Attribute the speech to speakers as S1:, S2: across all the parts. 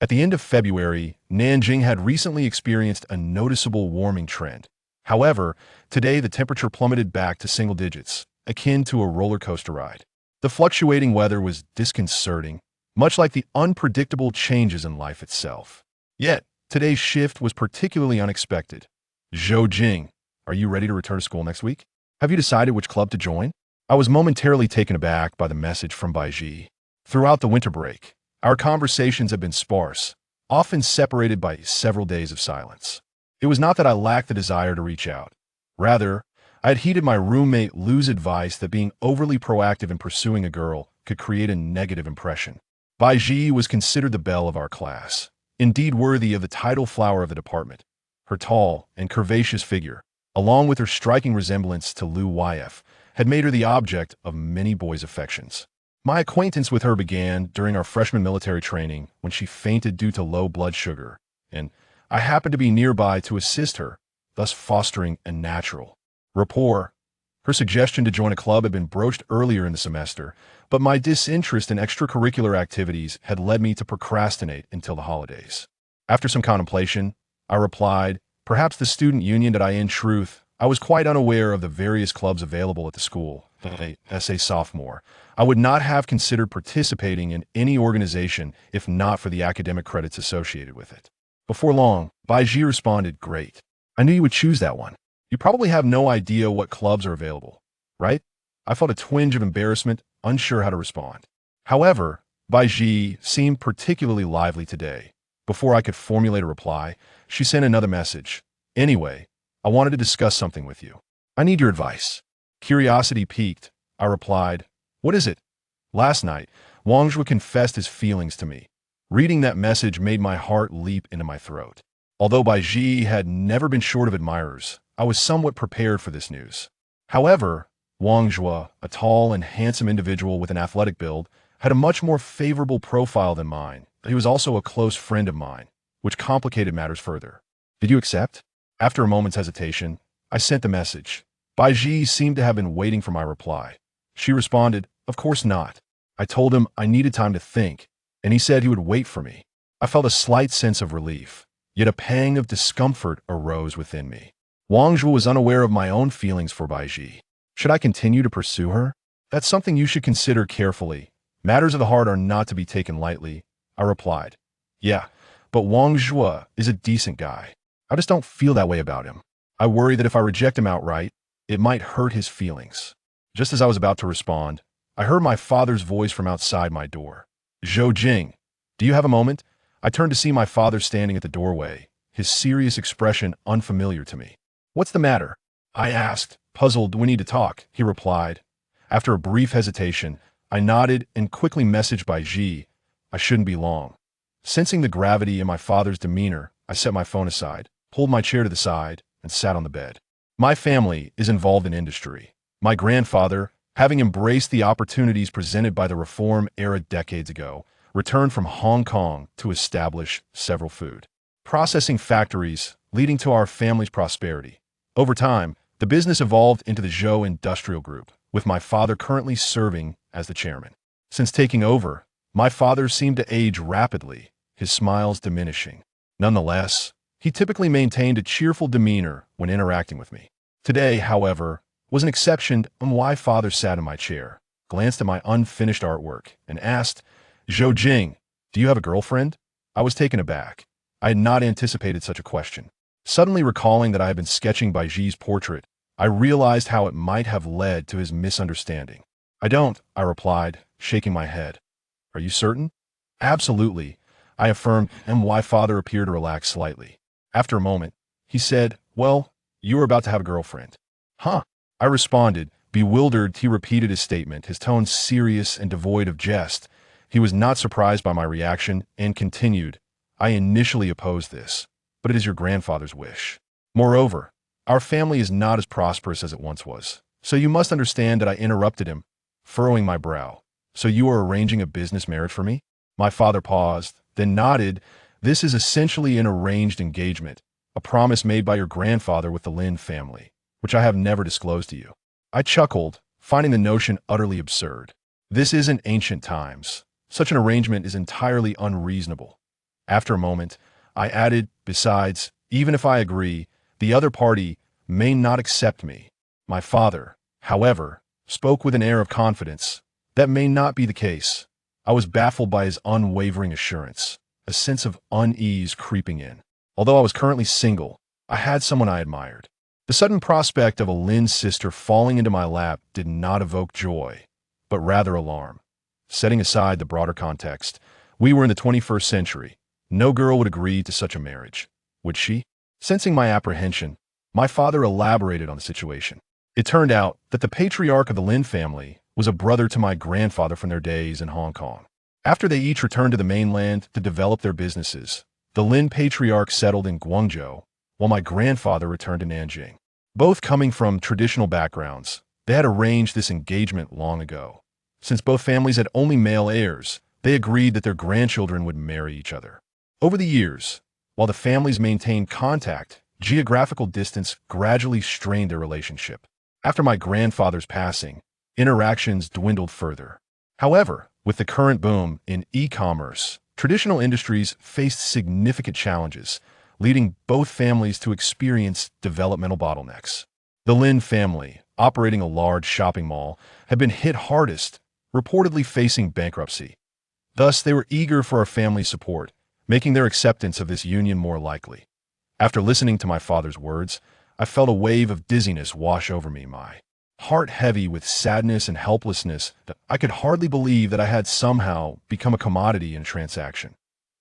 S1: At the end of February, Nanjing had recently experienced a noticeable warming trend. However, today the temperature plummeted back to single digits, akin to a roller coaster ride. The fluctuating weather was disconcerting, much like the unpredictable changes in life itself. Yet, today's shift was particularly unexpected. Zhou Jing, are you ready to return to school next week? Have you decided which club to join? I was momentarily taken aback by the message from Baiji. Throughout the winter break, our conversations have been sparse, often separated by several days of silence. It was not that I lacked the desire to reach out. Rather, I had heeded my roommate Lu's advice that being overly proactive in pursuing a girl could create a negative impression. Baiji was considered the belle of our class, indeed worthy of the title flower of the department. Her tall and curvaceous figure, along with her striking resemblance to Lu Yf, had made her the object of many boys' affections. My acquaintance with her began during our freshman military training when she fainted due to low blood sugar, and I happened to be nearby to assist her, thus fostering a natural rapport. Her suggestion to join a club had been broached earlier in the semester, but my disinterest in extracurricular activities had led me to procrastinate until the holidays. After some contemplation, I replied, perhaps the student union that in truth, I was quite unaware of the various clubs available at the school. As a sophomore, I would not have considered participating in any organization if not for the academic credits associated with it. Before long, Baiji responded, great. I knew you would choose that one. You probably have no idea what clubs are available, right? I felt a twinge of embarrassment, unsure how to respond. However, Baiji seemed particularly lively today. Before I could formulate a reply, she sent another message. Anyway, I wanted to discuss something with you. I need your advice. Curiosity piqued. I replied, what is it? Last night, Wang Zhua confessed his feelings to me. Reading that message made my heart leap into my throat. Although Baiji had never been short of admirers, I was somewhat prepared for this news. However, Wang Zhua, a tall and handsome individual with an athletic build, had a much more favorable profile than mine. He was also a close friend of mine, which complicated matters further. Did you accept? After a moment's hesitation, I sent the message. Baiji seemed to have been waiting for my reply. She responded, of course not. I told him I needed time to think, and he said he would wait for me. I felt a slight sense of relief, yet a pang of discomfort arose within me. Wang Zhua was unaware of my own feelings for Baiji. Should I continue to pursue her? That's something you should consider carefully. Matters of the heart are not to be taken lightly. I replied, yeah, but Wang Zhua is a decent guy. I just don't feel that way about him. I worry that if I reject him outright, it might hurt his feelings. Just as I was about to respond, I heard my father's voice from outside my door. Zhou Jing, do you have a moment? I turned to see my father standing at the doorway, his serious expression unfamiliar to me. What's the matter? I asked, puzzled. We need to talk, he replied. After a brief hesitation, I nodded and quickly messaged Baiji, I shouldn't be long. Sensing the gravity in my father's demeanor, I set my phone aside, pulled my chair to the side, and sat on the bed. My family is involved in industry. My grandfather, having embraced the opportunities presented by the reform era decades ago, returned from Hong Kong to establish several food processing factories, leading to our family's prosperity. Over time, the business evolved into the Zhou Industrial Group, with my father currently serving as the chairman. Since taking over, my father seemed to age rapidly, his smiles diminishing. Nonetheless, he typically maintained a cheerful demeanor when interacting with me. Today, however, was an exception on why father sat in my chair, glanced at my unfinished artwork, and asked, Zhou Jing, do you have a girlfriend? I was taken aback. I had not anticipated such a question. Suddenly recalling that I had been sketching Baiji's portrait, I realized how it might have led to his misunderstanding. I don't, I replied, shaking my head. Are you certain? Absolutely, I affirmed, and why father appeared to relax slightly. After a moment, he said, well, you were about to have a girlfriend. Huh? I responded, bewildered. He repeated his statement, his tone serious and devoid of jest. He was not surprised by my reaction and continued, I initially opposed this, but it is your grandfather's wish. Moreover, our family is not as prosperous as it once was, so you must understand that I interrupted him, furrowing my brow. So you are arranging a business marriage for me? My father paused, then nodded. This is essentially an arranged engagement, a promise made by your grandfather with the Lin family, which I have never disclosed to you. I chuckled, finding the notion utterly absurd. This isn't ancient times. Such an arrangement is entirely unreasonable. After a moment, I added, besides, even if I agree, the other party may not accept me. My father, however, spoke with an air of confidence. That may not be the case. I was baffled by his unwavering assurance, a sense of unease creeping in. Although I was currently single, I had someone I admired. The sudden prospect of a Lin sister falling into my lap did not evoke joy, but rather alarm. Setting aside the broader context, we were in the 21st century. No girl would agree to such a marriage, would she? Sensing my apprehension, my father elaborated on the situation. It turned out that the patriarch of the Lin family was a brother to my grandfather from their days in Hong Kong. After they each returned to the mainland to develop their businesses, the Lin patriarch settled in Guangzhou, while my grandfather returned to Nanjing. Both coming from traditional backgrounds, they had arranged this engagement long ago. Since both families had only male heirs, they agreed that their grandchildren would marry each other. Over the years, while the families maintained contact, geographical distance gradually strained their relationship. After my grandfather's passing, interactions dwindled further. However, with the current boom in e-commerce, traditional industries faced significant challenges, leading both families to experience developmental bottlenecks. The Lin family, operating a large shopping mall, had been hit hardest, reportedly facing bankruptcy. Thus, they were eager for our family's support, making their acceptance of this union more likely. After listening to my father's words, I felt a wave of dizziness wash over me, my heart heavy with sadness and helplessness that I could hardly believe that I had somehow become a commodity in a transaction.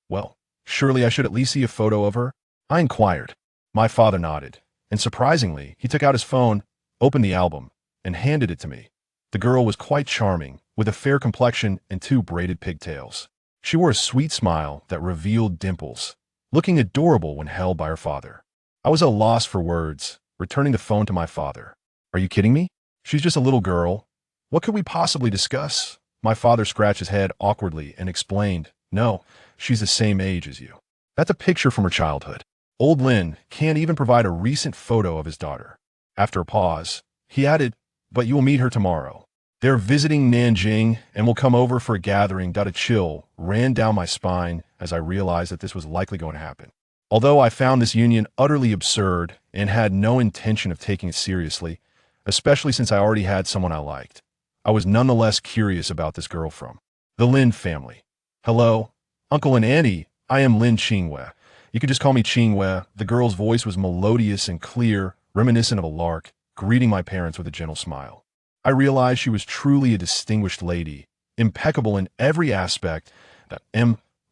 S1: Well, surely I should at least see a photo of her? I inquired. My father nodded, and surprisingly, he took out his phone, opened the album, and handed it to me. The girl was quite charming, with a fair complexion and 2 braided pigtails. She wore a sweet smile that revealed dimples, looking adorable when held by her father. I was at a loss for words, returning the phone to my father. Are you kidding me? She's just a little girl. What could we possibly discuss? My father scratched his head awkwardly and explained, no, she's the same age as you. That's a picture from her childhood. Old Lin can't even provide a recent photo of his daughter. After a pause, he added, but you will meet her tomorrow. They're visiting Nanjing and will come over for a gathering. A chill ran down my spine as I realized that this was likely going to happen. Although I found this union utterly absurd and had no intention of taking it seriously, especially since I already had someone I liked, I was nonetheless curious about this girl from the Lin family. Hello, Uncle and Auntie, I am Lin Qingwei. You could just call me Qingwei. The girl's voice was melodious and clear, reminiscent of a lark, greeting my parents with a gentle smile. I realized she was truly a distinguished lady, impeccable in every aspect.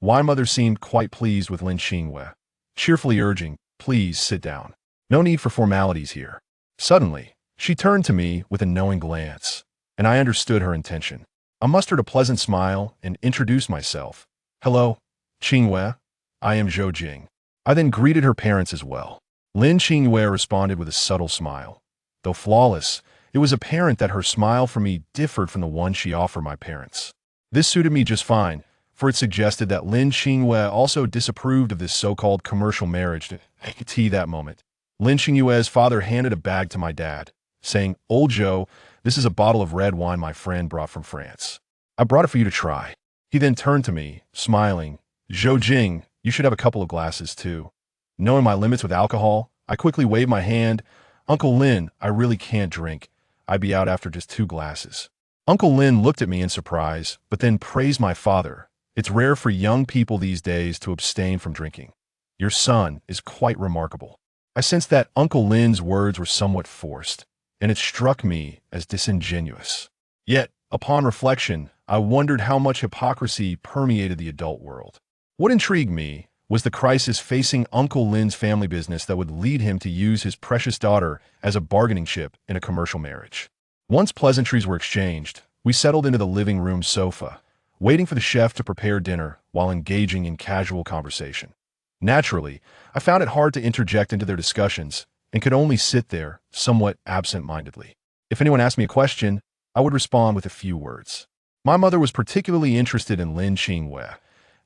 S1: My mother seemed quite pleased with Lin Qingwei, cheerfully urging, please sit down. No need for formalities here. Suddenly, she turned to me with a knowing glance, and I understood her intention. I mustered a pleasant smile and introduced myself. Hello, Qingwei. I am Zhou Jing. I then greeted her parents as well. Lin Qingwei responded with a subtle smile. Though flawless, it was apparent that her smile for me differed from the one she offered my parents. This suited me just fine, for it suggested that Lin Qingwei also disapproved of this so-called commercial marriage. I could see that moment. Lin Qingwei's father handed a bag to my dad, saying, Old Zhou, this is a bottle of red wine my friend brought from France. I brought it for you to try. He then turned to me, smiling. Zhou Jing, you should have a couple of glasses too. Knowing my limits with alcohol, I quickly waved my hand. Uncle Lin, I really can't drink. I'd be out after just 2 glasses. Uncle Lin looked at me in surprise, but then praised my father. It's rare for young people these days to abstain from drinking. Your son is quite remarkable. I sensed that Uncle Lin's words were somewhat forced, and it struck me as disingenuous. Yet, upon reflection, I wondered how much hypocrisy permeated the adult world. What intrigued me was the crisis facing Uncle Lin's family business that would lead him to use his precious daughter as a bargaining chip in a commercial marriage. Once pleasantries were exchanged, we settled into the living room sofa, waiting for the chef to prepare dinner while engaging in casual conversation. Naturally, I found it hard to interject into their discussions and could only sit there, somewhat absent-mindedly. If anyone asked me a question, I would respond with a few words. My mother was particularly interested in Lin Qingwei,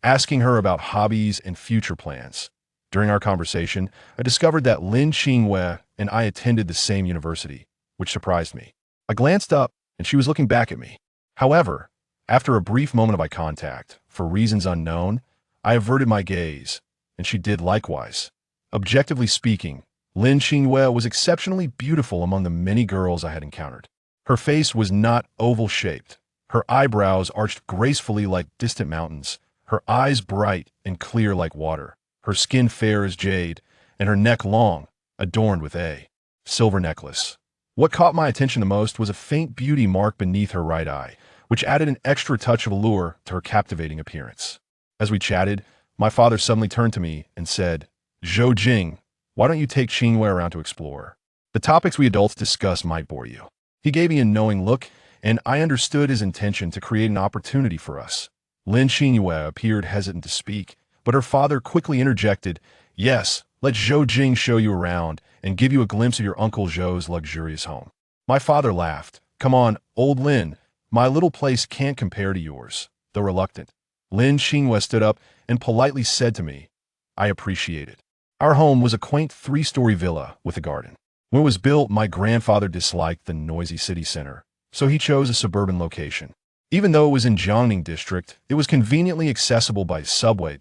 S1: asking her about hobbies and future plans. During our conversation, I discovered that Lin Qingwei and I attended the same university, which surprised me. I glanced up, and she was looking back at me. However, after a brief moment of eye contact, for reasons unknown, I averted my gaze, and she did likewise. Objectively speaking, Lin Xingyue was exceptionally beautiful among the many girls I had encountered. Her face was not oval-shaped. Her eyebrows arched gracefully like distant mountains, her eyes bright and clear like water, her skin fair as jade, and her neck long, adorned with a silver necklace. What caught my attention the most was a faint beauty mark beneath her right eye, which added an extra touch of allure to her captivating appearance. As we chatted, my father suddenly turned to me and said, "Zhou Jing, why don't you take Xingyue around to explore? The topics we adults discuss might bore you." He gave me a knowing look, and I understood his intention to create an opportunity for us. Lin Xingyue appeared hesitant to speak, but her father quickly interjected, "Yes, let Zhou Jing show you around and give you a glimpse of your Uncle Zhou's luxurious home." My father laughed. "Come on, old Lin, my little place can't compare to yours." Though reluctant, Lin Xingyue stood up and politely said to me, "I appreciate it." Our home was a quaint three-story villa with a garden. When it was built, my grandfather disliked the noisy city center, so he chose a suburban location. Even though it was in Jiangning district, it was conveniently accessible by subway.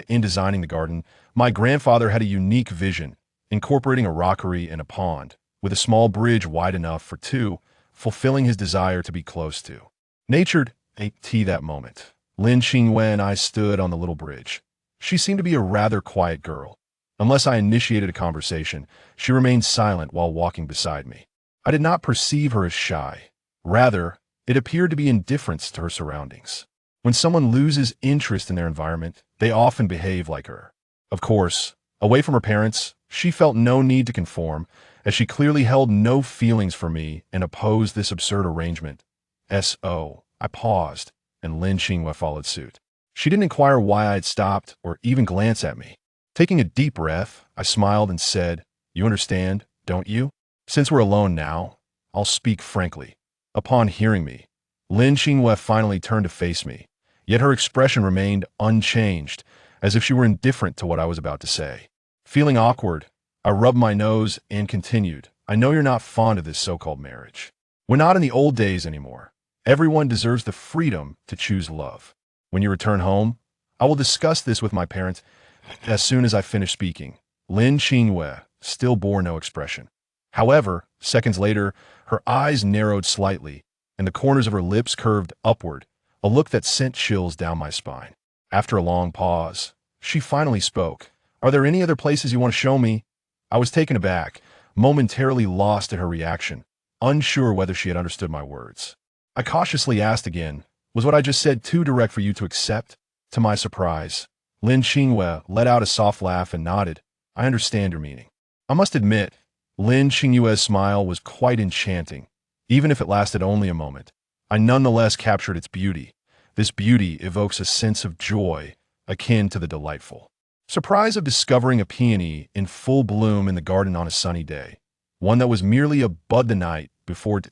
S1: In designing the garden, my grandfather had a unique vision, incorporating a rockery and a pond, with a small bridge wide enough for two, fulfilling his desire to be close to nature. At that moment, Lin Xingyue and I stood on the little bridge. She seemed to be a rather quiet girl. Unless I initiated a conversation, she remained silent while walking beside me. I did not perceive her as shy. Rather, it appeared to be indifference to her surroundings. When someone loses interest in their environment, they often behave like her. Of course, away from her parents, she felt no need to conform, as she clearly held no feelings for me and opposed this absurd arrangement. I paused, and Lin Xingyue followed suit. She didn't inquire why I had stopped or even glance at me. Taking a deep breath, I smiled and said, "You understand, don't you? Since we're alone now, I'll speak frankly." Upon hearing me, Lin Xingyue finally turned to face me, yet her expression remained unchanged, as if she were indifferent to what I was about to say. Feeling awkward, I rubbed my nose and continued, "I know you're not fond of this so-called marriage. We're not in the old days anymore. Everyone deserves the freedom to choose love. When you return home, I will discuss this with my parents." As soon as I finished speaking, Lin Xingyue still bore no expression. However, seconds later, her eyes narrowed slightly, and the corners of her lips curved upward, a look that sent chills down my spine. After a long pause, she finally spoke. "Are there any other places you want to show me?" I was taken aback, momentarily lost at her reaction, unsure whether she had understood my words. I cautiously asked again, "Was what I just said too direct for you to accept?" To my surprise, Lin Xingyue let out a soft laugh and nodded. "I understand your meaning." I must admit, Lin Xingyue's smile was quite enchanting. Even if it lasted only a moment, I nonetheless captured its beauty. This beauty evokes a sense of joy, akin to the delightful surprise of discovering a peony in full bloom in the garden on a sunny day, one that was merely a bud the night before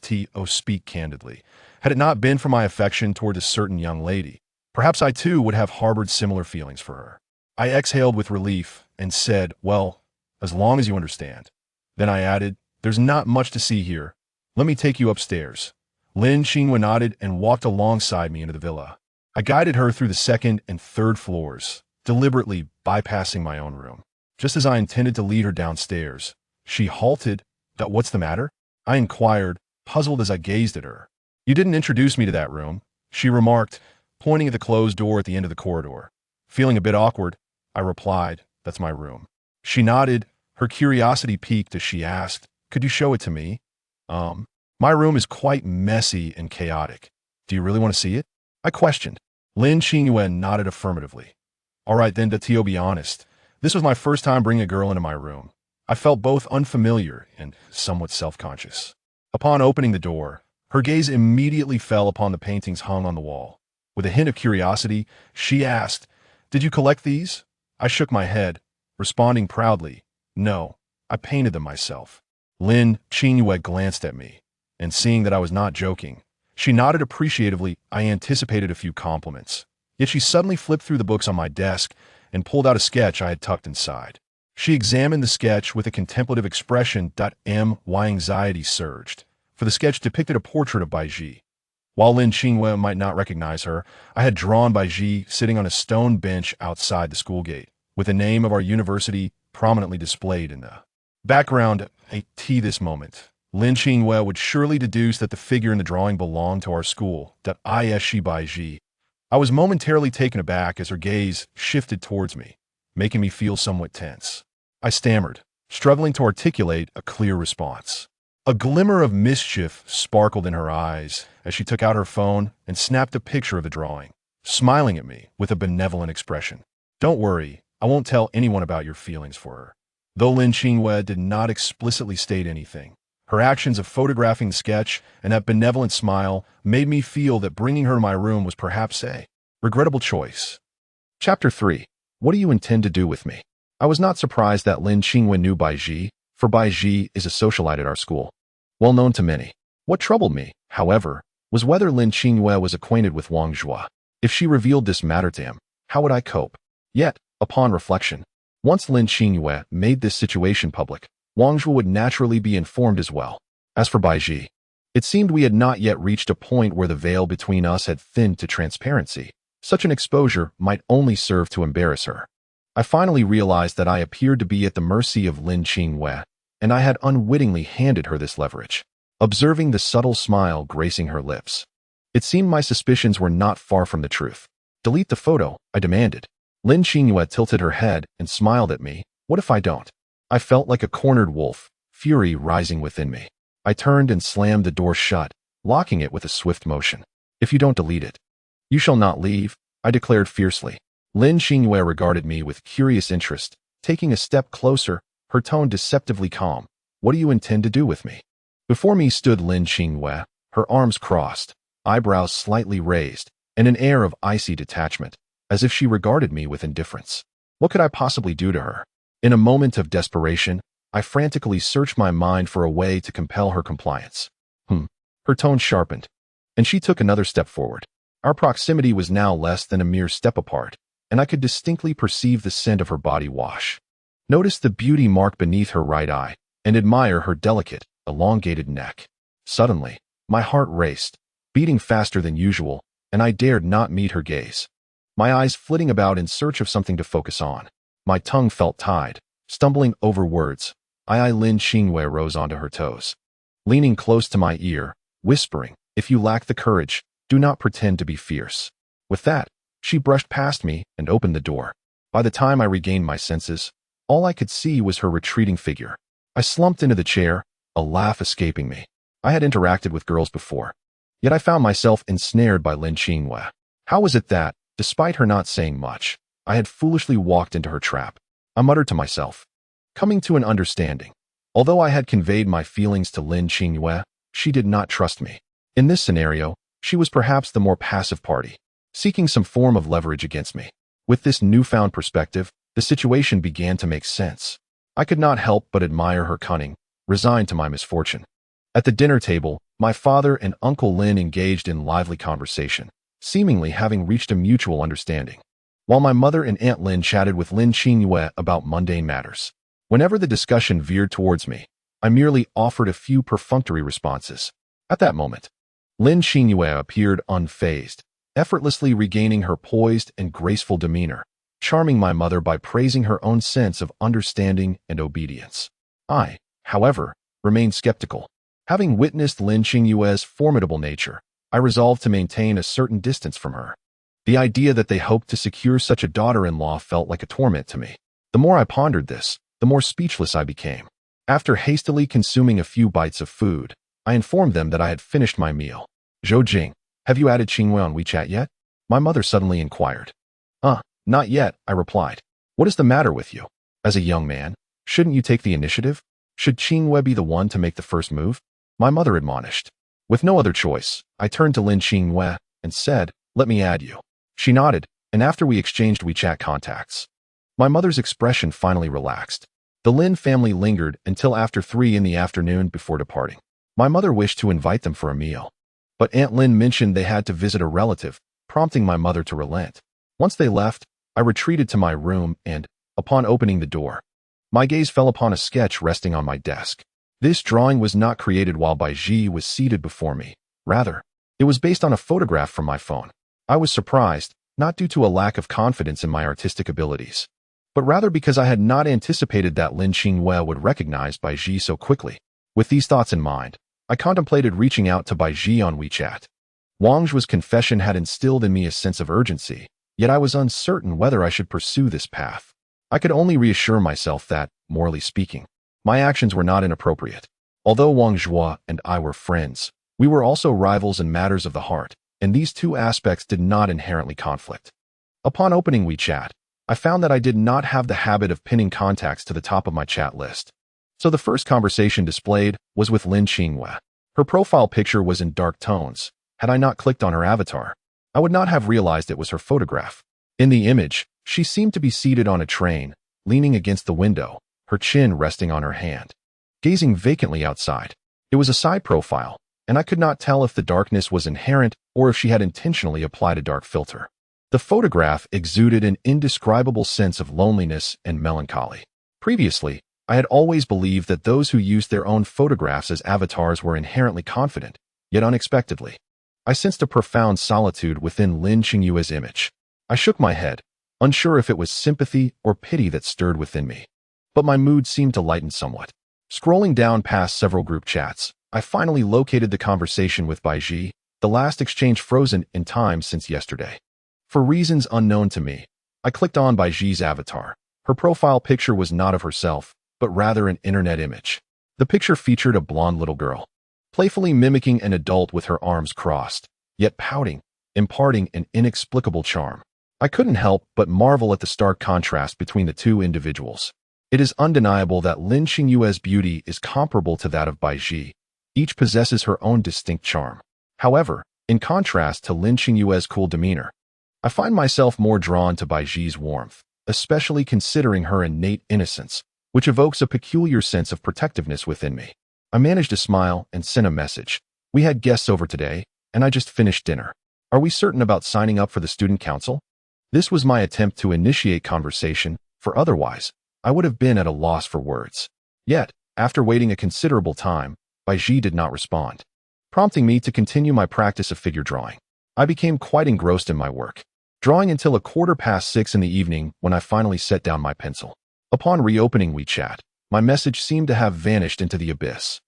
S1: speak candidly. Had it not been for my affection toward a certain young lady, perhaps I too would have harbored similar feelings for her. I exhaled with relief and said, "Well, as long as you understand." Then I added, "There's not much to see here. Let me take you upstairs." Lin Xingyue nodded and walked alongside me into the villa. I guided her through the second and third floors, deliberately bypassing my own room. Just as I intended to lead her downstairs, she halted. "What's the matter?" I inquired, puzzled as I gazed at her. "You didn't introduce me to that room," she remarked, pointing at the closed door at the end of the corridor. Feeling a bit awkward, I replied, "That's my room." She nodded, her curiosity piqued as she asked, "Could you show it to me?" My room is quite messy and chaotic. Do you really want to see it?" I questioned. Lin Xingyue nodded affirmatively. "All right then, to be honest, this was my first time bringing a girl into my room. I felt both unfamiliar and somewhat self-conscious." Upon opening the door, her gaze immediately fell upon the paintings hung on the wall. With a hint of curiosity, she asked, "Did you collect these?" I shook my head, responding proudly, "No, I painted them myself." Lin Xingyue glanced at me, and seeing that I was not joking, she nodded appreciatively. I anticipated a few compliments. Yet she suddenly flipped through the books on my desk and pulled out a sketch I had tucked inside. She examined the sketch with a contemplative expression. My anxiety surged, for the sketch depicted a portrait of Baiji. While Lin Qingwe might not recognize her, I had drawn Bai Ji sitting on a stone bench outside the school gate, with the name of our university prominently displayed in the background. This moment, Lin Qingwe would surely deduce that the figure in the drawing belonged to our school, Shi Bai Ji. I was momentarily taken aback as her gaze shifted towards me, making me feel somewhat tense. I stammered, struggling to articulate a clear response. A glimmer of mischief sparkled in her eyes as she took out her phone and snapped a picture of the drawing, smiling at me with a benevolent expression. "Don't worry, I won't tell anyone about your feelings for her." Though Lin Qingwe did not explicitly state anything, her actions of photographing the sketch and that benevolent smile made me feel that bringing her to my room was perhaps a regrettable choice. Chapter 3. What do you intend to do with me? I was not surprised that Lin Qingwe knew Bai Ji, for Bai Ji is a socialite at our school, well known to many. What troubled me, however, was whether Lin Qingwe was acquainted with Wang Zhua. If she revealed this matter to him, how would I cope? Yet, upon reflection, once Lin Qingwe made this situation public, Wang Zhua would naturally be informed as well. As for Bai Ji, it seemed we had not yet reached a point where the veil between us had thinned to transparency. Such an exposure might only serve to embarrass her. I finally realized that I appeared to be at the mercy of Lin Qingwe, and I had unwittingly handed her this leverage. Observing the subtle smile gracing her lips, it seemed my suspicions were not far from the truth. "Delete the photo," I demanded. Lin Qingwe tilted her head and smiled at me. "What if I don't?" I felt like a cornered wolf, fury rising within me. I turned and slammed the door shut, locking it with a swift motion. "If you don't delete it, you shall not leave," I declared fiercely. Lin Qingwe regarded me with curious interest, taking a step closer, her tone deceptively calm. "What do you intend to do with me?" Before me stood Lin Qingwe, her arms crossed, eyebrows slightly raised, and an air of icy detachment, as if she regarded me with indifference. What could I possibly do to her? In a moment of desperation, I frantically searched my mind for a way to compel her compliance. Her tone sharpened, and she took another step forward. Our proximity was now less than a mere step apart, and I could distinctly perceive the scent of her body wash. Notice the beauty mark beneath her right eye, and admire her delicate, elongated neck. Suddenly, my heart raced, beating faster than usual, and I dared not meet her gaze. My eyes flitting about in search of something to focus on. My tongue felt tied, stumbling over words. Lin Qingwe rose onto her toes, leaning close to my ear, whispering, "If you lack the courage, do not pretend to be fierce." With that, she brushed past me and opened the door. By the time I regained my senses, all I could see was her retreating figure. I slumped into the chair, a laugh escaping me. I had interacted with girls before, yet I found myself ensnared by Lin Qingwe. How was it that, despite her not saying much, I had foolishly walked into her trap? I muttered to myself, coming to an understanding. Although I had conveyed my feelings to Lin Qingwe, she did not trust me. In this scenario, she was perhaps the more passive party, seeking some form of leverage against me. With this newfound perspective, the situation began to make sense. I could not help but admire her cunning, resigned to my misfortune. At the dinner table, my father and Uncle Lin engaged in lively conversation, seemingly having reached a mutual understanding, while my mother and Aunt Lin chatted with Lin Qingwe about mundane matters. Whenever the discussion veered towards me, I merely offered a few perfunctory responses. At that moment, Lin Qingwe appeared unfazed, effortlessly regaining her poised and graceful demeanor, charming my mother by praising her own sense of understanding and obedience. I, however, remained skeptical. Having witnessed Lin Qingwe's formidable nature, I resolved to maintain a certain distance from her. The idea that they hoped to secure such a daughter-in-law felt like a torment to me. The more I pondered this, the more speechless I became. After hastily consuming a few bites of food, I informed them that I had finished my meal. "Zhou Jing, have you added Qingwe on WeChat yet?" my mother suddenly inquired. Not yet," I replied. "What is the matter with you? As a young man, shouldn't you take the initiative? Should Qingwe be the one to make the first move?" my mother admonished. With no other choice, I turned to Lin Qingwe and said, "Let me add you." She nodded, and after we exchanged WeChat contacts, my mother's expression finally relaxed. The Lin family lingered until after 3 in the afternoon before departing. My mother wished to invite them for a meal, but Aunt Lin mentioned they had to visit a relative, prompting my mother to relent. Once they left, I retreated to my room and, upon opening the door, my gaze fell upon a sketch resting on my desk. This drawing was not created while Bai Ji was seated before me. Rather, It was based on a photograph from my phone. I was surprised, not due to a lack of confidence in my artistic abilities, but rather because I had not anticipated that Lin Qinghue would recognize Bai Ji so quickly. With these thoughts in mind, I contemplated reaching out to Bai Ji on WeChat. Wang Zhu's confession had instilled in me a sense of urgency, yet I was uncertain whether I should pursue this path. I could only reassure myself that, morally speaking, my actions were not inappropriate. Although Wang Zhu and I were friends, we were also rivals in matters of the heart, and these two aspects did not inherently conflict. Upon opening WeChat, I found that I did not have the habit of pinning contacts to the top of my chat list. So the first conversation displayed was with Lin Qinghue. Her profile picture was in dark tones. Had I not clicked on her avatar, I would not have realized it was her photograph. In the image, she seemed to be seated on a train, leaning against the window, her chin resting on her hand, gazing vacantly outside. It was a side profile, and I could not tell if the darkness was inherent or if she had intentionally applied a dark filter. The photograph exuded an indescribable sense of loneliness and melancholy. Previously, I had always believed that those who used their own photographs as avatars were inherently confident, yet unexpectedly, I sensed a profound solitude within Lin Qinghue's image. I shook my head, unsure if it was sympathy or pity that stirred within me. But my mood seemed to lighten somewhat. Scrolling down past several group chats, I finally located the conversation with Bai Ji, the last exchange frozen in time since yesterday. For reasons unknown to me, I clicked on Bai Ji's avatar. Her profile picture was not of herself, but rather an internet image. The picture featured a blonde little girl, playfully mimicking an adult with her arms crossed, yet pouting, imparting an inexplicable charm. I couldn't help but marvel at the stark contrast between the two individuals. It is undeniable that Lin Qinghue's beauty is comparable to that of Bai Ji. Each possesses her own distinct charm. However, in contrast to Lin Qinghue's cool demeanor, I find myself more drawn to Bai Ji's warmth, especially considering her innate innocence, which evokes a peculiar sense of protectiveness within me. I managed to smile and sent a message. We had guests over today, and I just finished dinner. Are we certain about signing up for the student council? This was my attempt to initiate conversation, for otherwise, I would have been at a loss for words. Yet, after waiting a considerable time, Bai Ji did not respond, prompting me to continue my practice of figure drawing. I became quite engrossed in my work, drawing until 6:15 in the evening when I finally set down my pencil. Upon reopening WeChat, my message seemed to have vanished into the abyss,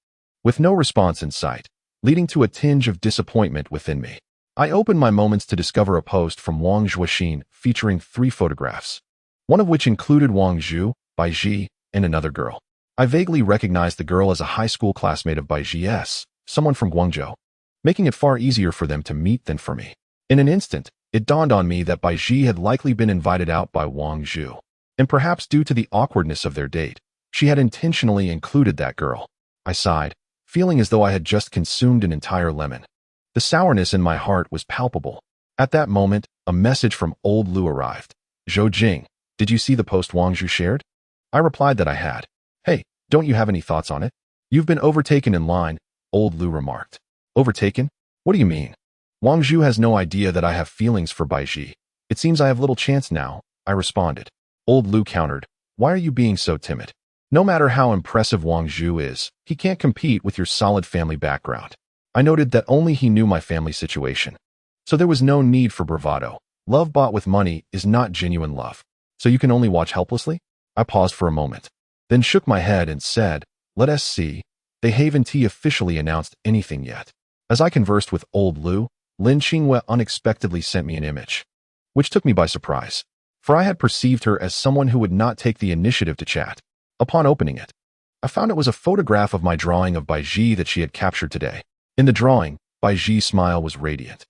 S1: with no response in sight, leading to a tinge of disappointment within me. I opened my moments to discover a post from Wang Zhuoxin featuring 3 photographs, one of which included Wang Zhu, Bai Ji, and another girl. I vaguely recognized the girl as a high school classmate of Bai Ji's, someone from Guangzhou, making it far easier for them to meet than for me. In an instant, it dawned on me that Bai Ji had likely been invited out by Wang Zhu, and perhaps due to the awkwardness of their date, she had intentionally included that girl. I sighed, feeling as though I had just consumed an entire lemon. The sourness in my heart was palpable. At that moment, a message from old Lu arrived. "Zhou Jing, did you see the post Wang Zhu shared?" I replied that I had. "Hey, don't you have any thoughts on it?" "You've been overtaken in line," old Lu remarked. "Overtaken? What do you mean?" "Wang Zhu has no idea that I have feelings for Bai Ji. It seems I have little chance now," I responded. Old Lu countered, "Why are you being so timid? No matter how impressive Wang Zhu is, he can't compete with your solid family background." I noted that only he knew my family situation, so there was no need for bravado. Love bought with money is not genuine love. So you can only watch helplessly? I paused for a moment, then shook my head and said, "Let us see. They haven't officially announced anything yet." As I conversed with old Lu, Lin Qinghue unexpectedly sent me an image, which took me by surprise, for I had perceived her as someone who would not take the initiative to chat. Upon opening it, I found it was a photograph of my drawing of Bai Ji that she had captured today. In the drawing, Bai Ji's smile was radiant,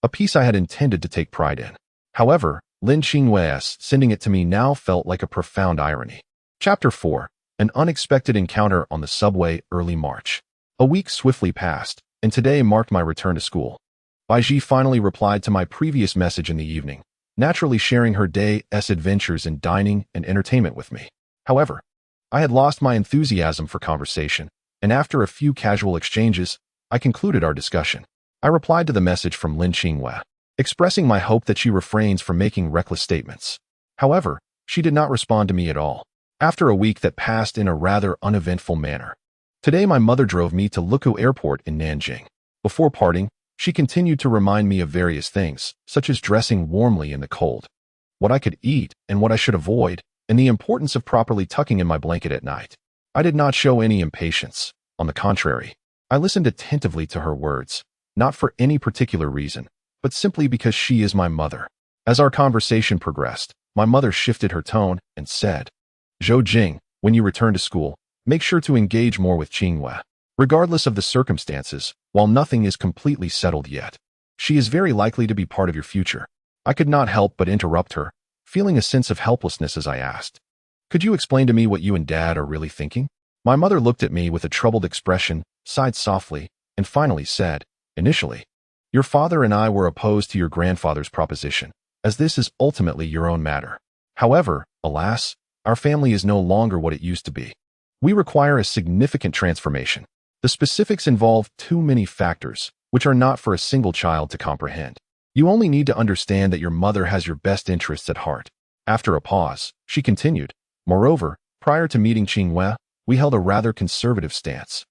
S1: a piece I had intended to take pride in. However, Lin Qinghue's sending it to me now felt like a profound irony. Chapter 4. An unexpected encounter on the subway early March. A week swiftly passed, and today marked my return to school. Bai Ji finally replied to my previous message in the evening, naturally sharing her day's adventures in dining and entertainment with me. However, I had lost my enthusiasm for conversation, and after a few casual exchanges, I concluded our discussion. I replied to the message from Lin Qinghue, expressing my hope that she refrains from making reckless statements. However, she did not respond to me at all. After a week that passed in a rather uneventful manner, today my mother drove me to Lukou Airport in Nanjing. Before parting, She continued to remind me of various things, such as dressing warmly in the cold, what I could eat and what I should avoid, and the importance of properly tucking in my blanket at night. I did not show any impatience. On the contrary, I listened attentively to her words, not for any particular reason, but simply because she is my mother. As our conversation progressed, my mother shifted her tone and said, "Zhou Jing, when you return to school, make sure to engage more with Qinghua. Regardless of the circumstances, while nothing is completely settled yet, she is very likely to be part of your future." I could not help but interrupt her, feeling a sense of helplessness as I asked, "Could you explain to me what you and Dad are really thinking?" My mother looked at me with a troubled expression, sighed softly, and finally said, "Initially, your father and I were opposed to your grandfather's proposition, as this is ultimately your own matter. However, alas, our family is no longer what it used to be. We require a significant transformation. The specifics involve too many factors, which are not for a single child to comprehend. You only need to understand that your mother has your best interests at heart." After a pause, she continued, "Moreover, prior to meeting Qinghua, we held a rather conservative stance.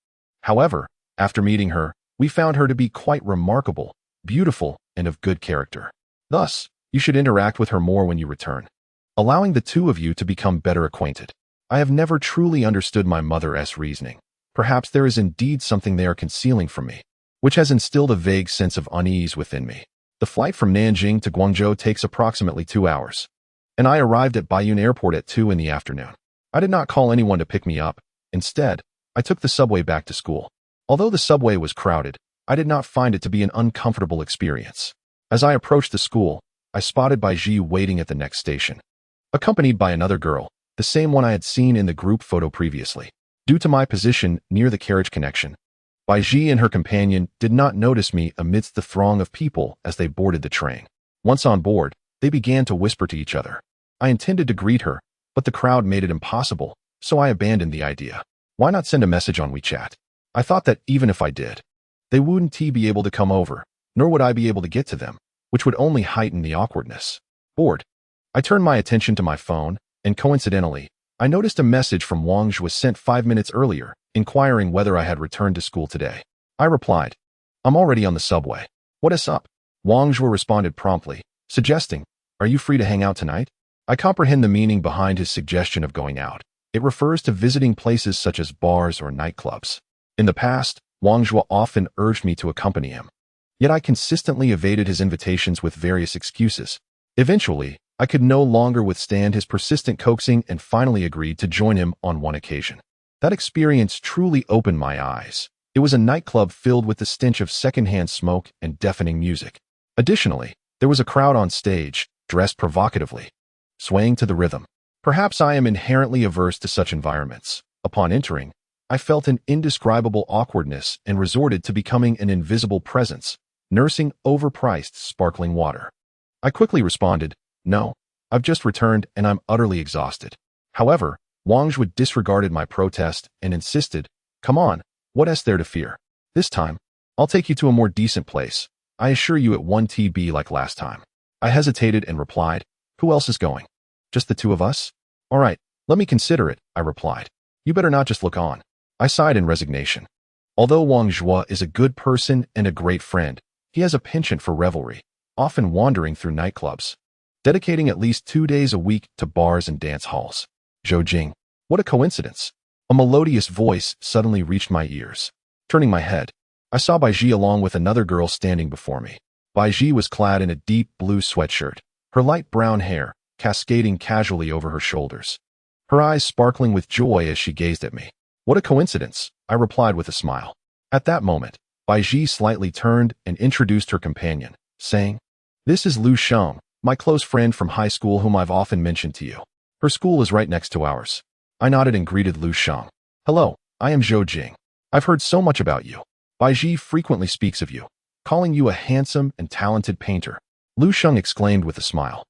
S1: However, after meeting her, we found her to be quite remarkable, beautiful, and of good character. Thus, you should interact with her more when you return, allowing the two of you to become better acquainted." I have never truly understood my mother's reasoning. Perhaps there is indeed something they are concealing from me, which has instilled a vague sense of unease within me. The flight from Nanjing to Guangzhou takes approximately 2 hours, and I arrived at Baiyun Airport at 2 in the afternoon. I did not call anyone to pick me up. Instead, I took the subway back to school. Although the subway was crowded, I did not find it to be an uncomfortable experience. As I approached the school, I spotted Baiji waiting at the next station, accompanied by another girl, the same one I had seen in the group photo previously. Due to my position near the carriage connection, Baiji and her companion did not notice me amidst the throng of people as they boarded the train. Once on board, they began to whisper to each other. I intended to greet her, but the crowd made it impossible, so I abandoned the idea. Why not send a message on WeChat? I thought that even if I did, they wouldn't be able to come over, nor would I be able to get to them, which would only heighten the awkwardness. Bored, I turned my attention to my phone, and coincidentally, I noticed a message from Wang Zhua sent 5 minutes earlier, inquiring whether I had returned to school today. I replied, "I'm already on the subway. What is up?" Wang Zhua responded promptly, suggesting, "Are you free to hang out tonight?" I comprehend the meaning behind his suggestion of going out. It refers to visiting places such as bars or nightclubs. In the past, Wang Zhua often urged me to accompany him, yet I consistently evaded his invitations with various excuses. Eventually, I could no longer withstand his persistent coaxing and finally agreed to join him on one occasion. That experience truly opened my eyes. It was a nightclub filled with the stench of secondhand smoke and deafening music. Additionally, there was a crowd on stage, dressed provocatively, swaying to the rhythm. Perhaps I am inherently averse to such environments. Upon entering, I felt an indescribable awkwardness and resorted to becoming an invisible presence, nursing overpriced sparkling water. I quickly responded, "No, I've just returned and I'm utterly exhausted." However, Wang Zhua disregarded my protest and insisted, "Come on, what is there to fear? This time, I'll take you to a more decent place. I assure you it won't be like last time." I hesitated and replied, "Who else is going? Just the two of us?" "All right, let me consider it," I replied. "You better not just look on." I sighed in resignation. Although Wang Zhua is a good person and a great friend, he has a penchant for revelry, often wandering through nightclubs, dedicating at least 2 days a week to bars and dance halls. Zhou Jing. What a coincidence. A melodious voice suddenly reached my ears. Turning my head, I saw Baiji along with another girl standing before me. Baiji was clad in a deep blue sweatshirt, her light brown hair cascading casually over her shoulders, her eyes sparkling with joy as she gazed at me. "What a coincidence," I replied with a smile. At that moment, Baiji slightly turned and introduced her companion, saying, "This is Lu Sheng, my close friend from high school whom I've often mentioned to you. Her school is right next to ours." I nodded and greeted Lu Sheng. "Hello, I am Zhou Jing. I've heard so much about you. Baiji frequently speaks of you, calling you a handsome and talented painter." Lu Sheng exclaimed with a smile.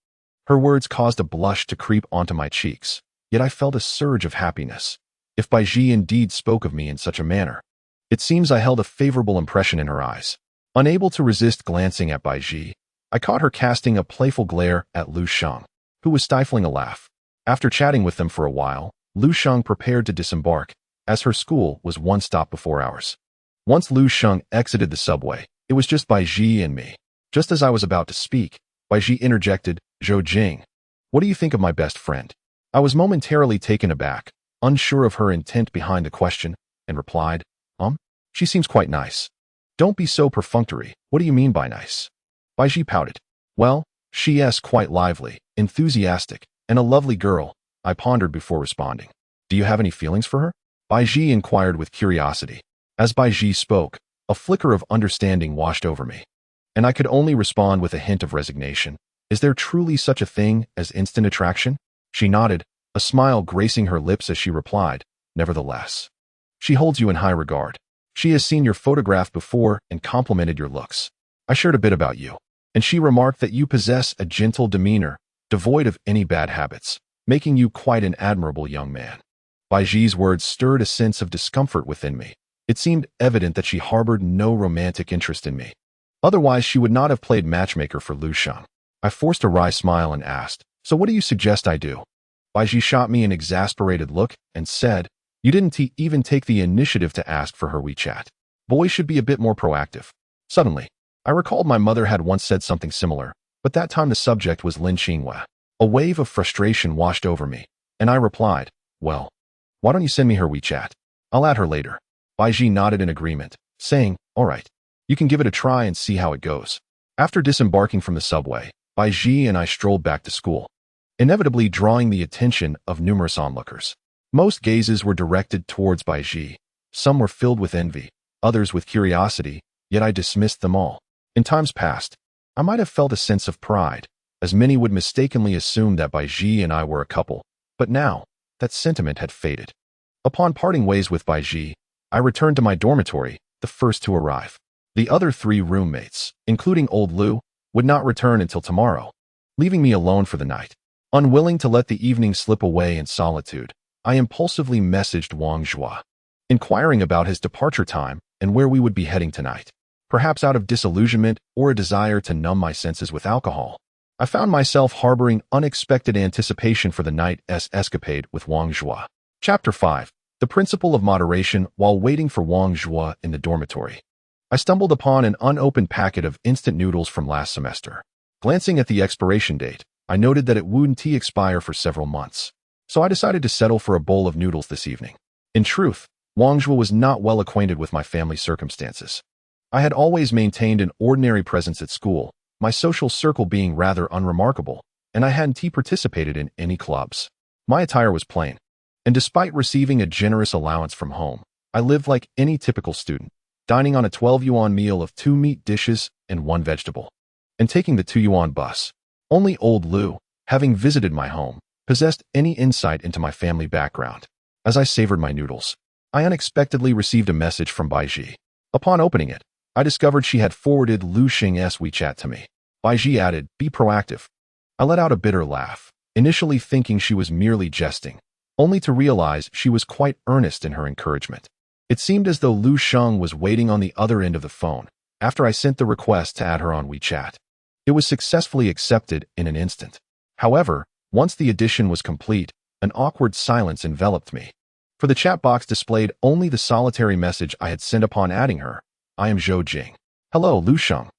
S1: Her words caused a blush to creep onto my cheeks, yet I felt a surge of happiness. If Baiji indeed spoke of me in such a manner, it seems I held a favorable impression in her eyes. Unable to resist glancing at Baiji, I caught her casting a playful glare at Lu Sheng, who was stifling a laugh. After chatting with them for a while, Lu Sheng prepared to disembark, as her school was one stop before ours. Once Lu Sheng exited the subway, It was just Bai Ji and me. Just as I was about to speak, Bai Ji interjected, Zhou Jing. What do you think of my best friend? I was momentarily taken aback, unsure of her intent behind the question, and replied, She seems quite nice. Don't be so perfunctory. What do you mean by nice? Bai Ji pouted. Well, she's quite lively, enthusiastic, and a lovely girl, I pondered before responding. Do you have any feelings for her? Bai Ji inquired with curiosity. As Bai Ji spoke, a flicker of understanding washed over me, and I could only respond with a hint of resignation. Is there truly such a thing as instant attraction? She nodded, a smile gracing her lips as she replied, Nevertheless. She holds you in high regard. She has seen your photograph before and complimented your looks. I shared a bit about you, and she remarked that you possess a gentle demeanor, devoid of any bad habits, making you quite an admirable young man. Bai Ji's words stirred a sense of discomfort within me. It seemed evident that she harbored no romantic interest in me. Otherwise, she would not have played matchmaker for Lu Sheng. I forced a wry smile and asked, So what do you suggest I do? Bai Ji shot me an exasperated look and said, You didn't even take the initiative to ask for her WeChat. Boys should be a bit more proactive. Suddenly, I recalled my mother had once said something similar, but that time the subject was Lin Xinhua. A wave of frustration washed over me, and I replied, Well, why don't you send me her WeChat? I'll add her later. Bai Ji nodded in agreement, saying, All right, you can give it a try and see how it goes. After disembarking from the subway, Bai Ji and I strolled back to school, inevitably drawing the attention of numerous onlookers. Most gazes were directed towards Bai Ji. Some were filled with envy, others with curiosity, yet I dismissed them all. In times past, I might have felt a sense of pride, as many would mistakenly assume that Bai Ji and I were a couple, but now, that sentiment had faded. Upon parting ways with Bai Ji, I returned to my dormitory, the first to arrive. The other 3 roommates, including old Lu, would not return until tomorrow, leaving me alone for the night. Unwilling to let the evening slip away in solitude, I impulsively messaged Wang Zhua, inquiring about his departure time and where we would be heading tonight. Perhaps out of disillusionment or a desire to numb my senses with alcohol, I found myself harboring unexpected anticipation for the night's escapade with Wang Zhua. Chapter 5. The Principle of Moderation. While waiting for Wang Zhua in the dormitory, I stumbled upon an unopened packet of instant noodles from last semester. Glancing at the expiration date, I noted that it wouldn't expire for several months, so I decided to settle for a bowl of noodles this evening. In truth, Wang Zhua was not well acquainted with my family circumstances. I had always maintained an ordinary presence at school, my social circle being rather unremarkable, and I hadn't participated in any clubs. My attire was plain, and despite receiving a generous allowance from home, I lived like any typical student, dining on a 12 yuan meal of 2 meat dishes and 1 vegetable, and taking the 2 yuan bus. Only old Lu, having visited my home, possessed any insight into my family background. As I savored my noodles, I unexpectedly received a message from Bai Ji. Upon opening it, I discovered she had forwarded Lu Xing's WeChat to me. Bai Ji added, Be proactive. I let out a bitter laugh, initially thinking she was merely jesting, only to realize she was quite earnest in her encouragement. It seemed as though Lu Sheng was waiting on the other end of the phone after I sent the request to add her on WeChat. It was successfully accepted in an instant. However, once the addition was complete, an awkward silence enveloped me. For the chat box displayed only the solitary message I had sent upon adding her. I am Zhou Jing. Hello, Lu Sheng.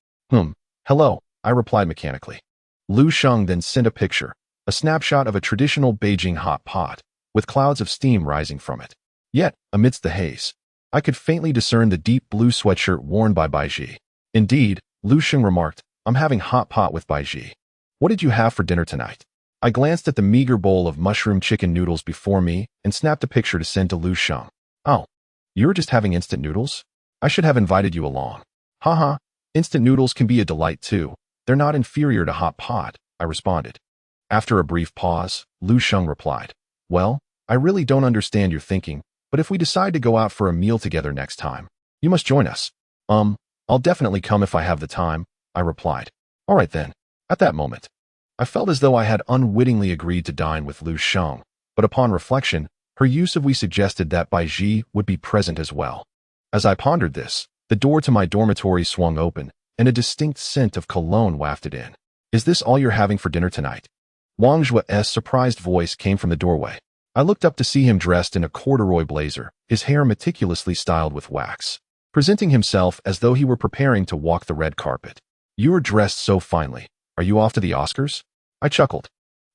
S1: Hello, I replied mechanically. Lu Sheng then sent a picture, a snapshot of a traditional Beijing hot pot, with clouds of steam rising from it. Yet, amidst the haze, I could faintly discern the deep blue sweatshirt worn by Bai Ji. Indeed, Lu Sheng remarked, I'm having hot pot with Bai Ji. What did you have for dinner tonight? I glanced at the meager bowl of mushroom chicken noodles before me and snapped a picture to send to Lu Sheng. Oh, you were just having instant noodles? I should have invited you along. Haha, instant noodles can be a delight too. They're not inferior to hot pot, I responded. After a brief pause, Lu Sheng replied, Well, I really don't understand your thinking, but if we decide to go out for a meal together next time, you must join us. I'll definitely come if I have the time, I replied. All right then. At that moment, I felt as though I had unwittingly agreed to dine with Lu Sheng, but upon reflection, her use of we suggested that Bai Ji would be present as well. As I pondered this, the door to my dormitory swung open, and a distinct scent of cologne wafted in. Is this all you're having for dinner tonight? Wang Zhua's surprised voice came from the doorway. I looked up to see him dressed in a corduroy blazer, his hair meticulously styled with wax. presenting himself as though he were preparing to walk the red carpet. "You are dressed so finely. Are you off to the Oscars?" I chuckled.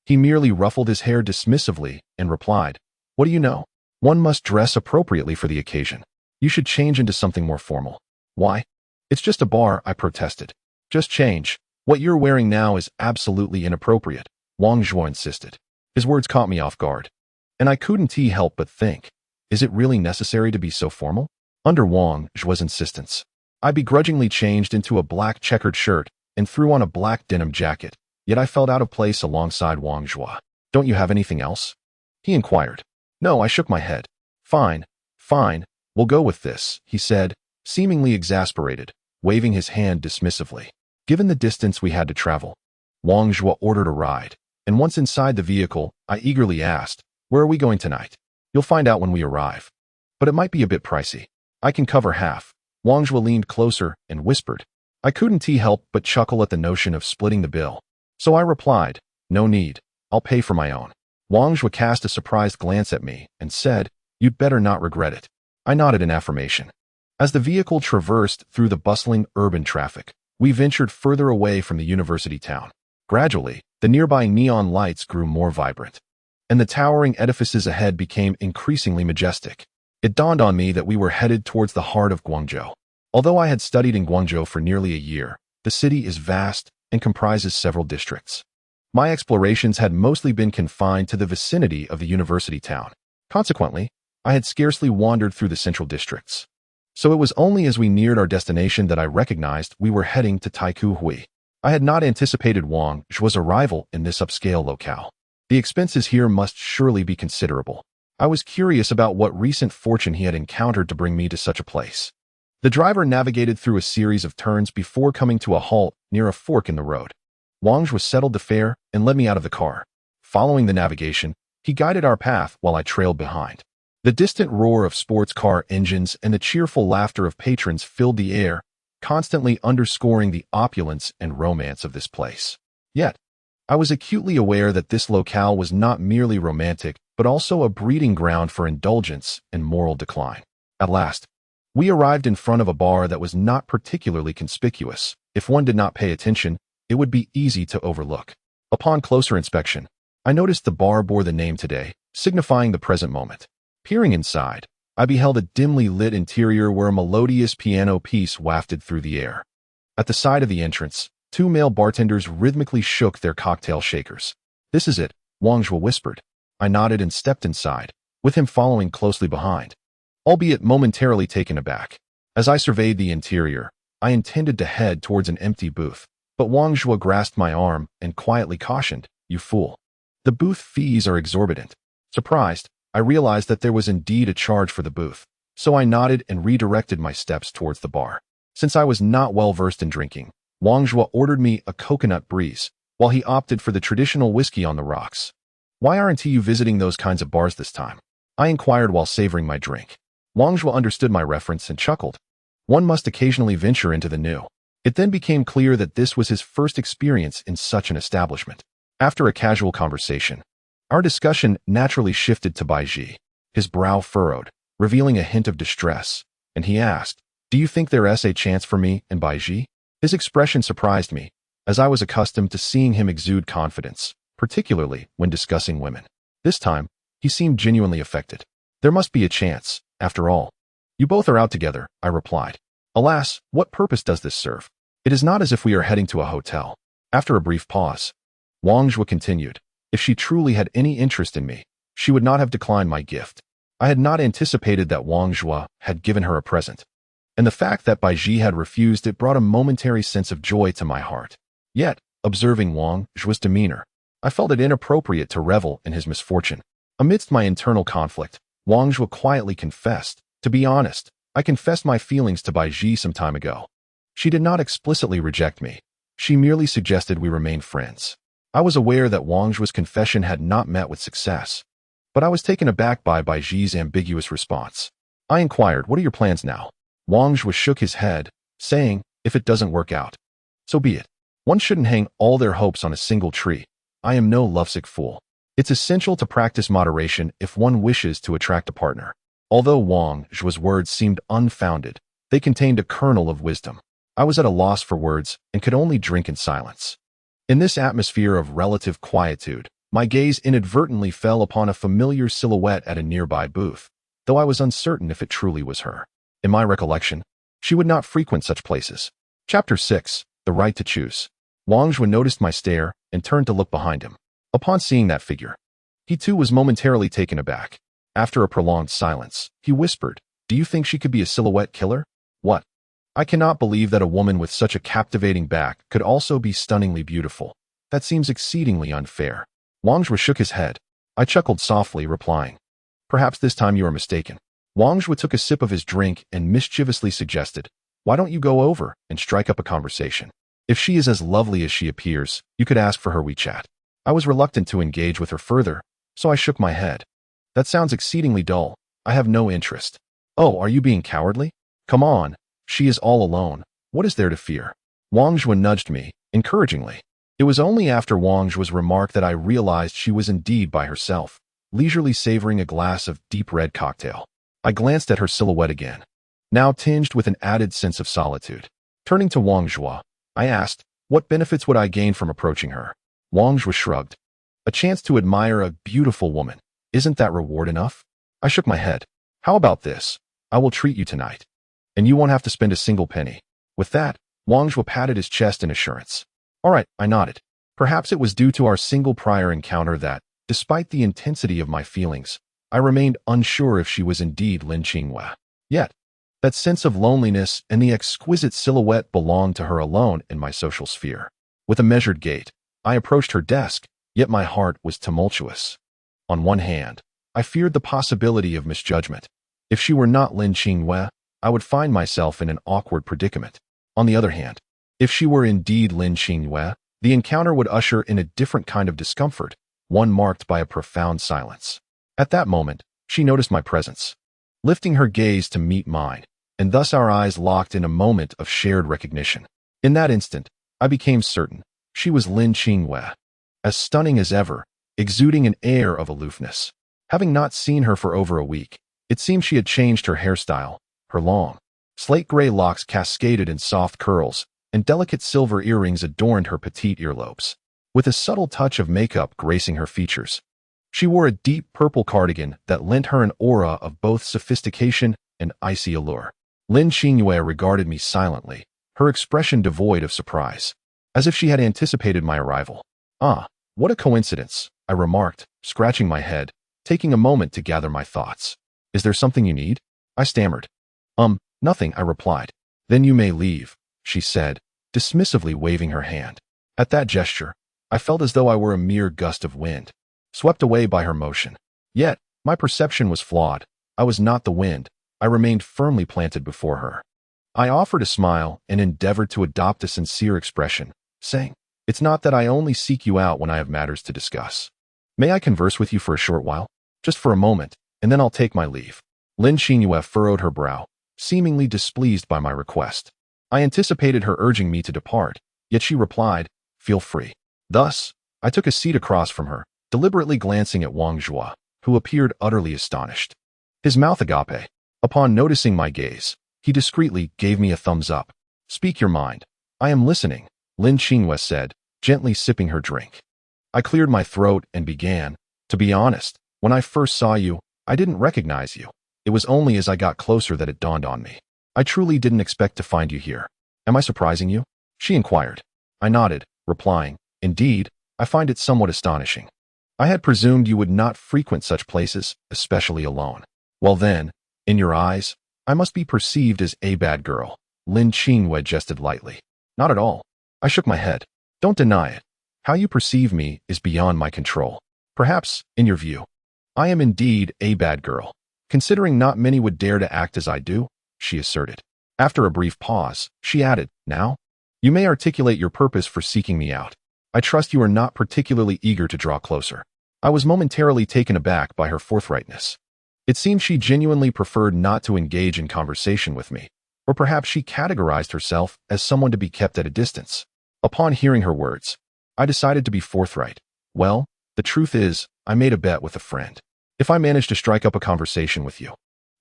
S1: He merely ruffled his hair dismissively and replied, "What do you know? One must dress appropriately for the occasion. You should change into something more formal." "Why?" "It's just a bar," I protested. "Just change. What you're wearing now is absolutely inappropriate," Wang Zhuo insisted. His words caught me off guard. And I couldn't help but think, is it really necessary to be so formal? Under Wang Zhuo's insistence, I begrudgingly changed into a black checkered shirt and threw on a black denim jacket, yet I felt out of place alongside Wang Zhuo. "Don't you have anything else?" he inquired. "No," I shook my head. Fine, we'll go with this," he said, seemingly exasperated, waving his hand dismissively. Given the distance we had to travel, Wang Zhuo ordered a ride, and once inside the vehicle, I eagerly asked, "Where are we going tonight?" "You'll find out when we arrive. But it might be a bit pricey. I can cover half." Wang Zhuo leaned closer and whispered. I couldn't help but chuckle at the notion of splitting the bill. So I replied, "No need. I'll pay for my own." Wang Zhuo cast a surprised glance at me and said, "You'd better not regret it." I nodded in affirmation. As the vehicle traversed through the bustling urban traffic, we ventured further away from the university town. Gradually, the nearby neon lights grew more vibrant, and the towering edifices ahead became increasingly majestic. It dawned on me that we were headed towards the heart of Guangzhou. Although I had studied in Guangzhou for nearly a year, the city is vast and comprises several districts. My explorations had mostly been confined to the vicinity of the university town. Consequently, I had scarcely wandered through the central districts. So it was only as we neared our destination that I recognized we were heading to Taiku Hui. I had not anticipated Wang Zhuo's arrival in this upscale locale. The expenses here must surely be considerable. I was curious about what recent fortune he had encountered to bring me to such a place. The driver navigated through a series of turns before coming to a halt near a fork in the road. Wang Zhuo settled the fare and led me out of the car. Following the navigation, he guided our path while I trailed behind. The distant roar of sports car engines and the cheerful laughter of patrons filled the air, constantly underscoring the opulence and romance of this place. Yet, I was acutely aware that this locale was not merely romantic, but also a breeding ground for indulgence and moral decline. At last, we arrived in front of a bar that was not particularly conspicuous. If one did not pay attention, it would be easy to overlook. Upon closer inspection, I noticed the bar bore the name "Today," signifying the present moment. Peering inside, I beheld a dimly lit interior where a melodious piano piece wafted through the air. At the side of the entrance, two male bartenders rhythmically shook their cocktail shakers. "This is it," Wang Zhuo whispered. I nodded and stepped inside, with him following closely behind, albeit momentarily taken aback. As I surveyed the interior, I intended to head towards an empty booth, but Wang Zhuo grasped my arm and quietly cautioned, "You fool. The booth fees are exorbitant." Surprised, I realized that there was indeed a charge for the booth, so I nodded and redirected my steps towards the bar. Since I was not well versed in drinking, Wang Zhuo ordered me a coconut breeze, while he opted for the traditional whiskey on the rocks. "Why aren't you visiting those kinds of bars this time?" I inquired while savoring my drink. Wang Zhuo understood my reference and chuckled. One must occasionally venture into the new. It then became clear that this was his first experience in such an establishment. After a casual conversation, our discussion naturally shifted to Baiji. His brow furrowed, revealing a hint of distress, and he asked, "Do you think there's a chance for me and Baiji?" His expression surprised me, as I was accustomed to seeing him exude confidence, particularly when discussing women. This time, he seemed genuinely affected. "There must be a chance, after all. You both are out together," I replied. "Alas, what purpose does this serve? It is not as if we are heading to a hotel." After a brief pause, Wang Zhuo continued, "If she truly had any interest in me, she would not have declined my gift." I had not anticipated that Wang Zhuo had given her a present, and the fact that Baiji had refused it brought a momentary sense of joy to my heart. Yet, observing Wang Zhuo's demeanor, I felt it inappropriate to revel in his misfortune. Amidst my internal conflict, Wang Zhuo quietly confessed, "To be honest, I confessed my feelings to Baiji some time ago. She did not explicitly reject me. She merely suggested we remain friends." I was aware that Wang Zhuo's confession had not met with success, but I was taken aback by Baiji's ambiguous response. I inquired, "What are your plans now?" Wang Zhuo shook his head, saying, "If it doesn't work out, so be it. One shouldn't hang all their hopes on a single tree. I am no lovesick fool. It's essential to practice moderation if one wishes to attract a partner." Although Wang Zhuo's words seemed unfounded, They contained a kernel of wisdom. I was at a loss for words and could only drink in silence. In this atmosphere of relative quietude, my gaze inadvertently fell upon a familiar silhouette at a nearby booth, though I was uncertain if it truly was her. In my recollection, she would not frequent such places. Chapter 6. The Right to Choose. Wang Zhuo noticed my stare and turned to look behind him. Upon seeing that figure, he too was momentarily taken aback. After a prolonged silence, he whispered, "Do you think she could be a silhouette killer?" "What? I cannot believe that a woman with such a captivating back could also be stunningly beautiful. That seems exceedingly unfair." Wang Zhuo shook his head. I chuckled softly, replying, "Perhaps this time you are mistaken." Wang Zhuo took a sip of his drink and mischievously suggested, "Why don't you go over and strike up a conversation? If she is as lovely as she appears, you could ask for her WeChat." I was reluctant to engage with her further, so I shook my head. "That sounds exceedingly dull. I have no interest." "Oh, are you being cowardly? Come on. She is all alone. What is there to fear?" Wang Zhuo nudged me, encouragingly. It was only after Wang Zhuo's remark that I realized she was indeed by herself, leisurely savoring a glass of deep red cocktail. I glanced at her silhouette again, now tinged with an added sense of solitude. Turning to Wang Zhuo, I asked, "What benefits would I gain from approaching her?" Wang Zhuo shrugged. "A chance to admire a beautiful woman. Isn't that reward enough?" I shook my head. "How about this? I will treat you tonight, and you won't have to spend a single penny." With that, Wang Zhuo patted his chest in assurance. "All right," I nodded. Perhaps it was due to our single prior encounter that, despite the intensity of my feelings, I remained unsure if she was indeed Lin Qinghua. Yet, that sense of loneliness and the exquisite silhouette belonged to her alone in my social sphere. With a measured gait, I approached her desk, yet my heart was tumultuous. On one hand, I feared the possibility of misjudgment. If she were not Lin Qinghua, I would find myself in an awkward predicament. On the other hand, if she were indeed Lin Qinghua, the encounter would usher in a different kind of discomfort, one marked by a profound silence. At that moment, she noticed my presence, lifting her gaze to meet mine, and thus our eyes locked in a moment of shared recognition. In that instant, I became certain she was Lin Qinghua, as stunning as ever, exuding an air of aloofness. Having not seen her for over a week, it seemed she had changed her hairstyle. Her long, slate-gray locks cascaded in soft curls, and delicate silver earrings adorned her petite earlobes, with a subtle touch of makeup gracing her features. She wore a deep purple cardigan that lent her an aura of both sophistication and icy allure. Lin Qinghua regarded me silently, her expression devoid of surprise, as if she had anticipated my arrival. "Ah, what a coincidence," I remarked, scratching my head, taking a moment to gather my thoughts. "Is there something you need?" I stammered. Nothing," I replied. "Then you may leave," she said, dismissively waving her hand. At that gesture, I felt as though I were a mere gust of wind, swept away by her motion. Yet, my perception was flawed. I was not the wind. I remained firmly planted before her. I offered a smile and endeavored to adopt a sincere expression, saying, "It's not that I only seek you out when I have matters to discuss. May I converse with you for a short while? Just for a moment, and then I'll take my leave." Lin Qinghua furrowed her brow, seemingly displeased by my request. I anticipated her urging me to depart, yet she replied, "Feel free." Thus, I took a seat across from her, deliberately glancing at Wang Zhuo, who appeared utterly astonished. His mouth agape. Upon noticing my gaze, he discreetly gave me a thumbs up. "Speak your mind. I am listening," Lin Qinghua said, gently sipping her drink. I cleared my throat and began. "To be honest, when I first saw you, I didn't recognize you. It was only as I got closer that it dawned on me. I truly didn't expect to find you here. Am I surprising you?" she inquired. I nodded, replying, "Indeed, I find it somewhat astonishing. I had presumed you would not frequent such places, especially alone." "Well then, in your eyes, I must be perceived as a bad girl," Lin Qinghua jested lightly. "Not at all." I shook my head. "Don't deny it. How you perceive me is beyond my control. Perhaps, in your view, I am indeed a bad girl, considering not many would dare to act as I do," she asserted. After a brief pause, she added, "Now, you may articulate your purpose for seeking me out. I trust you are not particularly eager to draw closer." I was momentarily taken aback by her forthrightness. It seemed she genuinely preferred not to engage in conversation with me, or perhaps she categorized herself as someone to be kept at a distance. Upon hearing her words, I decided to be forthright. "Well, the truth is, I made a bet with a friend. If I manage to strike up a conversation with you,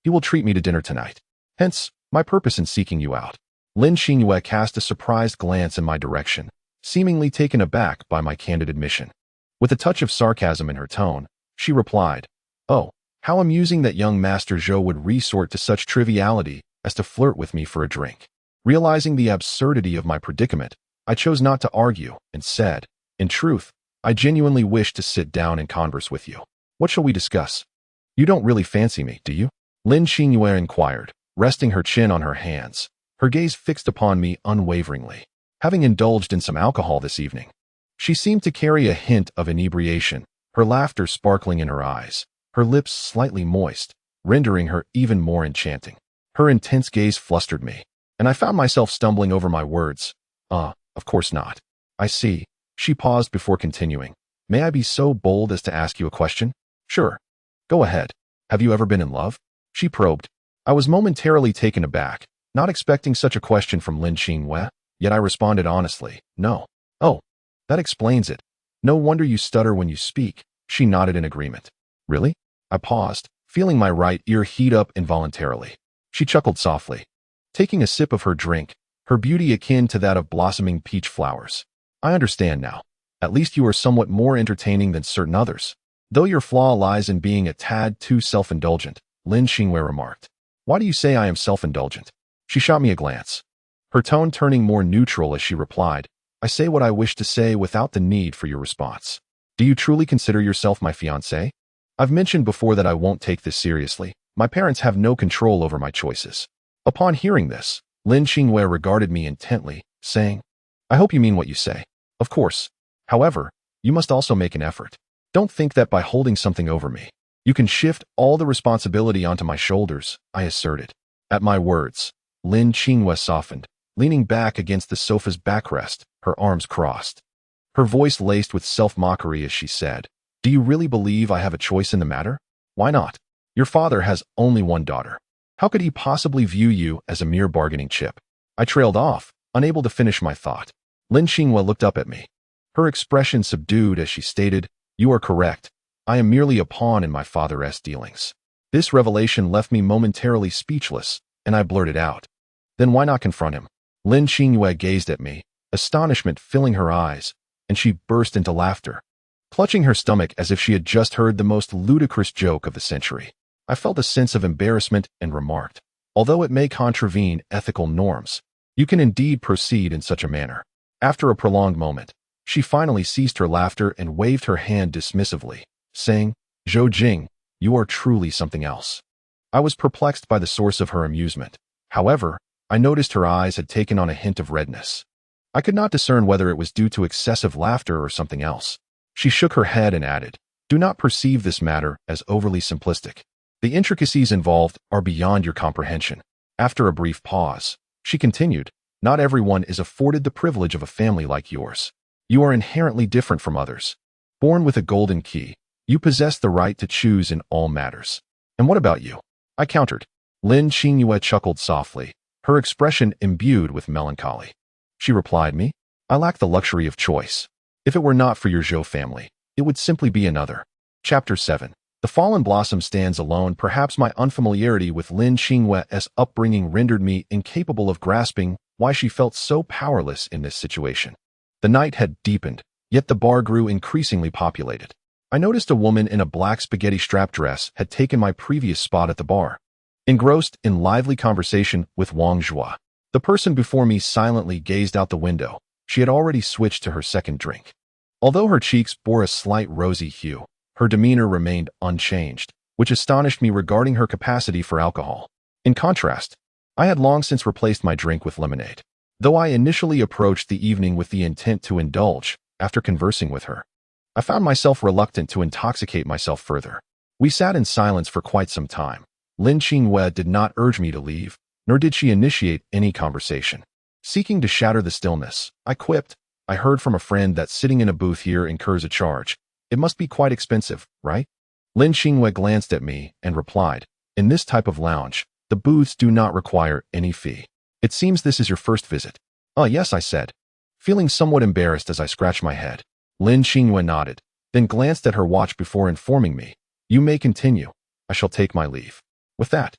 S1: he will treat me to dinner tonight. Hence, My purpose in seeking you out. Lin Xingyue cast a surprised glance in my direction, seemingly taken aback by my candid admission. With a touch of sarcasm in her tone, she replied, "Oh, how amusing that young Master Zhou would resort to such triviality as to flirt with me for a drink." Realizing the absurdity of my predicament, I chose not to argue and said, "In truth, I genuinely wish to sit down and converse with you. What shall we discuss?" "You don't really fancy me, do you?" Lin Xingyue inquired, resting her chin on her hands, her gaze fixed upon me unwaveringly. Having indulged in some alcohol this evening, she seemed to carry a hint of inebriation, her laughter sparkling in her eyes, her lips slightly moist, rendering her even more enchanting. Her intense gaze flustered me, and I found myself stumbling over my words. Of course not." "I see." She paused before continuing. "May I be so bold as to ask you a question?" "Sure. Go ahead. Have you ever been in love?" she probed. I was momentarily taken aback, not expecting such a question from Lin Xingyue, yet I responded honestly, "No." "Oh, that explains it. No wonder you stutter when you speak." She nodded in agreement. "Really?" I paused, feeling my right ear heat up involuntarily. She chuckled softly, taking a sip of her drink, her beauty akin to that of blossoming peach flowers. "I understand now. At least you are somewhat more entertaining than certain others. Though your flaw lies in being a tad too self-indulgent," Lin Xingyue remarked. "Why do you say I am self-indulgent?" She shot me a glance, her tone turning more neutral as she replied, "I say what I wish to say without the need for your response. Do you truly consider yourself my fiancé? I've mentioned before that I won't take this seriously. My parents have no control over my choices." Upon hearing this, Lin Xingyue regarded me intently, saying, "I hope you mean what you say. Of course. However, you must also make an effort. Don't think that by holding something over me, you can shift all the responsibility onto my shoulders," I asserted. At my words, Lin Xingyue softened, leaning back against the sofa's backrest, her arms crossed. Her voice laced with self-mockery as she said, "Do you really believe I have a choice in the matter? Why not? Your father has only one daughter. How could he possibly view you as a mere bargaining chip?" I trailed off, unable to finish my thought. Lin Xingyue looked up at me, her expression subdued as she stated, "You are correct. I am merely a pawn in my father's dealings." This revelation left me momentarily speechless, and I blurted out, "Then why not confront him?" Lin Xingyue gazed at me, astonishment filling her eyes, and she burst into laughter, clutching her stomach as if she had just heard the most ludicrous joke of the century. I felt a sense of embarrassment and remarked, "Although it may contravene ethical norms, you can indeed proceed in such a manner." After a prolonged moment, she finally ceased her laughter and waved her hand dismissively, saying, "Zhou Jing, you are truly something else." I was perplexed by the source of her amusement. However, I noticed her eyes had taken on a hint of redness. I could not discern whether it was due to excessive laughter or something else. She shook her head and added, "Do not perceive this matter as overly simplistic. The intricacies involved are beyond your comprehension." After a brief pause, she continued, "Not everyone is afforded the privilege of a family like yours. You are inherently different from others. Born with a golden key, you possess the right to choose in all matters." "And what about you?" I countered. Lin Xingyue chuckled softly, her expression imbued with melancholy. She replied me, "I lack the luxury of choice. If it were not for your Zhou family, it would simply be another." Chapter 7. The fallen blossom stands alone. Perhaps my unfamiliarity with Lin Xingyue's upbringing rendered me incapable of grasping why she felt so powerless in this situation. The night had deepened, yet the bar grew increasingly populated. I noticed a woman in a black spaghetti strap dress had taken my previous spot at the bar, engrossed in lively conversation with Wang Zhua. The person before me silently gazed out the window. She had already switched to her second drink. Although her cheeks bore a slight rosy hue, her demeanor remained unchanged, which astonished me regarding her capacity for alcohol. In contrast, I had long since replaced my drink with lemonade. Though I initially approached the evening with the intent to indulge, after conversing with her, I found myself reluctant to intoxicate myself further. We sat in silence for quite some time. Lin Xingyue did not urge me to leave, nor did she initiate any conversation. Seeking to shatter the stillness, I quipped, "I heard from a friend that sitting in a booth here incurs a charge. It must be quite expensive, right?" Lin Xingyue glanced at me and replied, "In this type of lounge, the booths do not require any fee. It seems this is your first visit." "Oh, yes," I said, feeling somewhat embarrassed as I scratched my head. Lin Xingyue nodded, then glanced at her watch before informing me, "You may continue. I shall take my leave." With that,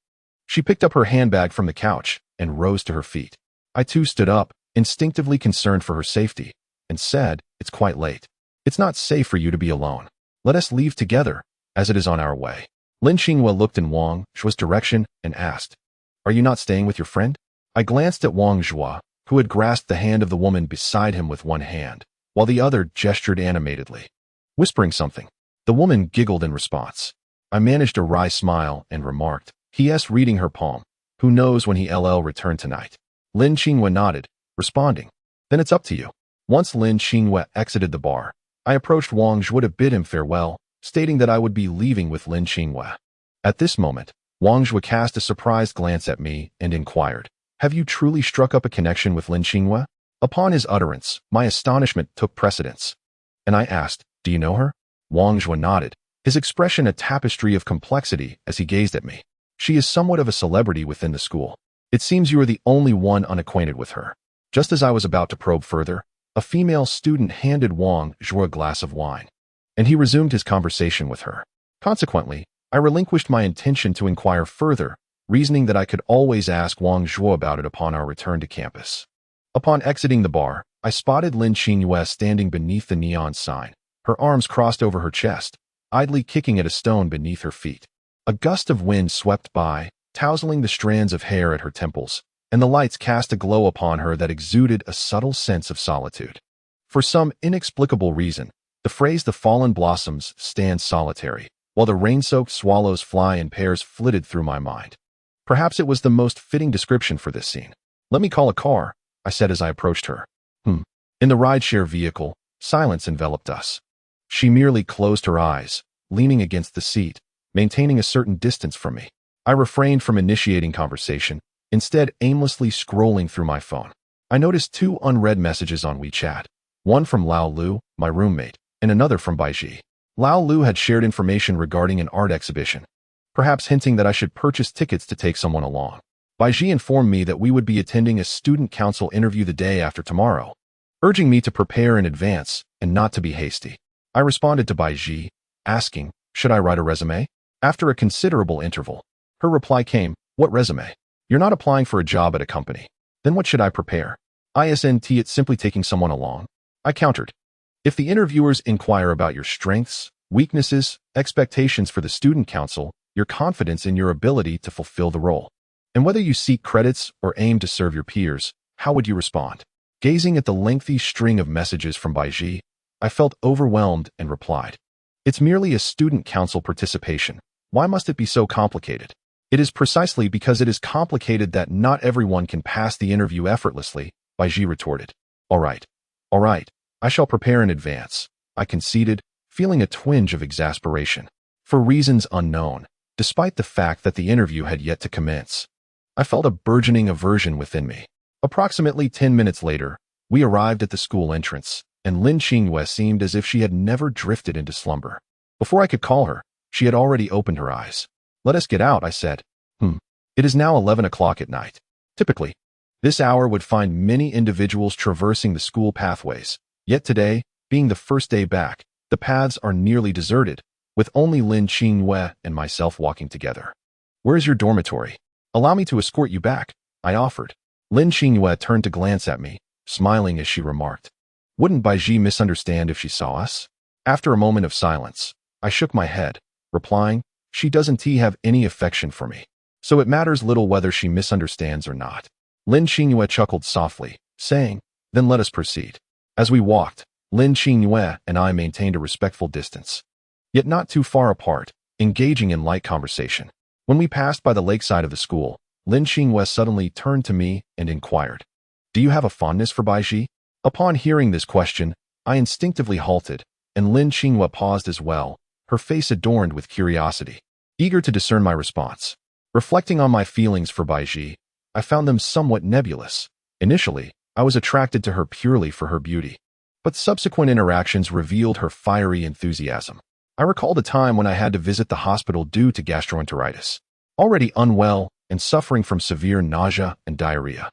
S1: She picked up her handbag from the couch and rose to her feet. I too stood up, instinctively concerned for her safety, and said, "It's quite late. It's not safe for you to be alone. Let us leave together, as it is on our way." Lin Xinghua looked in Wang Zhua's direction and asked, "Are you not staying with your friend?" I glanced at Wang Zhua, who had grasped the hand of the woman beside him with one hand, while the other gestured animatedly, whispering something. The woman giggled in response. I managed a wry smile and remarked, "He.s. reading her palm. Who knows when he'll return tonight?" Lin Xinghua nodded, responding, "Then it's up to you." Once Lin Xinghua exited the bar, I approached Wang Zhua to bid him farewell, stating that I would be leaving with Lin Xinghua. At this moment, Wang Zhua cast a surprised glance at me and inquired, "Have you truly struck up a connection with Lin Xinghua?" Upon his utterance, my astonishment took precedence, and I asked, "Do you know her?" Wang Zhua nodded, his expression a tapestry of complexity as he gazed at me. "She is somewhat of a celebrity within the school. It seems you are the only one unacquainted with her." Just as I was about to probe further, a female student handed Wang Zhua a glass of wine, and he resumed his conversation with her. Consequently, I relinquished my intention to inquire further, reasoning that I could always ask Wang Zhua about it upon our return to campus. Upon exiting the bar, I spotted Lin Xinghua standing beneath the neon sign, her arms crossed over her chest, idly kicking at a stone beneath her feet. A gust of wind swept by, tousling the strands of hair at her temples, and the lights cast a glow upon her that exuded a subtle sense of solitude. For some inexplicable reason, the phrase "the fallen blossoms stand solitary," while the rain-soaked swallows fly in pairs, flitted through my mind. Perhaps it was the most fitting description for this scene. "Let me call a car," I said as I approached her. In the rideshare vehicle, silence enveloped us. She merely closed her eyes, leaning against the seat, maintaining a certain distance from me. I refrained from initiating conversation, instead aimlessly scrolling through my phone. I noticed 2 unread messages on WeChat, one from Lao Lu, my roommate, and another from Baiji. Lao Lu had shared information regarding an art exhibition, perhaps hinting that I should purchase tickets to take someone along. Baiji informed me that we would be attending a student council interview the day after tomorrow, urging me to prepare in advance and not to be hasty. I responded to Baiji, asking, should I write a resume? After a considerable interval, her reply came, "What resume? You're not applying for a job at a company. Then what should I prepare? Isn't it simply taking someone along?" I countered, "If the interviewers inquire about your strengths, weaknesses, expectations for the student council, your confidence in your ability to fulfill the role, and whether you seek credits or aim to serve your peers, how would you respond?" Gazing at the lengthy string of messages from Baiji, I felt overwhelmed and replied, "It's merely a student council participation. Why must it be so complicated?" "It is precisely because it is complicated that not everyone can pass the interview effortlessly," Baiji retorted. All right, I shall prepare in advance," I conceded, feeling a twinge of exasperation. For reasons unknown, despite the fact that the interview had yet to commence, I felt a burgeoning aversion within me. Approximately 10 minutes later, we arrived at the school entrance, and Lin Xinghua seemed as if she had never drifted into slumber. Before I could call her, she had already opened her eyes. "Let us get out," I said. It is now 11 o'clock at night. Typically, this hour would find many individuals traversing the school pathways. Yet today, being the first day back, the paths are nearly deserted, with only Lin Xinghua and myself walking together. "Where is your dormitory? Allow me to escort you back," I offered. Lin Xinghua turned to glance at me, smiling as she remarked, "Wouldn't Baiji misunderstand if she saw us?" After a moment of silence, I shook my head, replying, "She doesn't have any affection for me, so it matters little whether she misunderstands or not." Lin Xinghua chuckled softly, saying, "Then let us proceed." As we walked, Lin Xinghua and I maintained a respectful distance, yet not too far apart, engaging in light conversation. When we passed by the lakeside of the school, Lin Xinghua suddenly turned to me and inquired, "Do you have a fondness for Baiji?" Upon hearing this question, I instinctively halted, and Lin Xinghua paused as well, her face adorned with curiosity, eager to discern my response. Reflecting on my feelings for Baiji, I found them somewhat nebulous. Initially, I was attracted to her purely for her beauty, but subsequent interactions revealed her fiery enthusiasm. I recalled a time when I had to visit the hospital due to gastroenteritis. Already unwell and suffering from severe nausea and diarrhea,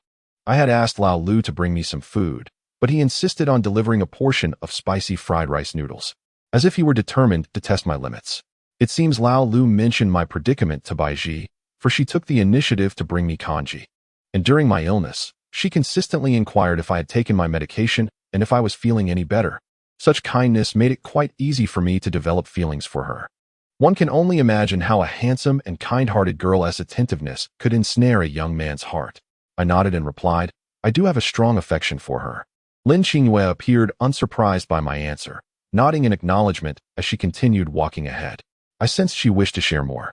S1: I had asked Lao Lu to bring me some food, but he insisted on delivering a portion of spicy fried rice noodles, as if he were determined to test my limits. It seems Lao Lu mentioned my predicament to Baiji, for she took the initiative to bring me kanji. And during my illness, she consistently inquired if I had taken my medication and if I was feeling any better. Such kindness made it quite easy for me to develop feelings for her. One can only imagine how a handsome and kind-hearted girl's attentiveness could ensnare a young man's heart. I nodded and replied, I do have a strong affection for her. Lin Qingyue appeared unsurprised by my answer, nodding in acknowledgement as she continued walking ahead. I sensed she wished to share more.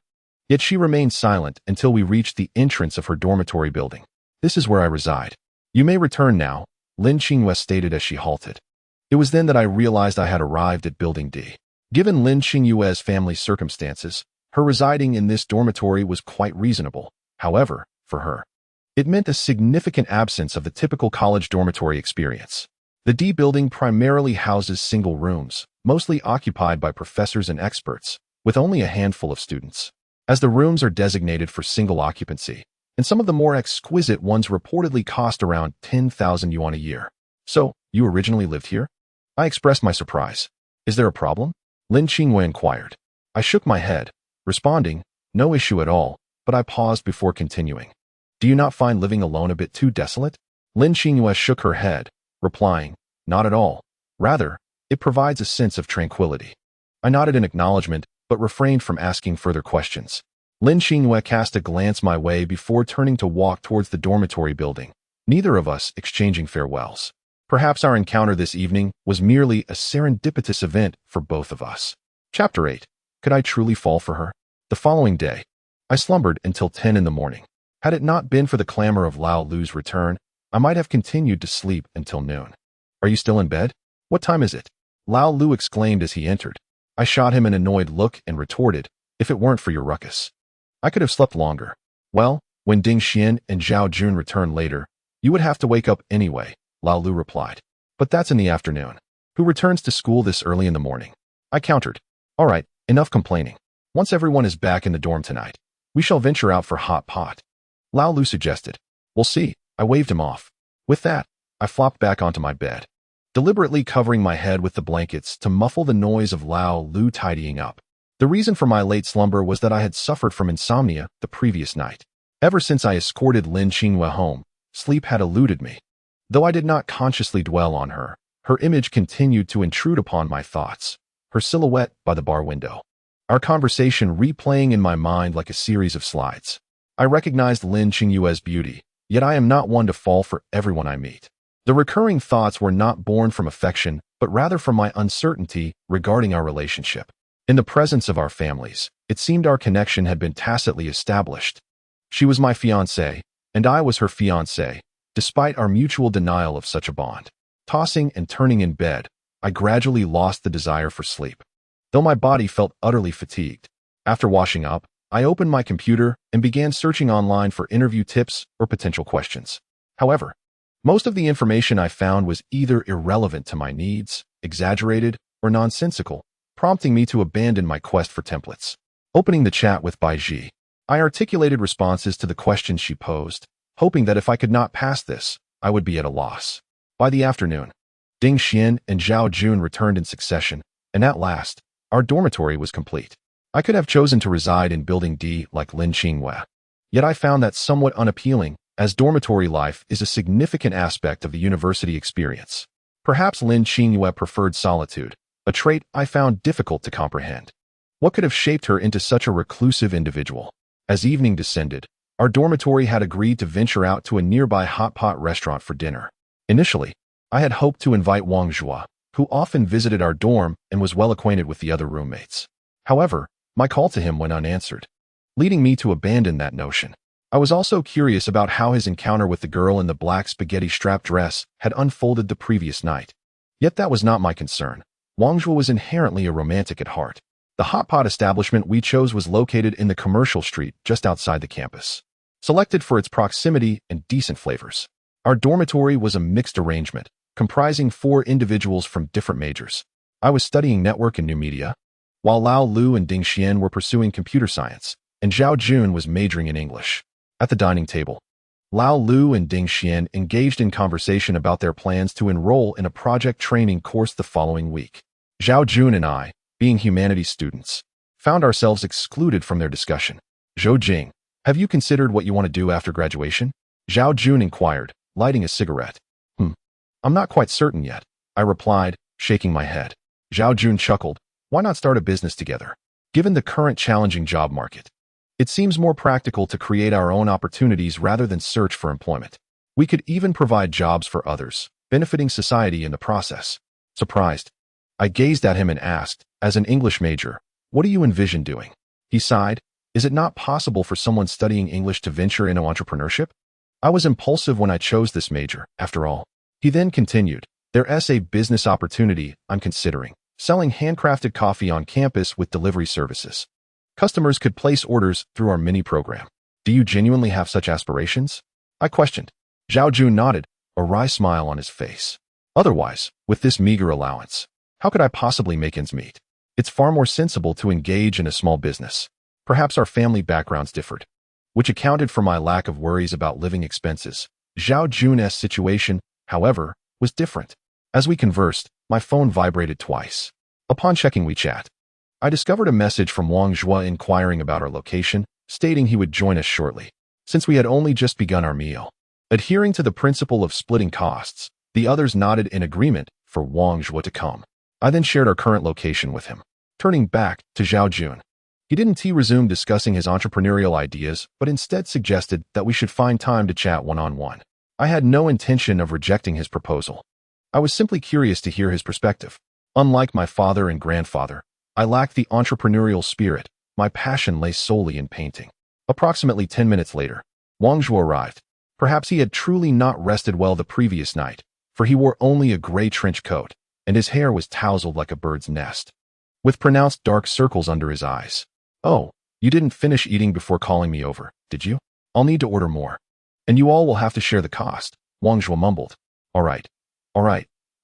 S1: Yet she remained silent until we reached the entrance of her dormitory building. This is where I reside. You may return now, Lin Qingyue stated as she halted. It was then that I realized I had arrived at Building D. Given Lin Qingyue's family circumstances, her residing in this dormitory was quite reasonable. However, for her, it meant a significant absence of the typical college dormitory experience. The D building primarily houses single rooms, mostly occupied by professors and experts, with only a handful of students. As the rooms are designated for single occupancy, and some of the more exquisite ones reportedly cost around 10,000 yuan a year. So, you originally lived here? I expressed my surprise. Is there a problem? Lin Qingyue inquired. I shook my head, responding, no issue at all, but I paused before continuing. Do you not find living alone a bit too desolate? Lin Qingyue shook her head, replying, not at all. Rather, it provides a sense of tranquility. I nodded in acknowledgement, but refrained from asking further questions. Lin Qingyue cast a glance my way before turning to walk towards the dormitory building, neither of us exchanging farewells. Perhaps our encounter this evening was merely a serendipitous event for both of us. Chapter 8. Could I truly fall for her? The following day, I slumbered until 10 in the morning. Had it not been for the clamor of Lao Lu's return, I might have continued to sleep until noon. Are you still in bed? What time is it? Lao Lu exclaimed as he entered. I shot him an annoyed look and retorted, if it weren't for your ruckus. I could have slept longer. Well, when Ding Xian and Zhao Jun return later, you would have to wake up anyway, Lao Lu replied. But that's in the afternoon. Who returns to school this early in the morning? I countered. All right, enough complaining. Once everyone is back in the dorm tonight, we shall venture out for hot pot. Lao Lu suggested. We'll see. I waved him off. With that, I flopped back onto my bed, deliberately covering my head with the blankets to muffle the noise of Lao Lu tidying up. The reason for my late slumber was that I had suffered from insomnia the previous night. Ever since I escorted Lin Qingyue home, sleep had eluded me. Though I did not consciously dwell on her, her image continued to intrude upon my thoughts, her silhouette by the bar window. Our conversation replaying in my mind like a series of slides. I recognized Lin Qingyue's beauty, yet I am not one to fall for everyone I meet. The recurring thoughts were not born from affection, but rather from my uncertainty regarding our relationship. In the presence of our families, it seemed our connection had been tacitly established. She was my fiancée, and I was her fiancé, despite our mutual denial of such a bond. Tossing and turning in bed, I gradually lost the desire for sleep, though my body felt utterly fatigued. After washing up, I opened my computer and began searching online for interview tips or potential questions. However, most of the information I found was either irrelevant to my needs, exaggerated, or nonsensical, prompting me to abandon my quest for templates. Opening the chat with Bai Ji, I articulated responses to the questions she posed, hoping that if I could not pass this, I would be at a loss. By the afternoon, Ding Xian and Zhao Jun returned in succession, and at last, our dormitory was complete. I could have chosen to reside in Building D like Lin Qingyue, yet I found that somewhat unappealing, as dormitory life is a significant aspect of the university experience. Perhaps Lin Qingyue preferred solitude, a trait I found difficult to comprehend. What could have shaped her into such a reclusive individual? As evening descended, our dormitory had agreed to venture out to a nearby hot pot restaurant for dinner. Initially, I had hoped to invite Wang Zhua, who often visited our dorm and was well acquainted with the other roommates. However, my call to him went unanswered, leading me to abandon that notion. I was also curious about how his encounter with the girl in the black spaghetti-strap dress had unfolded the previous night. Yet that was not my concern. Wang Zhua was inherently a romantic at heart. The hot pot establishment we chose was located in the commercial street just outside the campus, selected for its proximity and decent flavors. Our dormitory was a mixed arrangement, comprising 4 individuals from different majors. I was studying network and new media, while Lao Lu and Ding Xian were pursuing computer science, and Zhao Jun was majoring in English. At the dining table, Lao Lu and Ding Xian engaged in conversation about their plans to enroll in a project training course the following week. Zhao Jun and I, being humanities students, found ourselves excluded from their discussion. Zhou Jing, Have you considered what you want to do after graduation? Zhao Jun inquired, lighting a cigarette. I'm not quite certain yet, I replied, shaking my head. Zhao Jun chuckled. Why not start a business together? Given the current challenging job market, it seems more practical to create our own opportunities rather than search for employment. We could even provide jobs for others, benefiting society in the process. Surprised, I gazed at him and asked, as an English major, what do you envision doing? He sighed. Is it not possible for someone studying English to venture into entrepreneurship? I was impulsive when I chose this major, after all. He then continued, there's a business opportunity I'm considering, selling handcrafted coffee on campus with delivery services. Customers could place orders through our mini program. Do you genuinely have such aspirations? I questioned. Zhao Jun nodded, a wry smile on his face. Otherwise, with this meager allowance, how could I possibly make ends meet? It's far more sensible to engage in a small business. Perhaps our family backgrounds differed, which accounted for my lack of worries about living expenses. Zhao Jun's situation, however, was different. As we conversed, my phone vibrated twice. Upon checking WeChat, I discovered a message from Wang Zhua inquiring about our location, stating he would join us shortly. Since we had only just begun our meal, adhering to the principle of splitting costs, the others nodded in agreement for Wang Zhua to come. I then shared our current location with him. Turning back to Zhao Jun, he didn't resume discussing his entrepreneurial ideas, but instead suggested that we should find time to chat one-on-one. I had no intention of rejecting his proposal. I was simply curious to hear his perspective. Unlike my father and grandfather, I lacked the entrepreneurial spirit. My passion lay solely in painting. Approximately 10 minutes later, Wang Zhuo arrived. Perhaps he had truly not rested well the previous night, for he wore only a gray trench coat, and his hair was tousled like a bird's nest, with pronounced dark circles under his eyes. Oh, you didn't finish eating before calling me over, did you? I'll need to order more. And you all will have to share the cost, Wang Zhuo mumbled. All right.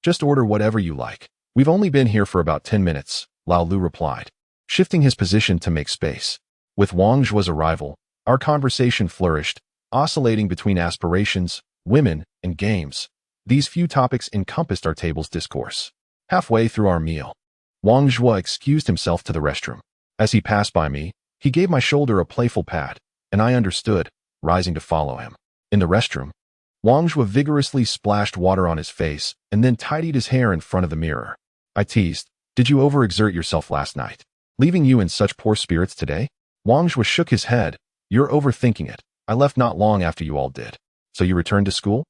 S1: Just order whatever you like. We've only been here for about 10 minutes, Lao Lu replied, shifting his position to make space. With Wang Zhuo's arrival, our conversation flourished, oscillating between aspirations, women, and games. These few topics encompassed our table's discourse. Halfway through our meal, Wang Zhuo excused himself to the restroom. As he passed by me, he gave my shoulder a playful pat, and I understood, rising to follow him. In the restroom, Wang Zhuo vigorously splashed water on his face and then tidied his hair in front of the mirror. I teased, did you overexert yourself last night, leaving you in such poor spirits today? Wang Zhuo shook his head. You're overthinking it. I left not long after you all did. So you returned to school?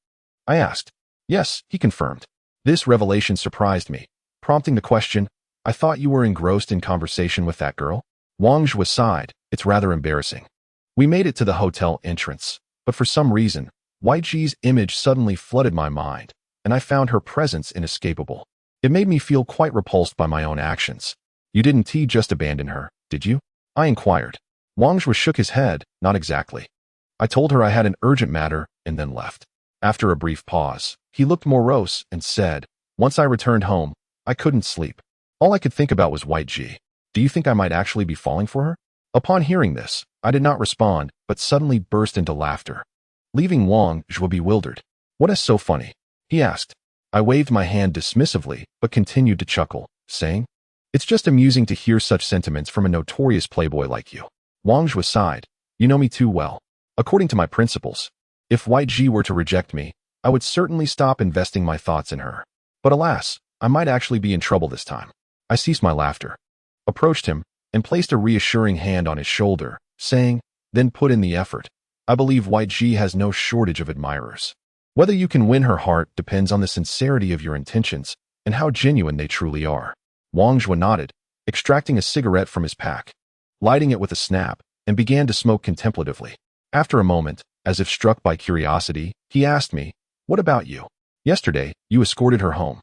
S1: I asked. Yes, he confirmed. This revelation surprised me, prompting the question, I thought you were engrossed in conversation with that girl? Wang Zhuo sighed. It's rather embarrassing. We made it to the hotel entrance, but for some reason, Wai Ji's image suddenly flooded my mind, and I found her presence inescapable. It made me feel quite repulsed by my own actions. You didn't just abandon her, did you? I inquired. Wang Zhuo shook his head. Not exactly. I told her I had an urgent matter and then left. After a brief pause, he looked morose and said, once I returned home, I couldn't sleep. All I could think about was Wai Ji. Do you think I might actually be falling for her? Upon hearing this, I did not respond, but suddenly burst into laughter, leaving Wang Zhuo bewildered. What is so funny? He asked. I waved my hand dismissively, but continued to chuckle, saying, it's just amusing to hear such sentiments from a notorious playboy like you. Wang Zhuo sighed. You know me too well. According to my principles, if Wai Ji were to reject me, I would certainly stop investing my thoughts in her. But alas, I might actually be in trouble this time. I ceased my laughter, approached him, and placed a reassuring hand on his shoulder, saying, then put in the effort. I believe Wai Ji has no shortage of admirers. Whether you can win her heart depends on the sincerity of your intentions and how genuine they truly are. Wang Zhuo nodded, extracting a cigarette from his pack, lighting it with a snap, and began to smoke contemplatively. After a moment, as if struck by curiosity, he asked me, what about you? Yesterday, you escorted her home.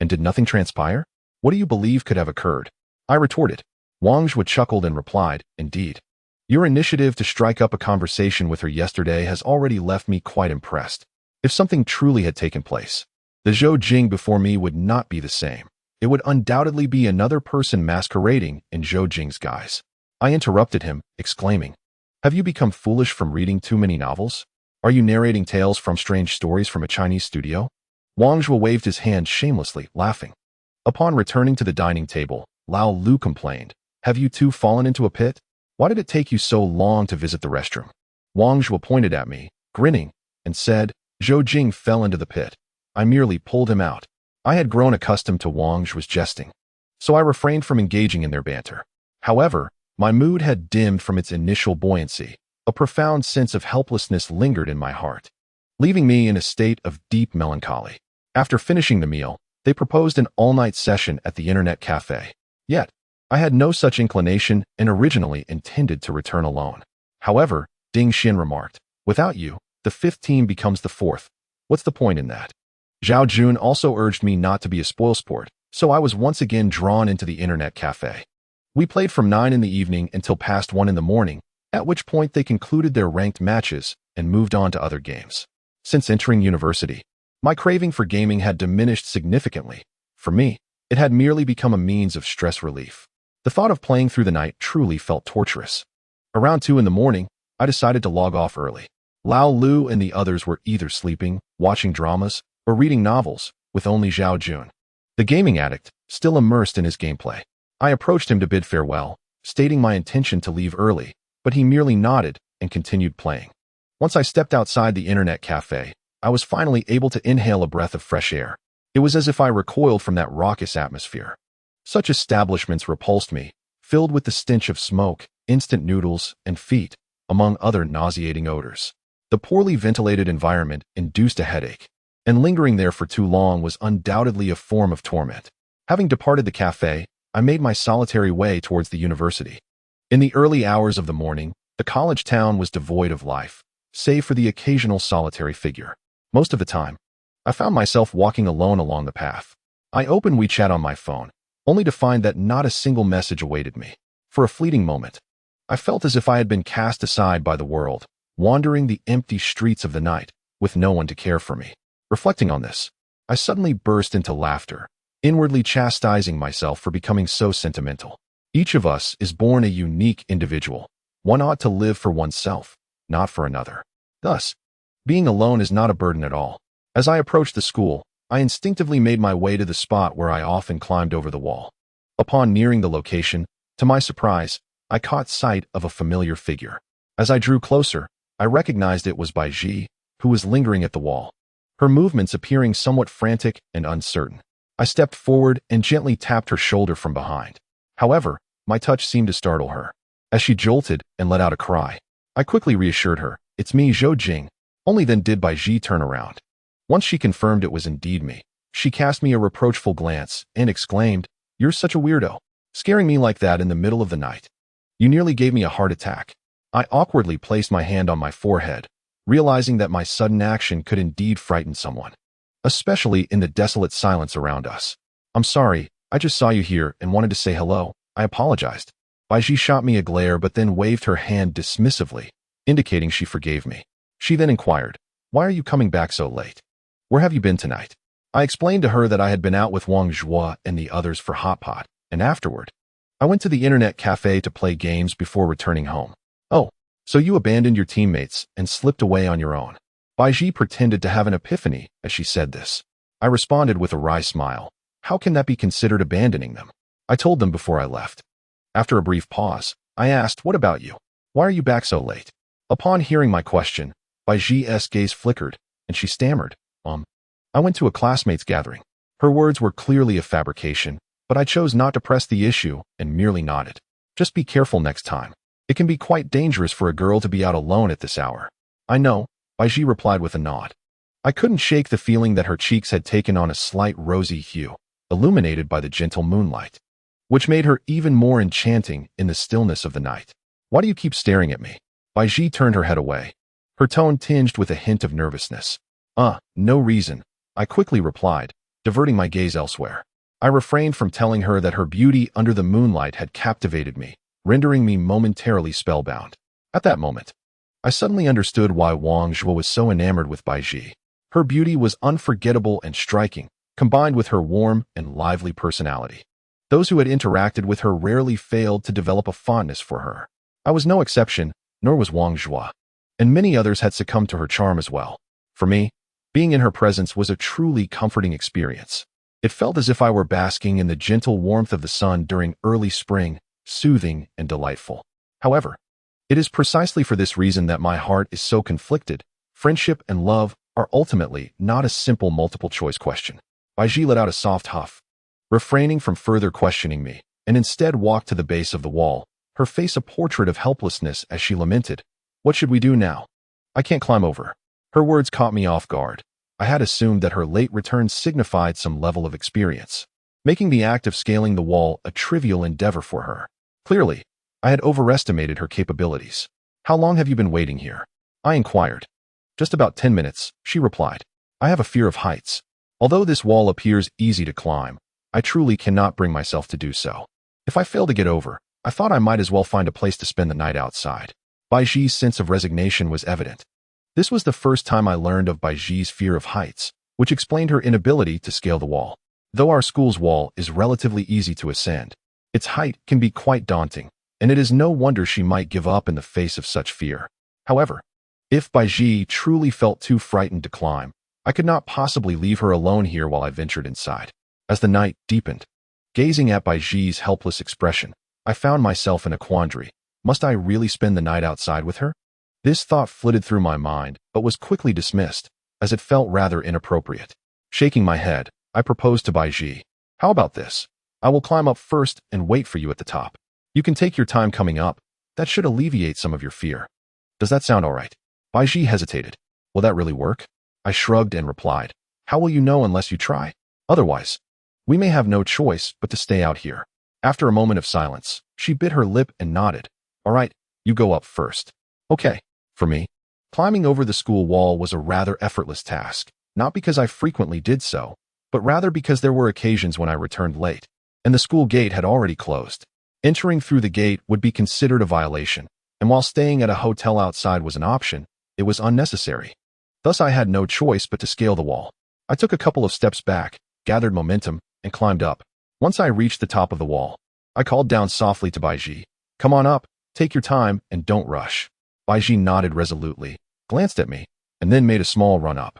S1: And did nothing transpire? What do you believe could have occurred? I retorted. Wang Zhuo chuckled and replied, indeed. Your initiative to strike up a conversation with her yesterday has already left me quite impressed. If something truly had taken place, the Zhou Jing before me would not be the same. It would undoubtedly be another person masquerading in Zhou Jing's guise. I interrupted him, exclaiming, have you become foolish from reading too many novels? Are you narrating tales from strange stories from a Chinese studio? Wang Zhuo waved his hand shamelessly, laughing. Upon returning to the dining table, Lao Lu complained, have you two fallen into a pit? Why did it take you so long to visit the restroom? Wang Zhuo pointed at me, grinning, and said, "Zhou Jing fell into the pit. I merely pulled him out." I had grown accustomed to Wang Zhuo's jesting, so I refrained from engaging in their banter. However, my mood had dimmed from its initial buoyancy. A profound sense of helplessness lingered in my heart, leaving me in a state of deep melancholy. After finishing the meal, they proposed an all-night session at the internet cafe. Yet, I had no such inclination and originally intended to return alone. However, Ding Xin remarked, "Without you, the fifth team becomes the fourth. What's the point in that?" Zhao Jun also urged me not to be a spoilsport, so I was once again drawn into the internet cafe. We played from 9 in the evening until past 1 in the morning, at which point they concluded their ranked matches and moved on to other games. Since entering university, my craving for gaming had diminished significantly. For me, it had merely become a means of stress relief. The thought of playing through the night truly felt torturous. Around 2 in the morning, I decided to log off early. Lao Lu and the others were either sleeping, watching dramas, or reading novels, with only Zhao Jun, the gaming addict, still immersed in his gameplay. I approached him to bid farewell, stating my intention to leave early, but he merely nodded and continued playing. Once I stepped outside the internet cafe, I was finally able to inhale a breath of fresh air. It was as if I recoiled from that raucous atmosphere. Such establishments repulsed me, filled with the stench of smoke, instant noodles, and feet, among other nauseating odors. The poorly ventilated environment induced a headache, and lingering there for too long was undoubtedly a form of torment. Having departed the cafe, I made my solitary way towards the university. In the early hours of the morning, the college town was devoid of life, save for the occasional solitary figure. Most of the time, I found myself walking alone along the path. I opened WeChat on my phone, only to find that not a single message awaited me. For a fleeting moment, I felt as if I had been cast aside by the world, wandering the empty streets of the night, with no one to care for me. Reflecting on this, I suddenly burst into laughter, inwardly chastising myself for becoming so sentimental. Each of us is born a unique individual. One ought to live for oneself, not for another. Thus, being alone is not a burden at all. As I approached the school, I instinctively made my way to the spot where I often climbed over the wall. Upon nearing the location, to my surprise, I caught sight of a familiar figure. As I drew closer, I recognized it was Bai Ji, who was lingering at the wall, her movements appearing somewhat frantic and uncertain. I stepped forward and gently tapped her shoulder from behind. However, my touch seemed to startle her. As she jolted and let out a cry, I quickly reassured her, "It's me, Zhou Jing." Only then did Bai Ji turn around. Once she confirmed it was indeed me, she cast me a reproachful glance and exclaimed, "You're such a weirdo, scaring me like that in the middle of the night. You nearly gave me a heart attack." I awkwardly placed my hand on my forehead, realizing that my sudden action could indeed frighten someone, especially in the desolate silence around us. "I'm sorry, I just saw you here and wanted to say hello," I apologized. Bai Ji shot me a glare but then waved her hand dismissively, indicating she forgave me. She then inquired, "Why are you coming back so late? Where have you been tonight?" I explained to her that I had been out with Wang Zhuo and the others for hot pot, and afterward, I went to the internet cafe to play games before returning home. "Oh, so you abandoned your teammates and slipped away on your own." Bai Ji pretended to have an epiphany as she said this. I responded with a wry smile. "How can that be considered abandoning them?" I told them before I left. After a brief pause, I asked, "What about you? Why are you back so late?" Upon hearing my question, Bai Ji's gaze flickered, and she stammered, I went to a classmates' gathering." Her words were clearly a fabrication, but I chose not to press the issue and merely nodded. "Just be careful next time. It can be quite dangerous for a girl to be out alone at this hour." "I know," Bai Ji replied with a nod. I couldn't shake the feeling that her cheeks had taken on a slight rosy hue, illuminated by the gentle moonlight, which made her even more enchanting in the stillness of the night. "Why do you keep staring at me?" Bai Ji turned her head away, her tone tinged with a hint of nervousness. No reason," I quickly replied, diverting my gaze elsewhere. I refrained from telling her that her beauty under the moonlight had captivated me, rendering me momentarily spellbound. At that moment, I suddenly understood why Wang Zhuo was so enamored with Bai Ji. Her beauty was unforgettable and striking, combined with her warm and lively personality. Those who had interacted with her rarely failed to develop a fondness for her. I was no exception, nor was Wang Zhuo, and many others had succumbed to her charm as well. For me, being in her presence was a truly comforting experience. It felt as if I were basking in the gentle warmth of the sun during early spring, soothing and delightful. However, It is precisely for this reason that my heart is so conflicted. Friendship and love are ultimately not a simple multiple-choice question. Baiji let out a soft huff, refraining from further questioning me, and instead walked to the base of the wall, her face a portrait of helplessness as she lamented, "What should we do now? I can't climb over." Her words caught me off guard. I had assumed that her late return signified some level of experience, making the act of scaling the wall a trivial endeavor for her. Clearly, I had overestimated her capabilities. "How long have you been waiting here?" I inquired. "Just about 10 minutes, she replied. "I have a fear of heights. Although this wall appears easy to climb, I truly cannot bring myself to do so. If I fail to get over, I thought I might as well find a place to spend the night outside." Baiji's sense of resignation was evident. This was the first time I learned of Baiji's fear of heights, which explained her inability to scale the wall. Though our school's wall is relatively easy to ascend, its height can be quite daunting, and it is no wonder she might give up in the face of such fear. However, if Baiji truly felt too frightened to climb, I could not possibly leave her alone here while I ventured inside. As the night deepened, gazing at Baiji's helpless expression, I found myself in a quandary. Must I really spend the night outside with her? This thought flitted through my mind, but was quickly dismissed, as it felt rather inappropriate. Shaking my head, I proposed to Baiji, "How about this? I will climb up first and wait for you at the top. You can take your time coming up. That should alleviate some of your fear. Does that sound all right?" Baiji hesitated. "Will that really work?" I shrugged and replied, "How will you know unless you try? Otherwise, we may have no choice but to stay out here." After a moment of silence, she bit her lip and nodded. "All right, you go up first." "Okay." For me, climbing over the school wall was a rather effortless task, not because I frequently did so, but rather because there were occasions when I returned late, and the school gate had already closed. Entering through the gate would be considered a violation, and while staying at a hotel outside was an option, it was unnecessary. Thus I had no choice but to scale the wall. I took a couple of steps back, gathered momentum, and climbed up. Once I reached the top of the wall, I called down softly to Baiji, "Come on up, take your time, and don't rush." Baiji nodded resolutely, glanced at me, and then made a small run up,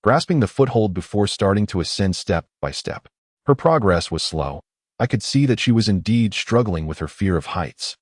S1: grasping the foothold before starting to ascend step by step. Her progress was slow. I could see that she was indeed struggling with her fear of heights.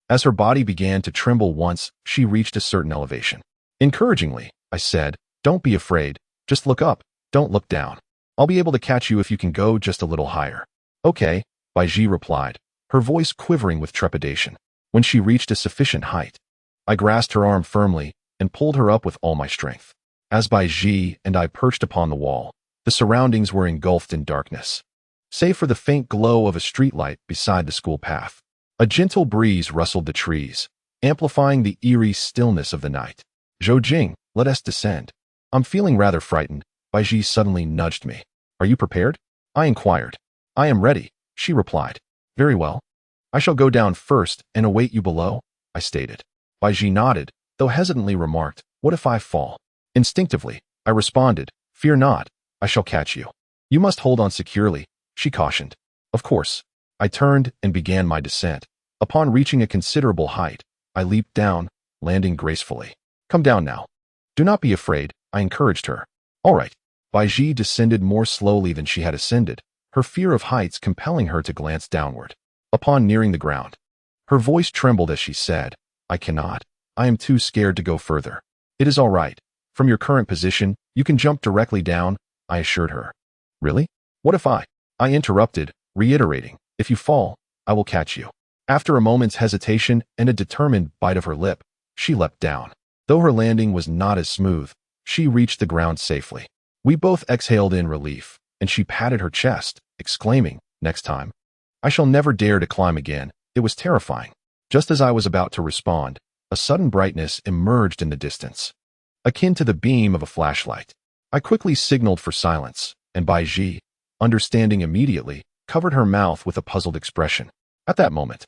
S1: As her body began to tremble once she reached a certain elevation. Encouragingly, I said, "Don't be afraid, just look up, don't look down. I'll be able to catch you if you can go just a little higher." "Okay," Baiji replied, her voice quivering with trepidation. When she reached a sufficient height, I grasped her arm firmly and pulled her up with all my strength. As Baiji and I perched upon the wall, the surroundings were engulfed in darkness, save for the faint glow of a streetlight beside the school path. A gentle breeze rustled the trees, amplifying the eerie stillness of the night. "Zhou, let us descend." "I'm feeling rather frightened." Baiji suddenly nudged me. "Are you prepared?" I inquired. "I am ready," she replied. "Very well. I shall go down first and await you below," I stated. Baiji nodded, though hesitantly remarked, "What if I fall?" Instinctively, I responded, "Fear not, I shall catch you." "You must hold on securely," she cautioned. "Of course." I turned and began my descent. Upon reaching a considerable height, I leaped down, landing gracefully. "Come down now. Do not be afraid," I encouraged her. "All right." Baiji descended more slowly than she had ascended, her fear of heights compelling her to glance downward. Upon nearing the ground, her voice trembled as she said, "I cannot. I am too scared to go further." "It is all right. From your current position, you can jump directly down," I assured her. "Really? What if I interrupted, reiterating, "If you fall, I will catch you." After a moment's hesitation and a determined bite of her lip, she leapt down. Though her landing was not as smooth, she reached the ground safely. We both exhaled in relief, and she patted her chest, exclaiming, "Next time, I shall never dare to climb again." It was terrifying. Just as I was about to respond, a sudden brightness emerged in the distance, akin to the beam of a flashlight. I quickly signaled for silence, and Baiji, understanding immediately, covered her mouth with a puzzled expression. At that moment,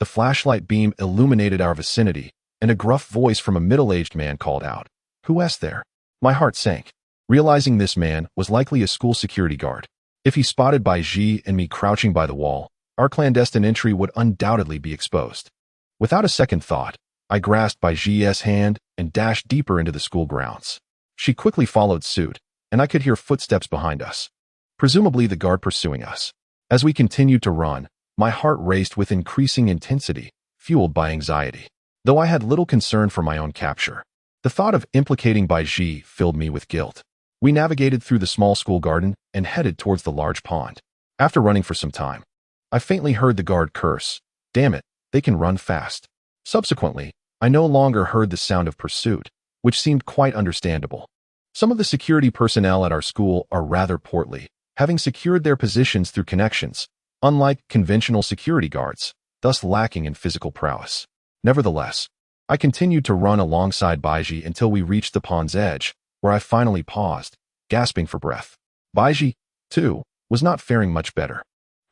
S1: the flashlight beam illuminated our vicinity, and a gruff voice from a middle-aged man called out, "Who is there?" My heart sank, realizing this man was likely a school security guard. If he spotted Baiji and me crouching by the wall, our clandestine entry would undoubtedly be exposed. Without a second thought, I grasped Baiji's hand and dashed deeper into the school grounds. She quickly followed suit, and I could hear footsteps behind us, presumably the guard pursuing us. As we continued to run, my heart raced with increasing intensity, fueled by anxiety. though I had little concern for my own capture. The thought of implicating Baiji filled me with guilt. We navigated through the small school garden and headed towards the large pond. After running for some time, I faintly heard the guard curse. Damn it, they can run fast. Subsequently, I no longer heard the sound of pursuit, which seemed quite understandable. Some of the security personnel at our school are rather portly, having secured their positions through connections, unlike conventional security guards, thus lacking in physical prowess. Nevertheless, I continued to run alongside Baiji until we reached the pond's edge, where I finally paused, gasping for breath. Baiji, too, was not faring much better.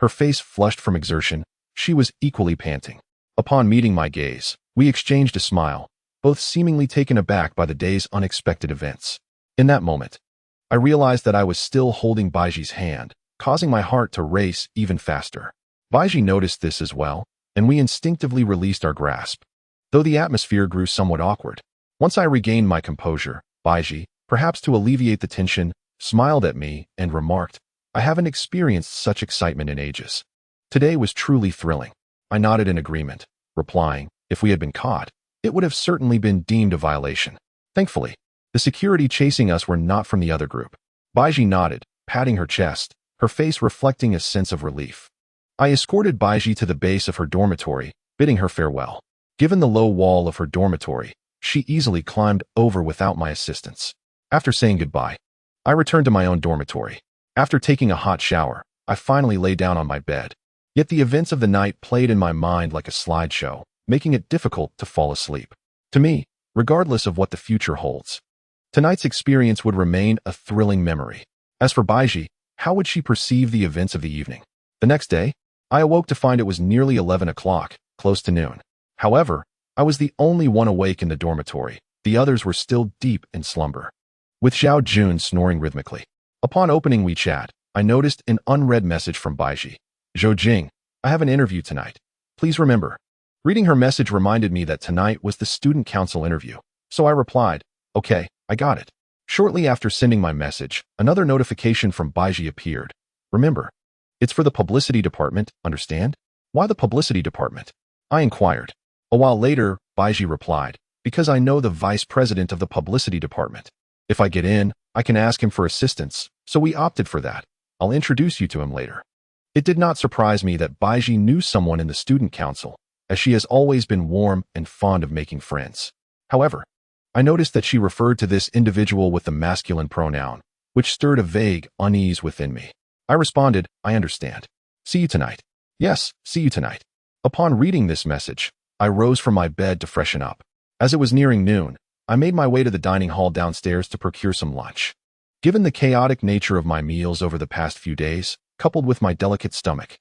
S1: Her face flushed from exertion. She was equally panting. Upon meeting my gaze, we exchanged a smile, both seemingly taken aback by the day's unexpected events. In that moment, I realized that I was still holding Baiji's hand, causing my heart to race even faster. Baiji noticed this as well, and we instinctively released our grasp. Though the atmosphere grew somewhat awkward, once I regained my composure, Baiji, perhaps to alleviate the tension, smiled at me and remarked, "I haven't experienced such excitement in ages. Today was truly thrilling." I nodded in agreement, replying, if we had been caught, it would have certainly been deemed a violation. Thankfully, the security chasing us were not from the other group. Baiji nodded, patting her chest, her face reflecting a sense of relief. I escorted Baiji to the base of her dormitory, bidding her farewell. Given the low wall of her dormitory, she easily climbed over without my assistance. After saying goodbye, I returned to my own dormitory. After taking a hot shower, I finally lay down on my bed. Yet the events of the night played in my mind like a slideshow, making it difficult to fall asleep. To me, regardless of what the future holds, tonight's experience would remain a thrilling memory. As for Baiji, how would she perceive the events of the evening? The next day, I awoke to find it was nearly 11 o'clock, close to noon. However, I was the only one awake in the dormitory. The others were still deep in slumber, with Xiao Jun snoring rhythmically. Upon opening WeChat, I noticed an unread message from Baiji. "Zhou Jing, I have an interview tonight. Please remember." Reading her message reminded me that tonight was the student council interview, so I replied, "Okay, I got it." Shortly after sending my message, another notification from Baiji appeared. "Remember, it's for the publicity department, understand?" "Why the publicity department?" I inquired. A while later, Baiji replied, "Because I know the vice president of the publicity department. If I get in, I can ask him for assistance, so we opted for that. I'll introduce you to him later." It did not surprise me that Baiji knew someone in the student council, as she has always been warm and fond of making friends. However, I noticed that she referred to this individual with the masculine pronoun, which stirred a vague unease within me. I responded, "I understand. See you tonight." "Yes, see you tonight." Upon reading this message, I rose from my bed to freshen up. As it was nearing noon, I made my way to the dining hall downstairs to procure some lunch. Given the chaotic nature of my meals over the past few days, coupled with my delicate stomach,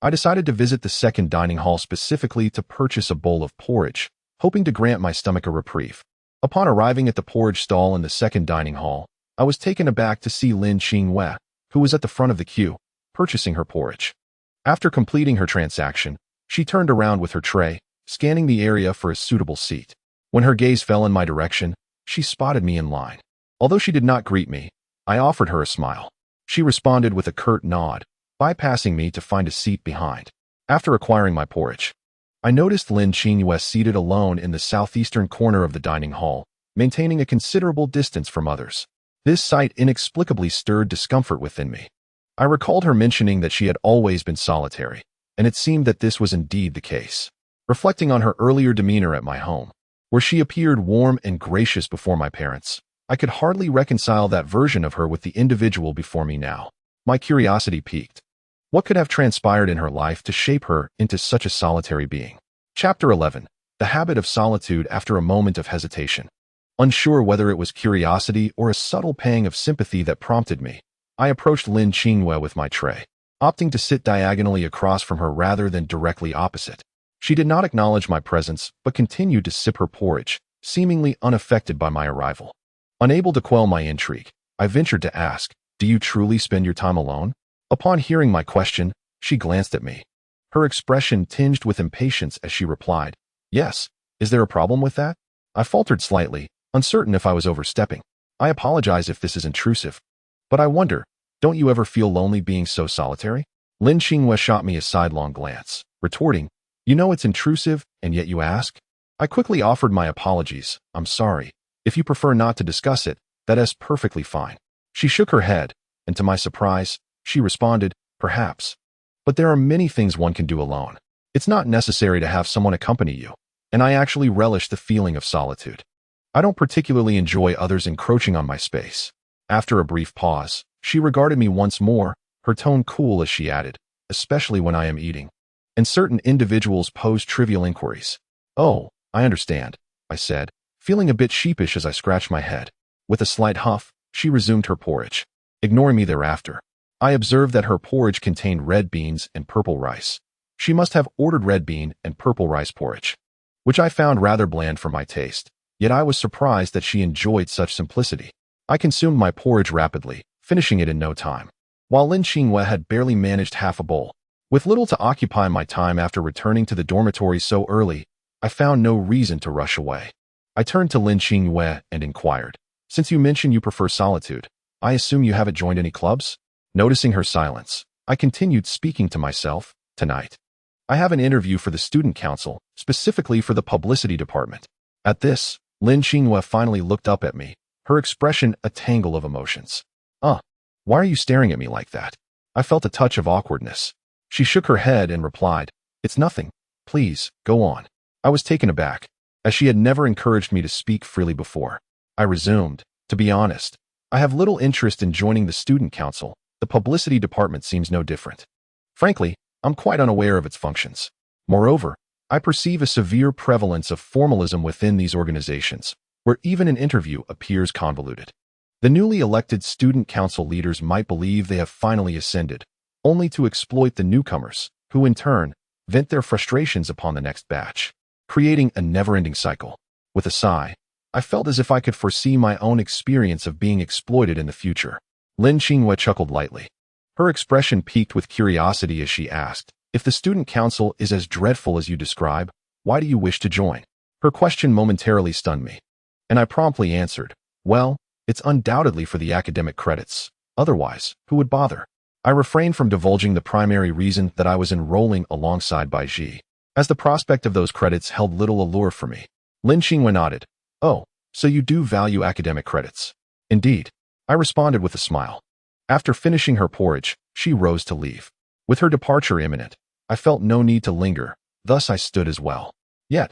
S1: I decided to visit the second dining hall specifically to purchase a bowl of porridge, hoping to grant my stomach a reprieve. Upon arriving at the porridge stall in the second dining hall, I was taken aback to see Lin Qingwei, who was at the front of the queue, purchasing her porridge. After completing her transaction, she turned around with her tray, scanning the area for a suitable seat. When her gaze fell in my direction, she spotted me in line. Although she did not greet me, I offered her a smile. She responded with a curt nod, bypassing me to find a seat behind. After acquiring my porridge, I noticed Lin Qingwei seated alone in the southeastern corner of the dining hall, maintaining a considerable distance from others. This sight inexplicably stirred discomfort within me. I recalled her mentioning that she had always been solitary, and it seemed that this was indeed the case. Reflecting on her earlier demeanor at my home, where she appeared warm and gracious before my parents, I could hardly reconcile that version of her with the individual before me now. My curiosity piqued. What could have transpired in her life to shape her into such a solitary being? Chapter 11. The Habit of Solitude After a Moment of Hesitation. Unsure whether it was curiosity or a subtle pang of sympathy that prompted me, I approached Lin Qingwei with my tray, opting to sit diagonally across from her rather than directly opposite. She did not acknowledge my presence, but continued to sip her porridge, seemingly unaffected by my arrival. Unable to quell my intrigue, I ventured to ask, "Do you truly spend your time alone?" Upon hearing my question, she glanced at me. Her expression tinged with impatience as she replied, "Yes, is there a problem with that?" I faltered slightly, uncertain if I was overstepping. "I apologize if this is intrusive, but I wonder, don't you ever feel lonely being so solitary?" Lin Qingwei shot me a sidelong glance, retorting, "You know it's intrusive, and yet you ask?" I quickly offered my apologies. I'm sorry. If you prefer not to discuss it, that is perfectly fine. She shook her head, and to my surprise, she responded, perhaps. But there are many things one can do alone. It's not necessary to have someone accompany you, and I actually relish the feeling of solitude. I don't particularly enjoy others encroaching on my space. After a brief pause, she regarded me once more, her tone cool as she added, especially when I am eating. And certain individuals pose trivial inquiries. Oh, I understand, I said, feeling a bit sheepish as I scratched my head. With a slight huff, she resumed her porridge, ignoring me thereafter. I observed that her porridge contained red beans and purple rice. She must have ordered red bean and purple rice porridge, which I found rather bland for my taste, yet I was surprised that she enjoyed such simplicity. I consumed my porridge rapidly, finishing it in no time, while Lin Qinghua had barely managed half a bowl. With little to occupy my time after returning to the dormitory so early, I found no reason to rush away. I turned to Lin Qinghua and inquired, since you mentioned you prefer solitude, I assume you haven't joined any clubs? Noticing her silence, I continued speaking to myself, tonight. I have an interview for the student council, specifically for the publicity department. At this, Lin Qinghua finally looked up at me, her expression a tangle of emotions. Why are you staring at me like that? I felt a touch of awkwardness. She shook her head and replied, it's nothing. Please, go on. I was taken aback, as she had never encouraged me to speak freely before. I resumed, to be honest, I have little interest in joining the student council. The publicity department seems no different. Frankly, I'm quite unaware of its functions. Moreover, I perceive a severe prevalence of formalism within these organizations, where even an interview appears convoluted. The newly elected student council leaders might believe they have finally ascended, only to exploit the newcomers, who in turn vent their frustrations upon the next batch, creating a never-ending cycle. With a sigh, I felt as if I could foresee my own experience of being exploited in the future. Lin Qinghua chuckled lightly. Her expression piqued with curiosity as she asked, if the student council is as dreadful as you describe, why do you wish to join? Her question momentarily stunned me, and I promptly answered, well, it's undoubtedly for the academic credits. Otherwise, who would bother? I refrained from divulging the primary reason that I was enrolling alongside Baiji, as the prospect of those credits held little allure for me. Lin Qinghua nodded. Oh, so you do value academic credits? Indeed, I responded with a smile. After finishing her porridge, she rose to leave. With her departure imminent, I felt no need to linger, thus I stood as well. Yet,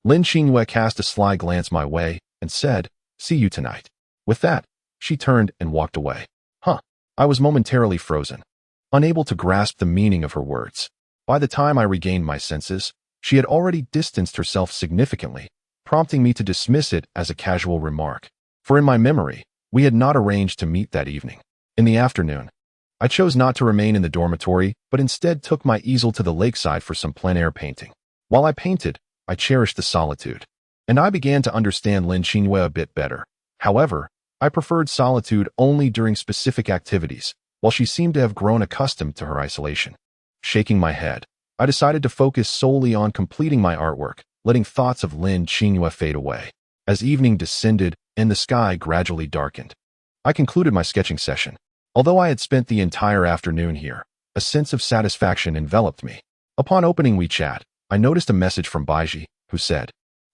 S1: Lin Qinghua cast a sly glance my way and said, see you tonight. With that, she turned and walked away. I was momentarily frozen, unable to grasp the meaning of her words. By the time I regained my senses, she had already distanced herself significantly, prompting me to dismiss it as a casual remark. For in my memory, we had not arranged to meet that evening. In the afternoon, I chose not to remain in the dormitory, but instead took my easel to the lakeside for some plein-air painting. While I painted, I cherished the solitude, and I began to understand Lin Qinghua a bit better. However, I preferred solitude only during specific activities, while she seemed to have grown accustomed to her isolation. Shaking my head, I decided to focus solely on completing my artwork, letting thoughts of Lin Qinghua fade away. As evening descended and the sky gradually darkened, I concluded my sketching session. Although I had spent the entire afternoon here, a sense of satisfaction enveloped me. Upon opening WeChat, I noticed a message from Baiji, who said,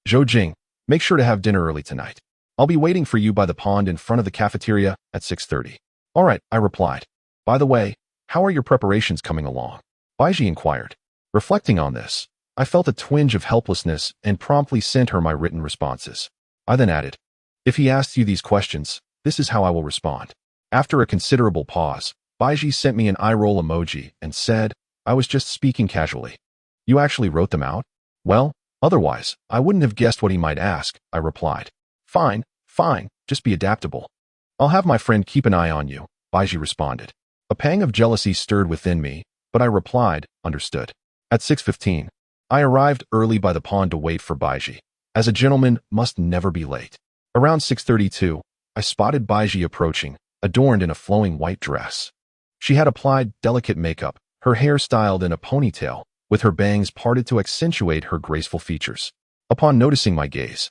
S1: Zhou Jing, make sure to have dinner early tonight. I'll be waiting for you by the pond in front of the cafeteria at 6:30. All right, I replied. By the way, how are your preparations coming along? Baiji inquired. Reflecting on this, I felt a twinge of helplessness and promptly sent her my written responses. I then added, if he asks you these questions, this is how I will respond. After a considerable pause, Baiji sent me an eye-roll emoji and said, I was just speaking casually. You actually wrote them out? Well, otherwise, I wouldn't have guessed what he might ask, I replied. Fine, just be adaptable. I'll have my friend keep an eye on you, Baiji responded. A pang of jealousy stirred within me, but I replied, understood. At 6:15, I arrived early by the pond to wait for Baiji, as a gentleman must never be late. Around 6:32, I spotted Baiji approaching, adorned in a flowing white dress. She had applied delicate makeup, her hair styled in a ponytail, with her bangs parted to accentuate her graceful features. Upon noticing my gaze,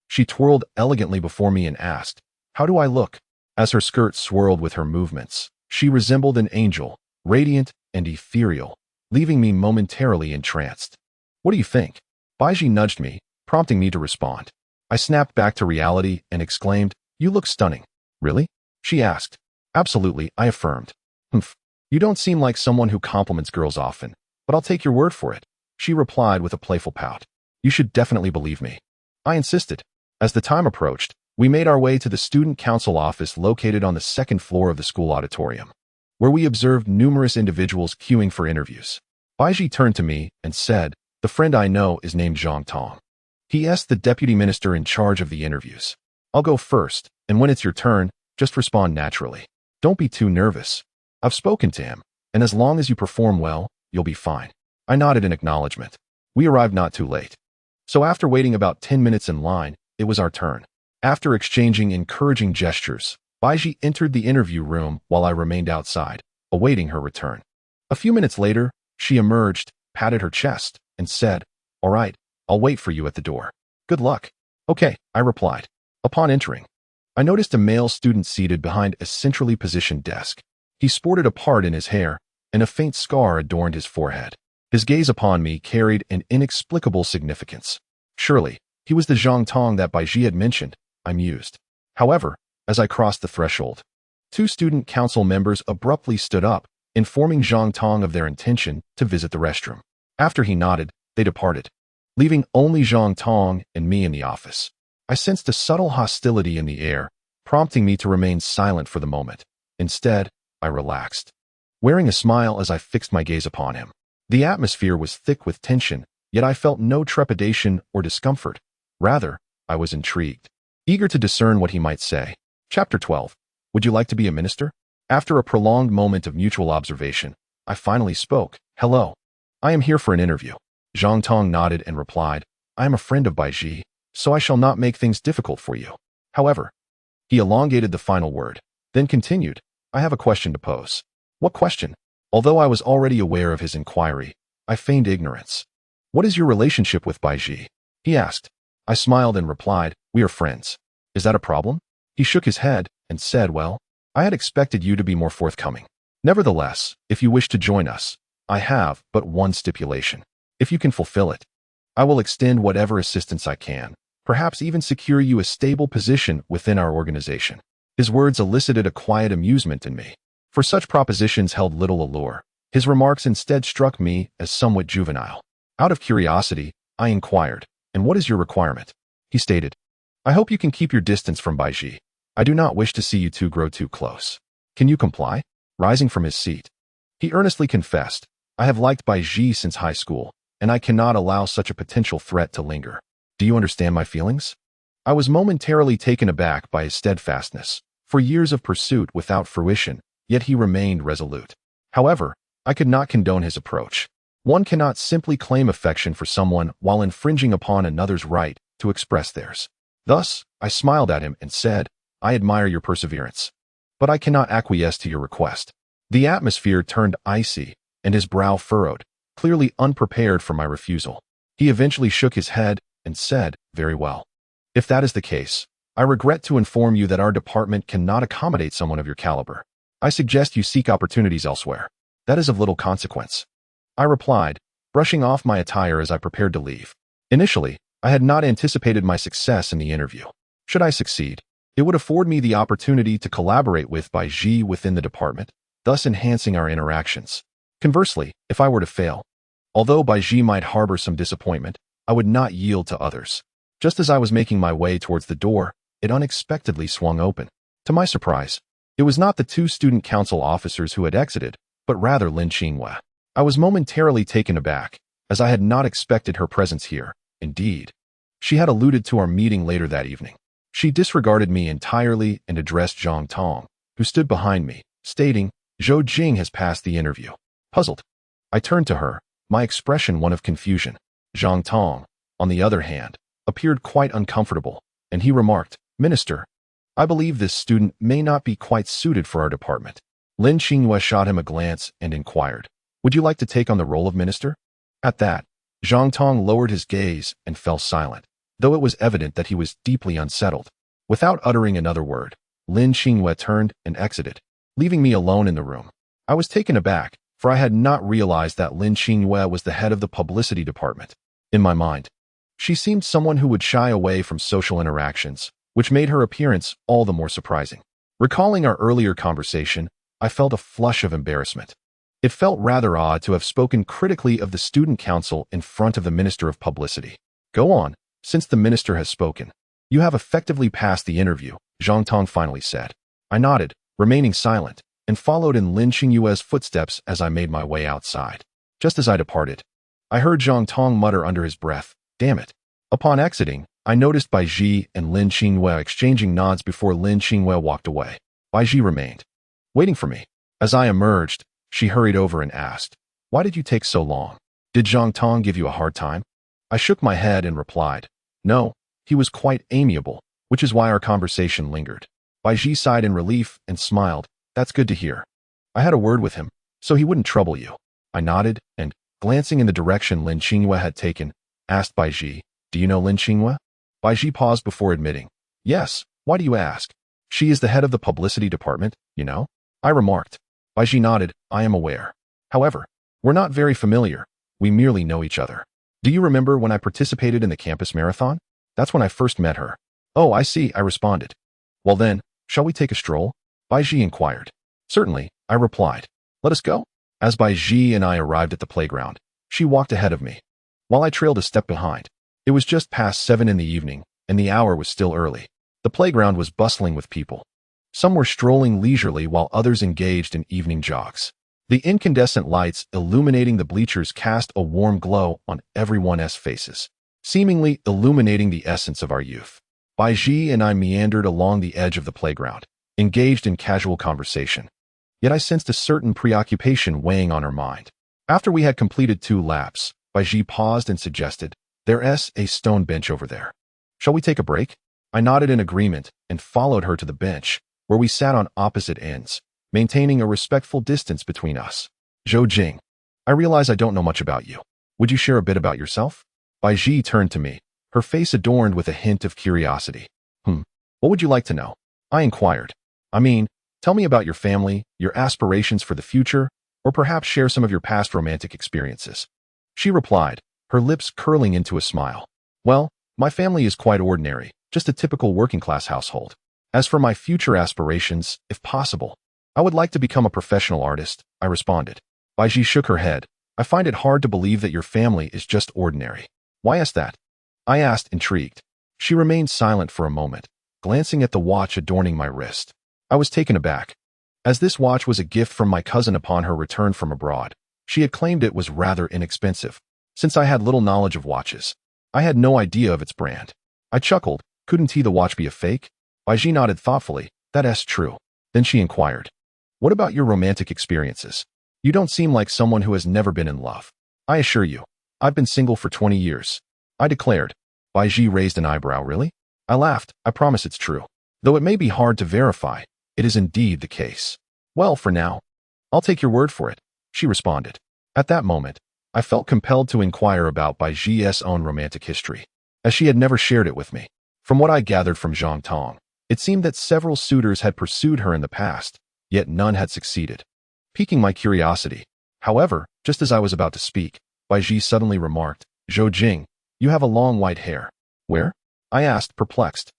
S1: she twirled elegantly before me and asked, how do I look? As her skirt swirled with her movements, she resembled an angel, radiant and ethereal, leaving me momentarily entranced. What do you think? Baiji nudged me, prompting me to respond. I snapped back to reality and exclaimed, "You look stunning." "Really?" she asked. "Absolutely," I affirmed. "Humph. You don't seem like someone who compliments girls often, but I'll take your word for it," she replied with a playful pout. "You should definitely believe me," I insisted. As the time approached, we made our way to the student council office located on the second floor of the school auditorium, where we observed numerous individuals queuing for interviews. Baiji turned to me and said, "The friend I know is named Zhang Tong. He asked the deputy minister in charge of the interviews. I'll go first, and when it's your turn, just respond naturally. Don't be too nervous. I've spoken to him, and as long as you perform well, you'll be fine." I nodded in acknowledgement. We arrived not too late. So after waiting about 10 minutes in line, it was our turn. After exchanging encouraging gestures, Baiji entered the interview room while I remained outside, awaiting her return. A few minutes later, she emerged, patted her chest, and said, "All right, I'll wait for you at the door. Good luck." "Okay," I replied. Upon entering, I noticed a male student seated behind a centrally positioned desk. He sported a part in his hair, and a faint scar adorned his forehead. His gaze upon me carried an inexplicable significance. Surely, he was the Zhang Tong that Baiji had mentioned, I mused. However, as I crossed the threshold, two student council members abruptly stood up, informing Zhang Tong of their intention to visit the restroom. After he nodded, they departed, leaving only Zhang Tong and me in the office. I sensed a subtle hostility in the air, prompting me to remain silent for the moment. Instead, I relaxed, wearing a smile as I fixed my gaze upon him. The atmosphere was thick with tension, yet I felt no trepidation or discomfort. Rather, I was intrigued, eager to discern what he might say. Chapter 12. Would you like to be a minister? After a prolonged moment of mutual observation, I finally spoke. "Hello. I am here for an interview." Zhang Tong nodded and replied, "I am a friend of Baiji, so I shall not make things difficult for you. However," he elongated the final word, then continued, "I have a question to pose." "What question?" Although I was already aware of his inquiry, I feigned ignorance. "What is your relationship with Baiji?" he asked. I smiled and replied, "We are friends." "Is that a problem?" He shook his head and said, "Well, I had expected you to be more forthcoming. Nevertheless, if you wish to join us, I have but one stipulation. If you can fulfill it, I will extend whatever assistance I can, perhaps even secure you a stable position within our organization." His words elicited a quiet amusement in me. For such propositions held little allure. His remarks instead struck me as somewhat juvenile. Out of curiosity, I inquired, "And what is your requirement?" He stated, "I hope you can keep your distance from Baiji. I do not wish to see you two grow too close. Can you comply?" Rising from his seat, he earnestly confessed, "I have liked Baiji since high school, and I cannot allow such a potential threat to linger. Do you understand my feelings?" I was momentarily taken aback by his steadfastness. For years of pursuit without fruition, yet he remained resolute. However, I could not condone his approach. One cannot simply claim affection for someone while infringing upon another's right to express theirs. Thus, I smiled at him and said, "I admire your perseverance, but I cannot acquiesce to your request." The atmosphere turned icy, and his brow furrowed, clearly unprepared for my refusal. He eventually shook his head and said, "Very well. If that is the case, I regret to inform you that our department cannot accommodate someone of your caliber. I suggest you seek opportunities elsewhere." "That is of little consequence," I replied, brushing off my attire as I prepared to leave. Initially, I had not anticipated my success in the interview. Should I succeed, it would afford me the opportunity to collaborate with Baiji within the department, thus enhancing our interactions. Conversely, if I were to fail, although Baiji might harbor some disappointment, I would not yield to others. Just as I was making my way towards the door, it unexpectedly swung open. To my surprise, it was not the two student council officers who had exited, but rather Lin Qinghua. I was momentarily taken aback, as I had not expected her presence here. Indeed, she had alluded to our meeting later that evening. She disregarded me entirely and addressed Zhang Tong, who stood behind me, stating, "Zhou Jing has passed the interview." Puzzled, I turned to her, my expression one of confusion. Zhang Tong, on the other hand, appeared quite uncomfortable, and he remarked, "Minister, I believe this student may not be quite suited for our department." Lin Qinghua shot him a glance and inquired, "Would you like to take on the role of minister?" At that, Zhang Tong lowered his gaze and fell silent, though it was evident that he was deeply unsettled. Without uttering another word, Lin Qinghua turned and exited, leaving me alone in the room. I was taken aback, for I had not realized that Lin Qinghua was the head of the publicity department. In my mind, She seemed someone who would shy away from social interactions, which made her appearance all the more surprising. Recalling our earlier conversation, I felt a flush of embarrassment. It felt rather odd to have spoken critically of the student council in front of the Minister of Publicity. Go on, since the minister has spoken. You have effectively passed the interview, Zhang Tong finally said. I nodded, remaining silent, and followed in Lin Qingyue's footsteps as I made my way outside. Just as I departed, I heard Zhang Tong mutter under his breath, "Damn it." Upon exiting, I noticed Bai Ji and Lin Qingyue exchanging nods before Lin Qingyue walked away. Bai Ji remained, waiting for me. As I emerged, she hurried over and asked, "Why did you take so long? Did Zhang Tong give you a hard time?" I shook my head and replied, "No, he was quite amiable, which is why our conversation lingered." Bai Ji sighed in relief and smiled. "That's good to hear. I had a word with him, so he wouldn't trouble you." I nodded and, glancing in the direction Lin Qingyue had taken, asked Bai Ji, "Do you know Lin Qingyue?" Bai Ji paused before admitting, "Yes, why do you ask? She is the head of the publicity department, you know?" I remarked. Bai Ji nodded, "I am aware. However, we're not very familiar. We merely know each other. Do you remember when I participated in the campus marathon? That's when I first met her." "Oh, I see," I responded. "Well then, shall we take a stroll?" Bai Ji inquired. "Certainly," I replied. "Let us go." As Bai Ji and I arrived at the playground, she walked ahead of me, while I trailed a step behind. It was just past 7 in the evening, and the hour was still early. The playground was bustling with people. Some were strolling leisurely while others engaged in evening jogs. The incandescent lights illuminating the bleachers cast a warm glow on everyone's faces, seemingly illuminating the essence of our youth. Bai Ji and I meandered along the edge of the playground, engaged in casual conversation. Yet I sensed a certain preoccupation weighing on her mind. After we had completed 2 laps, Bai Ji paused and suggested, "There's a stone bench over there. Shall we take a break?" I nodded in agreement and followed her to the bench, where we sat on opposite ends, maintaining a respectful distance between us. "Zhou Jing, I realize I don't know much about you. Would you share a bit about yourself?" Bai Ji turned to me, her face adorned with a hint of curiosity. What would you like to know?" I inquired. "I mean, tell me about your family, your aspirations for the future, or perhaps share some of your past romantic experiences." She replied, her lips curling into a smile. "Well, my family is quite ordinary, just a typical working-class household. As for my future aspirations, if possible, I would like to become a professional artist," I responded. Bai Ji shook her head. "I find it hard to believe that your family is just ordinary." "Why is that?" I asked, intrigued. She remained silent for a moment, glancing at the watch adorning my wrist. I was taken aback. As this watch was a gift from my cousin upon her return from abroad, she had claimed it was rather inexpensive. Since I had little knowledge of watches, I had no idea of its brand. I chuckled. "Couldn't the watch be a fake?" Bai Ji nodded thoughtfully. "That's true." Then she inquired, "What about your romantic experiences? You don't seem like someone who has never been in love." "I assure you, I've been single for 20 years. I declared. Bai Ji raised an eyebrow. "Really?" I laughed. "I promise it's true. Though it may be hard to verify, it is indeed the case." "Well, for now, I'll take your word for it," she responded. At that moment, I felt compelled to inquire about Bai Ji's own romantic history, as she had never shared it with me. From what I gathered from Zhang Tong, it seemed that several suitors had pursued her in the past, yet none had succeeded, piquing my curiosity. However, just as I was about to speak, Bai Ji suddenly remarked, "Zhou Jing, you have a long white hair." "Where?" I asked, perplexed.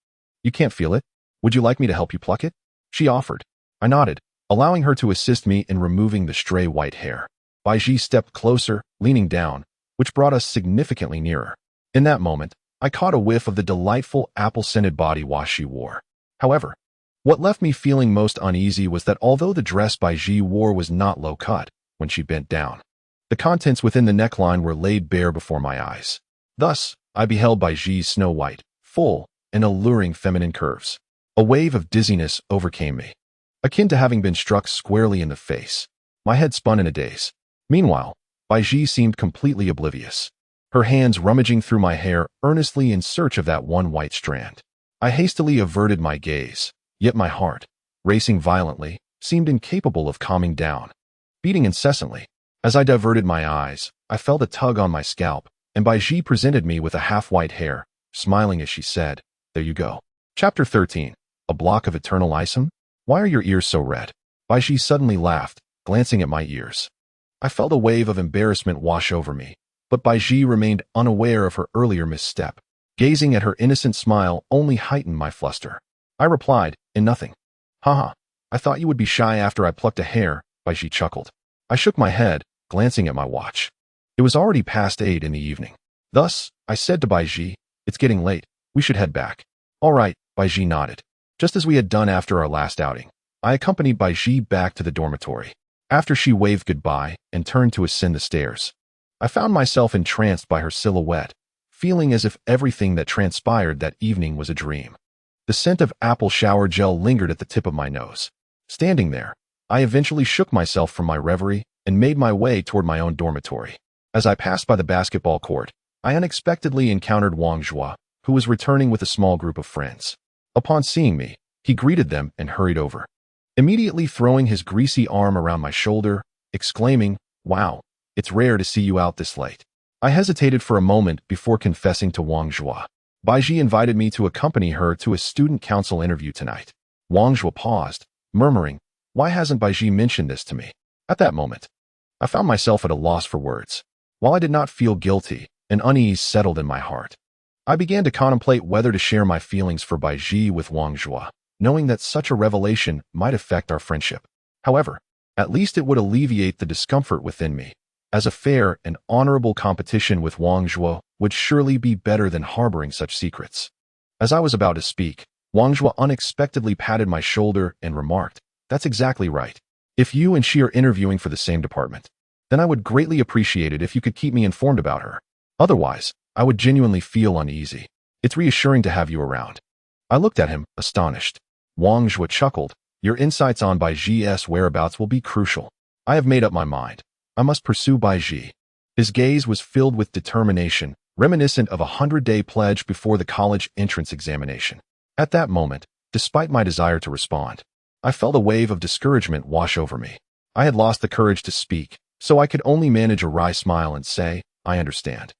S1: "You can't feel it? Would you like me to help you pluck it?" she offered. I nodded, allowing her to assist me in removing the stray white hair. Bai Ji stepped closer, leaning down, which brought us significantly nearer. In that moment, I caught a whiff of the delightful apple-scented body wash she wore. However, what left me feeling most uneasy was that although the dress Bai Ji wore was not low-cut, when she bent down, the contents within the neckline were laid bare before my eyes. Thus, I beheld Bai Ji's snow-white, full, and alluring feminine curves. A wave of dizziness overcame me, akin to having been struck squarely in the face. My head spun in a daze. Meanwhile, Bai Ji seemed completely oblivious, her hands rummaging through my hair earnestly in search of that one white strand. I hastily averted my gaze, yet my heart, racing violently, seemed incapable of calming down, beating incessantly. As I diverted my eyes, I felt a tug on my scalp, and Bai Ji presented me with a half-white hair, smiling as she said, "There you go." Chapter 13. A block of eternal icing? "Why are your ears so red?" Bai Ji suddenly laughed, glancing at my ears. I felt a wave of embarrassment wash over me, But Baiji remained unaware of her earlier misstep. Gazing at her innocent smile only heightened my fluster. I replied, in nothing. Haha, I thought you would be shy after I plucked a hair, Baiji chuckled. I shook my head, glancing at my watch. It was already past 8 in the evening. Thus, I said to Baiji, it's getting late. We should head back. All right, Baiji nodded. Just as we had done after our last outing, I accompanied Baiji back to the dormitory. After she waved goodbye and turned to ascend the stairs, I found myself entranced by her silhouette, feeling as if everything that transpired that evening was a dream. The scent of apple shower gel lingered at the tip of my nose. Standing there, I eventually shook myself from my reverie and made my way toward my own dormitory. As I passed by the basketball court, I unexpectedly encountered Wang Zhua, who was returning with a small group of friends. Upon seeing me, he greeted them and hurried over, immediately throwing his greasy arm around my shoulder, exclaiming, "Wow, it's rare to see you out this late." I hesitated for a moment before confessing to Wang Zhua. Baiji invited me to accompany her to a student council interview tonight. Wang Zhua paused, murmuring, "Why hasn't Baiji mentioned this to me?" At that moment, I found myself at a loss for words. While I did not feel guilty, an unease settled in my heart. I began to contemplate whether to share my feelings for Baiji with Wang Zhua, knowing that such a revelation might affect our friendship. However, at least it would alleviate the discomfort within me, as a fair and honorable competition with Wang Zhua would surely be better than harboring such secrets. As I was about to speak, Wang Zhua unexpectedly patted my shoulder and remarked, "That's exactly right. If you and she are interviewing for the same department, then I would greatly appreciate it if you could keep me informed about her. Otherwise, I would genuinely feel uneasy. It's reassuring to have you around." I looked at him, astonished. Wang Zhua chuckled, "Your insights on Baiji's whereabouts will be crucial. I have made up my mind. I must pursue Baiji." His gaze was filled with determination, reminiscent of a 100-day pledge before the college entrance examination. At that moment, despite my desire to respond, I felt a wave of discouragement wash over me. I had lost the courage to speak, so I could only manage a wry smile and say, "I understand."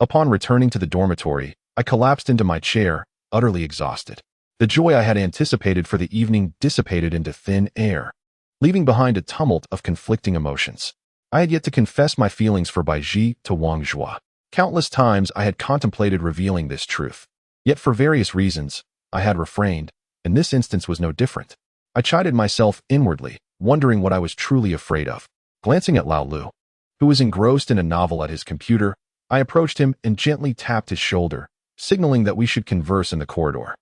S1: Upon returning to the dormitory, I collapsed into my chair, utterly exhausted. The joy I had anticipated for the evening dissipated into thin air, leaving behind a tumult of conflicting emotions. I had yet to confess my feelings for Baiji to Wang Zhua. Countless times I had contemplated revealing this truth. Yet for various reasons, I had refrained, and this instance was no different. I chided myself inwardly, wondering what I was truly afraid of. Glancing at Lao Lu, who was engrossed in a novel at his computer, I approached him and gently tapped his shoulder, signaling that we should converse in the corridor.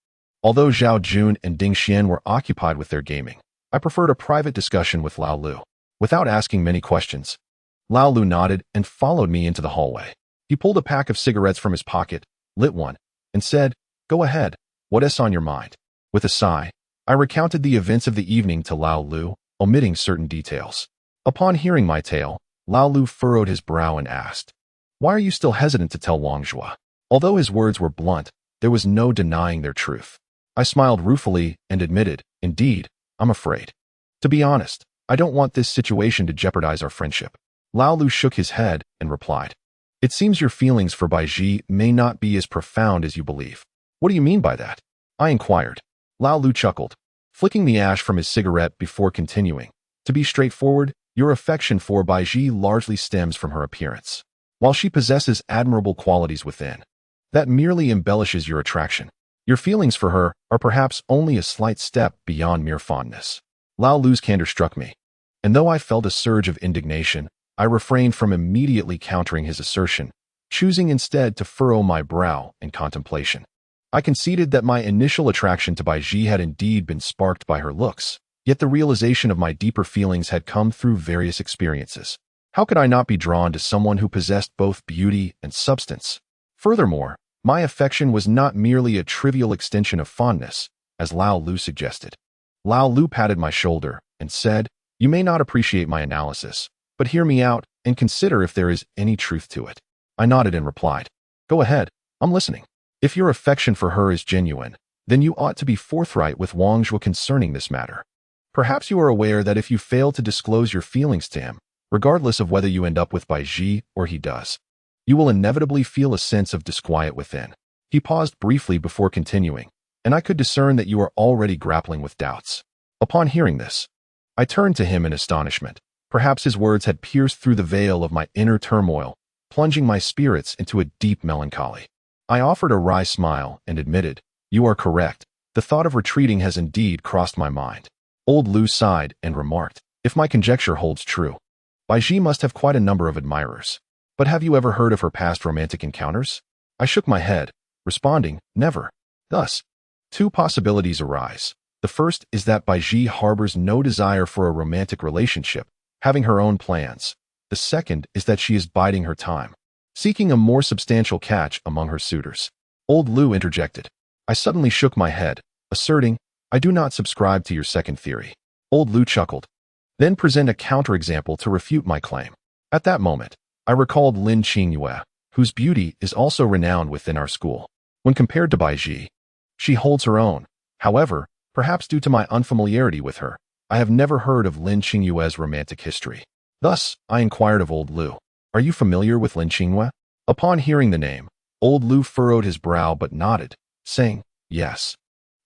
S1: Although Zhao Jun and Ding Xian were occupied with their gaming, I preferred a private discussion with Lao Lu. Without asking many questions, Lao Lu nodded and followed me into the hallway. He pulled a pack of cigarettes from his pocket, lit one, and said, "Go ahead, what's on your mind?" With a sigh, I recounted the events of the evening to Lao Lu, omitting certain details. Upon hearing my tale, Lao Lu furrowed his brow and asked, "Why are you still hesitant to tell Wang Zhua?" Although his words were blunt, there was no denying their truth. I smiled ruefully and admitted, "Indeed, I'm afraid. To be honest, I don't want this situation to jeopardize our friendship." Lao Lu shook his head and replied, "It seems your feelings for Baiji may not be as profound as you believe." "What do you mean by that?" I inquired. Lao Lu chuckled, flicking the ash from his cigarette before continuing. "To be straightforward, your affection for Baiji largely stems from her appearance. While she possesses admirable qualities within, that merely embellishes your attraction. Your feelings for her are perhaps only a slight step beyond mere fondness." Lao Lu's candor struck me, and though I felt a surge of indignation, I refrained from immediately countering his assertion, choosing instead to furrow my brow in contemplation. I conceded that my initial attraction to Baiji had indeed been sparked by her looks, yet the realization of my deeper feelings had come through various experiences. How could I not be drawn to someone who possessed both beauty and substance? Furthermore, my affection was not merely a trivial extension of fondness, as Lao Lu suggested. Lao Lu patted my shoulder and said, "You may not appreciate my analysis, but hear me out and consider if there is any truth to it." I nodded and replied, "Go ahead, I'm listening." "If your affection for her is genuine, then you ought to be forthright with Wang Zhua concerning this matter. Perhaps you are aware that if you fail to disclose your feelings to him, regardless of whether you end up with Baiji or he does, you will inevitably feel a sense of disquiet within." He paused briefly before continuing, and I could discern that you are already grappling with doubts. Upon hearing this, I turned to him in astonishment. Perhaps his words had pierced through the veil of my inner turmoil, plunging my spirits into a deep melancholy. I offered a wry smile and admitted, "You are correct. The thought of retreating has indeed crossed my mind." Old Lu sighed and remarked, "If my conjecture holds true, Baiji must have quite a number of admirers. But have you ever heard of her past romantic encounters?" I shook my head, responding, "Never." Thus, two possibilities arise. The first is that Baiji harbors no desire for a romantic relationship, having her own plans. The second is that she is biding her time, seeking a more substantial catch among her suitors. Old Lu interjected. I suddenly shook my head, asserting, "I do not subscribe to your second theory." Old Lu chuckled. "Then present a counterexample to refute my claim." At that moment, I recalled Lin Qingyue, whose beauty is also renowned within our school. When compared to Baiji, she holds her own. However, perhaps due to my unfamiliarity with her, I have never heard of Lin Qingyue's romantic history. Thus, I inquired of Old Lu, "Are you familiar with Lin Qingyue?" Upon hearing the name, Old Lu furrowed his brow but nodded, saying, "Yes.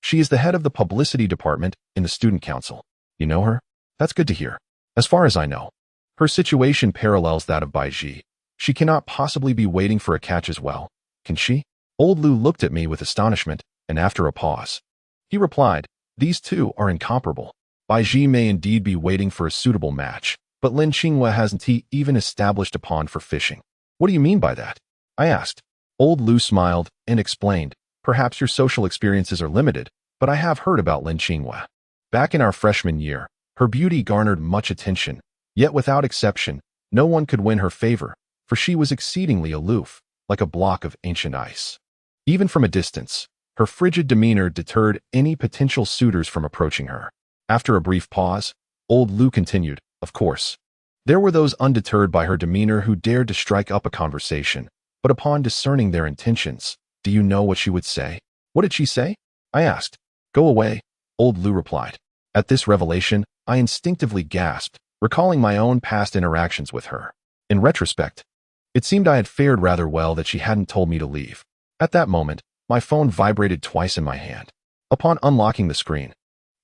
S1: She is the head of the publicity department in the student council." "You know her?" "That's good to hear. As far as I know, her situation parallels that of Baiji. She cannot possibly be waiting for a catch as well, can she?" Old Lu looked at me with astonishment, and after a pause, he replied, "These two are incomparable. Baiji may indeed be waiting for a suitable match, but Lin Qingyue hasn't he even established a pond for fishing." "What do you mean by that?" I asked. Old Lu smiled and explained, "Perhaps your social experiences are limited, but I have heard about Lin Qingyue. Back in our freshman year, her beauty garnered much attention, yet without exception, no one could win her favor, for she was exceedingly aloof, like a block of ancient ice. Even from a distance, her frigid demeanor deterred any potential suitors from approaching her." After a brief pause, Old Lu continued, "Of course, there were those undeterred by her demeanor who dared to strike up a conversation, but upon discerning their intentions, do you know what she would say?" "What did she say?" I asked. "Go away," Old Lu replied. At this revelation, I instinctively gasped, recalling my own past interactions with her. In retrospect, it seemed I had fared rather well that she hadn't told me to leave. At that moment, my phone vibrated twice in my hand. Upon unlocking the screen,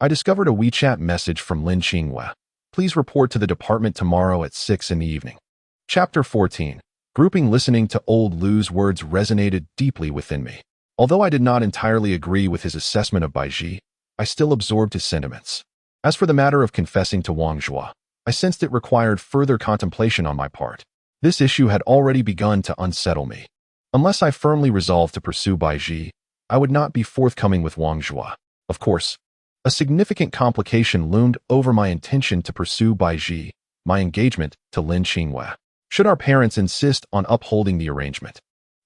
S1: I discovered a WeChat message from Lin Qingyue. "Please report to the department tomorrow at 6 in the evening." Chapter 14. Grouping. Listening to Old Lu's words resonated deeply within me. Although I did not entirely agree with his assessment of Baiji, I still absorbed his sentiments. As for the matter of confessing to Wang Zhua, I sensed it required further contemplation on my part. This issue had already begun to unsettle me. Unless I firmly resolved to pursue Baiji, I would not be forthcoming with Wang Zhua. Of course, a significant complication loomed over my intention to pursue Baiji, my engagement to Lin Qingyue. Should our parents insist on upholding the arrangement,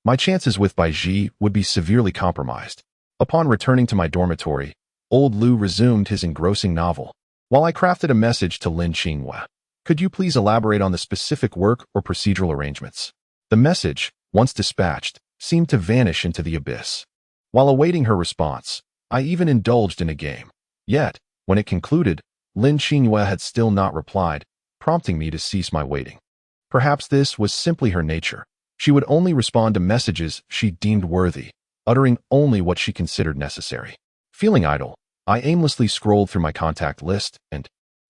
S1: my chances with Baiji would be severely compromised. Upon returning to my dormitory, Old Lu resumed his engrossing novel, while I crafted a message to Lin Qingyue. "Could you please elaborate on the specific work or procedural arrangements?" The message, once dispatched, seemed to vanish into the abyss. While awaiting her response, I even indulged in a game. Yet, when it concluded, Lin Qingyue had still not replied, prompting me to cease my waiting. Perhaps this was simply her nature. She would only respond to messages she deemed worthy, uttering only what she considered necessary. Feeling idle, I aimlessly scrolled through my contact list and,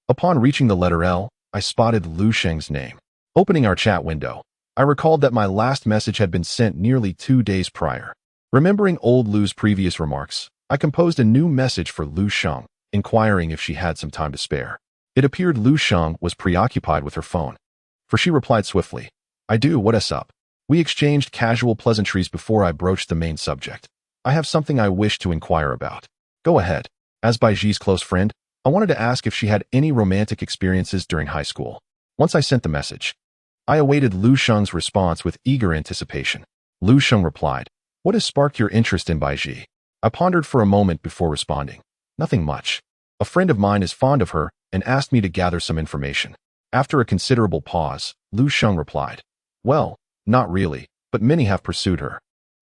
S1: upon reaching the letter L, I spotted Lu Sheng's name. Opening our chat window, I recalled that my last message had been sent nearly 2 days prior. Remembering Old Lu's previous remarks, I composed a new message for Lu Sheng, inquiring if she had some time to spare. It appeared Lu Sheng was preoccupied with her phone, for she replied swiftly, "I do, what's up?" We exchanged casual pleasantries before I broached the main subject. "I have something I wish to inquire about." "Go ahead." As Baiji's close friend, I wanted to ask if she had any romantic experiences during high school. Once I sent the message, I awaited Lu Sheng's response with eager anticipation. Lu Sheng replied, "What has sparked your interest in Baiji?" I pondered for a moment before responding. "Nothing much. A friend of mine is fond of her and asked me to gather some information." After a considerable pause, Lu Sheng replied, "Well, not really, but many have pursued her.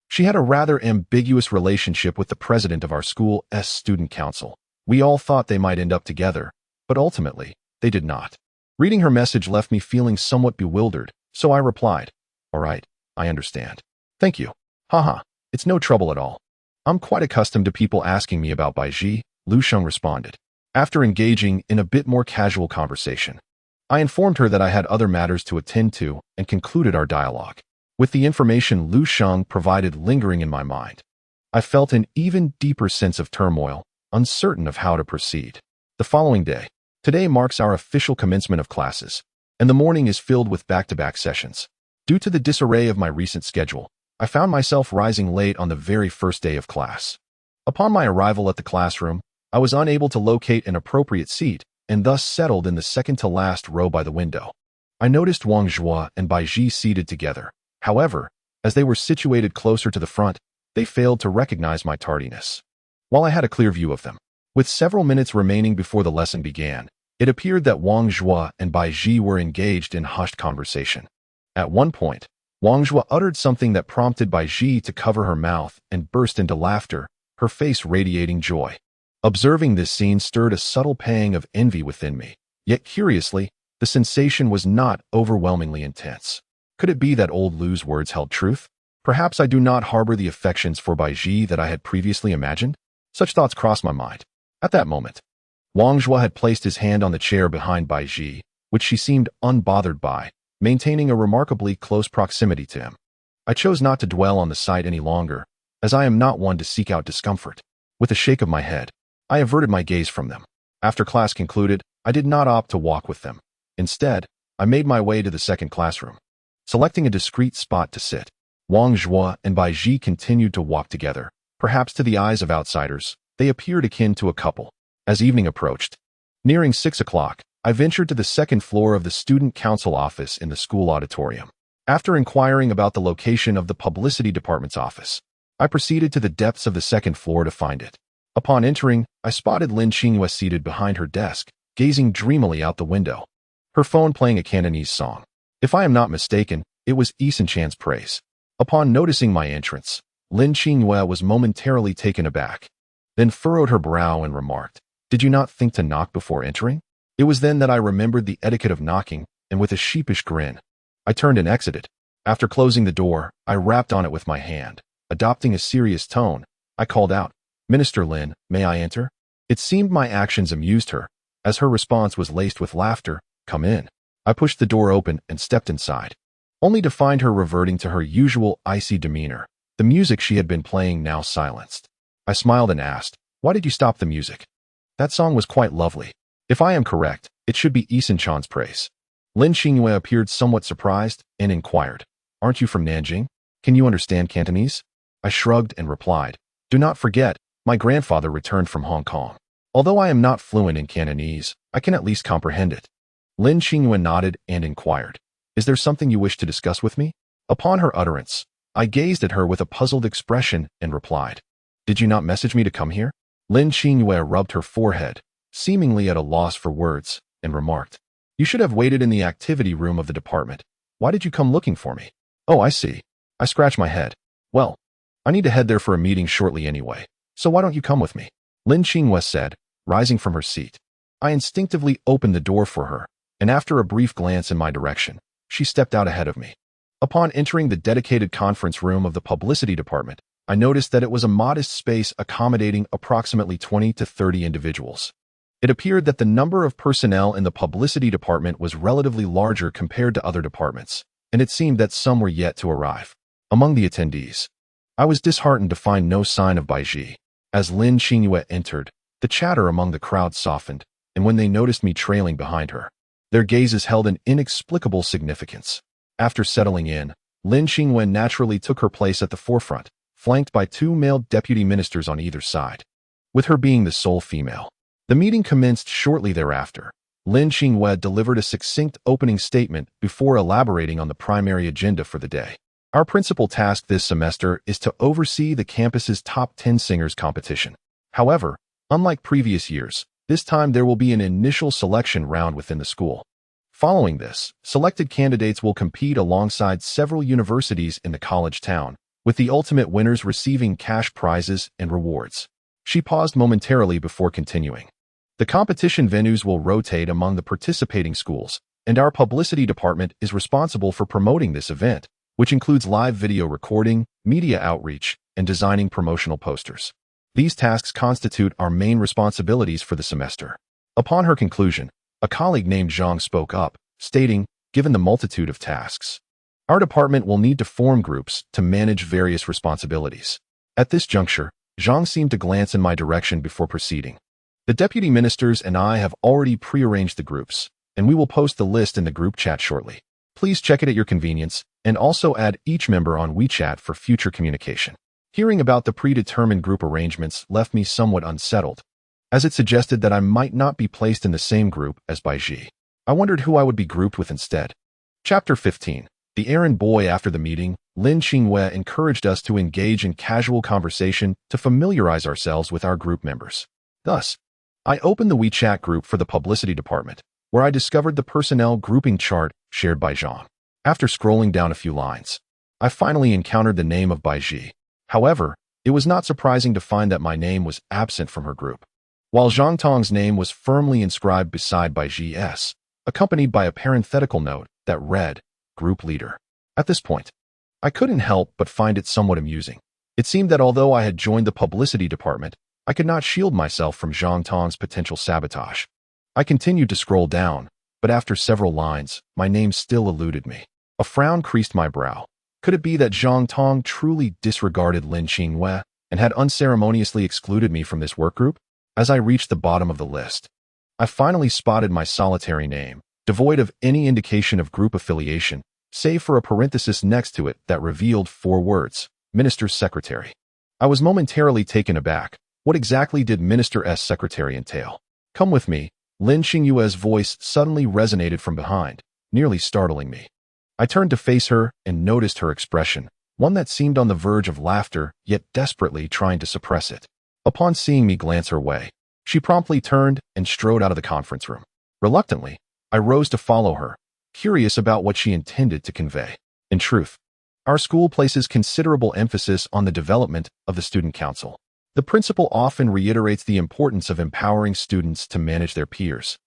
S1: She had a rather ambiguous relationship with the president of our school's student council. We all thought they might end up together, but ultimately, they did not." Reading her message left me feeling somewhat bewildered, so I replied, "All right, I understand. Thank you. Haha, it's no trouble at all. I'm quite accustomed to people asking me about Baiji," Lu Sheng responded. After engaging in a bit more casual conversation, I informed her that I had other matters to attend to and concluded our dialogue. with the information Lu Sheng provided lingering in my mind. I felt an even deeper sense of turmoil, uncertain of how to proceed. The following day. Today marks our official commencement of classes, and the morning is filled with back-to-back sessions. Due to the disarray of my recent schedule, I found myself rising late on the very first day of class. Upon my arrival at the classroom, I was unable to locate an appropriate seat and thus settled in the second-to-last row by the window. I noticed Wang Zhua and Bai Ji seated together. However, as they were situated closer to the front, they failed to recognize my tardiness. While I had a clear view of them, with several minutes remaining before the lesson began, it appeared that Wang Zhua and Bai Ji were engaged in hushed conversation. At one point, Wang Zhua uttered something that prompted Bai Ji to cover her mouth and burst into laughter, her face radiating joy. Observing this scene stirred a subtle pang of envy within me, yet curiously, the sensation was not overwhelmingly intense. Could it be that old Lu's words held truth? Perhaps I do not harbor the affections for Bai Ji that I had previously imagined? Such thoughts crossed my mind. At that moment, Wang Zhua had placed his hand on the chair behind Bai Ji, which she seemed unbothered by, maintaining a remarkably close proximity to him. I chose not to dwell on the sight any longer, as I am not one to seek out discomfort. With a shake of my head, I averted my gaze from them. After class concluded, I did not opt to walk with them. Instead, I made my way to the second classroom. Selecting a discreet spot to sit, Wang Zhua and Bai Ji continued to walk together. Perhaps to the eyes of outsiders, they appeared akin to a couple. As evening approached, nearing 6 o'clock, I ventured to the second floor of the student council office in the school auditorium. After inquiring about the location of the publicity department's office, I proceeded to the depths of the second floor to find it. Upon entering, I spotted Lin Qingyue seated behind her desk, gazing dreamily out the window, her phone playing a Cantonese song. If I am not mistaken, it was Eason Chan's praise. Upon noticing my entrance, Lin Qingyue was momentarily taken aback, then furrowed her brow and remarked, "Did you not think to knock before entering?" It was then that I remembered the etiquette of knocking, and with a sheepish grin, I turned and exited. After closing the door, I rapped on it with my hand. Adopting a serious tone, I called out, "Minister Lin, may I enter?" It seemed my actions amused her, as her response was laced with laughter. "Come in." I pushed the door open and stepped inside, only to find her reverting to her usual icy demeanor, the music she had been playing now silenced. I smiled and asked, "Why did you stop the music?" "That song was quite lovely. If I am correct, it should be Eason Chan's praise." Lin Qingyue appeared somewhat surprised and inquired, "Aren't you from Nanjing? Can you understand Cantonese?" I shrugged and replied, "Do not forget, my grandfather returned from Hong Kong. Although I am not fluent in Cantonese, I can at least comprehend it." Lin Qingyue nodded and inquired, "Is there something you wish to discuss with me?" Upon her utterance, I gazed at her with a puzzled expression and replied, "Did you not message me to come here?" Lin Qingyue rubbed her forehead, seemingly at a loss for words, and remarked, "You should have waited in the activity room of the department. Why did you come looking for me?" "Oh, I see." I scratched my head. "Well, I need to head there for a meeting shortly anyway, so why don't you come with me?" Lin Qingyue said, rising from her seat. I instinctively opened the door for her, and after a brief glance in my direction, she stepped out ahead of me. Upon entering the dedicated conference room of the publicity department, I noticed that it was a modest space accommodating approximately 20 to 30 individuals. It appeared that the number of personnel in the publicity department was relatively larger compared to other departments, and it seemed that some were yet to arrive. Among the attendees, I was disheartened to find no sign of Bai Ji. As Lin Qingyue entered, the chatter among the crowd softened, and when they noticed me trailing behind her, their gazes held an inexplicable significance. After settling in, Lin Qingyue naturally took her place at the forefront, flanked by 2 male deputy ministers on either side, with her being the sole female. The meeting commenced shortly thereafter. Lin Qingyue delivered a succinct opening statement before elaborating on the primary agenda for the day. Our principal task this semester is to oversee the campus's top 10 singers competition. However, unlike previous years, this time there will be an initial selection round within the school. Following this, selected candidates will compete alongside several universities in the college town, with the ultimate winners receiving cash prizes and rewards. She paused momentarily before continuing. The competition venues will rotate among the participating schools, and our publicity department is responsible for promoting this event, which includes live video recording, media outreach, and designing promotional posters. These tasks constitute our main responsibilities for the semester. Upon her conclusion, a colleague named Zhang spoke up, stating, "Given the multitude of tasks, Our department will need to form groups to manage various responsibilities. At this juncture, Zhang seemed to glance in my direction before proceeding. The deputy ministers and I have already prearranged the groups, and we will post the list in the group chat shortly. Please check it at your convenience, and also add each member on WeChat for future communication. Hearing about the predetermined group arrangements left me somewhat unsettled, as it suggested that I might not be placed in the same group as Baiji. I wondered who I would be grouped with instead. Chapter 15. The errand boy. After the meeting, Lin Qingwei encouraged us to engage in casual conversation to familiarize ourselves with our group members. Thus, I opened the WeChat group for the publicity department, where I discovered the personnel grouping chart shared by Zhang. After scrolling down a few lines, I finally encountered the name of Baiji. However, it was not surprising to find that my name was absent from her group, while Zhang Tong's name was firmly inscribed beside Baiji's, accompanied by a parenthetical note that read, Group Leader. At this point, I couldn't help but find it somewhat amusing. It seemed that although I had joined the publicity department, I could not shield myself from Zhang Tong's potential sabotage. I continued to scroll down, but after several lines, my name still eluded me. A frown creased my brow. Could it be that Zhang Tong truly disregarded Lin Qingwei and had unceremoniously excluded me from this work group? As I reached the bottom of the list, I finally spotted my solitary name, devoid of any indication of group affiliation, save for a parenthesis next to it that revealed 4 words, Minister's Secretary. I was momentarily taken aback. What exactly did Minister's Secretary entail? Come with me. Lin Qingwei's voice suddenly resonated from behind, nearly startling me. I turned to face her and noticed her expression, one that seemed on the verge of laughter, yet desperately trying to suppress it. Upon seeing me glance her way, she promptly turned and strode out of the conference room. Reluctantly, I rose to follow her, curious about what she intended to convey. In truth, our school places considerable emphasis on the development of the student council. The principal often reiterates the importance of empowering students to manage their peers,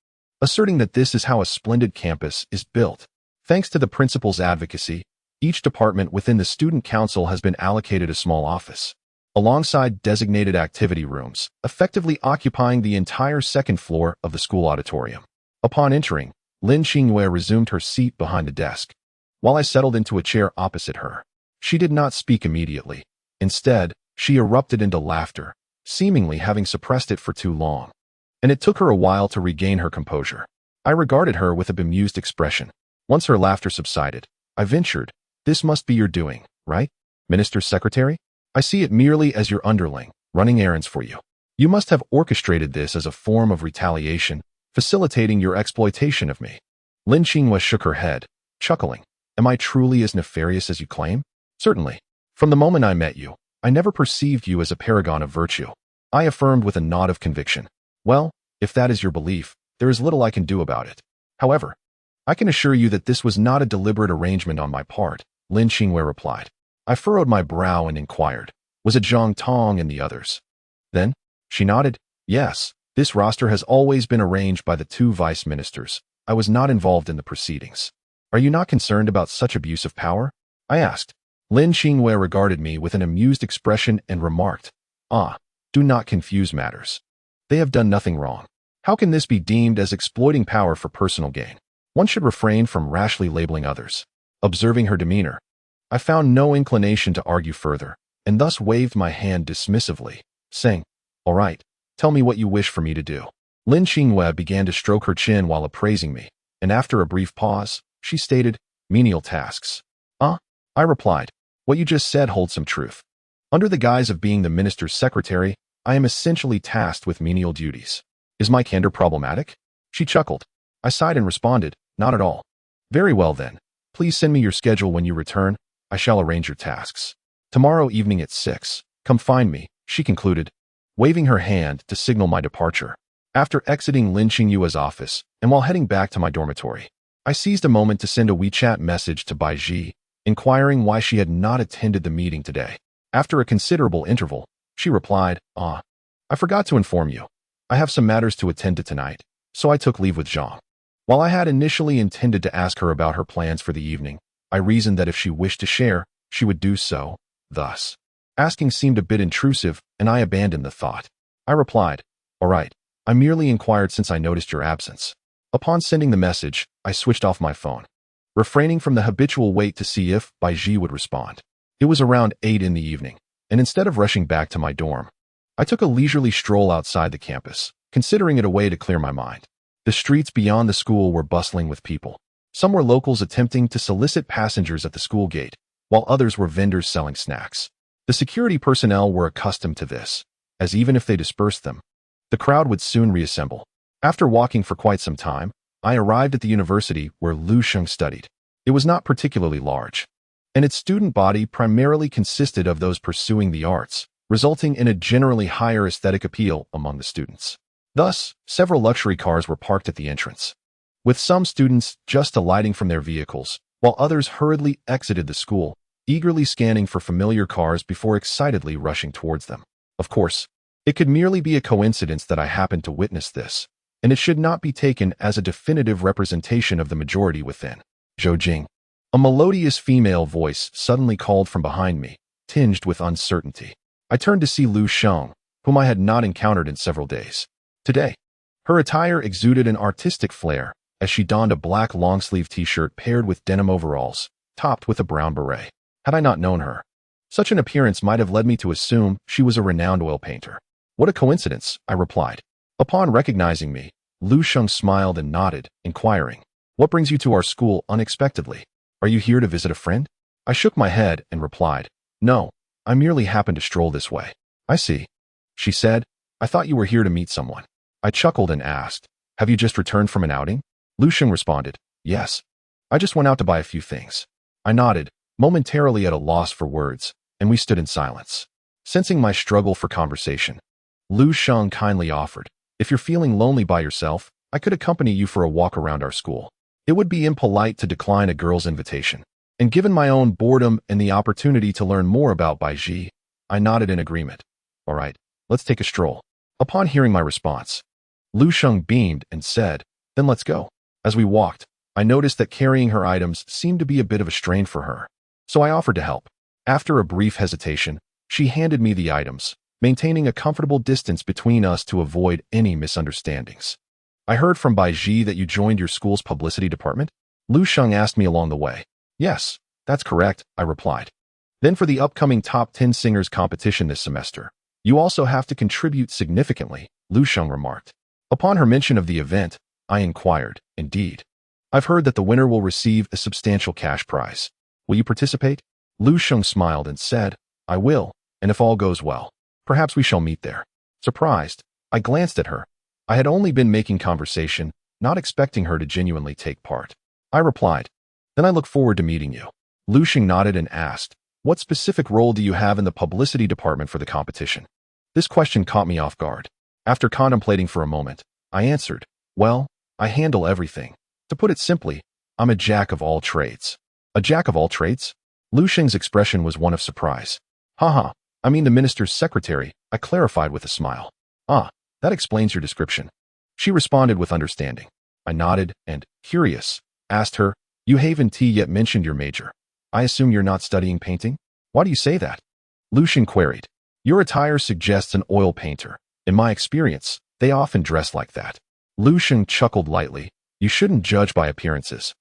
S1: asserting that this is how a splendid campus is built. Thanks to the principal's advocacy, each department within the student council has been allocated a small office, alongside designated activity rooms, effectively occupying the entire second floor of the school auditorium. Upon entering, Lin Qingwei resumed her seat behind the desk, while I settled into a chair opposite her. She did not speak immediately. Instead, she erupted into laughter, seemingly having suppressed it for too long, and it took her a while to regain her composure. I regarded her with a bemused expression. Once her laughter subsided, I ventured, "This must be your doing, right, Minister's Secretary? I see it merely as your underling, running errands for you. You must have orchestrated this as a form of retaliation, facilitating your exploitation of me." Lin Qingwei shook her head, chuckling. "Am I truly as nefarious as you claim? Certainly. From the moment I met you, I never perceived you as a paragon of virtue," I affirmed with a nod of conviction. "Well, if that is your belief, there is little I can do about it. However, I can assure you that this was not a deliberate arrangement on my part," Lin Qingwei replied. I furrowed my brow and inquired, "Was it Zhang Tong and the others?" Then, she nodded. "Yes, this roster has always been arranged by the 2 vice ministers. I was not involved in the proceedings." "Are you not concerned about such abuse of power?" I asked. Lin Qingwei regarded me with an amused expression and remarked, "Do not confuse matters. They have done nothing wrong. How can this be deemed as exploiting power for personal gain? One should refrain from rashly labeling others." Observing her demeanor, I found no inclination to argue further, and thus waved my hand dismissively, saying, "All right, tell me what you wish for me to do." Lin Qingwei began to stroke her chin while appraising me, and after a brief pause, she stated, "Menial tasks." I replied, "What you just said holds some truth. Under the guise of being the minister's secretary, I am essentially tasked with menial duties. Is my candor problematic?" She chuckled. I sighed and responded, "Not at all." "Very well then. Please send me your schedule when you return. I shall arrange your tasks. Tomorrow evening at 6. Come find me," she concluded, waving her hand to signal my departure. After exiting Lin Qingwei's office, and while heading back to my dormitory, I seized a moment to send a WeChat message to Baiji, inquiring why she had not attended the meeting today. After a considerable interval, she replied, "I forgot to inform you. I have some matters to attend to tonight, so I took leave with Zhang." While I had initially intended to ask her about her plans for the evening, I reasoned that if she wished to share, she would do so. Thus, asking seemed a bit intrusive, and I abandoned the thought. I replied, "All right, I merely inquired since I noticed your absence." Upon sending the message, I switched off my phone. refraining from the habitual wait to see if Baiji would respond. It was around 8 in the evening, and instead of rushing back to my dorm, I took a leisurely stroll outside the campus, considering it a way to clear my mind. The streets beyond the school were bustling with people. Some were locals attempting to solicit passengers at the school gate, while others were vendors selling snacks. The security personnel were accustomed to this, as even if they dispersed them, the crowd would soon reassemble. After walking for quite some time, I arrived at the university where Lu Sheng studied. It was not particularly large, and its student body primarily consisted of those pursuing the arts, resulting in a generally higher aesthetic appeal among the students. Thus, several luxury cars were parked at the entrance, with some students just alighting from their vehicles, while others hurriedly exited the school, eagerly scanning for familiar cars before excitedly rushing towards them. Of course, it could merely be a coincidence that I happened to witness this, and it should not be taken as a definitive representation of the majority within. Zhou Jing. A melodious female voice suddenly called from behind me, tinged with uncertainty. I turned to see Lu Sheng, whom I had not encountered in several days. Today, her attire exuded an artistic flair, as she donned a black long-sleeve t-shirt paired with denim overalls, topped with a brown beret. Had I not known her, such an appearance might have led me to assume she was a renowned oil painter. What a coincidence, I replied. Upon recognizing me, Lu Sheng smiled and nodded, inquiring, "What brings you to our school unexpectedly? Are you here to visit a friend?" I shook my head and replied, "No, I merely happened to stroll this way." "I see," she said. "I thought you were here to meet someone." I chuckled and asked, "Have you just returned from an outing?" Lu Sheng responded, "Yes. I just went out to buy a few things." I nodded, momentarily at a loss for words, and we stood in silence. Sensing my struggle for conversation, Lu Sheng kindly offered, "If you're feeling lonely by yourself, I could accompany you for a walk around our school. It would be impolite to decline a girl's invitation." And given my own boredom and the opportunity to learn more about Baiji, I nodded in agreement. "All right, let's take a stroll." Upon hearing my response, Lu Sheng beamed and said, "Then let's go." As we walked, I noticed that carrying her items seemed to be a bit of a strain for her, so I offered to help. After a brief hesitation, she handed me the items, maintaining a comfortable distance between us to avoid any misunderstandings. "I heard from Baiji that you joined your school's publicity department?" Lu Sheng asked me along the way. "Yes, that's correct," I replied. "Then for the upcoming top 10 singers competition this semester, you also have to contribute significantly," Lu Sheng remarked. Upon her mention of the event, I inquired, "Indeed. I've heard that the winner will receive a substantial cash prize. Will you participate?" Lu Sheng smiled and said, "I will, and if all goes well, perhaps we shall meet there." Surprised, I glanced at her. I had only been making conversation, not expecting her to genuinely take part. I replied, "Then I look forward to meeting you." Lu Sheng nodded and asked, "What specific role do you have in the publicity department for the competition?" This question caught me off guard. After contemplating for a moment, I answered, "Well, I handle everything. To put it simply, I'm a jack of all trades." "A jack of all trades?" Lu Sheng's expression was one of surprise. "Haha, I mean the minister's secretary," I clarified with a smile. "Ah, that explains your description." She responded with understanding. I nodded and, curious, asked her, "You haven't yet mentioned your major. I assume you're not studying painting?" "Why do you say that?" Lu Sheng queried. "Your attire suggests an oil painter. In my experience, they often dress like that." Lu Sheng chuckled lightly. "You shouldn't judge by appearances.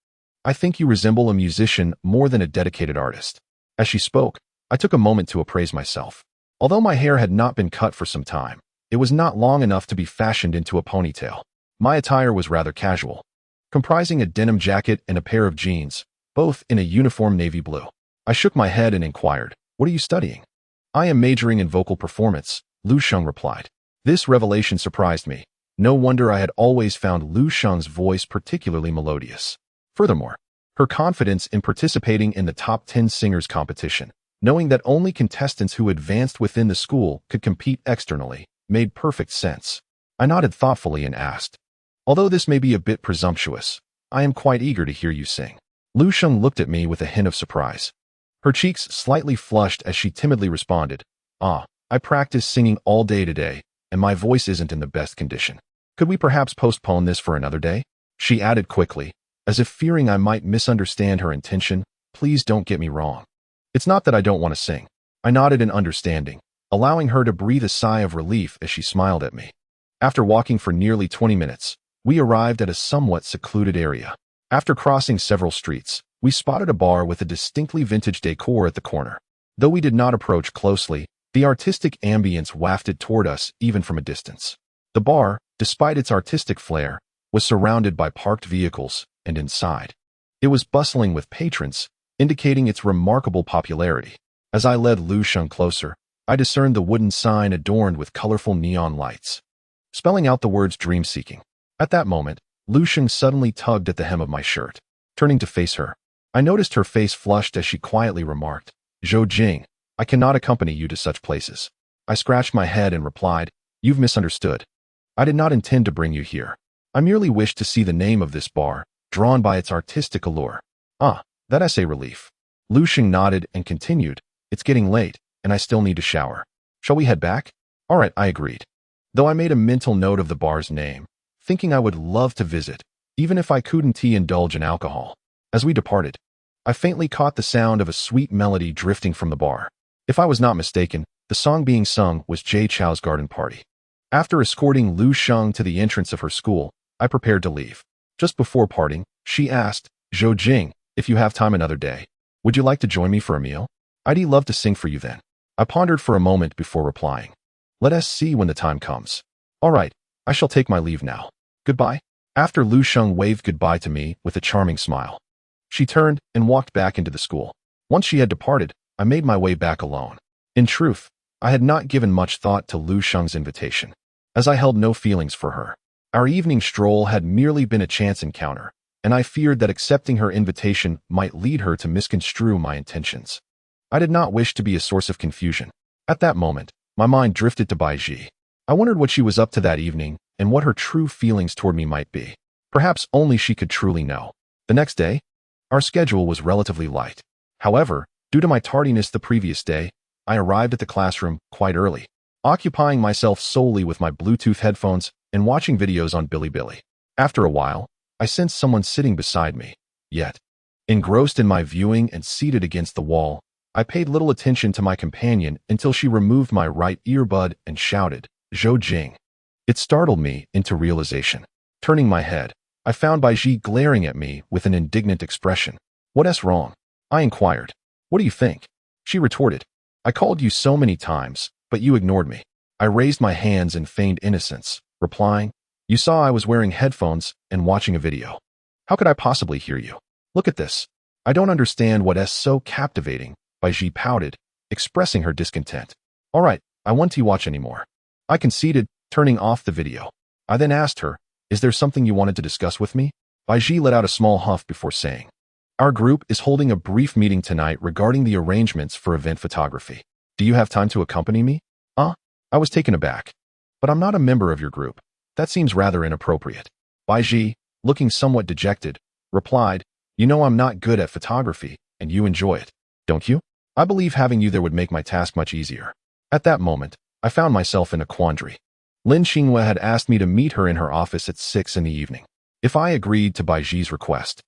S1: I think you resemble a musician more than a dedicated artist." As she spoke, I took a moment to appraise myself. Although my hair had not been cut for some time, it was not long enough to be fashioned into a ponytail. My attire was rather casual, comprising a denim jacket and a pair of jeans, both in a uniform navy blue. I shook my head and inquired, "What are you studying?" "I am majoring in vocal performance," Lu Sheng replied. This revelation surprised me. No wonder I had always found Lu Sheng's voice particularly melodious. Furthermore, her confidence in participating in the top 10 singers competition, knowing that only contestants who advanced within the school could compete externally, made perfect sense. I nodded thoughtfully and asked, "Although this may be a bit presumptuous, I am quite eager to hear you sing." Lu Sheng looked at me with a hint of surprise. Her cheeks slightly flushed as she timidly responded, "Ah, I practiced singing all day today, and my voice isn't in the best condition. Could we perhaps postpone this for another day?" She added quickly, as if fearing I might misunderstand her intention, "Please don't get me wrong. It's not that I don't want to sing." I nodded in understanding, allowing her to breathe a sigh of relief as she smiled at me. After walking for nearly 20 minutes, we arrived at a somewhat secluded area. After crossing several streets, we spotted a bar with a distinctly vintage decor at the corner. Though we did not approach closely, the artistic ambience wafted toward us even from a distance. The bar, despite its artistic flair, was surrounded by parked vehicles, and inside, it was bustling with patrons, indicating its remarkable popularity. As I led Lu Sheng closer, I discerned the wooden sign adorned with colorful neon lights, spelling out the words dream-seeking. At that moment, Lu Sheng suddenly tugged at the hem of my shirt. Turning to face her, I noticed her face flushed as she quietly remarked, "Zhou Jing, I cannot accompany you to such places." I scratched my head and replied, "You've misunderstood. I did not intend to bring you here. I merely wished to see the name of this bar, drawn by its artistic allure." "Ah, that I say relief." Lu Sheng nodded and continued, "It's getting late, and I still need to shower. Shall we head back?" "All right," I agreed. Though I made a mental note of the bar's name, thinking I would love to visit, even if I couldn't indulge in alcohol. As we departed, I faintly caught the sound of a sweet melody drifting from the bar. If I was not mistaken, the song being sung was Jay Chow's garden party. After escorting Lu Sheng to the entrance of her school, I prepared to leave. Just before parting, she asked, "Zhou Jing, if you have time another day, would you like to join me for a meal? I'd love to sing for you then." I pondered for a moment before replying, "Let us see when the time comes." "All right, I shall take my leave now. Goodbye." After Lu Sheng waved goodbye to me with a charming smile, she turned and walked back into the school. Once she had departed, I made my way back alone. In truth, I had not given much thought to Lu Sheng's invitation, as I held no feelings for her. Our evening stroll had merely been a chance encounter, and I feared that accepting her invitation might lead her to misconstrue my intentions. I did not wish to be a source of confusion. At that moment, my mind drifted to Bai Ji. I wondered what she was up to that evening and what her true feelings toward me might be. Perhaps only she could truly know. The next day, our schedule was relatively light. However, due to my tardiness the previous day, I arrived at the classroom quite early, occupying myself solely with my Bluetooth headphones and watching videos on Bilibili. After a while, I sensed someone sitting beside me. Yet, engrossed in my viewing and seated against the wall, I paid little attention to my companion until she removed my right earbud and shouted, "Zhou Jing." It startled me into realization. Turning my head, I found Bai Ji glaring at me with an indignant expression. "What's wrong?" I inquired. "What do you think?" She retorted, "I called you so many times, but you ignored me." I raised my hands in feigned innocence, replying, "You saw I was wearing headphones and watching a video. How could I possibly hear you? Look at this." "I don't understand what's so captivating," Bai Ji pouted, expressing her discontent. "All right, I won't watch anymore." I conceded, turning off the video. I then asked her, "Is there something you wanted to discuss with me?" Bai Ji let out a small huff before saying, "Our group is holding a brief meeting tonight regarding the arrangements for event photography. Do you have time to accompany me?" I was taken aback. "But I'm not a member of your group. That seems rather inappropriate." Bai Ji, looking somewhat dejected, replied, "You know I'm not good at photography, and you enjoy it, don't you? I believe having you there would make my task much easier." At that moment, I found myself in a quandary. Lin Xinghua had asked me to meet her in her office at 6 in the evening. If I agreed to Bai Ji's request,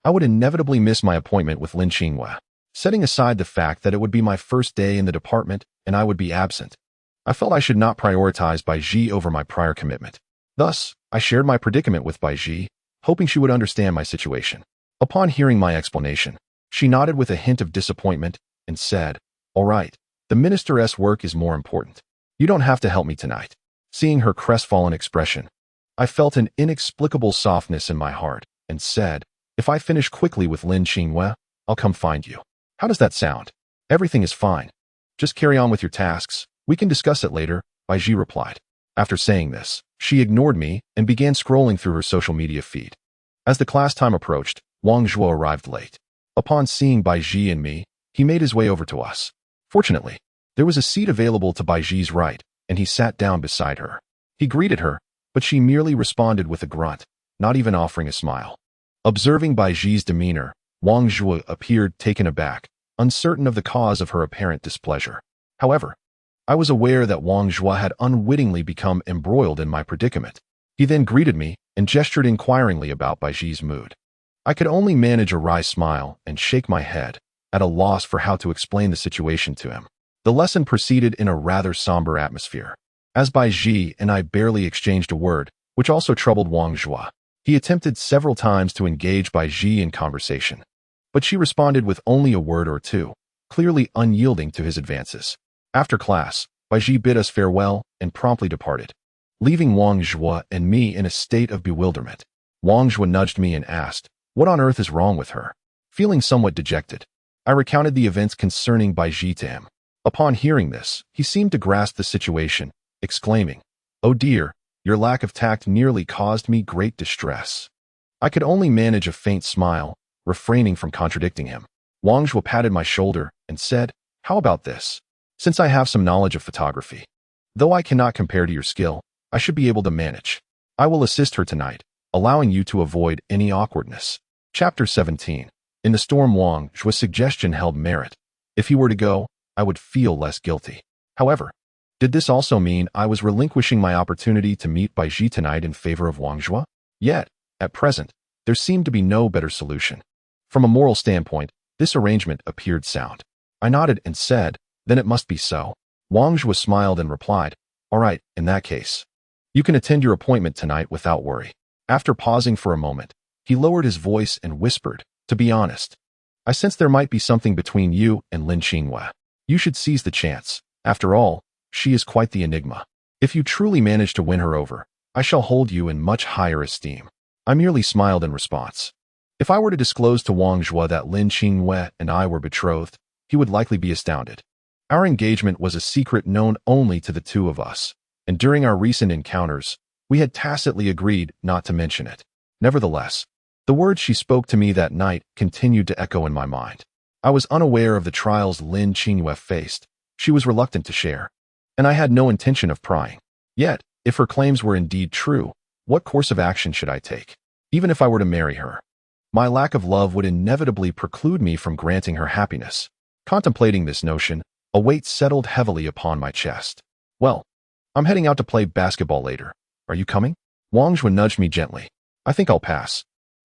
S1: I would inevitably miss my appointment with Lin Xinghua. Setting aside the fact that it would be my first day in the department and I would be absent, I felt I should not prioritize Bai Ji over my prior commitment. Thus, I shared my predicament with Bai Ji, hoping she would understand my situation. Upon hearing my explanation, she nodded with a hint of disappointment and said, "All right, the minister's work is more important. You don't have to help me tonight." Seeing her crestfallen expression, I felt an inexplicable softness in my heart and said, "If I finish quickly with Lin Xinghua, I'll come find you. How does that sound?" "Everything is fine. Just carry on with your tasks. We can discuss it later," Bai Ji replied. After saying this, she ignored me and began scrolling through her social media feed. As the class time approached, Wang Zhuo arrived late. Upon seeing Bai Ji and me, he made his way over to us. Fortunately, there was a seat available to Bai Ji's right, and he sat down beside her. He greeted her, but she merely responded with a grunt, not even offering a smile. Observing Bai Ji's demeanor, Wang Zhuo appeared taken aback, uncertain of the cause of her apparent displeasure. However, I was aware that Wang Zhuo had unwittingly become embroiled in my predicament. He then greeted me and gestured inquiringly about Bai Ji's mood. I could only manage a wry smile and shake my head, at a loss for how to explain the situation to him. The lesson proceeded in a rather somber atmosphere, as Bai Ji and I barely exchanged a word, which also troubled Wang Zhuo. He attempted several times to engage Bai Ji in conversation, but she responded with only a word or two, clearly unyielding to his advances. After class, Bai Ji bid us farewell and promptly departed, leaving Wang Zhua and me in a state of bewilderment. Wang Zhua nudged me and asked, "What on earth is wrong with her?" Feeling somewhat dejected, I recounted the events concerning Bai Ji to him. Upon hearing this, he seemed to grasp the situation, exclaiming, "Oh dear, your lack of tact nearly caused me great distress." I could only manage a faint smile, refraining from contradicting him. Wang Zhua patted my shoulder and said, "How about this? Since I have some knowledge of photography, though I cannot compare to your skill, I should be able to manage. I will assist her tonight, allowing you to avoid any awkwardness." Chapter 17. In the storm, Wang Zhua's suggestion held merit. If he were to go, I would feel less guilty. However, did this also mean I was relinquishing my opportunity to meet Bai Ji tonight in favor of Wang Zhua? Yet, at present, there seemed to be no better solution. From a moral standpoint, this arrangement appeared sound. I nodded and said, "Then it must be so." Wang Zhua smiled and replied, "All right, in that case. You can attend your appointment tonight without worry." After pausing for a moment, he lowered his voice and whispered, "To be honest, I sense there might be something between you and Lin Qinghua. You should seize the chance. After all, she is quite the enigma. If you truly manage to win her over, I shall hold you in much higher esteem." I merely smiled in response. If I were to disclose to Wang Zhua that Lin Qinghua and I were betrothed, he would likely be astounded. Our engagement was a secret known only to the two of us, and during our recent encounters, we had tacitly agreed not to mention it. Nevertheless, the words she spoke to me that night continued to echo in my mind. I was unaware of the trials Lin Qinghua faced. She was reluctant to share, and I had no intention of prying. Yet, if her claims were indeed true, what course of action should I take? Even if I were to marry her, my lack of love would inevitably preclude me from granting her happiness. Contemplating this notion, a weight settled heavily upon my chest. "Well, I'm heading out to play basketball later. Are you coming?" Wang Zhua nudged me gently. "I think I'll pass.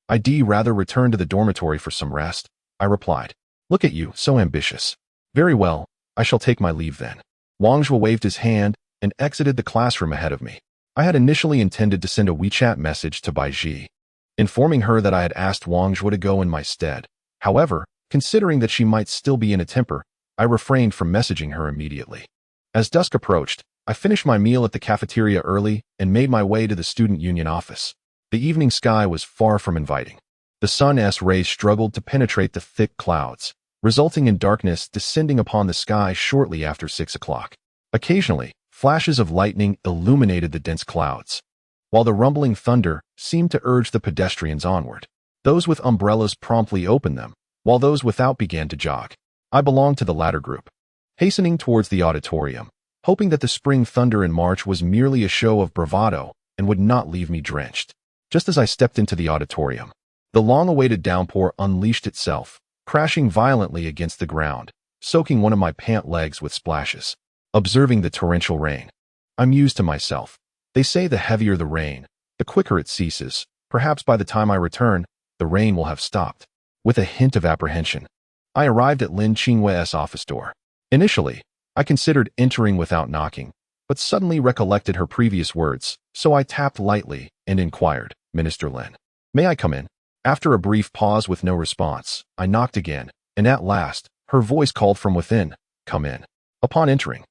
S1: I'd rather return to the dormitory for some rest," I replied. "Look at you, so ambitious." "Very well, I shall take my leave then." Wang Zhua waved his hand and exited the classroom ahead of me. I had initially intended to send a WeChat message to Bai Ji, informing her that I had asked Wang Zhua to go in my stead. However, considering that she might still be in a temper, I refrained from messaging her immediately. As dusk approached, I finished my meal at the cafeteria early and made my way to the student union office. The evening sky was far from inviting. The sun's rays struggled to penetrate the thick clouds, resulting in darkness descending upon the sky shortly after 6 o'clock. Occasionally, flashes of lightning illuminated the dense clouds, while the rumbling thunder seemed to urge the pedestrians onward. Those with umbrellas promptly opened them, while those without began to jog. I belonged to the latter group. Hastening towards the auditorium, hoping that the spring thunder in March was merely a show of bravado and would not leave me drenched. Just as I stepped into the auditorium, the long-awaited downpour unleashed itself, crashing violently against the ground, soaking one of my pant legs with splashes. Observing the torrential rain, I mused to myself, they say the heavier the rain, the quicker it ceases. Perhaps by the time I return, the rain will have stopped. With a hint of apprehension, I arrived at Lin Qinghua's office door. Initially, I considered entering without knocking, but suddenly recollected her previous words, so I tapped lightly and inquired, "Minister Lin, may I come in?" After a brief pause with no response, I knocked again, and at last, her voice called from within, "Come in." Upon entering,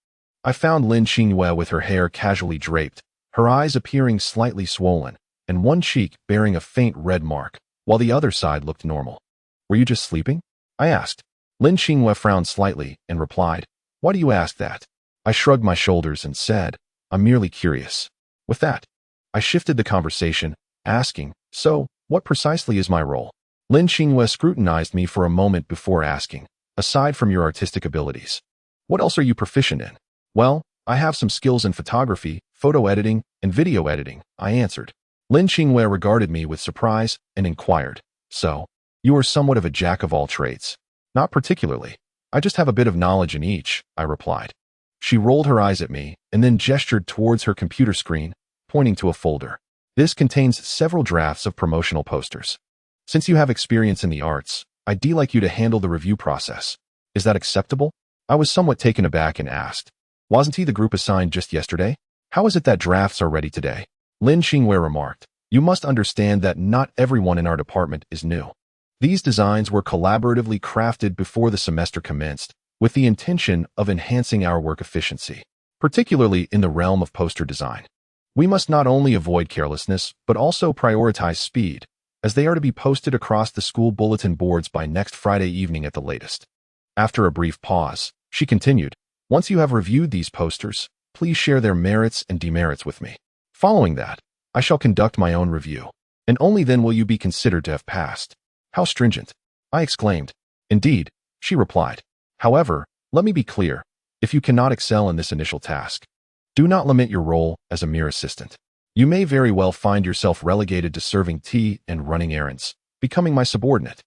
S1: I found Lin Qinghua with her hair casually draped, her eyes appearing slightly swollen, and one cheek bearing a faint red mark, while the other side looked normal. "Were you just sleeping?" I asked. Lin Qinghua frowned slightly and replied, "Why do you ask that?" I shrugged my shoulders and said, "I'm merely curious." With that, I shifted the conversation, asking, "So, what precisely is my role?" Lin Qinghua scrutinized me for a moment before asking, "Aside from your artistic abilities, what else are you proficient in?" "Well, I have some skills in photography, photo editing, and video editing," I answered. Lin Qinghua regarded me with surprise and inquired, "So, you are somewhat of a jack of all trades?" "Not particularly. I just have a bit of knowledge in each," I replied. She rolled her eyes at me and then gestured towards her computer screen, pointing to a folder. "This contains several drafts of promotional posters. Since you have experience in the arts, I'd like you to handle the review process. Is that acceptable?" I was somewhat taken aback and asked, "Wasn't he the group assigned just yesterday? How is it that drafts are ready today?" Lin Qinghua remarked, You must understand that not everyone in our department is new. These designs were collaboratively crafted before the semester commenced, with the intention of enhancing our work efficiency, particularly in the realm of poster design. We must not only avoid carelessness, but also prioritize speed, as they are to be posted across the school bulletin boards by next Friday evening at the latest. After a brief pause, she continued, "Once you have reviewed these posters, please share their merits and demerits with me. Following that, I shall conduct my own review, and only then will you be considered to have passed." "How stringent!" I exclaimed. "Indeed," she replied. "However, let me be clear, if you cannot excel in this initial task, do not limit your role as a mere assistant. You may very well find yourself relegated to serving tea and running errands, becoming my subordinate."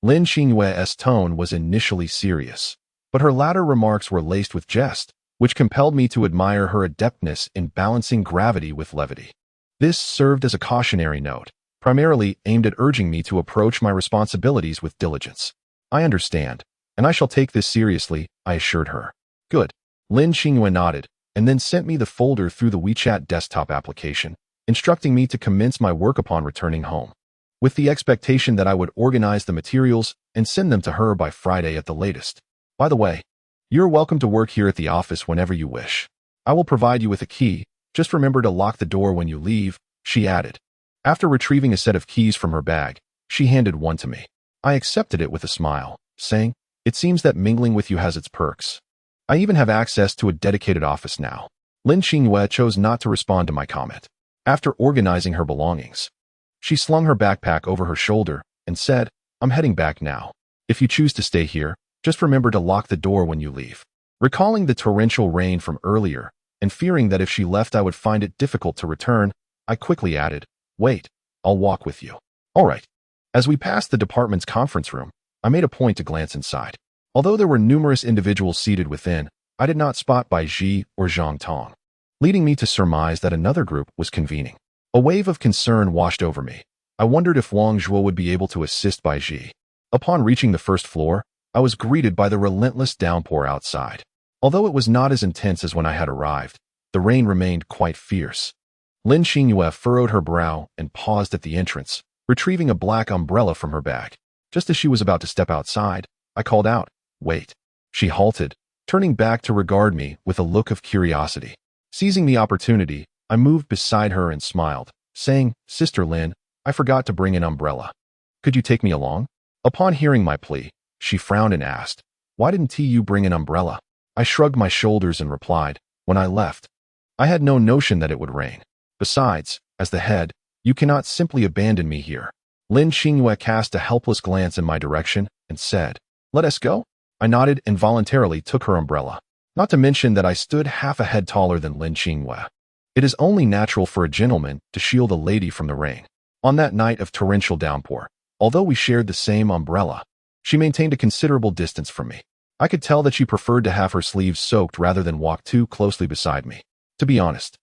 S1: Lin Xinghue's tone was initially serious, but her latter remarks were laced with jest, which compelled me to admire her adeptness in balancing gravity with levity. This served as a cautionary note, primarily aimed at urging me to approach my responsibilities with diligence. "I understand, and I shall take this seriously," I assured her. "Good." Lin Xinghue nodded, and then sent me the folder through the WeChat desktop application, instructing me to commence my work upon returning home, with the expectation that I would organize the materials and send them to her by Friday at the latest. "By the way, you're welcome to work here at the office whenever you wish. I will provide you with a key. Just remember to lock the door when you leave," she added. After retrieving a set of keys from her bag, she handed one to me. I accepted it with a smile, saying, "It seems that mingling with you has its perks. I even have access to a dedicated office now." Lin Xinghue chose not to respond to my comment. After organizing her belongings, she slung her backpack over her shoulder and said, "I'm heading back now. If you choose to stay here, just remember to lock the door when you leave." Recalling the torrential rain from earlier, and fearing that if she left I would find it difficult to return, I quickly added, "Wait, I'll walk with you." "All right." As we passed the department's conference room, I made a point to glance inside. Although there were numerous individuals seated within, I did not spot Bai Ji or Zhang Tong, leading me to surmise that another group was convening. A wave of concern washed over me. I wondered if Wang Zhuo would be able to assist Bai Ji. Upon reaching the first floor, I was greeted by the relentless downpour outside. Although it was not as intense as when I had arrived, the rain remained quite fierce. Lin Xinghue furrowed her brow and paused at the entrance, retrieving a black umbrella from her bag. Just as she was about to step outside, I called out, "Wait." She halted, turning back to regard me with a look of curiosity. Seizing the opportunity, I moved beside her and smiled, saying, "Sister Lin, I forgot to bring an umbrella. Could you take me along?" Upon hearing my plea, she frowned and asked, "Why didn't you bring an umbrella?" I shrugged my shoulders and replied, "When I left, I had no notion that it would rain. Besides, as the head, you cannot simply abandon me here." Lin Xinghue cast a helpless glance in my direction and said, "Let us go?" I nodded and voluntarily took her umbrella, not to mention that I stood half a head taller than Lin Xinghue. It is only natural for a gentleman to shield a lady from the rain. On that night of torrential downpour, although we shared the same umbrella, she maintained a considerable distance from me. I could tell that she preferred to have her sleeves soaked rather than walk too closely beside me. To be honest,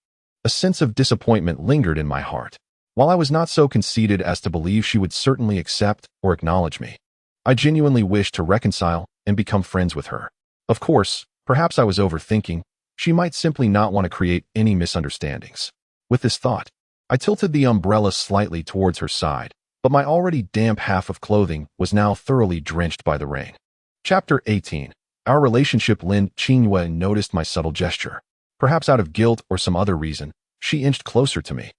S1: a sense of disappointment lingered in my heart. While I was not so conceited as to believe she would certainly accept or acknowledge me, I genuinely wished to reconcile and become friends with her. Of course, perhaps I was overthinking. She might simply not want to create any misunderstandings. With this thought, I tilted the umbrella slightly towards her side, but my already damp half of clothing was now thoroughly drenched by the rain. Chapter 18. Our relationship. Lin Xinghue noticed my subtle gesture. Perhaps out of guilt or some other reason, she inched closer to me,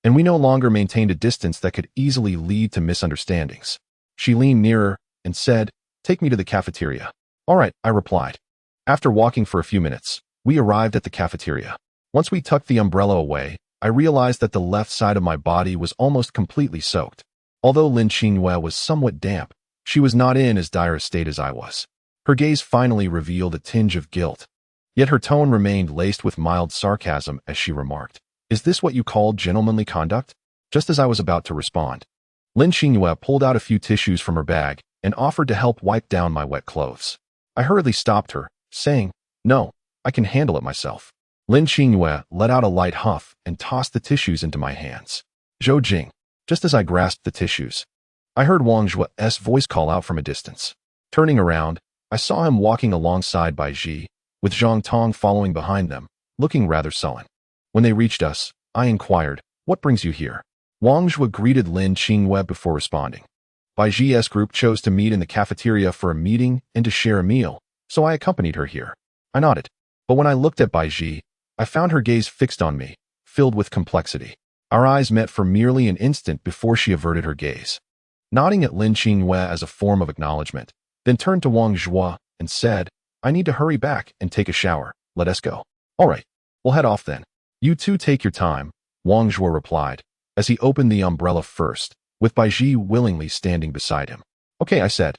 S1: and we no longer maintained a distance that could easily lead to misunderstandings. She leaned nearer and said, "Take me to the cafeteria." "All right," I replied. After walking for a few minutes, we arrived at the cafeteria. Once we tucked the umbrella away, I realized that the left side of my body was almost completely soaked. Although Lin Xinghue was somewhat damp, she was not in as dire a state as I was. Her gaze finally revealed a tinge of guilt, yet her tone remained laced with mild sarcasm as she remarked, "Is this what you call gentlemanly conduct?" Just as I was about to respond, Lin Xinghue pulled out a few tissues from her bag and offered to help wipe down my wet clothes. I hurriedly stopped her, saying, "No, I can handle it myself." Lin Xinghue let out a light huff and tossed the tissues into my hands. "Zhou Jing." Just as I grasped the tissues, I heard Wang Zhuo's voice call out from a distance. Turning around, I saw him walking alongside Bai Ji, with Zhang Tong following behind them, looking rather sullen. When they reached us, I inquired, "What brings you here?" Wang Zhua greeted Lin Qingyue before responding. Bai Zhi's group chose to meet in the cafeteria for a meeting and to share a meal, so I accompanied her here. I nodded. But when I looked at Bai Zhi, I found her gaze fixed on me, filled with complexity. Our eyes met for merely an instant before she averted her gaze. Nodding at Lin Qingyue as a form of acknowledgement, then turned to Wang Zhua and said, I need to hurry back and take a shower. Let us go. All right, we'll head off then. You two take your time, Wang Zhua replied, as he opened the umbrella first, with Bai Zhi willingly standing beside him. Okay, I said.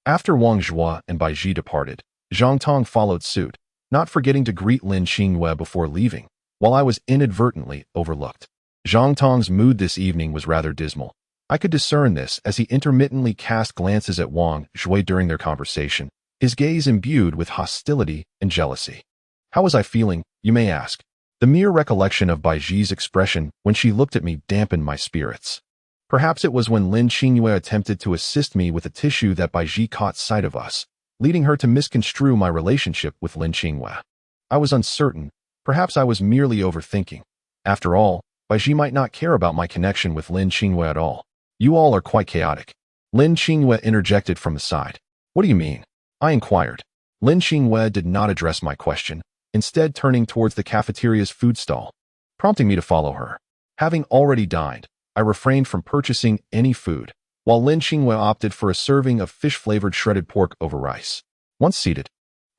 S1: After Wang Zhua and Bai Zhi departed, Zhang Tong followed suit, not forgetting to greet Lin Qingyue before leaving, while I was inadvertently overlooked. Zhang Tong's mood this evening was rather dismal. I could discern this as he intermittently cast glances at Wang Zhua during their conversation, his gaze imbued with hostility and jealousy. How was I feeling, you may ask? The mere recollection of Bai Zhi's expression when she looked at me dampened my spirits. Perhaps it was when Lin Qingyue attempted to assist me with a tissue that Bai Zhi caught sight of us, leading her to misconstrue my relationship with Lin Qingyue. I was uncertain. Perhaps I was merely overthinking. After all, Bai Zhi might not care about my connection with Lin Qingyue at all. You all are quite chaotic. Lin Qingyue interjected from the side. What do you mean? I inquired. Lin Qingyue did not address my question, instead turning towards the cafeteria's food stall, prompting me to follow her. Having already dined, I refrained from purchasing any food, while Lin Qingyue opted for a serving of fish-flavored shredded pork over rice. Once seated,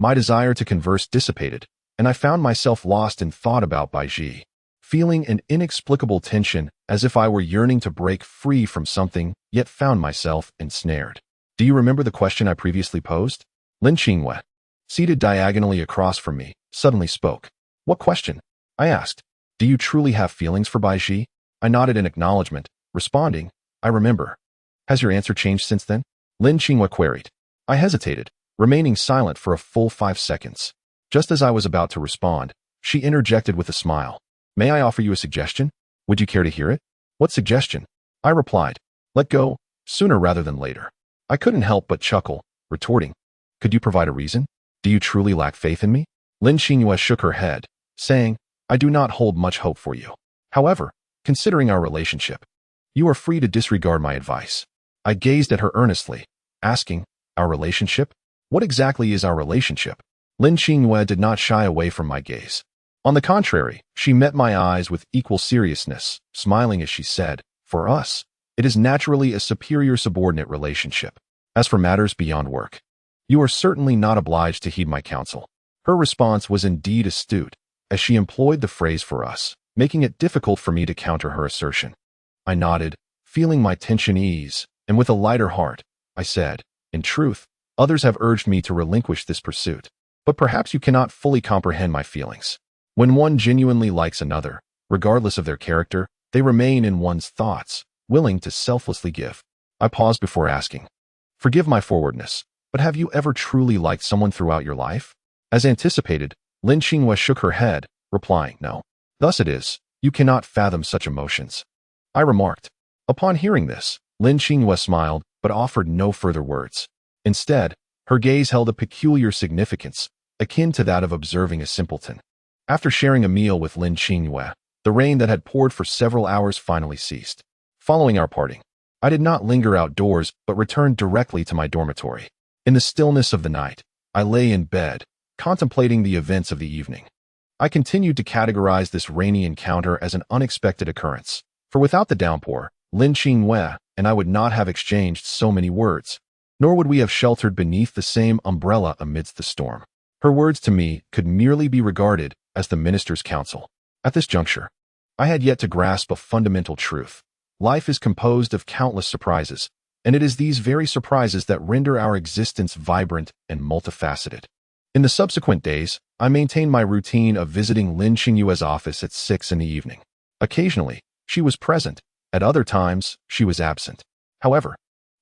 S1: my desire to converse dissipated, and I found myself lost in thought about Bai Zhi, feeling an inexplicable tension as if I were yearning to break free from something, yet found myself ensnared. Do you remember the question I previously posed? Lin Qingyue, seated diagonally across from me, suddenly spoke. What question? I asked. Do you truly have feelings for Bai Zhi? I nodded in acknowledgement, responding, I remember. Has your answer changed since then? Lin Qingyue queried. I hesitated, remaining silent for a full 5 seconds. Just as I was about to respond, she interjected with a smile. May I offer you a suggestion? Would you care to hear it? What suggestion? I replied. Let go, sooner rather than later. I couldn't help but chuckle, retorting. Could you provide a reason? Do you truly lack faith in me? Lin Qingyue shook her head, saying, I do not hold much hope for you. However, considering our relationship, you are free to disregard my advice. I gazed at her earnestly, asking, our relationship? What exactly is our relationship? Lin Qingyue did not shy away from my gaze. On the contrary, she met my eyes with equal seriousness, smiling as she said, for us, it is naturally a superior-subordinate relationship. As for matters beyond work, you are certainly not obliged to heed my counsel. Her response was indeed astute, as she employed the phrase for us, making it difficult for me to counter her assertion. I nodded, feeling my tension ease, and with a lighter heart, I said, in truth, others have urged me to relinquish this pursuit, but perhaps you cannot fully comprehend my feelings. When one genuinely likes another, regardless of their character, they remain in one's thoughts, willing to selflessly give. I paused before asking, forgive my forwardness, but have you ever truly liked someone throughout your life? As anticipated, Lin Qingyue shook her head, replying, no. Thus it is, you cannot fathom such emotions. I remarked. Upon hearing this, Lin Qingyue smiled, but offered no further words. Instead, her gaze held a peculiar significance, akin to that of observing a simpleton. After sharing a meal with Lin Qingyue, the rain that had poured for several hours finally ceased. Following our parting, I did not linger outdoors but returned directly to my dormitory. In the stillness of the night, I lay in bed, contemplating the events of the evening. I continued to categorize this rainy encounter as an unexpected occurrence, for without the downpour, Lin Qingyue and I would not have exchanged so many words, nor would we have sheltered beneath the same umbrella amidst the storm. Her words to me could merely be regarded as the minister's counsel. At this juncture, I had yet to grasp a fundamental truth. Life is composed of countless surprises, and it is these very surprises that render our existence vibrant and multifaceted. In the subsequent days, I maintained my routine of visiting Lin Qingyue's office at 6 in the evening. Occasionally, she was present. At other times, she was absent. However,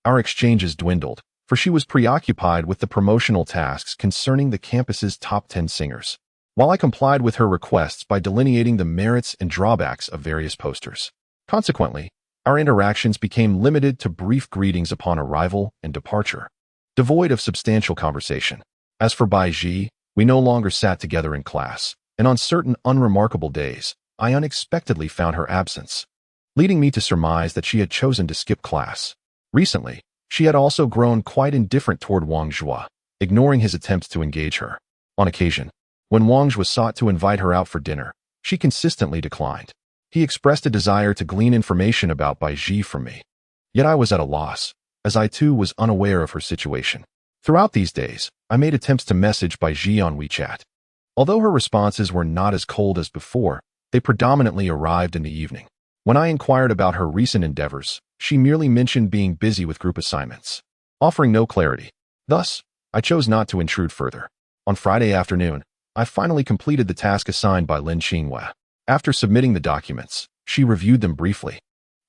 S1: our exchanges dwindled, for she was preoccupied with the promotional tasks concerning the campus's top 10 singers, while I complied with her requests by delineating the merits and drawbacks of various posters. Consequently, our interactions became limited to brief greetings upon arrival and departure, devoid of substantial conversation. As for Bai Zhi, we no longer sat together in class, and on certain unremarkable days, I unexpectedly found her absence. leading me to surmise that she had chosen to skip class. Recently, she had also grown quite indifferent toward Wang Zhua, ignoring his attempts to engage her. On occasion, when Wang Zhua sought to invite her out for dinner, she consistently declined. He expressed a desire to glean information about Bai Ji from me. Yet I was at a loss, as I too was unaware of her situation. Throughout these days, I made attempts to message Bai Ji on WeChat. Although her responses were not as cold as before, they predominantly arrived in the evening. When I inquired about her recent endeavors, she merely mentioned being busy with group assignments, offering no clarity. Thus, I chose not to intrude further. On Friday afternoon, I finally completed the task assigned by Lin Xinghua. After submitting the documents, she reviewed them briefly,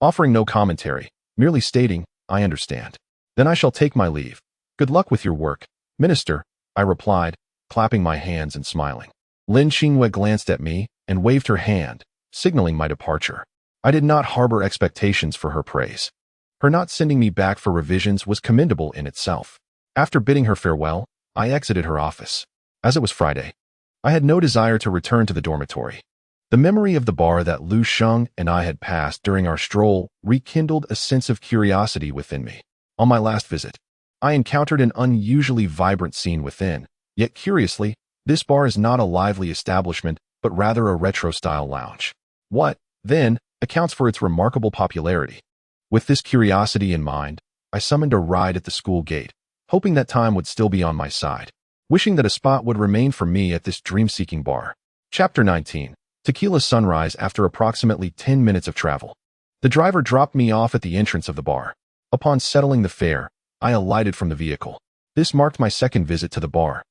S1: offering no commentary, merely stating, "I understand. Then I shall take my leave. Good luck with your work, Minister," I replied, clapping my hands and smiling. Lin Xinghua glanced at me and waved her hand, signaling my departure. I did not harbor expectations for her praise. Her not sending me back for revisions was commendable in itself. After bidding her farewell, I exited her office. As it was Friday, I had no desire to return to the dormitory. The memory of the bar that Lu Sheng and I had passed during our stroll rekindled a sense of curiosity within me. On my last visit, I encountered an unusually vibrant scene within, yet curiously, this bar is not a lively establishment, but rather a retro-style lounge. What, then, accounts for its remarkable popularity? With this curiosity in mind, I summoned a ride at the school gate, hoping that time would still be on my side, wishing that a spot would remain for me at this dream-seeking bar. Chapter 19. Tequila Sunrise. After approximately 10 minutes of travel, the driver dropped me off at the entrance of the bar. Upon settling the fare, I alighted from the vehicle. This marked my second visit to the bar.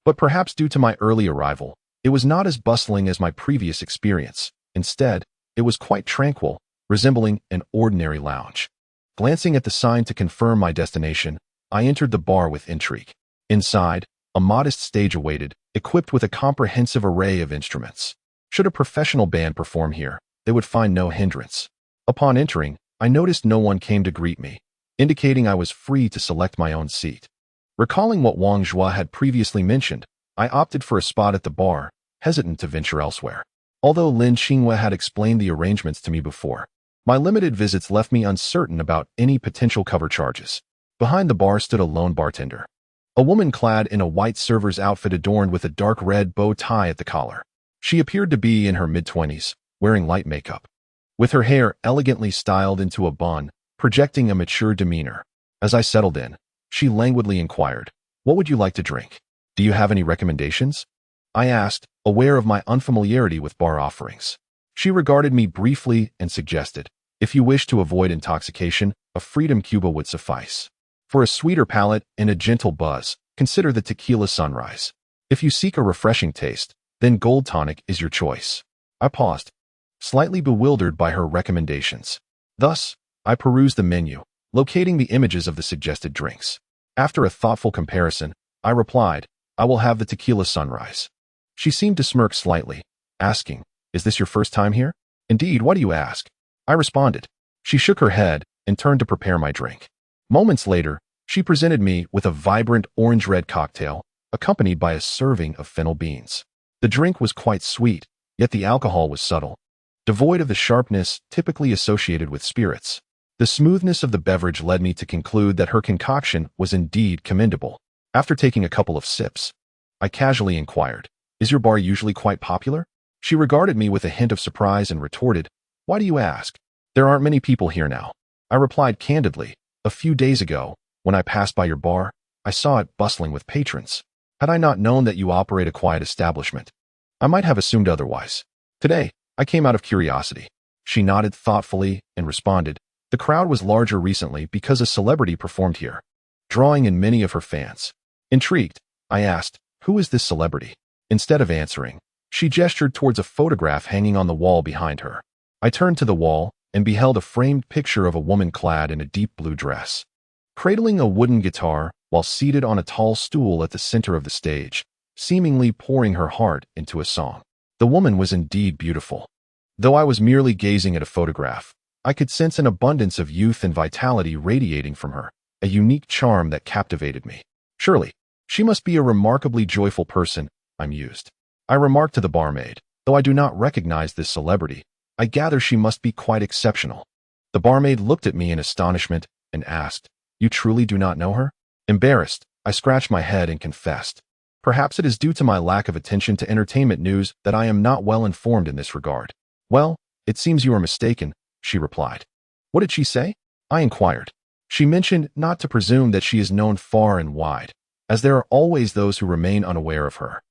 S1: But perhaps due to my early arrival, it was not as bustling as my previous experience. Instead, it was quite tranquil, resembling an ordinary lounge. Glancing at the sign to confirm my destination, I entered the bar with intrigue. Inside, a modest stage awaited, equipped with a comprehensive array of instruments. Should a professional band perform here, they would find no hindrance. Upon entering, I noticed no one came to greet me, indicating I was free to select my own seat. Recalling what Wang Zhua had previously mentioned, I opted for a spot at the bar, hesitant to venture elsewhere. Although Lin Xinghua had explained the arrangements to me before, my limited visits left me uncertain about any potential cover charges. Behind the bar stood a lone bartender, a woman clad in a white server's outfit adorned with a dark red bow tie at the collar. She appeared to be in her mid-20s, wearing light makeup, with her hair elegantly styled into a bun, projecting a mature demeanor. As I settled in, she languidly inquired, "What would you like to drink? Do you have any recommendations?" I asked, aware of my unfamiliarity with bar offerings. She regarded me briefly and suggested, "If you wish to avoid intoxication, a Freedom Cuba would suffice. For a sweeter palate and a gentle buzz, consider the Tequila Sunrise. If you seek a refreshing taste, then Gold Tonic is your choice." I paused, slightly bewildered by her recommendations. Thus, I perused the menu, locating the images of the suggested drinks. After a thoughtful comparison, I replied, "I will have the Tequila Sunrise." She seemed to smirk slightly, asking, "Is this your first time here?" "Indeed, why do you ask?" I responded. She shook her head and turned to prepare my drink. Moments later, she presented me with a vibrant orange-red cocktail, accompanied by a serving of fennel beans. The drink was quite sweet, yet the alcohol was subtle, devoid of the sharpness typically associated with spirits. The smoothness of the beverage led me to conclude that her concoction was indeed commendable. After taking a couple of sips, I casually inquired, "Is your bar usually quite popular?" She regarded me with a hint of surprise and retorted, "Why do you ask? There aren't many people here now." I replied candidly, "A few days ago, when I passed by your bar, I saw it bustling with patrons. Had I not known that you operate a quiet establishment, I might have assumed otherwise. Today, I came out of curiosity." She nodded thoughtfully and responded, "The crowd was larger recently because a celebrity performed here, drawing in many of her fans." Intrigued, I asked, "Who is this celebrity?" Instead of answering, she gestured towards a photograph hanging on the wall behind her. I turned to the wall and beheld a framed picture of a woman clad in a deep blue dress, cradling a wooden guitar while seated on a tall stool at the center of the stage, seemingly pouring her heart into a song. The woman was indeed beautiful. Though I was merely gazing at a photograph, I could sense an abundance of youth and vitality radiating from her, a unique charm that captivated me. Surely, she must be a remarkably joyful person, I mused. I remarked to the barmaid, "Though I do not recognize this celebrity, I gather she must be quite exceptional. The barmaid looked at me in astonishment and asked, "You truly do not know her?" Embarrassed, I scratched my head and confessed. Perhaps it is due to my lack of attention to entertainment news that I am not well informed in this regard. "Well, it seems you are mistaken," she replied. "What did she say?" I inquired. "She mentioned not to presume that she is known far and wide, as there are always those who remain unaware of her.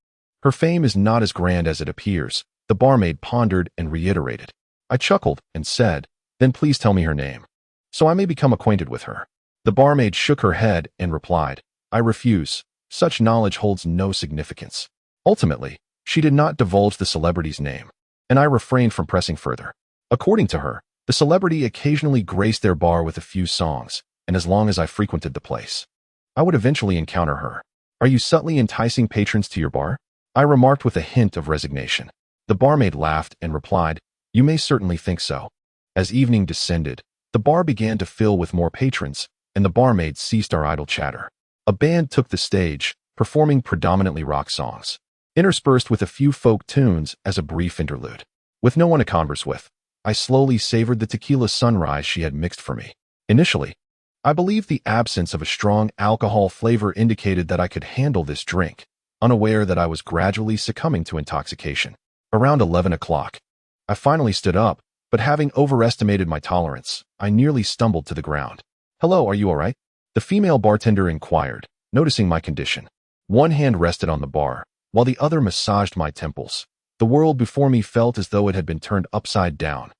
S1: Her fame is not as grand as it appears," the barmaid pondered and reiterated. I chuckled and said, "Then please tell me her name, so I may become acquainted with her." The barmaid shook her head and replied, "I refuse. Such knowledge holds no significance." Ultimately, she did not divulge the celebrity's name, and I refrained from pressing further. According to her, the celebrity occasionally graced their bar with a few songs, and as long as I frequented the place, I would eventually encounter her. "Are you subtly enticing patrons to your bar?" I remarked with a hint of resignation. The barmaid laughed and replied, "You may certainly think so." As evening descended, the bar began to fill with more patrons, and the barmaid ceased our idle chatter. A band took the stage, performing predominantly rock songs, interspersed with a few folk tunes as a brief interlude. With no one to converse with, I slowly savored the tequila sunrise she had mixed for me. Initially, I believed the absence of a strong alcohol flavor indicated that I could handle this drink, unaware that I was gradually succumbing to intoxication. Around 11 o'clock, I finally stood up, but having overestimated my tolerance, I nearly stumbled to the ground. "Hello, are you all right?" the female bartender inquired, noticing my condition. One hand rested on the bar, while the other massaged my temples. The world before me felt as though it had been turned upside down,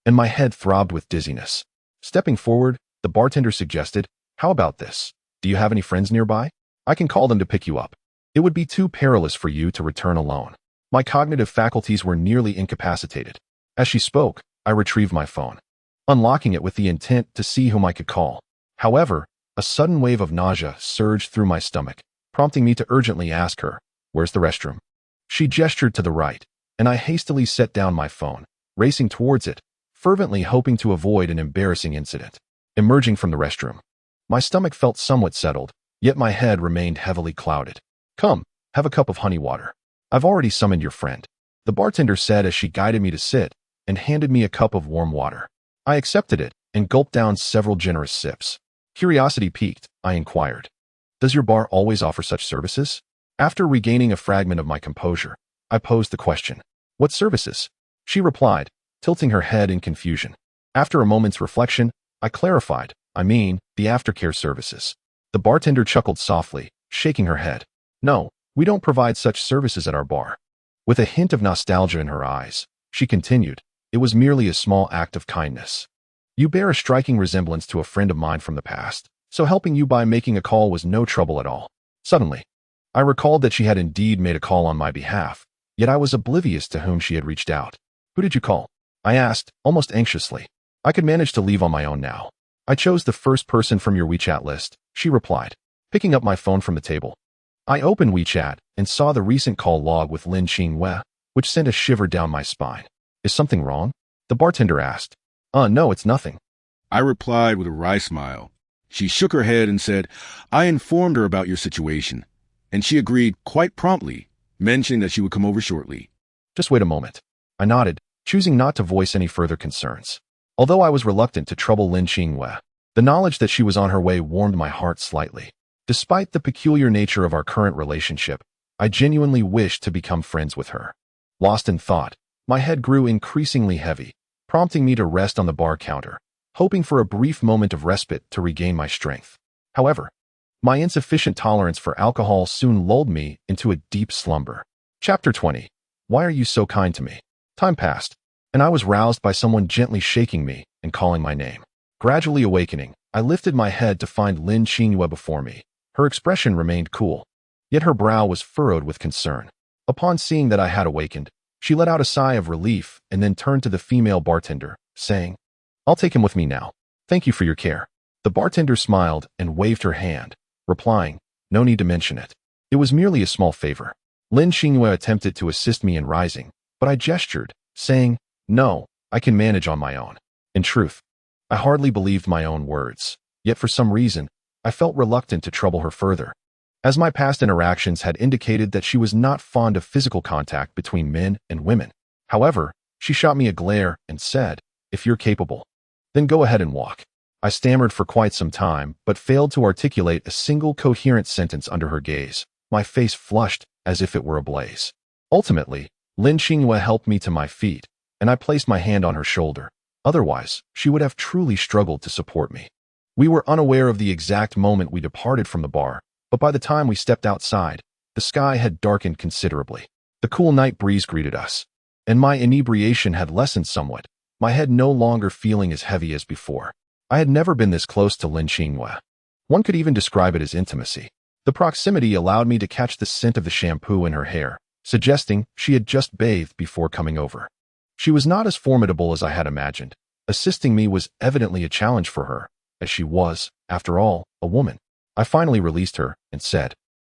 S1: and my head throbbed with dizziness. Stepping forward, the bartender suggested, "How about this? Do you have any friends nearby? I can call them to pick you up. It would be too perilous for you to return alone." My cognitive faculties were nearly incapacitated. As she spoke, I retrieved my phone, unlocking it with the intent to see whom I could call. However, a sudden wave of nausea surged through my stomach, prompting me to urgently ask her, "Where's the restroom?" She gestured to the right, and I hastily set down my phone, racing towards it, fervently hoping to avoid an embarrassing incident. Emerging from the restroom, my stomach felt somewhat settled, yet my head remained heavily clouded. "Come, have a cup of honey water. I've already summoned your friend," the bartender said as she guided me to sit and handed me a cup of warm water. I accepted it and gulped down several generous sips. Curiosity piqued, I inquired, "Does your bar always offer such services?" After regaining a fragment of my composure, I posed the question, "What services?" She replied, tilting her head in confusion. After a moment's reflection, I clarified, "I mean, the aftercare services." The bartender chuckled softly, shaking her head. "No, we don't provide such services at our bar." With a hint of nostalgia in her eyes, she continued, "It was merely a small act of kindness. You bear a striking resemblance to a friend of mine from the past, so helping you by making a call was no trouble at all." Suddenly, I recalled that she had indeed made a call on my behalf, yet I was oblivious to whom she had reached out. "Who did you call?" I asked, almost anxiously. "I could manage to leave on my own now." "I chose the first person from your WeChat list," she replied, picking up my phone from the table. I opened WeChat and saw the recent call log with Lin Xinhua, which sent a shiver down my spine. "Is something wrong?" the bartender asked. No, it's nothing,"
S2: I replied with a wry smile. She shook her head and said, "I informed her about your situation, and she agreed quite promptly, mentioning that she would come over shortly."
S1: "Just wait a moment." I nodded, choosing not to voice any further concerns. Although I was reluctant to trouble Lin Xinhua, the knowledge that she was on her way warmed my heart slightly. Despite the peculiar nature of our current relationship, I genuinely wished to become friends with her. Lost in thought, my head grew increasingly heavy, prompting me to rest on the bar counter, hoping for a brief moment of respite to regain my strength. However, my insufficient tolerance for alcohol soon lulled me into a deep slumber. Chapter 20. Why are you so kind to me? Time passed, and I was roused by someone gently shaking me and calling my name. Gradually awakening, I lifted my head to find Lin Xinhua before me. Her expression remained cool, yet her brow was furrowed with concern. Upon seeing that I had awakened, she let out a sigh of relief and then turned to the female bartender, saying, "I'll take him with me now. Thank you for your care." The bartender smiled and waved her hand, replying, "No need to mention it. It was merely a small favor." Lin Xinhua attempted to assist me in rising, but I gestured, saying, "No, I can manage on my own." In truth, I hardly believed my own words, yet for some reason, I felt reluctant to trouble her further, as my past interactions had indicated that she was not fond of physical contact between men and women. However, She shot me a glare and said, "If you're capable, then go ahead and walk." I stammered for quite some time, but failed to articulate a single coherent sentence under her gaze. My face flushed as if it were ablaze. Ultimately, Lin Xingyue helped me to my feet, and I placed my hand on her shoulder. Otherwise, she would have truly struggled to support me. We were unaware of the exact moment we departed from the bar, but by the time we stepped outside, the sky had darkened considerably. The cool night breeze greeted us, and my inebriation had lessened somewhat, my head no longer feeling as heavy as before. I had never been this close to Lin Xingyue. One could even describe it as intimacy. The proximity allowed me to catch the scent of the shampoo in her hair, suggesting she had just bathed before coming over. She was not as formidable as I had imagined. Assisting me was evidently a challenge for her, as she was, after all, a woman. I finally released her and said,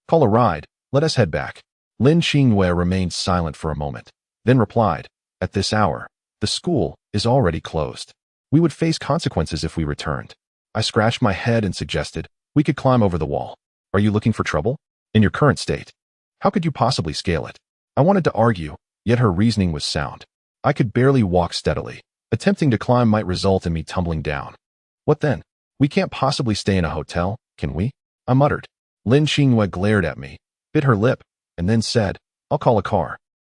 S1: "Call a ride, let us head back." Lin Xingyue remained silent for a moment, then replied, "At this hour, the school is already closed. We would face consequences if we returned." I scratched my head and suggested, "We could climb over the wall." "Are you looking for trouble? In your current state, how could you possibly scale it?" I wanted to argue, yet her reasoning was sound. I could barely walk steadily. Attempting to climb might result in me tumbling down. "What then? We can't possibly stay in a hotel, can we?" I muttered. Lin Xingyue glared at me, bit her lip, and then said, "I'll call a car.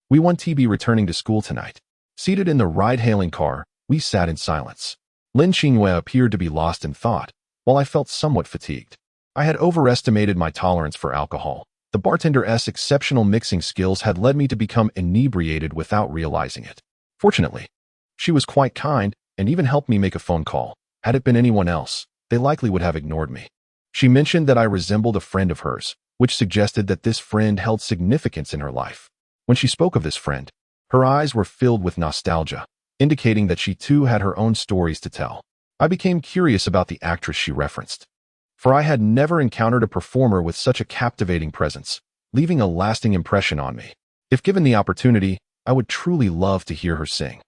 S1: We want to be returning to school tonight." Seated in the ride-hailing car, we sat in silence. Lin Xingyue appeared to be lost in thought, while I felt somewhat fatigued. I had overestimated my tolerance for alcohol. The bartender's exceptional mixing skills had led me to become inebriated without realizing it. Fortunately, she was quite kind and even helped me make a phone call. Had it been anyone else, they likely would have ignored me. She mentioned that I resembled a friend of hers, which suggested that this friend held significance in her life. When she spoke of this friend, her eyes were filled with nostalgia, indicating that she too had her own stories to tell. I became curious about the actress she referenced, for I had never encountered a performer with such a captivating presence, leaving a lasting impression on me. If given the opportunity, I would truly love to hear her sing.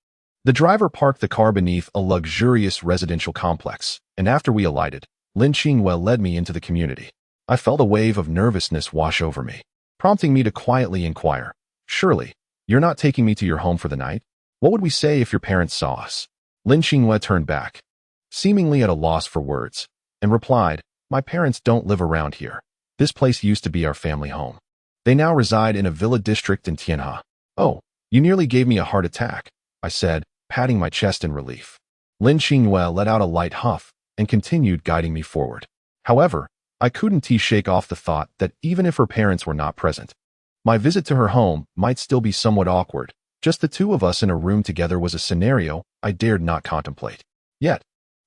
S1: The driver parked the car beneath a luxurious residential complex, and after we alighted, Lin Xingyue led me into the community. I felt a wave of nervousness wash over me, prompting me to quietly inquire, "Surely, you're not taking me to your home for the night? What would we say if your parents saw us?" Lin Xingyue turned back, seemingly at a loss for words, and replied, "My parents don't live around here. This place used to be our family home. They now reside in a villa district in Tianhe." "Oh, you nearly gave me a heart attack," I said, patting my chest in relief. Lin Xingyue let out a light huff and continued guiding me forward. However, I couldn't shake off the thought that even if her parents were not present, my visit to her home might still be somewhat awkward. Just the two of us in a room together was a scenario I dared not contemplate. Yet,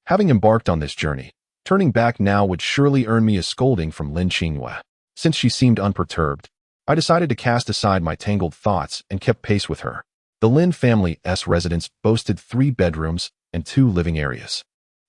S1: having embarked on this journey, turning back now would surely earn me a scolding from Lin Xingyue. Since she seemed unperturbed, I decided to cast aside my tangled thoughts and kept pace with her. The Lin family's residence boasted 3 bedrooms and 2 living areas,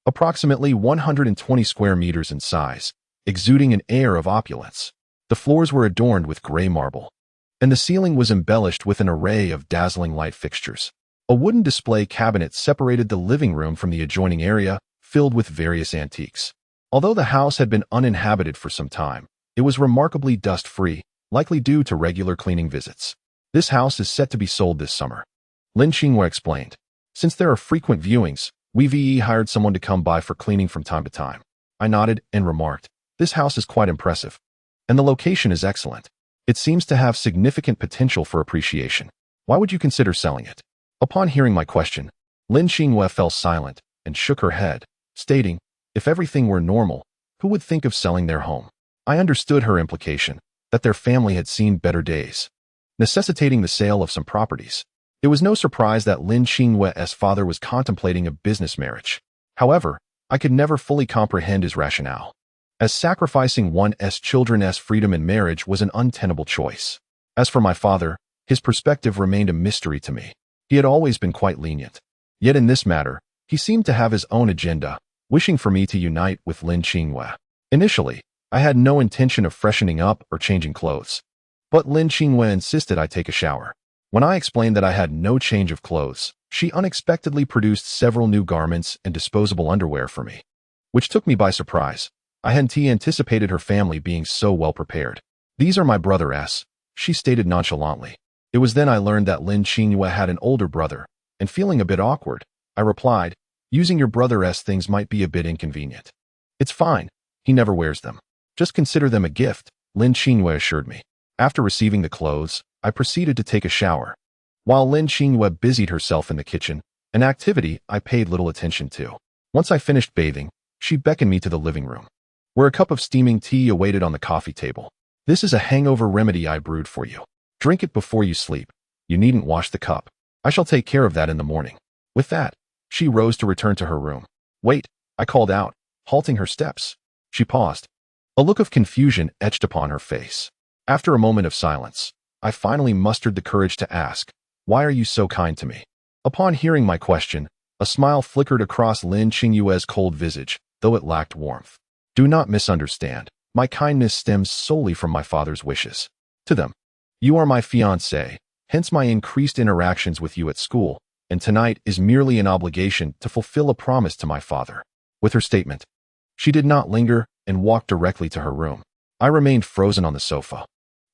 S1: approximately 120 square meters in size, exuding an air of opulence. The floors were adorned with gray marble, and the ceiling was embellished with an array of dazzling light fixtures. A wooden display cabinet separated the living room from the adjoining area, filled with various antiques. Although the house had been uninhabited for some time, it was remarkably dust-free, likely due to regular cleaning visits. "This house is set to be sold this summer," Lin Xingyue explained. "Since there are frequent viewings, we've hired someone to come by for cleaning from time to time." I nodded and remarked, "This house is quite impressive, and the location is excellent. It seems to have significant potential for appreciation. Why would you consider selling it?" Upon hearing my question, Lin Xingyue fell silent and shook her head, stating, "If everything were normal, who would think of selling their home?" I understood her implication, that their family had seen better days, necessitating the sale of some properties. It was no surprise that Lin Xingyue's father was contemplating a business marriage. However, I could never fully comprehend his rationale, as sacrificing one's children's freedom in marriage was an untenable choice. As for my father, his perspective remained a mystery to me. He had always been quite lenient. Yet in this matter, he seemed to have his own agenda, wishing for me to unite with Lin Xingyue. Initially, I had no intention of freshening up or changing clothes, but Lin Xingyue insisted I take a shower. When I explained that I had no change of clothes, she unexpectedly produced several new garments and disposable underwear for me, which took me by surprise. I hadn't anticipated her family being so well prepared. "These are my brother's," she stated nonchalantly. It was then I learned that Lin Xingyue had an older brother, and feeling a bit awkward, I replied, using your brother's things might be a bit inconvenient. It's fine. He never wears them. Just consider them a gift, Lin Xingyue assured me. After receiving the clothes, I proceeded to take a shower. While Lin Xingyue busied herself in the kitchen, an activity I paid little attention to. Once I finished bathing, she beckoned me to the living room, where a cup of steaming tea awaited on the coffee table. This is a hangover remedy I brewed for you. Drink it before you sleep. You needn't wash the cup. I shall take care of that in the morning. With that, she rose to return to her room. Wait, I called out, halting her steps. She paused. A look of confusion etched upon her face. After a moment of silence, I finally mustered the courage to ask, why are you so kind to me? Upon hearing my question, a smile flickered across Lin Xingyue's cold visage, though it lacked warmth. Do not misunderstand. My kindness stems solely from my father's wishes. To them. You are my fiancée, hence my increased interactions with you at school, and tonight is merely an obligation to fulfill a promise to my father. With her statement, she did not linger and walked directly to her room. I remained frozen on the sofa,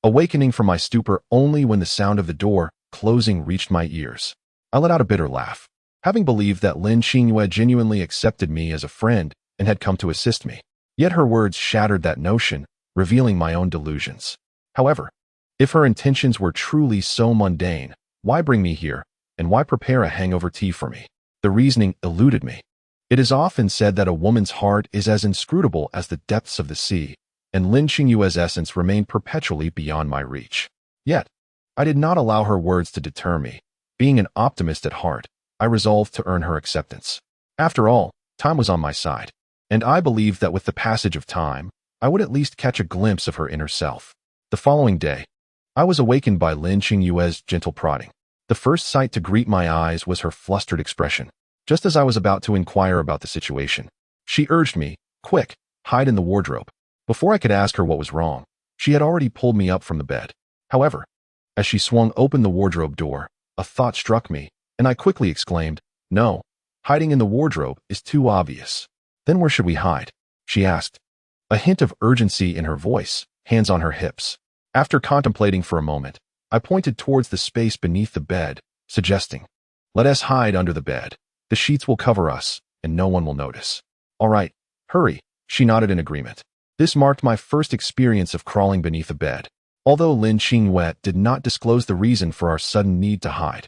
S1: awakening from my stupor only when the sound of the door closing reached my ears. I let out a bitter laugh, having believed that Lin Xingyue genuinely accepted me as a friend and had come to assist me. Yet her words shattered that notion, revealing my own delusions. However, if her intentions were truly so mundane, why bring me here, and why prepare a hangover tea for me? The reasoning eluded me. It is often said that a woman's heart is as inscrutable as the depths of the sea, and Lin Xingyue's essence remained perpetually beyond my reach. Yet, I did not allow her words to deter me. Being an optimist at heart, I resolved to earn her acceptance. After all, time was on my side, and I believed that with the passage of time, I would at least catch a glimpse of her inner self. The following day, I was awakened by Lin Xingyue's gentle prodding. The first sight to greet my eyes was her flustered expression. Just as I was about to inquire about the situation, she urged me, quick, hide in the wardrobe. Before I could ask her what was wrong, she had already pulled me up from the bed. However, as she swung open the wardrobe door, a thought struck me, and I quickly exclaimed, no, hiding in the wardrobe is too obvious. Then where should we hide? She asked, a hint of urgency in her voice, hands on her hips. After contemplating for a moment, I pointed towards the space beneath the bed, suggesting, let us hide under the bed. The sheets will cover us, and no one will notice. All right, hurry, she nodded in agreement. This marked my first experience of crawling beneath a bed. Although Lin Xingyue did not disclose the reason for our sudden need to hide,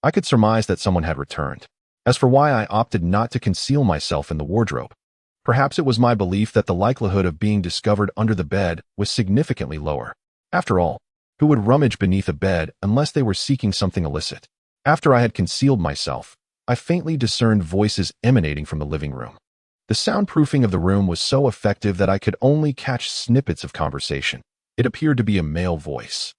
S1: I could surmise that someone had returned. As for why I opted not to conceal myself in the wardrobe, perhaps it was my belief that the likelihood of being discovered under the bed was significantly lower. After all, who would rummage beneath a bed unless they were seeking something illicit? After I had concealed myself, I faintly discerned voices emanating from the living room. The soundproofing of the room was so effective that I could only catch snippets of conversation. It appeared to be a male voice,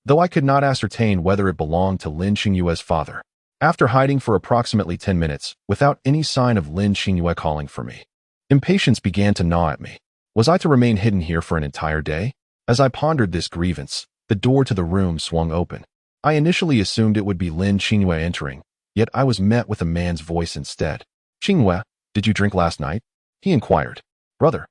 S1: though I could not ascertain whether it belonged to Lin Xingyue's father. After hiding for approximately 10 minutes, without any sign of Lin Xingyue calling for me, impatience began to gnaw at me. Was I to remain hidden here for an entire day? As I pondered this grievance, the door to the room swung open. I initially assumed it would be Lin Xingyue entering, yet I was met with a man's voice instead. Xingyue, did you drink last night? He inquired. Brother,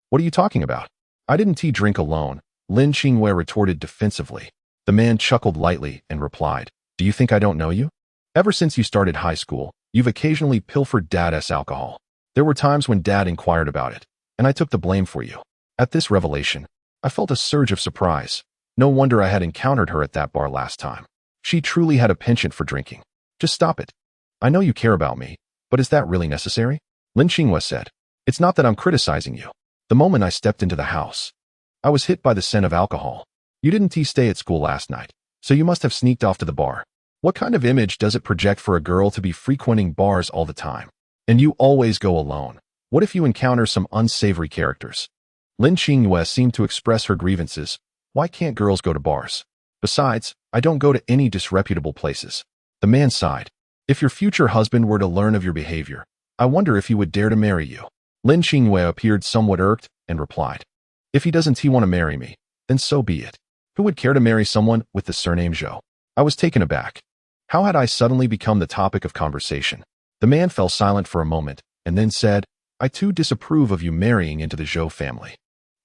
S1: what are you talking about? I didn't drink alone, Lin Xingyue retorted defensively. The man chuckled lightly and replied, do you think I don't know you? Ever since you started high school, you've occasionally pilfered Dad's alcohol. There were times when Dad inquired about it, and I took the blame for you. At this revelation, I felt a surge of surprise. No wonder I had encountered her at that bar last time. She truly had a penchant for drinking. Just stop it. I know you care about me, but is that really necessary? Lin Xingyue said. It's not that I'm criticizing you. The moment I stepped into the house, I was hit by the scent of alcohol. You didn't stay at school last night, so you must have sneaked off to the bar. What kind of image does it project for a girl to be frequenting bars all the time? And you always go alone. What if you encounter some unsavory characters? Lin Xingyue seemed to express her grievances. Why can't girls go to bars? Besides, I don't go to any disreputable places. The man sighed. If your future husband were to learn of your behavior, I wonder if he would dare to marry you. Lin Xingyue appeared somewhat irked and replied, if he doesn't want to marry me, then so be it. Who would care to marry someone with the surname Zhou? I was taken aback. How had I suddenly become the topic of conversation? The man fell silent for a moment and then said, I too disapprove of you marrying into the Zhou family.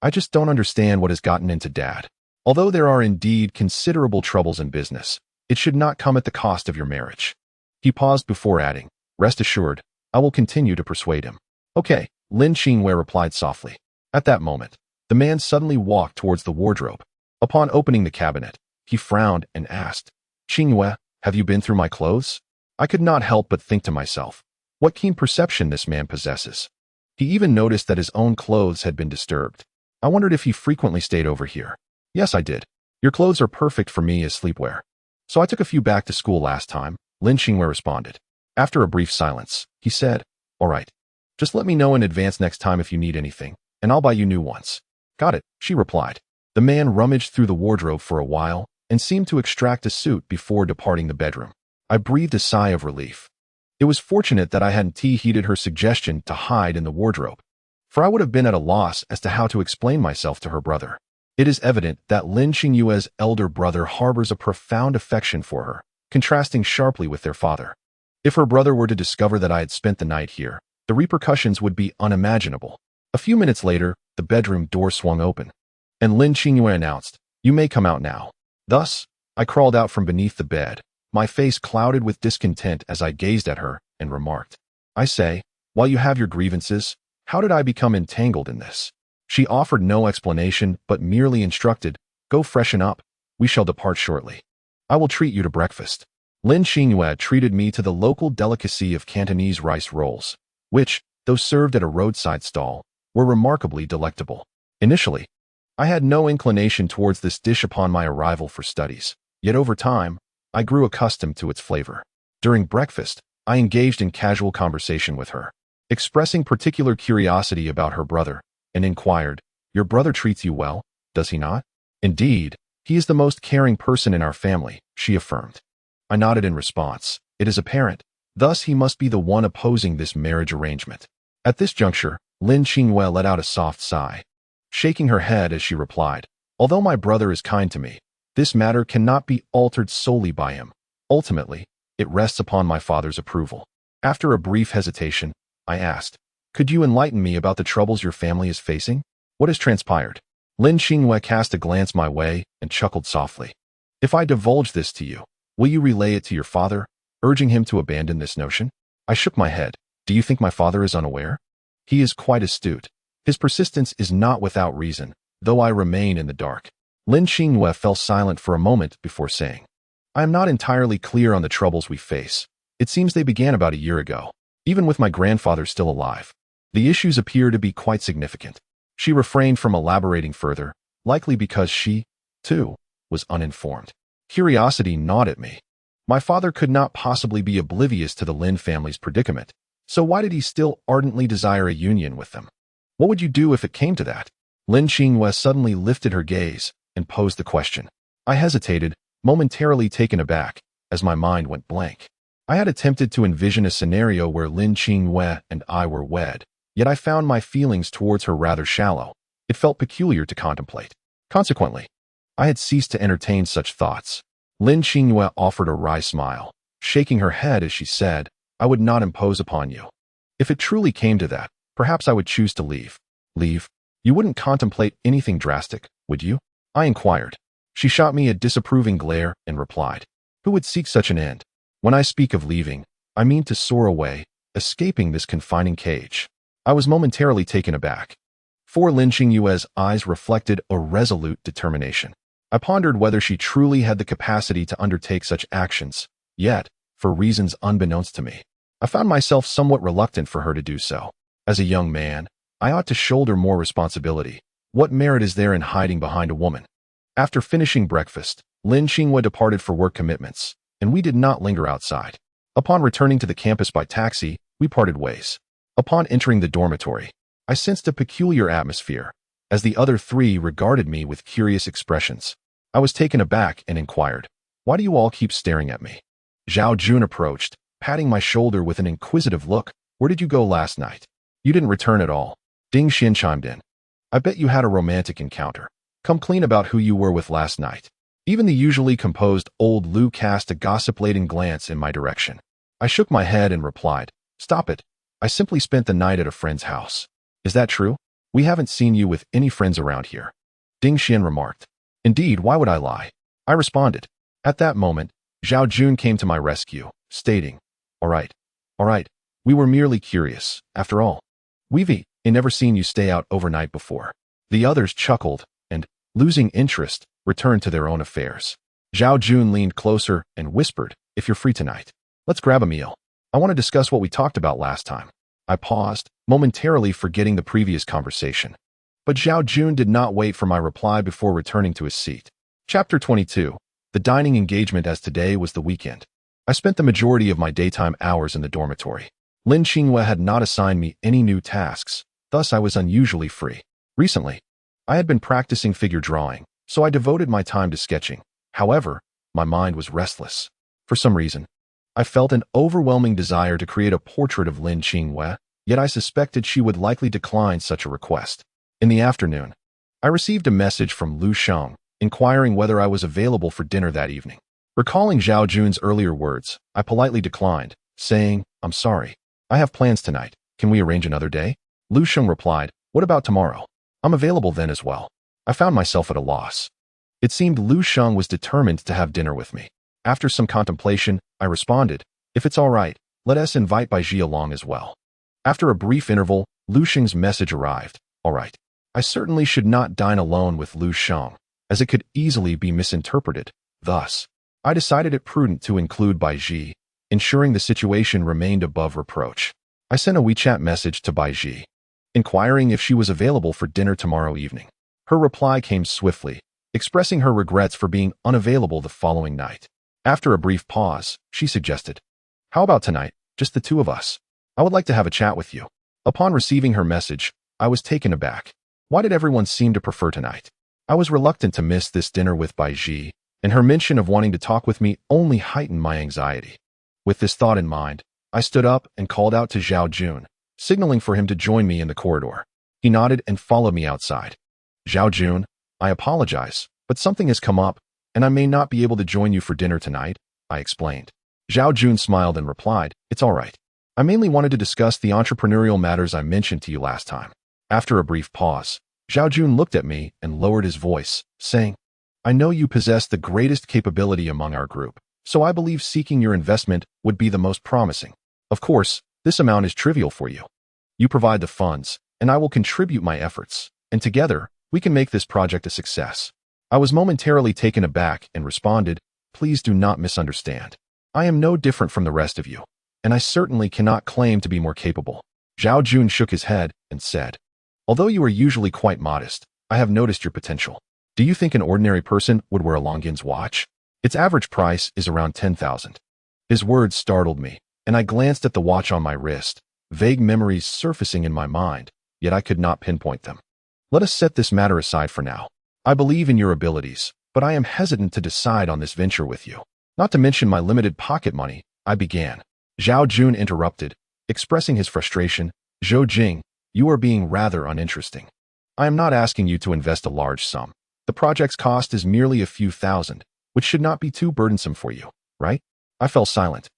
S1: I just don't understand what has gotten into Dad. Although there are indeed considerable troubles in business, it should not come at the cost of your marriage. He paused before adding, "Rest assured, I will continue to persuade him." "Okay," Lin Qingwei replied softly. At that moment, the man suddenly walked towards the wardrobe. Upon opening the cabinet, he frowned and asked, "Qingwei, have you been through my clothes?" I could not help but think to myself, what keen perception this man possesses. He even noticed that his own clothes had been disturbed. I wondered if he frequently stayed over here. "Yes, I did. Your clothes are perfect for me as sleepwear. So I took a few back to school last time," Lin Qingwei responded. After a brief silence, he said, "All right. Just let me know in advance next time if you need anything, and I'll buy you new ones." "Got it," she replied. The man rummaged through the wardrobe for a while and seemed to extract a suit before departing the bedroom. I breathed a sigh of relief. It was fortunate that I hadn't heeded her suggestion to hide in the wardrobe, for I would have been at a loss as to how to explain myself to her brother. It is evident that Lin Qingyue's elder brother harbors a profound affection for her, contrasting sharply with their father. If her brother were to discover that I had spent the night here, the repercussions would be unimaginable. A few minutes later, the bedroom door swung open, and Lin Qingyue announced, "You may come out now." Thus, I crawled out from beneath the bed, my face clouded with discontent as I gazed at her and remarked, "I say, while you have your grievances, how did I become entangled in this?" She offered no explanation but merely instructed, "Go freshen up. We shall depart shortly. I will treat you to breakfast." Lin Xingyue treated me to the local delicacy of Cantonese rice rolls, which, though served at a roadside stall, were remarkably delectable. Initially, I had no inclination towards this dish upon my arrival for studies, yet over time, I grew accustomed to its flavor. During breakfast, I engaged in casual conversation with her, expressing particular curiosity about her brother, and inquired, "Your brother treats you well, does he not?" "Indeed, he is the most caring person in our family," she affirmed. I nodded in response. "It is apparent. Thus he must be the one opposing this marriage arrangement." At this juncture, Lin Qingyue let out a soft sigh, shaking her head as she replied, "Although my brother is kind to me, this matter cannot be altered solely by him. Ultimately, it rests upon my father's approval." After a brief hesitation, I asked, "Could you enlighten me about the troubles your family is facing? What has transpired?" Lin Qingyue cast a glance my way and chuckled softly. "If I divulge this to you, will you relay it to your father, urging him to abandon this notion?" I shook my head. "Do you think my father is unaware?" "He is quite astute. His persistence is not without reason, though I remain in the dark." Lin Qingyue fell silent for a moment before saying, "I am not entirely clear on the troubles we face. It seems they began about a year ago, even with my grandfather still alive. The issues appear to be quite significant." She refrained from elaborating further, likely because she, too, was uninformed. Curiosity gnawed at me. My father could not possibly be oblivious to the Lin family's predicament, so why did he still ardently desire a union with them? What would you do if it came to that? Lin Qingyue suddenly lifted her gaze and posed the question. I hesitated, momentarily taken aback, as my mind went blank. I had attempted to envision a scenario where Lin Qingyue and I were wed, yet I found my feelings towards her rather shallow. It felt peculiar to contemplate. Consequently, I had ceased to entertain such thoughts. Lin Qingyue offered a wry smile, shaking her head as she said, "I would not impose upon you. If it truly came to that, perhaps I would choose to leave." "Leave? You wouldn't contemplate anything drastic, would you?" I inquired. She shot me a disapproving glare and replied, "Who would seek such an end? When I speak of leaving, I mean to soar away, escaping this confining cage." I was momentarily taken aback, for Lin Qingyue's eyes reflected a resolute determination. I pondered whether she truly had the capacity to undertake such actions, yet, for reasons unbeknownst to me, I found myself somewhat reluctant for her to do so. As a young man, I ought to shoulder more responsibility. What merit is there in hiding behind a woman? After finishing breakfast, Lin Qingyue departed for work commitments, and we did not linger outside. Upon returning to the campus by taxi, we parted ways. Upon entering the dormitory, I sensed a peculiar atmosphere, as the other three regarded me with curious expressions. I was taken aback and inquired, "Why do you all keep staring at me?" Zhao Jun approached, patting my shoulder with an inquisitive look. "Where did you go last night? You didn't return at all." Ding Xin chimed in. "I bet you had a romantic encounter. Come clean about who you were with last night." Even the usually composed old Lu cast a gossip-laden glance in my direction. I shook my head and replied, "Stop it. I simply spent the night at a friend's house." "Is that true? We haven't seen you with any friends around here," Ding Xian remarked. "Indeed, why would I lie?" I responded. At that moment, Zhao Jun came to my rescue, stating, All right. All right. We were merely curious, after all. We've never seen you stay out overnight before. The others chuckled, and, losing interest, returned to their own affairs. Zhao Jun leaned closer and whispered, if you're free tonight, let's grab a meal. I want to discuss what we talked about last time. I paused, momentarily forgetting the previous conversation. But Zhao Jun did not wait for my reply before returning to his seat. Chapter 22. The dining engagement. As today was the weekend, I spent the majority of my daytime hours in the dormitory. Lin Qinghua had not assigned me any new tasks, thus I was unusually free. Recently, I had been practicing figure drawing, so I devoted my time to sketching. However, my mind was restless. For some reason, I felt an overwhelming desire to create a portrait of Lin Qinghua, yet I suspected she would likely decline such a request. In the afternoon, I received a message from Lu Sheng, inquiring whether I was available for dinner that evening. Recalling Zhao Jun's earlier words, I politely declined, saying, I'm sorry. I have plans tonight. Can we arrange another day? Lu Sheng replied, what about tomorrow? I'm available then as well. I found myself at a loss. It seemed Lu Sheng was determined to have dinner with me. After some contemplation, I responded, if it's all right, let us invite Bai Ji along as well. After a brief interval, Lu Sheng's message arrived. All right. I certainly should not dine alone with Lu Sheng, as it could easily be misinterpreted. Thus, I decided it prudent to include Bai Ji, ensuring the situation remained above reproach. I sent a WeChat message to Bai Ji, inquiring if she was available for dinner tomorrow evening. Her reply came swiftly, expressing her regrets for being unavailable the following night. After a brief pause, she suggested, how about tonight, just the two of us? I would like to have a chat with you. Upon receiving her message, I was taken aback. Why did everyone seem to prefer tonight? I was reluctant to miss this dinner with Bai Ji, and her mention of wanting to talk with me only heightened my anxiety. With this thought in mind, I stood up and called out to Zhao Jun, signaling for him to join me in the corridor. He nodded and followed me outside. Zhao Jun, I apologize, but something has come up, and I may not be able to join you for dinner tonight, I explained. Zhao Jun smiled and replied, it's all right. I mainly wanted to discuss the entrepreneurial matters I mentioned to you last time. After a brief pause, Zhao Jun looked at me and lowered his voice, saying, I know you possess the greatest capability among our group, so I believe seeking your investment would be the most promising. Of course, this amount is trivial for you. You provide the funds, and I will contribute my efforts, and together, we can make this project a success. I was momentarily taken aback and responded, please do not misunderstand. I am no different from the rest of you, and I certainly cannot claim to be more capable. Zhao Jun shook his head and said, although you are usually quite modest, I have noticed your potential. Do you think an ordinary person would wear a Longines watch? Its average price is around 10,000. His words startled me, and I glanced at the watch on my wrist, vague memories surfacing in my mind, yet I could not pinpoint them. Let us set this matter aside for now. I believe in your abilities, but I am hesitant to decide on this venture with you. Not to mention my limited pocket money, I began. Zhao Jun interrupted, expressing his frustration. Zhou Jing, you are being rather uninteresting. I am not asking you to invest a large sum. The project's cost is merely a few thousand, which should not be too burdensome for you, right? I fell silent,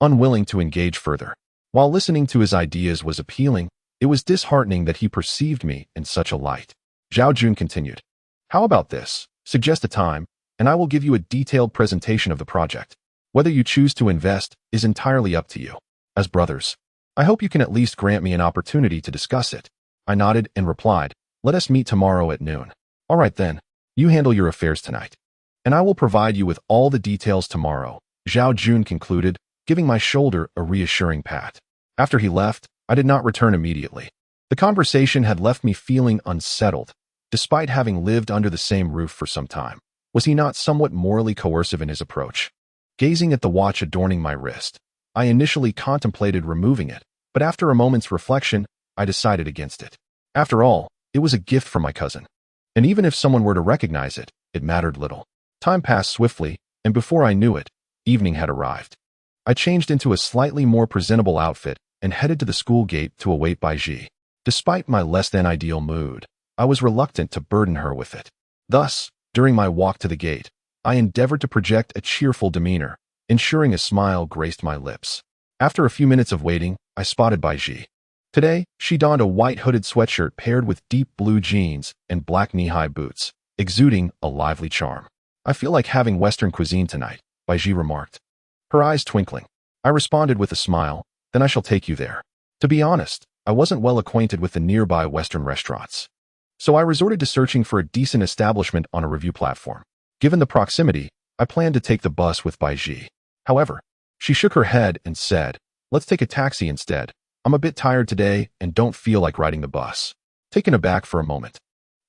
S1: unwilling to engage further. While listening to his ideas was appealing, it was disheartening that he perceived me in such a light. Zhao Jun continued, how about this? Suggest a time, and I will give you a detailed presentation of the project. Whether you choose to invest is entirely up to you. As brothers, I hope you can at least grant me an opportunity to discuss it. I nodded and replied, let us meet tomorrow at noon. All right then, you handle your affairs tonight, and I will provide you with all the details tomorrow, Zhao Jun concluded, giving my shoulder a reassuring pat. After he left, I did not return immediately. The conversation had left me feeling unsettled, despite having lived under the same roof for some time. Was he not somewhat morally coercive in his approach? Gazing at the watch adorning my wrist, I initially contemplated removing it, but after a moment's reflection, I decided against it. After all, it was a gift from my cousin. And even if someone were to recognize it, it mattered little. Time passed swiftly, and before I knew it, evening had arrived. I changed into a slightly more presentable outfit and headed to the school gate to await Bai Ji. Despite my less-than-ideal mood, I was reluctant to burden her with it. Thus, during my walk to the gate, I endeavored to project a cheerful demeanor, ensuring a smile graced my lips. After a few minutes of waiting, I spotted Bai Ji. Today, she donned a white hooded sweatshirt paired with deep blue jeans and black knee-high boots, exuding a lively charm. I feel like having Western cuisine tonight, Bai Ji remarked, her eyes twinkling. I responded with a smile, then I shall take you there. To be honest, I wasn't well acquainted with the nearby Western restaurants. So I resorted to searching for a decent establishment on a review platform. Given the proximity, I planned to take the bus with Baiji. However, she shook her head and said, "Let's take a taxi instead. I'm a bit tired today and don't feel like riding the bus." Taken aback for a moment,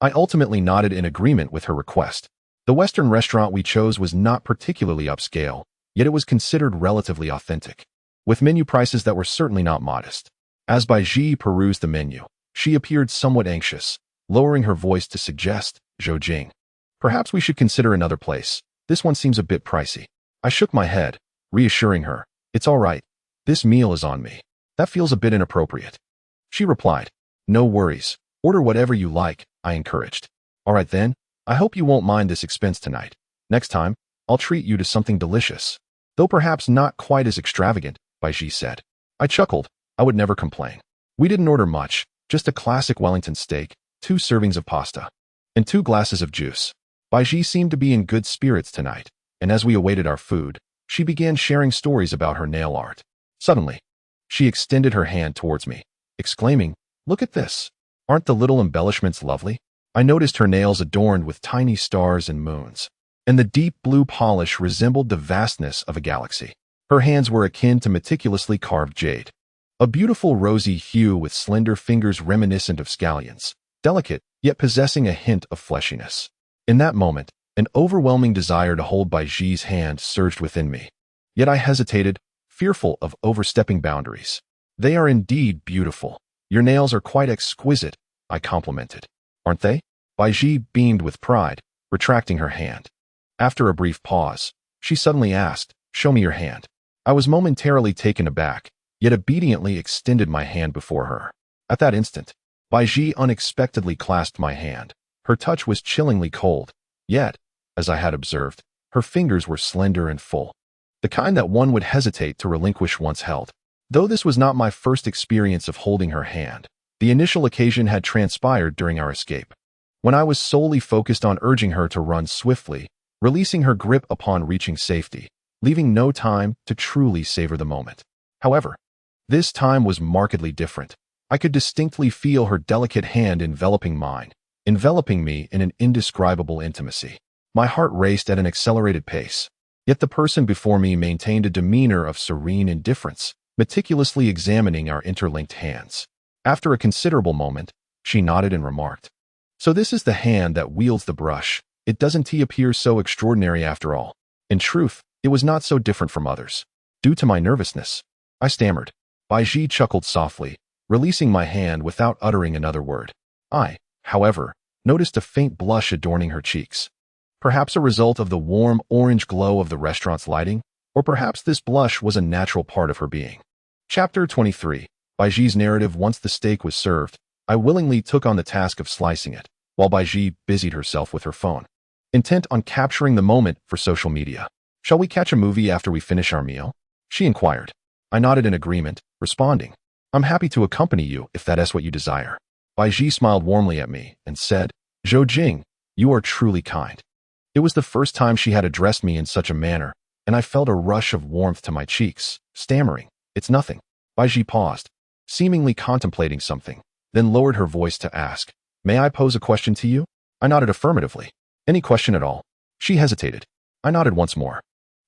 S1: I ultimately nodded in agreement with her request. The Western restaurant we chose was not particularly upscale, yet it was considered relatively authentic, with menu prices that were certainly not modest. As Baiji perused the menu, she appeared somewhat anxious, lowering her voice to suggest, "Zhoujing, perhaps we should consider another place. This one seems a bit pricey." I shook my head, reassuring her, "It's all right. This meal is on me. That feels a bit inappropriate." She replied, "No worries. Order whatever you like," I encouraged. "All right then, I hope you won't mind this expense tonight. Next time, I'll treat you to something delicious. Though perhaps not quite as extravagant," Baiji said. I chuckled. I would never complain. We didn't order much, just a classic Wellington steak, 2 servings of pasta, and 2 glasses of juice. Baiji seemed to be in good spirits tonight, and as we awaited our food, she began sharing stories about her nail art. Suddenly, she extended her hand towards me, exclaiming, "Look at this. Aren't the little embellishments lovely?" I noticed her nails adorned with tiny stars and moons, and the deep blue polish resembled the vastness of a galaxy. Her hands were akin to meticulously carved jade, a beautiful rosy hue with slender fingers reminiscent of scallions, delicate yet possessing a hint of fleshiness. In that moment, an overwhelming desire to hold Baiji's hand surged within me. Yet I hesitated, fearful of overstepping boundaries. "They are indeed beautiful. Your nails are quite exquisite," I complimented. "Aren't they?" Baiji beamed with pride, retracting her hand. After a brief pause, she suddenly asked, "Show me your hand." I was momentarily taken aback, yet obediently extended my hand before her. At that instant, Baiji unexpectedly clasped my hand. Her touch was chillingly cold, yet, as I had observed, her fingers were slender and full, the kind that one would hesitate to relinquish once held. Though this was not my first experience of holding her hand, the initial occasion had transpired during our escape, when I was solely focused on urging her to run swiftly, releasing her grip upon reaching safety, leaving no time to truly savor the moment. However, this time was markedly different. I could distinctly feel her delicate hand enveloping mine, enveloping me in an indescribable intimacy. My heart raced at an accelerated pace, yet the person before me maintained a demeanor of serene indifference, meticulously examining our interlinked hands. After a considerable moment, she nodded and remarked, "So this is the hand that wields the brush. It doesn't appear so extraordinary after all." In truth, it was not so different from others. Due to my nervousness, I stammered. Baiji chuckled softly, releasing my hand without uttering another word. I, however, noticed a faint blush adorning her cheeks. Perhaps a result of the warm orange glow of the restaurant's lighting, or perhaps this blush was a natural part of her being. Chapter 23. Baiji's narrative. Once the steak was served, I willingly took on the task of slicing it, while Baiji busied herself with her phone, intent on capturing the moment for social media. "Shall we catch a movie after we finish our meal?" she inquired. I nodded in agreement, responding, "I'm happy to accompany you if that is what you desire." Baiji smiled warmly at me and said, "Zhoujing, you are truly kind." It was the first time she had addressed me in such a manner, and I felt a rush of warmth to my cheeks, stammering, "It's nothing." Baiji paused, seemingly contemplating something, then lowered her voice to ask, "May I pose a question to you?" I nodded affirmatively. "Any question at all?" She hesitated. I nodded once more.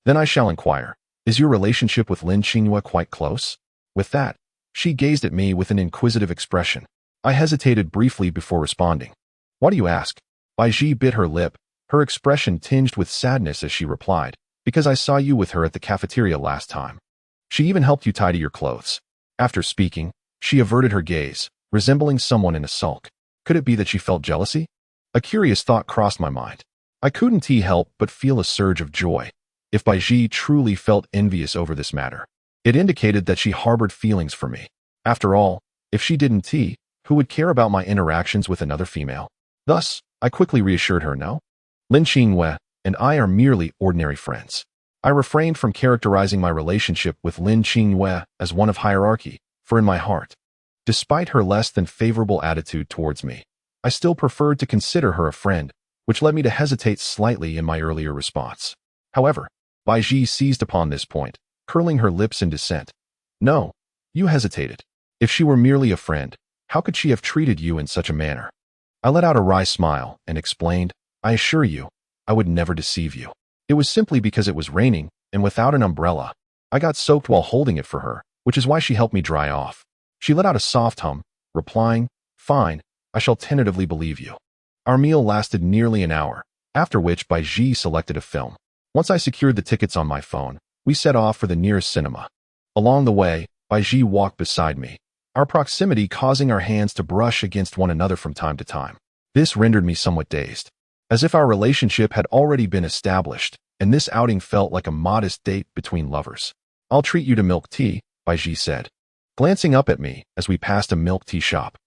S1: "Then I shall inquire, is your relationship with Lin Qinghua quite close?" With that, she gazed at me with an inquisitive expression. I hesitated briefly before responding. "Why do you ask?" Baiji bit her lip, her expression tinged with sadness as she replied, "Because I saw you with her at the cafeteria last time. She even helped you tidy your clothes." After speaking, she averted her gaze, resembling someone in a sulk. Could it be that she felt jealousy? A curious thought crossed my mind. I couldn't help but feel a surge of joy. If Baiji truly felt envious over this matter, it indicated that she harbored feelings for me. After all, if she didn't, who would care about my interactions with another female? Thus, I quickly reassured her, "No. Lin Qinghua and I are merely ordinary friends." I refrained from characterizing my relationship with Lin Qinghua as one of hierarchy, for in my heart, despite her less than favorable attitude towards me, I still preferred to consider her a friend, which led me to hesitate slightly in my earlier response. However, Baiji seized upon this point, curling her lips in dissent. No, you hesitated. If she were merely a friend, how could she have treated you in such a manner? I let out a wry smile and explained, I assure you, I would never deceive you. It was simply because it was raining, and without an umbrella, I got soaked while holding it for her, which is why she helped me dry off. She let out a soft hum, replying, Fine, I shall tentatively believe you. Our meal lasted nearly an hour, after which Baiji selected a film. Once I secured the tickets on my phone, we set off for the nearest cinema. Along the way, Baiji walked beside me, our proximity causing our hands to brush against one another from time to time. This rendered me somewhat dazed, as if our relationship had already been established, and this outing felt like a modest date between lovers. I'll treat you to milk tea, Baiji said, glancing up at me as we passed a milk tea shop.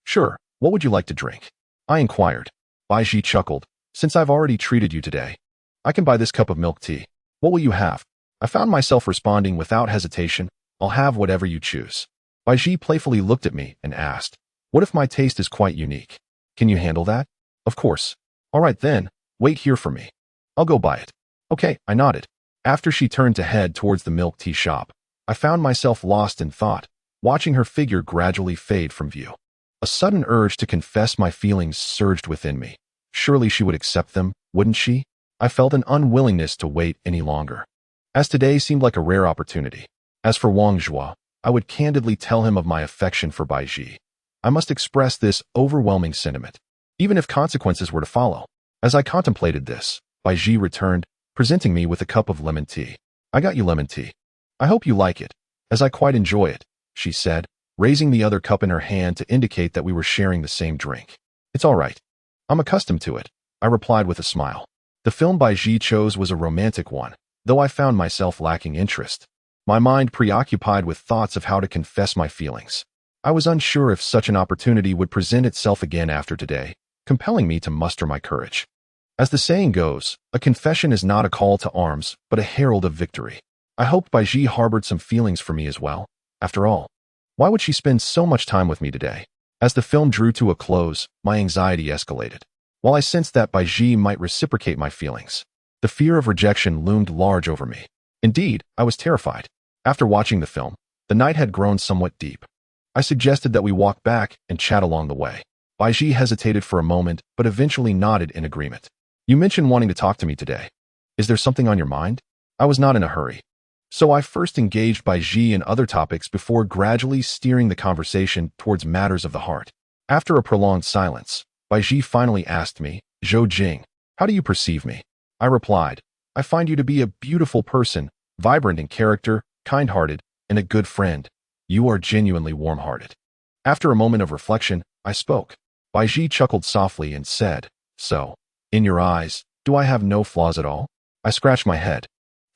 S1: Sure, what would you like to drink? I inquired. Baiji chuckled, since I've already treated you today. I can buy this cup of milk tea. What will you have? I found myself responding without hesitation, I'll have whatever you choose. Baiji playfully looked at me and asked, What if my taste is quite unique? Can you handle that? Of course. All right then, wait here for me. I'll go buy it. Okay, I nodded. After she turned to head towards the milk tea shop, I found myself lost in thought, watching her figure gradually fade from view. A sudden urge to confess my feelings surged within me. Surely she would accept them, wouldn't she? I felt an unwillingness to wait any longer, as today seemed like a rare opportunity. As for Wang Zhua, I would candidly tell him of my affection for Baiji. I must express this overwhelming sentiment, even if consequences were to follow. As I contemplated this, Baiji returned, presenting me with a cup of lemon tea. I got you lemon tea. I hope you like it, as I quite enjoy it, she said, raising the other cup in her hand to indicate that we were sharing the same drink. It's all right. I'm accustomed to it, I replied with a smile. The film Baiji chose was a romantic one, though I found myself lacking interest. My mind preoccupied with thoughts of how to confess my feelings. I was unsure if such an opportunity would present itself again after today, compelling me to muster my courage. As the saying goes, a confession is not a call to arms, but a herald of victory. I hoped Baiji harbored some feelings for me as well. After all, why would she spend so much time with me today? As the film drew to a close, my anxiety escalated. While I sensed that Baiji might reciprocate my feelings, the fear of rejection loomed large over me. Indeed, I was terrified. After watching the film, the night had grown somewhat deep. I suggested that we walk back and chat along the way. Baiji hesitated for a moment, but eventually nodded in agreement. You mentioned wanting to talk to me today. Is there something on your mind? I was not in a hurry, so I first engaged Baiji in other topics before gradually steering the conversation towards matters of the heart. After a prolonged silence, Baiji finally asked me, Zhou Jing, how do you perceive me? I replied, I find you to be a beautiful person, vibrant in character, kind-hearted, and a good friend. You are genuinely warm-hearted. After a moment of reflection, I spoke. Baiji chuckled softly and said, So, in your eyes, do I have no flaws at all? I scratched my head,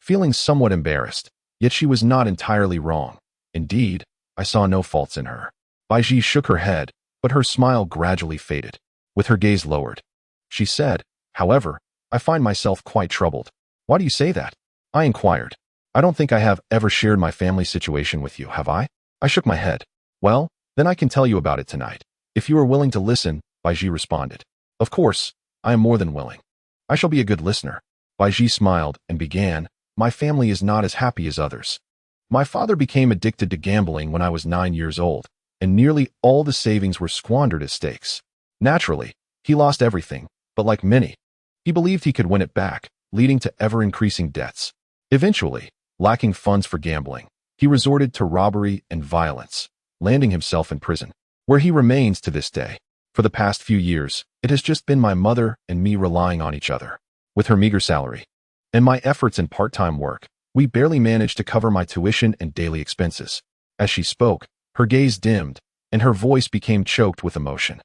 S1: feeling somewhat embarrassed, yet she was not entirely wrong. Indeed, I saw no faults in her. Baiji shook her head, but her smile gradually faded. With her gaze lowered, she said, However, I find myself quite troubled. Why do you say that? I inquired. I don't think I have ever shared my family situation with you, have I? I shook my head. Well, then I can tell you about it tonight. If you are willing to listen, Baiji responded. Of course, I am more than willing. I shall be a good listener. Baiji smiled and began, My family is not as happy as others. My father became addicted to gambling when I was 9 years old, and nearly all the savings were squandered as stakes. Naturally, he lost everything, but like many, he believed he could win it back, leading to ever-increasing debts. Eventually, lacking funds for gambling, he resorted to robbery and violence, landing himself in prison, where he remains to this day. For the past few years, it has just been my mother and me relying on each other. With her meager salary and my efforts in part-time work, we barely managed to cover my tuition and daily expenses. As she spoke, her gaze dimmed, and her voice became choked with emotion.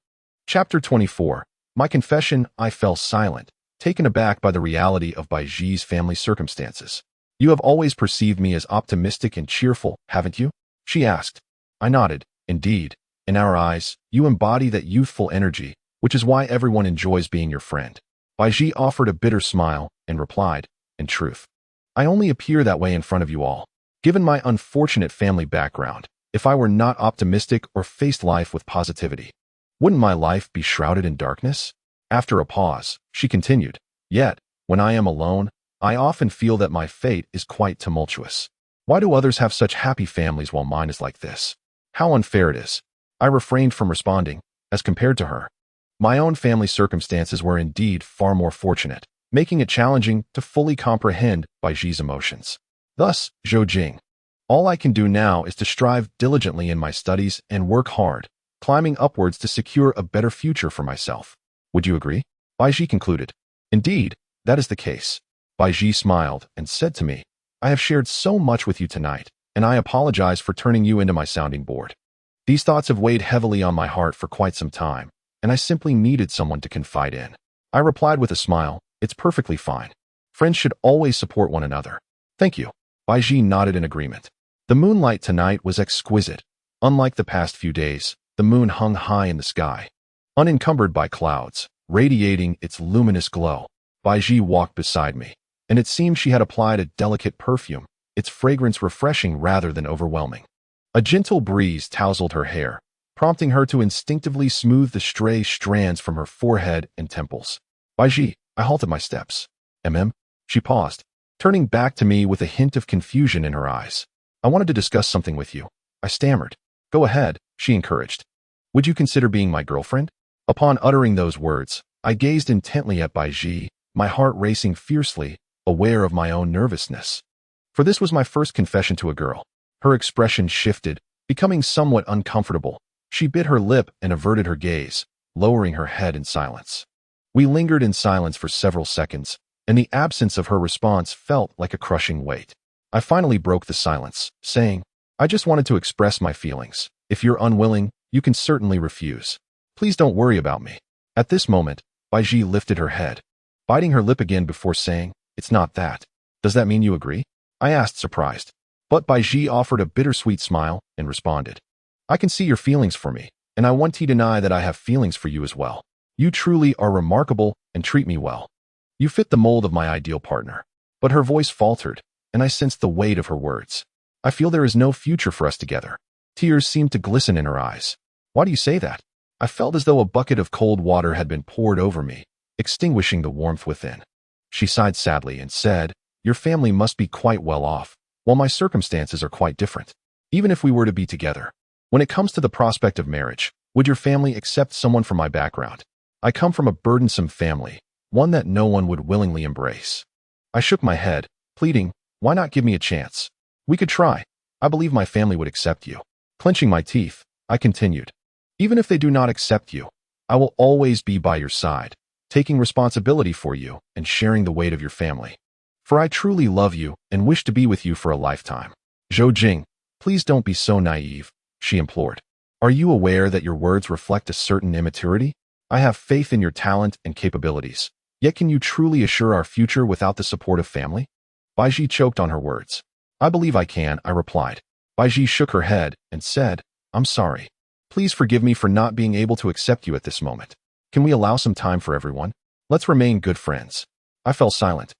S1: Chapter 24. My confession. I fell silent, taken aback by the reality of Baiji's family circumstances. You have always perceived me as optimistic and cheerful, haven't you? She asked. I nodded. Indeed, in our eyes, you embody that youthful energy, which is why everyone enjoys being your friend. Baiji offered a bitter smile and replied, In truth, I only appear that way in front of you all. Given my unfortunate family background, if I were not optimistic or faced life with positivity, wouldn't my life be shrouded in darkness? After a pause, she continued, Yet, when I am alone, I often feel that my fate is quite tumultuous. Why do others have such happy families while mine is like this? How unfair it is. I refrained from responding, as compared to her. My own family circumstances were indeed far more fortunate, making it challenging to fully comprehend Baiji's emotions. Thus, Zhou Jing. All I can do now is to strive diligently in my studies and work hard, climbing upwards to secure a better future for myself. Would you agree? Baiji concluded. Indeed, that is the case. Baiji smiled and said to me, I have shared so much with you tonight, and I apologize for turning you into my sounding board. These thoughts have weighed heavily on my heart for quite some time, and I simply needed someone to confide in. I replied with a smile, it's perfectly fine. Friends should always support one another. Thank you. Baiji nodded in agreement. The moonlight tonight was exquisite. Unlike the past few days, the moon hung high in the sky, unencumbered by clouds, radiating its luminous glow. Baiji walked beside me, and it seemed she had applied a delicate perfume, its fragrance refreshing rather than overwhelming. A gentle breeze tousled her hair, prompting her to instinctively smooth the stray strands from her forehead and temples. Baiji, I halted my steps. She paused, turning back to me with a hint of confusion in her eyes. I wanted to discuss something with you. I stammered. Go ahead, she encouraged. Would you consider being my girlfriend? Upon uttering those words, I gazed intently at Baiji, my heart racing fiercely, aware of my own nervousness. For this was my first confession to a girl. Her expression shifted, becoming somewhat uncomfortable. She bit her lip and averted her gaze, lowering her head in silence. We lingered in silence for several seconds, and the absence of her response felt like a crushing weight. I finally broke the silence, saying, I just wanted to express my feelings. If you're unwilling, you can certainly refuse. Please don't worry about me. At this moment, Baiji lifted her head, biting her lip again before saying, It's not that. Does that mean you agree? I asked, surprised. But Baiji offered a bittersweet smile and responded, I can see your feelings for me, and I want to deny that I have feelings for you as well. You truly are remarkable and treat me well. You fit the mold of my ideal partner. But her voice faltered, and I sensed the weight of her words. I feel there is no future for us together. Tears seemed to glisten in her eyes. Why do you say that? I felt as though a bucket of cold water had been poured over me, extinguishing the warmth within. She sighed sadly and said, Your family must be quite well off, while my circumstances are quite different. Even if we were to be together, when it comes to the prospect of marriage, would your family accept someone from my background? I come from a burdensome family, one that no one would willingly embrace. I shook my head, pleading, Why not give me a chance? We could try. I believe my family would accept you. Clenching my teeth, I continued, Even if they do not accept you, I will always be by your side, taking responsibility for you and sharing the weight of your family. For I truly love you and wish to be with you for a lifetime. Zhou Jing, please don't be so naive, she implored. Are you aware that your words reflect a certain immaturity? I have faith in your talent and capabilities. Yet can you truly assure our future without the support of family? Baiji choked on her words. I believe I can, I replied. Baiji shook her head and said, I'm sorry. Please forgive me for not being able to accept you at this moment. Can we allow some time for everyone? Let's remain good friends. I fell silent,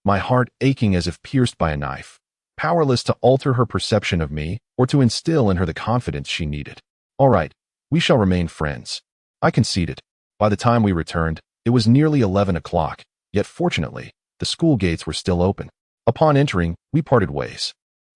S1: my heart aching as if pierced by a knife, powerless to alter her perception of me or to instill in her the confidence she needed. All right, we shall remain friends. I conceded. By the time we returned, it was nearly 11 o'clock, yet fortunately, the school gates were still open. Upon entering, we parted ways.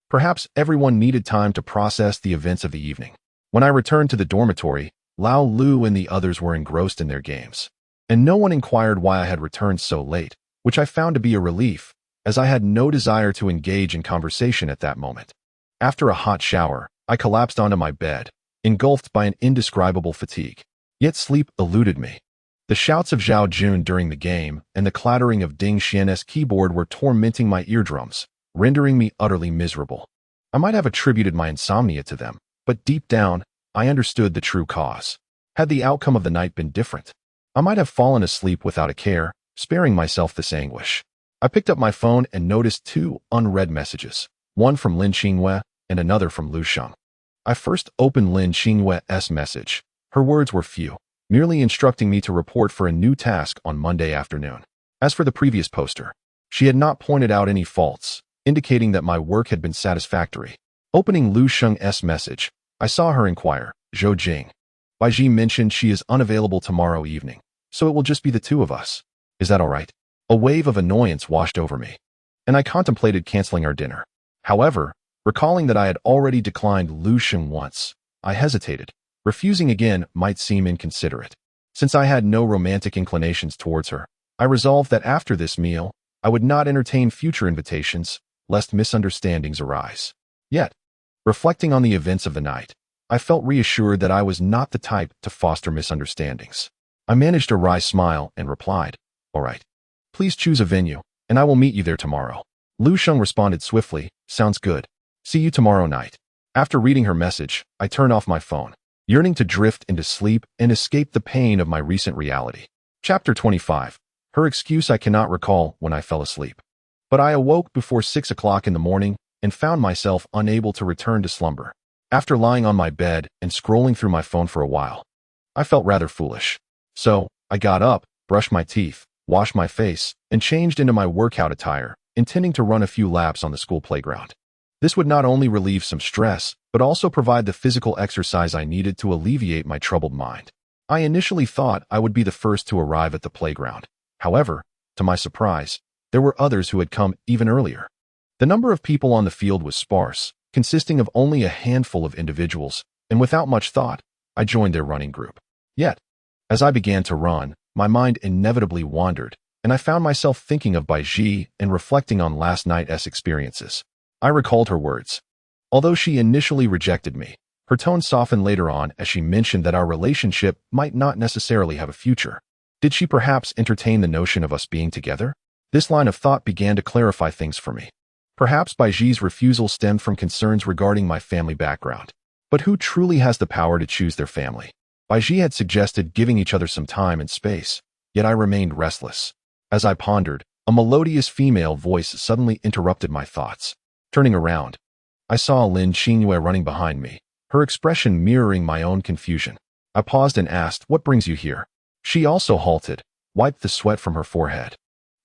S1: Perhaps everyone needed time to process the events of the evening. When I returned to the dormitory, Lao Lu and the others were engrossed in their games, and no one inquired why I had returned so late, which I found to be a relief, as I had no desire to engage in conversation at that moment. After a hot shower, I collapsed onto my bed, engulfed by an indescribable fatigue. Yet sleep eluded me. The shouts of Zhao Jun during the game and the clattering of Ding Xian's keyboard were tormenting my eardrums, rendering me utterly miserable. I might have attributed my insomnia to them, but deep down, I understood the true cause. Had the outcome of the night been different, I might have fallen asleep without a care, sparing myself this anguish. I picked up my phone and noticed two unread messages, one from Lin Qingyue and another from Lu Sheng. I first opened Lin Qingyue's message. Her words were few, merely instructing me to report for a new task on Monday afternoon. As for the previous poster, she had not pointed out any faults, indicating that my work had been satisfactory. Opening Lu Sheng's message, I saw her inquire, Zhou Jing. Baiji mentioned she is unavailable tomorrow evening, so it will just be the two of us. Is that all right? A wave of annoyance washed over me. and I contemplated canceling our dinner. However, recalling that I had already declined Lu Sheng once, I hesitated. Refusing again might seem inconsiderate. Since I had no romantic inclinations towards her, I resolved that after this meal, I would not entertain future invitations, lest misunderstandings arise. Yet, reflecting on the events of the night, I felt reassured that I was not the type to foster misunderstandings. I managed a wry smile and replied, "All right. Please choose a venue, and I will meet you there tomorrow." Lu Sheng responded swiftly, "Sounds good. See you tomorrow night." After reading her message, I turned off my phone, yearning to drift into sleep and escape the pain of my recent reality. Chapter 25. Her excuse: I cannot recall when I fell asleep. But I awoke before 6 o'clock in the morning and found myself unable to return to slumber. After lying on my bed and scrolling through my phone for a while, I felt rather foolish. So, I got up, brushed my teeth, washed my face, and changed into my workout attire, intending to run a few laps on the school playground. This would not only relieve some stress, but also provide the physical exercise I needed to alleviate my troubled mind. I initially thought I would be the first to arrive at the playground. However, to my surprise, there were others who had come even earlier. The number of people on the field was sparse, consisting of only a handful of individuals, and without much thought, I joined their running group. Yet, as I began to run, my mind inevitably wandered, and I found myself thinking of Bai Ji and reflecting on last night's experiences. I recalled her words. Although she initially rejected me, her tone softened later on as she mentioned that our relationship might not necessarily have a future. Did she perhaps entertain the notion of us being together? This line of thought began to clarify things for me. Perhaps Bai Ji's refusal stemmed from concerns regarding my family background. But who truly has the power to choose their family? Bai Ji had suggested giving each other some time and space, yet I remained restless. As I pondered, a melodious female voice suddenly interrupted my thoughts. Turning around, I saw Lin Xingyue running behind me, her expression mirroring my own confusion. I paused and asked, "What brings you here?" She also halted, wiped the sweat from her forehead,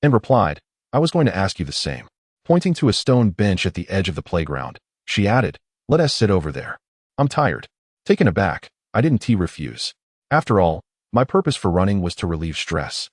S1: and replied, "I was going to ask you the same." Pointing to a stone bench at the edge of the playground, she added, "Let us sit over there. I'm tired." Taken aback, I didn't refuse. After all, my purpose for running was to relieve stress.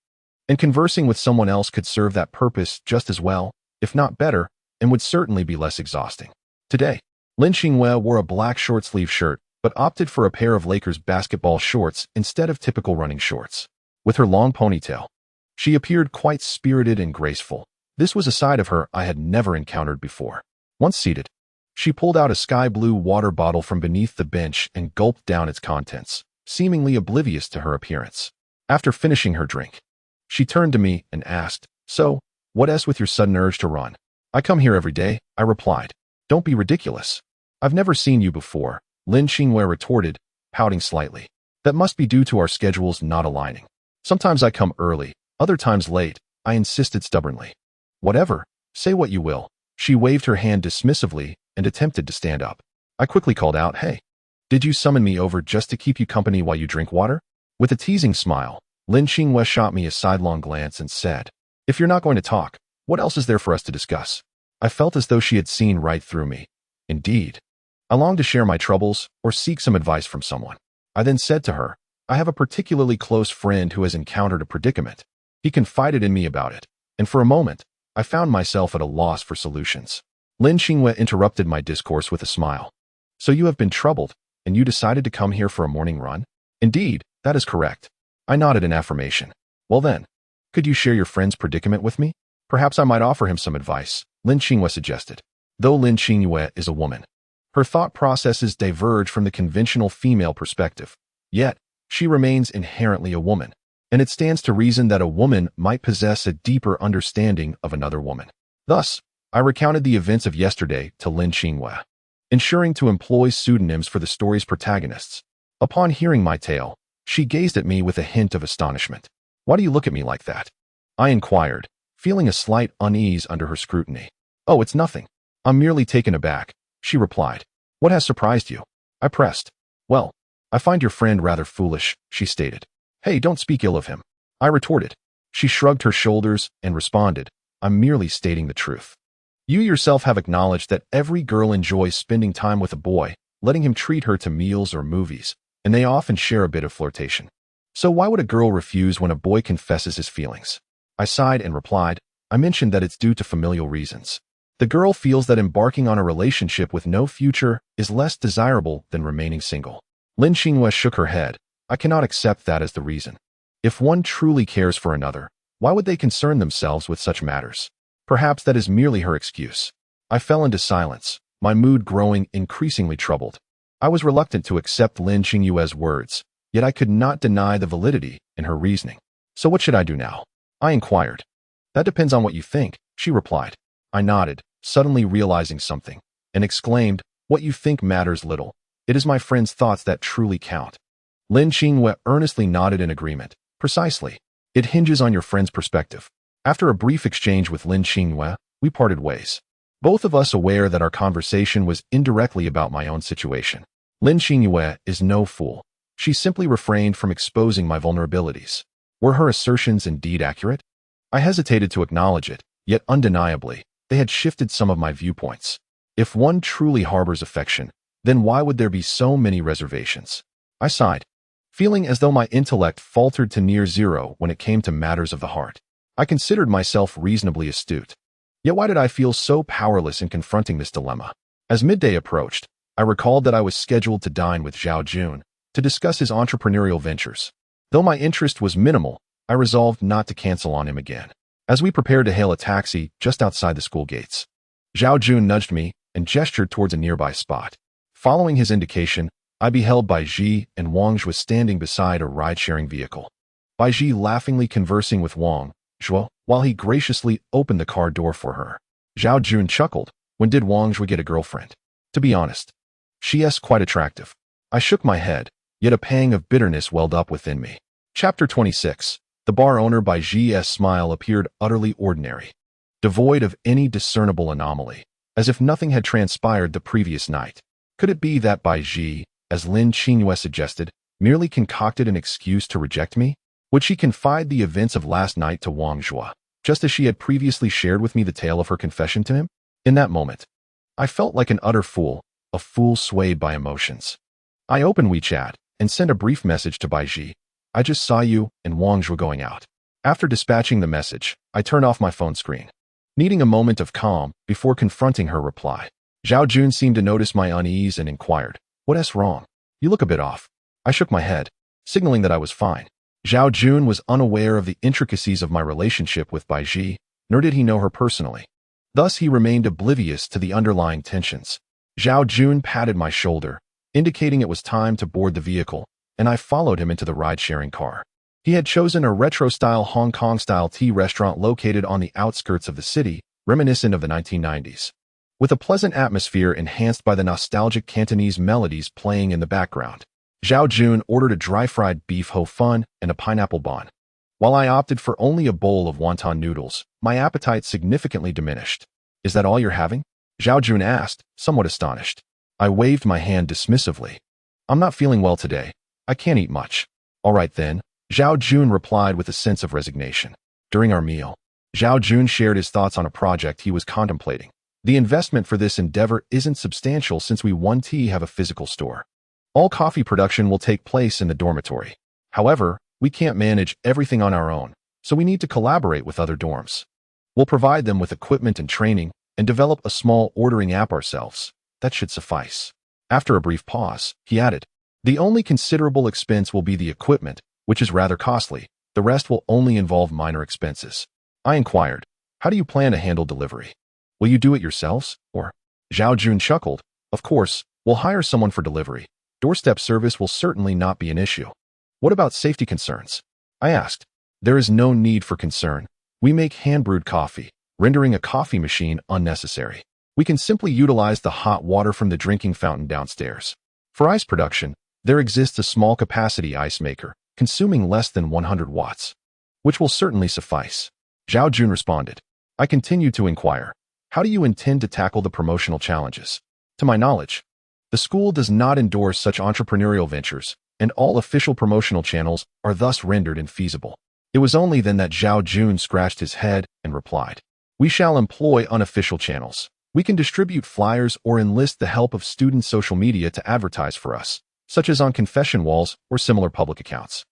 S1: And conversing with someone else could serve that purpose just as well, if not better, and would certainly be less exhausting. Today, Lin Xingyue wore a black short-sleeve shirt, but opted for a pair of Lakers basketball shorts instead of typical running shorts. With her long ponytail, she appeared quite spirited and graceful. This was a side of her I had never encountered before. Once seated, she pulled out a sky-blue water bottle from beneath the bench and gulped down its contents, seemingly oblivious to her appearance. After finishing her drink, she turned to me and asked, "So, what is with your sudden urge to run?" "I come here every day," I replied. "Don't be ridiculous. I've never seen you before," Lin Xingyue retorted, pouting slightly. "That must be due to our schedules not aligning. Sometimes I come early, other times late," I insisted stubbornly. "Whatever, say what you will." She waved her hand dismissively and attempted to stand up. I quickly called out, "Hey, did you summon me over just to keep you company while you drink water?" With a teasing smile, Lin Xingyue shot me a sidelong glance and said, "If you're not going to talk, what else is there for us to discuss?" I felt as though she had seen right through me. Indeed, I longed to share my troubles or seek some advice from someone. I then said to her, "I have a particularly close friend who has encountered a predicament." He confided in me about it, and for a moment, I found myself at a loss for solutions. Lin Xingyue interrupted my discourse with a smile. "So you have been troubled, and you decided to come here for a morning run?" "Indeed, that is correct." I nodded in affirmation. "Well then, could you share your friend's predicament with me? Perhaps I might offer him some advice," Lin Xingyue suggested. Though Lin Xingyue is a woman, her thought processes diverge from the conventional female perspective. Yet, she remains inherently a woman, and it stands to reason that a woman might possess a deeper understanding of another woman. Thus, I recounted the events of yesterday to Lin Xingyue, ensuring to employ pseudonyms for the story's protagonists. Upon hearing my tale, she gazed at me with a hint of astonishment. "Why do you look at me like that?" I inquired, feeling a slight unease under her scrutiny. "Oh, it's nothing. I'm merely taken aback," she replied. "What has surprised you?" I pressed. "Well, I find your friend rather foolish," she stated. "Hey, don't speak ill of him," I retorted. She shrugged her shoulders and responded, "I'm merely stating the truth. You yourself have acknowledged that every girl enjoys spending time with a boy, letting him treat her to meals or movies, and they often share a bit of flirtation. So why would a girl refuse when a boy confesses his feelings?" I sighed and replied, I mentioned that it's due to familial reasons. The girl feels that embarking on a relationship with no future is less desirable than remaining single. Lin Xinghua shook her head. I cannot accept that as the reason. If one truly cares for another, why would they concern themselves with such matters? Perhaps that is merely her excuse. I fell into silence, my mood growing increasingly troubled. I was reluctant to accept Lin Xinghua's words, yet I could not deny the validity in her reasoning. So what should I do now? I inquired. That depends on what you think, she replied. I nodded, suddenly realizing something, and exclaimed, what you think matters little. It is my friend's thoughts that truly count. Lin Xinghua earnestly nodded in agreement. Precisely. It hinges on your friend's perspective. After a brief exchange with Lin Xinghua, we parted ways. Both of us aware that our conversation was indirectly about my own situation. Lin Xinghua is no fool. She simply refrained from exposing my vulnerabilities. Were her assertions indeed accurate? I hesitated to acknowledge it, yet undeniably, they had shifted some of my viewpoints. If one truly harbors affection, then why would there be so many reservations? I sighed, feeling as though my intellect faltered to near zero when it came to matters of the heart. I considered myself reasonably astute. Yet why did I feel so powerless in confronting this dilemma? As midday approached, I recalled that I was scheduled to dine with Zhao Jun to discuss his entrepreneurial ventures. Though my interest was minimal, I resolved not to cancel on him again. As we prepared to hail a taxi just outside the school gates, Zhao Jun nudged me and gestured towards a nearby spot. Following his indication, I beheld Bai Ji and Wang Zhuo standing beside a ride-sharing vehicle. Bai Ji laughingly conversing with Wang Zhuo while he graciously opened the car door for her. Zhao Jun chuckled. When did Wang Zhuo get a girlfriend? To be honest, she is quite attractive. I shook my head, yet a pang of bitterness welled up within me. Chapter 26. The bar owner Bai Ji's smile appeared utterly ordinary, devoid of any discernible anomaly, as if nothing had transpired the previous night. Could it be that Bai Ji, as Lin Xinghua suggested, merely concocted an excuse to reject me? Would she confide the events of last night to Wang Zhuo, just as she had previously shared with me the tale of her confession to him? In that moment, I felt like an utter fool, a fool swayed by emotions. I opened WeChat and sent a brief message to Bai Ji. I just saw you and Wang Zhuo going out. After dispatching the message, I turned off my phone screen, needing a moment of calm before confronting her reply. Zhao Jun seemed to notice my unease and inquired, "What's wrong? You look a bit off." I shook my head, signaling that I was fine. Zhao Jun was unaware of the intricacies of my relationship with Bai Ji, nor did he know her personally. Thus he remained oblivious to the underlying tensions. Zhao Jun patted my shoulder, indicating it was time to board the vehicle, and I followed him into the ride-sharing car. He had chosen a retro-style Hong Kong-style tea restaurant located on the outskirts of the city, reminiscent of the 1990s. With a pleasant atmosphere enhanced by the nostalgic Cantonese melodies playing in the background, Zhao Jun ordered a dry-fried beef ho fun and a pineapple bon. While I opted for only a bowl of wonton noodles, my appetite significantly diminished. "Is that all you're having?" Zhao Jun asked, somewhat astonished. I waved my hand dismissively. "I'm not feeling well today. I can't eat much." "All right then," Zhao Jun replied with a sense of resignation. During our meal, Zhao Jun shared his thoughts on a project he was contemplating. The investment for this endeavor isn't substantial since we won't have a physical store. All coffee production will take place in the dormitory. However, we can't manage everything on our own, so we need to collaborate with other dorms. We'll provide them with equipment and training and develop a small ordering app ourselves. That should suffice. After a brief pause, he added, "The only considerable expense will be the equipment, which is rather costly. The rest will only involve minor expenses." I inquired, "How do you plan to handle delivery? Will you do it yourselves, or?" Zhao Jun chuckled, "Of course, we'll hire someone for delivery. Doorstep service will certainly not be an issue." "What about safety concerns?" I asked. "There is no need for concern. We make hand-brewed coffee, rendering a coffee machine unnecessary. We can simply utilize the hot water from the drinking fountain downstairs. For ice production, there exists a small-capacity ice maker, consuming less than 100 watts, which will certainly suffice." Zhao Jun responded. I continued to inquire, "How do you intend to tackle the promotional challenges?" To my knowledge, the school does not endorse such entrepreneurial ventures, and all official promotional channels are thus rendered infeasible. It was only then that Zhao Jun scratched his head and replied, "We shall employ unofficial channels. We can distribute flyers or enlist the help of student social media to advertise for us, such as on confession walls or similar public accounts."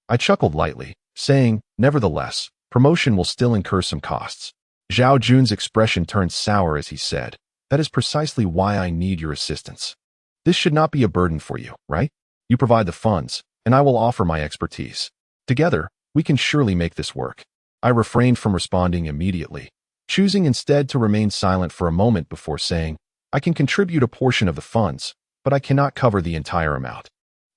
S1: I chuckled lightly, saying, "Nevertheless, promotion will still incur some costs. Zhao Jun's expression turned sour as he said, "That is precisely why I need your assistance. This should not be a burden for you, right? You provide the funds, and I will offer my expertise. Together, we can surely make this work." I refrained from responding immediately, choosing instead to remain silent for a moment before saying, "I can contribute a portion of the funds, but I cannot cover the entire amount.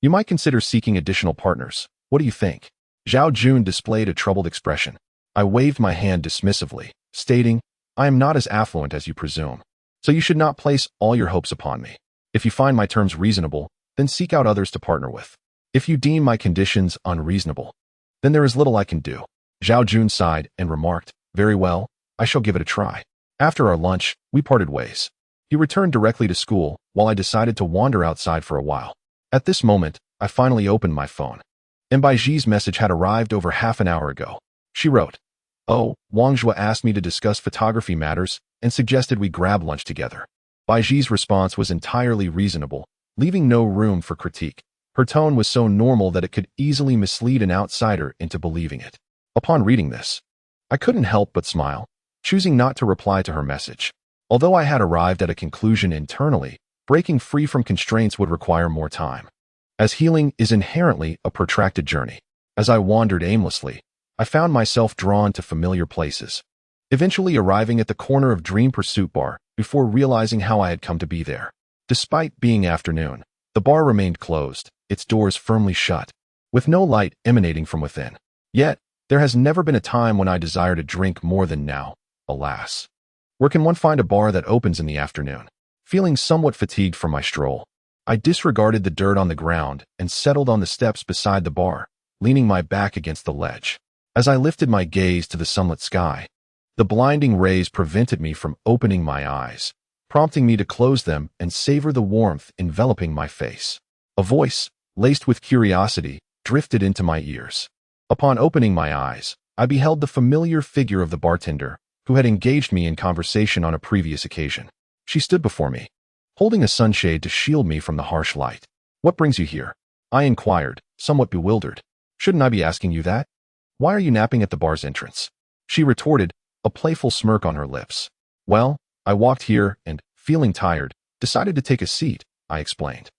S1: You might consider seeking additional partners. What do you think?" Zhao Jun displayed a troubled expression. I waved my hand dismissively, stating, "I am not as affluent as you presume, so you should not place all your hopes upon me. If you find my terms reasonable, then seek out others to partner with. If you deem my conditions unreasonable, then there is little I can do." Zhao Jun sighed and remarked, "Very well, I shall give it a try." After our lunch, we parted ways. He returned directly to school, while I decided to wander outside for a while. At this moment, I finally opened my phone. Baiji's message had arrived over half an hour ago. She wrote, "Oh, Wang Zhua asked me to discuss photography matters and suggested we grab lunch together." Baiji's response was entirely reasonable, leaving no room for critique. Her tone was so normal that it could easily mislead an outsider into believing it. Upon reading this, I couldn't help but smile, choosing not to reply to her message. Although I had arrived at a conclusion internally, breaking free from constraints would require more time, as healing is inherently a protracted journey. As I wandered aimlessly, I found myself drawn to familiar places, eventually arriving at the corner of Dream Pursuit Bar before realizing how I had come to be there. Despite being afternoon, the bar remained closed, its doors firmly shut, with no light emanating from within. Yet, there has never been a time when I desired a drink more than now, alas. Where can one find a bar that opens in the afternoon? Feeling somewhat fatigued from my stroll, I disregarded the dirt on the ground and settled on the steps beside the bar, leaning my back against the ledge. As I lifted my gaze to the sunlit sky, the blinding rays prevented me from opening my eyes, prompting me to close them and savor the warmth enveloping my face. A voice, laced with curiosity, drifted into my ears. Upon opening my eyes, I beheld the familiar figure of the bartender, who had engaged me in conversation on a previous occasion. She stood before me, holding a sunshade to shield me from the harsh light. "What brings you here?" I inquired, somewhat bewildered. "Shouldn't I be asking you that? Why are you napping at the bar's entrance?" She retorted, a playful smirk on her lips. "Well, I walked here and, feeling tired, decided to take a seat," I explained.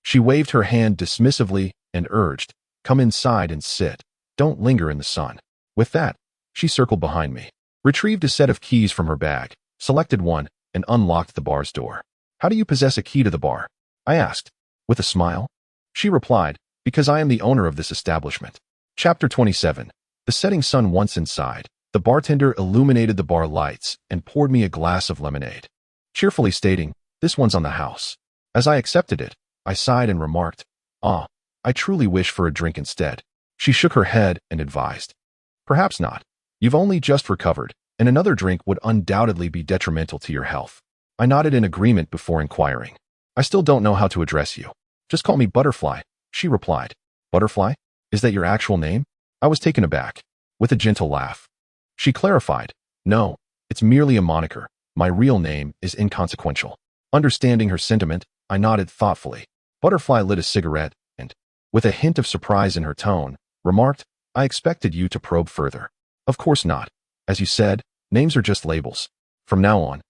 S1: She waved her hand dismissively and urged, "Come inside and sit. Don't linger in the sun." With that, she circled behind me, retrieved a set of keys from her bag, selected one, and unlocked the bar's door. "How do you possess a key to the bar?" I asked, with a smile. She replied, "Because I am the owner of this establishment." Chapter 27. The setting sun. Once inside, the bartender illuminated the bar lights and poured me a glass of lemonade, cheerfully stating, "This one's on the house." As I accepted it, I sighed and remarked, "Ah, I truly wish for a drink instead." She shook her head and advised, "Perhaps not. You've only just recovered, and another drink would undoubtedly be detrimental to your health." I nodded in agreement before inquiring, "I still don't know how to address you." "Just call me Butterfly," she replied. "Butterfly? Is that your actual name?" I was taken aback. With a gentle laugh, she clarified, "No, it's merely a moniker. My real name is inconsequential." Understanding her sentiment, I nodded thoughtfully. Butterfly lit a cigarette and, with a hint of surprise in her tone, remarked, "I expected you to probe further." "Of course not. As you said, names are just labels. From now on,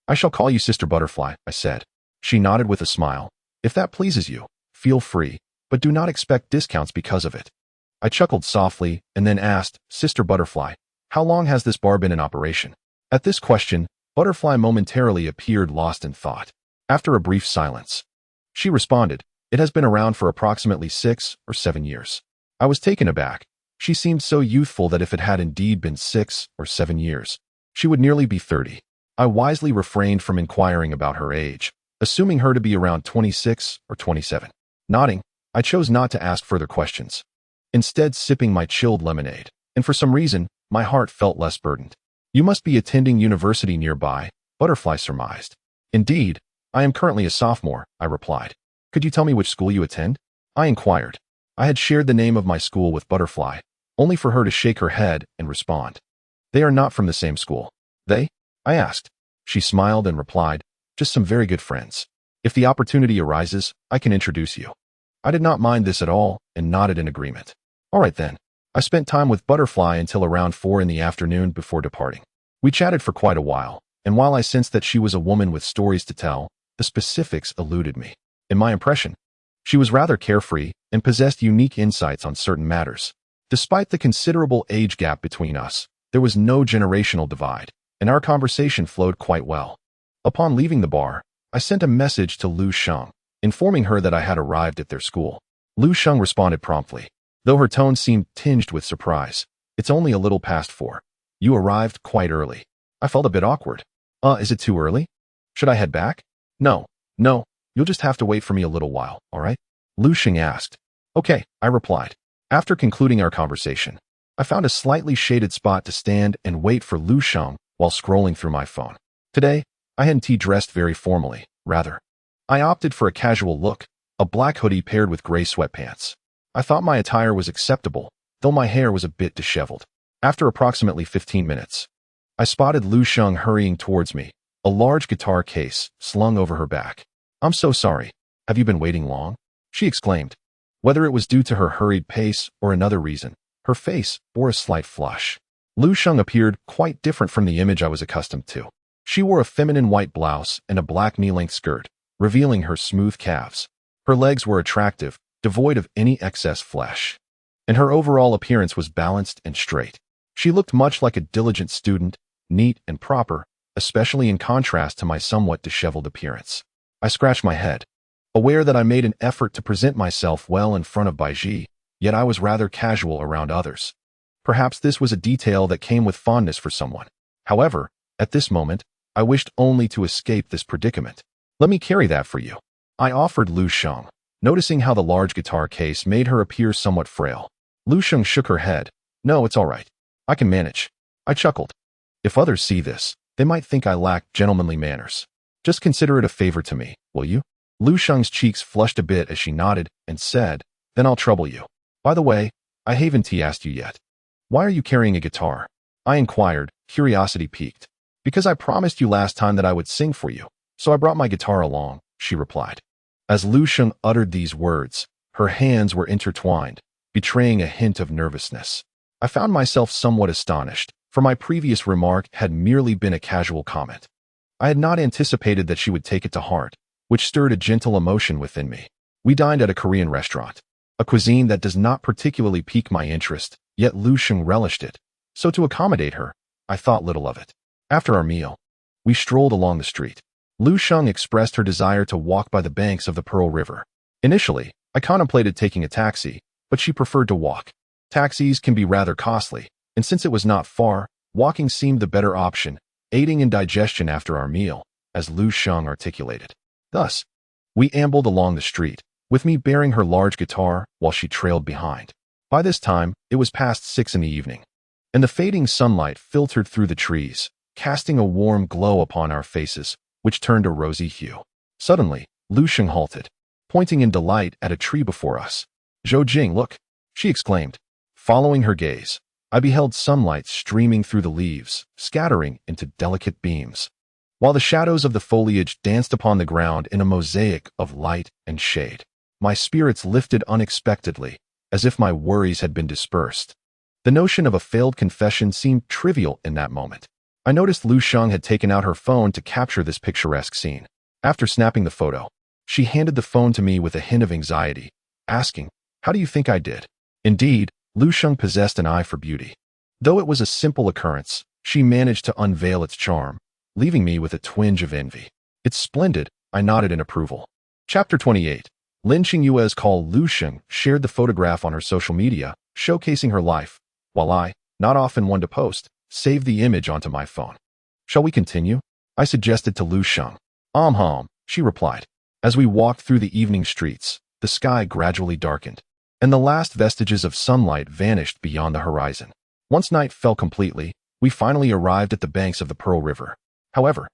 S1: I shall call you Sister Butterfly," I said. She nodded with a smile. "If that pleases you, feel free, but do not expect discounts because of it." I chuckled softly and then asked, "Sister Butterfly, how long has this bar been in operation?" At this question, Butterfly momentarily appeared lost in thought. After a brief silence, she responded, "It has been around for approximately 6 or 7 years." I was taken aback. She seemed so youthful that if it had indeed been 6 or 7 years, she would nearly be 30. I wisely refrained from inquiring about her age, assuming her to be around 26 or 27. Nodding, I chose not to ask further questions, instead sipping my chilled lemonade, and for some reason, my heart felt less burdened. "You must be attending university nearby," Butterfly surmised. "Indeed, I am currently a sophomore," I replied. "Could you tell me which school you attend?" I inquired. I had shared the name of my school with Butterfly, only for her to shake her head and respond, "They are not from the same school." "They?" I asked. She smiled and replied, "Just some very good friends. If the opportunity arises, I can introduce you." I did not mind this at all and nodded in agreement. All right then. I spent time with Butterfly until around 4 in the afternoon before departing. We chatted for quite a while, and while I sensed that she was a woman with stories to tell, the specifics eluded me. In my impression, she was rather carefree and possessed unique insights on certain matters. Despite the considerable age gap between us, there was no generational divide, and our conversation flowed quite well. Upon leaving the bar, I sent a message to Lu Sheng, informing her that I had arrived at their school. Lu Sheng responded promptly, though her tone seemed tinged with surprise. It's only a little past 4. You arrived quite early. I felt a bit awkward. Is it too early? Should I head back? No, you'll just have to wait for me a little while, all right? Lu Sheng asked. Okay, I replied. After concluding our conversation, I found a slightly shaded spot to stand and wait for Lu Sheng while scrolling through my phone. Today, I hadn't dressed very formally, rather. I opted for a casual look, a black hoodie paired with gray sweatpants. I thought my attire was acceptable, though my hair was a bit disheveled. After approximately 15 minutes, I spotted Lu Sheng hurrying towards me, a large guitar case slung over her back. I'm so sorry. Have you been waiting long? She exclaimed. Whether it was due to her hurried pace or another reason, her face bore a slight flush. Lu Sheng appeared quite different from the image I was accustomed to. She wore a feminine white blouse and a black knee-length skirt, revealing her smooth calves. Her legs were attractive, devoid of any excess flesh, and her overall appearance was balanced and straight. She looked much like a diligent student, neat and proper, especially in contrast to my somewhat disheveled appearance. I scratched my head, aware that I made an effort to present myself well in front of Baiji, yet I was rather casual around others. Perhaps this was a detail that came with fondness for someone. However, at this moment, I wished only to escape this predicament. Let me carry that for you, I offered Lu Sheng, noticing how the large guitar case made her appear somewhat frail. Lu Sheng shook her head. No, it's all right. I can manage. I chuckled. If others see this, they might think I lack gentlemanly manners. Just consider it a favor to me, will you? Lu Sheng's cheeks flushed a bit as she nodded and said, Then I'll trouble you. By the way, I haven't asked you yet. Why are you carrying a guitar? I inquired, curiosity piqued. Because I promised you last time that I would sing for you, so I brought my guitar along, she replied. As Lu Sheng uttered these words, her hands were intertwined, betraying a hint of nervousness. I found myself somewhat astonished, for my previous remark had merely been a casual comment. I had not anticipated that she would take it to heart, which stirred a gentle emotion within me. We dined at a Korean restaurant, a cuisine that does not particularly pique my interest, yet Lu Sheng relished it, so to accommodate her, I thought little of it. After our meal, we strolled along the street. Lu Sheng expressed her desire to walk by the banks of the Pearl River. Initially, I contemplated taking a taxi, but she preferred to walk. Taxis can be rather costly, and since it was not far, walking seemed the better option, aiding in digestion after our meal, as Lu Sheng articulated. Thus, we ambled along the street, with me bearing her large guitar while she trailed behind. By this time, it was past 6 in the evening, and the fading sunlight filtered through the trees, casting a warm glow upon our faces, which turned a rosy hue. Suddenly, Lu Sheng halted, pointing in delight at a tree before us. Zhou Jing, look, she exclaimed. Following her gaze, I beheld sunlight streaming through the leaves, scattering into delicate beams, while the shadows of the foliage danced upon the ground in a mosaic of light and shade. My spirits lifted unexpectedly, as if my worries had been dispersed. The notion of a failed confession seemed trivial in that moment. I noticed Lu Sheng had taken out her phone to capture this picturesque scene. After snapping the photo, she handed the phone to me with a hint of anxiety, asking, How do you think I did? Indeed, Lu Sheng possessed an eye for beauty. Though it was a simple occurrence, she managed to unveil its charm, leaving me with a twinge of envy. It's splendid, I nodded in approval. Chapter 28. Lin Qingyue's call. Lu Sheng shared the photograph on her social media, showcasing her life, while I, not often one to post, saved the image onto my phone. Shall we continue? I suggested to Lu Sheng. She replied. As we walked through the evening streets, the sky gradually darkened, and the last vestiges of sunlight vanished beyond the horizon. Once night fell completely, we finally arrived at the banks of the Pearl River. However,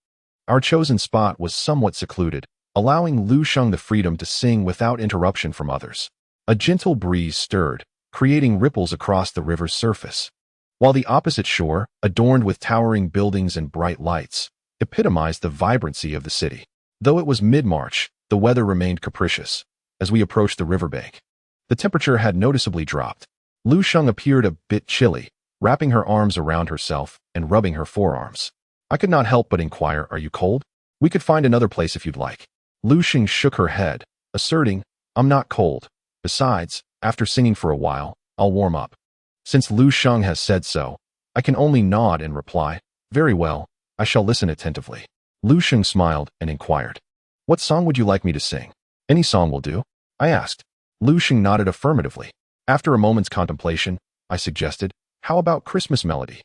S1: our chosen spot was somewhat secluded, allowing Lu Sheng the freedom to sing without interruption from others. A gentle breeze stirred, creating ripples across the river's surface, while the opposite shore, adorned with towering buildings and bright lights, epitomized the vibrancy of the city. Though it was mid-March, the weather remained capricious. As we approached the riverbank, the temperature had noticeably dropped. Lu Sheng appeared a bit chilly, wrapping her arms around herself and rubbing her forearms. I could not help but inquire, "Are you cold? We could find another place if you'd like." Lu Xing shook her head, asserting, "I'm not cold. Besides, after singing for a while, I'll warm up." Since Lu Sheng has said so, I can only nod and reply, "Very well, I shall listen attentively." Lu Sheng smiled and inquired, "What song would you like me to sing?" "Any song will do," I asked. Lu Sheng nodded affirmatively. After a moment's contemplation, I suggested, "How about Christmas Melody?"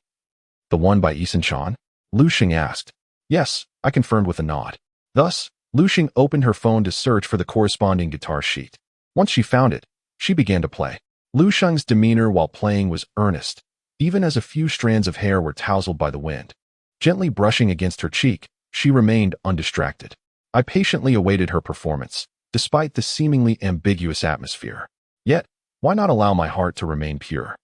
S1: "The one by Eason Chan?" Lu Sheng asked. "Yes," I confirmed with a nod. Thus, Lu Sheng opened her phone to search for the corresponding guitar sheet. Once she found it, she began to play. Lu Sheng's demeanor while playing was earnest, even as a few strands of hair were tousled by the wind. Gently brushing against her cheek, she remained undistracted. I patiently awaited her performance, despite the seemingly ambiguous atmosphere. Yet, why not allow my heart to remain pure?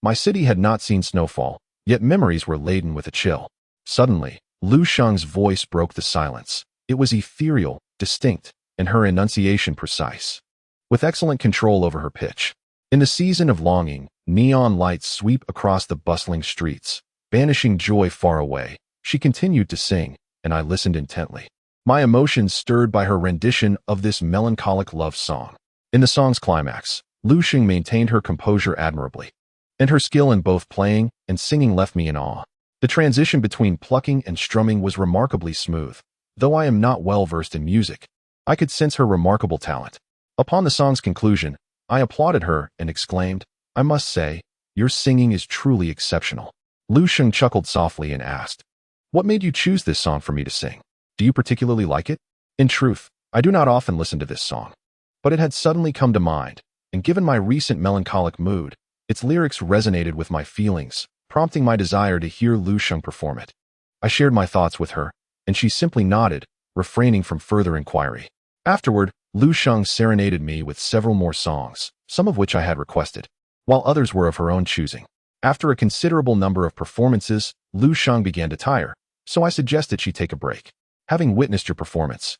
S1: My city had not seen snowfall, yet memories were laden with a chill. Suddenly, Lu Sheng's voice broke the silence. It was ethereal, distinct, and her enunciation precise, with excellent control over her pitch. In the season of longing, neon lights sweep across the bustling streets, banishing joy far away. She continued to sing, and I listened intently, my emotions stirred by her rendition of this melancholic love song. In the song's climax, Lu Xing maintained her composure admirably, and her skill in both playing and singing left me in awe. The transition between plucking and strumming was remarkably smooth. Though I am not well versed in music, I could sense her remarkable talent. Upon the song's conclusion, I applauded her and exclaimed, "I must say, your singing is truly exceptional." Lu Xing chuckled softly and asked, "What made you choose this song for me to sing? Do you particularly like it?" In truth, I do not often listen to this song, but it had suddenly come to mind, and given my recent melancholic mood, its lyrics resonated with my feelings, prompting my desire to hear Lu Xing perform it. I shared my thoughts with her, and she simply nodded, refraining from further inquiry. Afterward, Lu Xing serenaded me with several more songs, some of which I had requested, while others were of her own choosing. After a considerable number of performances, Lu Xing began to tire, so I suggested she take a break. "Having witnessed your performance,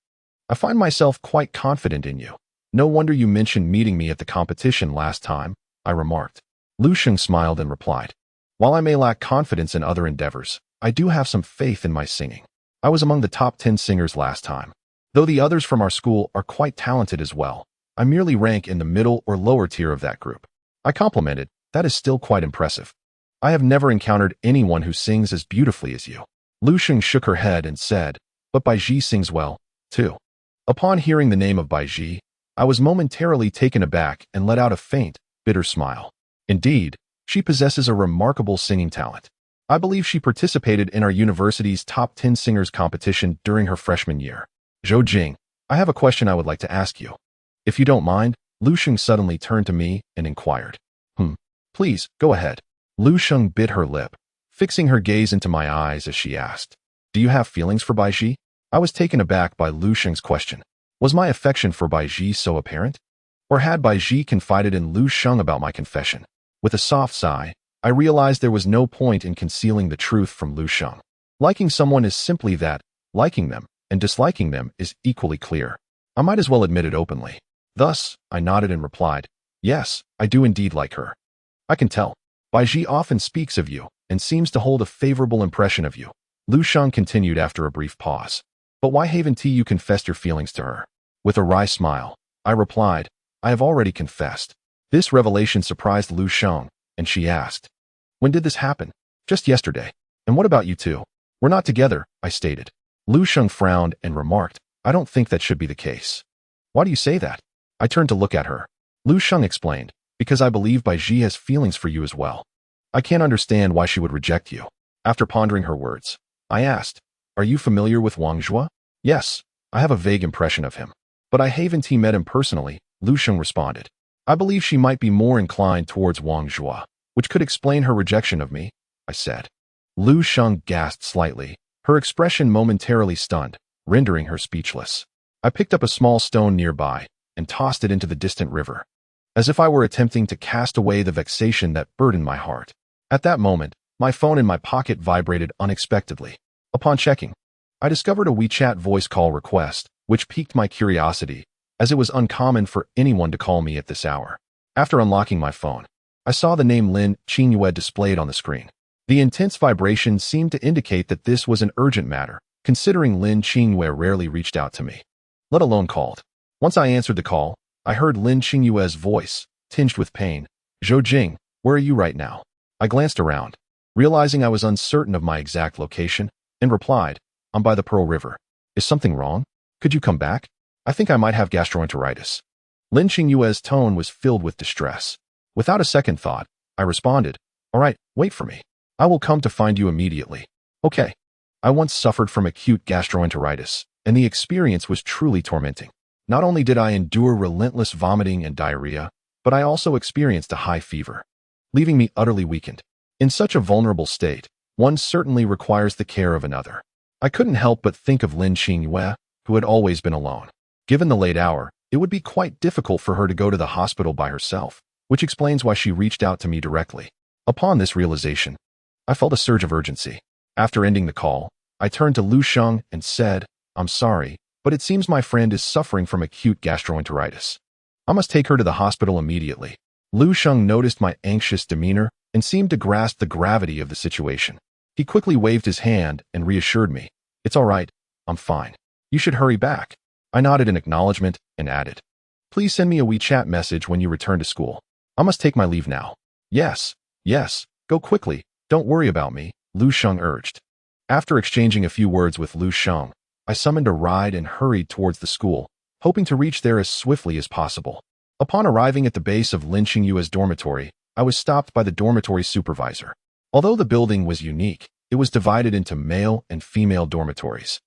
S1: I find myself quite confident in you. No wonder you mentioned meeting me at the competition last time," I remarked. Lu Xing smiled and replied, "While I may lack confidence in other endeavors, I do have some faith in my singing. I was among the top 10 singers last time. Though the others from our school are quite talented as well, I merely rank in the middle or lower tier of that group." I complimented, "That is still quite impressive. I have never encountered anyone who sings as beautifully as you." Lu Xing shook her head and said, "But Baiji sings well, too." Upon hearing the name of Baiji, I was momentarily taken aback and let out a faint, bitter smile. Indeed, she possesses a remarkable singing talent. I believe she participated in our university's top 10 singers competition during her freshman year. "Zhou Jing, I have a question I would like to ask you. If you don't mind." Lu Xing suddenly turned to me and inquired. Please, go ahead." Lu Xing bit her lip, fixing her gaze into my eyes as she asked, "Do you have feelings for Baiji?" I was taken aback by Lu Xing's question. Was my affection for Baiji so apparent? Or had Baiji confided in Lu Xing about my confession? With a soft sigh, I realized there was no point in concealing the truth from Lu Xing. Liking someone is simply that, liking them and disliking them is equally clear. I might as well admit it openly. Thus, I nodded and replied, "Yes, I do indeed like her. I can tell. Baiji often speaks of you and seems to hold a favorable impression of you." Lu Xing continued after a brief pause. "But why haven't you confessed your feelings to her?" With a wry smile, I replied, "I have already confessed." This revelation surprised Lu Xing, and she asked, "When did this happen?" "Just yesterday." "And what about you two?" "We're not together," I stated. Lu Xing frowned and remarked, "I don't think that should be the case." "Why do you say that?" I turned to look at her. Lu Xing explained, "Because I believe Baiji has feelings for you as well. I can't understand why she would reject you." After pondering her words, I asked, "Are you familiar with Wang Zhua?" "Yes, I have a vague impression of him. But I haven't met him personally," Lu Xing responded. "I believe she might be more inclined towards Wang Zhua, which could explain her rejection of me," I said. Lu Xing gasped slightly, her expression momentarily stunned, rendering her speechless. I picked up a small stone nearby and tossed it into the distant river, as if I were attempting to cast away the vexation that burdened my heart. At that moment, my phone in my pocket vibrated unexpectedly. Upon checking, I discovered a WeChat voice call request, which piqued my curiosity, as it was uncommon for anyone to call me at this hour. After unlocking my phone, I saw the name Lin Qingyue displayed on the screen. The intense vibration seemed to indicate that this was an urgent matter, considering Lin Qingyue rarely reached out to me, let alone called. Once I answered the call, I heard Lin Qingyue's voice, tinged with pain. "Zhou Jing, where are you right now?" I glanced around, realizing I was uncertain of my exact location, and replied, "I'm by the Pearl River. Is something wrong? Could you come back? I think I might have gastroenteritis." Lin Qingyue's tone was filled with distress. Without a second thought, I responded, "All right, wait for me. I will come to find you immediately." Okay. I once suffered from acute gastroenteritis, and the experience was truly tormenting. Not only did I endure relentless vomiting and diarrhea, but I also experienced a high fever, leaving me utterly weakened. In such a vulnerable state, one certainly requires the care of another. I couldn't help but think of Lin Qingyue, who had always been alone. Given the late hour, it would be quite difficult for her to go to the hospital by herself, which explains why she reached out to me directly. Upon this realization, I felt a surge of urgency. After ending the call, I turned to Lu Sheng and said, "I'm sorry, but it seems my friend is suffering from acute gastroenteritis. I must take her to the hospital immediately." Lu Sheng noticed my anxious demeanor and seemed to grasp the gravity of the situation. He quickly waved his hand and reassured me, "It's all right, I'm fine. You should hurry back." I nodded in acknowledgement and added, "Please send me a WeChat message when you return to school. I must take my leave now." Yes, go quickly, don't worry about me," Lu Sheng urged. After exchanging a few words with Lu Sheng, I summoned a ride and hurried towards the school, hoping to reach there as swiftly as possible. Upon arriving at the base of Lin Qingyue's dormitory, I was stopped by the dormitory supervisor. Although the building was unique, it was divided into male and female dormitories,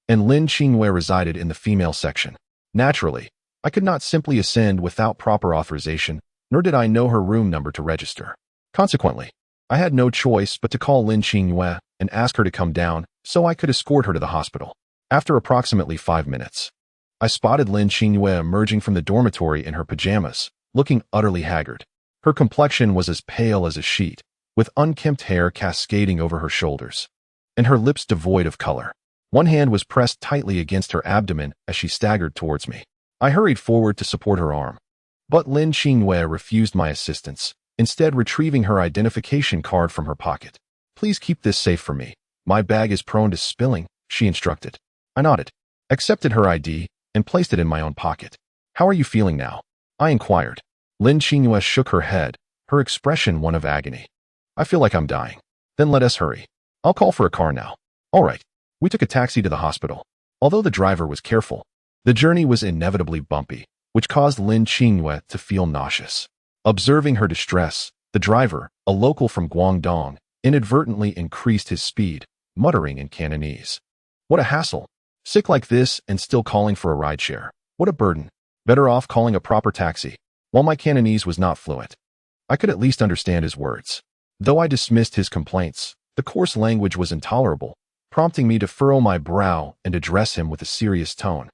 S1: and Lin Qingyue resided in the female section. Naturally, I could not simply ascend without proper authorization, nor did I know her room number to register. Consequently, I had no choice but to call Lin Qingyue and ask her to come down so I could escort her to the hospital. After approximately 5 minutes, I spotted Lin Qingyue emerging from the dormitory in her pajamas, looking utterly haggard. Her complexion was as pale as a sheet, with unkempt hair cascading over her shoulders, and her lips devoid of color. One hand was pressed tightly against her abdomen as she staggered towards me. I hurried forward to support her arm, but Lin Qingyue refused my assistance, instead retrieving her identification card from her pocket. "Please keep this safe for me. My bag is prone to spilling," she instructed. I nodded, accepted her ID, and placed it in my own pocket. "How are you feeling now?" I inquired. Lin Qingyue shook her head, her expression one of agony. "I feel like I'm dying." "Then let us hurry. I'll call for a car now." All right. We took a taxi to the hospital. Although the driver was careful, the journey was inevitably bumpy, which caused Lin Qingyue to feel nauseous. Observing her distress, the driver, a local from Guangdong, inadvertently increased his speed, muttering in Cantonese. "What a hassle. Sick like this and still calling for a rideshare. What a burden. Better off calling a proper taxi." While my Cantonese was not fluent, I could at least understand his words. Though I dismissed his complaints, the coarse language was intolerable, prompting me to furrow my brow and address him with a serious tone.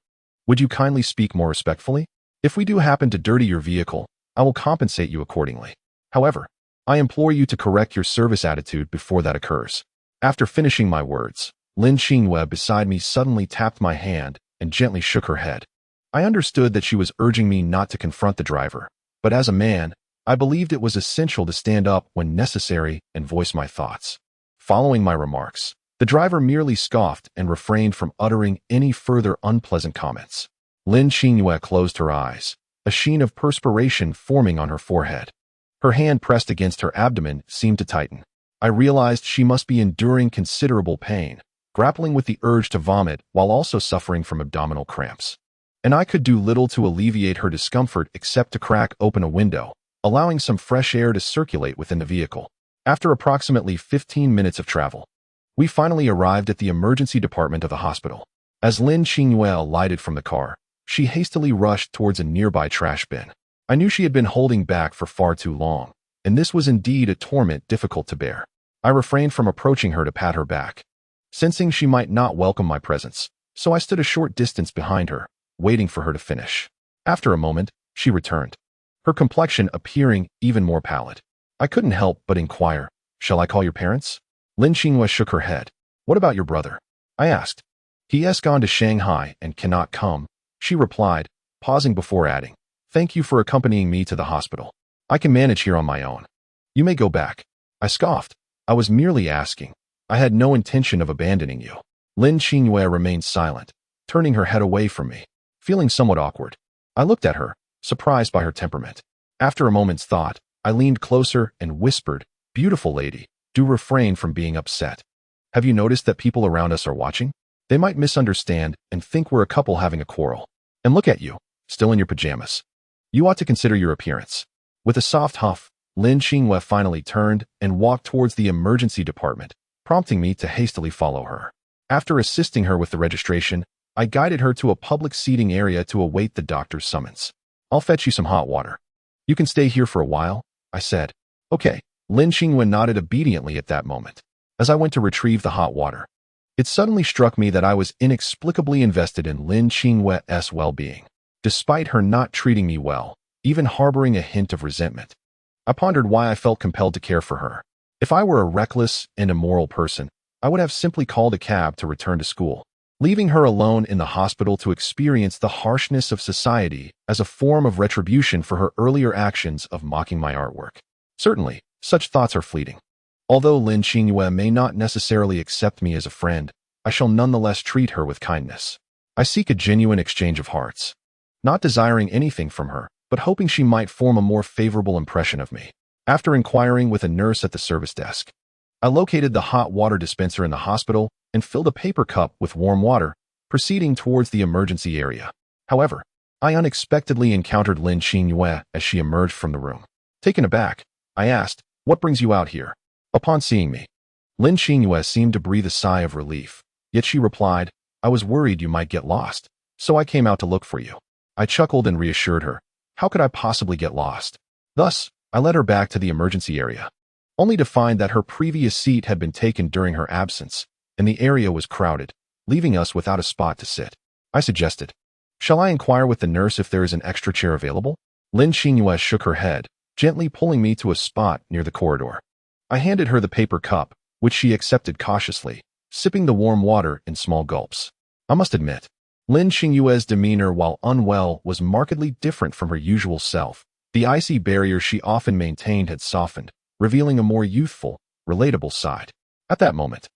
S1: "Would you kindly speak more respectfully? If we do happen to dirty your vehicle, I will compensate you accordingly. However, I implore you to correct your service attitude before that occurs." After finishing my words, Lin Qingyue beside me suddenly tapped my hand and gently shook her head. I understood that she was urging me not to confront the driver, but as a man, I believed it was essential to stand up when necessary and voice my thoughts. Following my remarks, the driver merely scoffed and refrained from uttering any further unpleasant comments. Lin Qingyue closed her eyes, a sheen of perspiration forming on her forehead. Her hand pressed against her abdomen seemed to tighten. I realized she must be enduring considerable pain, grappling with the urge to vomit while also suffering from abdominal cramps. And I could do little to alleviate her discomfort except to crack open a window, allowing some fresh air to circulate within the vehicle. After approximately 15 minutes of travel, we finally arrived at the emergency department of the hospital. As Lin Qingyue alighted from the car, she hastily rushed towards a nearby trash bin. I knew she had been holding back for far too long, and this was indeed a torment difficult to bear. I refrained from approaching her to pat her back, sensing she might not welcome my presence, so I stood a short distance behind her, waiting for her to finish. After a moment, she returned, her complexion appearing even more pallid. I couldn't help but inquire, "Shall I call your parents?" Lin Qingyue shook her head. "What about your brother?" I asked. "He has gone to Shanghai and cannot come," she replied, pausing before adding, "Thank you for accompanying me to the hospital. I can manage here on my own. You may go back." I scoffed, I was merely asking. I had no intention of abandoning you. Lin Xingyue remained silent, turning her head away from me, feeling somewhat awkward. I looked at her, surprised by her temperament. After a moment's thought, I leaned closer and whispered, "Beautiful lady, do refrain from being upset. Have you noticed that people around us are watching? They might misunderstand and think we're a couple having a quarrel. And look at you, still in your pajamas. You ought to consider your appearance." With a soft huff, Lin Xingyue finally turned and walked towards the emergency department, prompting me to hastily follow her. After assisting her with the registration, I guided her to a public seating area to await the doctor's summons. "I'll fetch you some hot water. You can stay here for a while," I said. "Okay." Lin Xingyue nodded obediently at that moment. As I went to retrieve the hot water, it suddenly struck me that I was inexplicably invested in Lin Xingyue's well-being. Despite her not treating me well, even harboring a hint of resentment, I pondered why I felt compelled to care for her. If I were a reckless and immoral person, I would have simply called a cab to return to school, leaving her alone in the hospital to experience the harshness of society as a form of retribution for her earlier actions of mocking my artwork. Certainly, such thoughts are fleeting. Although Lin Xingyue may not necessarily accept me as a friend, I shall nonetheless treat her with kindness. I seek a genuine exchange of hearts, not desiring anything from her, but hoping she might form a more favorable impression of me. After inquiring with a nurse at the service desk, I located the hot water dispenser in the hospital and filled a paper cup with warm water, proceeding towards the emergency area. However, I unexpectedly encountered Lin Xingyue as she emerged from the room. Taken aback, I asked, "What brings you out here?" Upon seeing me, Lin Xingyue seemed to breathe a sigh of relief, yet she replied, "I was worried you might get lost, so I came out to look for you." I chuckled and reassured her. How could I possibly get lost? Thus, I led her back to the emergency area, only to find that her previous seat had been taken during her absence, and the area was crowded, leaving us without a spot to sit. I suggested, "Shall I inquire with the nurse if there is an extra chair available?" Lin Xingyue shook her head, gently pulling me to a spot near the corridor. I handed her the paper cup, which she accepted cautiously, sipping the warm water in small gulps. I must admit, Lin Xingyue's demeanor while unwell was markedly different from her usual self. The icy barrier she often maintained had softened, revealing a more youthful, relatable side. At that moment,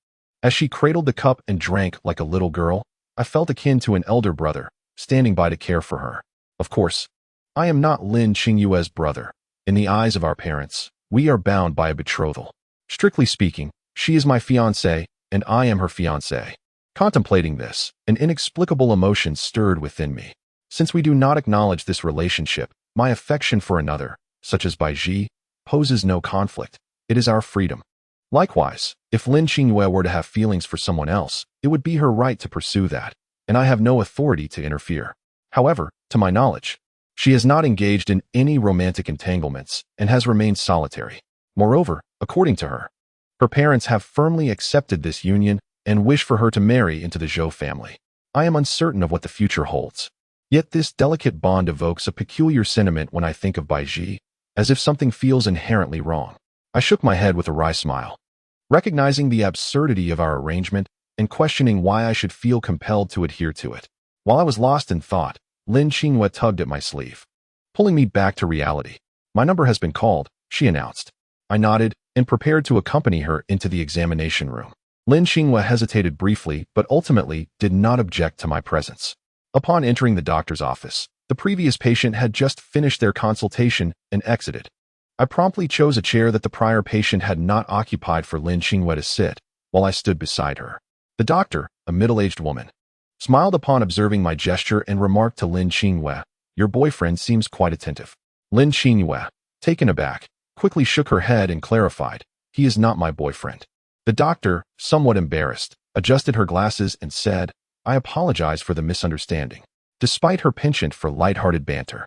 S1: as she cradled the cup and drank like a little girl, I felt akin to an elder brother, standing by to care for her. Of course, I am not Lin Xingyue's brother. In the eyes of our parents, we are bound by a betrothal. Strictly speaking, she is my fiancée, and I am her fiancé. Contemplating this, an inexplicable emotion stirred within me. Since we do not acknowledge this relationship, my affection for another, such as Baiji, poses no conflict. It is our freedom. Likewise, if Lin Xingyue were to have feelings for someone else, it would be her right to pursue that, and I have no authority to interfere. However, to my knowledge, she has not engaged in any romantic entanglements and has remained solitary. Moreover, according to her, her parents have firmly accepted this union and wish for her to marry into the Zhou family. I am uncertain of what the future holds. Yet this delicate bond evokes a peculiar sentiment when I think of Baiji, as if something feels inherently wrong. I shook my head with a wry smile, recognizing the absurdity of our arrangement and questioning why I should feel compelled to adhere to it. While I was lost in thought, Lin Xingyue tugged at my sleeve, pulling me back to reality. "My number has been called," she announced. I nodded and prepared to accompany her into the examination room. Lin Xingyue hesitated briefly, but ultimately did not object to my presence. Upon entering the doctor's office, the previous patient had just finished their consultation and exited. I promptly chose a chair that the prior patient had not occupied for Lin Xingyue to sit, while I stood beside her. The doctor, a middle-aged woman, smiled upon observing my gesture and remarked to Lin Xingyue, "Your boyfriend seems quite attentive." Lin Xingyue, taken aback, quickly shook her head and clarified, "He is not my boyfriend." The doctor, somewhat embarrassed, adjusted her glasses and said, "I apologize for the misunderstanding." Despite her penchant for light-hearted banter,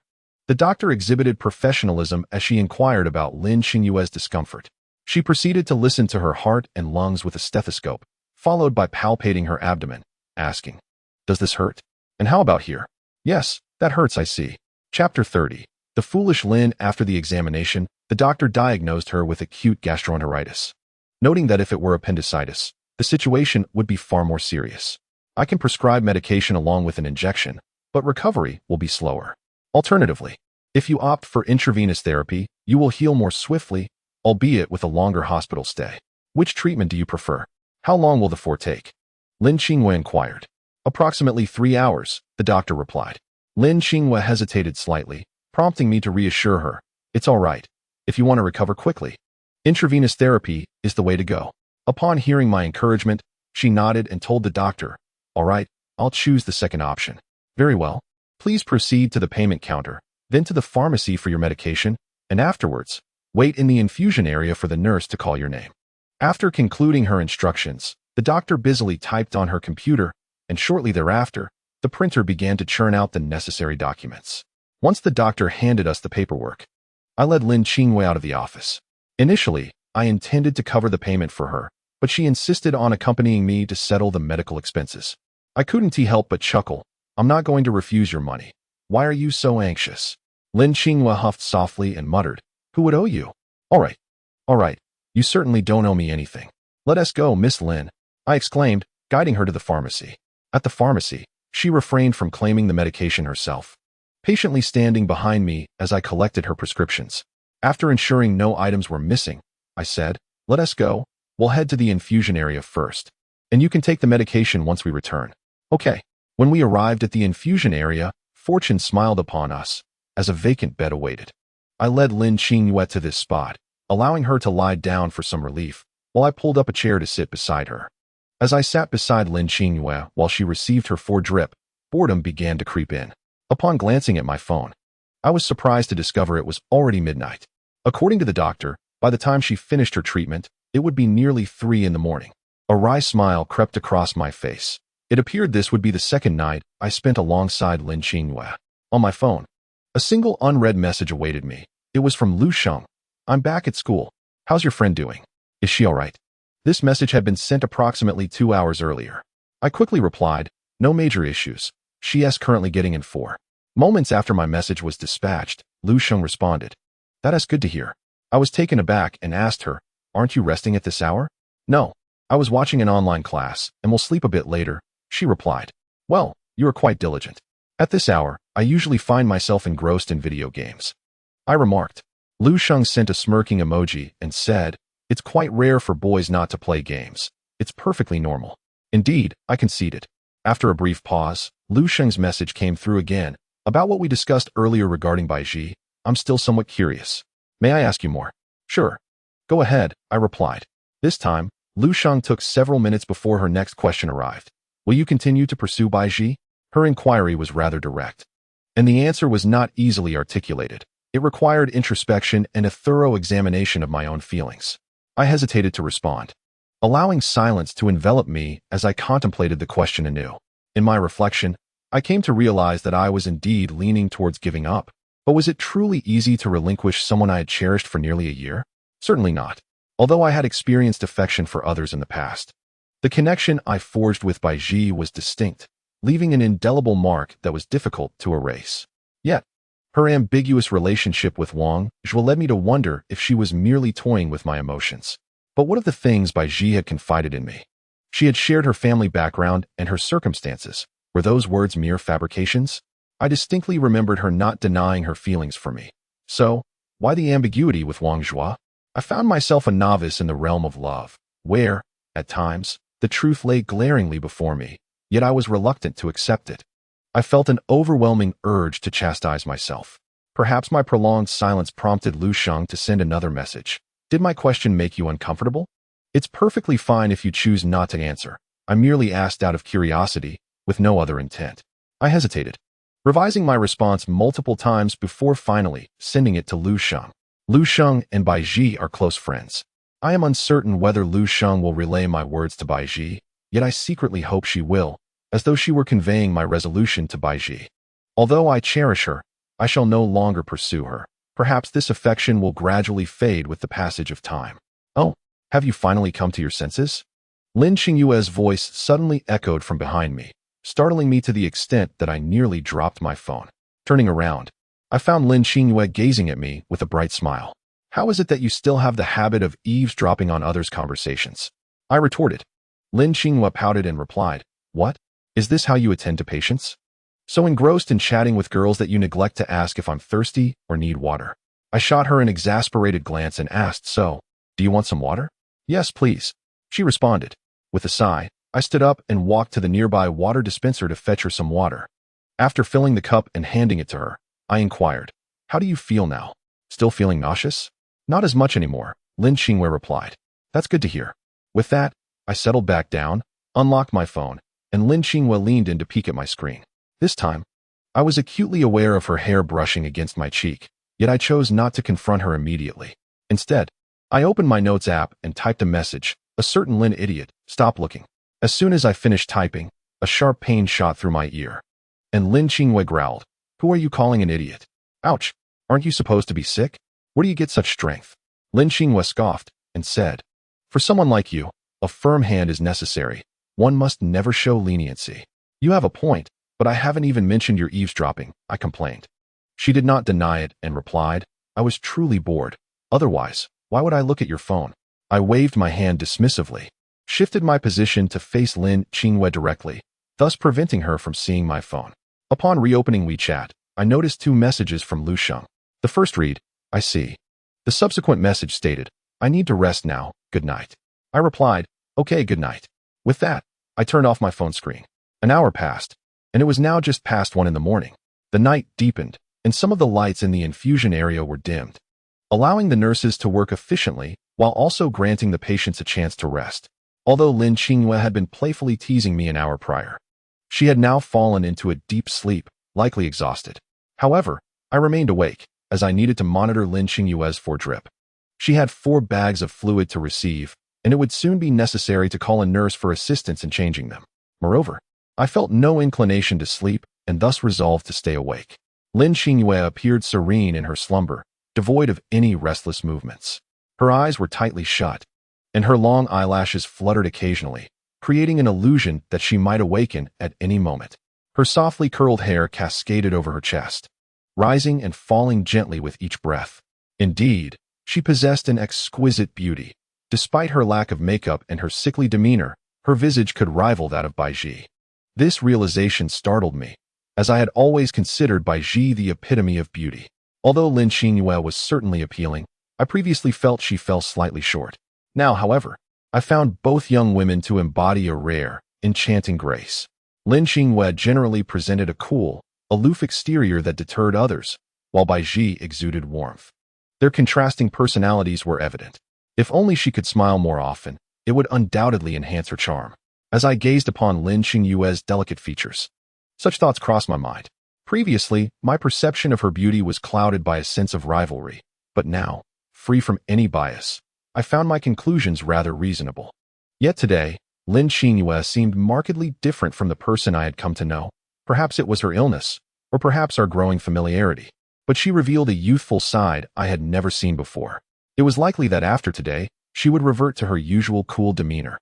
S1: the doctor exhibited professionalism as she inquired about Lin Xingyue's discomfort. She proceeded to listen to her heart and lungs with a stethoscope, followed by palpating her abdomen, asking, "Does this hurt? And how about here?" "Yes, that hurts, I see." Chapter 30. The foolish Lin. After the examination, the doctor diagnosed her with acute gastroenteritis, noting that if it were appendicitis, the situation would be far more serious. "I can prescribe medication along with an injection, but recovery will be slower. Alternatively, if you opt for intravenous therapy, you will heal more swiftly, albeit with a longer hospital stay." Which treatment do you prefer? How long will the four take? Lin Qinghua inquired. Approximately 3 hours, the doctor replied. Lin Qinghua hesitated slightly, prompting me to reassure her. It's all right, if you want to recover quickly. Intravenous therapy is the way to go. Upon hearing my encouragement, she nodded and told the doctor, all right, I'll choose the second option. Very well. Please proceed to the payment counter, then to the pharmacy for your medication, and afterwards, wait in the infusion area for the nurse to call your name. After concluding her instructions, the doctor busily typed on her computer, and shortly thereafter, the printer began to churn out the necessary documents. Once the doctor handed us the paperwork, I led Lin Qinghua out of the office. Initially, I intended to cover the payment for her, but she insisted on accompanying me to settle the medical expenses. I couldn't help but chuckle. I'm not going to refuse your money. Why are you so anxious? Lin Qinghua huffed softly and muttered, who would owe you? All right. You certainly don't owe me anything. Let us go, Miss Lin, I exclaimed, guiding her to the pharmacy. At the pharmacy, she refrained from claiming the medication herself, patiently standing behind me as I collected her prescriptions. After ensuring no items were missing, I said, let us go. We'll head to the infusion area first, and you can take the medication once we return. Okay. When we arrived at the infusion area, fortune smiled upon us, as a vacant bed awaited. I led Lin Qinghua to this spot, allowing her to lie down for some relief, while I pulled up a chair to sit beside her. As I sat beside Lin Qinghua while she received her 4-drip, boredom began to creep in. Upon glancing at my phone, I was surprised to discover it was already midnight. According to the doctor, by the time she finished her treatment, it would be nearly 3 in the morning. A wry smile crept across my face. It appeared this would be the second night I spent alongside Lin Qinghua. On my phone, a single unread message awaited me. It was from Lu Sheng. I'm back at school. How's your friend doing? Is she all right? This message had been sent approximately 2 hours earlier. I quickly replied, no major issues. She is currently getting in 4. Moments after my message was dispatched, Lu Sheng responded. That is good to hear. I was taken aback and asked her, aren't you resting at this hour? No, I was watching an online class and will sleep a bit later, she replied. Well, you are quite diligent. At this hour, I usually find myself engrossed in video games, I remarked. Lu Sheng sent a smirking emoji and said, it's quite rare for boys not to play games. It's perfectly normal. Indeed, I conceded. After a brief pause, Lu Sheng's message came through again, about what we discussed earlier regarding Baiji. I'm still somewhat curious. May I ask you more? Sure. Go ahead, I replied. This time, Lu Sheng took several minutes before her next question arrived. Will you continue to pursue Baiji? Her inquiry was rather direct, and the answer was not easily articulated. It required introspection and a thorough examination of my own feelings. I hesitated to respond, allowing silence to envelop me as I contemplated the question anew. In my reflection, I came to realize that I was indeed leaning towards giving up. But was it truly easy to relinquish someone I had cherished for nearly a year? Certainly not. Although I had experienced affection for others in the past, the connection I forged with Baiji was distinct, leaving an indelible mark that was difficult to erase. Yet, her ambiguous relationship with Wang Zhuo led me to wonder if she was merely toying with my emotions. But what of the things Baiji had confided in me? She had shared her family background and her circumstances. Were those words mere fabrications? I distinctly remembered her not denying her feelings for me. So, why the ambiguity with Wang Zhuo? I found myself a novice in the realm of love, where, at times, the truth lay glaringly before me, yet I was reluctant to accept it. I felt an overwhelming urge to chastise myself. Perhaps my prolonged silence prompted Lu Sheng to send another message. Did my question make you uncomfortable? It's perfectly fine if you choose not to answer. I merely asked out of curiosity, with no other intent. I hesitated, revising my response multiple times before finally sending it to Lu Sheng. Lu Sheng and Baiji are close friends. I am uncertain whether Lu Sheng will relay my words to Baiji, yet I secretly hope she will, as though she were conveying my resolution to Baiji. Although I cherish her, I shall no longer pursue her. Perhaps this affection will gradually fade with the passage of time. Oh, have you finally come to your senses? Lin Qinghua's voice suddenly echoed from behind me, startling me to the extent that I nearly dropped my phone. Turning around, I found Lin Qinghua gazing at me with a bright smile. How is it that you still have the habit of eavesdropping on others' conversations? I retorted. Lin Qinghua pouted and replied, What? Is this how you attend to patients? So engrossed in chatting with girls that you neglect to ask if I'm thirsty or need water. I shot her an exasperated glance and asked, So, do you want some water? Yes, please, she responded. With a sigh, I stood up and walked to the nearby water dispenser to fetch her some water. After filling the cup and handing it to her, I inquired, "How do you feel now? Still feeling nauseous?" "Not as much anymore," Lin Xingwei replied. "That's good to hear." With that, I settled back down, unlocked my phone, and Lin Xingwei leaned in to peek at my screen. This time, I was acutely aware of her hair brushing against my cheek, yet I chose not to confront her immediately. Instead, I opened my notes app and typed a message, "A certain Lin idiot, stop looking." As soon as I finished typing, a sharp pain shot through my ear, and Lin Qingwei growled, "Who are you calling an idiot? Ouch, aren't you supposed to be sick? Where do you get such strength?" Lin Qingwei scoffed and said, "For someone like you, a firm hand is necessary. One must never show leniency." "You have a point, but I haven't even mentioned your eavesdropping," I complained. She did not deny it and replied, "I was truly bored. Otherwise, why would I look at your phone?" I waved my hand dismissively, shifted my position to face Lin Qingwei directly, thus preventing her from seeing my phone. Upon reopening WeChat, I noticed 2 messages from Lu Sheng. The first read, "I see." The subsequent message stated, "I need to rest now, good night." I replied, "Okay, good night." With that, I turned off my phone screen. An hour passed, and it was now just past 1 in the morning. The night deepened, and some of the lights in the infusion area were dimmed, allowing the nurses to work efficiently while also granting the patients a chance to rest. Although Lin Qingwei had been playfully teasing me an hour prior, she had now fallen into a deep sleep, likely exhausted. However, I remained awake, as I needed to monitor Lin Qingwei's drip. She had 4 bags of fluid to receive, and it would soon be necessary to call a nurse for assistance in changing them. Moreover, I felt no inclination to sleep and thus resolved to stay awake. Lin Qingwei appeared serene in her slumber, devoid of any restless movements. Her eyes were tightly shut, and her long eyelashes fluttered occasionally, creating an illusion that she might awaken at any moment. Her softly curled hair cascaded over her chest, rising and falling gently with each breath. Indeed, she possessed an exquisite beauty. Despite her lack of makeup and her sickly demeanor, her visage could rival that of Baiji. This realization startled me, as I had always considered Baiji the epitome of beauty. Although Lin Qingwei was certainly appealing, I previously felt she fell slightly short. Now, however, I found both young women to embody a rare, enchanting grace. Lin Qingwei generally presented a cool, aloof exterior that deterred others, while Baiji exuded warmth. Their contrasting personalities were evident. If only she could smile more often, it would undoubtedly enhance her charm. As I gazed upon Lin Qingwei's delicate features, such thoughts crossed my mind. Previously, my perception of her beauty was clouded by a sense of rivalry, but now, free from any bias, I found my conclusions rather reasonable. Yet today, Lin Qingwei seemed markedly different from the person I had come to know. Perhaps it was her illness, or perhaps our growing familiarity, but she revealed a youthful side I had never seen before. It was likely that after today, she would revert to her usual cool demeanor.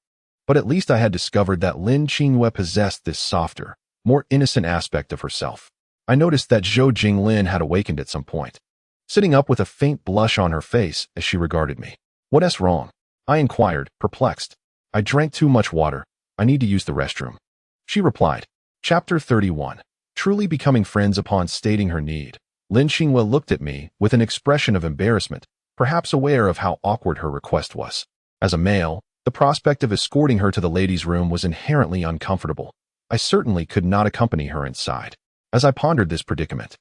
S1: But at least I had discovered that Lin Qingwei possessed this softer, more innocent aspect of herself. I noticed that Zhou Jinglin had awakened at some point, sitting up with a faint blush on her face as she regarded me. "What's wrong?" I inquired, perplexed. "I drank too much water. I need to use the restroom," she replied. Chapter 31. Truly becoming friends upon stating her need. Lin Qingwei looked at me with an expression of embarrassment, perhaps aware of how awkward her request was. As a male, the prospect of escorting her to the ladies' room was inherently uncomfortable. I certainly could not accompany her inside. As I pondered this predicament,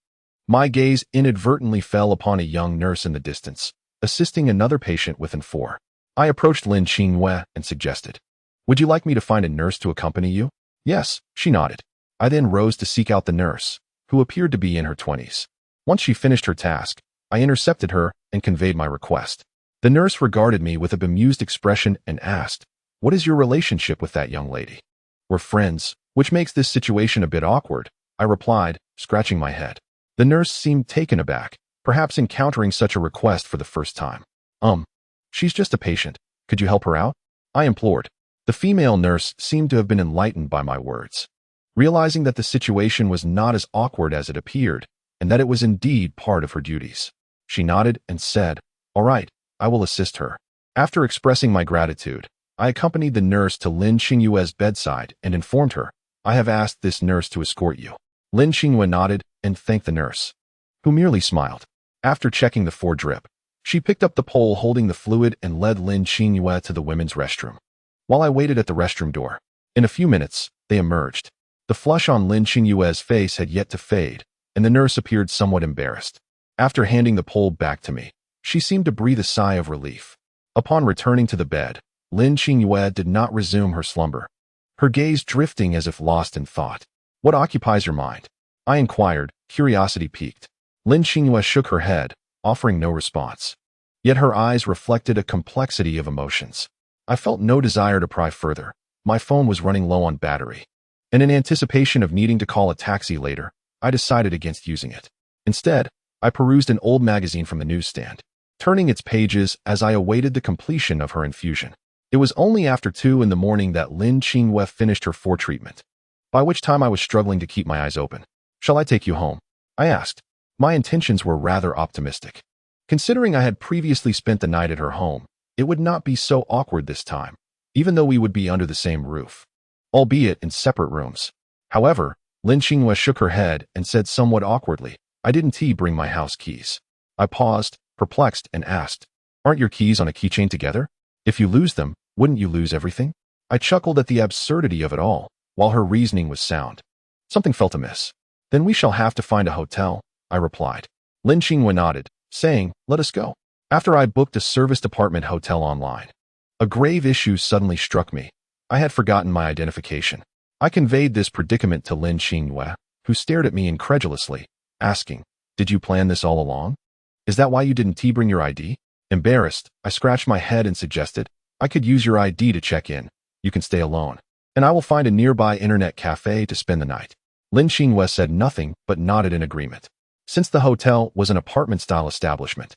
S1: my gaze inadvertently fell upon a young nurse in the distance, assisting another patient within 4. I approached Lin Qingwei and suggested, "Would you like me to find a nurse to accompany you?" "Yes," she nodded. I then rose to seek out the nurse, who appeared to be in her 20s. Once she finished her task, I intercepted her and conveyed my request. The nurse regarded me with a bemused expression and asked, "What is your relationship with that young lady?" "We're friends, which makes this situation a bit awkward," I replied, scratching my head. The nurse seemed taken aback, perhaps encountering such a request for the first time. She's just a patient. Could you help her out?" I implored. The female nurse seemed to have been enlightened by my words, realizing that the situation was not as awkward as it appeared, and that it was indeed part of her duties. She nodded and said, "All right, I will assist her." After expressing my gratitude, I accompanied the nurse to Lin Qingwei's bedside and informed her, "I have asked this nurse to escort you." Lin Qingwei nodded and thanked the nurse, who merely smiled. After checking the drip, She picked up the pole holding the fluid and led Lin Qingyue to the women's restroom. While I waited at the restroom door, in a few minutes, they emerged. The flush on Lin Qingyue's face had yet to fade, and the nurse appeared somewhat embarrassed. After handing the pole back to me, she seemed to breathe a sigh of relief. Upon returning to the bed, Lin Qingyue did not resume her slumber, her gaze drifting as if lost in thought. "What occupies your mind?" I inquired, curiosity piqued. Lin Qingyue shook her head, offering no response. Yet her eyes reflected a complexity of emotions. I felt no desire to pry further. My phone was running low on battery, and in anticipation of needing to call a taxi later, I decided against using it. Instead, I perused an old magazine from the newsstand, turning its pages as I awaited the completion of her infusion. It was only after 2 in the morning that Lin Qingyue finished her treatment, by which time I was struggling to keep my eyes open. "Shall I take you home?" I asked. My intentions were rather optimistic. Considering I had previously spent the night at her home, it would not be so awkward this time, even though we would be under the same roof, albeit in separate rooms. However, Lin Qingyue shook her head and said somewhat awkwardly, "I didn't bring my house keys." I paused, perplexed, and asked, "Aren't your keys on a keychain together? If you lose them, wouldn't you lose everything?" I chuckled at the absurdity of it all, while her reasoning was sound. Something felt amiss. "Then we shall have to find a hotel," I replied. Lin Qingyue nodded, saying, "Let us go." After I booked a serviced apartment hotel online, a grave issue suddenly struck me. I had forgotten my identification. I conveyed this predicament to Lin Qingyue, who stared at me incredulously, asking, "Did you plan this all along? Is that why you didn't bring your ID?" Embarrassed, I scratched my head and suggested, "I could use your ID to check in. You can stay alone, and I will find a nearby internet cafe to spend the night." Lin Qingyue said nothing but nodded in agreement. Since the hotel was an apartment-style establishment,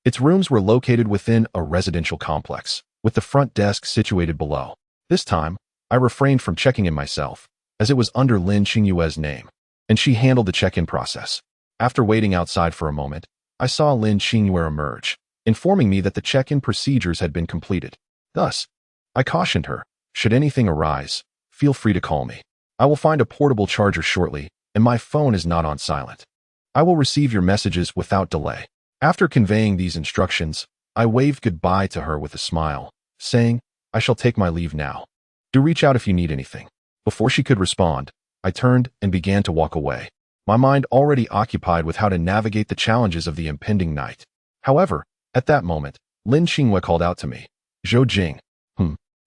S1: its rooms were located within a residential complex, with the front desk situated below. This time, I refrained from checking in myself, as it was under Lin Qingyue's name, and she handled the check-in process. After waiting outside for a moment, I saw Lin Qingyue emerge, informing me that the check-in procedures had been completed. Thus, I cautioned her, "Should anything arise, feel free to call me. I will find a portable charger shortly, and my phone is not on silent. I will receive your messages without delay." After conveying these instructions, I waved goodbye to her with a smile, saying, "I shall take my leave now. Do reach out if you need anything." Before she could respond, I turned and began to walk away, my mind already occupied with how to navigate the challenges of the impending night. However, at that moment, Lin Qingyue called out to me, "Zhou Jing."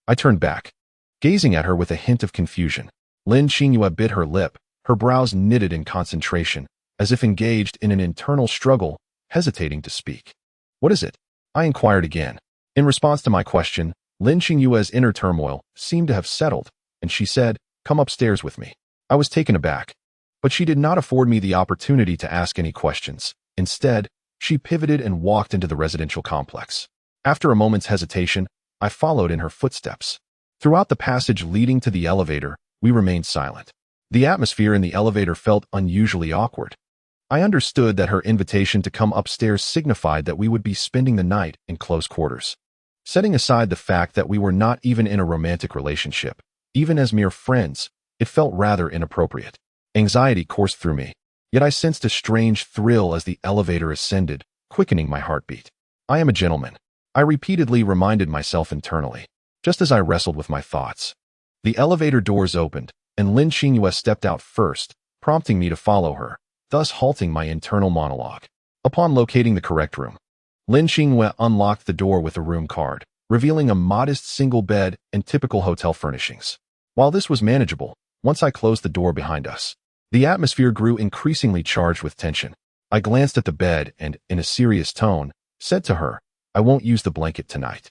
S1: I turned back, gazing at her with a hint of confusion. Lin Qingyue bit her lip, her brows knitted in concentration, as if engaged in an internal struggle, hesitating to speak. "What is it?" I inquired again. In response to my question, Lin Qingyue's inner turmoil seemed to have settled, and she said, "Come upstairs with me." I was taken aback, but she did not afford me the opportunity to ask any questions. Instead, she pivoted and walked into the residential complex. After a moment's hesitation, I followed in her footsteps. Throughout the passage leading to the elevator, we remained silent. The atmosphere in the elevator felt unusually awkward. I understood that her invitation to come upstairs signified that we would be spending the night in close quarters. Setting aside the fact that we were not even in a romantic relationship, even as mere friends, it felt rather inappropriate. Anxiety coursed through me, yet I sensed a strange thrill as the elevator ascended, quickening my heartbeat. "I am a gentleman," I repeatedly reminded myself internally, just as I wrestled with my thoughts. The elevator doors opened, and Lin Qingyue stepped out first, prompting me to follow her, thus halting my internal monologue. Upon locating the correct room, Lin Qingyue unlocked the door with a room card, revealing a modest single bed and typical hotel furnishings. While this was manageable, once I closed the door behind us, the atmosphere grew increasingly charged with tension. I glanced at the bed and, in a serious tone, said to her, "I won't use the blanket tonight.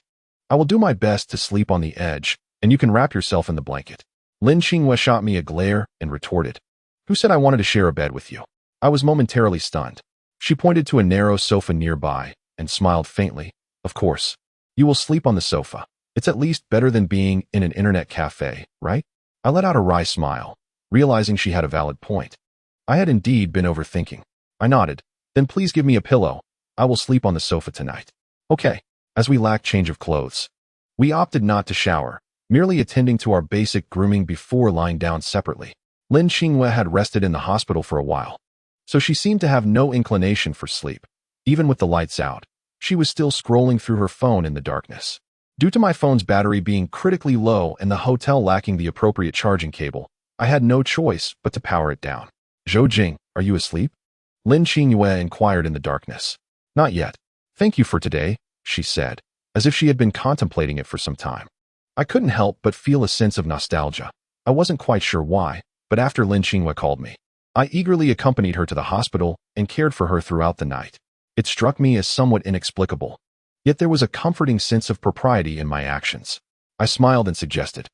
S1: I will do my best to sleep on the edge, and you can wrap yourself in the blanket." Lin Qingyue shot me a glare and retorted, "Who said I wanted to share a bed with you?" I was momentarily stunned. She pointed to a narrow sofa nearby and smiled faintly. "Of course. You will sleep on the sofa. It's at least better than being in an internet cafe, right?" I let out a wry smile, realizing she had a valid point. I had indeed been overthinking. I nodded. "Then please give me a pillow. I will sleep on the sofa tonight." "Okay." As we lacked change of clothes, we opted not to shower, merely attending to our basic grooming before lying down separately. Lin Qingyue had rested in the hospital for a while, so she seemed to have no inclination for sleep. Even with the lights out, She was still scrolling through her phone in the darkness. Due to my phone's battery being critically low and the hotel lacking the appropriate charging cable, I had no choice but to power it down. "Zhou Jing, are you asleep?" Lin Qingyue inquired in the darkness. "Not yet. Thank you for today," she said, as if she had been contemplating it for some time. I couldn't help but feel a sense of nostalgia. I wasn't quite sure why, but after Lin Qingyue called me, I eagerly accompanied her to the hospital and cared for her throughout the night. It struck me as somewhat inexplicable. Yet there was a comforting sense of propriety in my actions. I smiled and suggested,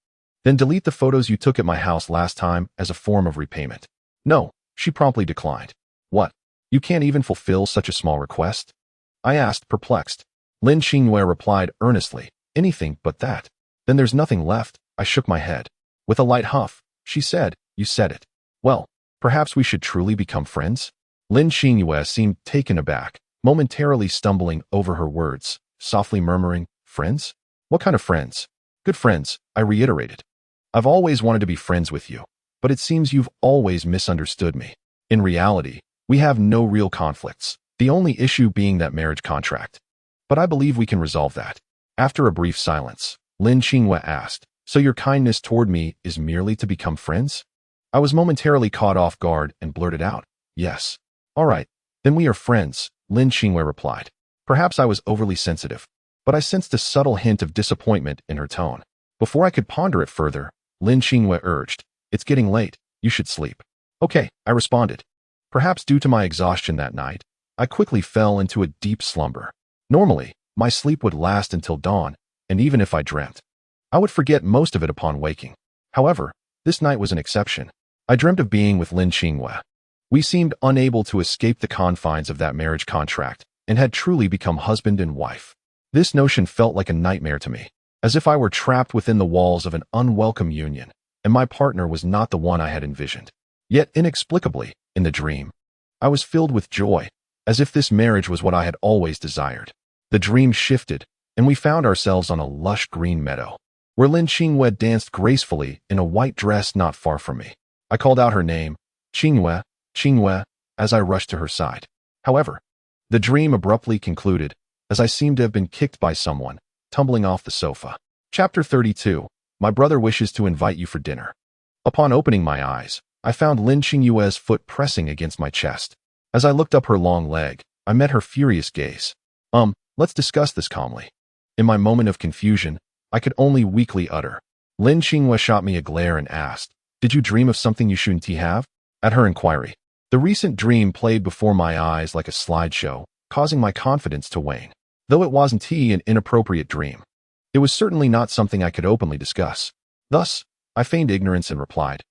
S1: "Then delete the photos you took at my house last time as a form of repayment." "No," she promptly declined. "What? You can't even fulfill such a small request?" I asked, perplexed. Lin Qingyue replied earnestly, "Anything but that." "Then there's nothing left." I shook my head. With a light huff, she said, "You said it. Well, perhaps we should truly become friends?" Lin Qingyue seemed taken aback, momentarily stumbling over her words, softly murmuring, "Friends? What kind of friends?" "Good friends," I reiterated. "I've always wanted to be friends with you, but it seems you've always misunderstood me. In reality, we have no real conflicts, the only issue being that marriage contract. But I believe we can resolve that." After a brief silence, Lin Qingyue asked, "So your kindness toward me is merely to become friends?" I was momentarily caught off guard and blurted out, "Yes." "All right, then we are friends," Lin Qingyue replied. Perhaps I was overly sensitive, but I sensed a subtle hint of disappointment in her tone. Before I could ponder it further, Lin Qingyue urged, "It's getting late. You should sleep." "Okay," I responded. Perhaps due to my exhaustion that night, I quickly fell into a deep slumber. Normally, my sleep would last until dawn, and even if I dreamt, I would forget most of it upon waking. However, this night was an exception. I dreamt of being with Lin Qingyue. We seemed unable to escape the confines of that marriage contract and had truly become husband and wife. This notion felt like a nightmare to me, as if I were trapped within the walls of an unwelcome union, and my partner was not the one I had envisioned. Yet inexplicably, in the dream, I was filled with joy, as if this marriage was what I had always desired. The dream shifted, and we found ourselves on a lush green meadow, where Lin Qingyue danced gracefully in a white dress not far from me. I called out her name, "Qingyue, Qingyue," as I rushed to her side. However, the dream abruptly concluded, as I seemed to have been kicked by someone, tumbling off the sofa. Chapter 32. My brother wishes to invite you for dinner. Upon opening my eyes, I found Lin Qingyue's foot pressing against my chest. As I looked up her long leg, I met her furious gaze. Let's discuss this calmly." In my moment of confusion, I could only weakly utter. Lin Qingyue shot me a glare and asked, "Did you dream of something you shouldn't have?" At her inquiry, the recent dream played before my eyes like a slideshow, causing my confidence to wane. Though it wasn't an inappropriate dream, it was certainly not something I could openly discuss. Thus, I feigned ignorance and replied,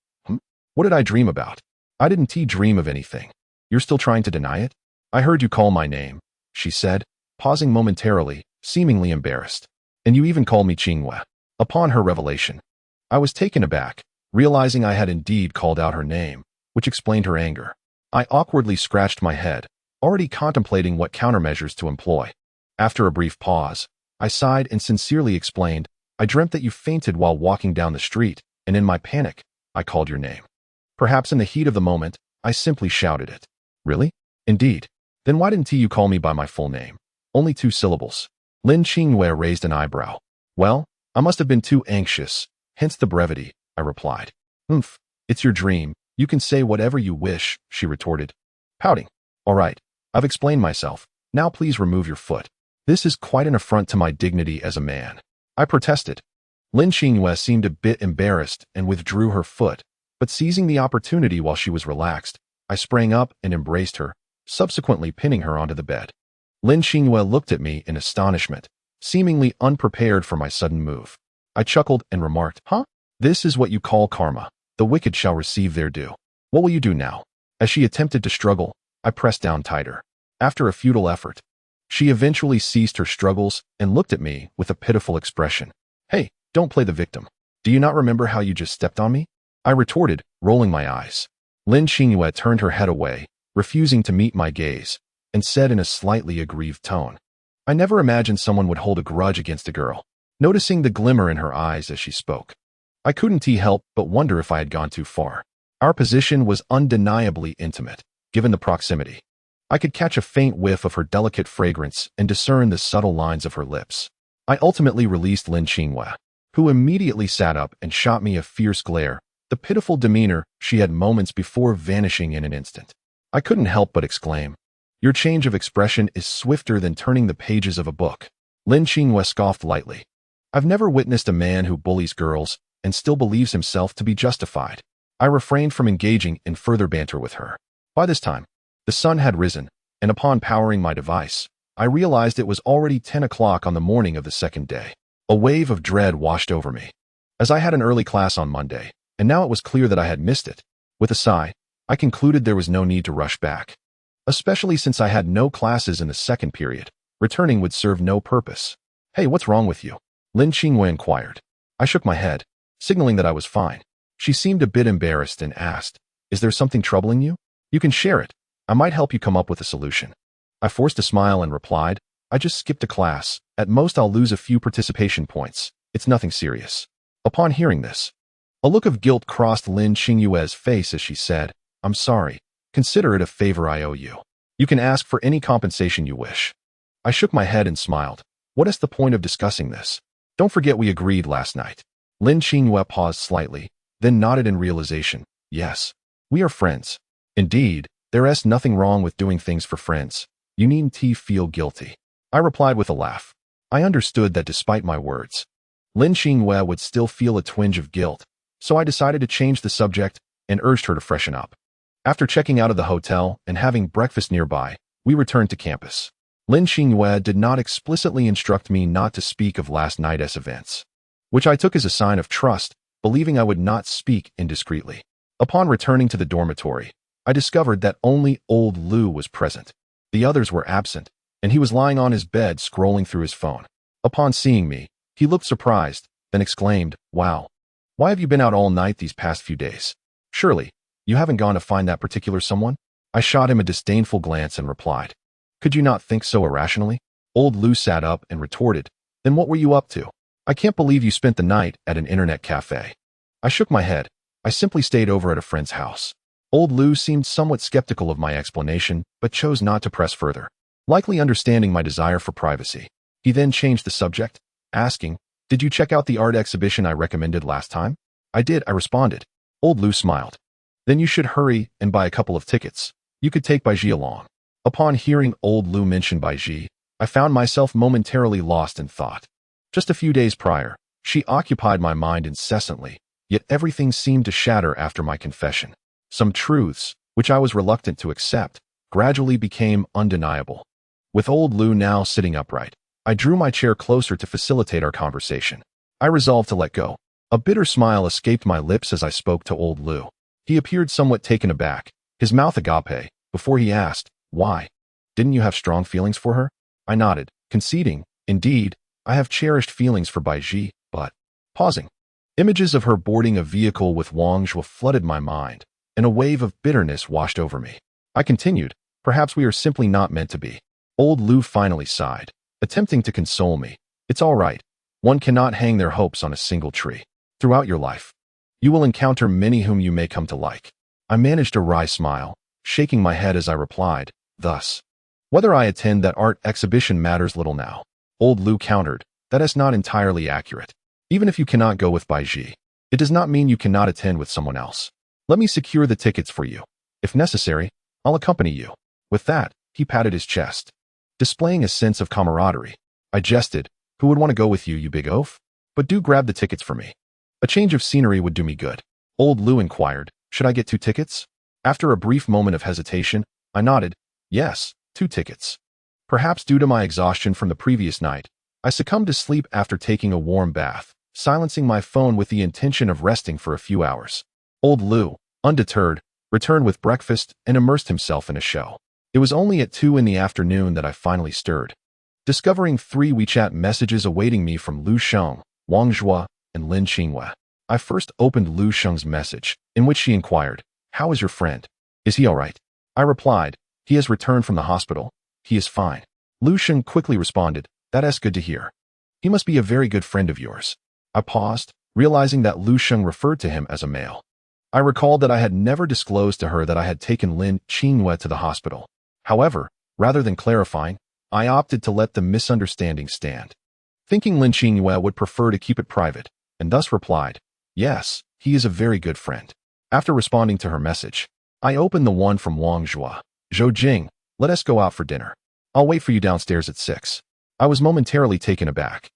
S1: "What did I dream about? I didn't dream of anything." "You're still trying to deny it?" "I heard you call my name," she said, pausing momentarily, seemingly embarrassed. "And you even called me Qingyue." Upon her revelation, I was taken aback, realizing I had indeed called out her name, which explained her anger. I awkwardly scratched my head, already contemplating what countermeasures to employ. After a brief pause, I sighed and sincerely explained, "I dreamt that you fainted while walking down the street, and in my panic, I called your name." Perhaps in the heat of the moment, I simply shouted it. "Really? Indeed. Then why didn't you call me by my full name? Only 2 syllables." Lin Qingyue raised an eyebrow. "Well, I must have been too anxious, hence the brevity," I replied. It's your dream. You can say whatever you wish," she retorted, pouting. "All right, I've explained myself. Now please remove your foot. This is quite an affront to my dignity as a man," I protested. Lin Qingyue seemed a bit embarrassed and withdrew her foot, but seizing the opportunity while she was relaxed, I sprang up and embraced her, subsequently pinning her onto the bed. Lin Qingyue looked at me in astonishment, seemingly unprepared for my sudden move. I chuckled and remarked, This is what you call karma. The wicked shall receive their due. What will you do now?" As she attempted to struggle, I pressed down tighter. After a futile effort, she eventually ceased her struggles and looked at me with a pitiful expression. "Hey, don't play the victim. Do you not remember how you just stepped on me?" I retorted, rolling my eyes. Lin Qingyue turned her head away, refusing to meet my gaze, and said in a slightly aggrieved tone, "I never imagined someone would hold a grudge against a girl," noticing the glimmer in her eyes as she spoke. I couldn't help but wonder if I had gone too far. Our position was undeniably intimate, given the proximity. I could catch a faint whiff of her delicate fragrance and discern the subtle lines of her lips. I ultimately released Lin Qinghua, who immediately sat up and shot me a fierce glare, the pitiful demeanor she had moments before vanishing in an instant. I couldn't help but exclaim, "Your change of expression is swifter than turning the pages of a book." Lin Qinghua scoffed lightly. "I've never witnessed a man who bullies girls and still believes himself to be justified." I refrained from engaging in further banter with her. By this time, the sun had risen, and upon powering my device, I realized it was already 10 o'clock on the morning of the second day. A wave of dread washed over me, as I had an early class on Monday, and now it was clear that I had missed it. With a sigh, I concluded there was no need to rush back, especially since I had no classes in the second period. Returning would serve no purpose. "Hey, what's wrong with you?" Lin Qinghua inquired. I shook my head, signaling that I was fine. She seemed a bit embarrassed and asked, "Is there something troubling you? You can share it. I might help you come up with a solution." I forced a smile and replied, "I just skipped a class. At most I'll lose a few participation points. It's nothing serious." Upon hearing this, a look of guilt crossed Lin Qinghua's face as she said, "I'm sorry. Consider it a favor I owe you. You can ask for any compensation you wish." I shook my head and smiled. "What is the point of discussing this? Don't forget we agreed last night." Lin Qinghua paused slightly, then nodded in realization. "Yes, we are friends. Indeed, there is nothing wrong with doing things for friends. You needn't feel guilty." I replied with a laugh. I understood that despite my words, Lin Qinghua would still feel a twinge of guilt, so I decided to change the subject and urged her to freshen up. After checking out of the hotel and having breakfast nearby, we returned to campus. Lin Qinghua did not explicitly instruct me not to speak of last night's events, which I took as a sign of trust, believing I would not speak indiscreetly. Upon returning to the dormitory, I discovered that only old Lu was present. The others were absent, and he was lying on his bed scrolling through his phone. Upon seeing me, he looked surprised, then exclaimed, "Wow, why have you been out all night these past few days? Surely, you haven't gone to find that particular someone?" I shot him a disdainful glance and replied, "Could you not think so irrationally?" Old Lu sat up and retorted, "Then what were you up to? I can't believe you spent the night at an internet cafe." I shook my head. "I simply stayed over at a friend's house." Old Lu seemed somewhat skeptical of my explanation, but chose not to press further, likely understanding my desire for privacy. He then changed the subject, asking, "Did you check out the art exhibition I recommended last time?" "I did," I responded. Old Lu smiled. "Then you should hurry and buy a couple of tickets. You could take Baiji along." Upon hearing Old Lu mention Baiji, I found myself momentarily lost in thought. Just a few days prior, she occupied my mind incessantly, yet everything seemed to shatter after my confession. Some truths, which I was reluctant to accept, gradually became undeniable. With Old Lu now sitting upright, I drew my chair closer to facilitate our conversation. I resolved to let go. A bitter smile escaped my lips as I spoke to Old Lu. He appeared somewhat taken aback, his mouth agape, before he asked, "Why? Didn't you have strong feelings for her?" I nodded, conceding, "Indeed, I have cherished feelings for Baiji, but..." Pausing. Images of her boarding a vehicle with Wang Zhuo flooded my mind, and a wave of bitterness washed over me. I continued, "Perhaps we are simply not meant to be." Old Lu finally sighed, attempting to console me. "It's all right. One cannot hang their hopes on a single tree. Throughout your life, you will encounter many whom you may come to like." I managed a wry smile, shaking my head as I replied, "Thus, whether I attend that art exhibition matters little now." Old Lu countered, "That is not entirely accurate. Even if you cannot go with Baiji, it does not mean you cannot attend with someone else. Let me secure the tickets for you. If necessary, I'll accompany you." With that, he patted his chest, displaying a sense of camaraderie. I jested, "Who would want to go with you, you big oaf? But do grab the tickets for me. A change of scenery would do me good." Old Lu inquired, "Should I get 2 tickets?" After a brief moment of hesitation, I nodded, "Yes, 2 tickets." Perhaps due to my exhaustion from the previous night, I succumbed to sleep after taking a warm bath, silencing my phone with the intention of resting for a few hours. Old Lu, undeterred, returned with breakfast and immersed himself in a show. It was only at 2 in the afternoon that I finally stirred, discovering 3 WeChat messages awaiting me from Lu Sheng, Wang Zhuo, and Lin Qinghua. I first opened Lu Sheng's message, in which she inquired, "How is your friend? Is he all right?" I replied, "He has returned from the hospital. He is fine." Lu Sheng quickly responded, "That is good to hear. He must be a very good friend of yours." I paused, realizing that Lu Sheng referred to him as a male. I recalled that I had never disclosed to her that I had taken Lin Qinghua to the hospital. However, rather than clarifying, I opted to let the misunderstanding stand, thinking Lin Qingyue would prefer to keep it private, and thus replied, "Yes, he is a very good friend." After responding to her message, I opened the one from Wang Zhua. "Zhou Jing, let us go out for dinner. I'll wait for you downstairs at 6. I was momentarily taken aback.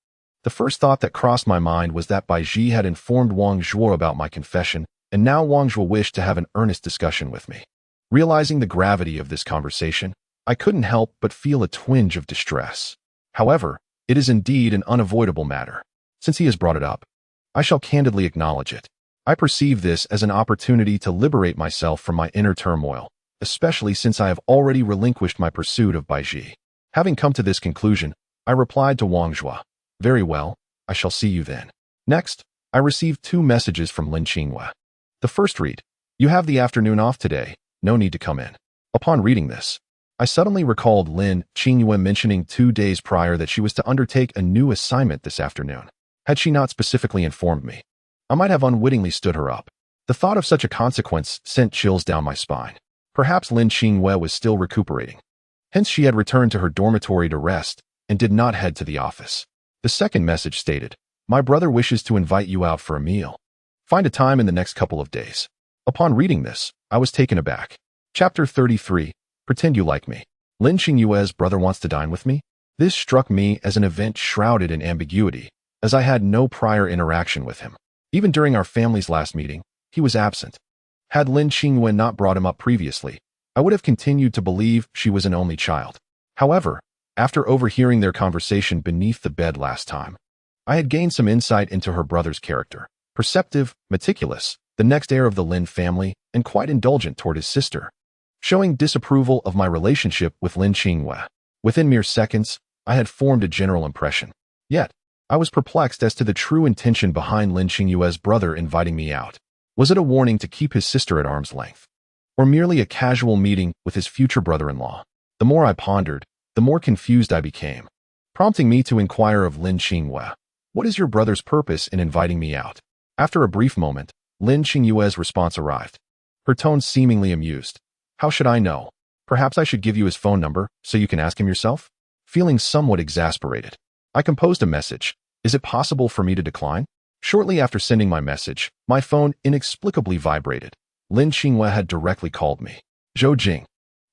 S1: The first thought that crossed my mind was that Bai Ji had informed Wang Zhua about my confession, and now Wang Zhua wished to have an earnest discussion with me. Realizing the gravity of this conversation, I couldn't help but feel a twinge of distress. However, it is indeed an unavoidable matter. Since he has brought it up, I shall candidly acknowledge it. I perceive this as an opportunity to liberate myself from my inner turmoil, especially since I have already relinquished my pursuit of Bai Ji. Having come to this conclusion, I replied to Wang Zhua, "Very well, I shall see you then." Next, I received 2 messages from Lin Qingyue. The first read, "You have the afternoon off today, no need to come in." Upon reading this, I suddenly recalled Lin Qingyue mentioning 2 days prior that she was to undertake a new assignment this afternoon. Had she not specifically informed me, I might have unwittingly stood her up. The thought of such a consequence sent chills down my spine. Perhaps Lin Qingyue was still recuperating. Hence she had returned to her dormitory to rest and did not head to the office. The second message stated, "My brother wishes to invite you out for a meal. Find a time in the next couple of days." Upon reading this, I was taken aback. Chapter 33, Pretend You Like Me. Lin Qingyue's brother wants to dine with me? This struck me as an event shrouded in ambiguity, as I had no prior interaction with him. Even during our family's last meeting, he was absent. Had Lin Qingyue not brought him up previously, I would have continued to believe she was an only child. However, after overhearing their conversation beneath the bed last time, I had gained some insight into her brother's character. Perceptive, meticulous, the next heir of the Lin family, and quite indulgent toward his sister, showing disapproval of my relationship with Lin Qingyue. Within mere seconds, I had formed a general impression. Yet, I was perplexed as to the true intention behind Lin Qingyue's brother inviting me out. Was it a warning to keep his sister at arm's length, or merely a casual meeting with his future brother-in-law? The more I pondered, the more confused I became, prompting me to inquire of Lin Qingyue, "What is your brother's purpose in inviting me out?" After a brief moment, Lin Qingyue's response arrived, her tone seemingly amused. "How should I know? Perhaps I should give you his phone number so you can ask him yourself?" Feeling somewhat exasperated, I composed a message. "Is it possible for me to decline?" Shortly after sending my message, my phone inexplicably vibrated. Lin Qingyue had directly called me. "Zhou Jing,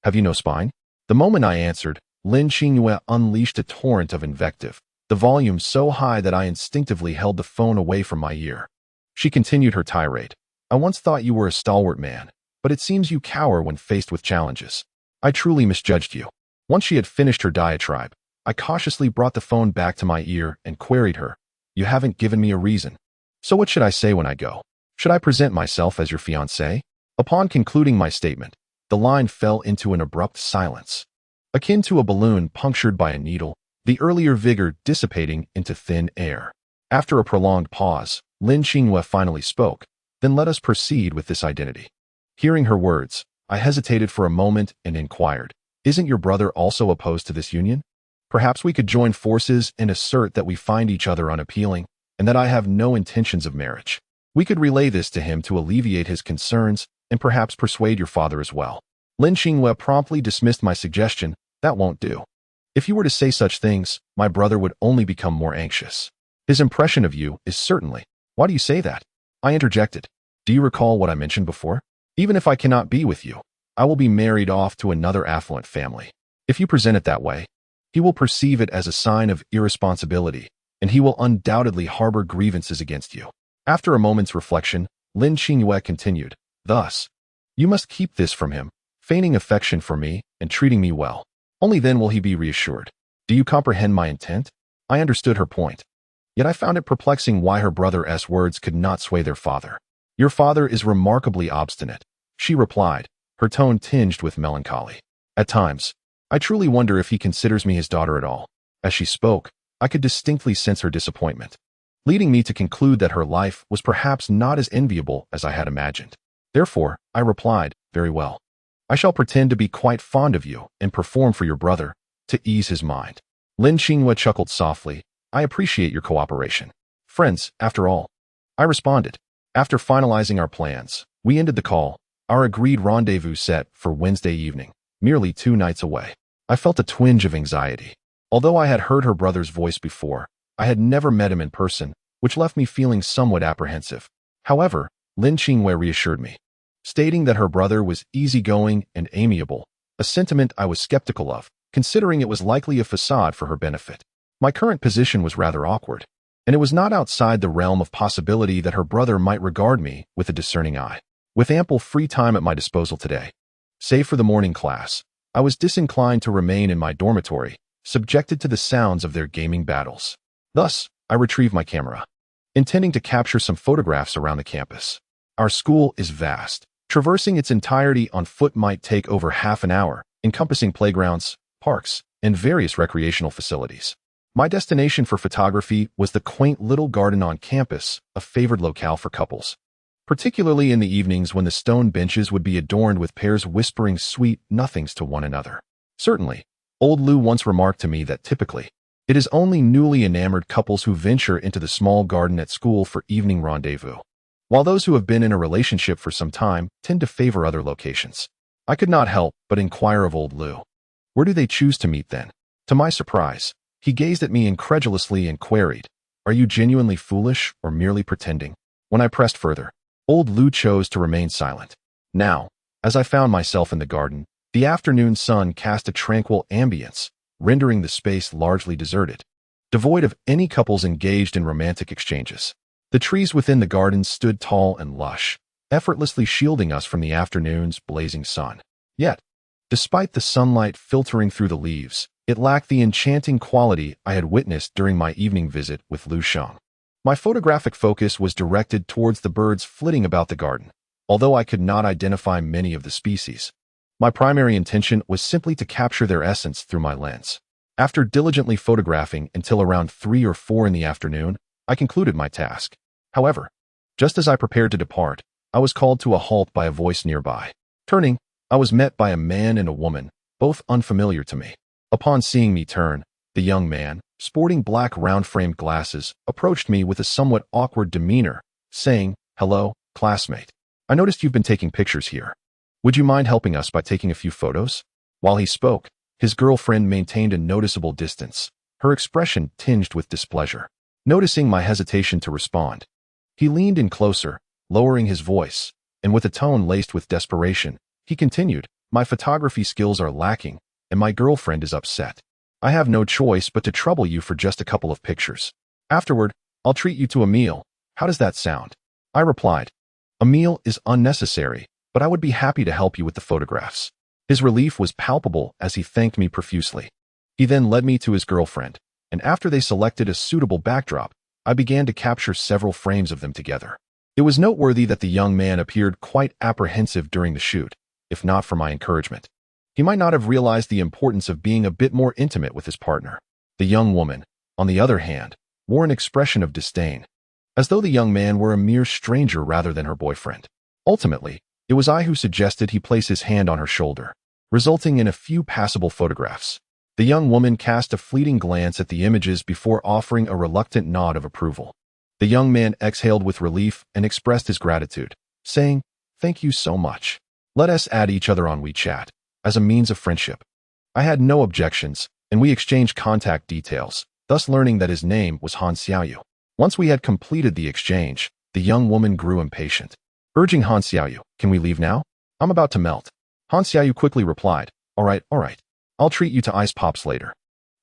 S1: have you no spine?" The moment I answered, Lin Qingyue unleashed a torrent of invective, the volume so high that I instinctively held the phone away from my ear. She continued her tirade. "I once thought you were a stalwart man, but it seems you cower when faced with challenges. I truly misjudged you." Once she had finished her diatribe, I cautiously brought the phone back to my ear and queried her, "You haven't given me a reason. So what should I say when I go? Should I present myself as your fiancé?" Upon concluding my statement, the line fell into an abrupt silence, akin to a balloon punctured by a needle, the earlier vigor dissipating into thin air. After a prolonged pause, Lin Qingyue finally spoke, "Then let us proceed with this identity." Hearing her words, I hesitated for a moment and inquired, "Isn't your brother also opposed to this union? Perhaps we could join forces and assert that we find each other unappealing, and that I have no intentions of marriage. We could relay this to him to alleviate his concerns and perhaps persuade your father as well." Lin Qingyue promptly dismissed my suggestion. "That won't do. If you were to say such things, my brother would only become more anxious. His impression of you is certainly—" "Why do you say that?" I interjected. "Do you recall what I mentioned before? Even if I cannot be with you, I will be married off to another affluent family. If you present it that way, he will perceive it as a sign of irresponsibility, and he will undoubtedly harbor grievances against you." After a moment's reflection, Lin Qingyue continued, "Thus, you must keep this from him, feigning affection for me and treating me well. Only then will he be reassured. Do you comprehend my intent?" I understood her point. Yet I found it perplexing why her brother's words could not sway their father. "Your father is remarkably obstinate," she replied, her tone tinged with melancholy. "At times, I truly wonder if he considers me his daughter at all." As she spoke, I could distinctly sense her disappointment, leading me to conclude that her life was perhaps not as enviable as I had imagined. Therefore, I replied, "Very well. I shall pretend to be quite fond of you and perform for your brother, to ease his mind." Lin Qingyue chuckled softly. "I appreciate your cooperation. Friends, after all." I responded. After finalizing our plans, we ended the call, our agreed rendezvous set for Wednesday evening. merely 2 nights away. I felt a twinge of anxiety. Although I had heard her brother's voice before, I had never met him in person, which left me feeling somewhat apprehensive. However, Lin Qingwei reassured me, stating that her brother was easygoing and amiable, a sentiment I was skeptical of, considering it was likely a facade for her benefit. My current position was rather awkward, and it was not outside the realm of possibility that her brother might regard me with a discerning eye. With ample free time at my disposal today, save for the morning class, I was disinclined to remain in my dormitory, subjected to the sounds of their gaming battles. Thus, I retrieved my camera, intending to capture some photographs around the campus. Our school is vast. Traversing its entirety on foot might take over half an hour, encompassing playgrounds, parks, and various recreational facilities. My destination for photography was the quaint little garden on campus, a favored locale for couples, particularly in the evenings when the stone benches would be adorned with pairs whispering sweet nothings to one another. Certainly, old Lu once remarked to me that typically, it is only newly enamored couples who venture into the small garden at school for evening rendezvous, while those who have been in a relationship for some time tend to favor other locations. I could not help but inquire of old Lu. Where do they choose to meet then? To my surprise, he gazed at me incredulously and queried, "Are you genuinely foolish or merely pretending?" When I pressed further, old Lu chose to remain silent. Now, as I found myself in the garden, the afternoon sun cast a tranquil ambience, rendering the space largely deserted, devoid of any couples engaged in romantic exchanges. The trees within the garden stood tall and lush, effortlessly shielding us from the afternoon's blazing sun. Yet, despite the sunlight filtering through the leaves, it lacked the enchanting quality I had witnessed during my evening visit with Lu Sheng. My photographic focus was directed towards the birds flitting about the garden, although I could not identify many of the species. My primary intention was simply to capture their essence through my lens. After diligently photographing until around 3 or 4 in the afternoon, I concluded my task. However, just as I prepared to depart, I was called to a halt by a voice nearby. Turning, I was met by a man and a woman, both unfamiliar to me. Upon seeing me turn, the young man, sporting black round-framed glasses, approached me with a somewhat awkward demeanor, saying, "Hello, classmate. I noticed you've been taking pictures here. Would you mind helping us by taking a few photos?" While he spoke, his girlfriend maintained a noticeable distance, her expression tinged with displeasure. Noticing my hesitation to respond, he leaned in closer, lowering his voice, and with a tone laced with desperation, he continued, "My photography skills are lacking, and my girlfriend is upset. I have no choice but to trouble you for just a couple of pictures. Afterward, I'll treat you to a meal. How does that sound?" I replied, "A meal is unnecessary, but I would be happy to help you with the photographs." His relief was palpable as he thanked me profusely. He then led me to his girlfriend, and after they selected a suitable backdrop, I began to capture several frames of them together. It was noteworthy that the young man appeared quite apprehensive during the shoot, if not for my encouragement. He might not have realized the importance of being a bit more intimate with his partner. The young woman, on the other hand, wore an expression of disdain, as though the young man were a mere stranger rather than her boyfriend. Ultimately, it was I who suggested he place his hand on her shoulder, resulting in a few passable photographs. The young woman cast a fleeting glance at the images before offering a reluctant nod of approval. The young man exhaled with relief and expressed his gratitude, saying, "Thank you so much. Let us add each other on WeChat, as a means of friendship." I had no objections, and we exchanged contact details, thus learning that his name was Han Xiaoyu. Once we had completed the exchange, the young woman grew impatient, urging Han Xiaoyu, "Can we leave now? I'm about to melt." Han Xiaoyu quickly replied, all right. I'll treat you to ice pops later."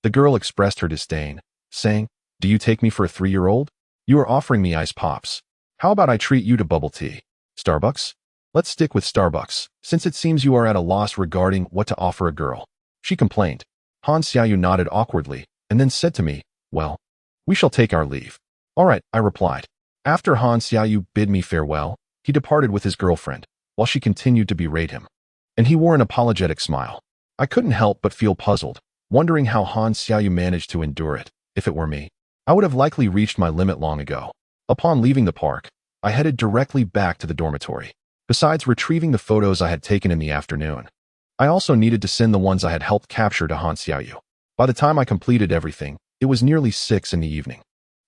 S1: The girl expressed her disdain, saying, "Do you take me for a 3-year-old? You are offering me ice pops. How about I treat you to bubble tea? Starbucks? Let's stick with Starbucks, since it seems you are at a loss regarding what to offer a girl," she complained. Han Xiaoyu nodded awkwardly, and then said to me, "Well, we shall take our leave." "All right," I replied. After Han Xiaoyu bid me farewell, he departed with his girlfriend, while she continued to berate him, and he wore an apologetic smile. I couldn't help but feel puzzled, wondering how Han Xiaoyu managed to endure it. If it were me, I would have likely reached my limit long ago. Upon leaving the park, I headed directly back to the dormitory. Besides retrieving the photos I had taken in the afternoon, I also needed to send the ones I had helped capture to Han Xiaoyu. By the time I completed everything, it was nearly 6 in the evening.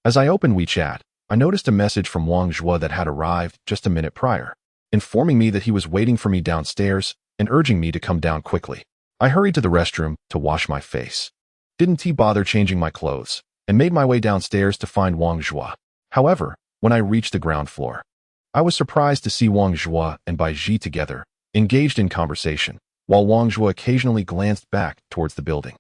S1: As I opened WeChat, I noticed a message from Wang Zhuo that had arrived just a minute prior, informing me that he was waiting for me downstairs and urging me to come down quickly. I hurried to the restroom to wash my face. Didn't bother changing my clothes, and made my way downstairs to find Wang Zhua. However, when I reached the ground floor, I was surprised to see Wang Zhua and Bai Ji together, engaged in conversation, while Wang Zhua occasionally glanced back towards the building.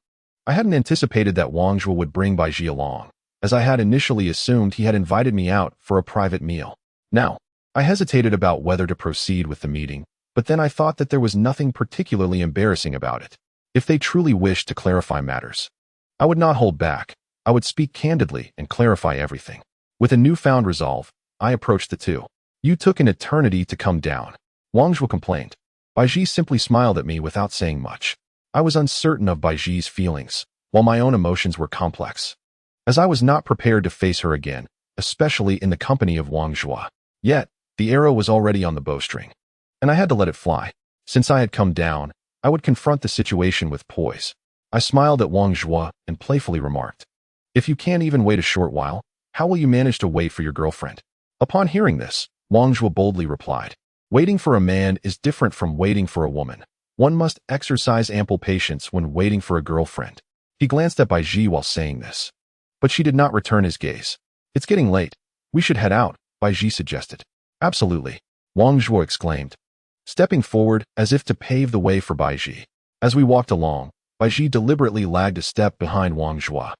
S1: I hadn't anticipated that Wang Zhua would bring Bai Ji along, as I had initially assumed he had invited me out for a private meal. Now, I hesitated about whether to proceed with the meeting, but then I thought that there was nothing particularly embarrassing about it. If they truly wished to clarify matters, I would not hold back. I would speak candidly and clarify everything. With a newfound resolve, I approached the two. You took an eternity to come down, Wang Zhua complained. Bai Ji simply smiled at me without saying much. I was uncertain of Bai Ji's feelings, while my own emotions were complex, as I was not prepared to face her again, especially in the company of Wang Zhua. Yet, the arrow was already on the bowstring, and I had to let it fly. Since I had come down, I would confront the situation with poise. I smiled at Wang Zhua and playfully remarked, "If you can't even wait a short while, how will you manage to wait for your girlfriend?" Upon hearing this, Wang Zhua boldly replied, "Waiting for a man is different from waiting for a woman. One must exercise ample patience when waiting for a girlfriend." He glanced at Bai Ji while saying this, but she did not return his gaze. "It's getting late. We should head out," Bai Ji suggested. "Absolutely," Wang Zhua exclaimed, stepping forward as if to pave the way for Bai Ji. As we walked along, Bai Ji deliberately lagged a step behind Wang Zhua,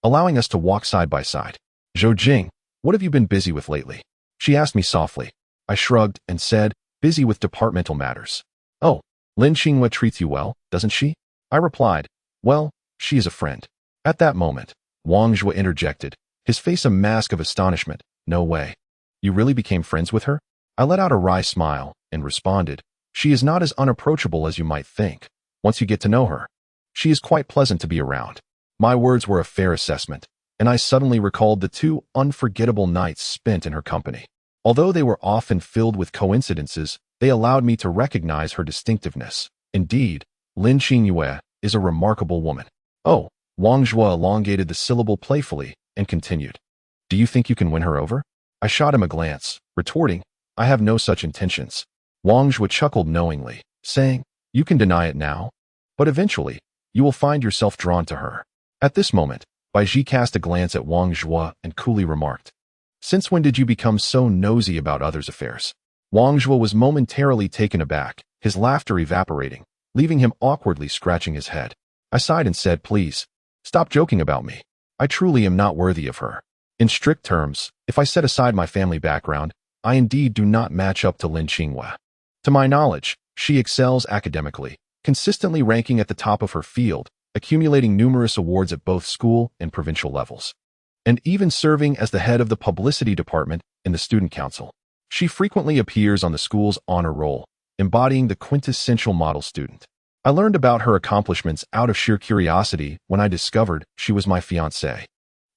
S1: allowing us to walk side by side. "Zhou Jing, what have you been busy with lately?" she asked me softly. I shrugged and said, "Busy with departmental matters." "Oh, Lin Qinghua treats you well, doesn't she?" I replied, "Well, she is a friend." At that moment, Wang Zhua interjected, his face a mask of astonishment. "No way. You really became friends with her?" I let out a wry smile and responded, "She is not as unapproachable as you might think. Once you get to know her, she is quite pleasant to be around." My words were a fair assessment, and I suddenly recalled the 2 unforgettable nights spent in her company. Although they were often filled with coincidences, they allowed me to recognize her distinctiveness. Indeed, Lin Qinghua is a remarkable woman. "Oh," Wang Zhua elongated the syllable playfully and continued, "Do you think you can win her over?" I shot him a glance, retorting, "I have no such intentions." Wang Zhua chuckled knowingly, saying, "You can deny it now, but eventually, you will find yourself drawn to her." At this moment, Bai Ji cast a glance at Wang Zhua and coolly remarked, "Since when did you become so nosy about others' affairs?" Wang Zhua was momentarily taken aback, his laughter evaporating, leaving him awkwardly scratching his head. I sighed and said, "Please, stop joking about me. I truly am not worthy of her. In strict terms, if I set aside my family background, I indeed do not match up to Lin Qinghua. To my knowledge, she excels academically, consistently ranking at the top of her field, accumulating numerous awards at both school and provincial levels, and even serving as the head of the publicity department in the student council. She frequently appears on the school's honor roll, embodying the quintessential model student. I learned about her accomplishments out of sheer curiosity when I discovered she was my fiancée.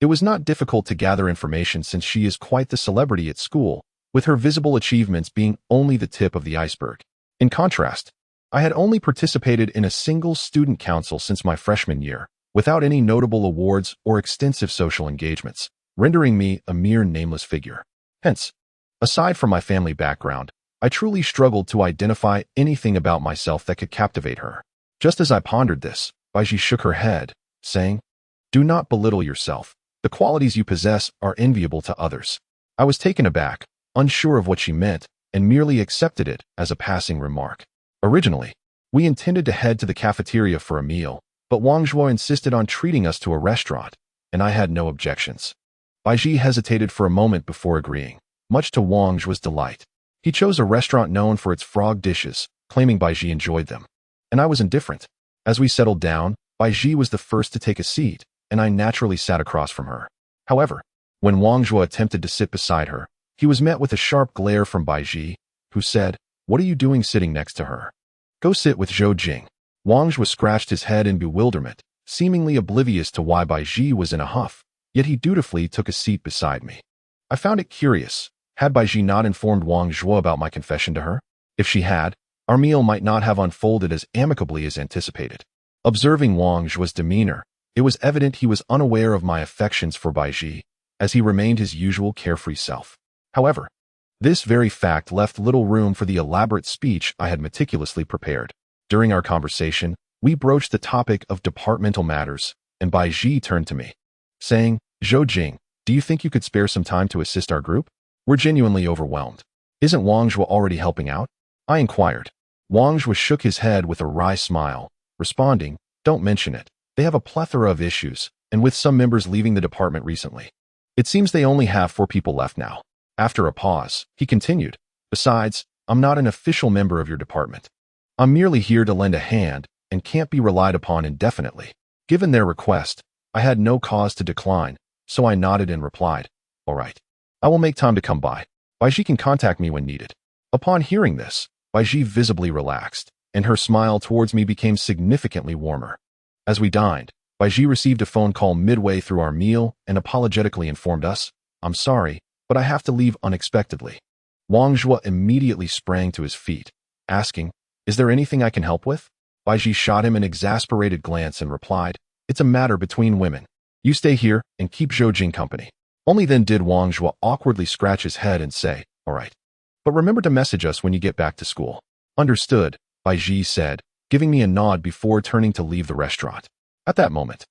S1: It was not difficult to gather information since she is quite the celebrity at school, with her visible achievements being only the tip of the iceberg. In contrast, I had only participated in a single student council since my freshman year, without any notable awards or extensive social engagements, rendering me a mere nameless figure. Hence, aside from my family background, I truly struggled to identify anything about myself that could captivate her. Just as I pondered this, Bai Ji shook her head, saying, "Do not belittle yourself. The qualities you possess are enviable to others." I was taken aback, unsure of what she meant, and merely accepted it as a passing remark. Originally, we intended to head to the cafeteria for a meal, but Wang Zhua insisted on treating us to a restaurant, and I had no objections. Bai Ji hesitated for a moment before agreeing, much to Wang Zhua's delight. He chose a restaurant known for its frog dishes, claiming Bai Ji enjoyed them, and I was indifferent. As we settled down, Bai Ji was the first to take a seat, and I naturally sat across from her. However, when Wang Zhua attempted to sit beside her, he was met with a sharp glare from Bai Ji, who said, "What are you doing sitting next to her? Go sit with Zhou Jing." Wang Zhua scratched his head in bewilderment, seemingly oblivious to why Bai Ji was in a huff, yet he dutifully took a seat beside me. I found it curious. Had Bai Ji not informed Wang Zhua about my confession to her? If she had, our meal might not have unfolded as amicably as anticipated. Observing Wang Zhua's demeanor, it was evident he was unaware of my affections for Bai Ji, as he remained his usual carefree self. However, this very fact left little room for the elaborate speech I had meticulously prepared. During our conversation, We broached the topic of departmental matters, and Bai Ji turned to me, saying, "Zhou Jing, do you think you could spare some time to assist our group? We're genuinely overwhelmed. Isn't Wang Zhuo already helping out?" I inquired. Wang Zhuo shook his head with a wry smile, responding, "Don't mention it. They have a plethora of issues, and with some members leaving the department recently. It seems they only have 4 people left now." After a pause, he continued, "Besides, I'm not an official member of your department. I'm merely here to lend a hand and can't be relied upon indefinitely." Given their request, I had no cause to decline, so I nodded and replied, "All right. I will make time to come by. Bai Ji can contact me when needed." Upon hearing this, Bai Ji visibly relaxed, and her smile towards me became significantly warmer. As we dined, Bai Ji received a phone call midway through our meal and apologetically informed us, "I'm sorry, but I have to leave unexpectedly." Wang Zhuo immediately sprang to his feet, asking, "Is there anything I can help with?" Bai Ji shot him an exasperated glance and replied, "It's a matter between women. You stay here and keep Zhou Jing company." Only then did Wang Zhuo awkwardly scratch his head and say, "All right. But remember to message us when you get back to school." "Understood," Bai Ji said, giving me a nod before turning to leave the restaurant. At that moment,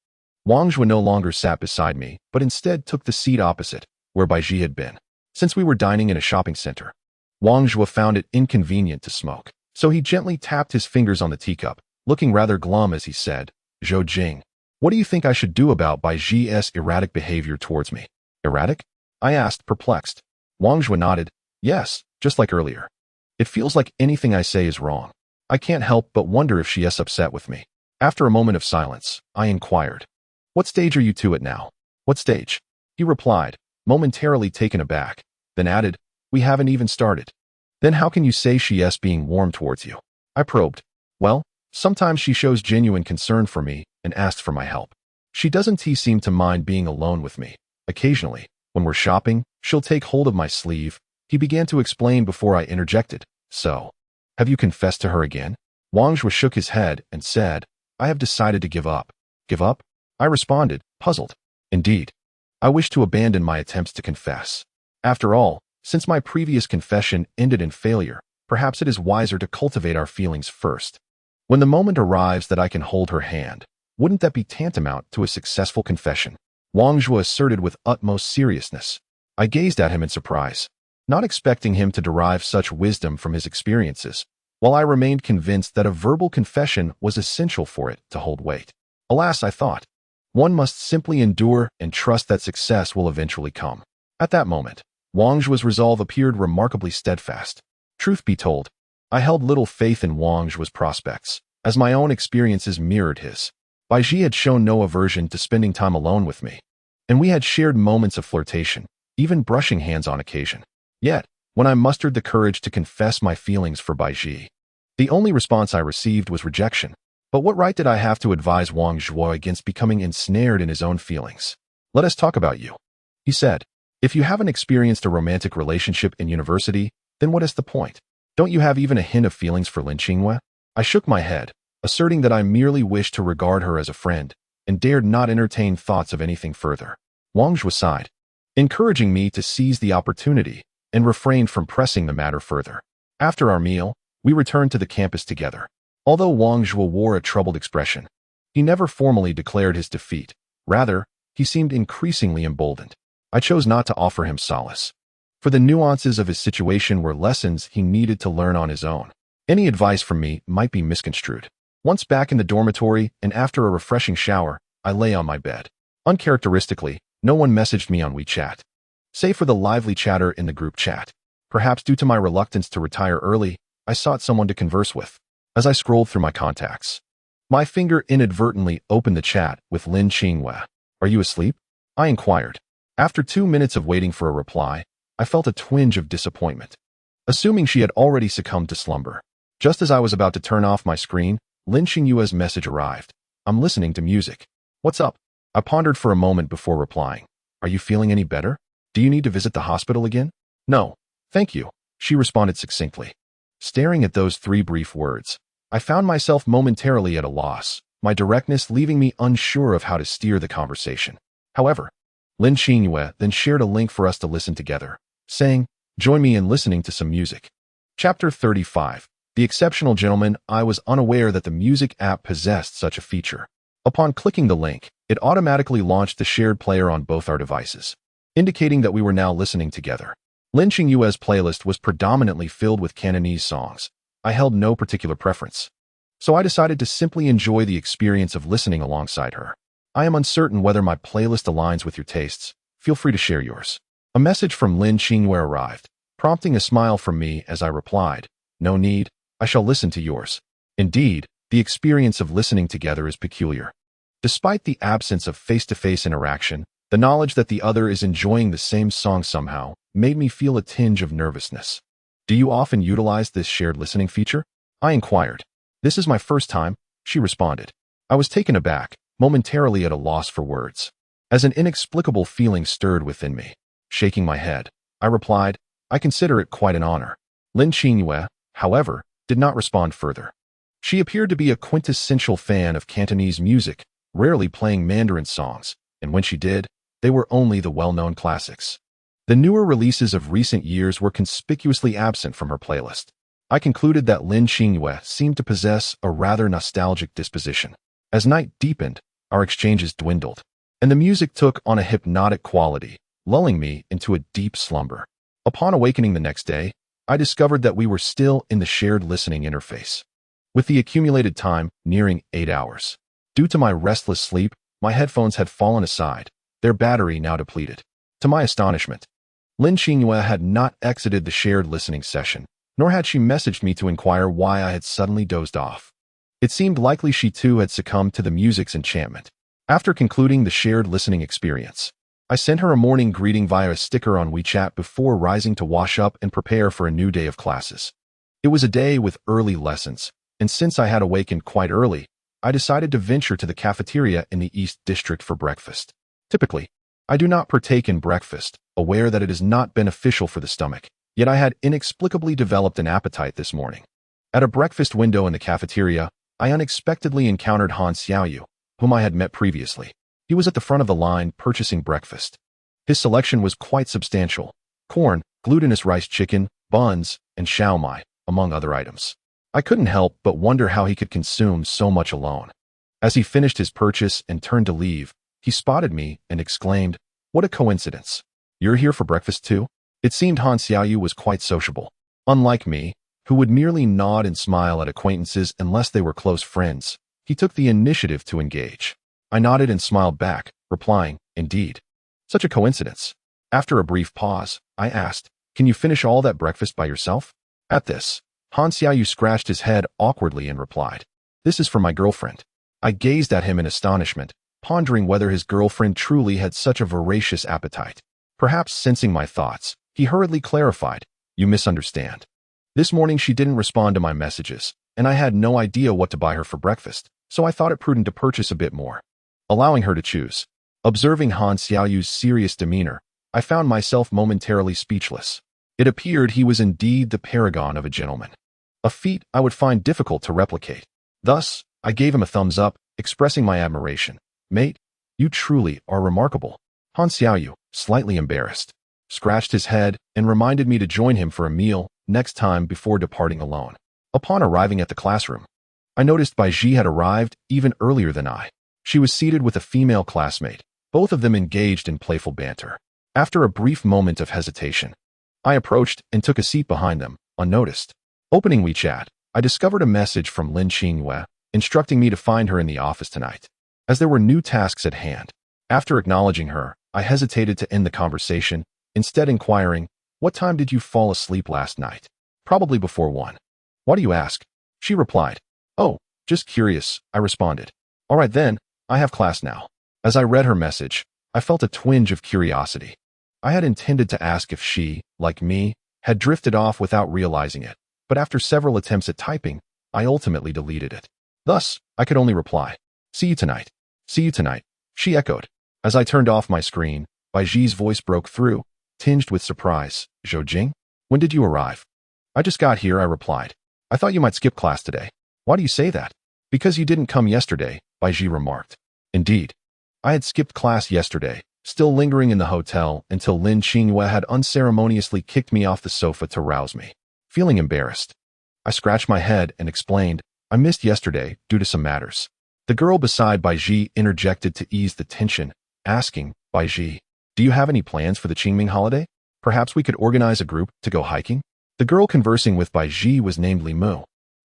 S1: Wang Zhuo no longer sat beside me, but instead took the seat opposite, where Bai Ji had been. Since we were dining in a shopping center, Wang Zhuo found it inconvenient to smoke, so he gently tapped his fingers on the teacup, looking rather glum as he said, "Zhou Jing, what do you think I should do about Bai Ji's erratic behavior towards me?" "Erratic?" I asked, perplexed. Wang Zhuo nodded, "Yes, just like earlier. It feels like anything I say is wrong. I can't help but wonder if she is upset with me." After a moment of silence, I inquired, "What stage are you two at now?" "What stage?" He replied, momentarily taken aback, then added, "We haven't even started." "Then how can you say she is being warm towards you?" I probed. "Well, sometimes she shows genuine concern for me and asks for my help. She doesn't seem to mind being alone with me. Occasionally, when we're shopping, she'll take hold of my sleeve." He began to explain before I interjected, "So, have you confessed to her again?" Wang Zhuo shook his head and said, "I have decided to give up." "Give up?" I responded, puzzled. "Indeed. I wish to abandon my attempts to confess. After all, since my previous confession ended in failure, perhaps it is wiser to cultivate our feelings first. When the moment arrives that I can hold her hand, wouldn't that be tantamount to a successful confession?" Wang Zhuo asserted with utmost seriousness. I gazed at him in surprise, not expecting him to derive such wisdom from his experiences, while I remained convinced that a verbal confession was essential for it to hold weight. Alas, I thought, one must simply endure and trust that success will eventually come. At that moment, Wang Zhuo's resolve appeared remarkably steadfast. Truth be told, I held little faith in Wang Zhuo's prospects, as my own experiences mirrored his. Bai Ji had shown no aversion to spending time alone with me, and we had shared moments of flirtation, even brushing hands on occasion. Yet, when I mustered the courage to confess my feelings for Bai Ji, the only response I received was rejection. But what right did I have to advise Wang Zhuo against becoming ensnared in his own feelings? "Let us talk about you," he said. "If you haven't experienced a romantic relationship in university, then what is the point? Don't you have even a hint of feelings for Lin Qingyue?" I shook my head, asserting that I merely wished to regard her as a friend, and dared not entertain thoughts of anything further. Wang Zhuo sighed, encouraging me to seize the opportunity, and refrained from pressing the matter further. After our meal, we returned to the campus together. Although Wang Zhuo wore a troubled expression, he never formally declared his defeat. Rather, he seemed increasingly emboldened. I chose not to offer him solace, for the nuances of his situation were lessons he needed to learn on his own. Any advice from me might be misconstrued. Once back in the dormitory and after a refreshing shower, I lay on my bed. Uncharacteristically, no one messaged me on WeChat, save for the lively chatter in the group chat. Perhaps due to my reluctance to retire early, I sought someone to converse with. As I scrolled through my contacts, my finger inadvertently opened the chat with Lin Qingyue. "Are you asleep?" I inquired. After 2 minutes of waiting for a reply, I felt a twinge of disappointment, assuming she had already succumbed to slumber. Just as I was about to turn off my screen, Lin Qingyue's message arrived. "I'm listening to music. What's up?" I pondered for a moment before replying. "Are you feeling any better? Do you need to visit the hospital again?" "No, thank you," she responded succinctly. Staring at those 3 brief words, I found myself momentarily at a loss, my directness leaving me unsure of how to steer the conversation. However, Lin Qingyue then shared a link for us to listen together, saying, "Join me in listening to some music." Chapter 35. The exceptional gentleman, I was unaware that the music app possessed such a feature. Upon clicking the link, it automatically launched the shared player on both our devices, indicating that we were now listening together. Lin Qingyue's playlist was predominantly filled with Cantonese songs. I held no particular preference, so I decided to simply enjoy the experience of listening alongside her. I am uncertain whether my playlist aligns with your tastes. Feel free to share yours. A message from Lin Qingyue arrived, prompting a smile from me as I replied, "No need, I shall listen to yours." Indeed, the experience of listening together is peculiar. Despite the absence of face-to-face interaction, the knowledge that the other is enjoying the same song somehow made me feel a tinge of nervousness. "Do you often utilize this shared listening feature?" I inquired. "This is my first time," she responded. I was taken aback, momentarily at a loss for words, as an inexplicable feeling stirred within me. Shaking my head, I replied, "I consider it quite an honor." Lin Qingyue, however, did not respond further. She appeared to be a quintessential fan of Cantonese music, rarely playing Mandarin songs, and when she did, they were only the well-known classics. The newer releases of recent years were conspicuously absent from her playlist. I concluded that Lin Qingyue seemed to possess a rather nostalgic disposition. As night deepened, our exchanges dwindled, and the music took on a hypnotic quality, lulling me into a deep slumber. Upon awakening the next day, I discovered that we were still in the shared listening interface, with the accumulated time nearing 8 hours. Due to my restless sleep, my headphones had fallen aside, their battery now depleted. To my astonishment, Lin Qingyue had not exited the shared listening session, nor had she messaged me to inquire why I had suddenly dozed off. It seemed likely she too had succumbed to the music's enchantment. After concluding the shared listening experience, I sent her a morning greeting via a sticker on WeChat before rising to wash up and prepare for a new day of classes. It was a day with early lessons, and since I had awakened quite early, I decided to venture to the cafeteria in the East District for breakfast. Typically, I do not partake in breakfast, aware that it is not beneficial for the stomach, yet I had inexplicably developed an appetite this morning. At a breakfast window in the cafeteria, I unexpectedly encountered Han Xiaoyu, whom I had met previously. He was at the front of the line purchasing breakfast. His selection was quite substantial: corn, glutinous rice chicken, buns, and xiaomai, among other items. I couldn't help but wonder how he could consume so much alone. As he finished his purchase and turned to leave, he spotted me and exclaimed, "What a coincidence. You're here for breakfast too?" It seemed Han Xiaoyu was quite sociable. Unlike me, who would merely nod and smile at acquaintances unless they were close friends, he took the initiative to engage. I nodded and smiled back, replying, "Indeed. Such a coincidence." After a brief pause, I asked, "Can you finish all that breakfast by yourself?" At this, Han Xiaoyu scratched his head awkwardly and replied, "This is for my girlfriend." I gazed at him in astonishment, pondering whether his girlfriend truly had such a voracious appetite. Perhaps sensing my thoughts, he hurriedly clarified, "You misunderstand. This morning she didn't respond to my messages, and I had no idea what to buy her for breakfast, so I thought it prudent to purchase a bit more." Allowing her to choose. Observing Han Xiaoyu's serious demeanor, I found myself momentarily speechless. It appeared he was indeed the paragon of a gentleman, a feat I would find difficult to replicate. Thus, I gave him a thumbs up, expressing my admiration. "Mate, you truly are remarkable." Han Xiaoyu, slightly embarrassed, scratched his head and reminded me to join him for a meal next time before departing alone. Upon arriving at the classroom, I noticed Bai Ji had arrived even earlier than I. She was seated with a female classmate, both of them engaged in playful banter. After a brief moment of hesitation, I approached and took a seat behind them, unnoticed. Opening WeChat, I discovered a message from Lin Qingyue instructing me to find her in the office tonight, as there were new tasks at hand. After acknowledging her, I hesitated to end the conversation, instead inquiring, "What time did you fall asleep last night?" "Probably before 1. "Why do you ask?" She replied. "Oh, just curious," I responded. "All right then, I have class now." As I read her message, I felt a twinge of curiosity. I had intended to ask if she, like me, had drifted off without realizing it, but after several attempts at typing, I ultimately deleted it. Thus, I could only reply, "See you tonight." "See you tonight," she echoed. As I turned off my screen, Bai Ji's voice broke through, tinged with surprise. "Zhou Jing? When did you arrive?" "I just got here," I replied. "I thought you might skip class today." "Why do you say that?" "Because you didn't come yesterday," Bai Ji remarked. Indeed, I had skipped class yesterday, still lingering in the hotel until Lin Qingyue had unceremoniously kicked me off the sofa to rouse me. Feeling embarrassed, I scratched my head and explained, I missed yesterday due to some matters. The girl beside Baiji interjected to ease the tension, asking, Baiji, do you have any plans for the Qingming holiday? Perhaps we could organize a group to go hiking? The girl conversing with Baiji was named Li Mu,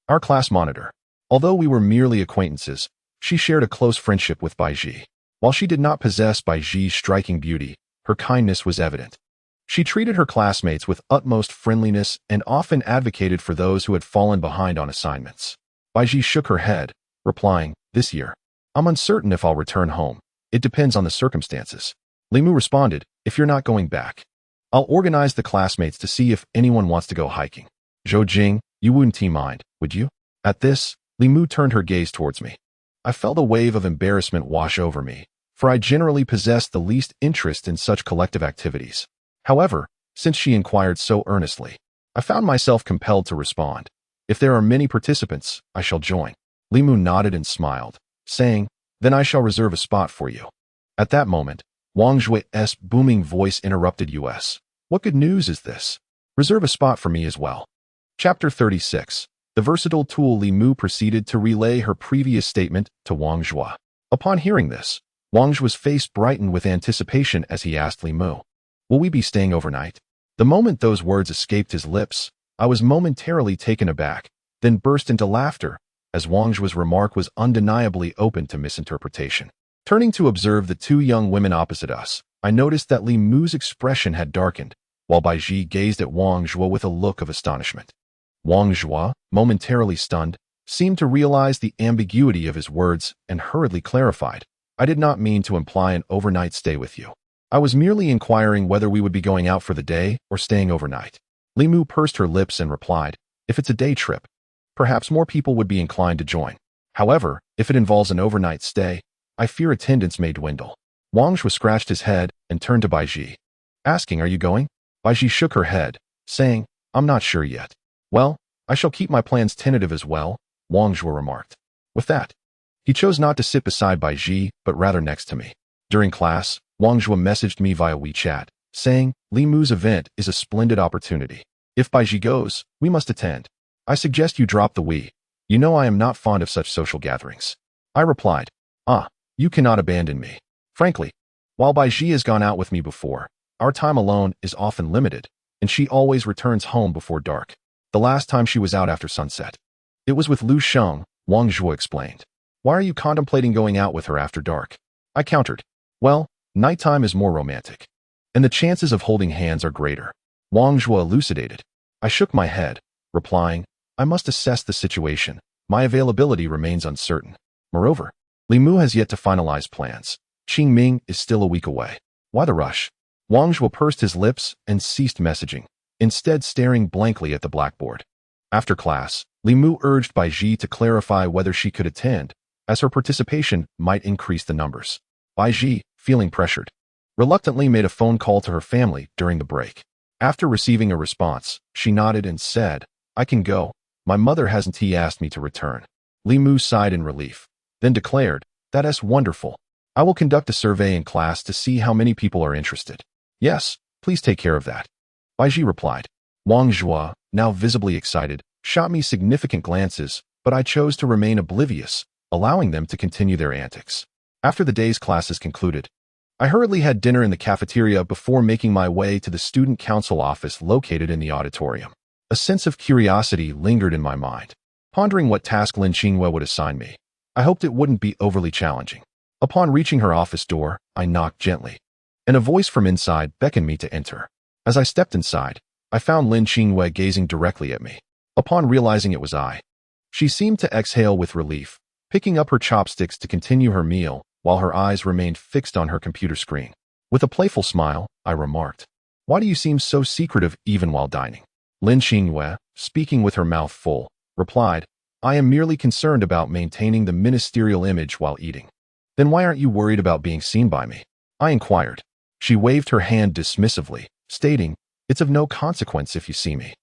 S1: our class monitor. Although we were merely acquaintances, she shared a close friendship with Baiji. While she did not possess Baiji's striking beauty, her kindness was evident. She treated her classmates with utmost friendliness and often advocated for those who had fallen behind on assignments. Baiji shook her head, replying, this year, I'm uncertain if I'll return home. It depends on the circumstances. Li Mu responded, if you're not going back, I'll organize the classmates to see if anyone wants to go hiking. Zhou Jing, you wouldn't mind, would you? At this, Li Mu turned her gaze towards me. I felt a wave of embarrassment wash over me, for I generally possessed the least interest in such collective activities. However, since she inquired so earnestly, I found myself compelled to respond. If there are many participants, I shall join. Li Mu nodded and smiled, saying, then I shall reserve a spot for you. At that moment, Wang Zhui's booming voice interrupted us. What good news is this? Reserve a spot for me as well. Chapter 36. The versatile tool. Li Mu proceeded to relay her previous statement to Wang Zhua. Upon hearing this, Wang Zhua's face brightened with anticipation as he asked Li Mu, will we be staying overnight? The moment those words escaped his lips, I was momentarily taken aback, then burst into laughter, as Wang Zhua's remark was undeniably open to misinterpretation. Turning to observe the two young women opposite us, I noticed that Li Mu's expression had darkened, while Baiji gazed at Wang Zhua with a look of astonishment. Wang Zhua, momentarily stunned, seemed to realize the ambiguity of his words and hurriedly clarified, I did not mean to imply an overnight stay with you. I was merely inquiring whether we would be going out for the day or staying overnight. Li Mu pursed her lips and replied, if it's a day trip, perhaps more people would be inclined to join. However, if it involves an overnight stay, I fear attendance may dwindle. Wang Zhua scratched his head and turned to Baiji, asking, are you going? Baiji shook her head, saying, I'm not sure yet. Well, I shall keep my plans tentative as well, Wang Zhua remarked. With that, he chose not to sit beside Baiji, but rather next to me. During class, Wang Zhua messaged me via WeChat, saying, Li Mu's event is a splendid opportunity. If Baiji goes, we must attend. I suggest you drop the we. You know I am not fond of such social gatherings. I replied, you cannot abandon me. Frankly, while Baiji has gone out with me before, our time alone is often limited, and she always returns home before dark. The last time she was out after sunset. It was with Lu Sheng, Wang Zhua explained. Why are you contemplating going out with her after dark? I countered. Well, nighttime is more romantic, and the chances of holding hands are greater. Wang Zhua elucidated. I shook my head, replying, I must assess the situation. My availability remains uncertain. Moreover, Li Mu has yet to finalize plans. Qingming is still a week away. Why the rush? Wang Zhua pursed his lips and ceased messaging, instead staring blankly at the blackboard. After class, Li Mu urged Baiji to clarify whether she could attend, as her participation might increase the numbers. Baiji, feeling pressured, reluctantly made a phone call to her family during the break. After receiving a response, she nodded and said, I can go. My mother hasn't asked me to return. Li Mu sighed in relief, then declared, that's wonderful. I will conduct a survey in class to see how many people are interested. Yes, please take care of that. Baiji replied. Wang Zhua, now visibly excited, shot me significant glances, but I chose to remain oblivious, allowing them to continue their antics. After the day's classes concluded, I hurriedly had dinner in the cafeteria before making my way to the student council office located in the auditorium. A sense of curiosity lingered in my mind, pondering what task Lin Qingwei would assign me. I hoped it wouldn't be overly challenging. Upon reaching her office door, I knocked gently, and a voice from inside beckoned me to enter. As I stepped inside, I found Lin Qingwei gazing directly at me. Upon realizing it was I, she seemed to exhale with relief, picking up her chopsticks to continue her meal while her eyes remained fixed on her computer screen. With a playful smile, I remarked, why do you seem so secretive even while dining? Lin Qingwei, speaking with her mouth full, replied, I am merely concerned about maintaining the ministerial image while eating. Then why aren't you worried about being seen by me? I inquired. She waved her hand dismissively, stating, it's of no consequence if you see me.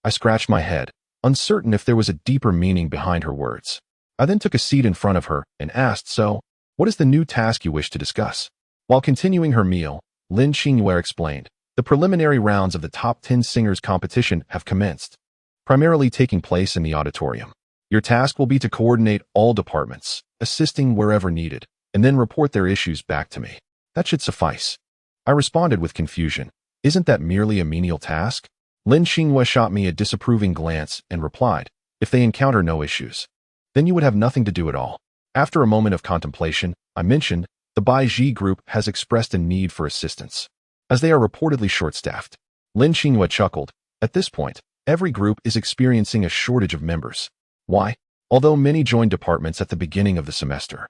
S1: I scratched my head, uncertain if there was a deeper meaning behind her words. I then took a seat in front of her and asked, so, what is the new task you wish to discuss? While continuing her meal, Lin Qingwei explained, the preliminary rounds of the top 10 singers competition have commenced. primarily taking place in the auditorium. Your task will be to coordinate all departments, assisting wherever needed, and then report their issues back to me. That should suffice. I responded with confusion. Isn't that merely a menial task? Lin Xinghua shot me a disapproving glance and replied, if they encounter no issues, then you would have nothing to do at all. After a moment of contemplation, I mentioned, the Baiji group has expressed a need for assistance, as they are reportedly short-staffed. Lin Xinghua chuckled. At this point, every group is experiencing a shortage of members. Why? Although many joined departments at the beginning of the semester,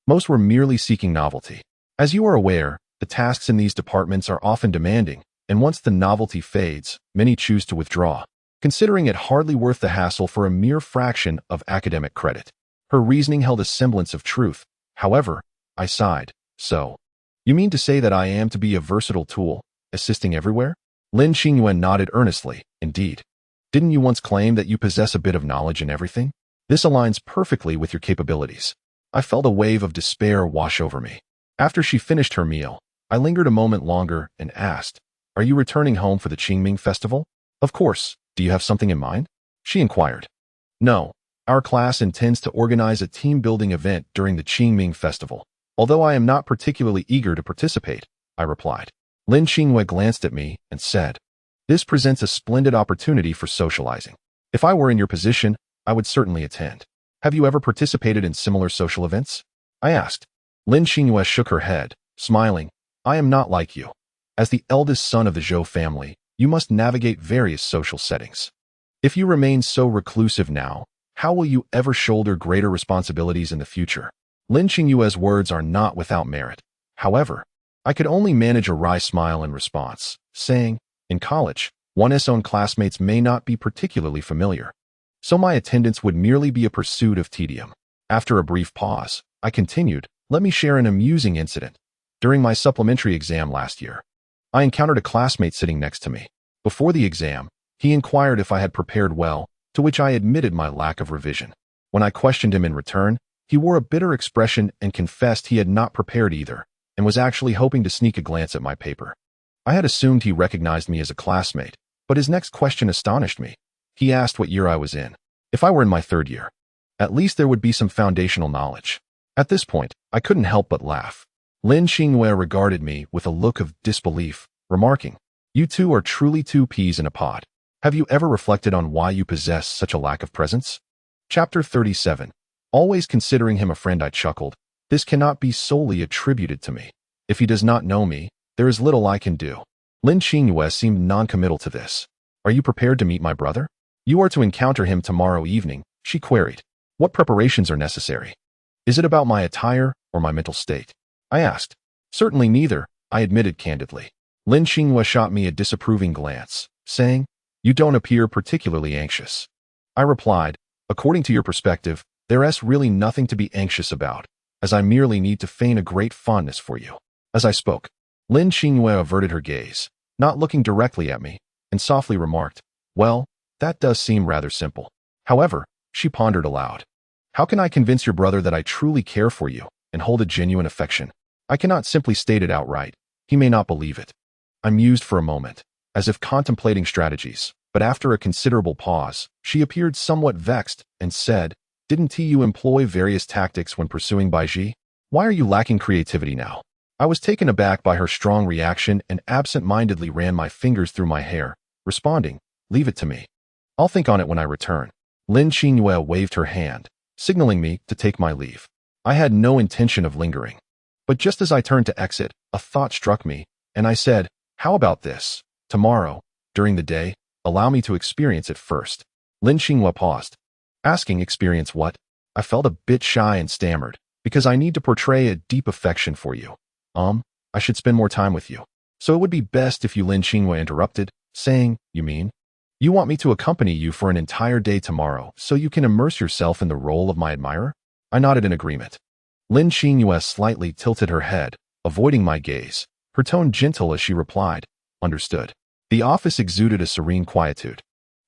S1: most were merely seeking novelty. As you are aware, the tasks in these departments are often demanding, and once the novelty fades, many choose to withdraw, considering it hardly worth the hassle for a mere fraction of academic credit. Her reasoning held a semblance of truth. However, I sighed. So, you mean to say that I am to be a versatile tool, assisting everywhere? Lin Xingyuan nodded earnestly. Indeed. Didn't you once claim that you possess a bit of knowledge in everything? This aligns perfectly with your capabilities. I felt a wave of despair wash over me. After she finished her meal, I lingered a moment longer and asked, are you returning home for the Qingming festival? Of course. Do you have something in mind? She inquired. No. Our class intends to organize a team-building event during the Qingming festival. Although I am not particularly eager to participate, I replied. Lin Xinghua glanced at me and said, this presents a splendid opportunity for socializing. If I were in your position, I would certainly attend. Have you ever participated in similar social events? I asked. Lin Xinghua shook her head, smiling. I am not like you. As the eldest son of the Zhou family, you must navigate various social settings. If you remain so reclusive now, how will you ever shoulder greater responsibilities in the future? Lin Xingyue's words are not without merit. However, I could only manage a wry smile in response, saying, in college, one's own classmates may not be particularly familiar, so my attendance would merely be a pursuit of tedium. After a brief pause, I continued, let me share an amusing incident. During my supplementary exam last year, I encountered a classmate sitting next to me. Before the exam, he inquired if I had prepared well, to which I admitted my lack of revision. When I questioned him in return, he wore a bitter expression and confessed he had not prepared either, and was actually hoping to sneak a glance at my paper. I had assumed he recognized me as a classmate, but his next question astonished me. He asked what year I was in. If I were in my third year, at least there would be some foundational knowledge. At this point, I couldn't help but laugh. Lin Xinghua regarded me with a look of disbelief, remarking, you two are truly two peas in a pod. Have you ever reflected on why you possess such a lack of presence? Chapter 37. Always considering him a friend, I chuckled. This cannot be solely attributed to me. If he does not know me, there is little I can do. Lin Xinghua seemed non-committal to this. Are you prepared to meet my brother? You are to encounter him tomorrow evening, she queried. What preparations are necessary? Is it about my attire or my mental state? I asked. Certainly neither, I admitted candidly. Lin Xinghua shot me a disapproving glance, saying, you don't appear particularly anxious. I replied, according to your perspective, there's really nothing to be anxious about, as I merely need to feign a great fondness for you. As I spoke, Lin Xinghua averted her gaze, not looking directly at me, and softly remarked, well, that does seem rather simple. However, she pondered aloud. How can I convince your brother that I truly care for you and hold a genuine affection? I cannot simply state it outright. He may not believe it. I mused for a moment, as if contemplating strategies, but after a considerable pause, she appeared somewhat vexed and said, didn't you employ various tactics when pursuing Baiji? Why are you lacking creativity now? I was taken aback by her strong reaction and absent-mindedly ran my fingers through my hair, responding, leave it to me. I'll think on it when I return. Lin Xinghua waved her hand, signaling me to take my leave. I had no intention of lingering. But just as I turned to exit, a thought struck me, and I said, how about this? Tomorrow, during the day, allow me to experience it first. Lin Xinghua paused, asking experience what? I felt a bit shy and stammered, because I need to portray a deep affection for you. I should spend more time with you. So it would be best if you, Lin Xinghua interrupted, saying, you mean? You want me to accompany you for an entire day tomorrow so you can immerse yourself in the role of my admirer? I nodded in agreement. Lin Xinghua slightly tilted her head, avoiding my gaze, her tone gentle as she replied, understood. The office exuded a serene quietude,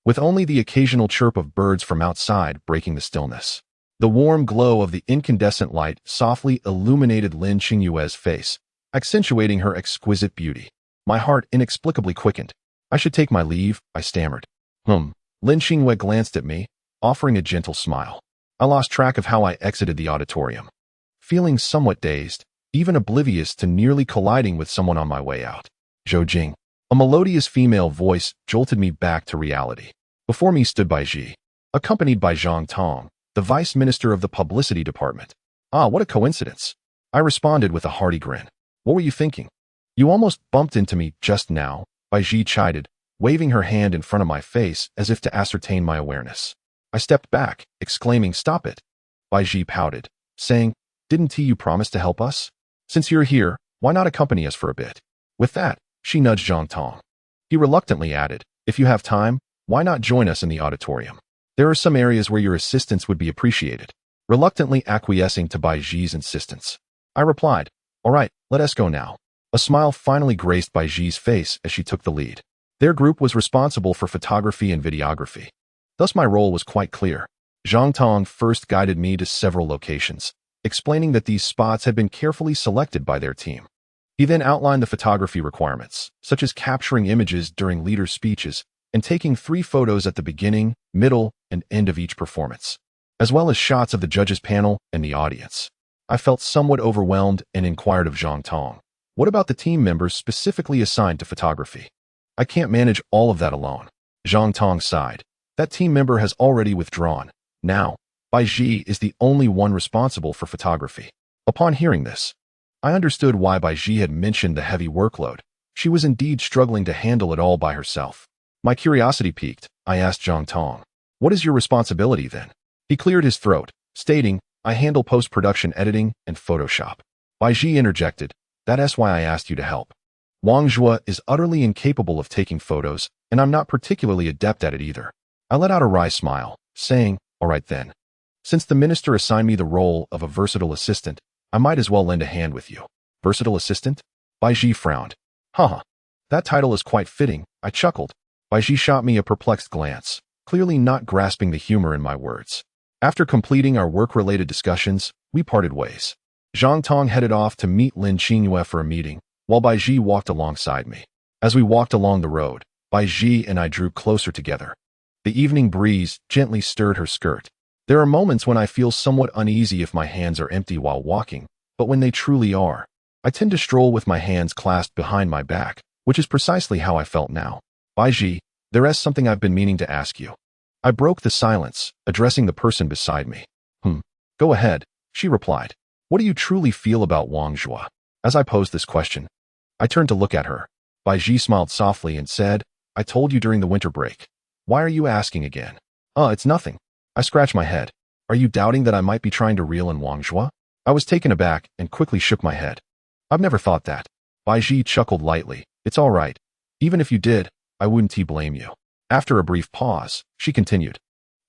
S1: with only the occasional chirp of birds from outside breaking the stillness. The warm glow of the incandescent light softly illuminated Lin Xinghua's face, accentuating her exquisite beauty. My heart inexplicably quickened. I should take my leave, I stammered. Lin Lin Xingyue glanced at me, offering a gentle smile. I lost track of how I exited the auditorium. Feeling somewhat dazed, even oblivious to nearly colliding with someone on my way out. Zhou Jing. A melodious female voice jolted me back to reality. Before me stood Bai Ji, accompanied by Zhang Tong, the vice minister of the publicity department. Ah, what a coincidence. I responded with a hearty grin. What were you thinking? You almost bumped into me just now, Bai Ji chided, waving her hand in front of my face as if to ascertain my awareness. I stepped back, exclaiming, "Stop it." Bai Ji pouted, saying, "Didn't you promise to help us? Since you're here, why not accompany us for a bit?" With that, she nudged Zhang Tong. He reluctantly added, "If you have time, why not join us in the auditorium? There are some areas where your assistance would be appreciated." Reluctantly acquiescing to Bai Ji's insistence, I replied, "All right, let us go now." A smile finally graced Bai Ji's face as she took the lead. Their group was responsible for photography and videography. Thus my role was quite clear. Zhang Tong first guided me to several locations, explaining that these spots had been carefully selected by their team. He then outlined the photography requirements, such as capturing images during leaders' speeches and taking 3 photos at the beginning, middle, and end of each performance, as well as shots of the judges' panel and the audience. I felt somewhat overwhelmed and inquired of Zhang Tong, "What about the team members specifically assigned to photography?" "I can't manage all of that alone." Zhang Tong sighed. "That team member has already withdrawn. Now, Bai Ji is the only one responsible for photography." Upon hearing this, I understood why Bai Ji had mentioned the heavy workload. She was indeed struggling to handle it all by herself. My curiosity piqued. I asked Zhang Tong, "What is your responsibility then?" He cleared his throat, stating, "I handle post-production editing and Photoshop." Bai Ji interjected, "That's why I asked you to help. Wang Zhua is utterly incapable of taking photos, and I'm not particularly adept at it either." I let out a wry smile, saying, "All right then. Since the minister assigned me the role of a versatile assistant, I might as well lend a hand with you." "Versatile assistant?" Bai Ji frowned. "Haha. That title is quite fitting," I chuckled. Bai Ji shot me a perplexed glance, clearly not grasping the humor in my words. After completing our work-related discussions, we parted ways. Zhang Tong headed off to meet Lin Xingyue for a meeting, while Bai Ji walked alongside me. As we walked along the road, Bai Ji and I drew closer together. The evening breeze gently stirred her skirt. There are moments when I feel somewhat uneasy if my hands are empty while walking, but when they truly are, I tend to stroll with my hands clasped behind my back, which is precisely how I felt now. "Bai Ji, there is something I've been meaning to ask you." I broke the silence, addressing the person beside me. Go ahead," she replied. "What do you truly feel about Wang Zhua?" As I posed this question, I turned to look at her. Bai Ji smiled softly and said, "I told you during the winter break. Why are you asking again?" It's nothing." I scratched my head. "Are you doubting that I might be trying to reel in Wang Zhua?" I was taken aback and quickly shook my head. "I've never thought that." Bai Ji chuckled lightly. "It's all right. Even if you did, I wouldn't blame you." After a brief pause, she continued,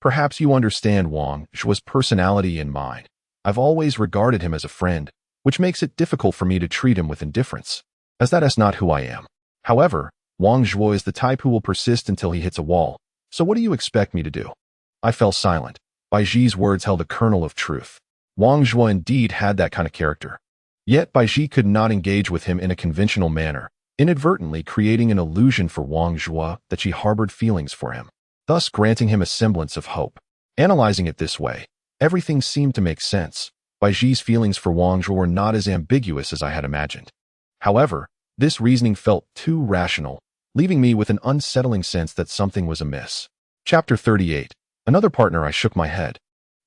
S1: "Perhaps you understand Wang Zhua's personality and mine. I've always regarded him as a friend, which makes it difficult for me to treat him with indifference, as that is not who I am. However, Wang Zhua is the type who will persist until he hits a wall. So what do you expect me to do?" I fell silent. Bai Ji's words held a kernel of truth. Wang Zhua indeed had that kind of character. Yet Bai Ji could not engage with him in a conventional manner, inadvertently creating an illusion for Wang Zhua that she harbored feelings for him, thus granting him a semblance of hope. Analyzing it this way, everything seemed to make sense. Bai Ji's feelings for Wang Zhua were not as ambiguous as I had imagined. However, this reasoning felt too rational, leaving me with an unsettling sense that something was amiss. Chapter 38. Another partner. I shook my head,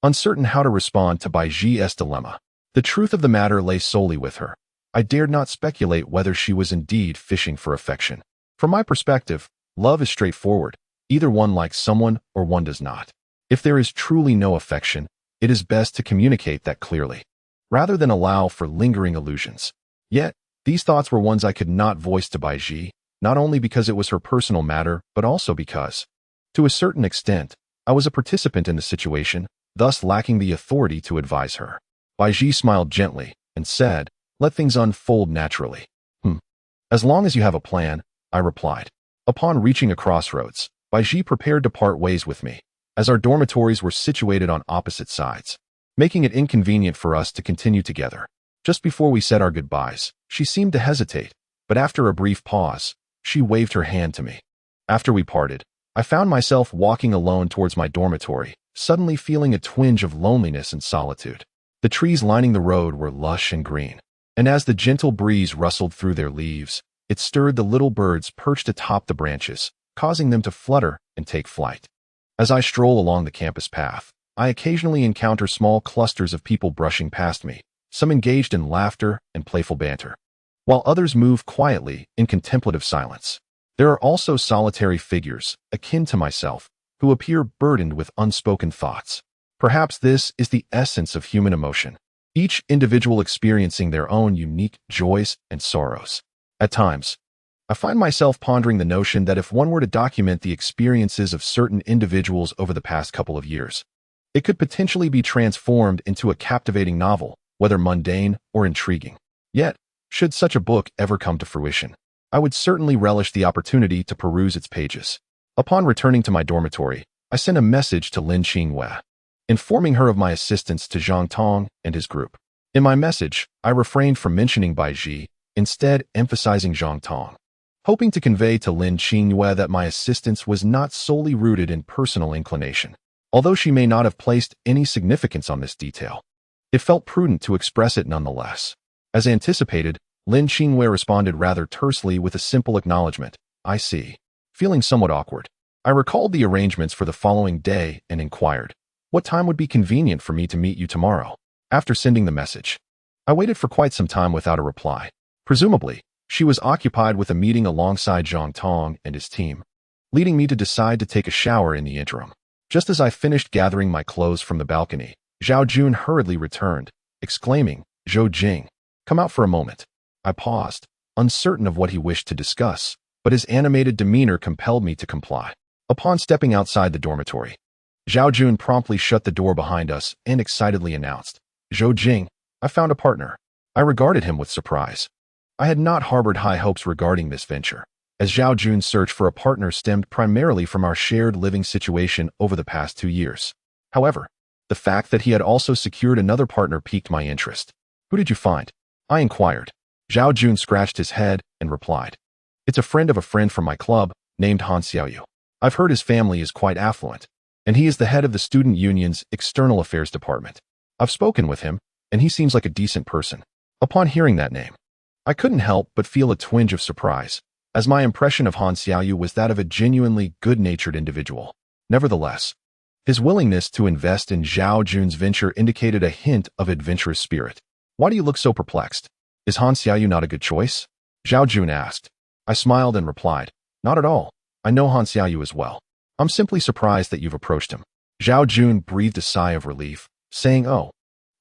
S1: uncertain how to respond to Bai Ji's dilemma. The truth of the matter lay solely with her. I dared not speculate whether she was indeed fishing for affection. From my perspective, love is straightforward. Either one likes someone or one does not. If there is truly no affection, it is best to communicate that clearly, rather than allow for lingering illusions. Yet, these thoughts were ones I could not voice to Bai Ji, not only because it was her personal matter, but also because, to a certain extent, I was a participant in the situation, thus lacking the authority to advise her. Bai Ji smiled gently and said, "Let things unfold naturally." As long as you have a plan," I replied. Upon reaching a crossroads, Bai Ji prepared to part ways with me, as our dormitories were situated on opposite sides, making it inconvenient for us to continue together. Just before we said our goodbyes, she seemed to hesitate, but after a brief pause, she waved her hand to me. After we parted, I found myself walking alone towards my dormitory, suddenly feeling a twinge of loneliness and solitude. The trees lining the road were lush and green, and as the gentle breeze rustled through their leaves, it stirred the little birds perched atop the branches, causing them to flutter and take flight. As I stroll along the campus path, I occasionally encounter small clusters of people brushing past me, some engaged in laughter and playful banter, while others move quietly in contemplative silence. There are also solitary figures, akin to myself, who appear burdened with unspoken thoughts. Perhaps this is the essence of human emotion, each individual experiencing their own unique joys and sorrows. At times, I find myself pondering the notion that if one were to document the experiences of certain individuals over the past couple of years, it could potentially be transformed into a captivating novel, whether mundane or intriguing. Yet, should such a book ever come to fruition, I would certainly relish the opportunity to peruse its pages. Upon returning to my dormitory, I sent a message to Lin Qingyue, informing her of my assistance to Zhang Tong and his group. In my message, I refrained from mentioning Bai Ji, instead emphasizing Zhang Tong, hoping to convey to Lin Qingyue that my assistance was not solely rooted in personal inclination. Although she may not have placed any significance on this detail, it felt prudent to express it nonetheless. As anticipated, Lin Qingyue responded rather tersely with a simple acknowledgement, "I see." Feeling somewhat awkward, I recalled the arrangements for the following day and inquired, "What time would be convenient for me to meet you tomorrow?" After sending the message, I waited for quite some time without a reply. Presumably, she was occupied with a meeting alongside Zhang Tong and his team, leading me to decide to take a shower in the interim. Just as I finished gathering my clothes from the balcony, Zhao Jun hurriedly returned, exclaiming, "Zhou Jing, come out for a moment." I paused, uncertain of what he wished to discuss, but his animated demeanor compelled me to comply. Upon stepping outside the dormitory, Zhao Jun promptly shut the door behind us and excitedly announced, "Zhou Jing, I found a partner." I regarded him with surprise. I had not harbored high hopes regarding this venture, as Zhao Jun's search for a partner stemmed primarily from our shared living situation over the past 2 years. However, the fact that he had also secured another partner piqued my interest. "Who did you find?" I inquired. Zhao Jun scratched his head and replied, "It's a friend of a friend from my club, named Han Xiaoyu. I've heard his family is quite affluent, and he is the head of the student union's external affairs department. I've spoken with him, and he seems like a decent person." Upon hearing that name, I couldn't help but feel a twinge of surprise, as my impression of Han Xiaoyu was that of a genuinely good-natured individual. Nevertheless, his willingness to invest in Zhao Jun's venture indicated a hint of adventurous spirit. "Why do you look so perplexed? Is Han Xiaoyu not a good choice?" Zhao Jun asked. I smiled and replied, "Not at all. I know Han Xiaoyu as well. I'm simply surprised that you've approached him." Zhao Jun breathed a sigh of relief, saying, "Oh,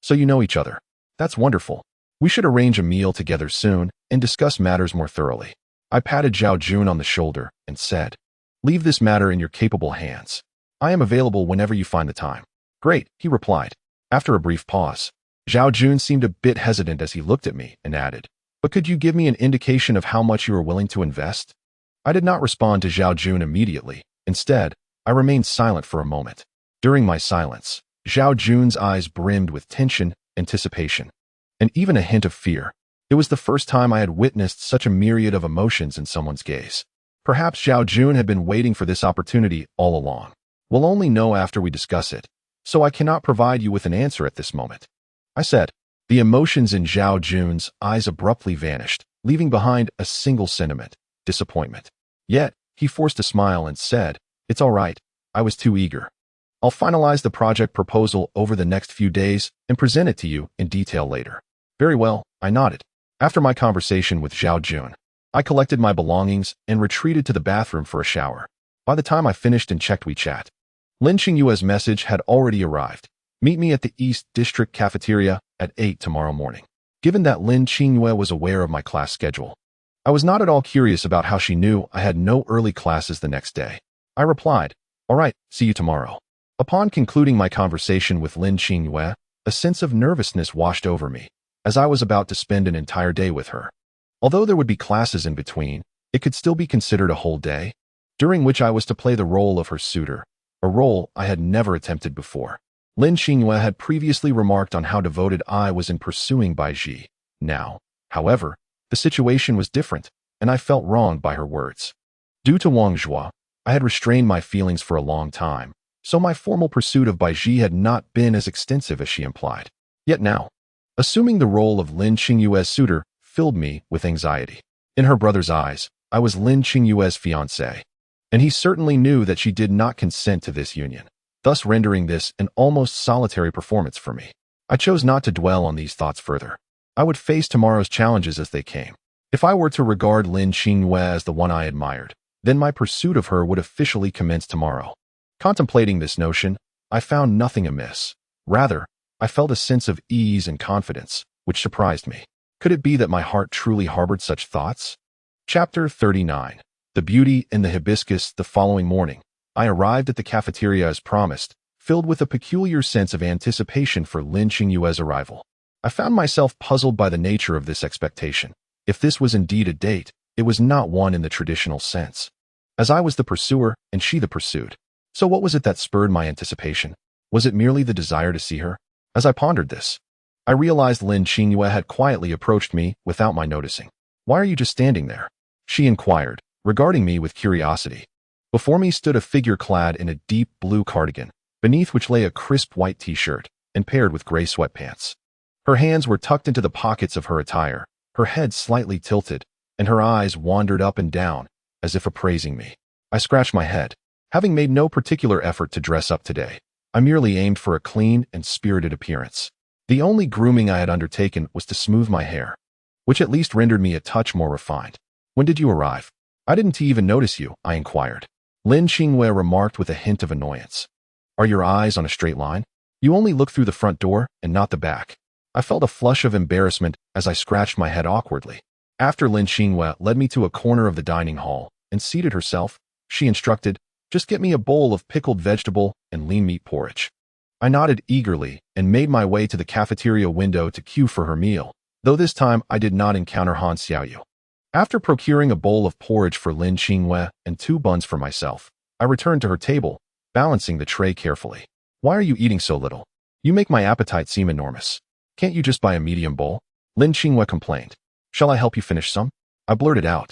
S1: so you know each other. That's wonderful. We should arrange a meal together soon and discuss matters more thoroughly." I patted Zhao Jun on the shoulder and said, "Leave this matter in your capable hands. I am available whenever you find the time." "Great," he replied. After a brief pause, Zhao Jun seemed a bit hesitant as he looked at me and added, "But could you give me an indication of how much you are willing to invest?" I did not respond to Zhao Jun immediately. Instead, I remained silent for a moment. During my silence, Zhao Jun's eyes brimmed with tension, anticipation, and even a hint of fear. It was the first time I had witnessed such a myriad of emotions in someone's gaze. Perhaps Zhao Jun had been waiting for this opportunity all along. "We'll only know after we discuss it, so I cannot provide you with an answer at this moment," I said. The emotions in Zhao Jun's eyes abruptly vanished, leaving behind a single sentiment: disappointment. Yet, he forced a smile and said, "It's all right. I was too eager. I'll finalize the project proposal over the next few days and present it to you in detail later." "Very well," I nodded. After my conversation with Zhao Jun, I collected my belongings and retreated to the bathroom for a shower. By the time I finished and checked WeChat, Lin Qingyue's message had already arrived. "Meet me at the East District Cafeteria at 8 tomorrow morning." Given that Lin Qingyue was aware of my class schedule, I was not at all curious about how she knew I had no early classes the next day. I replied, "All right, see you tomorrow." Upon concluding my conversation with Lin Qingyue, a sense of nervousness washed over me, as I was about to spend an entire day with her. Although there would be classes in between, it could still be considered a whole day, during which I was to play the role of her suitor, a role I had never attempted before. Lin Qingyue had previously remarked on how devoted I was in pursuing Bai Ji. Now, however, the situation was different, and I felt wronged by her words. Due to Wang Zhua, I had restrained my feelings for a long time, so my formal pursuit of Baiji had not been as extensive as she implied. Yet now, assuming the role of Lin Qingyue's suitor filled me with anxiety. In her brother's eyes, I was Lin Qingyue's fiancé, and he certainly knew that she did not consent to this union, thus rendering this an almost solitary performance for me. I chose not to dwell on these thoughts further. I would face tomorrow's challenges as they came. If I were to regard Lin Qingyue as the one I admired, then my pursuit of her would officially commence tomorrow. Contemplating this notion, I found nothing amiss. Rather, I felt a sense of ease and confidence, which surprised me. Could it be that my heart truly harbored such thoughts? Chapter 39. The Beauty in the Hibiscus. The following morning, I arrived at the cafeteria as promised, filled with a peculiar sense of anticipation for Lin Qingyue's arrival. I found myself puzzled by the nature of this expectation. If this was indeed a date, it was not one in the traditional sense, as I was the pursuer and she the pursued. So what was it that spurred my anticipation? Was it merely the desire to see her? As I pondered this, I realized Lin Qingyue had quietly approached me without my noticing. "Why are you just standing there?" she inquired, regarding me with curiosity. Before me stood a figure clad in a deep blue cardigan, beneath which lay a crisp white t-shirt and paired with gray sweatpants. Her hands were tucked into the pockets of her attire, her head slightly tilted, and her eyes wandered up and down, as if appraising me. I scratched my head. Having made no particular effort to dress up today, I merely aimed for a clean and spirited appearance. The only grooming I had undertaken was to smooth my hair, which at least rendered me a touch more refined. "When did you arrive?" "I didn't even notice you," I inquired. Lin Qingyue remarked with a hint of annoyance. "Are your eyes on a straight line? You only look through the front door and not the back." I felt a flush of embarrassment as I scratched my head awkwardly. After Lin Qingyue led me to a corner of the dining hall and seated herself, she instructed, "Just get me a bowl of pickled vegetable and lean meat porridge." I nodded eagerly and made my way to the cafeteria window to queue for her meal, though this time I did not encounter Han Xiaoyu. After procuring a bowl of porridge for Lin Qingyue and 2 buns for myself, I returned to her table, balancing the tray carefully. "Why are you eating so little? You make my appetite seem enormous. Can't you just buy a medium bowl?" Lin Qingyue complained. "Shall I help you finish some?" I blurted out,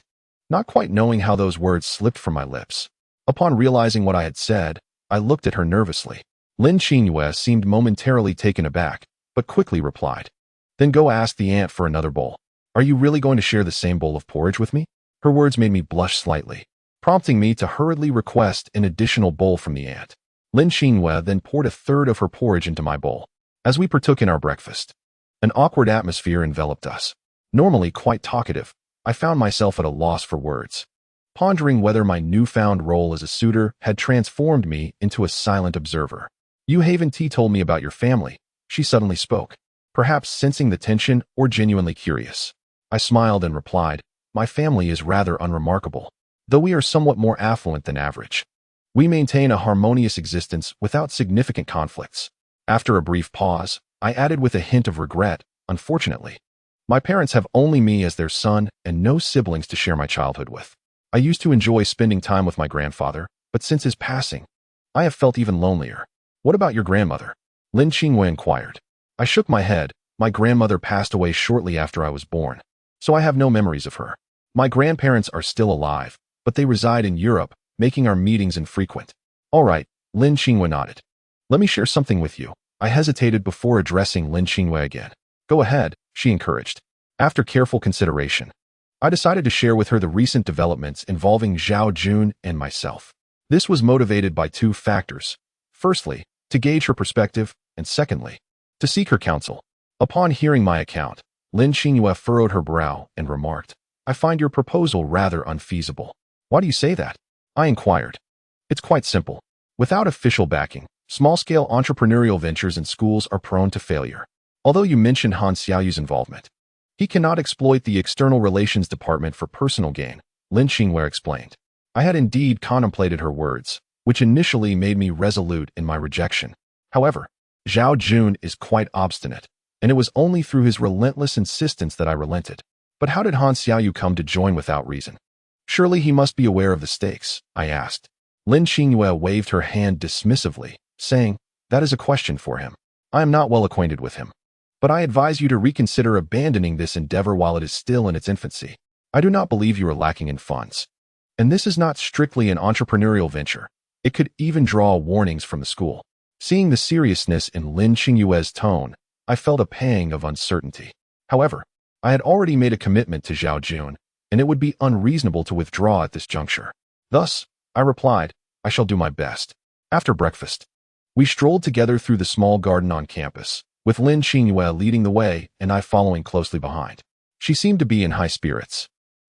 S1: not quite knowing how those words slipped from my lips. Upon realizing what I had said, I looked at her nervously. Lin Qingyue seemed momentarily taken aback, but quickly replied, "Then go ask the aunt for another bowl. Are you really going to share the same bowl of porridge with me?" Her words made me blush slightly, prompting me to hurriedly request an additional bowl from the aunt. Lin Qingyue then poured a third of her porridge into my bowl. As we partook in our breakfast, an awkward atmosphere enveloped us. Normally quite talkative, I found myself at a loss for words, pondering whether my newfound role as a suitor had transformed me into a silent observer. "You Haven T told me about your family," she suddenly spoke, perhaps sensing the tension or genuinely curious. I smiled and replied, "My family is rather unremarkable, though we are somewhat more affluent than average. We maintain a harmonious existence without significant conflicts." After a brief pause, I added with a hint of regret, "Unfortunately, my parents have only me as their son and no siblings to share my childhood with. I used to enjoy spending time with my grandfather, but since his passing, I have felt even lonelier." "What about your grandmother?" Lin Qingyue inquired. I shook my head. "My grandmother passed away shortly after I was born, so I have no memories of her. My grandparents are still alive, but they reside in Europe, making our meetings infrequent." "All right," Lin Qingyue nodded. "Let me share something with you." I hesitated before addressing Lin Qingyue again. "Go ahead," she encouraged. After careful consideration, I decided to share with her the recent developments involving Zhao Jun and myself. This was motivated by 2 factors. Firstly, to gauge her perspective, and secondly, to seek her counsel. Upon hearing my account, Lin Qingyue furrowed her brow and remarked, "I find your proposal rather unfeasible." "Why do you say that?" I inquired. "It's quite simple. Without official backing, small-scale entrepreneurial ventures in schools are prone to failure. Although you mentioned Han Xiaoyu's involvement, he cannot exploit the External Relations Department for personal gain," Lin Qingyue explained. I had indeed contemplated her words, which initially made me resolute in my rejection. However, Zhao Jun is quite obstinate, and it was only through his relentless insistence that I relented. "But how did Han Xiaoyu come to join without reason? Surely he must be aware of the stakes," I asked. Lin Qingyue waved her hand dismissively, saying, "That is a question for him. I am not well acquainted with him. But I advise you to reconsider abandoning this endeavor while it is still in its infancy. I do not believe you are lacking in funds, And this is not strictly an entrepreneurial venture. It could even draw warnings from the school. Seeing the seriousness in Lin Qingyue's tone, I felt a pang of uncertainty. However, I had already made a commitment to Zhao Jun, and it would be unreasonable to withdraw at this juncture. Thus, I replied, I shall do my best. After breakfast, we strolled together through the small garden on campus, with Lin Qingyue leading the way and I following closely behind. She seemed to be in high spirits,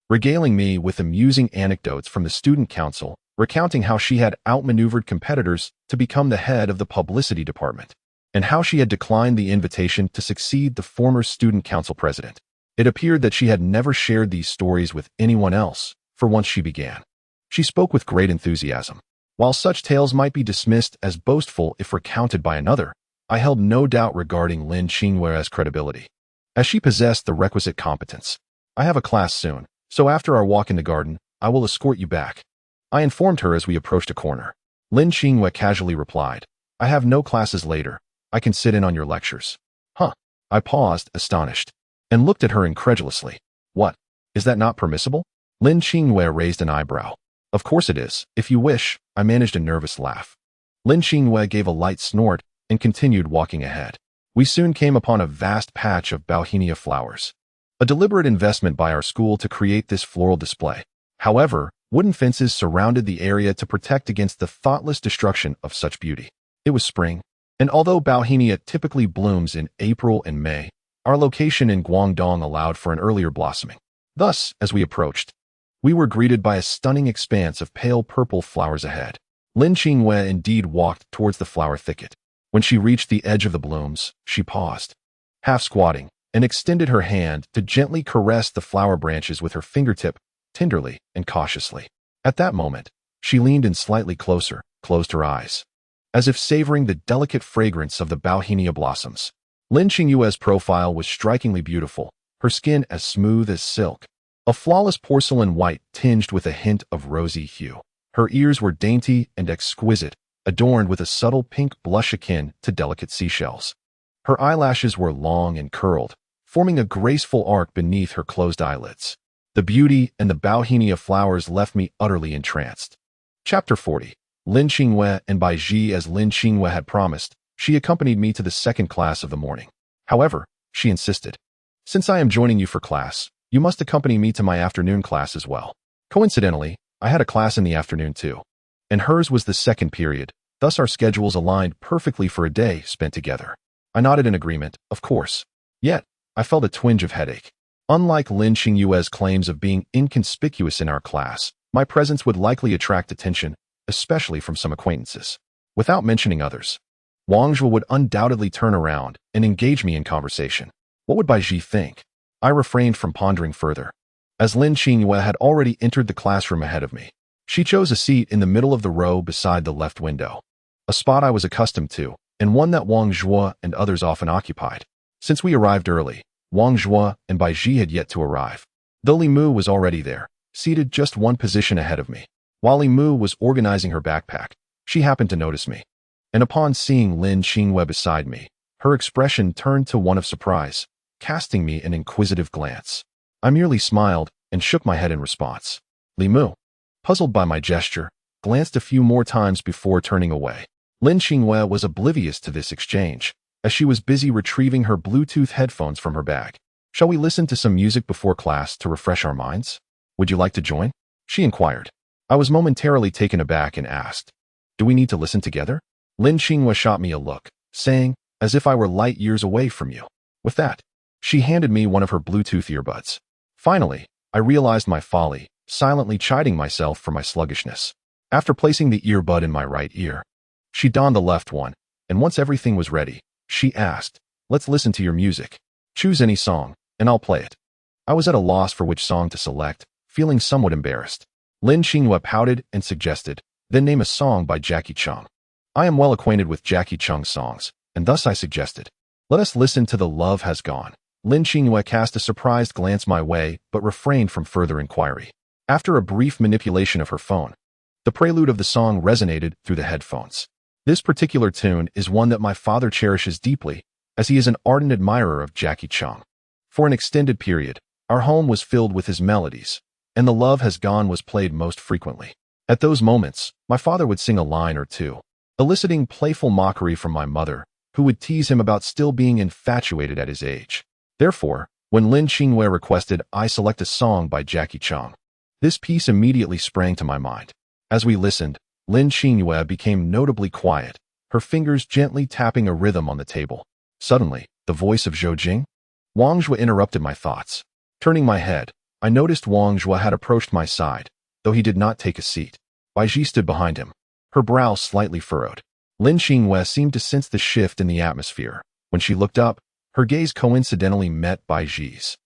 S1: regaling me with amusing anecdotes from the student council, recounting how she had outmaneuvered competitors to become the head of the publicity department, and how she had declined the invitation to succeed the former student council president. It appeared that she had never shared these stories with anyone else, for once she began. She spoke with great enthusiasm. While such tales might be dismissed as boastful if recounted by another, I held no doubt regarding Lin Qingyue's credibility, as she possessed the requisite competence. I have a class soon, so after our walk in the garden, I will escort you back, I informed her as we approached a corner. Lin Qingyue casually replied, I have no classes later. I can sit in on your lectures. Huh. I paused, astonished, and looked at her incredulously. What? Is that not permissible? Lin Qingyue raised an eyebrow. Of course it is. If you wish, I managed a nervous laugh. Lin Qingyue gave a light snort and continued walking ahead. We soon came upon a vast patch of bauhinia flowers, a deliberate investment by our school to create this floral display. However, wooden fences surrounded the area to protect against the thoughtless destruction of such beauty. It was spring, and although bauhinia typically blooms in April and May, our location in Guangdong allowed for an earlier blossoming. Thus, as we approached, we were greeted by a stunning expanse of pale purple flowers ahead. Lin Qingyue indeed walked towards the flower thicket. When she reached the edge of the blooms, she paused, half squatting, and extended her hand to gently caress the flower branches with her fingertip, tenderly and cautiously. At that moment, she leaned in slightly closer, closed her eyes, as if savoring the delicate fragrance of the bauhinia blossoms. Lin Qingyue's profile was strikingly beautiful, her skin as smooth as silk, a flawless porcelain white tinged with a hint of rosy hue. Her ears were dainty and exquisite, adorned with a subtle pink blush akin to delicate seashells. Her eyelashes were long and curled, forming a graceful arc beneath her closed eyelids. The beauty and the bauhinia flowers left me utterly entranced. Chapter 40. Lin Qingyue, and by Ji as Lin Qingyue had promised, she accompanied me to the second class of the morning. However, she insisted, since I am joining you for class, you must accompany me to my afternoon class as well. Coincidentally, I had a class in the afternoon too, and hers was the second period, thus our schedules aligned perfectly for a day spent together. I nodded in agreement, of course. Yet, I felt a twinge of headache. Unlike Lin Qingyue's claims of being inconspicuous in our class, my presence would likely attract attention, especially from some acquaintances. Without mentioning others, Wang Zhuo would undoubtedly turn around and engage me in conversation. What would Bai Ji think? I refrained from pondering further, as Lin Qingyue had already entered the classroom ahead of me. She chose a seat in the middle of the row beside the left window, a spot I was accustomed to, and one that Wang Zhuo and others often occupied. Since we arrived early, Wang Zhuo and Bai Ji had yet to arrive, though Li Mu was already there, seated just one position ahead of me. While Li Mu was organizing her backpack, she happened to notice me, and upon seeing Lin Qingyue beside me, her expression turned to one of surprise, casting me an inquisitive glance. I merely smiled and shook my head in response. Li Mu, puzzled by my gesture, glanced a few more times before turning away. Lin Qingyue was oblivious to this exchange, as she was busy retrieving her Bluetooth headphones from her bag. Shall we listen to some music before class to refresh our minds? Would you like to join? She inquired. I was momentarily taken aback and asked, do we need to listen together? Lin Qingyue shot me a look, saying, as if I were light years away from you. With that, she handed me one of her Bluetooth earbuds. Finally, I realized my folly, silently chiding myself for my sluggishness. After placing the earbud in my right ear, she donned the left one, and once everything was ready, she asked, let's listen to your music. Choose any song, and I'll play it. I was at a loss for which song to select, feeling somewhat embarrassed. Lin Qingyue pouted and suggested, then name a song by Jackie Chung. I am well acquainted with Jackie Chung's songs, and thus I suggested, let us listen to The Love Has Gone. Lin Qingyue cast a surprised glance my way, but refrained from further inquiry. After a brief manipulation of her phone, the prelude of the song resonated through the headphones. This particular tune is one that my father cherishes deeply, as he is an ardent admirer of Jackie Chung. For an extended period, our home was filled with his melodies, and The Love Has Gone was played most frequently. At those moments, my father would sing a line or two, eliciting playful mockery from my mother, who would tease him about still being infatuated at his age. Therefore, when Lin Qingwei requested I select a song by Jackie Chung, this piece immediately sprang to my mind. As we listened, Lin Qingwei became notably quiet, her fingers gently tapping a rhythm on the table. Suddenly, the voice of Zhou Jing, Wang Zhua, interrupted my thoughts. Turning my head, I noticed Wang Zhua had approached my side, though he did not take a seat. Bai Ji stood behind him, her brow slightly furrowed. Lin Qingwei seemed to sense the shift in the atmosphere. When she looked up, her gaze coincidentally met Bai Ji's.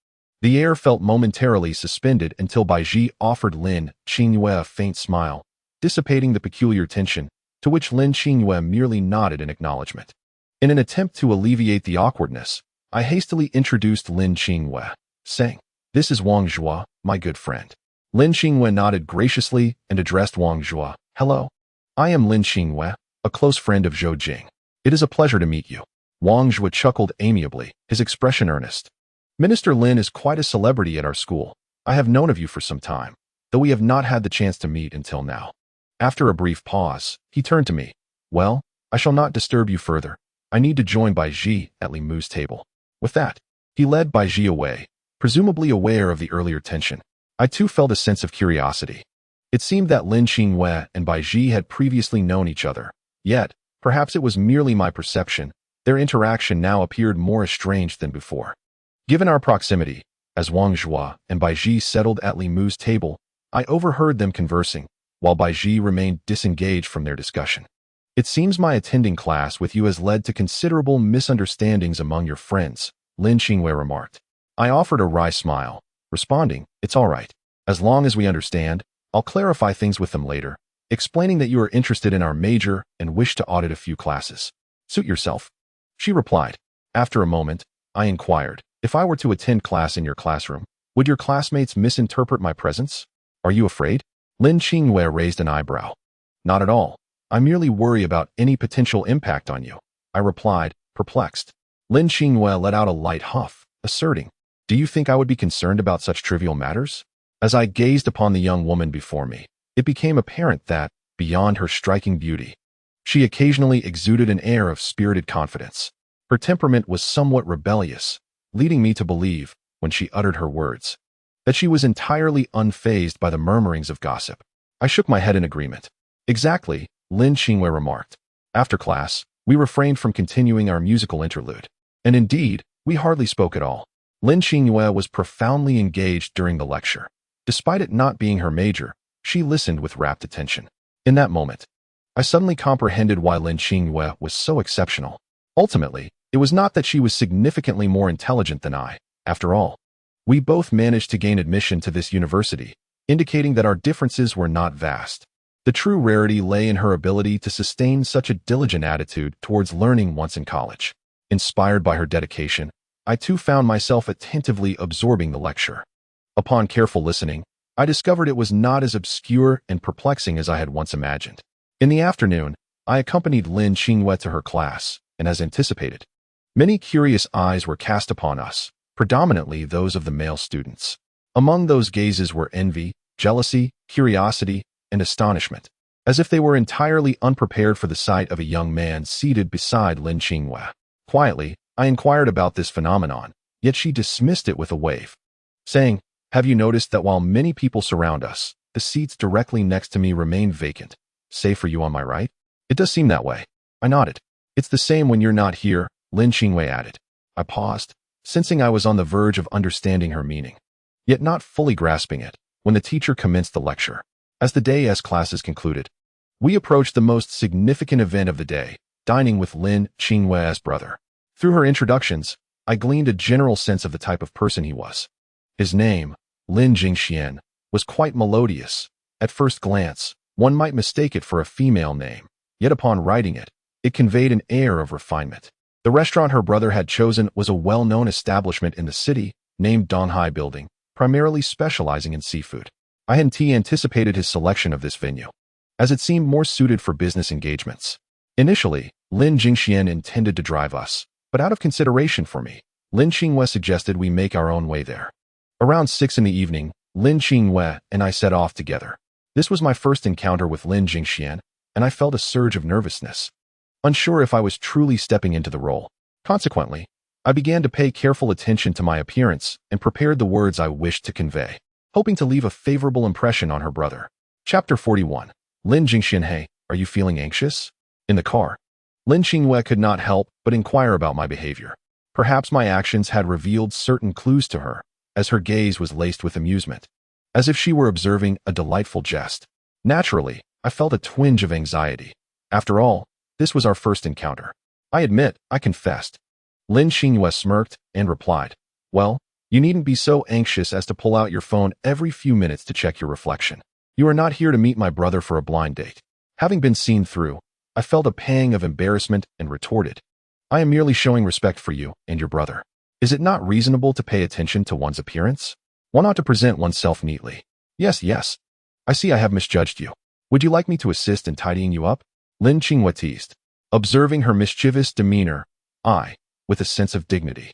S1: The air felt momentarily suspended until Bai Ji offered Lin Qingwei a faint smile, dissipating the peculiar tension, to which Lin Qingwei merely nodded in acknowledgement. In an attempt to alleviate the awkwardness, I hastily introduced Lin Qingwei, saying, "This is Wang Zhua, my good friend." Lin Qingwei nodded graciously and addressed Wang Zhua. "Hello. I am Lin Qingwei, a close friend of Zhou Jing. It is a pleasure to meet you." Wang Zhua chuckled amiably, his expression earnest. "Minister Lin is quite a celebrity at our school. I have known of you for some time, though we have not had the chance to meet until now." After a brief pause, he turned to me. "Well, I shall not disturb you further. I need to join Bai Ji at Li Mu's table." With that, he led Bai Ji away, presumably aware of the earlier tension. I too felt a sense of curiosity. It seemed that Lin Qingwei and Bai Ji had previously known each other, yet, perhaps it was merely my perception, their interaction now appeared more estranged than before. Given our proximity, as Wang Zhua and Bai Ji settled at Li Mu's table, I overheard them conversing, while Bai Ji remained disengaged from their discussion. "It seems my attending class with you has led to considerable misunderstandings among your friends," Lin Qingwei remarked. I offered a wry smile, responding, "It's all right. As long as we understand, I'll clarify things with them later," explaining that you are interested in our major and wish to audit a few classes. "Suit yourself," she replied. After a moment, I inquired, "If I were to attend class in your classroom, would your classmates misinterpret my presence? Are you afraid?" Lin Qingwei raised an eyebrow. "Not at all. I merely worry about any potential impact on you," I replied, perplexed. Lin Qingwei let out a light huff, asserting, "Do you think I would be concerned about such trivial matters?" As I gazed upon the young woman before me, it became apparent that, beyond her striking beauty, she occasionally exuded an air of spirited confidence. Her temperament was somewhat rebellious, leading me to believe, when she uttered her words, that she was entirely unfazed by the murmurings of gossip. I shook my head in agreement. "Exactly," Lin Qingwei remarked. After class, we refrained from continuing our musical interlude. And indeed, we hardly spoke at all. Lin Qingwei was profoundly engaged during the lecture. Despite it not being her major, she listened with rapt attention. In that moment, I suddenly comprehended why Lin Qingwei was so exceptional. Ultimately, it was not that she was significantly more intelligent than I. After all, we both managed to gain admission to this university, indicating that our differences were not vast. The true rarity lay in her ability to sustain such a diligent attitude towards learning once in college. Inspired by her dedication, I too found myself attentively absorbing the lecture. Upon careful listening, I discovered it was not as obscure and perplexing as I had once imagined. In the afternoon, I accompanied Lin Qingwei to her class, and as anticipated, many curious eyes were cast upon us, predominantly those of the male students. Among those gazes were envy, jealousy, curiosity, and astonishment, as if they were entirely unprepared for the sight of a young man seated beside Lin Qingwei. Quietly, I inquired about this phenomenon, yet she dismissed it with a wave, saying, "Have you noticed that while many people surround us, the seats directly next to me remain vacant, save for you on my right? It does seem that way." I nodded. "It's the same when you're not here," Lin Qingwei added. I paused, sensing I was on the verge of understanding her meaning, yet not fully grasping it, when the teacher commenced the lecture. As the day's classes concluded, we approached the most significant event of the day, dining with Lin Qingwei's brother. Through her introductions, I gleaned a general sense of the type of person he was. His name, Lin Jingxian, was quite melodious. At first glance, one might mistake it for a female name, yet upon writing it, it conveyed an air of refinement. The restaurant her brother had chosen was a well-known establishment in the city, named Donghai Building, primarily specializing in seafood. I had anticipated his selection of this venue, as it seemed more suited for business engagements. Initially, Lin Jingxian intended to drive us, but out of consideration for me, Lin Qingwei suggested we make our own way there. Around 6 in the evening, Lin Qingyue and I set off together. This was my first encounter with Lin Jingxian, and I felt a surge of nervousness, unsure if I was truly stepping into the role. Consequently, I began to pay careful attention to my appearance and prepared the words I wished to convey, hoping to leave a favorable impression on her brother. Chapter 41. Lin Jingxian. Hey, are you feeling anxious? In the car, Lin Qingyue could not help but inquire about my behavior. Perhaps my actions had revealed certain clues to her, as her gaze was laced with amusement, as if she were observing a delightful jest. Naturally, I felt a twinge of anxiety. After all, this was our first encounter. I admit, I confessed. Lin Qingyue smirked and replied, well, you needn't be so anxious as to pull out your phone every few minutes to check your reflection. You are not here to meet my brother for a blind date. Having been seen through, I felt a pang of embarrassment and retorted, I am merely showing respect for you and your brother. Is it not reasonable to pay attention to one's appearance? One ought to present oneself neatly. Yes. I see I have misjudged you. Would you like me to assist in tidying you up? Lin Qingyue teased. Observing her mischievous demeanor, I, with a sense of dignity,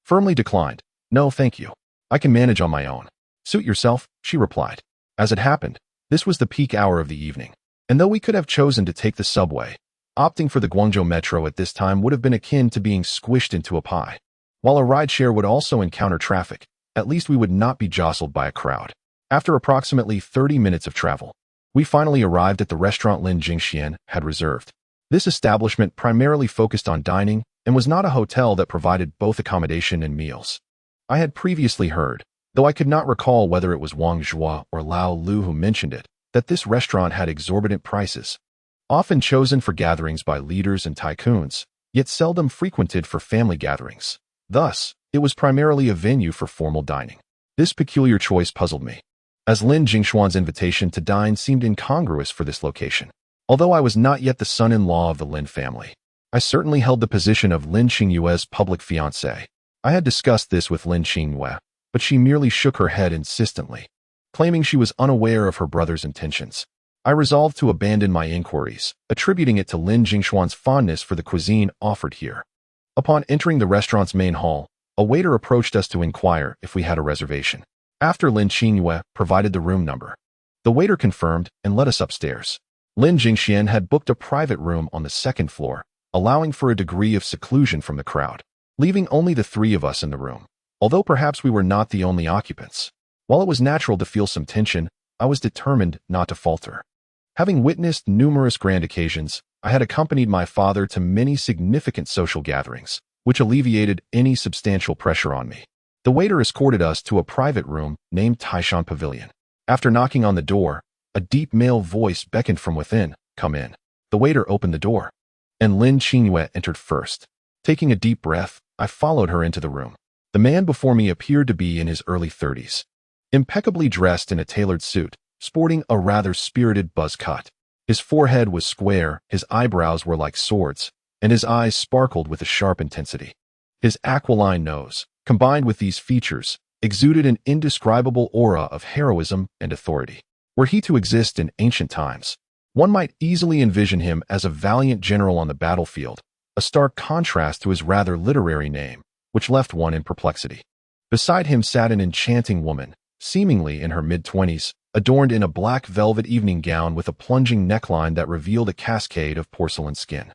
S1: firmly declined. No, thank you. I can manage on my own. Suit yourself, she replied. As it happened, this was the peak hour of the evening, and though we could have chosen to take the subway, opting for the Guangzhou Metro at this time would have been akin to being squished into a pie. While a rideshare would also encounter traffic, at least we would not be jostled by a crowd. After approximately 30 minutes of travel, we finally arrived at the restaurant Lin Jingxian had reserved. This establishment primarily focused on dining and was not a hotel that provided both accommodation and meals. I had previously heard, though I could not recall whether it was Wang Zhua or Lao Lu who mentioned it, that this restaurant had exorbitant prices, often chosen for gatherings by leaders and tycoons, yet seldom frequented for family gatherings. Thus, it was primarily a venue for formal dining. This peculiar choice puzzled me, as Lin Jingxuan's invitation to dine seemed incongruous for this location. Although I was not yet the son-in-law of the Lin family, I certainly held the position of Lin Qingyue's public fiancé. I had discussed this with Lin Qingyue, but she merely shook her head insistently, claiming she was unaware of her brother's intentions. I resolved to abandon my inquiries, attributing it to Lin Jingxuan's fondness for the cuisine offered here. Upon entering the restaurant's main hall, a waiter approached us to inquire if we had a reservation. After Lin Qingyue provided the room number, the waiter confirmed and led us upstairs. Lin Jingxian had booked a private room on the second floor, allowing for a degree of seclusion from the crowd, leaving only the three of us in the room. Although perhaps we were not the only occupants, while it was natural to feel some tension, I was determined not to falter. Having witnessed numerous grand occasions, I had accompanied my father to many significant social gatherings, which alleviated any substantial pressure on me. The waiter escorted us to a private room named Taishan Pavilion. After knocking on the door, a deep male voice beckoned from within, "Come in." The waiter opened the door, and Lin Qingyue entered first. Taking a deep breath, I followed her into the room. The man before me appeared to be in his early 30s, impeccably dressed in a tailored suit, sporting a rather spirited buzz cut. His forehead was square, his eyebrows were like swords, and his eyes sparkled with a sharp intensity. His aquiline nose, combined with these features, exuded an indescribable aura of heroism and authority. Were he to exist in ancient times, one might easily envision him as a valiant general on the battlefield, a stark contrast to his rather literary name, which left one in perplexity. Beside him sat an enchanting woman, seemingly in her mid-20s, adorned in a black velvet evening gown with a plunging neckline that revealed a cascade of porcelain skin.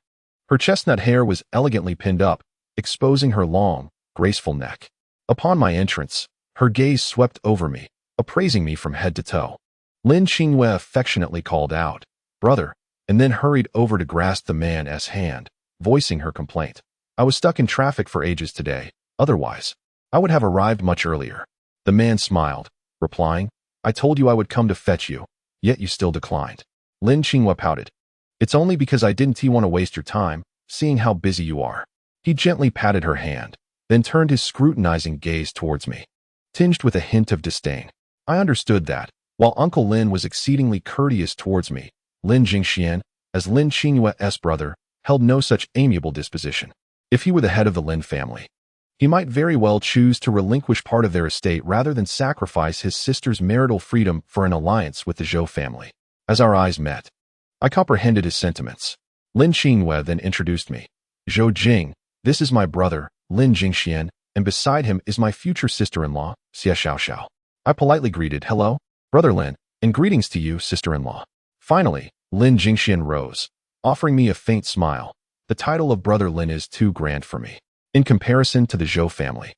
S1: Her chestnut hair was elegantly pinned up, exposing her long, graceful neck. Upon my entrance, her gaze swept over me, appraising me from head to toe. Lin Qingyue affectionately called out, "Brother," and then hurried over to grasp the man's hand, voicing her complaint. "I was stuck in traffic for ages today. Otherwise, I would have arrived much earlier." The man smiled, replying, "I told you I would come to fetch you, yet you still declined." Lin Qingyue pouted. "It's only because I didn't want to waste your time, seeing how busy you are." He gently patted her hand, then turned his scrutinizing gaze towards me, tinged with a hint of disdain. I understood that, while Uncle Lin was exceedingly courteous towards me, Lin Jingxian, as Lin Qingyue's brother, held no such amiable disposition. If he were the head of the Lin family, he might very well choose to relinquish part of their estate rather than sacrifice his sister's marital freedom for an alliance with the Zhou family. As our eyes met, I comprehended his sentiments. Lin Qingyue then introduced me. "Zhou Jing, this is my brother, Lin Jingxian, and beside him is my future sister-in-law, Xie Xiaoxiao." I politely greeted, "Hello, Brother Lin, and greetings to you, sister-in-law." Finally, Lin Jingxian rose, offering me a faint smile. The title of Brother Lin is too grand for me. In comparison to the Zhou family,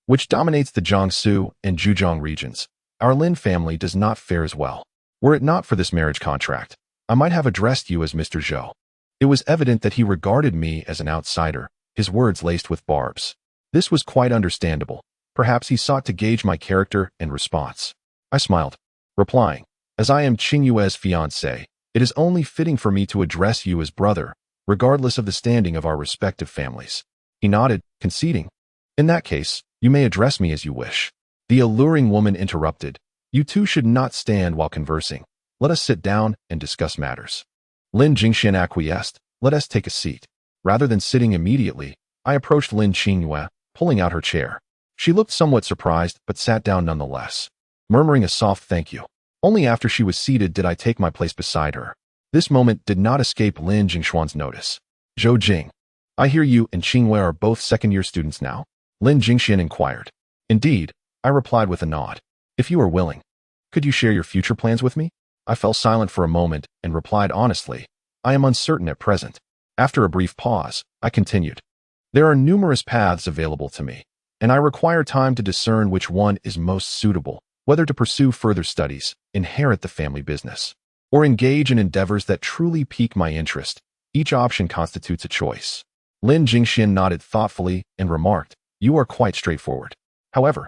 S1: which dominates the Jiangsu and Zhejiang regions, our Lin family does not fare as well. Were it not for this marriage contract, I might have addressed you as Mr. Zhou. It was evident that he regarded me as an outsider, his words laced with barbs. This was quite understandable. Perhaps he sought to gauge my character and response. I smiled, replying, "As I am Qingyue's fiancé, it is only fitting for me to address you as brother, regardless of the standing of our respective families." He nodded, conceding, "In that case, you may address me as you wish." The alluring woman interrupted, "You two should not stand while conversing. Let us sit down and discuss matters." Lin Jingxian acquiesced, "Let us take a seat." Rather than sitting immediately, I approached Lin Qingyue, pulling out her chair. She looked somewhat surprised, but sat down nonetheless, murmuring a soft thank you. Only after she was seated did I take my place beside her. This moment did not escape Lin Jingshuan's notice. "Zhou Jing, I hear you and Qingyue are both second-year students now?" Lin Jingxian inquired. "Indeed," I replied with a nod. "If you are willing, could you share your future plans with me?" I fell silent for a moment and replied honestly, "I am uncertain at present." After a brief pause, I continued, "There are numerous paths available to me, and I require time to discern which one is most suitable, whether to pursue further studies, inherit the family business, or engage in endeavors that truly pique my interest. Each option constitutes a choice." Lin Jingxian nodded thoughtfully and remarked, "You are quite straightforward. However,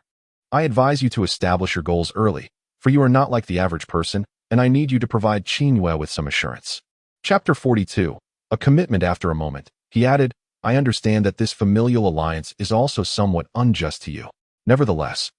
S1: I advise you to establish your goals early, for you are not like the average person, and I need you to provide Qingyue with some assurance." Chapter 42. A commitment after a moment. He added, "I understand that this familial alliance is also somewhat unjust to you. Nevertheless,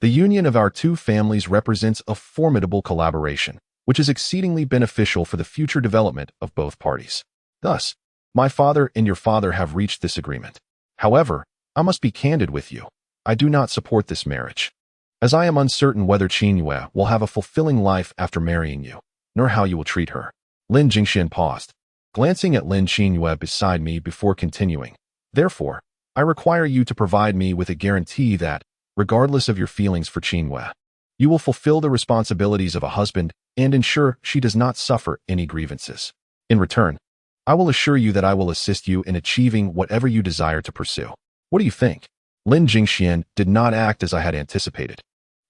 S1: the union of our two families represents a formidable collaboration, which is exceedingly beneficial for the future development of both parties. Thus, my father and your father have reached this agreement. However, I must be candid with you. I do not support this marriage, as I am uncertain whether Qingyue will have a fulfilling life after marrying you, nor how you will treat her." Lin Jingxian paused, glancing at Lin Qingyue beside me before continuing. "Therefore, I require you to provide me with a guarantee that, regardless of your feelings for Qingyue, you will fulfill the responsibilities of a husband and ensure she does not suffer any grievances. In return, I will assure you that I will assist you in achieving whatever you desire to pursue. What do you think?" Lin Jingxian did not act as I had anticipated,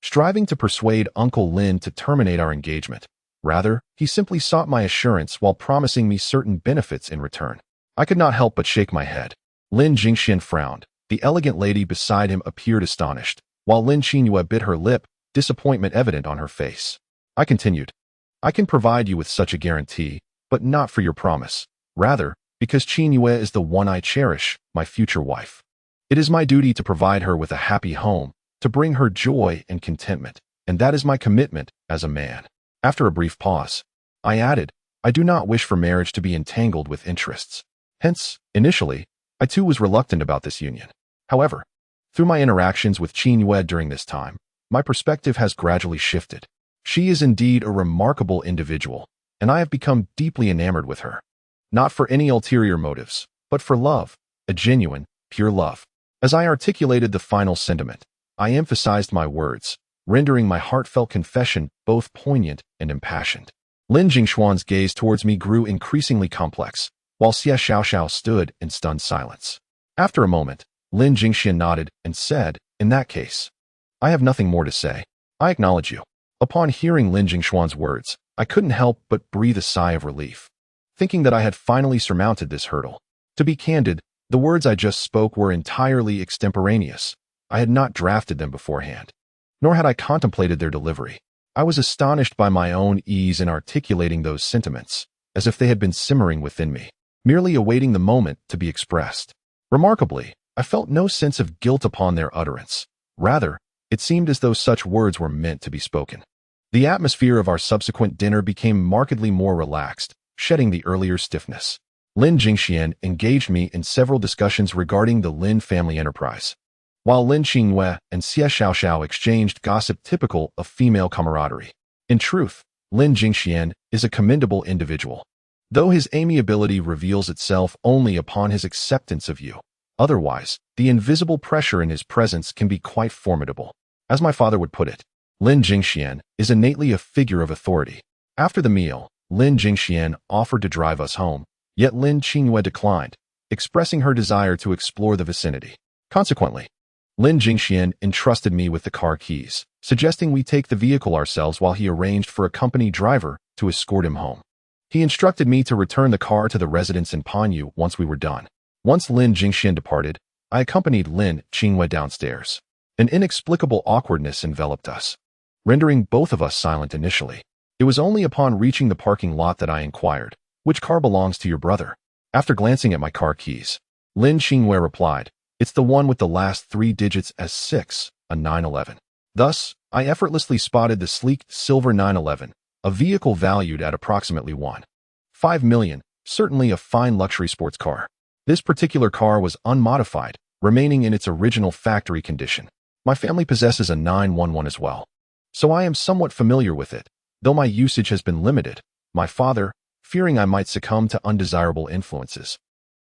S1: striving to persuade Uncle Lin to terminate our engagement. Rather, he simply sought my assurance while promising me certain benefits in return. I could not help but shake my head. Lin Jingxian frowned. The elegant lady beside him appeared astonished, while Lin Qingyue bit her lip, disappointment evident on her face. I continued, "I can provide you with such a guarantee, but not for your promise. Rather, because Qingyue is the one I cherish, my future wife. It is my duty to provide her with a happy home, to bring her joy and contentment, and that is my commitment as a man." After a brief pause, I added, "I do not wish for marriage to be entangled with interests. Hence, initially, I too was reluctant about this union. However, through my interactions with Qingyue during this time, my perspective has gradually shifted. She is indeed a remarkable individual, and I have become deeply enamored with her. Not for any ulterior motives, but for love, a genuine, pure love." As I articulated the final sentiment, I emphasized my words, rendering my heartfelt confession both poignant and impassioned. Lin Jingshuan's gaze towards me grew increasingly complex, while Xie Xiaoxiao stood in stunned silence. After a moment, Lin Jingxian nodded and said, "In that case, I have nothing more to say. I acknowledge you." Upon hearing Lin Jingshuan's words, I couldn't help but breathe a sigh of relief, thinking that I had finally surmounted this hurdle. To be candid, the words I just spoke were entirely extemporaneous. I had not drafted them beforehand, nor had I contemplated their delivery. I was astonished by my own ease in articulating those sentiments, as if they had been simmering within me, merely awaiting the moment to be expressed. Remarkably, I felt no sense of guilt upon their utterance. Rather, it seemed as though such words were meant to be spoken. The atmosphere of our subsequent dinner became markedly more relaxed, shedding the earlier stiffness. Lin Jingxian engaged me in several discussions regarding the Lin family enterprise, while Lin Qingyue and Xie Xiaoxiao exchanged gossip typical of female camaraderie. In truth, Lin Jingxian is a commendable individual, though his amiability reveals itself only upon his acceptance of you. Otherwise, the invisible pressure in his presence can be quite formidable. As my father would put it, Lin Jingxian is innately a figure of authority. After the meal, Lin Jingxian offered to drive us home, yet Lin Qingyue declined, expressing her desire to explore the vicinity. Consequently, Lin Jingxian entrusted me with the car keys, suggesting we take the vehicle ourselves while he arranged for a company driver to escort him home. He instructed me to return the car to the residence in Panyu once we were done. Once Lin Jingxian departed, I accompanied Lin Qingyue downstairs. An inexplicable awkwardness enveloped us, rendering both of us silent initially. It was only upon reaching the parking lot that I inquired, "Which car belongs to your brother?" After glancing at my car keys, Lin Qingyue replied, "It's the one with the last 3 digits as 6, a 911. Thus, I effortlessly spotted the sleek silver 911, a vehicle valued at approximately $1.5 million, certainly a fine luxury sports car. This particular car was unmodified, remaining in its original factory condition. My family possesses a 911 as well, so I am somewhat familiar with it, though my usage has been limited. My father, fearing I might succumb to undesirable influences,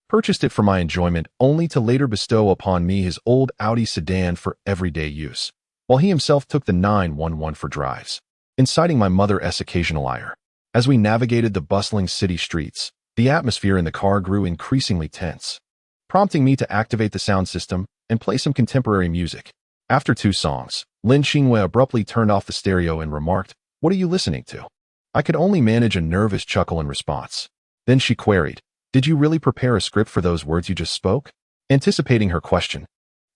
S1: purchased it for my enjoyment only to later bestow upon me his old Audi sedan for everyday use, while he himself took the 911 for drives, inciting my mother's occasional ire. As we navigated the bustling city streets, the atmosphere in the car grew increasingly tense, prompting me to activate the sound system and play some contemporary music. After 2 songs, Lin Qingyue abruptly turned off the stereo and remarked, "What are you listening to?" I could only manage a nervous chuckle in response. Then she queried, "Did you really prepare a script for those words you just spoke?" Anticipating her question,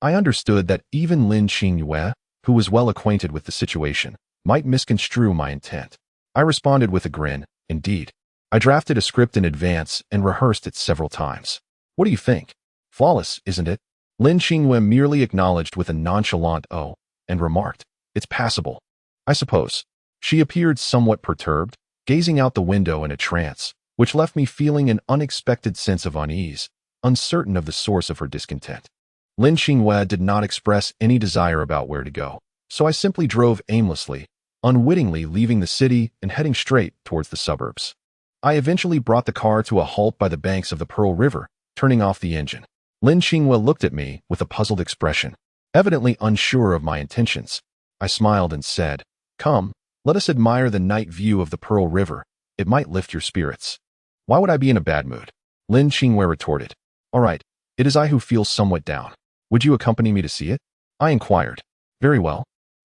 S1: I understood that even Lin Qingyue, who was well acquainted with the situation, might misconstrue my intent. I responded with a grin, "Indeed. I drafted a script in advance and rehearsed it several times. What do you think? Flawless, isn't it?" Lin Qingyue merely acknowledged with a nonchalant "oh," and remarked, "It's passable, I suppose." She appeared somewhat perturbed, gazing out the window in a trance, which left me feeling an unexpected sense of unease, uncertain of the source of her discontent. Lin Qingyue did not express any desire about where to go, so I simply drove aimlessly, unwittingly leaving the city and heading straight towards the suburbs. I eventually brought the car to a halt by the banks of the Pearl River, turning off the engine. Lin Qingyue looked at me with a puzzled expression, evidently unsure of my intentions. I smiled and said, "Come, let us admire the night view of the Pearl River. It might lift your spirits." "Why would I be in a bad mood?" Lin Qingyue retorted. "All right, it is I who feel somewhat down. Would you accompany me to see it?" I inquired. "Very well.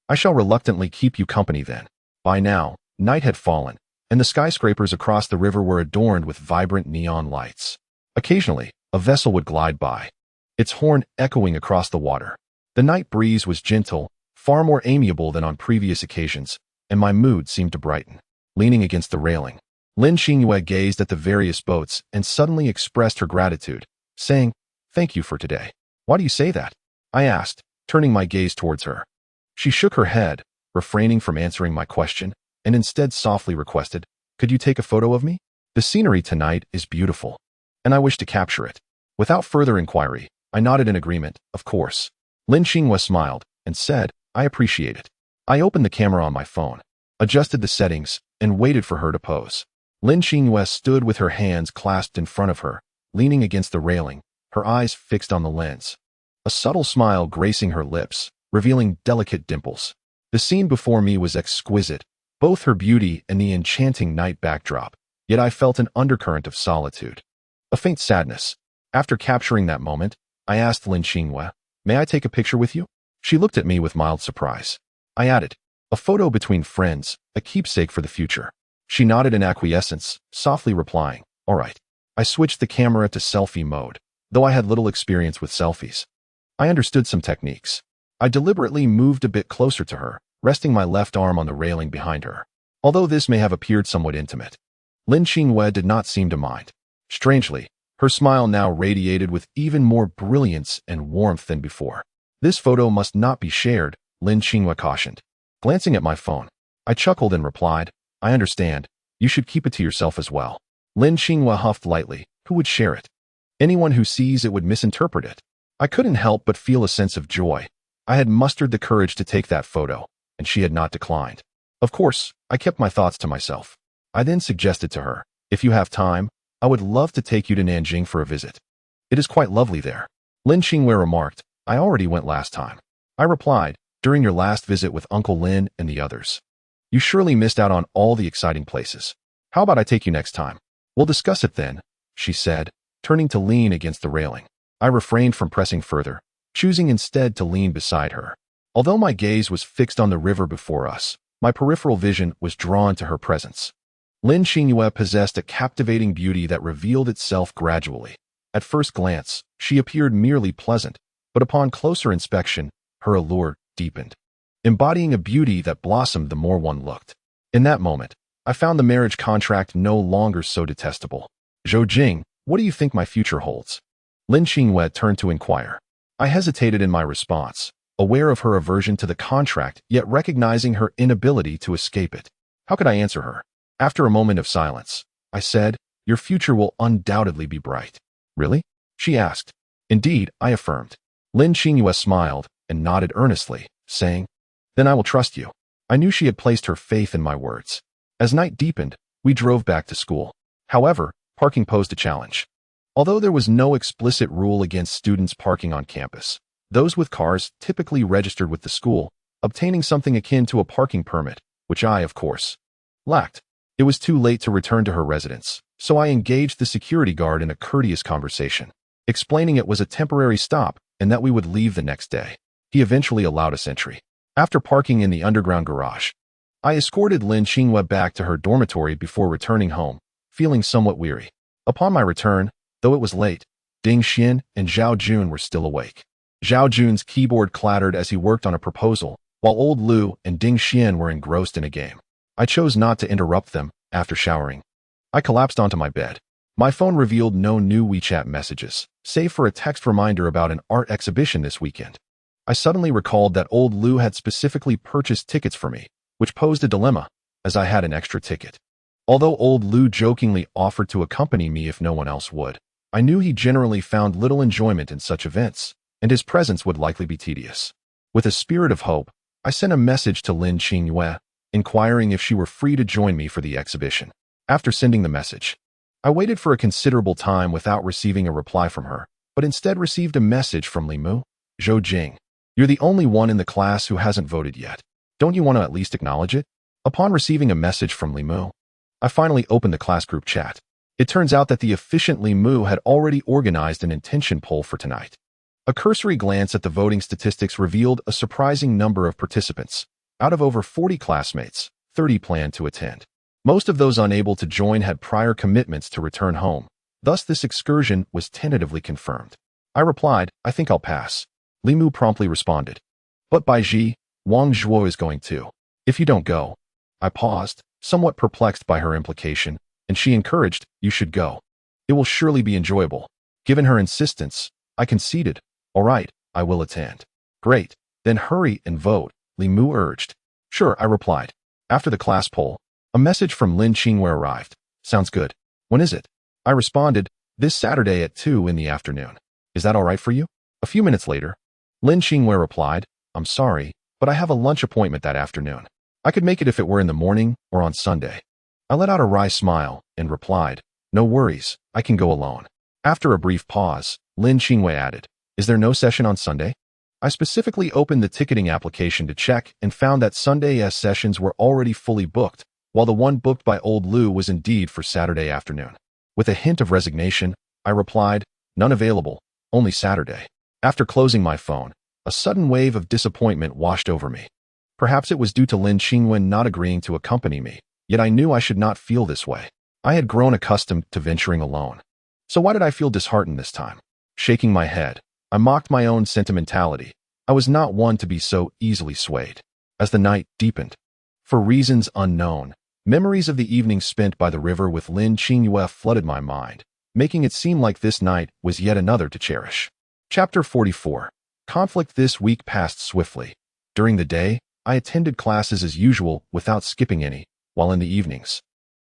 S1: I shall reluctantly keep you company then." By now, night had fallen, and the skyscrapers across the river were adorned with vibrant neon lights. Occasionally, a vessel would glide by, its horn echoing across the water. The night breeze was gentle, far more amiable than on previous occasions, and my mood seemed to brighten. Leaning against the railing, Lin Qingyue gazed at the various boats and suddenly expressed her gratitude, saying, "Thank you for today." "Why do you say that?" I asked, turning my gaze towards her. She shook her head, refraining from answering my question, and instead softly requested, "Could you take a photo of me? The scenery tonight is beautiful, and I wish to capture it." Without further inquiry, I nodded in agreement, "Of course." Lin Qingyue smiled and said, "I appreciate it." I opened the camera on my phone, adjusted the settings, and waited for her to pose. Lin Qingyue stood with her hands clasped in front of her, leaning against the railing, her eyes fixed on the lens, a subtle smile gracing her lips, revealing delicate dimples. The scene before me was exquisite, both her beauty and the enchanting night backdrop, yet I felt an undercurrent of solitude, a faint sadness. After capturing that moment, I asked Lin Qingyue, "May I take a picture with you?" She looked at me with mild surprise. I added, "A photo between friends, a keepsake for the future." She nodded in acquiescence, softly replying, "All right." I switched the camera to selfie mode, though I had little experience with selfies. I understood some techniques. I deliberately moved a bit closer to her, resting my left arm on the railing behind her. Although this may have appeared somewhat intimate, Lin Qingyue did not seem to mind. Strangely, her smile now radiated with even more brilliance and warmth than before. "This photo must not be shared," Lin Qingyue cautioned. Glancing at my phone, I chuckled and replied, "I understand. You should keep it to yourself as well." Lin Qingyue huffed lightly. Who would share it? Anyone who sees it would misinterpret it. I couldn't help but feel a sense of joy. I had mustered the courage to take that photo, and she had not declined. Of course, I kept my thoughts to myself. I then suggested to her, "If you have time, I would love to take you to Nanjing for a visit. It is quite lovely there." Lin Qingyue remarked, "I already went last time." I replied, during your last visit with Uncle Lin and the others. You surely missed out on all the exciting places. How about I take you next time? We'll discuss it then, she said, turning to lean against the railing. I refrained from pressing further, choosing instead to lean beside her. Although my gaze was fixed on the river before us, my peripheral vision was drawn to her presence. Lin Xingyue possessed a captivating beauty that revealed itself gradually. At first glance, she appeared merely pleasant, but upon closer inspection, her allure deepened, embodying a beauty that blossomed the more one looked. In that moment, I found the marriage contract no longer so detestable. Zhou Jing, what do you think my future holds? Lin Xingyue turned to inquire. I hesitated in my response, aware of her aversion to the contract, yet recognizing her inability to escape it. How could I answer her? After a moment of silence, I said, your future will undoubtedly be bright. Really? She asked. Indeed, I affirmed. Lin Xingyue smiled and nodded earnestly, saying, then I will trust you. I knew she had placed her faith in my words. As night deepened, we drove back to school. However, parking posed a challenge. Although there was no explicit rule against students parking on campus, those with cars typically registered with the school, obtaining something akin to a parking permit, which I, of course, lacked. It was too late to return to her residence, so I engaged the security guard in a courteous conversation, explaining it was a temporary stop and that we would leave the next day. He eventually allowed us entry. After parking in the underground garage, I escorted Lin Xingyue back to her dormitory before returning home, feeling somewhat weary. Upon my return, though it was late, Ding Xian and Zhao Jun were still awake. Zhao Jun's keyboard clattered as he worked on a proposal, while old Lu and Ding Xian were engrossed in a game. I chose not to interrupt them. After showering, I collapsed onto my bed. My phone revealed no new WeChat messages, save for a text reminder about an art exhibition this weekend. I suddenly recalled that old Lu had specifically purchased tickets for me, which posed a dilemma, as I had an extra ticket. Although old Lu jokingly offered to accompany me if no one else would, I knew he generally found little enjoyment in such events, and his presence would likely be tedious. With a spirit of hope, I sent a message to Lin Xingyue, inquiring if she were free to join me for the exhibition. After sending the message, I waited for a considerable time without receiving a reply from her, but instead received a message from Limu. Zhou Jing, you're the only one in the class who hasn't voted yet. Don't you want to at least acknowledge it? Upon receiving a message from Limu, I finally opened the class group chat. It turns out that the efficient Limu had already organized an intention poll for tonight. A cursory glance at the voting statistics revealed a surprising number of participants. Out of over 40 classmates, 30 planned to attend. Most of those unable to join had prior commitments to return home. Thus, this excursion was tentatively confirmed. I replied, I think I'll pass. Limu promptly responded, but Baiji, Wang Zhuo is going too. If you don't go. I paused, somewhat perplexed by her implication, and she encouraged, you should go. It will surely be enjoyable. Given her insistence, I conceded, all right, I will attend. Great, then hurry and vote, Limu urged. Sure, I replied. After the class poll, a message from Lin Xingyue arrived. Sounds good. When is it? I responded, this Saturday at 2 in the afternoon. Is that all right for you? A few minutes later, Lin Xingyue replied, I'm sorry, but I have a lunch appointment that afternoon. I could make it if it were in the morning or on Sunday. I let out a wry smile and replied, no worries, I can go alone. After a brief pause, Lin Xingyue added, is there no session on Sunday? I specifically opened the ticketing application to check and found that Sunday's sessions were already fully booked, while the one booked by old Lu was indeed for Saturday afternoon. With a hint of resignation, I replied, none available, only Saturday. After closing my phone, a sudden wave of disappointment washed over me. Perhaps it was due to Lin Xingyue not agreeing to accompany me, yet I knew I should not feel this way. I had grown accustomed to venturing alone. So why did I feel disheartened this time? Shaking my head, I mocked my own sentimentality. I was not one to be so easily swayed. As the night deepened, for reasons unknown, memories of the evening spent by the river with Lin Xingyue flooded my mind, making it seem like this night was yet another to cherish. Chapter 44. Conflict this week passed swiftly. During the day, I attended classes as usual without skipping any, while in the evenings,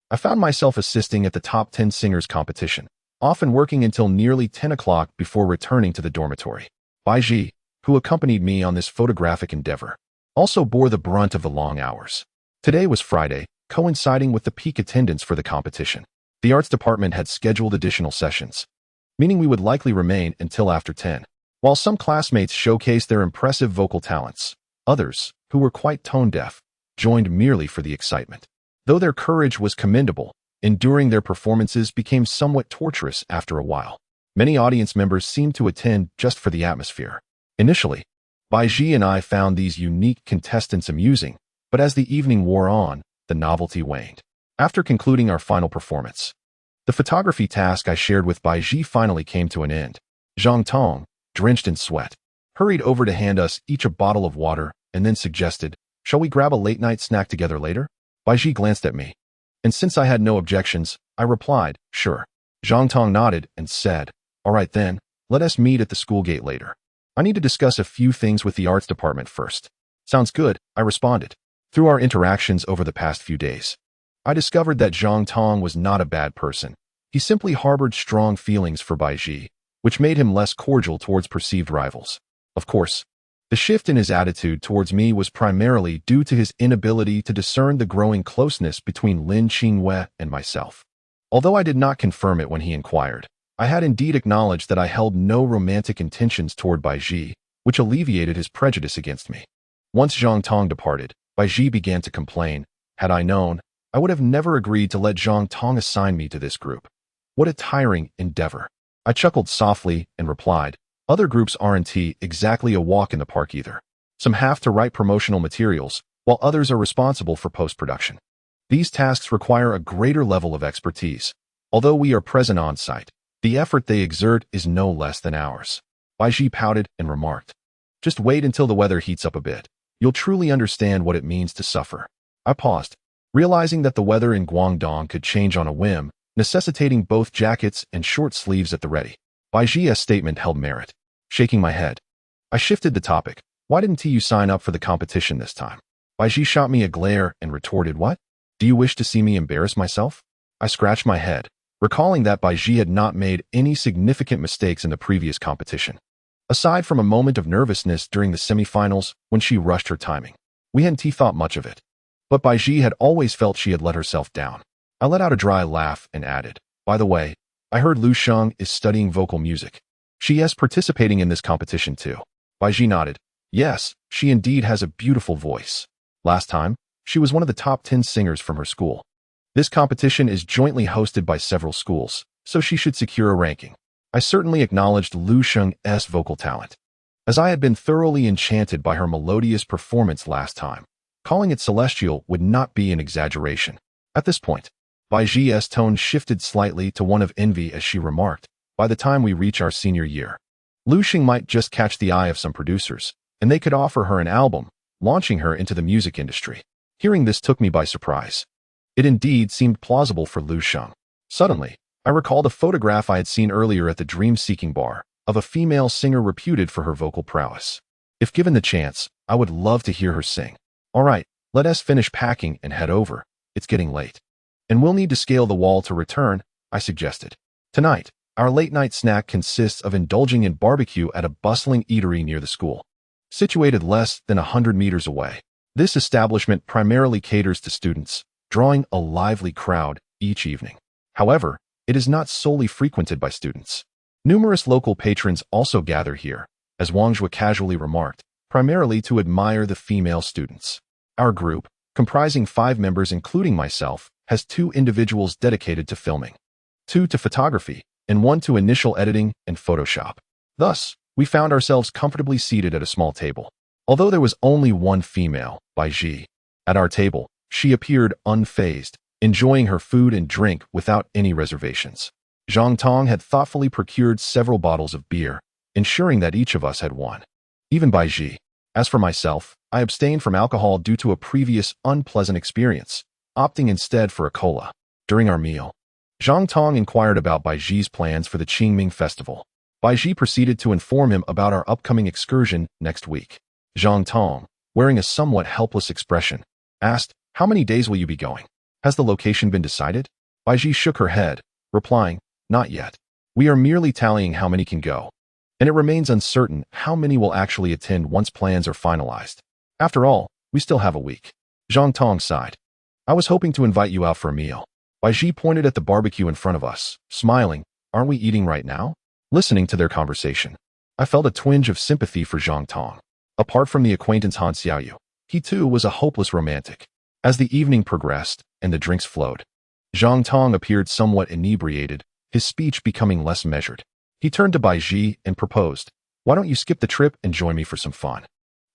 S1: I found myself assisting at the top 10 singers competition, often working until nearly 10 o'clock before returning to the dormitory. Baiji, who accompanied me on this photographic endeavor, also bore the brunt of the long hours. Today was Friday, coinciding with the peak attendance for the competition. The arts department had scheduled additional sessions, meaning we would likely remain until after 10. While some classmates showcased their impressive vocal talents, Others, who were quite tone-deaf, joined merely for the excitement. Though their courage was commendable, enduring their performances became somewhat torturous after a while. Many audience members seemed to attend just for the atmosphere. Initially, Baiji and I found these unique contestants amusing, but as the evening wore on, the novelty waned. After concluding our final performance, the photography task I shared with Baiji finally came to an end. Zhang Tong, drenched in sweat, hurried over to hand us each a bottle of water and then suggested, "Shall we grab a late-night snack together later?" Baiji glanced at me, and since I had no objections, I replied, "Sure." Zhang Tong nodded and said, "All right then, let us meet at the school gate later. I need to discuss a few things with the arts department first." "Sounds good," I responded. Through our interactions over the past few days, I discovered that Zhang Tong was not a bad person. He simply harbored strong feelings for Baiji, which made him less cordial towards perceived rivals. Of course, the shift in his attitude towards me was primarily due to his inability to discern the growing closeness between Lin Qingwei and myself. Although I did not confirm it when he inquired, I had indeed acknowledged that I held no romantic intentions toward Baiji, which alleviated his prejudice against me. Once Zhang Tong departed, Baiji began to complain. Had I known, I would have never agreed to let Zhang Tong assign me to this group. What a tiring endeavor. I chuckled softly and replied, "Other groups aren't exactly a walk in the park either. Some have to write promotional materials, while others are responsible for post-production. These tasks require a greater level of expertise. Although we are present on site, the effort they exert is no less than ours." Baiji pouted and remarked, "Just wait until the weather heats up a bit. You'll truly understand what it means to suffer." I paused, realizing that the weather in Guangdong could change on a whim, necessitating both jackets and short sleeves at the ready. Baiji's statement held merit. Shaking my head, I shifted the topic. "Why didn't you sign up for the competition this time?" Baiji shot me a glare and retorted, "What? Do you wish to see me embarrass myself?" I scratched my head, recalling that Baiji had not made any significant mistakes in the previous competition. Aside from a moment of nervousness during the semifinals when she rushed her timing, we hadn't thought much of it. But Baiji had always felt she had let herself down. I let out a dry laugh and added, "By the way, I heard Lu Sheng is studying vocal music. She is participating in this competition too." Baiji nodded. "Yes, she indeed has a beautiful voice. Last time, she was one of the top 10 singers from her school. This competition is jointly hosted by several schools, so she should secure a ranking." I certainly acknowledged Lu Sheng's vocal talent, as I had been thoroughly enchanted by her melodious performance last time. Calling it celestial would not be an exaggeration. At this point, Baiji's tone shifted slightly to one of envy as she remarked, "By the time we reach our senior year, Lu Sheng might just catch the eye of some producers, and they could offer her an album, launching her into the music industry." Hearing this took me by surprise. It indeed seemed plausible for Lu Sheng. Suddenly, I recalled a photograph I had seen earlier at the dream-seeking bar of a female singer reputed for her vocal prowess. If given the chance, I would love to hear her sing. "All right, let us finish packing and head over. It's getting late. And we'll need to scale the wall to return," I suggested. Tonight, our late-night snack consists of indulging in barbecue at a bustling eatery near the school. Situated less than 100 meters away, this establishment primarily caters to students, drawing a lively crowd each evening. However, it is not solely frequented by students. Numerous local patrons also gather here, as Wang Zhua casually remarked, primarily to admire the female students. Our group, comprising 5 members including myself, has 2 individuals dedicated to filming, 2 to photography, and 1 to initial editing and Photoshop. Thus, we found ourselves comfortably seated at a small table. Although there was only one female, Baiji, at our table, she appeared unfazed, enjoying her food and drink without any reservations. Zhang Tong had thoughtfully procured several bottles of beer, ensuring that each of us had one. Even Baiji. As for myself, I abstained from alcohol due to a previous unpleasant experience, opting instead for a cola. During our meal, Zhang Tong inquired about Baiji's plans for the Qingming Festival. Baiji proceeded to inform him about our upcoming excursion next week. Zhang Tong, wearing a somewhat helpless expression, asked, "How many days will you be going? Has the location been decided?" Baiji shook her head, replying, "Not yet. We are merely tallying how many can go, and it remains uncertain how many will actually attend once plans are finalized. After all, we still have a week." Zhang Tong sighed. "I was hoping to invite you out for a meal." Baiji pointed at the barbecue in front of us, smiling, "Aren't we eating right now?" Listening to their conversation, I felt a twinge of sympathy for Zhang Tong. Apart from the acquaintance Han Xiaoyu, he too was a hopeless romantic. As the evening progressed and the drinks flowed, Zhang Tong appeared somewhat inebriated, his speech becoming less measured. He turned to Bai Ji and proposed, "Why don't you skip the trip and join me for some fun?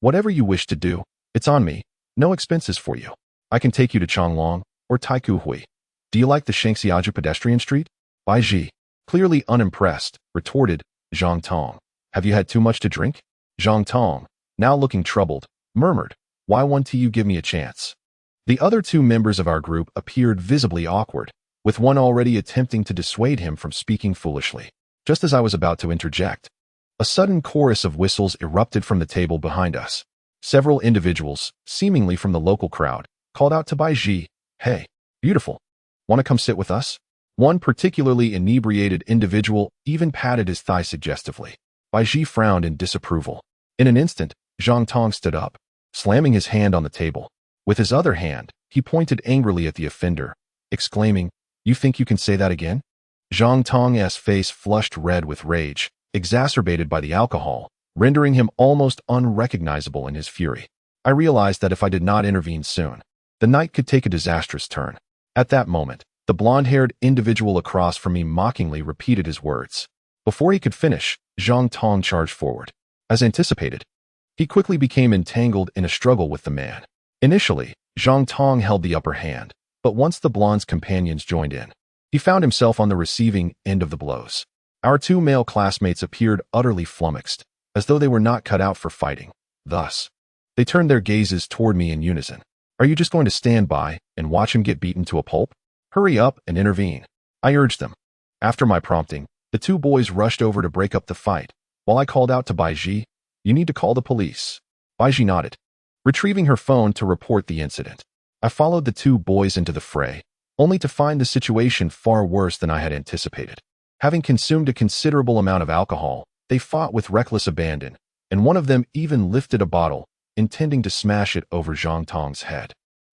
S1: Whatever you wish to do, it's on me, no expenses for you. I can take you to Changlong or Taiku Hui. Do you like the Shangxiaju pedestrian street?" Bai Ji, clearly unimpressed, retorted, "Zhang Tong, have you had too much to drink?" Zhang Tong, now looking troubled, murmured, "Why won't you give me a chance?" The other two members of our group appeared visibly awkward, with one already attempting to dissuade him from speaking foolishly. Just as I was about to interject, a sudden chorus of whistles erupted from the table behind us. Several individuals, seemingly from the local crowd, called out to Bai Ji, "Hey, beautiful, want to come sit with us?" One particularly inebriated individual even patted his thigh suggestively. Bai Ji frowned in disapproval. In an instant, Zhang Tong stood up, slamming his hand on the table. With his other hand, he pointed angrily at the offender, exclaiming, "You think you can say that again?" Zhang Tong's face flushed red with rage, exacerbated by the alcohol, rendering him almost unrecognizable in his fury. I realized that if I did not intervene soon, the night could take a disastrous turn. At that moment, the blonde-haired individual across from me mockingly repeated his words. Before he could finish, Zhang Tong charged forward. As anticipated, he quickly became entangled in a struggle with the man. Initially, Zhang Tong held the upper hand, but once the blonde's companions joined in, he found himself on the receiving end of the blows. Our two male classmates appeared utterly flummoxed, as though they were not cut out for fighting. Thus, they turned their gazes toward me in unison. "Are you just going to stand by and watch him get beaten to a pulp? Hurry up and intervene," I urged them. After my prompting, the two boys rushed over to break up the fight, while I called out to Bai Ji, "You need to call the police." Bai Ji nodded, retrieving her phone to report the incident. I followed the two boys into the fray, only to find the situation far worse than I had anticipated. Having consumed a considerable amount of alcohol, they fought with reckless abandon, and one of them even lifted a bottle, intending to smash it over Zhang Tong's head.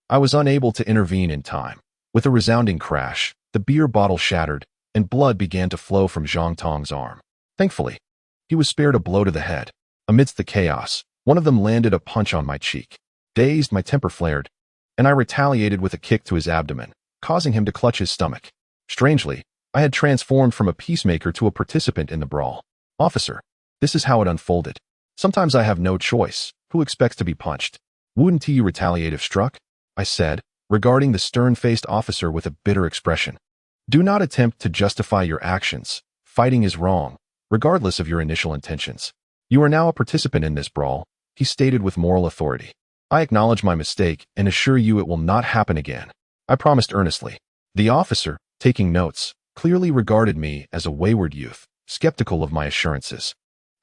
S1: I was unable to intervene in time. With a resounding crash, the beer bottle shattered, and blood began to flow from Zhang Tong's arm. Thankfully, he was spared a blow to the head. Amidst the chaos, one of them landed a punch on my cheek. Dazed, my temper flared, and I retaliated with a kick to his abdomen, causing him to clutch his stomach. Strangely, I had transformed from a peacemaker to a participant in the brawl. "Officer, this is how it unfolded. Sometimes I have no choice. Who expects to be punched? Wouldn't you retaliate if struck?" I said, regarding the stern-faced officer with a bitter expression. "Do not attempt to justify your actions. Fighting is wrong, regardless of your initial intentions. You are now a participant in this brawl," he stated with moral authority. "I acknowledge my mistake and assure you it will not happen again," I promised earnestly. The officer, taking notes, clearly regarded me as a wayward youth, skeptical of my assurances.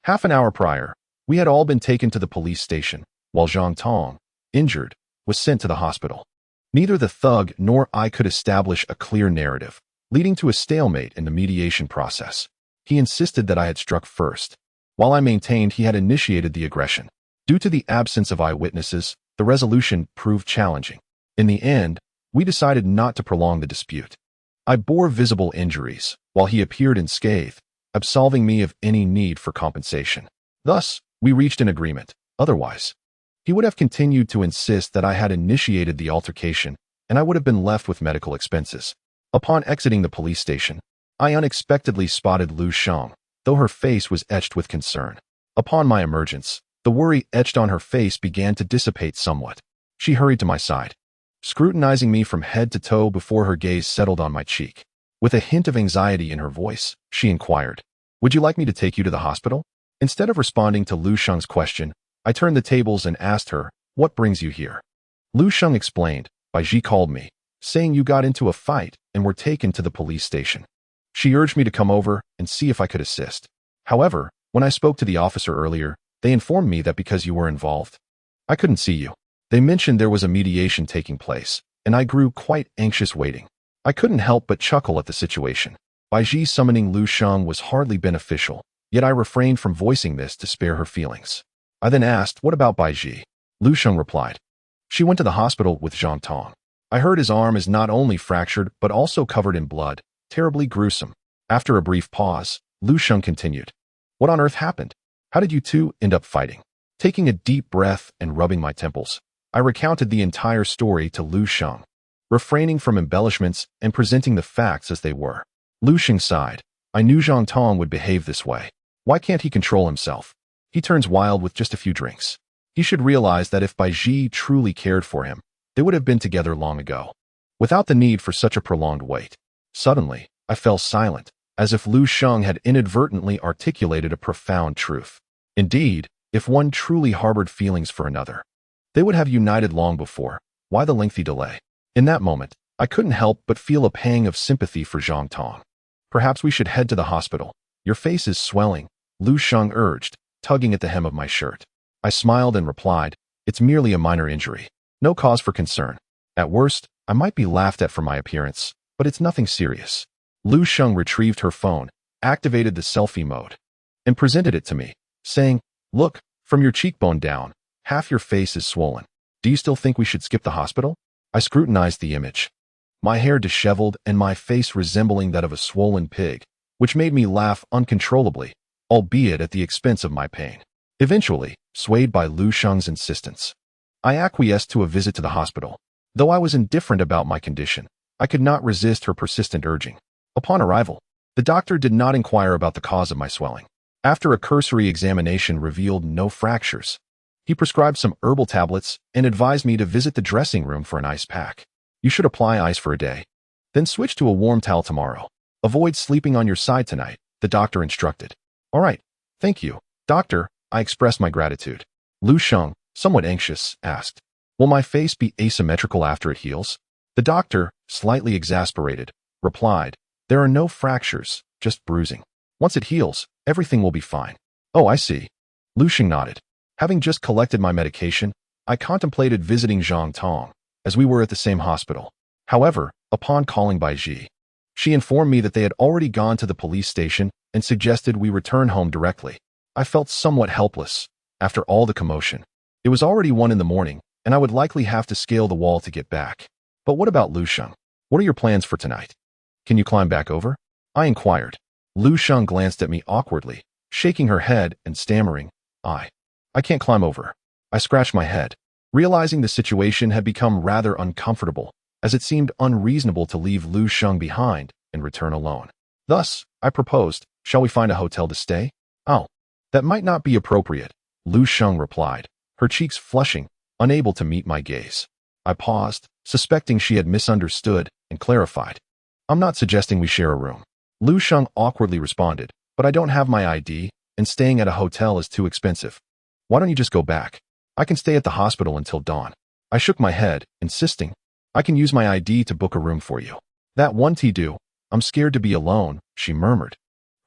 S1: Half an hour prior, we had all been taken to the police station, while Zhang Tong, injured, was sent to the hospital. Neither the thug nor I could establish a clear narrative, leading to a stalemate in the mediation process. He insisted that I had struck first, while I maintained he had initiated the aggression. Due to the absence of eyewitnesses, the resolution proved challenging. In the end, we decided not to prolong the dispute. I bore visible injuries, while he appeared unscathed, absolving me of any need for compensation. Thus, we reached an agreement. Otherwise, he would have continued to insist that I had initiated the altercation, and I would have been left with medical expenses. Upon exiting the police station, I unexpectedly spotted Lu Shang, though her face was etched with concern. Upon my emergence, the worry etched on her face began to dissipate somewhat. She hurried to my side, scrutinizing me from head to toe before her gaze settled on my cheek. With a hint of anxiety in her voice, she inquired, "Would you like me to take you to the hospital?" Instead of responding to Lu Sheng's question, I turned the tables and asked her, "What brings you here?" Lu Sheng explained, "Bai Ji called me, saying you got into a fight and were taken to the police station. She urged me to come over and see if I could assist. However, when I spoke to the officer earlier, they informed me that because you were involved, I couldn't see you. They mentioned there was a mediation taking place, and I grew quite anxious waiting. I couldn't help but chuckle at the situation. Bai Ji summoning Lu Sheng was hardly beneficial, yet I refrained from voicing this to spare her feelings. I then asked, "What about Bai Ji?" Lu Sheng replied, "She went to the hospital with Zhang Tong. I heard his arm is not only fractured but also covered in blood, terribly gruesome." After a brief pause, Lu Sheng continued, "What on earth happened? How did you two end up fighting?" Taking a deep breath and rubbing my temples, I recounted the entire story to Lu Sheng, refraining from embellishments and presenting the facts as they were. Lu Sheng sighed. I knew Zhang Tong would behave this way. Why can't he control himself? He turns wild with just a few drinks. He should realize that if Bai Ji truly cared for him, they would have been together long ago, without the need for such a prolonged wait. Suddenly, I fell silent, as if Lu Sheng had inadvertently articulated a profound truth. Indeed, if one truly harbored feelings for another, they would have united long before. Why the lengthy delay? In that moment, I couldn't help but feel a pang of sympathy for Zhang Tong. Perhaps we should head to the hospital. Your face is swelling, Lu Sheng urged, tugging at the hem of my shirt. I smiled and replied, it's merely a minor injury. No cause for concern. At worst, I might be laughed at for my appearance, but it's nothing serious. Lu Sheng retrieved her phone, activated the selfie mode, and presented it to me, saying, look, from your cheekbone down, half your face is swollen. Do you still think we should skip the hospital? I scrutinized the image. My hair disheveled and my face resembling that of a swollen pig, which made me laugh uncontrollably, albeit at the expense of my pain. Eventually, swayed by Lu Sheng's insistence, I acquiesced to a visit to the hospital. Though I was indifferent about my condition, I could not resist her persistent urging. Upon arrival, the doctor did not inquire about the cause of my swelling. After a cursory examination revealed no fractures, he prescribed some herbal tablets and advised me to visit the dressing room for an ice pack. You should apply ice for a day, then switch to a warm towel tomorrow. Avoid sleeping on your side tonight, the doctor instructed. All right, thank you, doctor, I expressed my gratitude. Lu Sheng, somewhat anxious, asked, will my face be asymmetrical after it heals? The doctor, slightly exasperated, replied, there are no fractures, just bruising. Once it heals, everything will be fine. Oh, I see. Lu Sheng nodded. Having just collected my medication, I contemplated visiting Zhang Tong, as we were at the same hospital. However, upon calling Bai Ji, she informed me that they had already gone to the police station and suggested we return home directly. I felt somewhat helpless. After all the commotion, it was already 1 a.m, and I would likely have to scale the wall to get back. But what about Lu Sheng? What are your plans for tonight? Can you climb back over? I inquired. Lu Sheng glanced at me awkwardly, shaking her head and stammering, I can't climb over. I scratched my head, realizing the situation had become rather uncomfortable, as it seemed unreasonable to leave Lu Sheng behind and return alone. Thus, I proposed, shall we find a hotel to stay? Oh, that might not be appropriate, Lu Sheng replied, her cheeks flushing, unable to meet my gaze. I paused, suspecting she had misunderstood, and clarified. I'm not suggesting we share a room. Lu Sheng awkwardly responded, but I don't have my ID, and staying at a hotel is too expensive. Why don't you just go back? I can stay at the hospital until dawn. I shook my head, insisting, I can use my ID to book a room for you. That won't do. I'm scared to be alone, she murmured,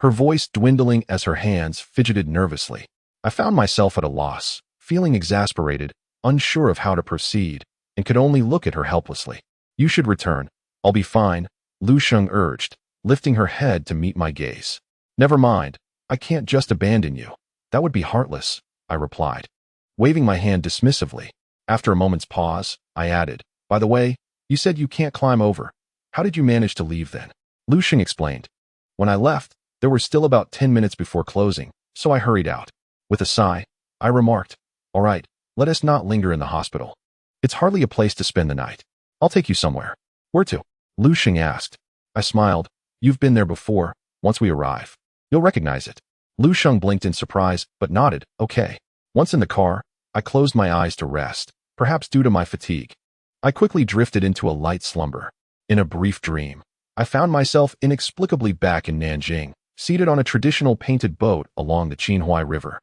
S1: her voice dwindling as her hands fidgeted nervously. I found myself at a loss, feeling exasperated, unsure of how to proceed, and could only look at her helplessly. You should return. I'll be fine, Lu Sheng urged, lifting her head to meet my gaze. Never mind. I can't just abandon you. That would be heartless, I replied, waving my hand dismissively. After a moment's pause, I added, by the way, you said you can't climb over. How did you manage to leave then? Lu Sheng explained. When I left, there were still about 10 minutes before closing, so I hurried out. With a sigh, I remarked, all right, let us not linger in the hospital. It's hardly a place to spend the night. I'll take you somewhere. Where to? Lu Sheng asked. I smiled. You've been there before. Once we arrive, you'll recognize it. Lu Sheng blinked in surprise, but nodded, okay. Once in the car, I closed my eyes to rest, perhaps due to my fatigue. I quickly drifted into a light slumber. In a brief dream, I found myself inexplicably back in Nanjing, seated on a traditional painted boat along the Qinhuai River,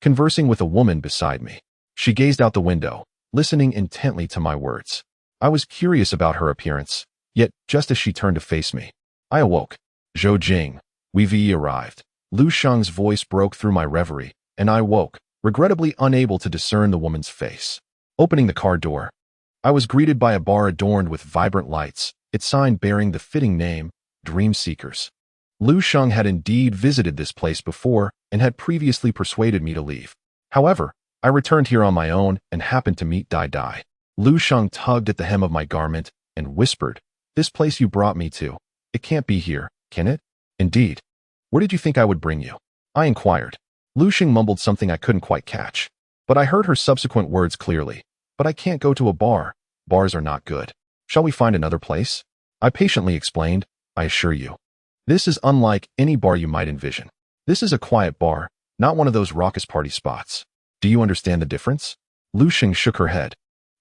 S1: conversing with a woman beside me. She gazed out the window, listening intently to my words. I was curious about her appearance, yet just as she turned to face me, I awoke. Zhou Jing, we've arrived. Lu Sheng's voice broke through my reverie, and I woke, regrettably unable to discern the woman's face. Opening the car door, I was greeted by a bar adorned with vibrant lights, its sign bearing the fitting name, Dream Seekers. Lu Sheng had indeed visited this place before and had previously persuaded me to leave. However, I returned here on my own and happened to meet Dai Dai. Lu Sheng tugged at the hem of my garment and whispered, this place you brought me to, it can't be here, can it? Indeed. Where did you think I would bring you? I inquired. Lu Sheng mumbled something I couldn't quite catch. But I heard her subsequent words clearly. But I can't go to a bar. Bars are not good. Shall we find another place? I patiently explained. I assure you. This is unlike any bar you might envision. This is a quiet bar, not one of those raucous party spots. Do you understand the difference? Lu Xing shook her head,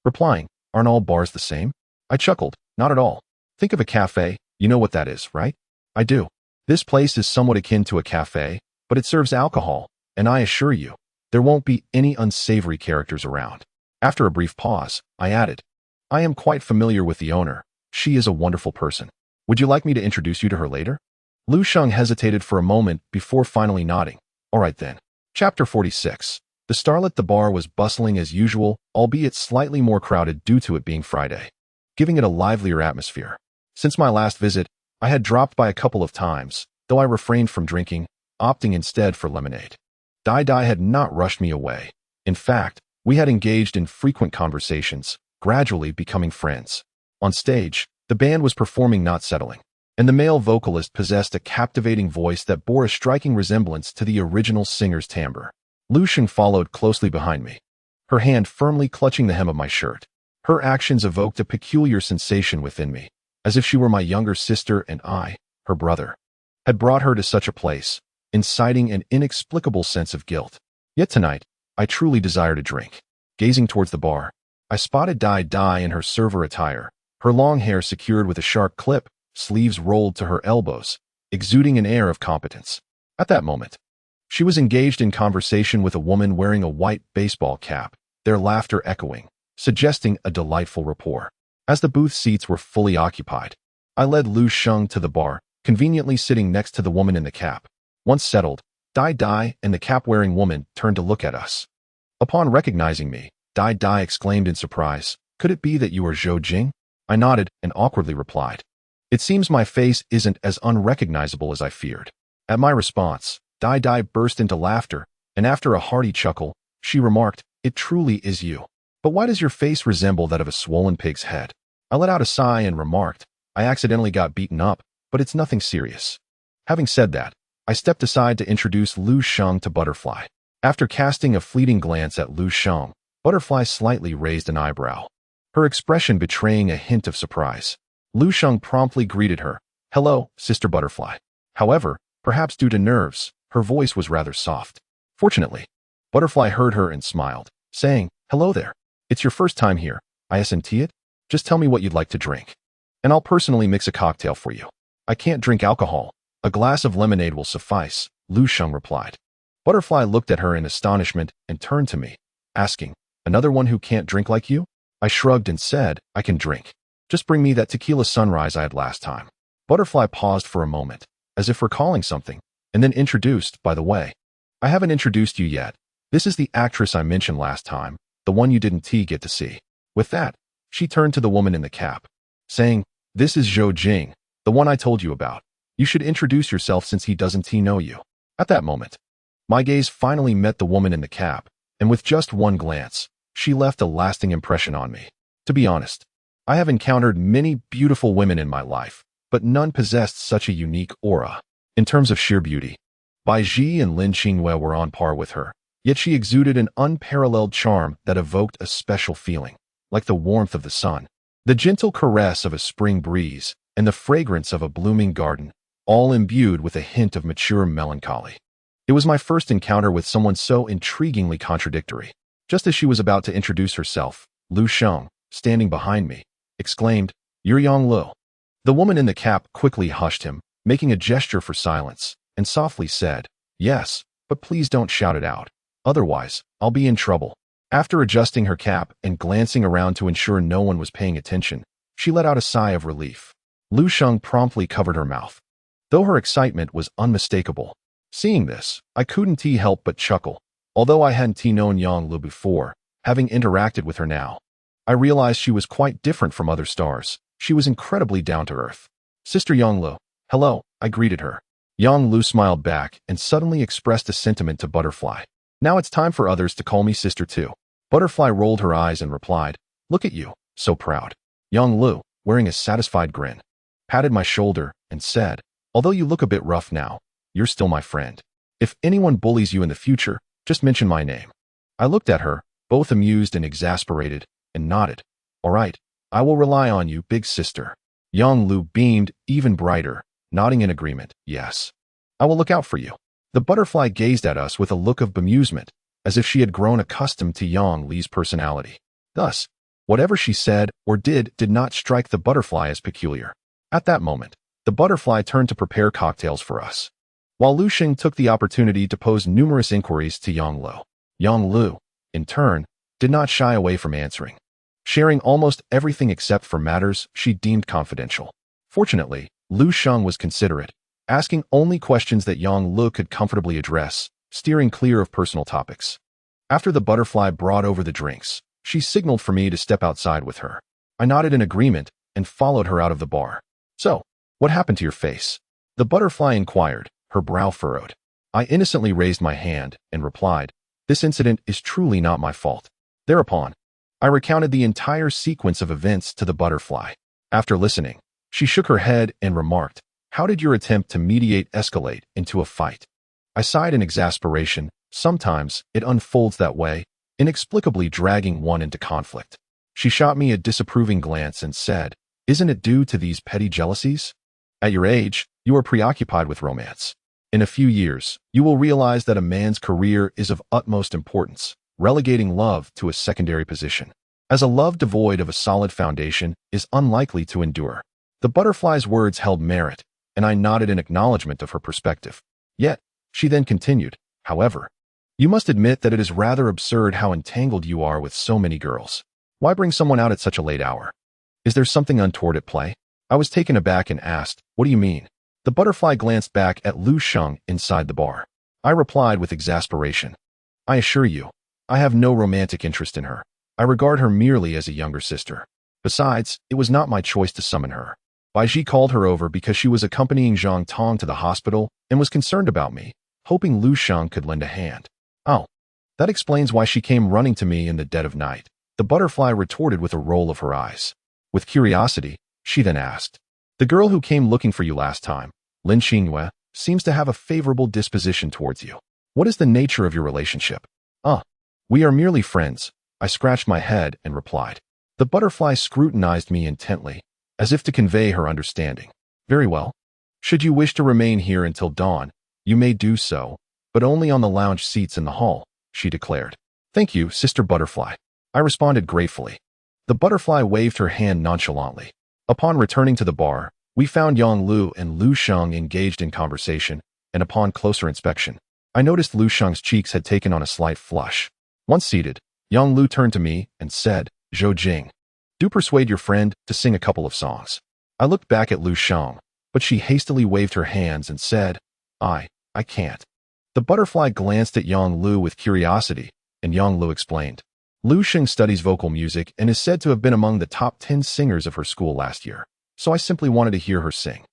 S1: replying, aren't all bars the same? I chuckled, not at all. Think of a cafe, you know what that is, right? I do. This place is somewhat akin to a cafe, but it serves alcohol, and I assure you, there won't be any unsavory characters around. After a brief pause, I added, I am quite familiar with the owner. She is a wonderful person. Would you like me to introduce you to her later? Lu Xing hesitated for a moment before finally nodding. All right then. Chapter 46. The starlet at the bar was bustling as usual, albeit slightly more crowded due to it being Friday, giving it a livelier atmosphere. Since my last visit, I had dropped by a couple of times, though I refrained from drinking, opting instead for lemonade. Dai Dai had not rushed me away. In fact, we had engaged in frequent conversations, gradually becoming friends. On stage, the band was performing Not Settling, and the male vocalist possessed a captivating voice that bore a striking resemblance to the original singer's timbre. Lu Xing followed closely behind me, her hand firmly clutching the hem of my shirt. Her actions evoked a peculiar sensation within me, as if she were my younger sister and I, her brother, had brought her to such a place, inciting an inexplicable sense of guilt. Yet tonight, I truly desired a drink. Gazing towards the bar, I spotted Dai Dai in her server attire, her long hair secured with a sharp clip, sleeves rolled to her elbows, exuding an air of competence. At that moment, she was engaged in conversation with a woman wearing a white baseball cap, their laughter echoing, suggesting a delightful rapport. As the booth seats were fully occupied, I led Lu Xing to the bar, conveniently sitting next to the woman in the cap. Once settled, Dai Dai and the cap-wearing woman turned to look at us. Upon recognizing me, Dai Dai exclaimed in surprise, "Could it be that you are Zhou Jing?" I nodded and awkwardly replied, "It seems my face isn't as unrecognizable as I feared." At my response, Dai Dai burst into laughter, and after a hearty chuckle, she remarked, "It truly is you. But why does your face resemble that of a swollen pig's head?" I let out a sigh and remarked, "I accidentally got beaten up, but it's nothing serious." Having said that, I stepped aside to introduce Lu Xing to Butterfly. After casting a fleeting glance at Lu Xing, Butterfly slightly raised an eyebrow, her expression betraying a hint of surprise. Lu Xing promptly greeted her, "Hello, Sister Butterfly." However, perhaps due to nerves, her voice was rather soft. Fortunately, Butterfly heard her and smiled, saying, "Hello there. It's your first time here, isn't it? Just tell me what you'd like to drink, and I'll personally mix a cocktail for you." "I can't drink alcohol. A glass of lemonade will suffice," Lu Xing replied. Butterfly looked at her in astonishment and turned to me, asking, "Another one who can't drink like you?" I shrugged and said, "I can drink. Just bring me that tequila sunrise I had last time." Butterfly paused for a moment, as if recalling something, and then introduced, "By the way, I haven't introduced you yet. This is the actress I mentioned last time, the one you didn't get to see." With that, she turned to the woman in the cap, saying, "This is Zhou Jing, the one I told you about. You should introduce yourself since he doesn't know you." At that moment, my gaze finally met the woman in the cap, and with just one glance, she left a lasting impression on me. To be honest, I have encountered many beautiful women in my life, but none possessed such a unique aura. In terms of sheer beauty, Bai Ji and Lin Qinghua were on par with her, yet she exuded an unparalleled charm that evoked a special feeling, like the warmth of the sun, the gentle caress of a spring breeze, and the fragrance of a blooming garden, all imbued with a hint of mature melancholy. It was my first encounter with someone so intriguingly contradictory. Just as she was about to introduce herself, Lu Xing, standing behind me, exclaimed, "You're Yang Lu." The woman in the cap quickly hushed him, making a gesture for silence, and softly said, "Yes, but please don't shout it out. Otherwise, I'll be in trouble." After adjusting her cap and glancing around to ensure no one was paying attention, she let out a sigh of relief. Lu Xing promptly covered her mouth, though her excitement was unmistakable. Seeing this, I couldn't help but chuckle. Although I hadn't known Yang Lu before, having interacted with her now, I realized she was quite different from other stars. She was incredibly down-to-earth. "Sister Yang Lu." "Hello," I greeted her. Yang Lu smiled back and suddenly expressed a sentiment to Butterfly. "Now it's time for others to call me sister too." Butterfly rolled her eyes and replied, "Look at you, so proud." Yang Lu, wearing a satisfied grin, patted my shoulder and said, "Although you look a bit rough now, you're still my friend. If anyone bullies you in the future, just mention my name." I looked at her, both amused and exasperated, and nodded. All right, I will rely on you, big sister. Yang Lu beamed even brighter, nodding in agreement. Yes. I will look out for you. The butterfly gazed at us with a look of bemusement, as if she had grown accustomed to Yang Li's personality. Thus, whatever she said or did not strike the butterfly as peculiar. At that moment, the butterfly turned to prepare cocktails for us, while Lu Xing took the opportunity to pose numerous inquiries to Yang Lu. Yang Lu, in turn, did not shy away from answering, sharing almost everything except for matters she deemed confidential. Fortunately, Lu Xing was considerate, asking only questions that Yang Lu could comfortably address, steering clear of personal topics. After the butterfly brought over the drinks, she signaled for me to step outside with her. I nodded in agreement and followed her out of the bar. So, what happened to your face? The butterfly inquired, her brow furrowed. I innocently raised my hand and replied, this incident is truly not my fault. Thereupon, I recounted the entire sequence of events to the butterfly. After listening, she shook her head and remarked, how did your attempt to mediate escalate into a fight? I sighed in exasperation. Sometimes it unfolds that way, inexplicably dragging one into conflict. She shot me a disapproving glance and said, isn't it due to these petty jealousies? At your age, you are preoccupied with romance. In a few years, you will realize that a man's career is of utmost importance, relegating love to a secondary position, as a love devoid of a solid foundation is unlikely to endure. The butterfly's words held merit, and I nodded in acknowledgement of her perspective. Yet, she then continued, however, you must admit that it is rather absurd how entangled you are with so many girls. Why bring someone out at such a late hour? Is there something untoward at play? I was taken aback and asked, what do you mean? The butterfly glanced back at Lu Xing inside the bar. I replied with exasperation. I assure you, I have no romantic interest in her. I regard her merely as a younger sister. Besides, it was not my choice to summon her. Baiji called her over because she was accompanying Zhang Tong to the hospital and was concerned about me, hoping Lu Xing could lend a hand. Oh, that explains why she came running to me in the dead of night. The butterfly retorted with a roll of her eyes. With curiosity, she then asked, the girl who came looking for you last time, Lin Xingyue, seems to have a favorable disposition towards you. What is the nature of your relationship? We are merely friends. I scratched my head and replied. The butterfly scrutinized me intently, as if to convey her understanding. Very well. Should you wish to remain here until dawn, you may do so, but only on the lounge seats in the hall, she declared. Thank you, Sister Butterfly. I responded gratefully. The butterfly waved her hand nonchalantly. Upon returning to the bar, we found Yang Lu and Lu Xing engaged in conversation, and upon closer inspection, I noticed Lu Sheng's cheeks had taken on a slight flush. Once seated, Yang Lu turned to me and said, Zhou Jing, do persuade your friend to sing a couple of songs. I looked back at Lu Xing, but she hastily waved her hands and said, I can't. The butterfly glanced at Yang Lu with curiosity, and Yang Lu explained. Lu Xing studies vocal music and is said to have been among the top 10 singers of her school last year, so I simply wanted to hear her sing.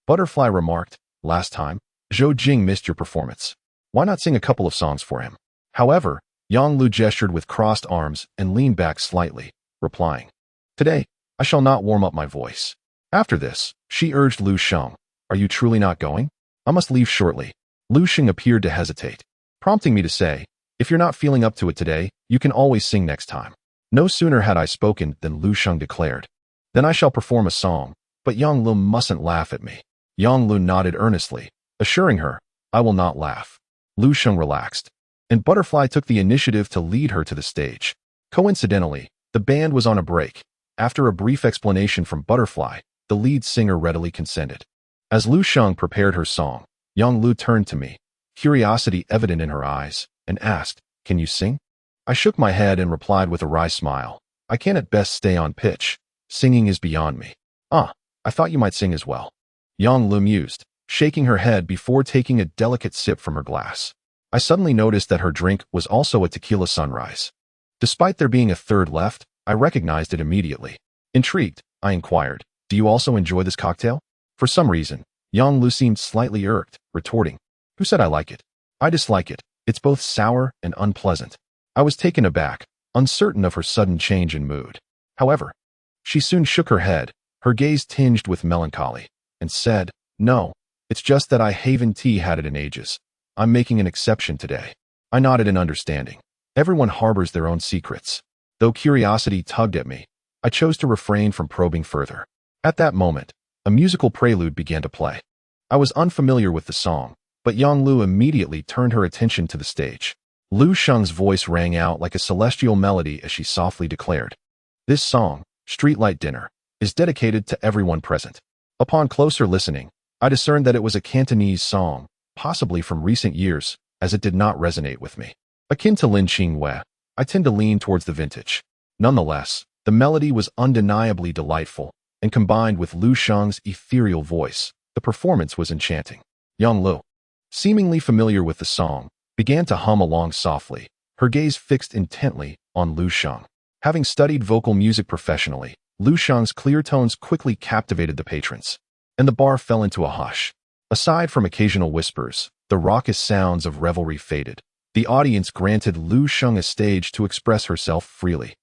S1: Butterfly remarked, last time, Zhou Jing missed your performance. Why not sing a couple of songs for him? However, Yang Lu gestured with crossed arms and leaned back slightly, replying, today, I shall not warm up my voice. After this, she urged Lu Xing, are you truly not going? I must leave shortly. Lu Xing appeared to hesitate, prompting me to say, if you're not feeling up to it today, you can always sing next time. No sooner had I spoken than Lu Xing declared, then I shall perform a song, but Yang Lu mustn't laugh at me. Yang Lu nodded earnestly, assuring her, I will not laugh. Lu Xing relaxed, and Butterfly took the initiative to lead her to the stage. Coincidentally, the band was on a break. After a brief explanation from Butterfly, the lead singer readily consented. As Lu Xing prepared her song, Yang Lu turned to me, curiosity evident in her eyes, and asked, can you sing? I shook my head and replied with a wry smile, I can at best stay on pitch. Singing is beyond me. I thought you might sing as well. Yang Lu mused, shaking her head before taking a delicate sip from her glass. I suddenly noticed that her drink was also a tequila sunrise. Despite there being a third left, I recognized it immediately. Intrigued, I inquired, do you also enjoy this cocktail? For some reason, Yang Lu seemed slightly irked, retorting, who said I like it? I dislike it. It's both sour and unpleasant. I was taken aback, uncertain of her sudden change in mood. However, she soon shook her head, her gaze tinged with melancholy, and said, no, it's just that I haven't had it in ages. I'm making an exception today. I nodded in understanding. Everyone harbors their own secrets. Though curiosity tugged at me, I chose to refrain from probing further. At that moment, a musical prelude began to play. I was unfamiliar with the song, but Yonglu immediately turned her attention to the stage. Lu Sheng's voice rang out like a celestial melody as she softly declared, "This song, Streetlight Dinner, is dedicated to everyone present." Upon closer listening, I discerned that it was a Cantonese song, possibly from recent years, as it did not resonate with me. Akin to Lin Qingwei, I tend to lean towards the vintage. Nonetheless, the melody was undeniably delightful, and combined with Lu Sheng's ethereal voice, the performance was enchanting. Yonglu, seemingly familiar with the song, began to hum along softly, her gaze fixed intently on Lu Sheng. Having studied vocal music professionally, Lu Sheng's clear tones quickly captivated the patrons, and the bar fell into a hush. Aside from occasional whispers, the raucous sounds of revelry faded. The audience granted Lu Sheng a stage to express herself freely,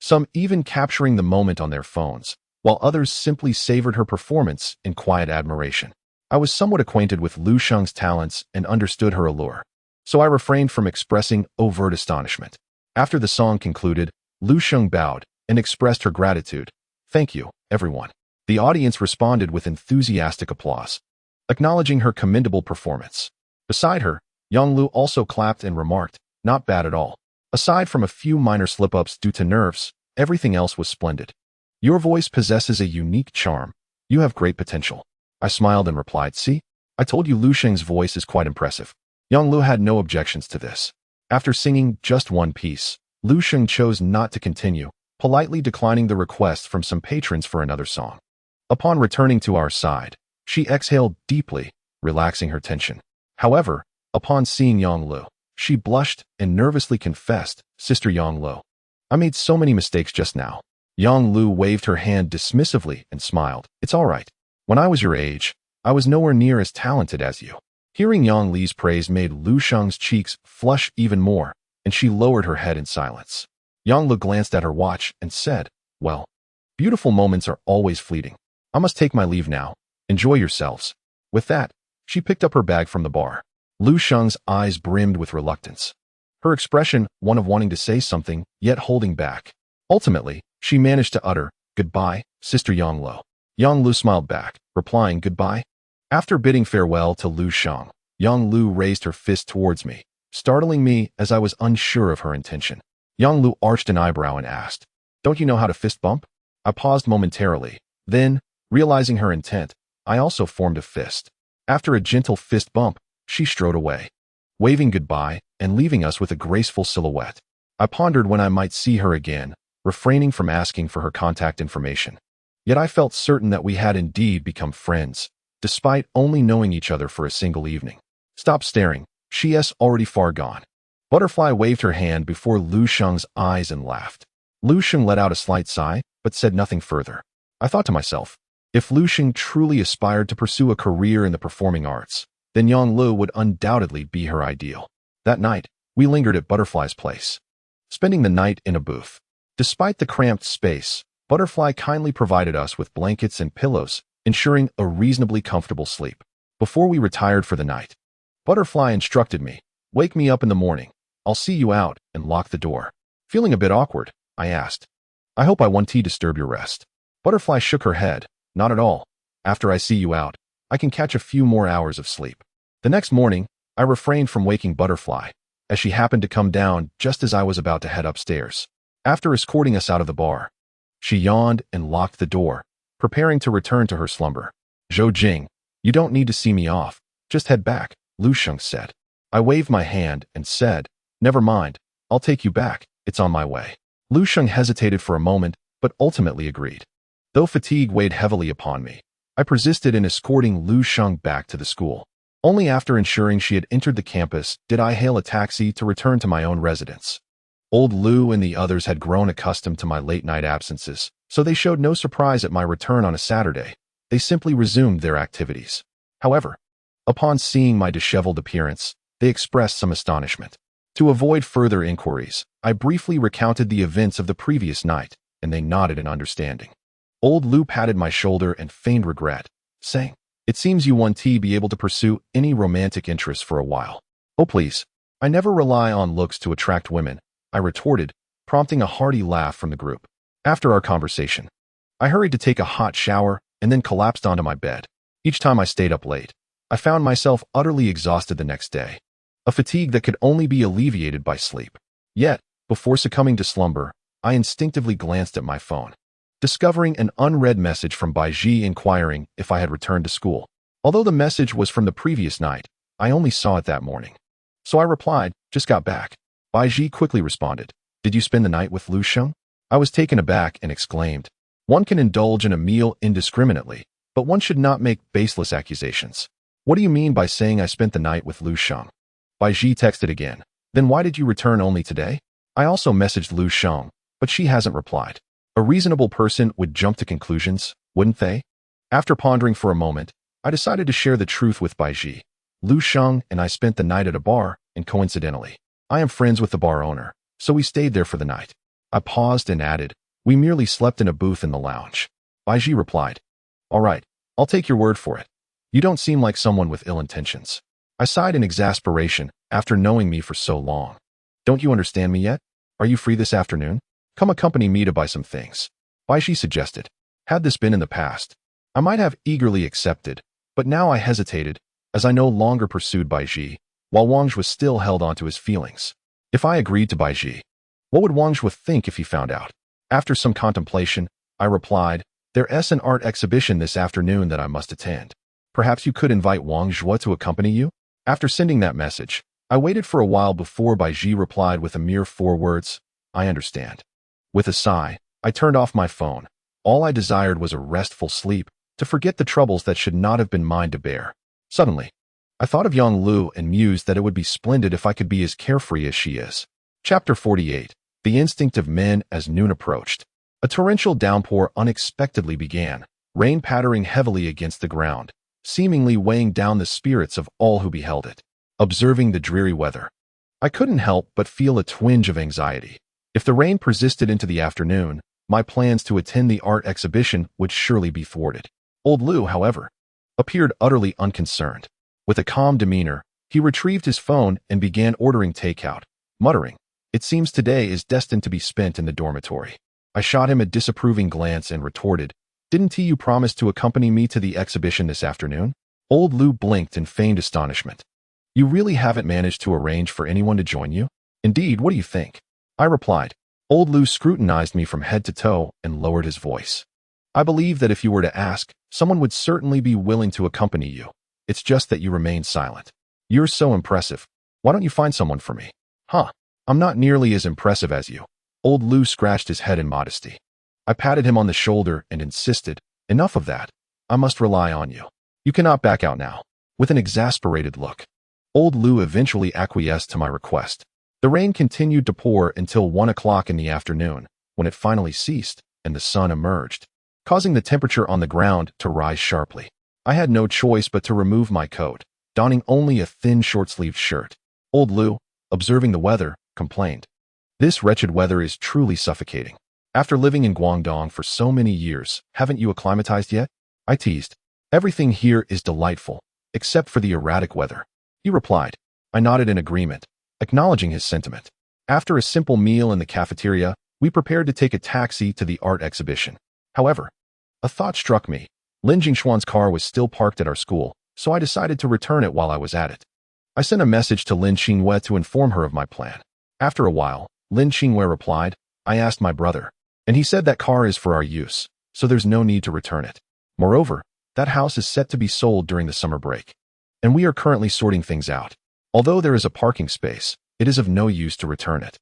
S1: some even capturing the moment on their phones, while others simply savored her performance in quiet admiration. I was somewhat acquainted with Lu Sheng's talents and understood her allure, so I refrained from expressing overt astonishment. After the song concluded, Lu Sheng bowed and expressed her gratitude. "Thank you, everyone." The audience responded with enthusiastic applause, acknowledging her commendable performance. Beside her, Yonglu also clapped and remarked, "Not bad at all. Aside from a few minor slip-ups due to nerves, everything else was splendid. Your voice possesses a unique charm. You have great potential." I smiled and replied, "See, I told you Lu Sheng's voice is quite impressive." Yonglu had no objections to this. After singing just one piece, Lu Sheng chose not to continue, politely declining the request from some patrons for another song. Upon returning to our side, she exhaled deeply, relaxing her tension. However, upon seeing Yonglu, she blushed and nervously confessed, "Sister Yonglu, I made so many mistakes just now." Yonglu waved her hand dismissively and smiled. "It's all right. When I was your age, I was nowhere near as talented as you." Hearing Yongli's praise made Lu Sheng's cheeks flush even more, and she lowered her head in silence. Yonglu glanced at her watch and said, "Well, beautiful moments are always fleeting. I must take my leave now. Enjoy yourselves." With that, she picked up her bag from the bar. Lu Sheng's eyes brimmed with reluctance, her expression one of wanting to say something, yet holding back. Ultimately, she managed to utter, "Goodbye, Sister Yonglu." Yonglu smiled back, replying, "Goodbye." After bidding farewell to Lu Sheng, Yonglu raised her fist towards me, startling me as I was unsure of her intention. Yonglu arched an eyebrow and asked, "Don't you know how to fist bump?" I paused momentarily. Then, realizing her intent, I also formed a fist. After a gentle fist bump, she strode away, waving goodbye and leaving us with a graceful silhouette. I pondered when I might see her again, refraining from asking for her contact information. Yet I felt certain that we had indeed become friends, despite only knowing each other for a single evening. "Stop staring. She's already far gone." Butterfly waved her hand before Lu Sheng's eyes and laughed. Lu Sheng let out a slight sigh, but said nothing further. I thought to myself, if Lu Sheng truly aspired to pursue a career in the performing arts, then Yonglu would undoubtedly be her ideal. That night, we lingered at Butterfly's place, spending the night in a booth. Despite the cramped space, Butterfly kindly provided us with blankets and pillows, ensuring a reasonably comfortable sleep. Before we retired for the night, Butterfly instructed me, "Wake me up in the morning. I'll see you out," and lock the door. Feeling a bit awkward, I asked, "I hope I won't disturb your rest." Butterfly shook her head. "Not at all. After I see you out, I can catch a few more hours of sleep." The next morning, I refrained from waking Butterfly, as she happened to come down just as I was about to head upstairs. After escorting us out of the bar, she yawned and locked the door, preparing to return to her slumber. "Zhou Jing, you don't need to see me off. Just head back," Lu Sheng said. I waved my hand and said, "Never mind, I'll take you back, it's on my way." Lu Sheng hesitated for a moment, but ultimately agreed. Though fatigue weighed heavily upon me, I persisted in escorting Lu Sheng back to the school. Only after ensuring she had entered the campus did I hail a taxi to return to my own residence. Old Lu and the others had grown accustomed to my late-night absences, so they showed no surprise at my return on a Saturday. They simply resumed their activities. However, upon seeing my disheveled appearance, they expressed some astonishment. To avoid further inquiries, I briefly recounted the events of the previous night, and they nodded in understanding. Old Lu patted my shoulder and feigned regret, saying, "It seems you won't be able to pursue any romantic interests for a while." "Oh please, I never rely on looks to attract women. I retorted, prompting a hearty laugh from the group. After our conversation, I hurried to take a hot shower and then collapsed onto my bed. Each time I stayed up late, I found myself utterly exhausted the next day, a fatigue that could only be alleviated by sleep. Yet, before succumbing to slumber, I instinctively glanced at my phone, discovering an unread message from Baiji inquiring if I had returned to school. Although the message was from the previous night, I only saw it that morning. So I replied, "Just got back." Baiji quickly responded, "Did you spend the night with Lu Sheng?" I was taken aback and exclaimed, "One can indulge in a meal indiscriminately, but one should not make baseless accusations. What do you mean by saying I spent the night with Lu Sheng?" Baiji texted again, "Then why did you return only today?" I also messaged Lu Sheng, but she hasn't replied. A reasonable person would jump to conclusions, wouldn't they? After pondering for a moment, I decided to share the truth with Baiji. Lu Sheng and I spent the night at a bar, and coincidentally, I am friends with the bar owner, so we stayed there for the night. I paused and added, "We merely slept in a booth in the lounge." Baiji replied, "All right, I'll take your word for it. You don't seem like someone with ill intentions." I sighed in exasperation after knowing me for so long. "Don't you understand me yet? Are you free this afternoon? Come accompany me to buy some things," Baiji suggested. Had this been in the past, I might have eagerly accepted, but now I hesitated, as I no longer pursued Baiji, while Wang Zhuo still held on to his feelings. If I agreed to Baiji, what would Wang Zhuo think if he found out? After some contemplation, I replied, "There's an art exhibition this afternoon that I must attend. Perhaps you could invite Wang Zhuo to accompany you?" After sending that message, I waited for a while before Baiji replied with a mere 4 words, "I understand." With a sigh, I turned off my phone. All I desired was a restful sleep, to forget the troubles that should not have been mine to bear. Suddenly, I thought of Yang Lu and mused that it would be splendid if I could be as carefree as she is. Chapter 48. The Instinct of Men. As noon approached, a torrential downpour unexpectedly began, rain pattering heavily against the ground, seemingly weighing down the spirits of all who beheld it. Observing the dreary weather, I couldn't help but feel a twinge of anxiety. If the rain persisted into the afternoon, my plans to attend the art exhibition would surely be thwarted. Old Lu, however, appeared utterly unconcerned. With a calm demeanor, he retrieved his phone and began ordering takeout, muttering, "It seems today is destined to be spent in the dormitory." I shot him a disapproving glance and retorted, "Didn't you promise to accompany me to the exhibition this afternoon?" Old Lu blinked in feigned astonishment. "You really haven't managed to arrange for anyone to join you?" "Indeed, what do you think?" I replied. Old Lu scrutinized me from head to toe and lowered his voice. "I believe that if you were to ask, someone would certainly be willing to accompany you. It's just that you remain silent. You're so impressive. Why don't you find someone for me?" "Huh, I'm not nearly as impressive as you." Old Lu scratched his head in modesty. I patted him on the shoulder and insisted, "Enough of that. I must rely on you. You cannot back out now." With an exasperated look, Old Lu eventually acquiesced to my request. The rain continued to pour until 1 o'clock in the afternoon, when it finally ceased and the sun emerged, causing the temperature on the ground to rise sharply. I had no choice but to remove my coat, donning only a thin short-sleeved shirt. Old Lu, observing the weather, complained, "This wretched weather is truly suffocating. After living in Guangdong for so many years, haven't you acclimatized yet?" I teased. "Everything here is delightful, except for the erratic weather," he replied. I nodded in agreement, acknowledging his sentiment. After a simple meal in the cafeteria, we prepared to take a taxi to the art exhibition. However, a thought struck me. Lin Jingshuan's car was still parked at our school, so I decided to return it while I was at it. I sent a message to Lin Xinghue to inform her of my plan. After a while, Lin Xinghue replied, "I asked my brother, and he said that car is for our use, so there's no need to return it. Moreover, that house is set to be sold during the summer break, and we are currently sorting things out. Although there is a parking space, it is of no use to return it.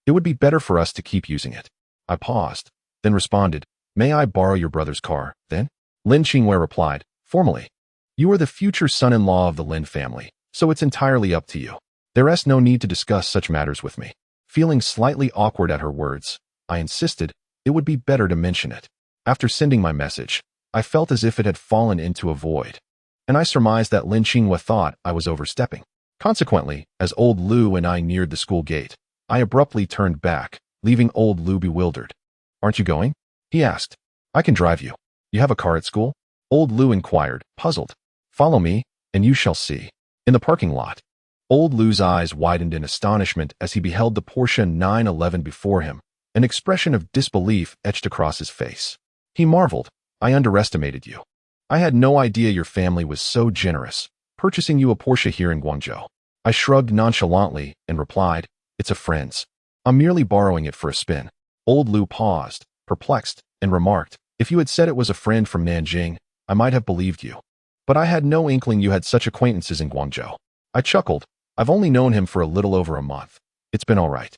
S1: It would be better for us to keep using it." I paused, then responded, "May I borrow your brother's car, then?" Lin Xinghue replied, formally, "You are the future son-in-law of the Lin family, so it's entirely up to you. There's no need to discuss such matters with me." Feeling slightly awkward at her words, I insisted it would be better to mention it. After sending my message, I felt as if it had fallen into a void, and I surmised that Lin Xinghue thought I was overstepping. Consequently, as Old Lu and I neared the school gate, I abruptly turned back, leaving Old Lu bewildered. "Aren't you going?" he asked. "I can drive you. You have a car at school?" Old Lu inquired, puzzled. "Follow me, and you shall see." In the parking lot, Old Lou's eyes widened in astonishment as he beheld the Porsche 911 before him. An expression of disbelief etched across his face. He marveled, "I underestimated you. I had no idea your family was so generous, purchasing you a Porsche here in Guangzhou." I shrugged nonchalantly and replied, "It's a friend's. I'm merely borrowing it for a spin." Old Lou paused, perplexed, and remarked, "If you had said it was a friend from Nanjing, I might have believed you. But I had no inkling you had such acquaintances in Guangzhou." I chuckled. "I've only known him for a little over a month. It's been all right."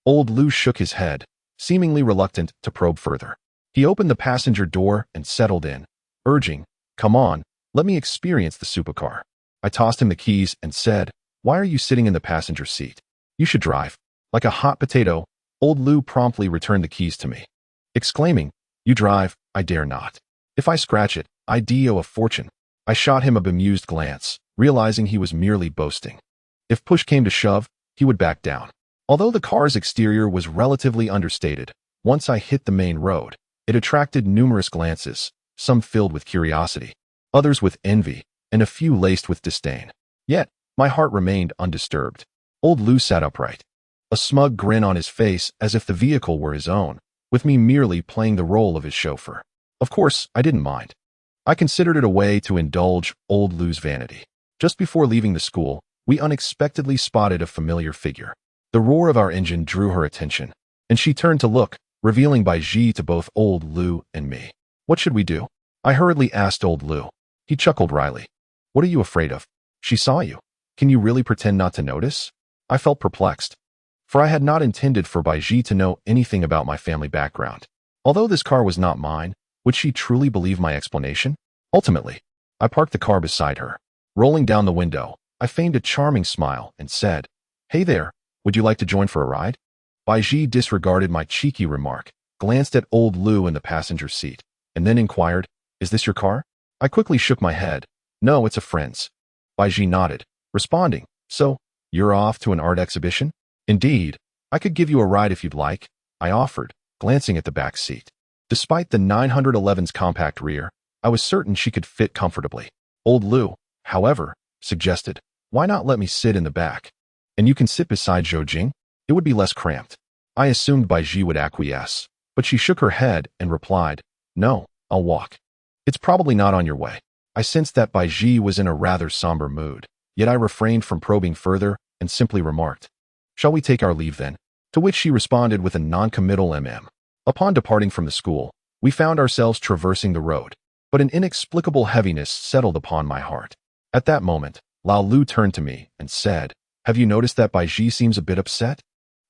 S1: Old Lou shook his head, seemingly reluctant to probe further. He opened the passenger door and settled in, urging, "Come on, let me experience the supercar." I tossed him the keys and said, "Why are you sitting in the passenger seat? You should drive." Like a hot potato, Old Lou promptly returned the keys to me, exclaiming, "You drive, I dare not. If I scratch it, I owe a fortune." I shot him a bemused glance, realizing he was merely boasting. If push came to shove, he would back down. Although the car's exterior was relatively understated, once I hit the main road, it attracted numerous glances, some filled with curiosity, others with envy, and a few laced with disdain. Yet, my heart remained undisturbed. Old Lou sat upright, a smug grin on his face as if the vehicle were his own, with me merely playing the role of his chauffeur. Of course, I didn't mind. I considered it a way to indulge Old Lou's vanity. Just before leaving the school, we unexpectedly spotted a familiar figure. The roar of our engine drew her attention, and she turned to look, revealing Baiji to both Old Lou and me. "What should we do?" I hurriedly asked Old Lou. He chuckled wryly. "What are you afraid of? She saw you. Can you really pretend not to notice?" I felt perplexed, for I had not intended for Baiji to know anything about my family background. Although this car was not mine, would she truly believe my explanation? Ultimately, I parked the car beside her. Rolling down the window, I feigned a charming smile and said, "Hey there, would you like to join for a ride?" Baiji disregarded my cheeky remark, glanced at Old Lou in the passenger seat, and then inquired, "Is this your car?" I quickly shook my head. "No, it's a friend's." Baiji nodded, responding, "So, you're off to an art exhibition?" "Indeed, I could give you a ride if you'd like," I offered, glancing at the back seat. Despite the 911's compact rear, I was certain she could fit comfortably. Old Lou, however, suggested, "Why not let me sit in the back? And you can sit beside Zhou Jing? It would be less cramped." I assumed Baiji would acquiesce, but she shook her head and replied, "No, I'll walk." "It's probably not on your way." I sensed that Baiji was in a rather somber mood, yet I refrained from probing further and simply remarked, "Shall we take our leave then?" To which she responded with a non-committal Upon departing from the school, we found ourselves traversing the road, but an inexplicable heaviness settled upon my heart. At that moment, Lao Lu turned to me and said, "Have you noticed that Baiji seems a bit upset?"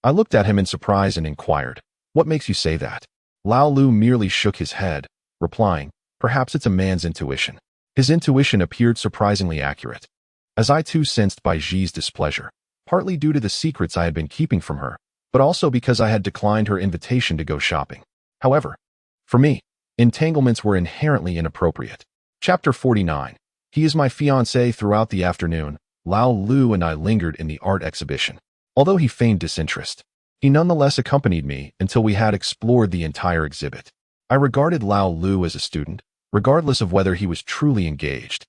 S1: I looked at him in surprise and inquired, "What makes you say that?" Lao Lu merely shook his head, replying, "Perhaps it's a man's intuition." His intuition appeared surprisingly accurate, as I too sensed Baiji's displeasure, partly due to the secrets I had been keeping from her, but also because I had declined her invitation to go shopping. However, for me, entanglements were inherently inappropriate. Chapter 49. He is my fiancé. Throughout the afternoon, Lao Lu and I lingered in the art exhibition. Although he feigned disinterest, he nonetheless accompanied me until we had explored the entire exhibit. I regarded Lao Lu as a student, regardless of whether he was truly engaged,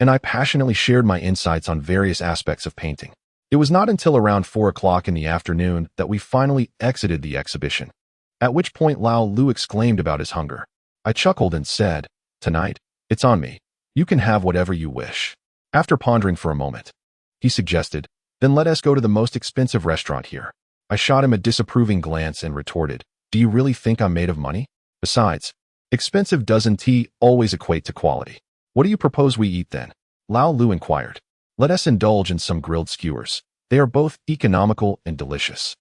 S1: and I passionately shared my insights on various aspects of painting. It was not until around 4 o'clock in the afternoon that we finally exited the exhibition, at which point Lao Lu exclaimed about his hunger. I chuckled and said, "Tonight, it's on me. You can have whatever you wish." After pondering for a moment, he suggested, "Then let us go to the most expensive restaurant here." I shot him a disapproving glance and retorted, "Do you really think I'm made of money? Besides, expensive doesn't always equate to quality. What do you propose we eat then?" Lao Lu inquired. "Let us indulge in some grilled skewers. They are both economical and delicious."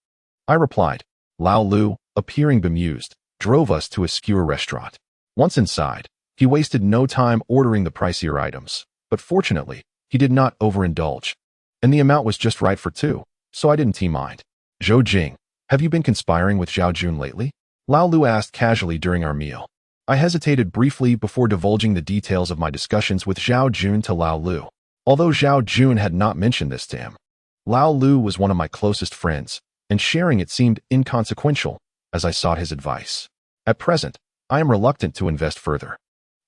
S1: I replied. Lao Lu, appearing bemused, drove us to a skewer restaurant. Once inside, he wasted no time ordering the pricier items, but fortunately, he did not overindulge, and the amount was just right for two, so I didn't mind. "Zhou Jing, have you been conspiring with Zhao Jun lately?" Lao Lu asked casually during our meal. I hesitated briefly before divulging the details of my discussions with Zhao Jun to Lao Lu. Although Zhao Jun had not mentioned this to him, Lao Lu was one of my closest friends, and sharing it seemed inconsequential as I sought his advice. At present, I am reluctant to invest further.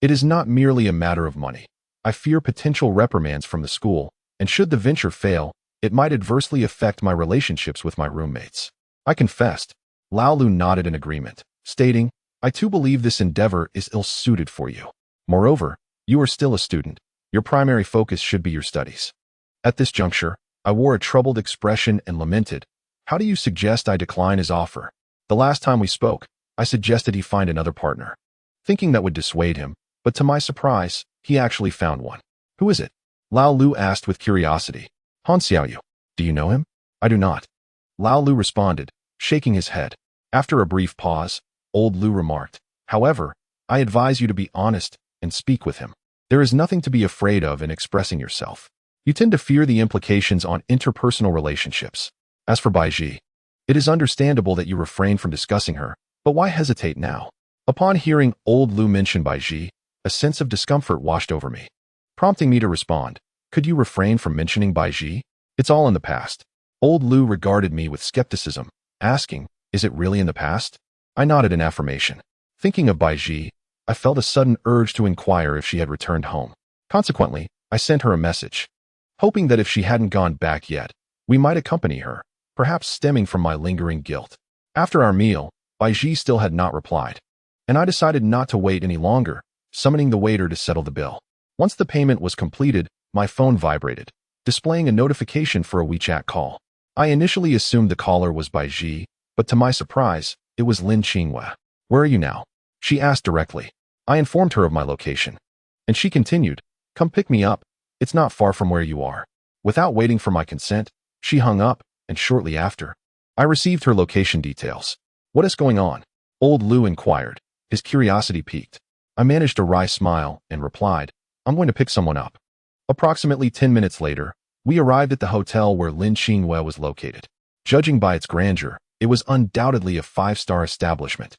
S1: It is not merely a matter of money. I fear potential reprimands from the school, and should the venture fail, It might adversely affect my relationships with my roommates. I confessed. Lao Lu nodded in agreement, stating, I too believe this endeavor is ill-suited for you. Moreover, you are still a student. Your primary focus should be your studies. At this juncture, I wore a troubled expression and lamented, how do you suggest I decline his offer? The last time we spoke, I suggested he find another partner, thinking that would dissuade him, but to my surprise, he actually found one. Who is it? Lao Lu asked with curiosity. Han Xiaoyu. Do you know him? I do not. Lao Lu responded, shaking his head. After a brief pause, old Lu remarked, however, I advise you to be honest and speak with him. There is nothing to be afraid of in expressing yourself. You tend to fear the implications on interpersonal relationships. As for Baiji, it is understandable that you refrain from discussing her, but why hesitate now? Upon hearing old Lu mention Baiji, a sense of discomfort washed over me, prompting me to respond, could you refrain from mentioning Baiji? It's all in the past. Old Lu regarded me with skepticism, asking, is it really in the past? I nodded in affirmation. Thinking of Baiji, I felt a sudden urge to inquire if she had returned home. Consequently, I sent her a message, hoping that if she hadn't gone back yet, we might accompany her, perhaps stemming from my lingering guilt. After our meal, Baiji still had not replied, and I decided not to wait any longer, summoning the waiter to settle the bill. Once the payment was completed, my phone vibrated, displaying a notification for a WeChat call. I initially assumed the caller was Baiji, but to my surprise, it was Lin Qinghua. Where are you now? She asked directly. I informed her of my location, and she continued, come pick me up. It's not far from where you are. Without waiting for my consent, she hung up, and shortly after, I received her location details. What is going on? Old Lu inquired, his curiosity piqued. I managed a wry smile and replied, I'm going to pick someone up. Approximately 10 minutes later, we arrived at the hotel where Lin Qinghua was located. Judging by its grandeur, it was undoubtedly a 5-star establishment,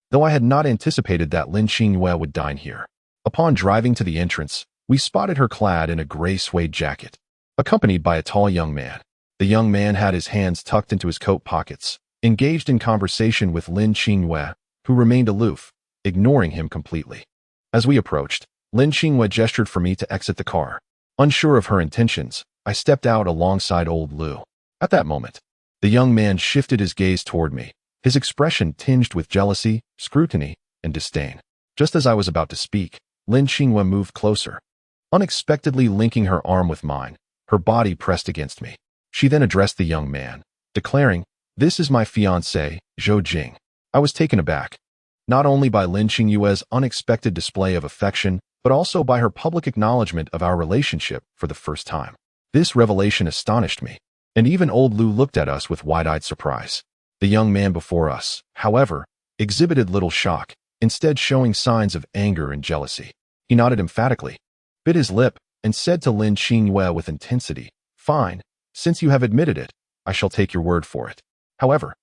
S1: though I had not anticipated that Lin Qinghua would dine here. Upon driving to the entrance, we spotted her clad in a gray suede jacket, accompanied by a tall young man. The young man had his hands tucked into his coat pockets, engaged in conversation with Lin Qinghua, who remained aloof, ignoring him completely. As we approached, Lin Qinghua gestured for me to exit the car. Unsure of her intentions, I stepped out alongside old Lu. At that moment, the young man shifted his gaze toward me, his expression tinged with jealousy, scrutiny, and disdain. Just as I was about to speak, Lin Qinghua moved closer, unexpectedly linking her arm with mine, her body pressed against me. She then addressed the young man, declaring, this is my fiancée, Zhou Jing. I was taken aback, not only by Lin Qinghua's unexpected display of affection, but also by her public acknowledgement of our relationship for the first time. This revelation astonished me, and even old Lu looked at us with wide-eyed surprise. The young man before us, however, exhibited little shock, instead showing signs of anger and jealousy. He nodded emphatically, bit his lip, and said to Lin Qinghua with intensity, fine, since you have admitted it, I shall take your word for it. However,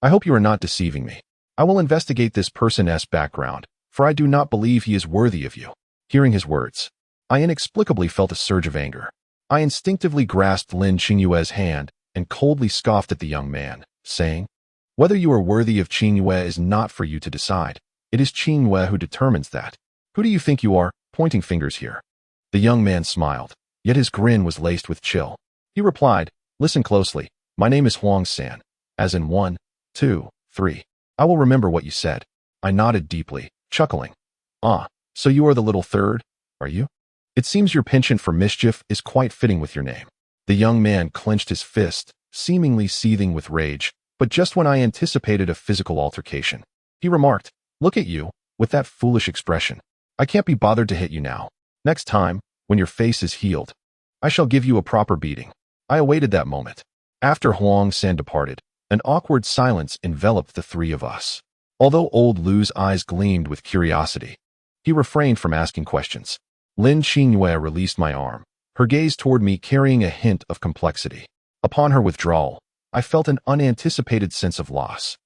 S1: I hope you are not deceiving me. I will investigate this person's background, for I do not believe he is worthy of you. Hearing his words, I inexplicably felt a surge of anger. I instinctively grasped Lin Qinghua's hand and coldly scoffed at the young man, saying, whether you are worthy of Qinghua is not for you to decide. It is Qinghua who determines that. Who do you think you are, pointing fingers here? The young man smiled, yet his grin was laced with chill. He replied, listen closely. My name is Huang San, as in 1, 2, 3. I will remember what you said. I nodded deeply, chuckling. Ah, so you are the little third, are you? It seems your penchant for mischief is quite fitting with your name. The young man clenched his fist, seemingly seething with rage, but just when I anticipated a physical altercation, he remarked, look at you, with that foolish expression. I can't be bothered to hit you now. Next time, when your face is healed, I shall give you a proper beating. I awaited that moment. After Huang San departed, an awkward silence enveloped the three of us. Although old Lu's eyes gleamed with curiosity, he refrained from asking questions. Lin Qinghua released my arm, her gaze toward me carrying a hint of complexity. Upon her withdrawal, I felt an unanticipated sense of loss.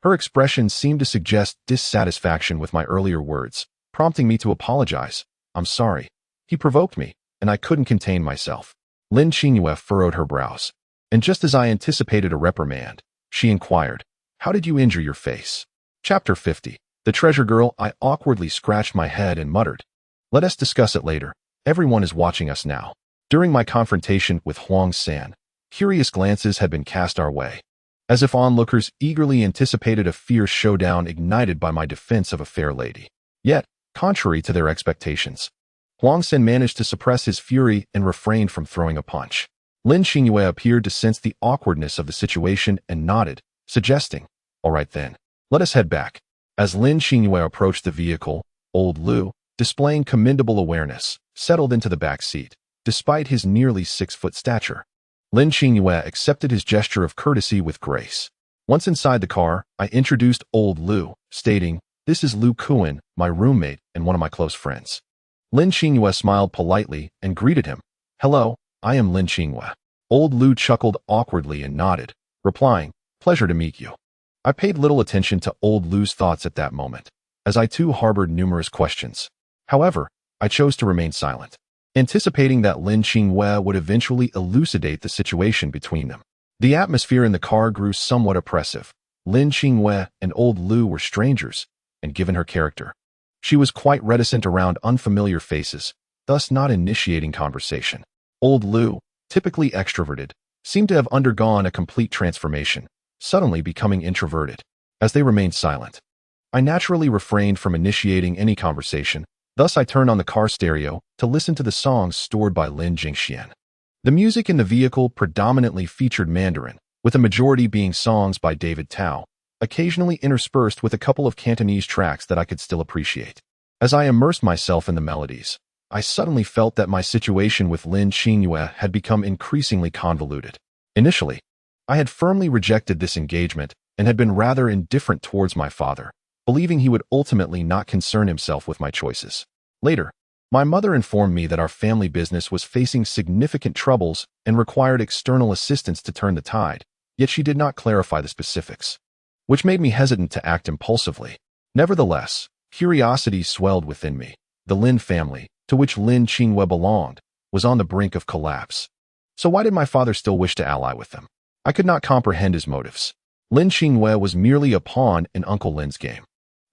S1: Her expression seemed to suggest dissatisfaction with my earlier words, prompting me to apologize. I'm sorry. He provoked me, and I couldn't contain myself. Lin Qinghua furrowed her brows, and just as I anticipated a reprimand, she inquired, how did you injure your face? Chapter 50. The treasure girl. I awkwardly scratched my head and muttered, let us discuss it later. Everyone is watching us now. During my confrontation with Huang San, Curious glances had been cast our way, as if onlookers eagerly anticipated a fierce showdown ignited by my defense of a fair lady. Yet, contrary to their expectations, Huang Sen managed to suppress his fury and refrained from throwing a punch. Lin Xingyue appeared to sense the awkwardness of the situation and nodded, suggesting, "All right then, let us head back." As Lin Xingyue approached the vehicle, old Lu, displaying commendable awareness, settled into the back seat, despite his nearly 6-foot stature. Lin Xingyue accepted his gesture of courtesy with grace. Once inside the car, I introduced old Lu, stating, "This is Lu Kuan, my roommate and one of my close friends." Lin Xingyue smiled politely and greeted him. "Hello, I am Lin Xingyue." Old Lu chuckled awkwardly and nodded, replying, "Pleasure to meet you." I paid little attention to old Lu's thoughts at that moment, as I too harbored numerous questions. However, I chose to remain silent, anticipating that Lin Xingyue would eventually elucidate the situation between them. The atmosphere in the car grew somewhat oppressive. Lin Xingyue and old Lu were strangers, and given her character, she was quite reticent around unfamiliar faces, thus not initiating conversation. Old Lu, typically extroverted, seemed to have undergone a complete transformation, suddenly becoming introverted. As they remained silent, I naturally refrained from initiating any conversation. Thus I turned on the car stereo to listen to the songs stored by Lin Jingxian. The music in the vehicle predominantly featured Mandarin, with a majority being songs by David Tao, occasionally interspersed with a couple of Cantonese tracks that I could still appreciate. As I immersed myself in the melodies, I suddenly felt that my situation with Lin Xingyue had become increasingly convoluted. Initially, I had firmly rejected this engagement and had been rather indifferent towards my father, believing he would ultimately not concern himself with my choices. Later, my mother informed me that our family business was facing significant troubles and required external assistance to turn the tide, yet she did not clarify the specifics, which made me hesitant to act impulsively. Nevertheless, curiosity swelled within me. The Lin family, to which Lin Xingyue belonged, was on the brink of collapse. So why did my father still wish to ally with them? I could not comprehend his motives. Lin Xingyue was merely a pawn in Uncle Lin's game.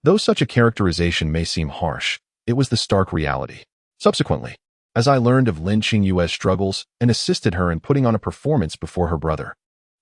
S1: Though such a characterization may seem harsh, it was the stark reality. Subsequently, as I learned of Lin Xingyue's struggles and assisted her in putting on a performance before her brother,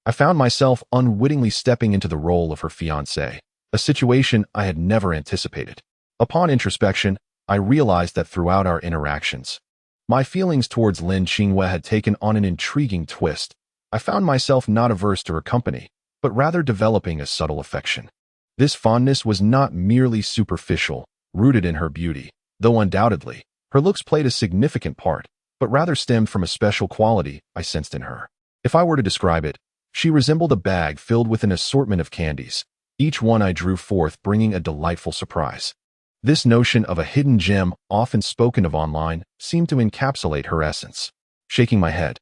S1: I found myself unwittingly stepping into the role of her fiancé, a situation I had never anticipated. Upon introspection, I realized that throughout our interactions, my feelings towards Lin Xingyue had taken on an intriguing twist. I found myself not averse to her company, but rather developing a subtle affection. This fondness was not merely superficial, rooted in her beauty, though undoubtedly, her looks played a significant part, but rather stemmed from a special quality I sensed in her. If I were to describe it, she resembled a bag filled with an assortment of candies, each one I drew forth bringing a delightful surprise. This notion of a hidden gem, often spoken of online, seemed to encapsulate her essence. Shaking my head,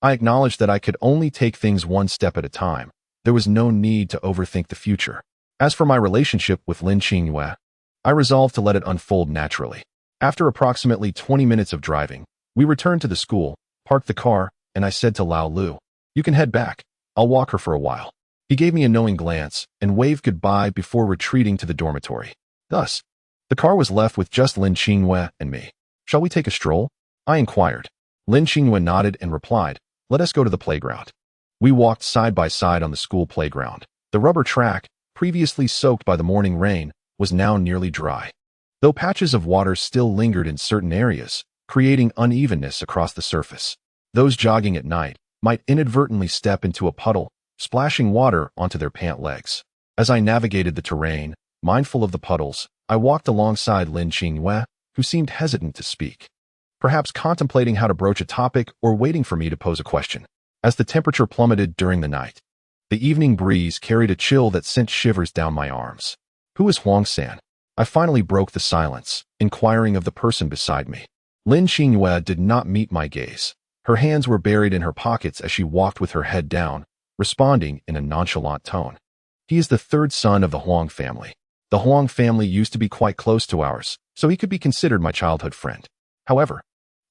S1: I acknowledged that I could only take things one step at a time. There was no need to overthink the future. As for my relationship with Lin Xingyue, I resolved to let it unfold naturally. After approximately 20 minutes of driving, we returned to the school, parked the car, and I said to Lao Lu, "You can head back. I'll walk her for a while." He gave me a knowing glance and waved goodbye before retreating to the dormitory. Thus, the car was left with just Lin Xingyue and me. "Shall we take a stroll?" I inquired. Lin Xingyue nodded and replied, "Let us go to the playground." We walked side by side on the school playground. The rubber track, previously soaked by the morning rain, was now nearly dry, though patches of water still lingered in certain areas, creating unevenness across the surface. Those jogging at night might inadvertently step into a puddle, splashing water onto their pant legs. As I navigated the terrain, mindful of the puddles, I walked alongside Lin Xingyue, who seemed hesitant to speak, perhaps contemplating how to broach a topic or waiting for me to pose a question. As the temperature plummeted during the night, the evening breeze carried a chill that sent shivers down my arms. "Who is Huang San?" I finally broke the silence, inquiring of the person beside me. Lin Xingyue did not meet my gaze. Her hands were buried in her pockets as she walked with her head down, responding in a nonchalant tone. "He is the third son of the Huang family. The Huang family used to be quite close to ours, so he could be considered my childhood friend. However,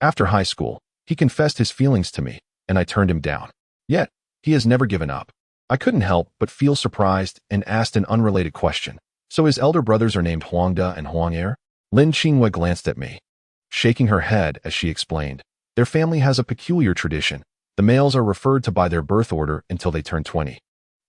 S1: after high school, he confessed his feelings to me, and I turned him down. Yet, he has never given up." I couldn't help but feel surprised and asked an unrelated question. "So his elder brothers are named Huangda and Huang'er?" Lin Xingyue glanced at me, shaking her head as she explained, "Their family has a peculiar tradition. The males are referred to by their birth order until they turn 20,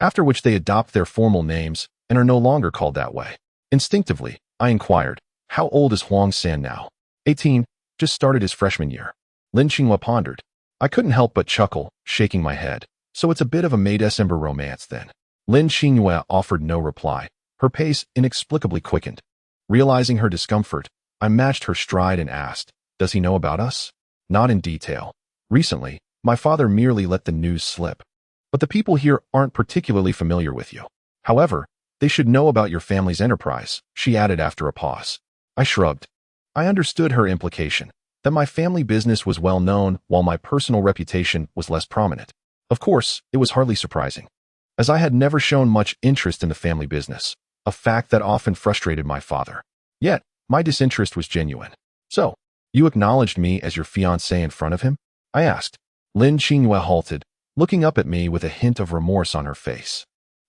S1: after which they adopt their formal names and are no longer called that way. Instinctively, I inquired, how old is Huang San now? 18, just started his freshman year. Lin Qinghua pondered. I couldn't help but chuckle, shaking my head. So it's a bit of a May-December romance then. Lin Qinghua offered no reply. Her pace inexplicably quickened. Realizing her discomfort, I matched her stride and asked, does he know about us? Not in detail. Recently, my father merely let the news slip. But the people here aren't particularly familiar with you. However, they should know about your family's enterprise, she added after a pause. I shrugged. I understood her implication, that my family business was well known while my personal reputation was less prominent. Of course, it was hardly surprising, as I had never shown much interest in the family business, a fact that often frustrated my father. Yet, my disinterest was genuine. So, you acknowledged me as your fiancé in front of him? I asked. Lin Qinghua halted, looking up at me with a hint of remorse on her face.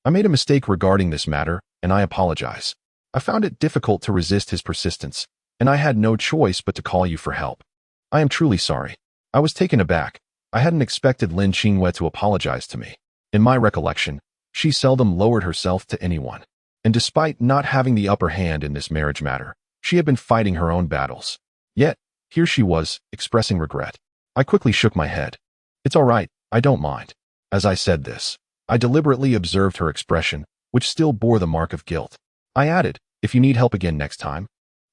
S1: I made a mistake regarding this matter, and I apologize. I found it difficult to resist his persistence, and I had no choice but to call you for help. I am truly sorry. I was taken aback. I hadn't expected Lin Qinghua to apologize to me. In my recollection, she seldom lowered herself to anyone. And despite not having the upper hand in this marriage matter, she had been fighting her own battles. Yet, here she was, expressing regret. I quickly shook my head. It's all right, I don't mind. As I said this, I deliberately observed her expression, which still bore the mark of guilt. I added, if you need help again next time,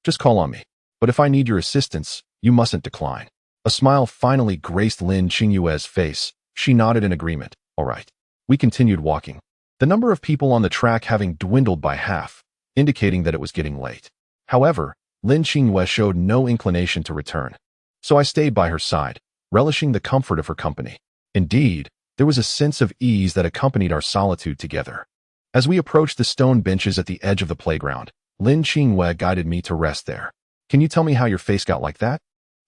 S1: just call on me. But if I need your assistance, you mustn't decline. A smile finally graced Lin Qinghua's face. She nodded in agreement. All right. We continued walking, the number of people on the track having dwindled by half, indicating that it was getting late. However, Lin Qinghua showed no inclination to return. So I stayed by her side, relishing the comfort of her company. Indeed, there was a sense of ease that accompanied our solitude together. As we approached the stone benches at the edge of the playground, Lin Qinghua guided me to rest there. Can you tell me how your face got like that?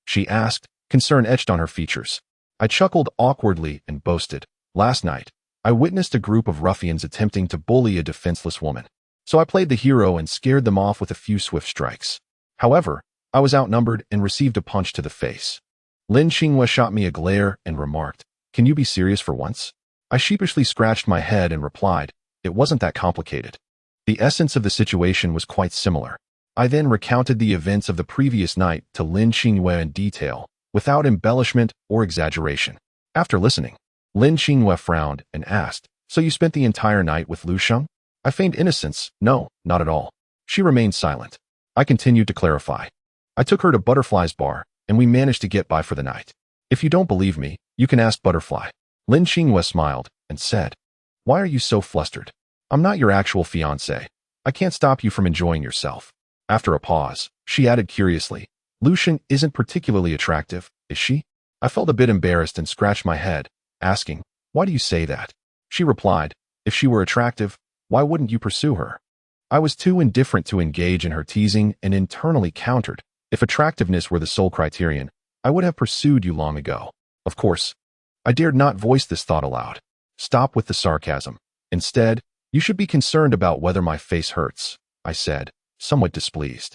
S1: She asked, concern etched on her features. I chuckled awkwardly and boasted. Last night, I witnessed a group of ruffians attempting to bully a defenseless woman. So I played the hero and scared them off with a few swift strikes. However, I was outnumbered and received a punch to the face. Lin Qinghua shot me a glare and remarked, can you be serious for once? I sheepishly scratched my head and replied, it wasn't that complicated. The essence of the situation was quite similar. I then recounted the events of the previous night to Lin Qinghua in detail, without embellishment or exaggeration. After listening, Lin Qinghua frowned and asked, so you spent the entire night with Lu Sheng? I feigned innocence. No, not at all. She remained silent. I continued to clarify. I took her to Butterfly's bar, and we managed to get by for the night. If you don't believe me, you can ask Butterfly. Lin Qinghua smiled and said, why are you so flustered? I'm not your actual fiancé. I can't stop you from enjoying yourself. After a pause, she added curiously, Lu Sheng isn't particularly attractive, is she? I felt a bit embarrassed and scratched my head, asking, why do you say that? She replied, if she were attractive, why wouldn't you pursue her? I was too indifferent to engage in her teasing and internally countered, if attractiveness were the sole criterion, I would have pursued you long ago. Of course, I dared not voice this thought aloud. Stop with the sarcasm. Instead, you should be concerned about whether my face hurts, I said, somewhat displeased.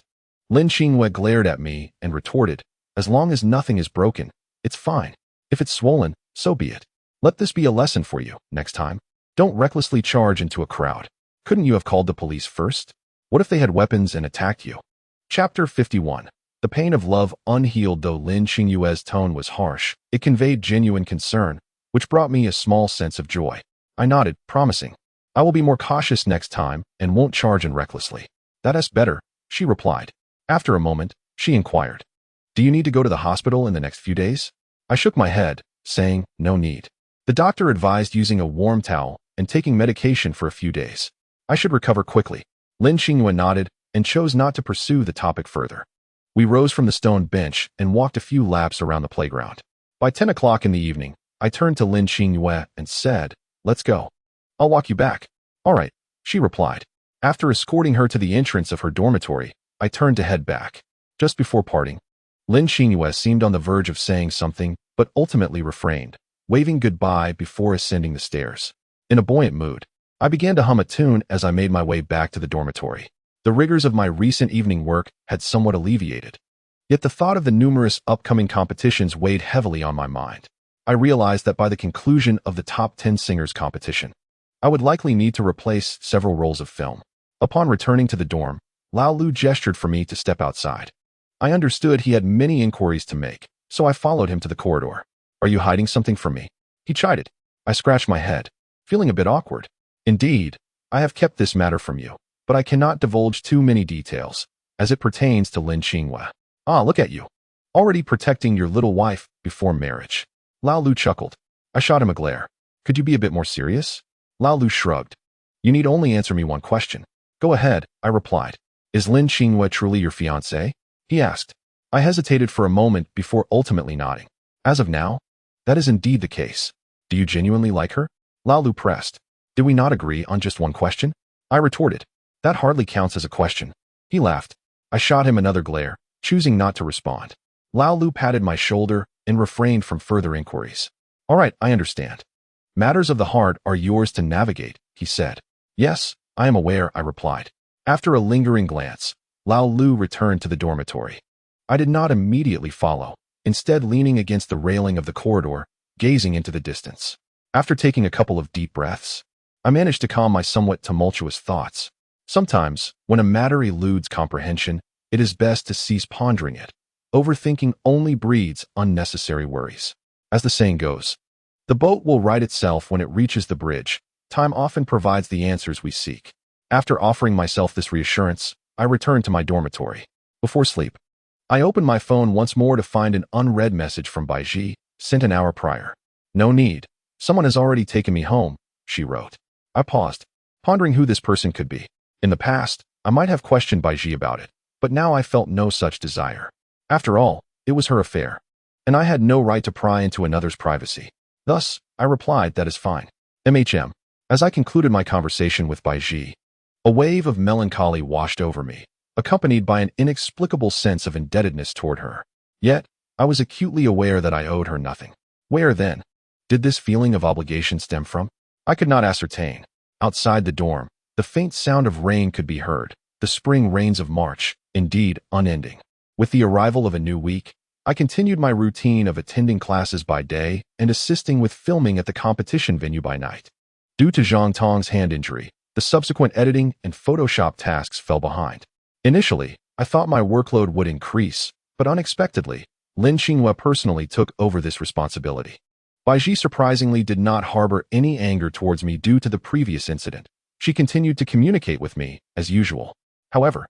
S1: Lin Qinghua glared at me and retorted, as long as nothing is broken, it's fine. If it's swollen, so be it. Let this be a lesson for you, next time. Don't recklessly charge into a crowd. Couldn't you have called the police first? What if they had weapons and attacked you? Chapter 51. The pain of love unhealed. Though Lin Qinghua's tone was harsh, it conveyed genuine concern, which brought me a small sense of joy. I nodded, promising, I will be more cautious next time and won't charge in recklessly. That's better, she replied. After a moment, she inquired, do you need to go to the hospital in the next few days? I shook my head, saying, no need. The doctor advised using a warm towel and taking medication for a few days. I should recover quickly. Lin Qinghua nodded and chose not to pursue the topic further. We rose from the stone bench and walked a few laps around the playground. By 10 o'clock in the evening, I turned to Lin Qinghua and said, let's go. I'll walk you back. All right, she replied. After escorting her to the entrance of her dormitory, I turned to head back. Just before parting, Lin Qinghua seemed on the verge of saying something, but ultimately refrained, waving goodbye before ascending the stairs. In a buoyant mood, I began to hum a tune as I made my way back to the dormitory. The rigors of my recent evening work had somewhat alleviated. Yet the thought of the numerous upcoming competitions weighed heavily on my mind. I realized that by the conclusion of the top 10 singers competition, I would likely need to replace several rolls of film. Upon returning to the dorm, Lao Lu gestured for me to step outside. I understood he had many inquiries to make, so I followed him to the corridor. Are you hiding something from me? He chided. I scratched my head, feeling a bit awkward. Indeed, I have kept this matter from you, but I cannot divulge too many details, as it pertains to Lin Qinghua. Ah, look at you. Already protecting your little wife before marriage. Lao Lu chuckled. I shot him a glare. Could you be a bit more serious? Lao Lu shrugged. You need only answer me one question. Go ahead, I replied. Is Lin Qinghua truly your fiancée? He asked. I hesitated for a moment before ultimately nodding. As of now, that is indeed the case. Do you genuinely like her? Lao Lu pressed. Did we not agree on just one question? I retorted. That hardly counts as a question. He laughed. I shot him another glare, choosing not to respond. Lao Lu patted my shoulder and refrained from further inquiries. All right, I understand. Matters of the heart are yours to navigate, he said. Yes, I am aware, I replied. After a lingering glance, Lao Lu returned to the dormitory. I did not immediately follow, instead leaning against the railing of the corridor, gazing into the distance. After taking a couple of deep breaths, I managed to calm my somewhat tumultuous thoughts. Sometimes, when a matter eludes comprehension, it is best to cease pondering it. Overthinking only breeds unnecessary worries. As the saying goes, the boat will right itself when it reaches the bridge. Time often provides the answers we seek. After offering myself this reassurance, I returned to my dormitory. Before sleep, I opened my phone once more to find an unread message from Baiji, sent an hour prior. No need. Someone has already taken me home, she wrote. I paused, pondering who this person could be. In the past, I might have questioned Baiji about it, but now I felt no such desire. After all, it was her affair, and I had no right to pry into another's privacy. Thus, I replied, that is fine. MHM. As I concluded my conversation with Baiji, a wave of melancholy washed over me, accompanied by an inexplicable sense of indebtedness toward her. Yet, I was acutely aware that I owed her nothing. Where, then, did this feeling of obligation stem from? I could not ascertain. Outside the dorm, the faint sound of rain could be heard, the spring rains of March, indeed unending. With the arrival of a new week, I continued my routine of attending classes by day and assisting with filming at the competition venue by night. Due to Zhang Tong's hand injury, the subsequent editing and Photoshop tasks fell behind. Initially, I thought my workload would increase, but unexpectedly, Lin Qinghua personally took over this responsibility. Baiji surprisingly did not harbor any anger towards me due to the previous incident. She continued to communicate with me, as usual. However,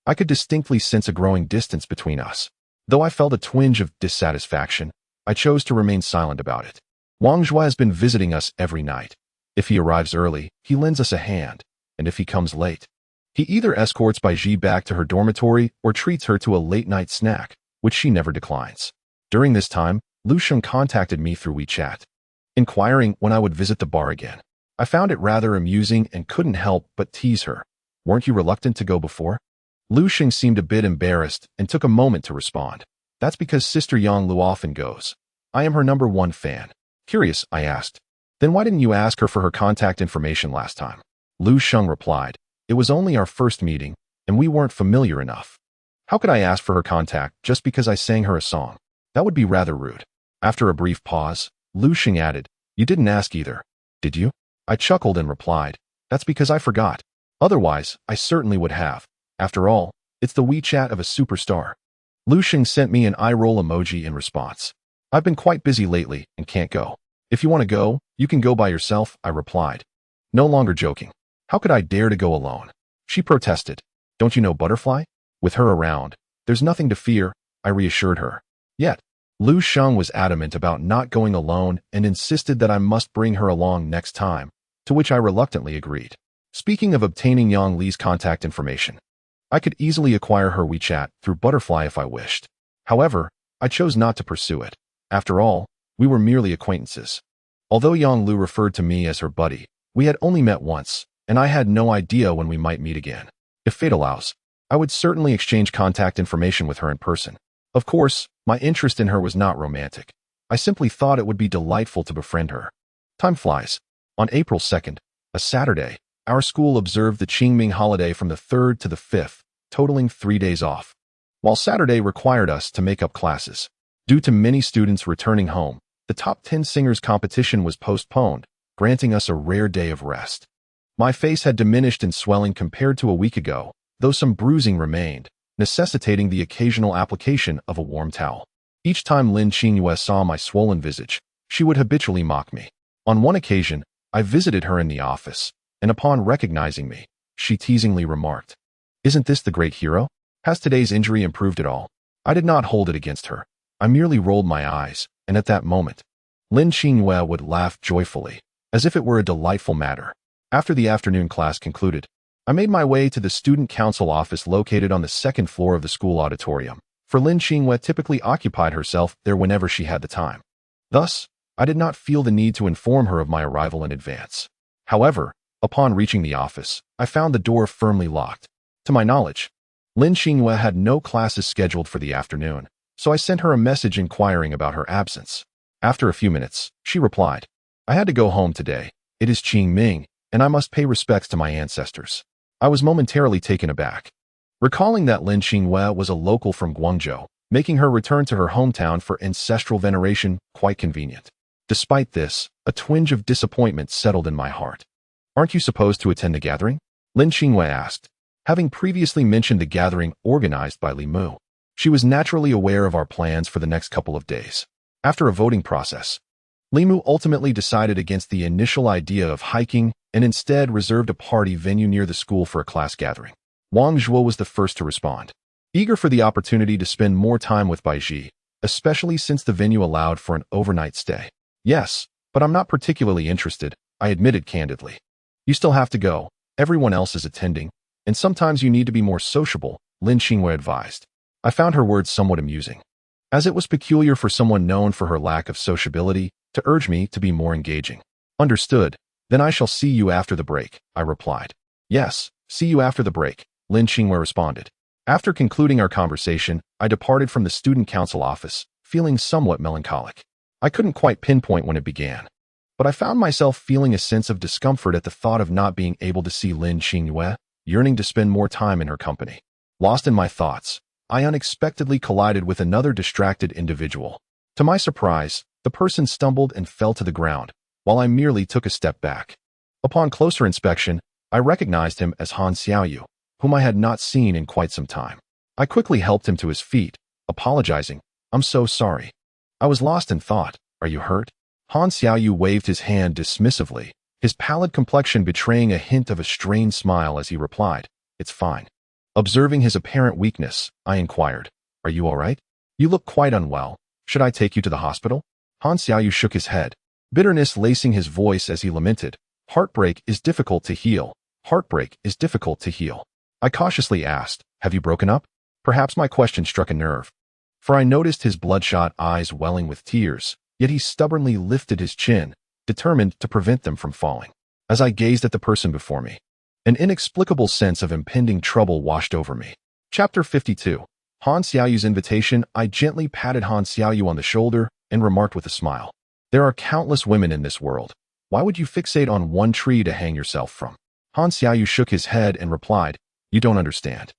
S1: I could distinctly sense a growing distance between us. Though I felt a twinge of dissatisfaction, I chose to remain silent about it. Wang Zhua has been visiting us every night. If he arrives early, he lends us a hand, and if he comes late, he either escorts Baiji back to her dormitory or treats her to a late-night snack, which she never declines. During this time, Lu Sheng contacted me through WeChat, inquiring when I would visit the bar again. I found it rather amusing and couldn't help but tease her. Weren't you reluctant to go before? Lu Sheng seemed a bit embarrassed and took a moment to respond. That's because Sister Yang Lu often goes. I am her #1 fan. Curious, I asked. Then why didn't you ask her for her contact information last time? Lu Sheng replied. It was only our first meeting, and we weren't familiar enough. How could I ask for her contact just because I sang her a song? That would be rather rude. After a brief pause, Lu Sheng added, You didn't ask either, did you? I chuckled and replied, That's because I forgot. Otherwise, I certainly would have. After all, it's the WeChat of a superstar. Lu Sheng sent me an eye-roll emoji in response. I've been quite busy lately and can't go. If you want to go, you can go by yourself, I replied. No longer joking. How could I dare to go alone? She protested. Don't you know Butterfly? With her around, there's nothing to fear, I reassured her. Yet, Lu Sheng was adamant about not going alone and insisted that I must bring her along next time, to which I reluctantly agreed. Speaking of obtaining Yang Li's contact information, I could easily acquire her WeChat through Butterfly if I wished. However, I chose not to pursue it. After all, we were merely acquaintances. Although Yang Lu referred to me as her buddy, we had only met once, and I had no idea when we might meet again. If fate allows, I would certainly exchange contact information with her in person. Of course, my interest in her was not romantic. I simply thought it would be delightful to befriend her. Time flies. On April 2nd, a Saturday, our school observed the Qingming holiday from the 3rd to the 5th, totaling 3 days off. While Saturday required us to make up classes, due to many students returning home, The top 10 singers competition was postponed, granting us a rare day of rest. My face had diminished in swelling compared to a week ago, though some bruising remained, necessitating the occasional application of a warm towel. Each time Lin Qingyue saw my swollen visage, she would habitually mock me. On one occasion, I visited her in the office, and upon recognizing me, she teasingly remarked, "Isn't this the great hero? Has today's injury improved at all?" I did not hold it against her. I merely rolled my eyes, and at that moment, Lin Qingyue would laugh joyfully, as if it were a delightful matter. After the afternoon class concluded, I made my way to the student council office located on the second floor of the school auditorium, for Lin Qingyue typically occupied herself there whenever she had the time. Thus, I did not feel the need to inform her of my arrival in advance. However, upon reaching the office, I found the door firmly locked. To my knowledge, Lin Qingyue had no classes scheduled for the afternoon, so I sent her a message inquiring about her absence. After a few minutes, she replied, "I had to go home today. It is Qingming, and I must pay respects to my ancestors." I was momentarily taken aback, recalling that Lin Qingyue was a local from Guangzhou, making her return to her hometown for ancestral veneration quite convenient. Despite this, a twinge of disappointment settled in my heart. "Aren't you supposed to attend the gathering?" Lin Qingyue asked, having previously mentioned the gathering organized by Li Mu. She was naturally aware of our plans for the next couple of days. After a voting process, Li Mu ultimately decided against the initial idea of hiking and instead reserved a party venue near the school for a class gathering. Wang Zhuo was the first to respond, eager for the opportunity to spend more time with Baiji, especially since the venue allowed for an overnight stay. "Yes, but I'm not particularly interested," I admitted candidly. "You still have to go. Everyone else is attending, and sometimes you need to be more sociable," Lin Qingyue advised. I found her words somewhat amusing, as it was peculiar for someone known for her lack of sociability to urge me to be more engaging. "Understood. Then I shall see you after the break," I replied. "Yes, see you after the break," Lin Qingyue responded. After concluding our conversation, I departed from the student council office, feeling somewhat melancholic. I couldn't quite pinpoint when it began, but I found myself feeling a sense of discomfort at the thought of not being able to see Lin Qingyue, yearning to spend more time in her company. Lost in my thoughts, I unexpectedly collided with another distracted individual. To my surprise, the person stumbled and fell to the ground, while I merely took a step back. Upon closer inspection, I recognized him as Han Xiaoyu, whom I had not seen in quite some time. I quickly helped him to his feet, apologizing, "I'm so sorry. I was lost in thought. Are you hurt?" Han Xiaoyu waved his hand dismissively, his pallid complexion betraying a hint of a strained smile as he replied, "It's fine." Observing his apparent weakness, I inquired, "Are you all right? You look quite unwell. Should I take you to the hospital?" Han Xiaoyu shook his head, bitterness lacing his voice as he lamented, "Heartbreak is difficult to heal. Heartbreak is difficult to heal." I cautiously asked, "Have you broken up?" Perhaps my question struck a nerve, for I noticed his bloodshot eyes welling with tears, yet he stubbornly lifted his chin, determined to prevent them from falling. As I gazed at the person before me, an inexplicable sense of impending trouble washed over me. Chapter 52. Han Xiaoyu's invitation. I gently patted Han Xiaoyu on the shoulder and remarked with a smile, "There are countless women in this world. Why would you fixate on one tree to hang yourself from?" Han Xiaoyu shook his head and replied, "You don't understand.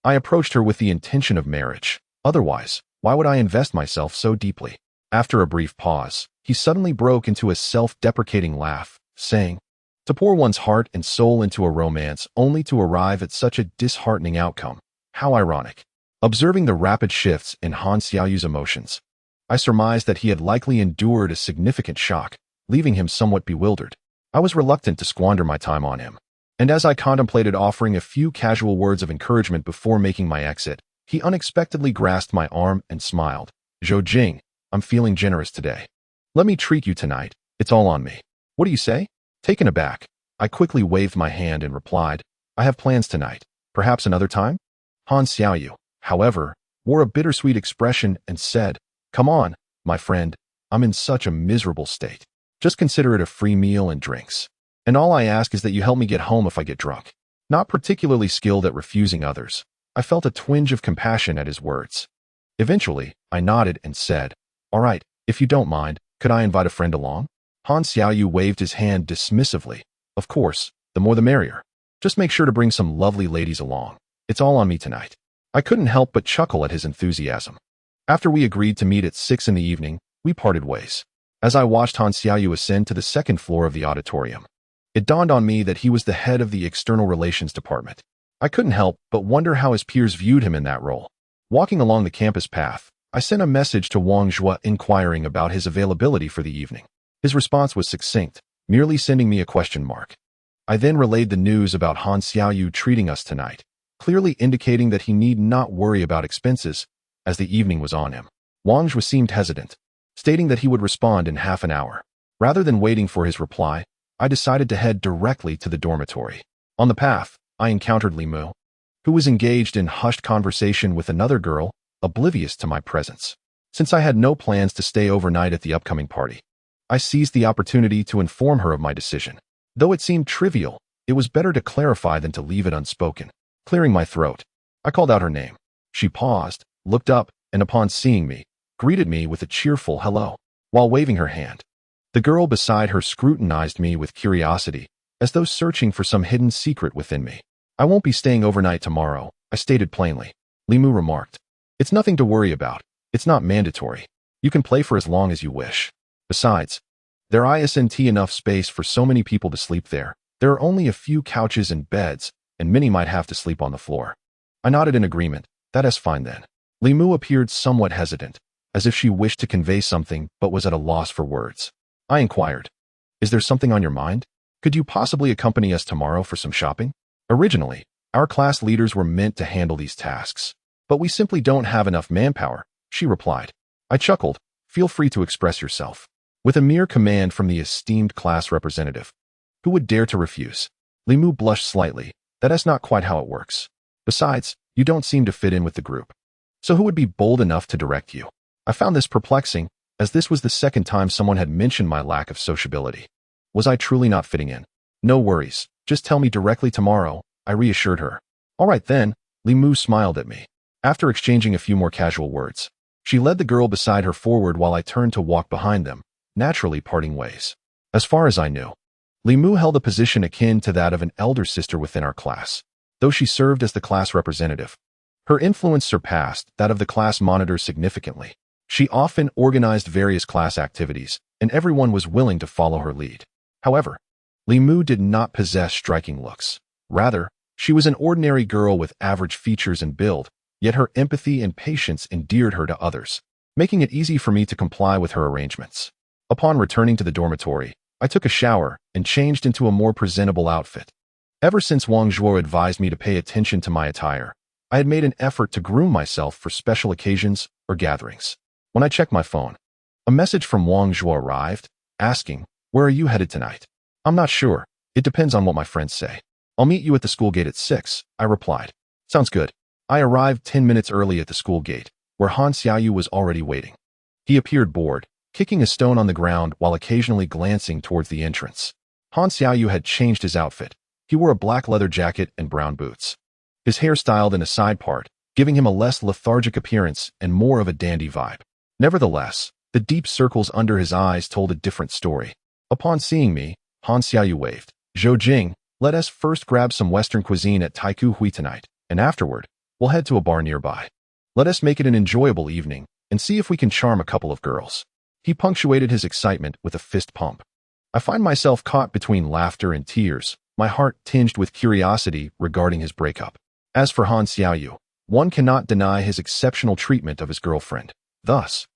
S1: I approached her with the intention of marriage. Otherwise, why would I invest myself so deeply?" After a brief pause, he suddenly broke into a self-deprecating laugh, saying, "To pour one's heart and soul into a romance only to arrive at such a disheartening outcome. How ironic." Observing the rapid shifts in Han Xiaoyu's emotions, I surmised that he had likely endured a significant shock, leaving him somewhat bewildered. I was reluctant to squander my time on him, and as I contemplated offering a few casual words of encouragement before making my exit, he unexpectedly grasped my arm and smiled. "Zhou Jing, I'm feeling generous today. Let me treat you tonight. It's all on me." "What do you say?" Taken aback, I quickly waved my hand and replied, "I have plans tonight. Perhaps another time?" Han Xiaoyu, however, wore a bittersweet expression and said, "Come on, my friend. I'm in such a miserable state. Just consider it a free meal and drinks. And all I ask is that you help me get home if I get drunk." Not particularly skilled at refusing others, I felt a twinge of compassion at his words. Eventually, I nodded and said, "All right, if you don't mind, could I invite a friend along?" Han Xiaoyu waved his hand dismissively. "Of course, the more the merrier. Just make sure to bring some lovely ladies along. It's all on me tonight." I couldn't help but chuckle at his enthusiasm. After we agreed to meet at 6 in the evening, we parted ways. as I watched Han Xiaoyu ascend to the second floor of the auditorium. It dawned on me that he was the head of the External Relations Department. I couldn't help but wonder how his peers viewed him in that role. Walking along the campus path, I sent a message to Wang Zhuo inquiring about his availability for the evening. His response was succinct, merely sending me a question mark. I then relayed the news about Han Xiaoyu treating us tonight, clearly indicating that he need not worry about expenses, as the evening was on him. Wang Zhuo seemed hesitant, stating that he would respond in half an hour. Rather than waiting for his reply, I decided to head directly to the dormitory. On the path, I encountered Li Mu, who was engaged in hushed conversation with another girl, oblivious to my presence. Since I had no plans to stay overnight at the upcoming party, I seized the opportunity to inform her of my decision. Though it seemed trivial, it was better to clarify than to leave it unspoken. Clearing my throat, I called out her name. She paused, looked up, and upon seeing me, greeted me with a cheerful hello, while waving her hand. The girl beside her scrutinized me with curiosity, as though searching for some hidden secret within me. I won't be staying overnight tomorrow, I stated plainly. Li Mu remarked. It's nothing to worry about. It's not mandatory. You can play for as long as you wish. Besides, there isn't enough space for so many people to sleep there. There are only a few couches and beds, and many might have to sleep on the floor. I nodded in agreement. That is fine then. Li Mu appeared somewhat hesitant, as if she wished to convey something but was at a loss for words. I inquired, is there something on your mind? Could you possibly accompany us tomorrow for some shopping? Originally, our class leaders were meant to handle these tasks, but we simply don't have enough manpower, she replied. I chuckled. Feel free to express yourself. With a mere command from the esteemed class representative, who would dare to refuse? Li Mu blushed slightly. That is not quite how it works. Besides, you don't seem to fit in with the group. So who would be bold enough to direct you? I found this perplexing, as this was the second time someone had mentioned my lack of sociability. Was I truly not fitting in? No worries. Just tell me directly tomorrow, I reassured her. All right then, Li Mu smiled at me. After exchanging a few more casual words, she led the girl beside her forward while I turned to walk behind them, naturally parting ways. As far as I knew, Li Mu held a position akin to that of an elder sister within our class, though she served as the class representative. Her influence surpassed that of the class monitor significantly. She often organized various class activities, and everyone was willing to follow her lead. However, Li Mu did not possess striking looks. Rather, she was an ordinary girl with average features and build, yet her empathy and patience endeared her to others, making it easy for me to comply with her arrangements. Upon returning to the dormitory, I took a shower and changed into a more presentable outfit. Ever since Wang Zhuo advised me to pay attention to my attire, I had made an effort to groom myself for special occasions or gatherings. When I checked my phone, a message from Wang Zhuo arrived, asking, "Where are you headed tonight?" "I'm not sure. It depends on what my friends say." "I'll meet you at the school gate at 6, I replied. "Sounds good." I arrived 10 minutes early at the school gate, where Han Xiaoyu was already waiting. He appeared bored, kicking a stone on the ground while occasionally glancing towards the entrance. Han Xiaoyu had changed his outfit. He wore a black leather jacket and brown boots. His hair styled in a side part, giving him a less lethargic appearance and more of a dandy vibe. Nevertheless, the deep circles under his eyes told a different story. Upon seeing me, Han Xiaoyu waved. "Zhou Jing, let us first grab some Western cuisine at Taiku Hui tonight, and afterward, we'll head to a bar nearby. Let us make it an enjoyable evening, and see if we can charm a couple of girls." He punctuated his excitement with a fist pump. I find myself caught between laughter and tears, my heart tinged with curiosity regarding his breakup. As for Han Xiaoyu, one cannot deny his exceptional treatment of his girlfriend. Thus,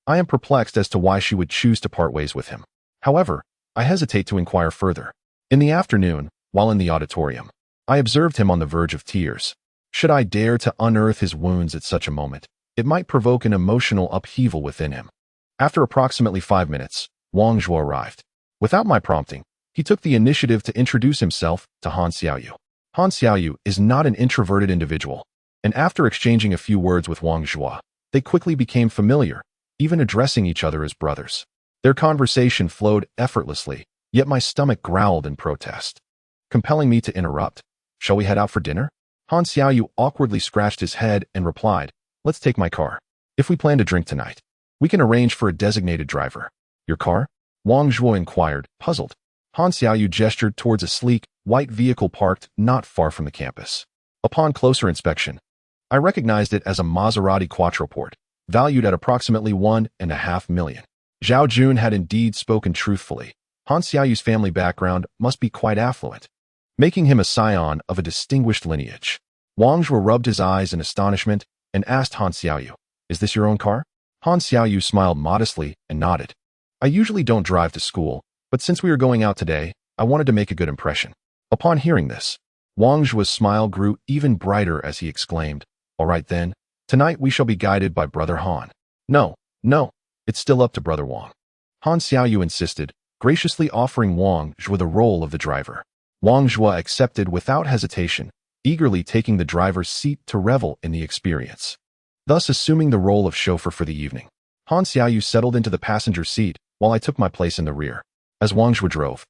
S1: I am perplexed as to why she would choose to part ways with him. However, I hesitate to inquire further. In the afternoon, while in the auditorium, I observed him on the verge of tears. Should I dare to unearth his wounds at such a moment, it might provoke an emotional upheaval within him. After approximately 5 minutes, Wang Zhuo arrived. Without my prompting, he took the initiative to introduce himself to Han Xiaoyu. Han Xiaoyu is not an introverted individual, and after exchanging a few words with Wang Zhuo, they quickly became familiar, even addressing each other as brothers. Their conversation flowed effortlessly, yet my stomach growled in protest, compelling me to interrupt. "Shall we head out for dinner?" Han Xiaoyu awkwardly scratched his head and replied, "Let's take my car. If we plan to drink tonight, we can arrange for a designated driver." "Your car?" Wang Zhuo inquired, puzzled. Han Xiaoyu gestured towards a sleek, white vehicle parked not far from the campus. Upon closer inspection, I recognized it as a Maserati Quattroporte, valued at approximately $1.5 million. Zhao Jun had indeed spoken truthfully. Han Xiaoyu's family background must be quite affluent, making him a scion of a distinguished lineage. Wang Zhuo rubbed his eyes in astonishment and asked Han Xiaoyu, "Is this your own car?" Han Xiaoyu smiled modestly and nodded. "I usually don't drive to school, but since we are going out today, I wanted to make a good impression." Upon hearing this, Wang Zhuo's smile grew even brighter as he exclaimed, "All right then, tonight we shall be guided by Brother Han." No, it's still up to Brother Wang." Han Xiaoyu insisted, graciously offering Wang Zhuo the role of the driver. Wang Zhuo accepted without hesitation, eagerly taking the driver's seat to revel in the experience, thus assuming the role of chauffeur for the evening. Han Xiaoyu settled into the passenger seat while I took my place in the rear. As Wang Zhuo drove,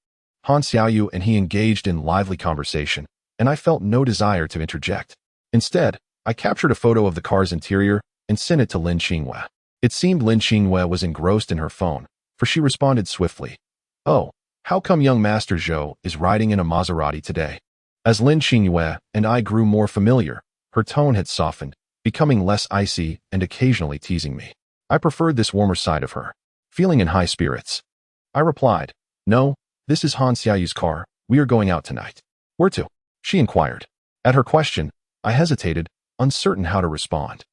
S1: Han Xiaoyu and he engaged in lively conversation, and I felt no desire to interject. Instead, I captured a photo of the car's interior and sent it to Lin Xinghua. It seemed Lin Xinghua was engrossed in her phone, for she responded swiftly, "Oh, how come young Master Zhou is riding in a Maserati today?" As Lin Xinghua and I grew more familiar, her tone had softened, becoming less icy and occasionally teasing me. I preferred this warmer side of her. Feeling in high spirits, I replied, "No, this is Han Xiaoyu's car. We are going out tonight." "Where to?" she inquired. At her question, I hesitated, uncertain how to respond.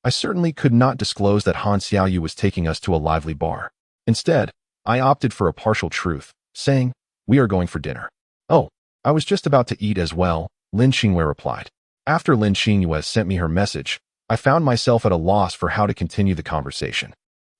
S1: I certainly could not disclose that Han Xiaoyu was taking us to a lively bar. Instead, I opted for a partial truth, saying, "We are going for dinner." "Oh, I was just about to eat as well," Lin Xinghua replied. After Lin Xinghua sent me her message, I found myself at a loss for how to continue the conversation.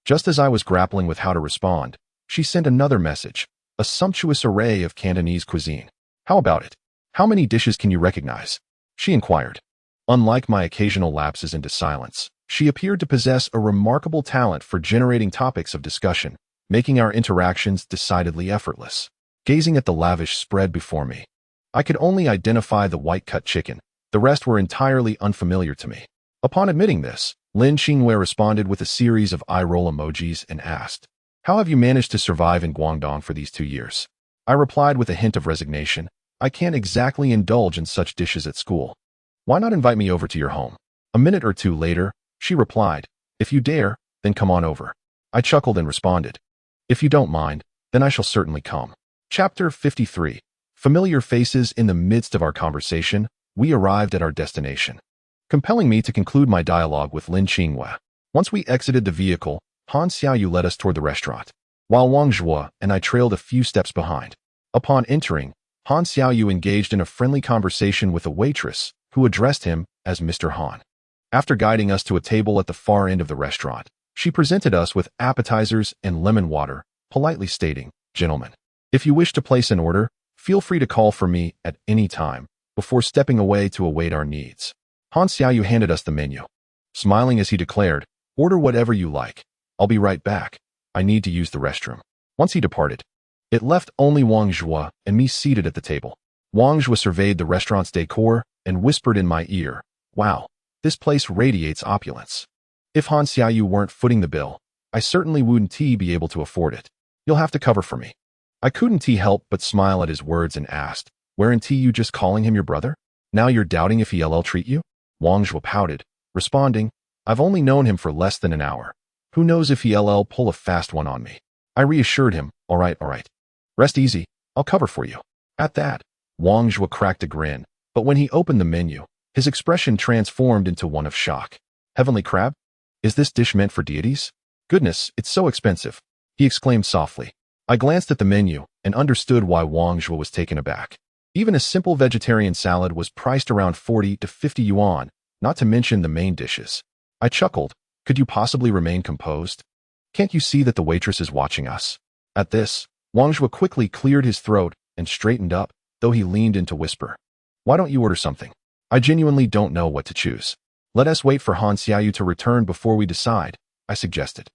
S1: Just as I was grappling with how to respond, she sent another message, a sumptuous array of Cantonese cuisine. "How about it? How many dishes can you recognize?" she inquired. Unlike my occasional lapses into silence, she appeared to possess a remarkable talent for generating topics of discussion, making our interactions decidedly effortless. Gazing at the lavish spread before me, I could only identify the white-cut chicken. The rest were entirely unfamiliar to me. Upon admitting this, Lin Xinghua responded with a series of eye-roll emojis and asked, "How have you managed to survive in Guangdong for these 2 years?" I replied with a hint of resignation, "I can't exactly indulge in such dishes at school. Why not invite me over to your home?" A minute or two later, she replied, "If you dare, then come on over." I chuckled and responded, "If you don't mind, then I shall certainly come." Chapter 53. Familiar faces. In the midst of our conversation, we arrived at our destination, compelling me to conclude my dialogue with Lin Xinghua. Once we exited the vehicle, Han Xiaoyu led us toward the restaurant, while Wang Zhuo and I trailed a few steps behind. Upon entering, Han Xiaoyu engaged in a friendly conversation with a waitress, who addressed him as Mr. Han. After guiding us to a table at the far end of the restaurant, she presented us with appetizers and lemon water, politely stating, "Gentlemen, if you wish to place an order, feel free to call for me at any time," before stepping away to await our needs. Han Xiaoyu handed us the menu, smiling as he declared, "Order whatever you like. I'll be right back. I need to use the restroom." Once he departed, it left only Wang Zhuo and me seated at the table. Wang Zhuo surveyed the restaurant's decor and whispered in my ear, "Wow, this place radiates opulence. If Han Xiaoyu weren't footing the bill, I certainly wouldn't be able to afford it. You'll have to cover for me." I couldn't help but smile at his words and asked, "Weren't you just calling him your brother? Now you're doubting if he'll treat you?" Wang Zhuo pouted, responding, "I've only known him for less than an hour. Who knows if he'll pull a fast one on me?" I reassured him, all right. Rest easy, I'll cover for you." At that, Wang Zhuo cracked a grin, but when he opened the menu, his expression transformed into one of shock. "Heavenly crab? Is this dish meant for deities? Goodness, it's so expensive," he exclaimed softly. I glanced at the menu and understood why Wang Zhuo was taken aback. Even a simple vegetarian salad was priced around 40 to 50 yuan, not to mention the main dishes. I chuckled, "Could you possibly remain composed? Can't you see that the waitress is watching us?" At this, Wang Zhuo quickly cleared his throat and straightened up, though he leaned in to whisper, "Why don't you order something? I genuinely don't know what to choose." "Let us wait for Han Xiaoyu to return before we decide," I suggested.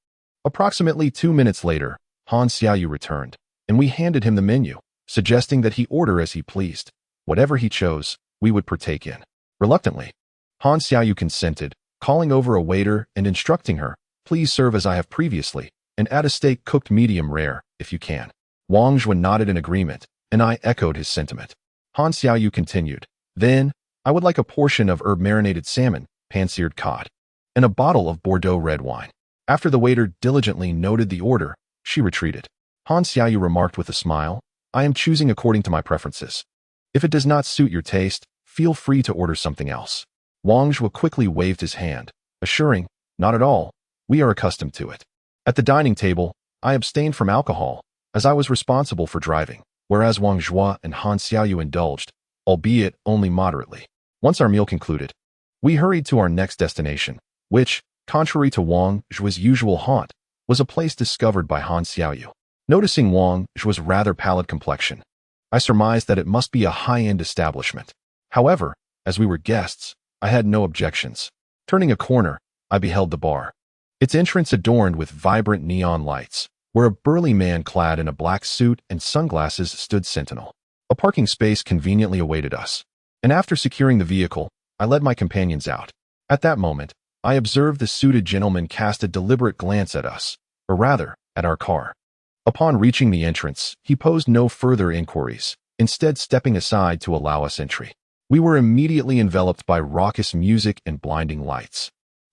S1: Approximately 2 minutes later, Han Xiaoyu returned, and we handed him the menu, suggesting that he order as he pleased. Whatever he chose, we would partake in. Reluctantly, Han Xiaoyu consented, calling over a waiter and instructing her, "Please serve as I have previously, and add a steak cooked medium rare, if you can." Wang Zhuo nodded in agreement, and I echoed his sentiment. Han Xiaoyu continued, "Then, I would like a portion of herb-marinated salmon, pan-seared cod, and a bottle of Bordeaux red wine." After the waiter diligently noted the order, She retreated. Han Xiaoyu remarked with a smile, I am choosing according to my preferences. If it does not suit your taste, feel free to order something else. Wang Zhua quickly waved his hand, assuring, not at all, we are accustomed to it. At the dining table, I abstained from alcohol, as I was responsible for driving, whereas Wang Zhua and Han Xiaoyu indulged, albeit only moderately. Once our meal concluded, we hurried to our next destination, which, contrary to Wang Zhua's usual haunt, was a place discovered by Han Xiaoyu. Noticing Wang Zhua's rather pallid complexion, I surmised that it must be a high-end establishment. However, as we were guests, I had no objections. Turning a corner, I beheld the bar. Its entrance adorned with vibrant neon lights, where a burly man clad in a black suit and sunglasses stood sentinel. A parking space conveniently awaited us, and after securing the vehicle, I led my companions out. At that moment, I observed the suited gentleman cast a deliberate glance at us, or rather, at our car. Upon reaching the entrance, he posed no further inquiries, instead stepping aside to allow us entry. We were immediately enveloped by raucous music and blinding lights.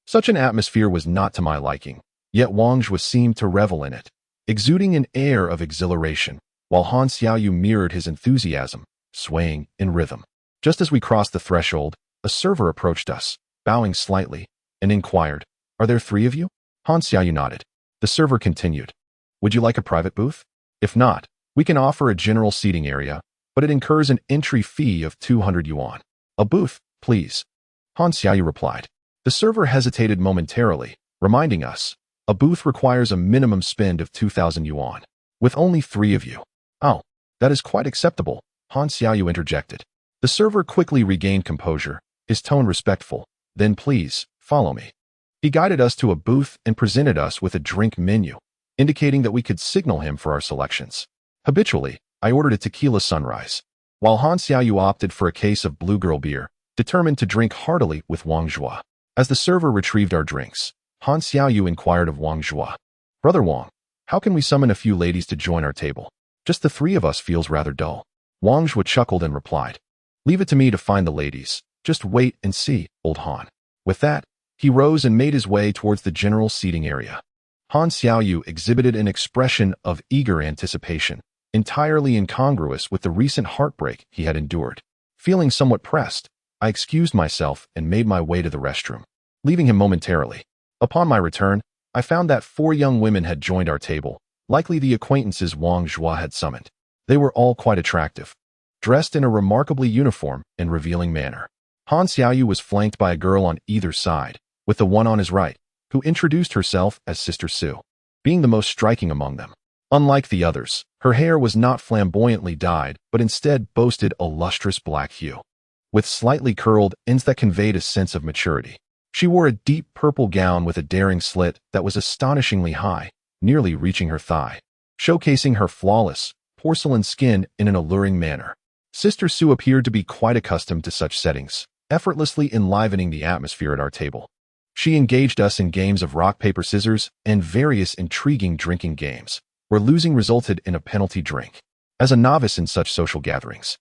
S1: Such an atmosphere was not to my liking, yet Wang Zhua seemed to revel in it, exuding an air of exhilaration, while Han Xiaoyu mirrored his enthusiasm, swaying in rhythm. Just as we crossed the threshold, a server approached us, bowing slightly, and inquired, Are there 3 of you? Han Xiaoyu nodded. The server continued, Would you like a private booth? If not, we can offer a general seating area, but it incurs an entry fee of 200 yuan. A booth, please. Han Xiaoyu replied. The server hesitated momentarily, reminding us, a booth requires a minimum spend of 2,000 yuan. With only 3 of you. Oh, that is quite acceptable, Han Xiaoyu interjected. The server quickly regained composure, his tone respectful. Then please, follow me. He guided us to a booth and presented us with a drink menu, indicating that we could signal him for our selections. Habitually, I ordered a tequila sunrise, while Han Xiaoyu opted for a case of Blue Girl beer, determined to drink heartily with Wang Zhua. As the server retrieved our drinks, Han Xiaoyu inquired of Wang Zhua, Brother Wang, how can we summon a few ladies to join our table? Just the 3 of us feels rather dull. Wang Zhua chuckled and replied, Leave it to me to find the ladies. Just wait and see, old Han. With that, he rose and made his way towards the general seating area. Han Xiaoyu exhibited an expression of eager anticipation, entirely incongruous with the recent heartbreak he had endured. Feeling somewhat pressed, I excused myself and made my way to the restroom, leaving him momentarily. Upon my return, I found that 4 young women had joined our table, likely the acquaintances Wang Zhua had summoned. They were all quite attractive, dressed in a remarkably uniform and revealing manner. Han Xiaoyu was flanked by a girl on either side, with the one on his right, who introduced herself as Sister Su, being the most striking among them. Unlike the others, her hair was not flamboyantly dyed, but instead boasted a lustrous black hue, with slightly curled ends that conveyed a sense of maturity. She wore a deep purple gown with a daring slit that was astonishingly high, nearly reaching her thigh, showcasing her flawless, porcelain skin in an alluring manner. Sister Su appeared to be quite accustomed to such settings, effortlessly enlivening the atmosphere at our table. She engaged us in games of rock, paper, scissors, and various intriguing drinking games, where losing resulted in a penalty drink. As a novice in such social gatherings,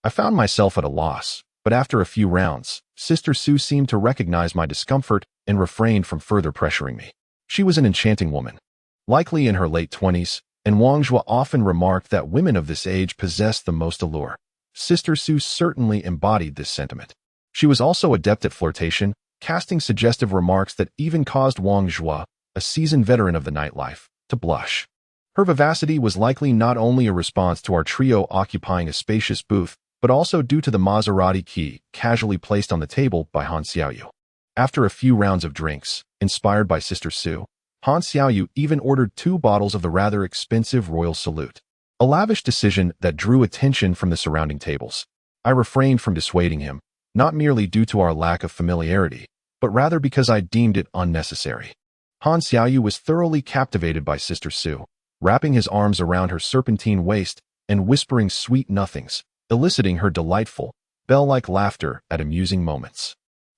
S1: I found myself at a loss, but after a few rounds, Sister Su seemed to recognize my discomfort and refrained from further pressuring me. She was an enchanting woman, likely in her late 20s, and Wang Zhua often remarked that women of this age possessed the most allure. Sister Su certainly embodied this sentiment. She was also adept at flirtation, casting suggestive remarks that even caused Wang Zhua, a seasoned veteran of the nightlife, to blush. Her vivacity was likely not only a response to our trio occupying a spacious booth, but also due to the Maserati key casually placed on the table by Han Xiaoyu. After a few rounds of drinks, inspired by Sister Su, Han Xiaoyu even ordered 2 bottles of the rather expensive Royal Salute, a lavish decision that drew attention from the surrounding tables. I refrained from dissuading him, not merely due to our lack of familiarity, but rather because I deemed it unnecessary. Han Xiaoyu was thoroughly captivated by Sister Su, wrapping his arms around her serpentine waist and whispering sweet nothings, eliciting her delightful, bell-like laughter at amusing moments.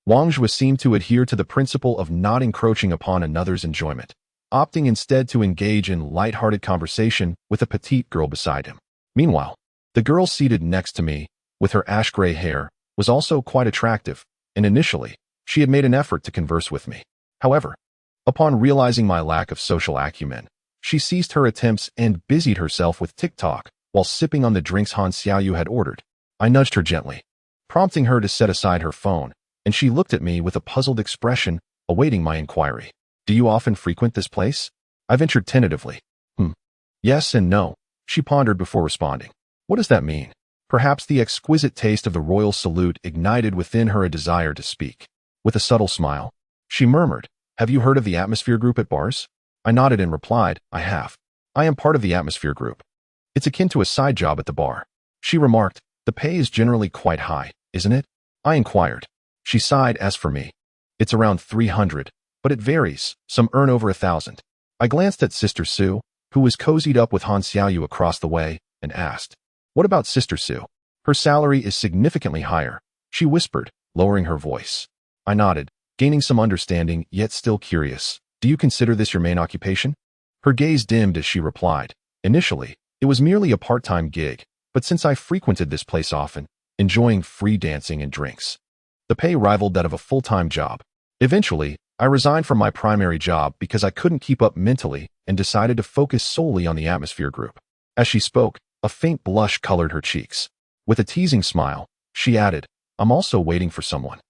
S1: Wang Zhua seemed to adhere to the principle of not encroaching upon another's enjoyment, opting instead to engage in light-hearted conversation with a petite girl beside him. Meanwhile, the girl seated next to me, with her ash-gray hair, was also quite attractive, and initially, she had made an effort to converse with me. However, upon realizing my lack of social acumen, She ceased her attempts and busied herself with TikTok while sipping on the drinks Han Xiaoyu had ordered. I nudged her gently, prompting her to set aside her phone, and she looked at me with a puzzled expression, awaiting my inquiry. Do you often frequent this place? I ventured tentatively. Yes and no, she pondered before responding. What does that mean? Perhaps the exquisite taste of the royal salute ignited within her a desire to speak. With a subtle smile, she murmured, Have you heard of the Atmosphere Group at bars? I nodded and replied, I have. I am part of the Atmosphere Group. It's akin to a side job at the bar. She remarked, The pay is generally quite high, isn't it? I inquired. She sighed. As for me, it's around 300, but it varies. Some earn over 1,000. I glanced at Sister Sue, who was cozied up with Han Xiaoyu across the way, and asked, What about Sister Sue? Her salary is significantly higher, she whispered, lowering her voice. I nodded, gaining some understanding, yet still curious. Do you consider this your main occupation? Her gaze dimmed as she replied, Initially, it was merely a part-time gig, but since I frequented this place often, enjoying free dancing and drinks, the pay rivaled that of a full-time job. Eventually, I resigned from my primary job because I couldn't keep up mentally and decided to focus solely on the Atmosphere Group. As she spoke, a faint blush colored her cheeks. With a teasing smile, she added, I'm also waiting for someone.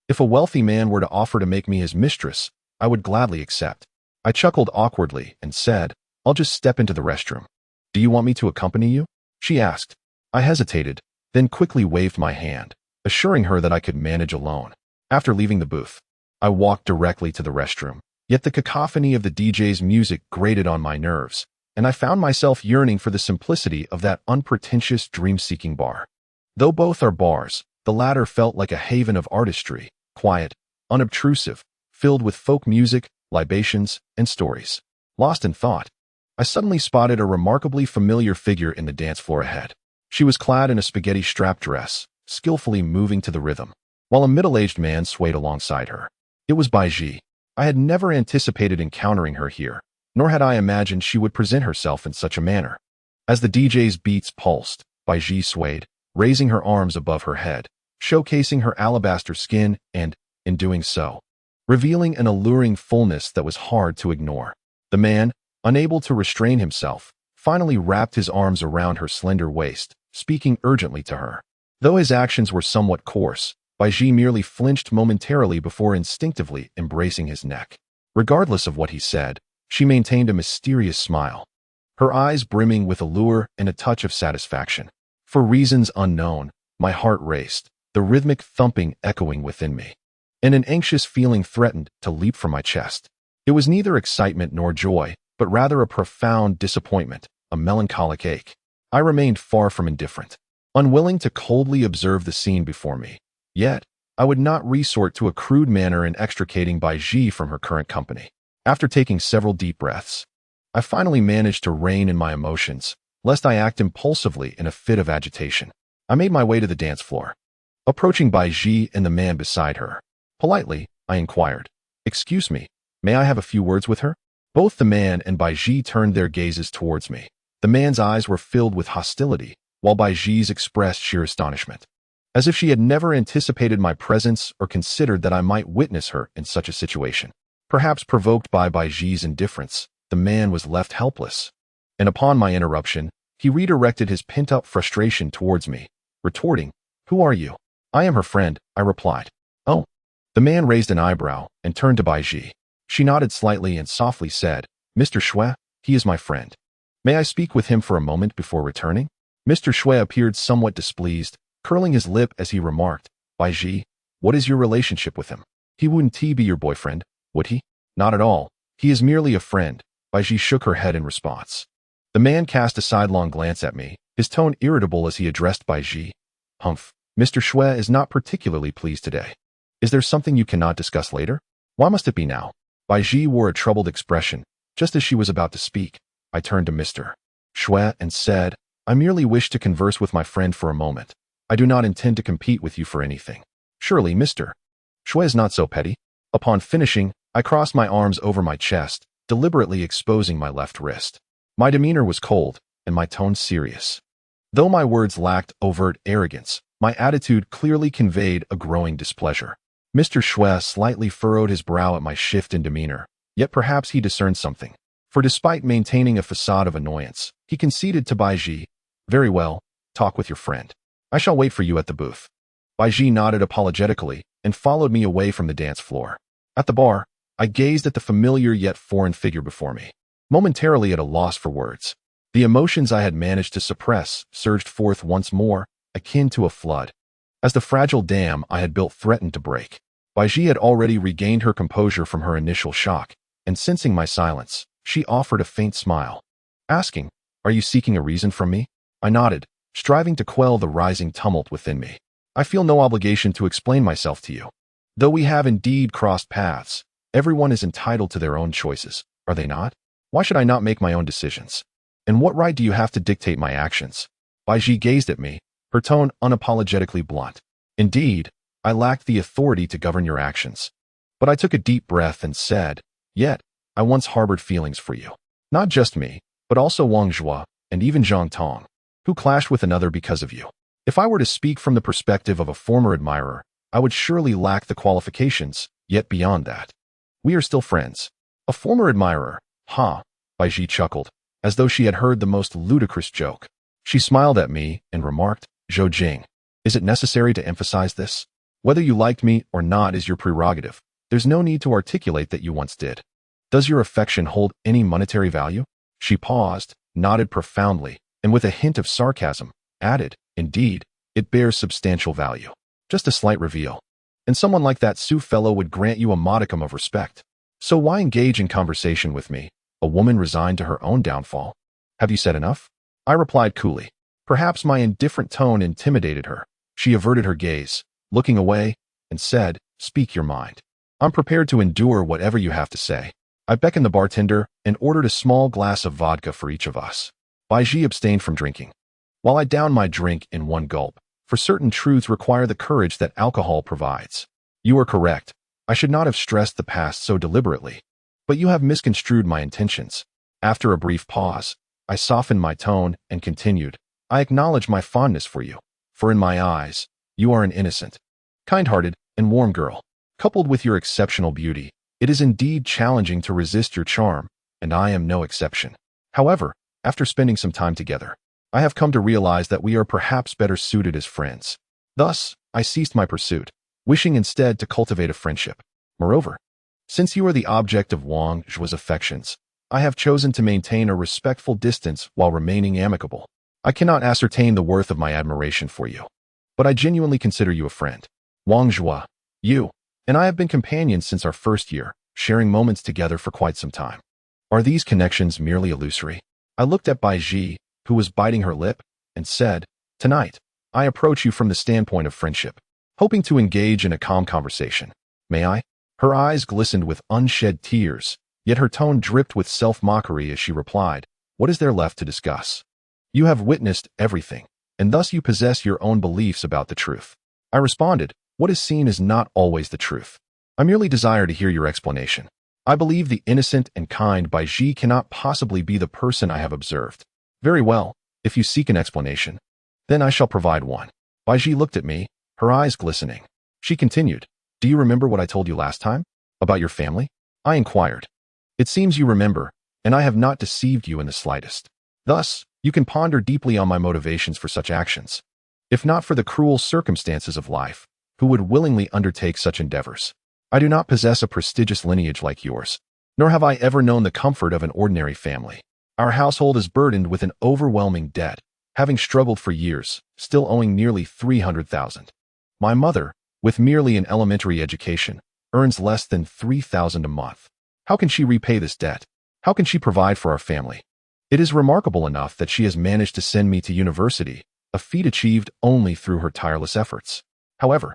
S1: If a wealthy man were to offer to make me his mistress, I would gladly accept. I chuckled awkwardly and said, I'll just step into the restroom. Do you want me to accompany you? She asked. I hesitated, then quickly waved my hand, assuring her that I could manage alone. After leaving the booth, I walked directly to the restroom, yet the cacophony of the DJ's music grated on my nerves, and I found myself yearning for the simplicity of that unpretentious dream-seeking bar. Though both are bars, the latter felt like a haven of artistry, quiet, unobtrusive, filled with folk music, libations, and stories. Lost in thought, I suddenly spotted a remarkably familiar figure in the dance floor ahead. She was clad in a spaghetti strap dress, skillfully moving to the rhythm, while a middle-aged man swayed alongside her. It was Bai Ji. I had never anticipated encountering her here, nor had I imagined she would present herself in such a manner. As the DJ's beats pulsed, Bai Ji swayed, raising her arms above her head, showcasing her alabaster skin and, in doing so, revealing an alluring fullness that was hard to ignore. The man, unable to restrain himself, finally wrapped his arms around her slender waist, speaking urgently to her. Though his actions were somewhat coarse, Bai Ji merely flinched momentarily before instinctively embracing his neck. Regardless of what he said, she maintained a mysterious smile, her eyes brimming with allure and a touch of satisfaction. For reasons unknown, my heart raced, the rhythmic thumping echoing within me, and an anxious feeling threatened to leap from my chest. It was neither excitement nor joy, but rather a profound disappointment, a melancholic ache. I remained far from indifferent, unwilling to coldly observe the scene before me. Yet, I would not resort to a crude manner in extricating Bai Ji from her current company. After taking several deep breaths, I finally managed to rein in my emotions, lest I act impulsively in a fit of agitation. I made my way to the dance floor. Approaching Bai Ji and the man beside her, politely, I inquired, Excuse me, may I have a few words with her? Both the man and Bai Ji turned their gazes towards me. The man's eyes were filled with hostility, while Bai Ji's expressed sheer astonishment, as if she had never anticipated my presence or considered that I might witness her in such a situation. Perhaps provoked by Bai Ji's indifference, the man was left helpless, and upon my interruption, he redirected his pent-up frustration towards me, retorting, Who are you? I am her friend, I replied. Oh. The man raised an eyebrow and turned to Bai Ji. She nodded slightly and softly said, Mr. Shui, he is my friend. May I speak with him for a moment before returning? Mr. Shui appeared somewhat displeased, curling his lip as he remarked, Bai Ji, what is your relationship with him? He wouldn't be your boyfriend, would he? Not at all. He is merely a friend. Bai Ji shook her head in response. The man cast a sidelong glance at me, his tone irritable as he addressed Bai Ji. Humph, Mr. Shui is not particularly pleased today. Is there something you cannot discuss later? Why must it be now? Bai Ji wore a troubled expression. Just as she was about to speak, I turned to Mr. Shui and said, I merely wish to converse with my friend for a moment. I do not intend to compete with you for anything. Surely, Mr. Shui is not so petty. Upon finishing, I crossed my arms over my chest, deliberately exposing my left wrist. My demeanor was cold, and my tone serious. Though my words lacked overt arrogance, my attitude clearly conveyed a growing displeasure. Mr. Shui slightly furrowed his brow at my shift in demeanor, yet perhaps he discerned something, For despite maintaining a facade of annoyance, he conceded to Baiji, "Very well, talk with your friend. I shall wait for you at the booth." Baiji nodded apologetically and followed me away from the dance floor. At the bar, I gazed at the familiar yet foreign figure before me, momentarily at a loss for words. The emotions I had managed to suppress surged forth once more, akin to a flood, as the fragile dam I had built threatened to break. Baiji had already regained her composure from her initial shock, and sensing my silence, she offered a faint smile, asking, "Are you seeking a reason from me?" I nodded, striving to quell the rising tumult within me. "I feel no obligation to explain myself to you. Though we have indeed crossed paths, everyone is entitled to their own choices, are they not? Why should I not make my own decisions? And what right do you have to dictate my actions?" Baiji gazed at me, her tone unapologetically blunt. "Indeed, I lacked the authority to govern your actions." But I took a deep breath and said, "Yet, I once harbored feelings for you. Not just me, but also Wang Zhua, and even Zhang Tong, who clashed with another because of you. If I were to speak from the perspective of a former admirer, I would surely lack the qualifications, yet beyond that. We are still friends." "A former admirer, huh?" Baiji chuckled, as though she had heard the most ludicrous joke. She smiled at me and remarked, "Zhou Jing, is it necessary to emphasize this? Whether you liked me or not is your prerogative. There's no need to articulate that you once did. Does your affection hold any monetary value?" She paused, nodded profoundly, and with a hint of sarcasm, added, "Indeed, it bears substantial value. Just a slight reveal. And someone like that Su fellow would grant you a modicum of respect. So why engage in conversation with me, a woman resigned to her own downfall? Have you said enough?" I replied coolly. Perhaps my indifferent tone intimidated her. She averted her gaze, looking away, and said, "Speak your mind. I'm prepared to endure whatever you have to say." I beckoned the bartender and ordered a small glass of vodka for each of us. Baiji abstained from drinking, while I downed my drink in one gulp, for certain truths require the courage that alcohol provides. "You are correct. I should not have stressed the past so deliberately. But you have misconstrued my intentions." After a brief pause, I softened my tone and continued, "I acknowledge my fondness for you, for in my eyes, you are an innocent, kind-hearted, and warm girl. Coupled with your exceptional beauty, it is indeed challenging to resist your charm, and I am no exception. However, after spending some time together, I have come to realize that we are perhaps better suited as friends. Thus, I ceased my pursuit, wishing instead to cultivate a friendship. Moreover, since you are the object of Wang Zhua's affections, I have chosen to maintain a respectful distance while remaining amicable. I cannot ascertain the worth of my admiration for you, but I genuinely consider you a friend. Wang Zhua, you and I have been companions since our first year, sharing moments together for quite some time. Are these connections merely illusory?" I looked at Baiji, who was biting her lip, and said, "Tonight, I approach you from the standpoint of friendship, hoping to engage in a calm conversation. May I?" Her eyes glistened with unshed tears, yet her tone dripped with self-mockery as she replied, "What is there left to discuss? You have witnessed everything, and thus you possess your own beliefs about the truth." I responded, "What is seen is not always the truth. I merely desire to hear your explanation. I believe the innocent and kind Baiji cannot possibly be the person I have observed." "Very well, if you seek an explanation, then I shall provide one." Baiji looked at me, her eyes glistening. She continued, "Do you remember what I told you last time? About your family?" I inquired. "It seems you remember, and I have not deceived you in the slightest. Thus, you can ponder deeply on my motivations for such actions. If not for the cruel circumstances of life, who would willingly undertake such endeavors? I do not possess a prestigious lineage like yours, nor have I ever known the comfort of an ordinary family. Our household is burdened with an overwhelming debt, having struggled for years, still owing nearly 300,000. My mother, with merely an elementary education, earns less than 3,000 a month. How can she repay this debt? How can she provide for our family? It is remarkable enough that she has managed to send me to university, a feat achieved only through her tireless efforts. However,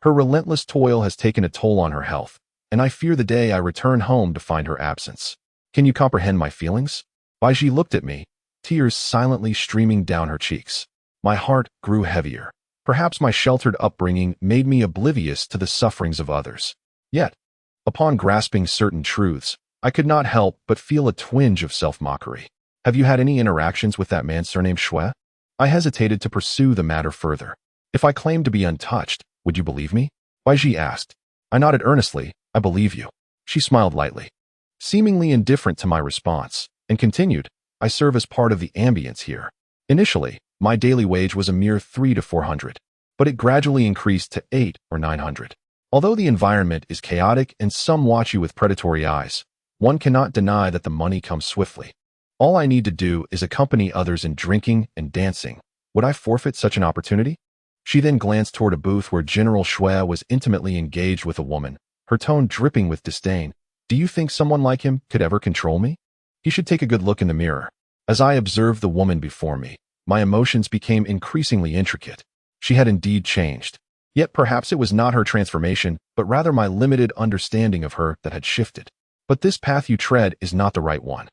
S1: her relentless toil has taken a toll on her health, and I fear the day I return home to find her absence. Can you comprehend my feelings?" Baiji looked at me, tears silently streaming down her cheeks. My heart grew heavier. Perhaps my sheltered upbringing made me oblivious to the sufferings of others. Yet, upon grasping certain truths, I could not help but feel a twinge of self-mockery. "Have you had any interactions with that man surnamed Xue?" I hesitated to pursue the matter further. "If I claimed to be untouched, would you believe me?" Baiji asked. I nodded earnestly, "I believe you." She smiled lightly. seemingly indifferent to my response, and continued, I serve as part of the ambience here. Initially, my daily wage was a mere 300 to 400, but it gradually increased to 800 or 900. Although the environment is chaotic and some watch you with predatory eyes, one cannot deny that the money comes swiftly. All I need to do is accompany others in drinking and dancing. Would I forfeit such an opportunity? She then glanced toward a booth where General Shui was intimately engaged with a woman, her tone dripping with disdain. Do you think someone like him could ever control me? He should take a good look in the mirror. As I observed the woman before me, my emotions became increasingly intricate. She had indeed changed. Yet perhaps it was not her transformation, but rather my limited understanding of her that had shifted. But this path you tread is not the right one.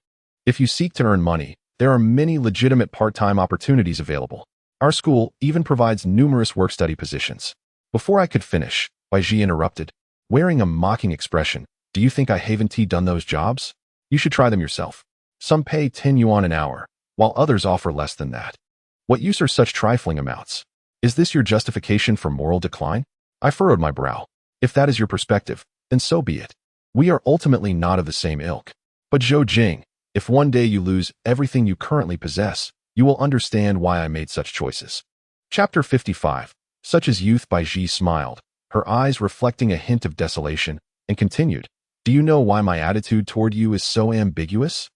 S1: If you seek to earn money, there are many legitimate part-time opportunities available. Our school even provides numerous work-study positions. Before I could finish, Baiji interrupted, wearing a mocking expression. Do you think I haven't done those jobs? You should try them yourself. Some pay 10 yuan an hour, while others offer less than that. What use are such trifling amounts? Is this your justification for moral decline? I furrowed my brow. If that is your perspective, then so be it. We are ultimately not of the same ilk. But Zhou Jing, if one day you lose everything you currently possess, you will understand why I made such choices. Chapter 55. Such is youth. Baiji smiled, her eyes reflecting a hint of desolation, and continued, Do you know why my attitude toward you is so ambiguous?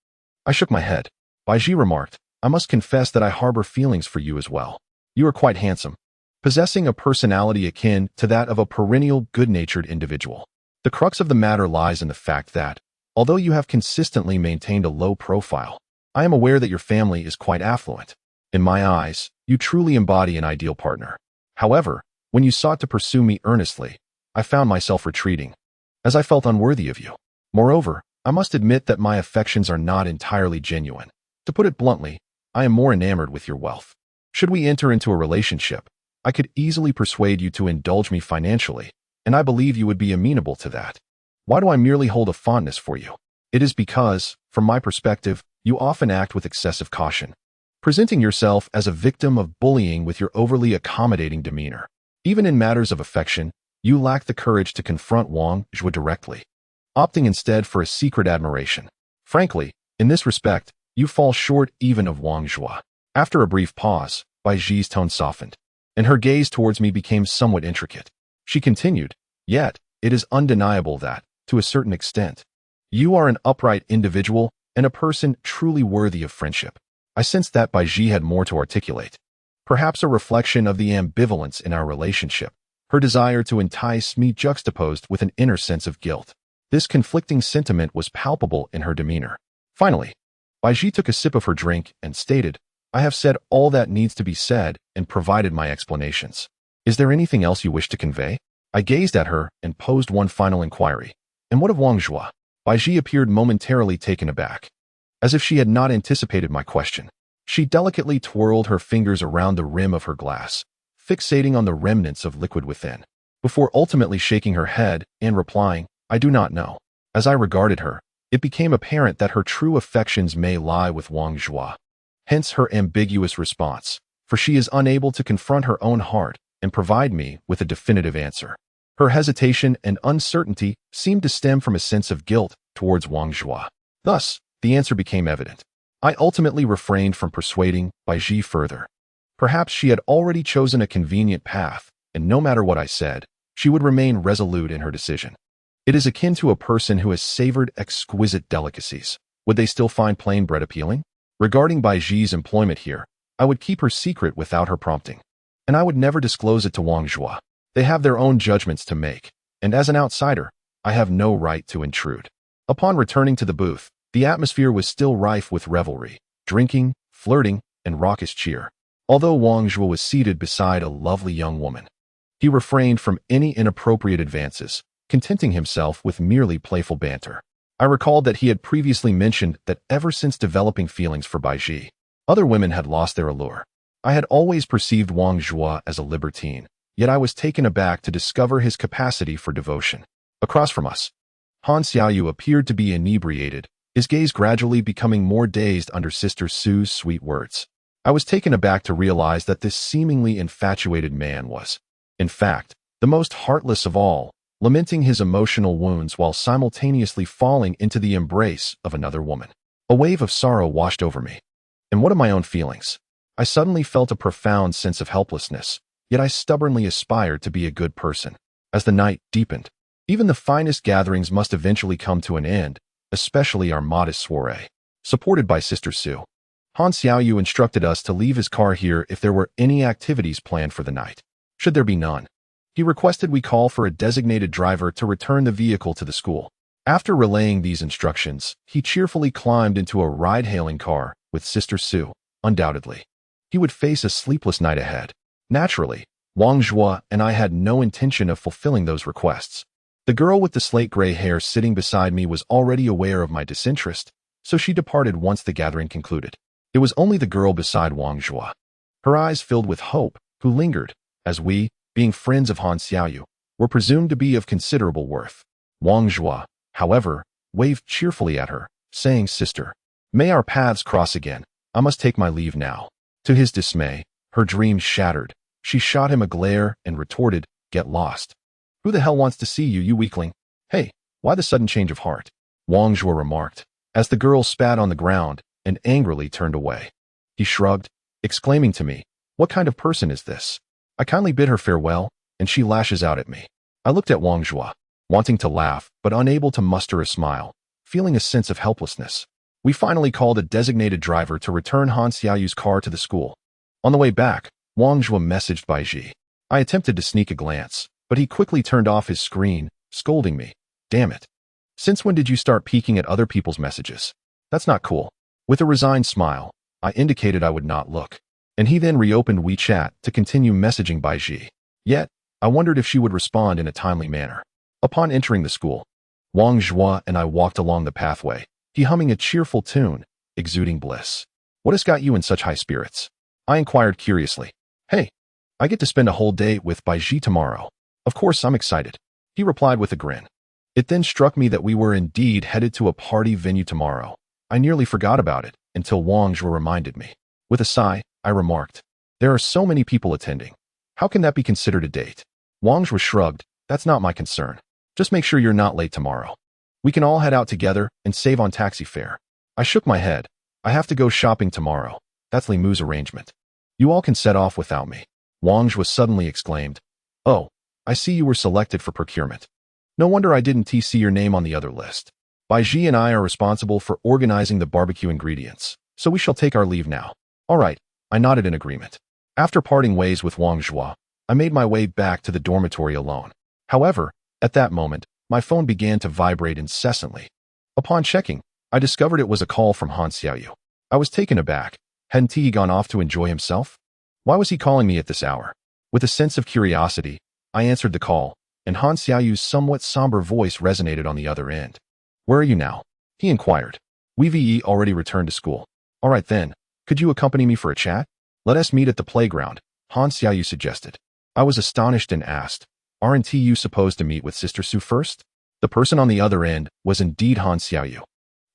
S1: I shook my head. Baiji remarked, I must confess that I harbor feelings for you as well. You are quite handsome, possessing a personality akin to that of a perennial good-natured individual. The crux of the matter lies in the fact that, although you have consistently maintained a low profile, I am aware that your family is quite affluent. In my eyes, you truly embody an ideal partner. However, when you sought to pursue me earnestly, I found myself retreating, as I felt unworthy of you. Moreover, I must admit that my affections are not entirely genuine. To put it bluntly, I am more enamored with your wealth. Should we enter into a relationship, I could easily persuade you to indulge me financially, and I believe you would be amenable to that. Why do I merely hold a fondness for you? It is because, from my perspective, you often act with excessive caution, presenting yourself as a victim of bullying with your overly accommodating demeanor. Even in matters of affection, you lack the courage to confront Wang Zhua directly, opting instead for a secret admiration. Frankly, in this respect, you fall short even of Wang Zhua. After a brief pause, Baiji's tone softened, and her gaze towards me became somewhat intricate. She continued, Yet, it is undeniable that, to a certain extent, you are an upright individual and a person truly worthy of friendship. I sensed that Baiji had more to articulate. Perhaps a reflection of the ambivalence in our relationship, her desire to entice me juxtaposed with an inner sense of guilt. This conflicting sentiment was palpable in her demeanor. Finally, Baiji took a sip of her drink and stated, I have said all that needs to be said and provided my explanations. Is there anything else you wish to convey? I gazed at her and posed one final inquiry. And what of Wang Zhua? Baiji appeared momentarily taken aback, as if she had not anticipated my question. She delicately twirled her fingers around the rim of her glass, fixating on the remnants of liquid within, before ultimately shaking her head and replying, I do not know. As I regarded her, it became apparent that her true affections may lie with Wang Zhua. Hence her ambiguous response, for she is unable to confront her own heart and provide me with a definitive answer. Her hesitation and uncertainty seemed to stem from a sense of guilt towards Wang Zhua. Thus, the answer became evident. I ultimately refrained from persuading Baiji further. Perhaps she had already chosen a convenient path, and no matter what I said, she would remain resolute in her decision. It is akin to a person who has savored exquisite delicacies. Would they still find plain bread appealing? Regarding Baiji's employment here, I would keep her secret without her prompting, and I would never disclose it to Wang Zhua. They have their own judgments to make, and as an outsider, I have no right to intrude. Upon returning to the booth, the atmosphere was still rife with revelry, drinking, flirting, and raucous cheer. Although Wang Zhua was seated beside a lovely young woman, he refrained from any inappropriate advances, contenting himself with merely playful banter. I recalled that he had previously mentioned that ever since developing feelings for Baiji, other women had lost their allure. I had always perceived Wang Zhua as a libertine, yet I was taken aback to discover his capacity for devotion. Across from us, Han Xiaoyu appeared to be inebriated, his gaze gradually becoming more dazed under Sister Sue's sweet words. I was taken aback to realize that this seemingly infatuated man was, in fact, the most heartless of all, lamenting his emotional wounds while simultaneously falling into the embrace of another woman. A wave of sorrow washed over me. And what of my own feelings? I suddenly felt a profound sense of helplessness, yet I stubbornly aspired to be a good person. As the night deepened, even the finest gatherings must eventually come to an end, especially our modest soiree. Supported by Sister Sue, Han Xiaoyu instructed us to leave his car here if there were any activities planned for the night. Should there be none, he requested we call for a designated driver to return the vehicle to the school. After relaying these instructions, he cheerfully climbed into a ride-hailing car with Sister Sue. Undoubtedly, he would face a sleepless night ahead. Naturally, Wang Zhua and I had no intention of fulfilling those requests. The girl with the slate-gray hair sitting beside me was already aware of my disinterest, so she departed once the gathering concluded. It was only the girl beside Wang Zhua, her eyes filled with hope, who lingered, as we, being friends of Han Xiaoyu, were presumed to be of considerable worth. Wang Zhua, however, waved cheerfully at her, saying, "Sister, may our paths cross again. I must take my leave now." To his dismay, her dreams shattered. She shot him a glare and retorted, "Get lost. Who the hell wants to see you, you weakling? Hey, why the sudden change of heart?" Wang Zhua remarked, as the girl spat on the ground and angrily turned away. He shrugged, exclaiming to me, "What kind of person is this?" I kindly bid her farewell, and she lashes out at me. I looked at Wang Zhua, wanting to laugh, but unable to muster a smile, feeling a sense of helplessness. We finally called a designated driver to return Han Xiaoyu's car to the school. On the way back, Wang Zhua messaged Bai Ji. I attempted to sneak a glance, but he quickly turned off his screen, scolding me. "Damn it. Since when did you start peeking at other people's messages? That's not cool." With a resigned smile, I indicated I would not look, and he then reopened WeChat to continue messaging Bai Ji. Yet, I wondered if she would respond in a timely manner. Upon entering the school, Wang Zhua and I walked along the pathway, he humming a cheerful tune, exuding bliss. "What has got you in such high spirits?" I inquired curiously. "Hey, I get to spend a whole day with Bai Ji tomorrow. Of course I'm excited," he replied with a grin. It then struck me that we were indeed headed to a party venue tomorrow. I nearly forgot about it until Wang Zhua reminded me. With a sigh, I remarked, "There are so many people attending. How can that be considered a date?" Wang Zhua shrugged, "That's not my concern. Just make sure you're not late tomorrow. We can all head out together and save on taxi fare." I shook my head. "I have to go shopping tomorrow. That's Li Mu's arrangement. You all can set off without me." Wang Zhua suddenly exclaimed, "Oh, I see you were selected for procurement. No wonder I didn't see your name on the other list. Bai Ji and I are responsible for organizing the barbecue ingredients, so we shall take our leave now." "All right," I nodded in agreement. After parting ways with Wang Zhua, I made my way back to the dormitory alone. However, at that moment, my phone began to vibrate incessantly. Upon checking, I discovered it was a call from Han Xiaoyu. I was taken aback. Hadn't he gone off to enjoy himself? Why was he calling me at this hour? With a sense of curiosity, I answered the call, and Han Xiaoyu's somewhat somber voice resonated on the other end. "Where are you now?" he inquired. "We've already returned to school." "All right then, could you accompany me for a chat?" "Let us meet at the playground," Han Xiaoyu suggested. I was astonished and asked, "Aren't you supposed to meet with Sister Sue first?" The person on the other end was indeed Han Xiaoyu.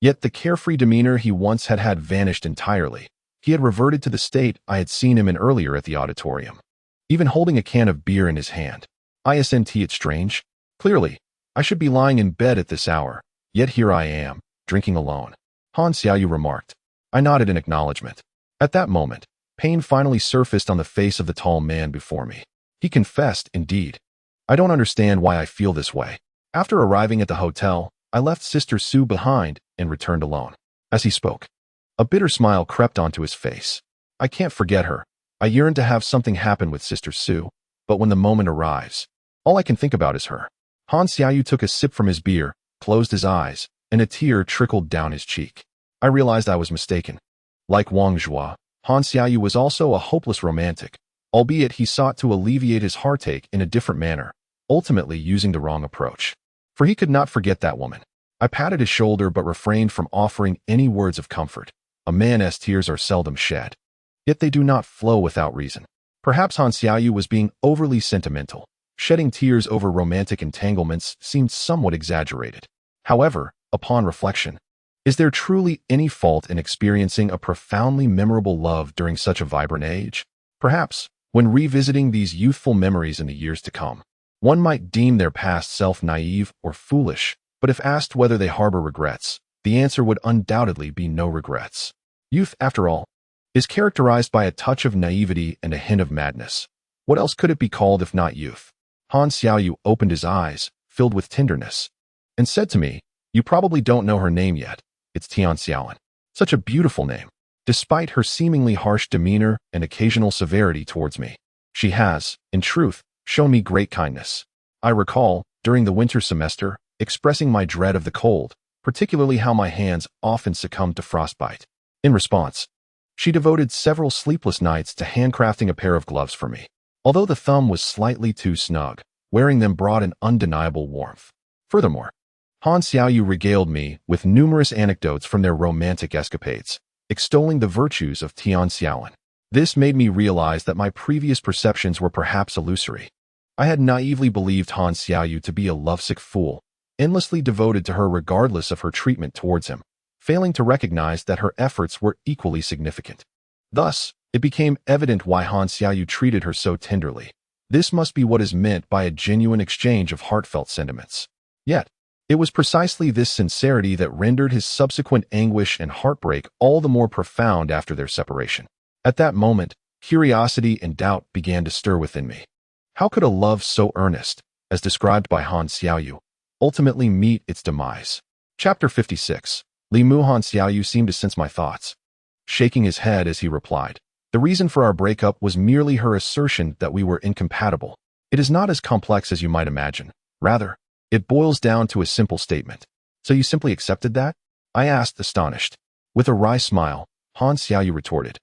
S1: Yet the carefree demeanor he once had vanished entirely. He had reverted to the state I had seen him in earlier at the auditorium, even holding a can of beer in his hand. Isn't it strange? Clearly, I should be lying in bed at this hour, yet here I am, drinking alone. Han Xiaoyu remarked. I nodded in acknowledgement. At that moment, pain finally surfaced on the face of the tall man before me. He confessed, indeed. "I don't understand why I feel this way." After arriving at the hotel, I left Sister Sue behind and returned alone. As he spoke, a bitter smile crept onto his face. "I can't forget her. I yearn to have something happen with Sister Sue, but when the moment arrives, all I can think about is her." Han Xiaoyu took a sip from his beer, closed his eyes, and a tear trickled down his cheek. I realized I was mistaken. Like Wang Zhua, Han Xiaoyu was also a hopeless romantic, albeit he sought to alleviate his heartache in a different manner, ultimately using the wrong approach. For he could not forget that woman. I patted his shoulder but refrained from offering any words of comfort. A man's tears are seldom shed. Yet they do not flow without reason. Perhaps Han Xiaoyu was being overly sentimental. Shedding tears over romantic entanglements seemed somewhat exaggerated. However, upon reflection, is there truly any fault in experiencing a profoundly memorable love during such a vibrant age? Perhaps, when revisiting these youthful memories in the years to come, One might deem their past self naive or foolish, but if asked whether they harbor regrets, the answer would undoubtedly be no regrets. Youth, after all, is characterized by a touch of naivety and a hint of madness. What else could it be called if not youth? Han Xiaoyu opened his eyes, filled with tenderness, and said to me, "You probably don't know her name yet. It's Tian Xiaolin." Such a beautiful name. Despite her seemingly harsh demeanor and occasional severity towards me, she has, in truth, shown me great kindness. I recall, during the winter semester, expressing my dread of the cold, particularly how my hands often succumbed to frostbite. In response, she devoted several sleepless nights to handcrafting a pair of gloves for me. Although the thumb was slightly too snug, wearing them brought an undeniable warmth. Furthermore, Han Xiaoyu regaled me with numerous anecdotes from their romantic escapades, extolling the virtues of Tian Xiaolin. This made me realize that my previous perceptions were perhaps illusory. I had naively believed Han Xiaoyu to be a lovesick fool, endlessly devoted to her regardless of her treatment towards him, failing to recognize that her efforts were equally significant. Thus, it became evident why Han Xiaoyu treated her so tenderly. This must be what is meant by a genuine exchange of heartfelt sentiments. Yet, it was precisely this sincerity that rendered his subsequent anguish and heartbreak all the more profound after their separation. At that moment, curiosity and doubt began to stir within me. How could a love so earnest, as described by Han Xiaoyu, ultimately meet its demise? Chapter 56. Han Xiaoyu seemed to sense my thoughts, shaking his head as he replied, "The reason for our breakup was merely her assertion that we were incompatible. It is not as complex as you might imagine. Rather, it boils down to a simple statement." "So you simply accepted that?" I asked, astonished. With a wry smile, Han Xiaoyu retorted,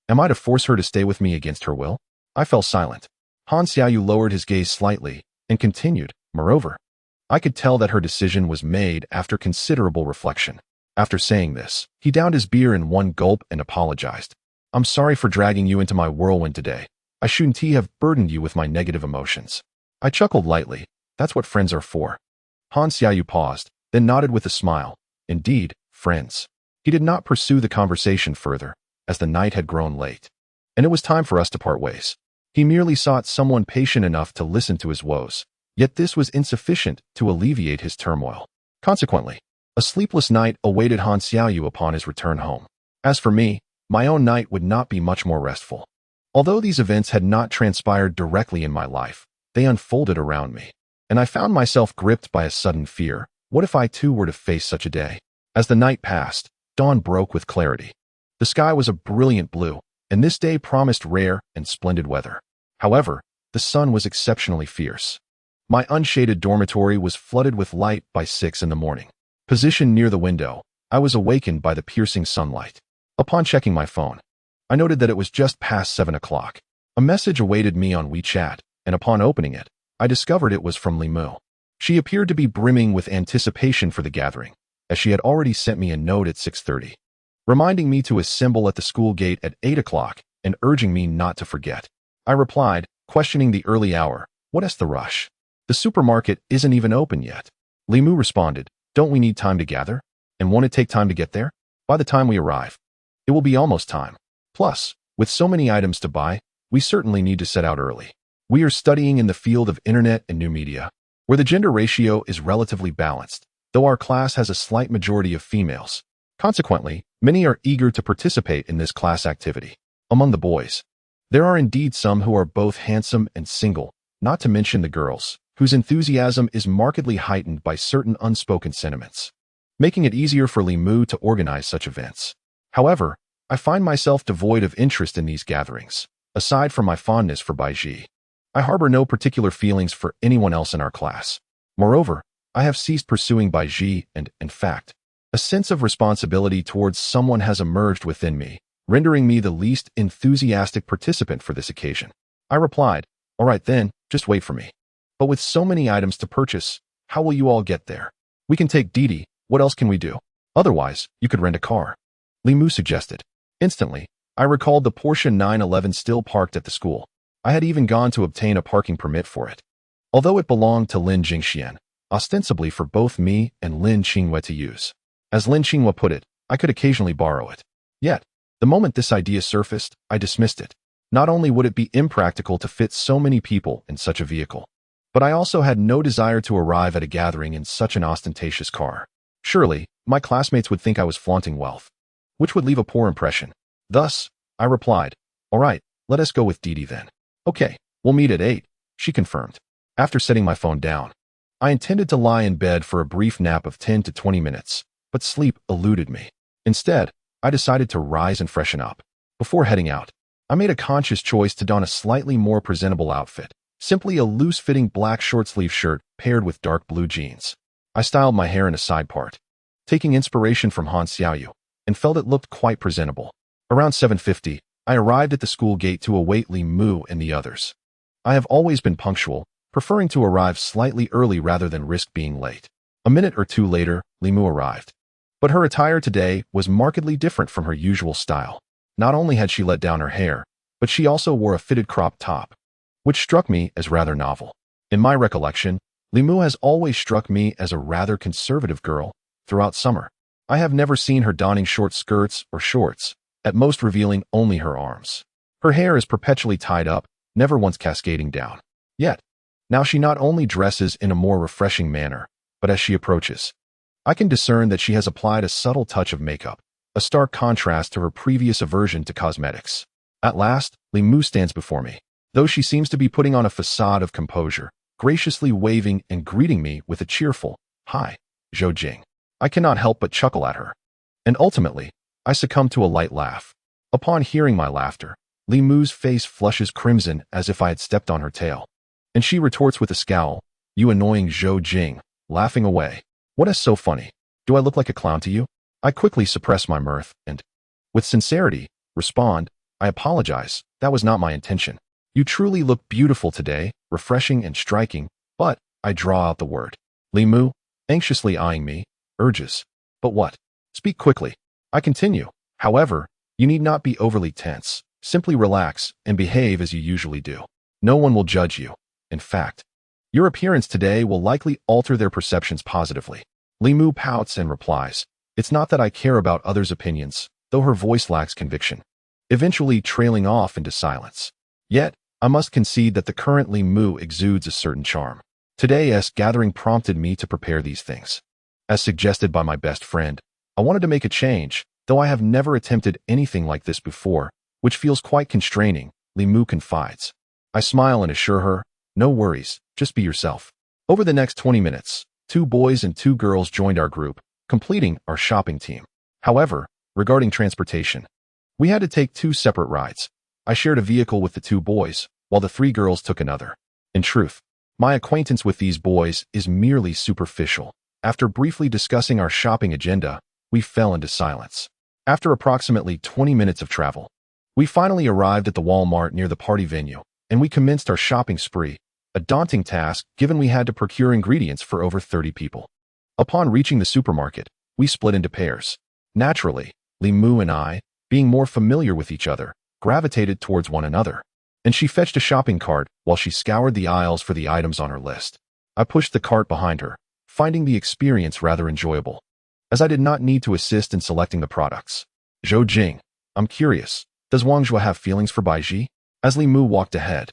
S1: "Am I to force her to stay with me against her will?" I fell silent. Han Xiaoyu lowered his gaze slightly and continued, "Moreover, I could tell that her decision was made after considerable reflection." After saying this, he downed his beer in one gulp and apologized. "I'm sorry for dragging you into my whirlwind today. I shouldn't have burdened you with my negative emotions." I chuckled lightly. That's what friends are for. Han Xiaoyu paused, then nodded with a smile. Indeed, friends. He did not pursue the conversation further, as the night had grown late, and it was time for us to part ways. He merely sought someone patient enough to listen to his woes, yet this was insufficient to alleviate his turmoil. Consequently, a sleepless night awaited Han Xiaoyu upon his return home. As for me, my own night would not be much more restful. Although these events had not transpired directly in my life, they unfolded around me, and I found myself gripped by a sudden fear. What if I too were to face such a day? As the night passed, dawn broke with clarity. The sky was a brilliant blue, and this day promised rare and splendid weather. However, the sun was exceptionally fierce. My unshaded dormitory was flooded with light by 6 in the morning. Positioned near the window, I was awakened by the piercing sunlight. Upon checking my phone, I noted that it was just past 7 o'clock. A message awaited me on WeChat, and upon opening it, I discovered it was from Limu. She appeared to be brimming with anticipation for the gathering, as she had already sent me a note at 6:30, reminding me to assemble at the school gate at 8 o'clock and urging me not to forget. I replied, questioning the early hour, "What's the rush? The supermarket isn't even open yet." Limu responded, "Don't we need time to gather? And won't it take time to get there? By the time we arrive, it will be almost time. Plus, with so many items to buy, we certainly need to set out early. We are studying in the field of internet and new media, where the gender ratio is relatively balanced, though our class has a slight majority of females. Consequently, many are eager to participate in this class activity. Among the boys, there are indeed some who are both handsome and single, not to mention the girls, whose enthusiasm is markedly heightened by certain unspoken sentiments, making it easier for Limu to organize such events. However, I find myself devoid of interest in these gatherings, aside from my fondness for Baiji. I harbor no particular feelings for anyone else in our class. Moreover, I have ceased pursuing Baiji and, in fact, a sense of responsibility towards someone has emerged within me, rendering me the least enthusiastic participant for this occasion. I replied, "All right then, just wait for me. But with so many items to purchase, how will you all get there? We can take Didi, what else can we do? Otherwise, you could rent a car," Limu suggested. Instantly, I recalled the Porsche 911 still parked at the school. I had even gone to obtain a parking permit for it. Although it belonged to Lin Jingxian, ostensibly for both me and Lin Qinghua to use. As Lin Qinghua put it, I could occasionally borrow it. Yet, the moment this idea surfaced, I dismissed it. Not only would it be impractical to fit so many people in such a vehicle, But I also had no desire to arrive at a gathering in such an ostentatious car. Surely, my classmates would think I was flaunting wealth, which would leave a poor impression. Thus, I replied, "All right, let us go with Didi then." "Okay, we'll meet at 8, she confirmed. After setting my phone down, I intended to lie in bed for a brief nap of 10 to 20 minutes, but sleep eluded me. Instead, I decided to rise and freshen up. Before heading out, I made a conscious choice to don a slightly more presentable outfit, simply a loose-fitting black short-sleeve shirt paired with dark blue jeans. I styled my hair in a side part, taking inspiration from Han Xiaoyu, and felt it looked quite presentable. Around 7:50, I arrived at the school gate to await Li Mu and the others. I have always been punctual, preferring to arrive slightly early rather than risk being late. A minute or two later, Li Mu arrived. But her attire today was markedly different from her usual style. Not only had she let down her hair, but she also wore a fitted crop top, which struck me as rather novel. In my recollection, Li Mu has always struck me as a rather conservative girl throughout summer. I have never seen her donning short skirts or shorts, at most revealing only her arms. Her hair is perpetually tied up, never once cascading down. Yet, now she not only dresses in a more refreshing manner, but as she approaches, I can discern that she has applied a subtle touch of makeup, a stark contrast to her previous aversion to cosmetics. At last, Li Mu stands before me. Though she seems to be putting on a facade of composure, graciously waving and greeting me with a cheerful, "Hi, Zhou Jing." I cannot help but chuckle at her. And ultimately, I succumb to a light laugh. Upon hearing my laughter, Li Mu's face flushes crimson as if I had stepped on her tail. And she retorts with a scowl, "You annoying Zhou Jing," laughing away. "What is so funny? Do I look like a clown to you?" I quickly suppress my mirth and, with sincerity, respond, "I apologize, that was not my intention. You truly look beautiful today, refreshing and striking," but I draw out the word. Li Mu, anxiously eyeing me, urges, "But what? Speak quickly." I continue, "However, you need not be overly tense. Simply relax and behave as you usually do. No one will judge you. In fact, your appearance today will likely alter their perceptions positively." Li Mu pouts and replies, "It's not that I care about others' opinions," though her voice lacks conviction, eventually trailing off into silence. Yet, I must concede that the current Li Mu exudes a certain charm. Today's gathering prompted me to prepare these things. As suggested by my best friend, I wanted to make a change, though I have never attempted anything like this before, which feels quite constraining, Li Mu confides. I smile and assure her, "No worries, just be yourself." Over the next 20 minutes, 2 boys and 2 girls joined our group, completing our shopping team. However, regarding transportation, we had to take 2 separate rides. I shared a vehicle with the 2 boys, while the 3 girls took another. In truth, my acquaintance with these boys is merely superficial. After briefly discussing our shopping agenda, we fell into silence. After approximately 20 minutes of travel, we finally arrived at the Walmart near the party venue, and we commenced our shopping spree, a daunting task given we had to procure ingredients for over 30 people. Upon reaching the supermarket, we split into pairs. Naturally, Li Mu and I, being more familiar with each other, gravitated towards one another, and she fetched a shopping cart while she scoured the aisles for the items on her list. I pushed the cart behind her, finding the experience rather enjoyable, as I did not need to assist in selecting the products. "Zhou Jing, I'm curious, does Wang Zhua have feelings for Baiji?" As Li Mu walked ahead,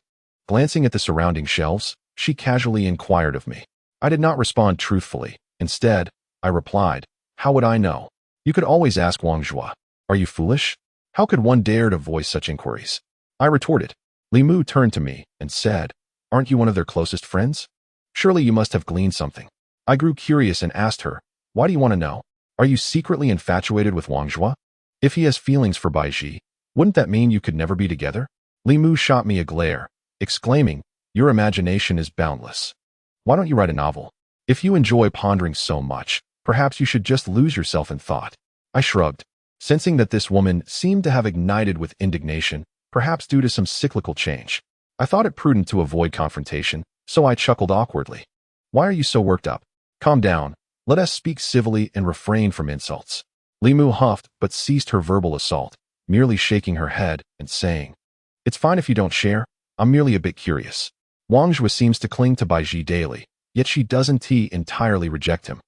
S1: glancing at the surrounding shelves, she casually inquired of me. I did not respond truthfully. Instead, I replied, "How would I know? You could always ask Wang Zhua. Are you foolish? How could one dare to voice such inquiries?" I retorted. Li Mu turned to me and said, "Aren't you one of their closest friends? Surely you must have gleaned something." I grew curious and asked her, "Why do you want to know? Are you secretly infatuated with Wang Zhua? If he has feelings for Baiji, wouldn't that mean you could never be together?" Li Mu shot me a glare, exclaiming, "Your imagination is boundless. Why don't you write a novel? If you enjoy pondering so much, perhaps you should just lose yourself in thought." I shrugged, sensing that this woman seemed to have ignited with indignation, perhaps due to some cyclical change. I thought it prudent to avoid confrontation, so I chuckled awkwardly. "Why are you so worked up? Calm down. Let us speak civilly and refrain from insults." Li Mu huffed but ceased her verbal assault, merely shaking her head and saying, "It's fine if you don't share. I'm merely a bit curious. Wang Zhua seems to cling to Baiji daily, yet she doesn't entirely reject him.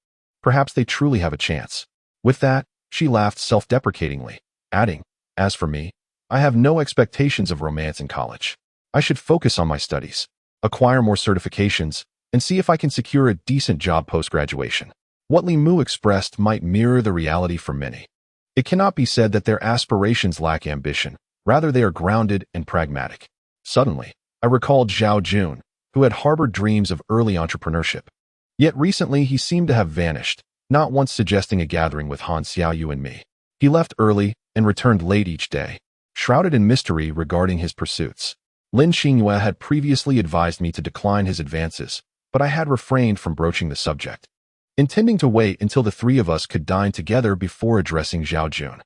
S1: Perhaps they truly have a chance." With that, she laughed self-deprecatingly, adding, "As for me, I have no expectations of romance in college. I should focus on my studies." acquire more certifications, and see if I can secure a decent job post-graduation. What Li Mu expressed might mirror the reality for many. It cannot be said that their aspirations lack ambition, rather they are grounded and pragmatic. Suddenly, I recalled Zhao Jun, who had harbored dreams of early entrepreneurship. Yet recently he seemed to have vanished, not once suggesting a gathering with Han Xiaoyu and me. He left early and returned late each day, shrouded in mystery regarding his pursuits. Lin Xingyue had previously advised me to decline his advances, but I had refrained from broaching the subject, intending to wait until the three of us could dine together before addressing Zhao Jun.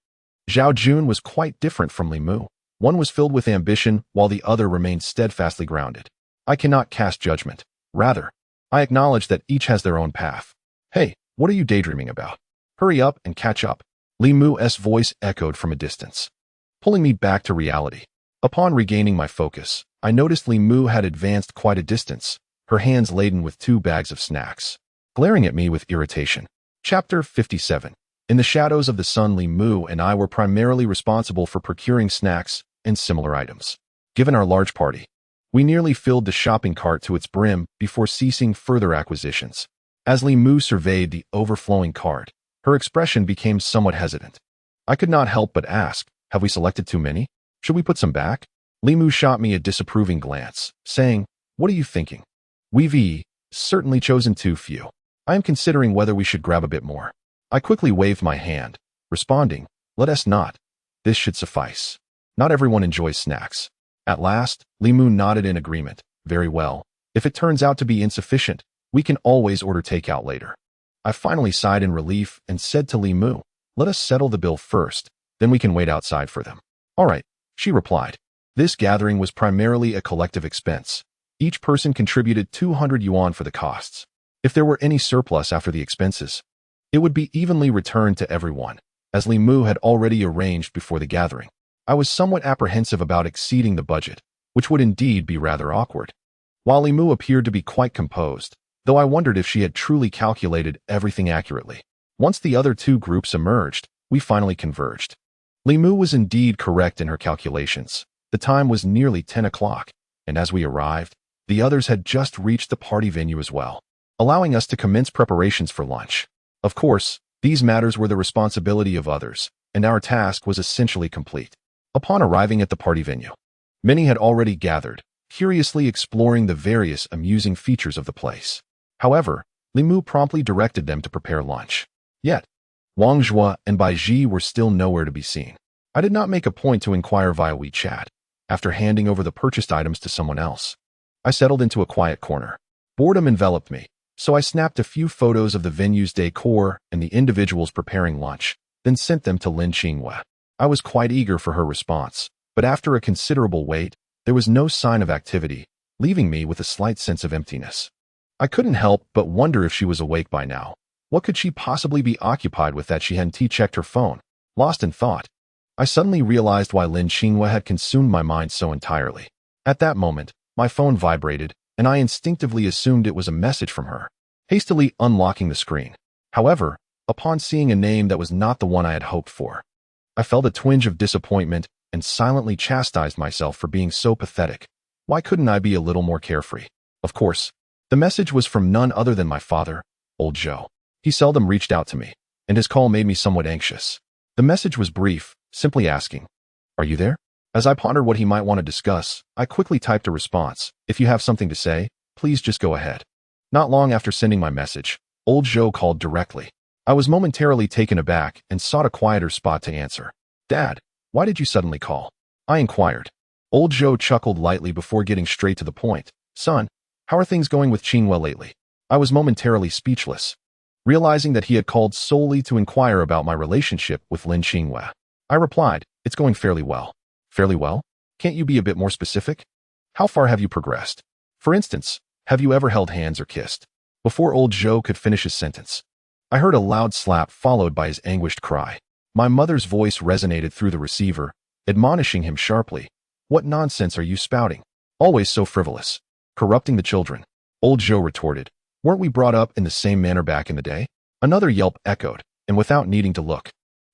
S1: Zhao Jun was quite different from Li Mu. One was filled with ambition, while the other remained steadfastly grounded. I cannot cast judgment. Rather, I acknowledge that each has their own path. Hey, what are you daydreaming about? Hurry up and catch up. Li Mu's voice echoed from a distance, pulling me back to reality. Upon regaining my focus, I noticed Li Mu had advanced quite a distance, her hands laden with 2 bags of snacks, glaring at me with irritation. Chapter 57. In the shadows of the sun, Li Mu and I were primarily responsible for procuring snacks and similar items. Given our large party, we nearly filled the shopping cart to its brim before ceasing further acquisitions. As Li Mu surveyed the overflowing cart, her expression became somewhat hesitant. I could not help but ask, have we selected too many? Should we put some back? Li Mu shot me a disapproving glance, saying, what are you thinking? We've certainly chosen too few. I am considering whether we should grab a bit more. I quickly waved my hand, responding, let us not. This should suffice. Not everyone enjoys snacks. At last, Li Mu nodded in agreement. Very well. If it turns out to be insufficient, we can always order takeout later. I finally sighed in relief and said to Li Mu, let us settle the bill first, then we can wait outside for them. All right, she replied. This gathering was primarily a collective expense. Each person contributed 200 yuan for the costs. If there were any surplus after the expenses, it would be evenly returned to everyone, as Li Mu had already arranged before the gathering. I was somewhat apprehensive about exceeding the budget, which would indeed be rather awkward. While Li Mu appeared to be quite composed, though I wondered if she had truly calculated everything accurately. Once the other 2 groups emerged, we finally converged. Li Mu was indeed correct in her calculations. The time was nearly 10 o'clock, and as we arrived, the others had just reached the party venue as well, allowing us to commence preparations for lunch. Of course, these matters were the responsibility of others, and our task was essentially complete. Upon arriving at the party venue, many had already gathered, curiously exploring the various amusing features of the place. However, Li Mu promptly directed them to prepare lunch. Yet, Wang Zhua and Bai Ji were still nowhere to be seen. I did not make a point to inquire via WeChat. After handing over the purchased items to someone else, I settled into a quiet corner. Boredom enveloped me, so I snapped a few photos of the venue's decor and the individuals preparing lunch, then sent them to Lin Xingyue. I was quite eager for her response, but after a considerable wait, there was no sign of activity, leaving me with a slight sense of emptiness. I couldn't help but wonder if she was awake by now. What could she possibly be occupied with that she hadn't checked her phone? Lost in thought, I suddenly realized why Lin Xingyue had consumed my mind so entirely. At that moment, my phone vibrated, and I instinctively assumed it was a message from her, hastily unlocking the screen. However, upon seeing a name that was not the one I had hoped for, I felt a twinge of disappointment and silently chastised myself for being so pathetic. Why couldn't I be a little more carefree? Of course, the message was from none other than my father, old Joe. He seldom reached out to me, and his call made me somewhat anxious. The message was brief, simply asking, "Are you there?" As I pondered what he might want to discuss, I quickly typed a response. "If you have something to say, please just go ahead." Not long after sending my message, old Joe called directly. I was momentarily taken aback and sought a quieter spot to answer. "Dad, why did you suddenly call?" I inquired. Old Joe chuckled lightly before getting straight to the point. "Son, how are things going with Qinghua lately?" I was momentarily speechless, realizing that he had called solely to inquire about my relationship with Lin Qinghua. I replied, "It's going fairly well." "Fairly well? Can't you be a bit more specific? How far have you progressed? For instance, have you ever held hands or kissed?" Before old Joe could finish his sentence, I heard a loud slap followed by his anguished cry. My mother's voice resonated through the receiver, admonishing him sharply. "What nonsense are you spouting? Always so frivolous. Corrupting the children." Old Joe retorted, "Weren't we brought up in the same manner back in the day?" Another yelp echoed, and without needing to look,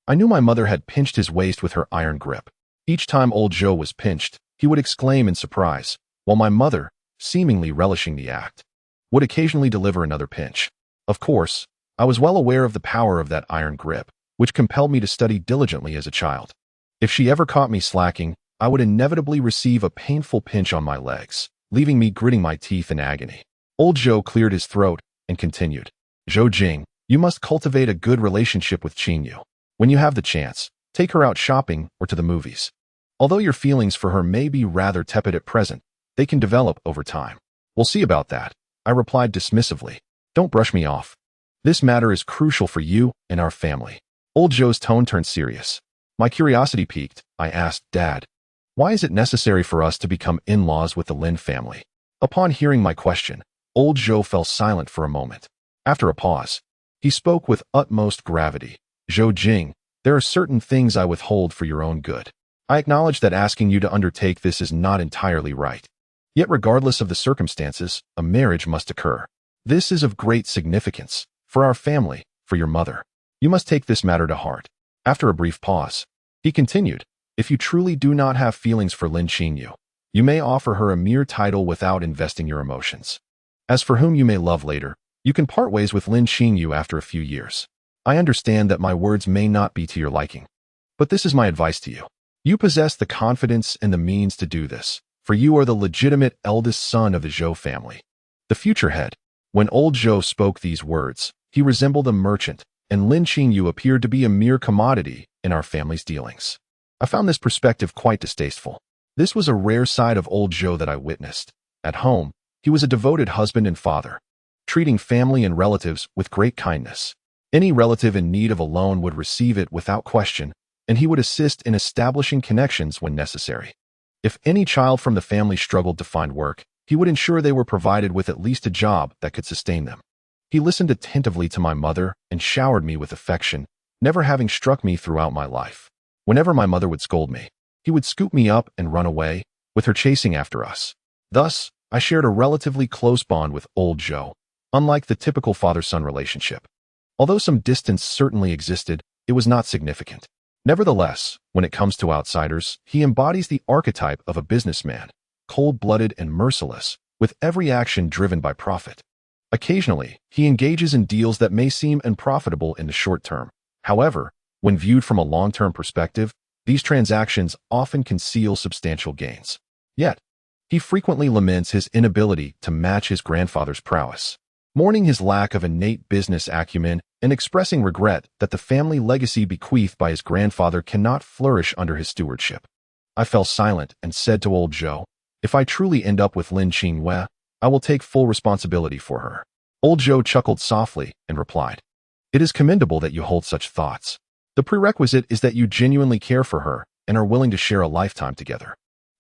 S1: I knew my mother had pinched his waist with her iron grip. Each time old Joe was pinched, he would exclaim in surprise, while my mother, seemingly relishing the act, would occasionally deliver another pinch. Of course, I was well aware of the power of that iron grip, which compelled me to study diligently as a child. If she ever caught me slacking, I would inevitably receive a painful pinch on my legs, leaving me gritting my teeth in agony. Old Zhou cleared his throat and continued. Zhou Jing, you must cultivate a good relationship with Qingyu. When you have the chance, take her out shopping or to the movies. Although your feelings for her may be rather tepid at present, they can develop over time. We'll see about that, I replied dismissively. Don't brush me off. This matter is crucial for you and our family. Old Zhou's tone turned serious. My curiosity piqued. I asked, Dad, why is it necessary for us to become in-laws with the Lin family? Upon hearing my question, Old Zhou fell silent for a moment. After a pause, he spoke with utmost gravity. Zhou Jing, there are certain things I withhold for your own good. I acknowledge that asking you to undertake this is not entirely right. Yet regardless of the circumstances, a marriage must occur. This is of great significance, for our family, for your mother. You must take this matter to heart. After a brief pause, he continued, if you truly do not have feelings for Lin Qingyu, you may offer her a mere title without investing your emotions. As for whom you may love later, you can part ways with Lin Qingyu after a few years. I understand that my words may not be to your liking, but this is my advice to you. You possess the confidence and the means to do this, for you are the legitimate eldest son of the Zhou family. The future head. When old Zhou spoke these words, he resembled a merchant, and Lin Qingyu appeared to be a mere commodity in our family's dealings. I found this perspective quite distasteful. This was a rare side of old Zhou that I witnessed. At home, he was a devoted husband and father, treating family and relatives with great kindness. Any relative in need of a loan would receive it without question, and he would assist in establishing connections when necessary. If any child from the family struggled to find work, he would ensure they were provided with at least a job that could sustain them. He listened attentively to my mother and showered me with affection, never having struck me throughout my life. Whenever my mother would scold me, he would scoop me up and run away, with her chasing after us. Thus, I shared a relatively close bond with old Zhou, unlike the typical father-son relationship. Although some distance certainly existed, it was not significant. Nevertheless, when it comes to outsiders, he embodies the archetype of a businessman, cold-blooded and merciless, with every action driven by profit. Occasionally, he engages in deals that may seem unprofitable in the short term. However, when viewed from a long-term perspective, these transactions often conceal substantial gains. Yet, he frequently laments his inability to match his grandfather's prowess, mourning his lack of innate business acumen and expressing regret that the family legacy bequeathed by his grandfather cannot flourish under his stewardship. I fell silent and said to old Zhou, if I truly end up with Lin Qingyu, I will take full responsibility for her. Old Zhou chuckled softly and replied, it is commendable that you hold such thoughts. The prerequisite is that you genuinely care for her and are willing to share a lifetime together.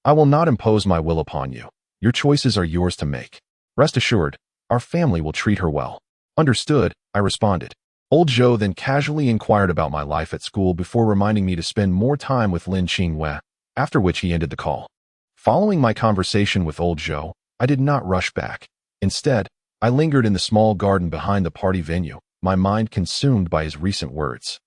S1: I will not impose my will upon you. Your choices are yours to make. Rest assured, our family will treat her well. Understood, I responded. Old Zhou then casually inquired about my life at school before reminding me to spend more time with Lin Qingyu, after which he ended the call. Following my conversation with old Zhou, I did not rush back. Instead, I lingered in the small garden behind the party venue, my mind consumed by his recent words.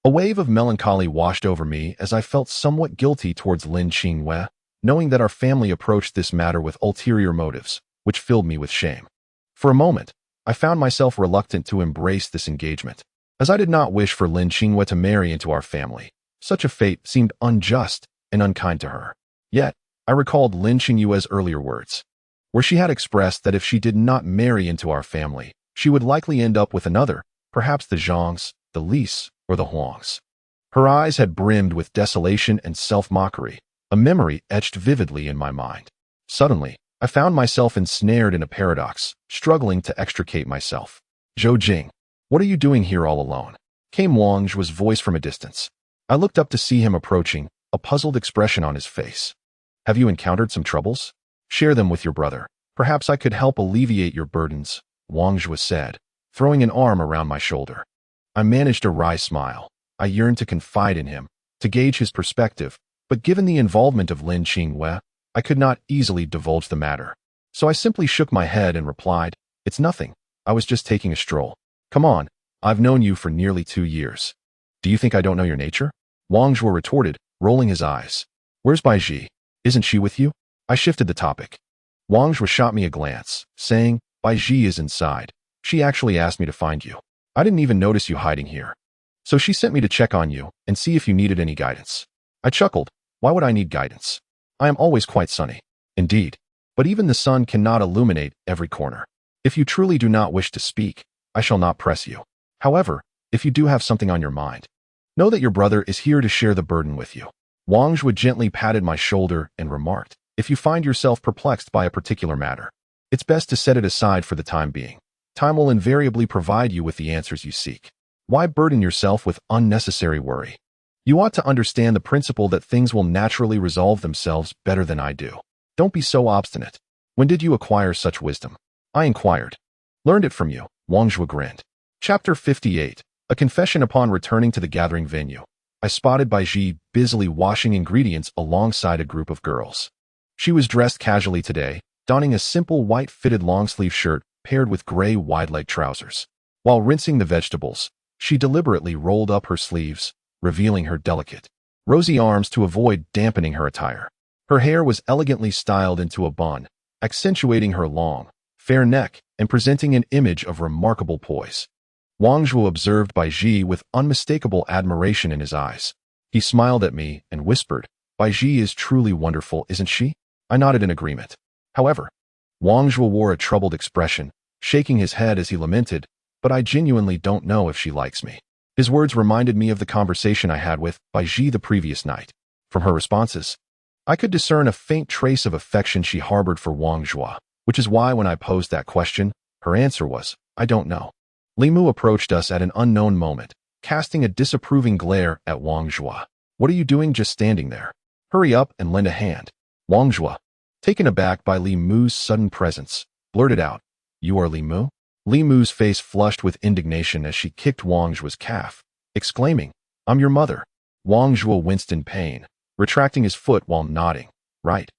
S1: A wave of melancholy washed over me as I felt somewhat guilty towards Lin Qingyu, knowing that our family approached this matter with ulterior motives, which filled me with shame. For a moment, I found myself reluctant to embrace this engagement, as I did not wish for Lin Qingyu to marry into our family. Such a fate seemed unjust and unkind to her. Yet, I recalled Lin Qingyu's earlier words, where she had expressed that if she did not marry into our family, she would likely end up with another, perhaps the Zhangs, the Lis, or the Huangs. Her eyes had brimmed with desolation and self-mockery, a memory etched vividly in my mind. Suddenly, I found myself ensnared in a paradox, struggling to extricate myself. Zhou Jing, what are you doing here all alone? Came Wang Zhu's voice from a distance. I looked up to see him approaching, a puzzled expression on his face. Have you encountered some troubles? Share them with your brother. Perhaps I could help alleviate your burdens, Wang Zhu said, throwing an arm around my shoulder. I managed a wry smile. I yearned to confide in him, to gauge his perspective, but given the involvement of Lin Qingyu, I could not easily divulge the matter. So I simply shook my head and replied, it's nothing. I was just taking a stroll. Come on, I've known you for nearly 2 years. Do you think I don't know your nature? Wang Zhu retorted, rolling his eyes. Where's Bai Ji? Isn't she with you? I shifted the topic. Wang Zhua shot me a glance, saying, Bai Ji is inside. She actually asked me to find you. I didn't even notice you hiding here. So she sent me to check on you and see if you needed any guidance. I chuckled. Why would I need guidance? I am always quite sunny. Indeed. But even the sun cannot illuminate every corner. If you truly do not wish to speak, I shall not press you. However, if you do have something on your mind, know that your brother is here to share the burden with you. Wang Zhua gently patted my shoulder and remarked, if you find yourself perplexed by a particular matter, it's best to set it aside for the time being. Time will invariably provide you with the answers you seek. Why burden yourself with unnecessary worry? You ought to understand the principle that things will naturally resolve themselves better than I do. Don't be so obstinate. When did you acquire such wisdom? I inquired. Learned it from you, Wang Zhua grinned. Chapter 58. A confession. Upon returning to the gathering venue, I spotted Bai Ji busily washing ingredients alongside a group of girls. She was dressed casually today, donning a simple white fitted long-sleeve shirt paired with gray wide-leg trousers. While rinsing the vegetables, she deliberately rolled up her sleeves, revealing her delicate, rosy arms to avoid dampening her attire. Her hair was elegantly styled into a bun, accentuating her long, fair neck and presenting an image of remarkable poise. Wang Zhua observed Bai Ji with unmistakable admiration in his eyes. He smiled at me and whispered, Bai Ji is truly wonderful, isn't she? I nodded in agreement. However, Wang Zhua wore a troubled expression, shaking his head as he lamented, but I genuinely don't know if she likes me. His words reminded me of the conversation I had with Bai Ji the previous night. From her responses, I could discern a faint trace of affection she harbored for Wang Zhua, which is why when I posed that question, her answer was, I don't know. Li Mu approached us at an unknown moment, casting a disapproving glare at Wang Zhua. What are you doing just standing there? Hurry up and lend a hand. Wang Zhua, taken aback by Li Mu's sudden presence, blurted out, You are Li Mu? Li Mu's face flushed with indignation as she kicked Wang Zhua's calf, exclaiming, I'm your mother. Wang Zhua winced in pain, retracting his foot while nodding. Right.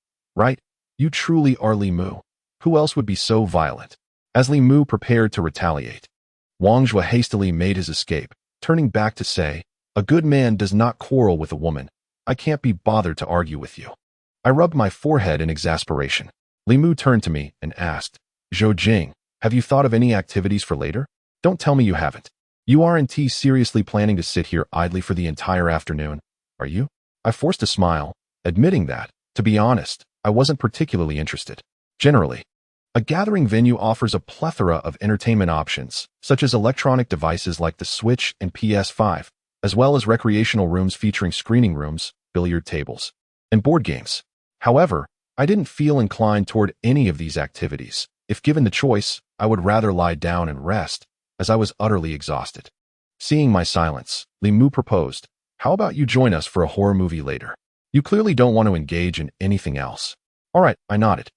S1: You truly are Li Mu. Who else would be so violent? As Li Mu prepared to retaliate, Wang Zhua hastily made his escape, turning back to say, A good man does not quarrel with a woman. I can't be bothered to argue with you. I rubbed my forehead in exasperation. Li Mu turned to me and asked, Zhou Jing, have you thought of any activities for later? Don't tell me you haven't. You aren't seriously planning to sit here idly for the entire afternoon, are you? I forced a smile, admitting that, to be honest, I wasn't particularly interested. Generally, a gathering venue offers a plethora of entertainment options, such as electronic devices like the Switch and PS5, as well as recreational rooms featuring screening rooms, billiard tables, and board games. However, I didn't feel inclined toward any of these activities. If given the choice, I would rather lie down and rest, as I was utterly exhausted. Seeing my silence, Li Mu proposed, How about you join us for a horror movie later? You clearly don't want to engage in anything else. All right, I nodded.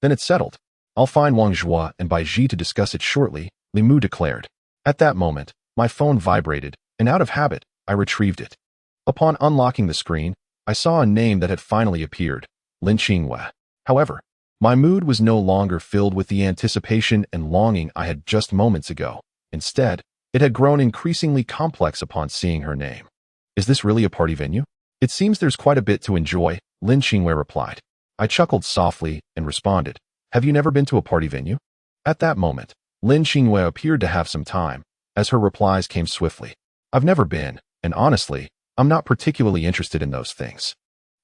S1: Then it's settled. I'll find Wang Zhua and Bai Ji to discuss it shortly, Li Mu declared. At that moment, my phone vibrated, and out of habit, I retrieved it. Upon unlocking the screen, I saw a name that had finally appeared, Lin Qingwei. However, my mood was no longer filled with the anticipation and longing I had just moments ago. Instead, it had grown increasingly complex upon seeing her name. Is this really a party venue? It seems there's quite a bit to enjoy, Lin Qingwei replied. I chuckled softly and responded, Have you never been to a party venue? At that moment, Lin Qingwei appeared to have some time, as her replies came swiftly. I've never been, and honestly, I'm not particularly interested in those things.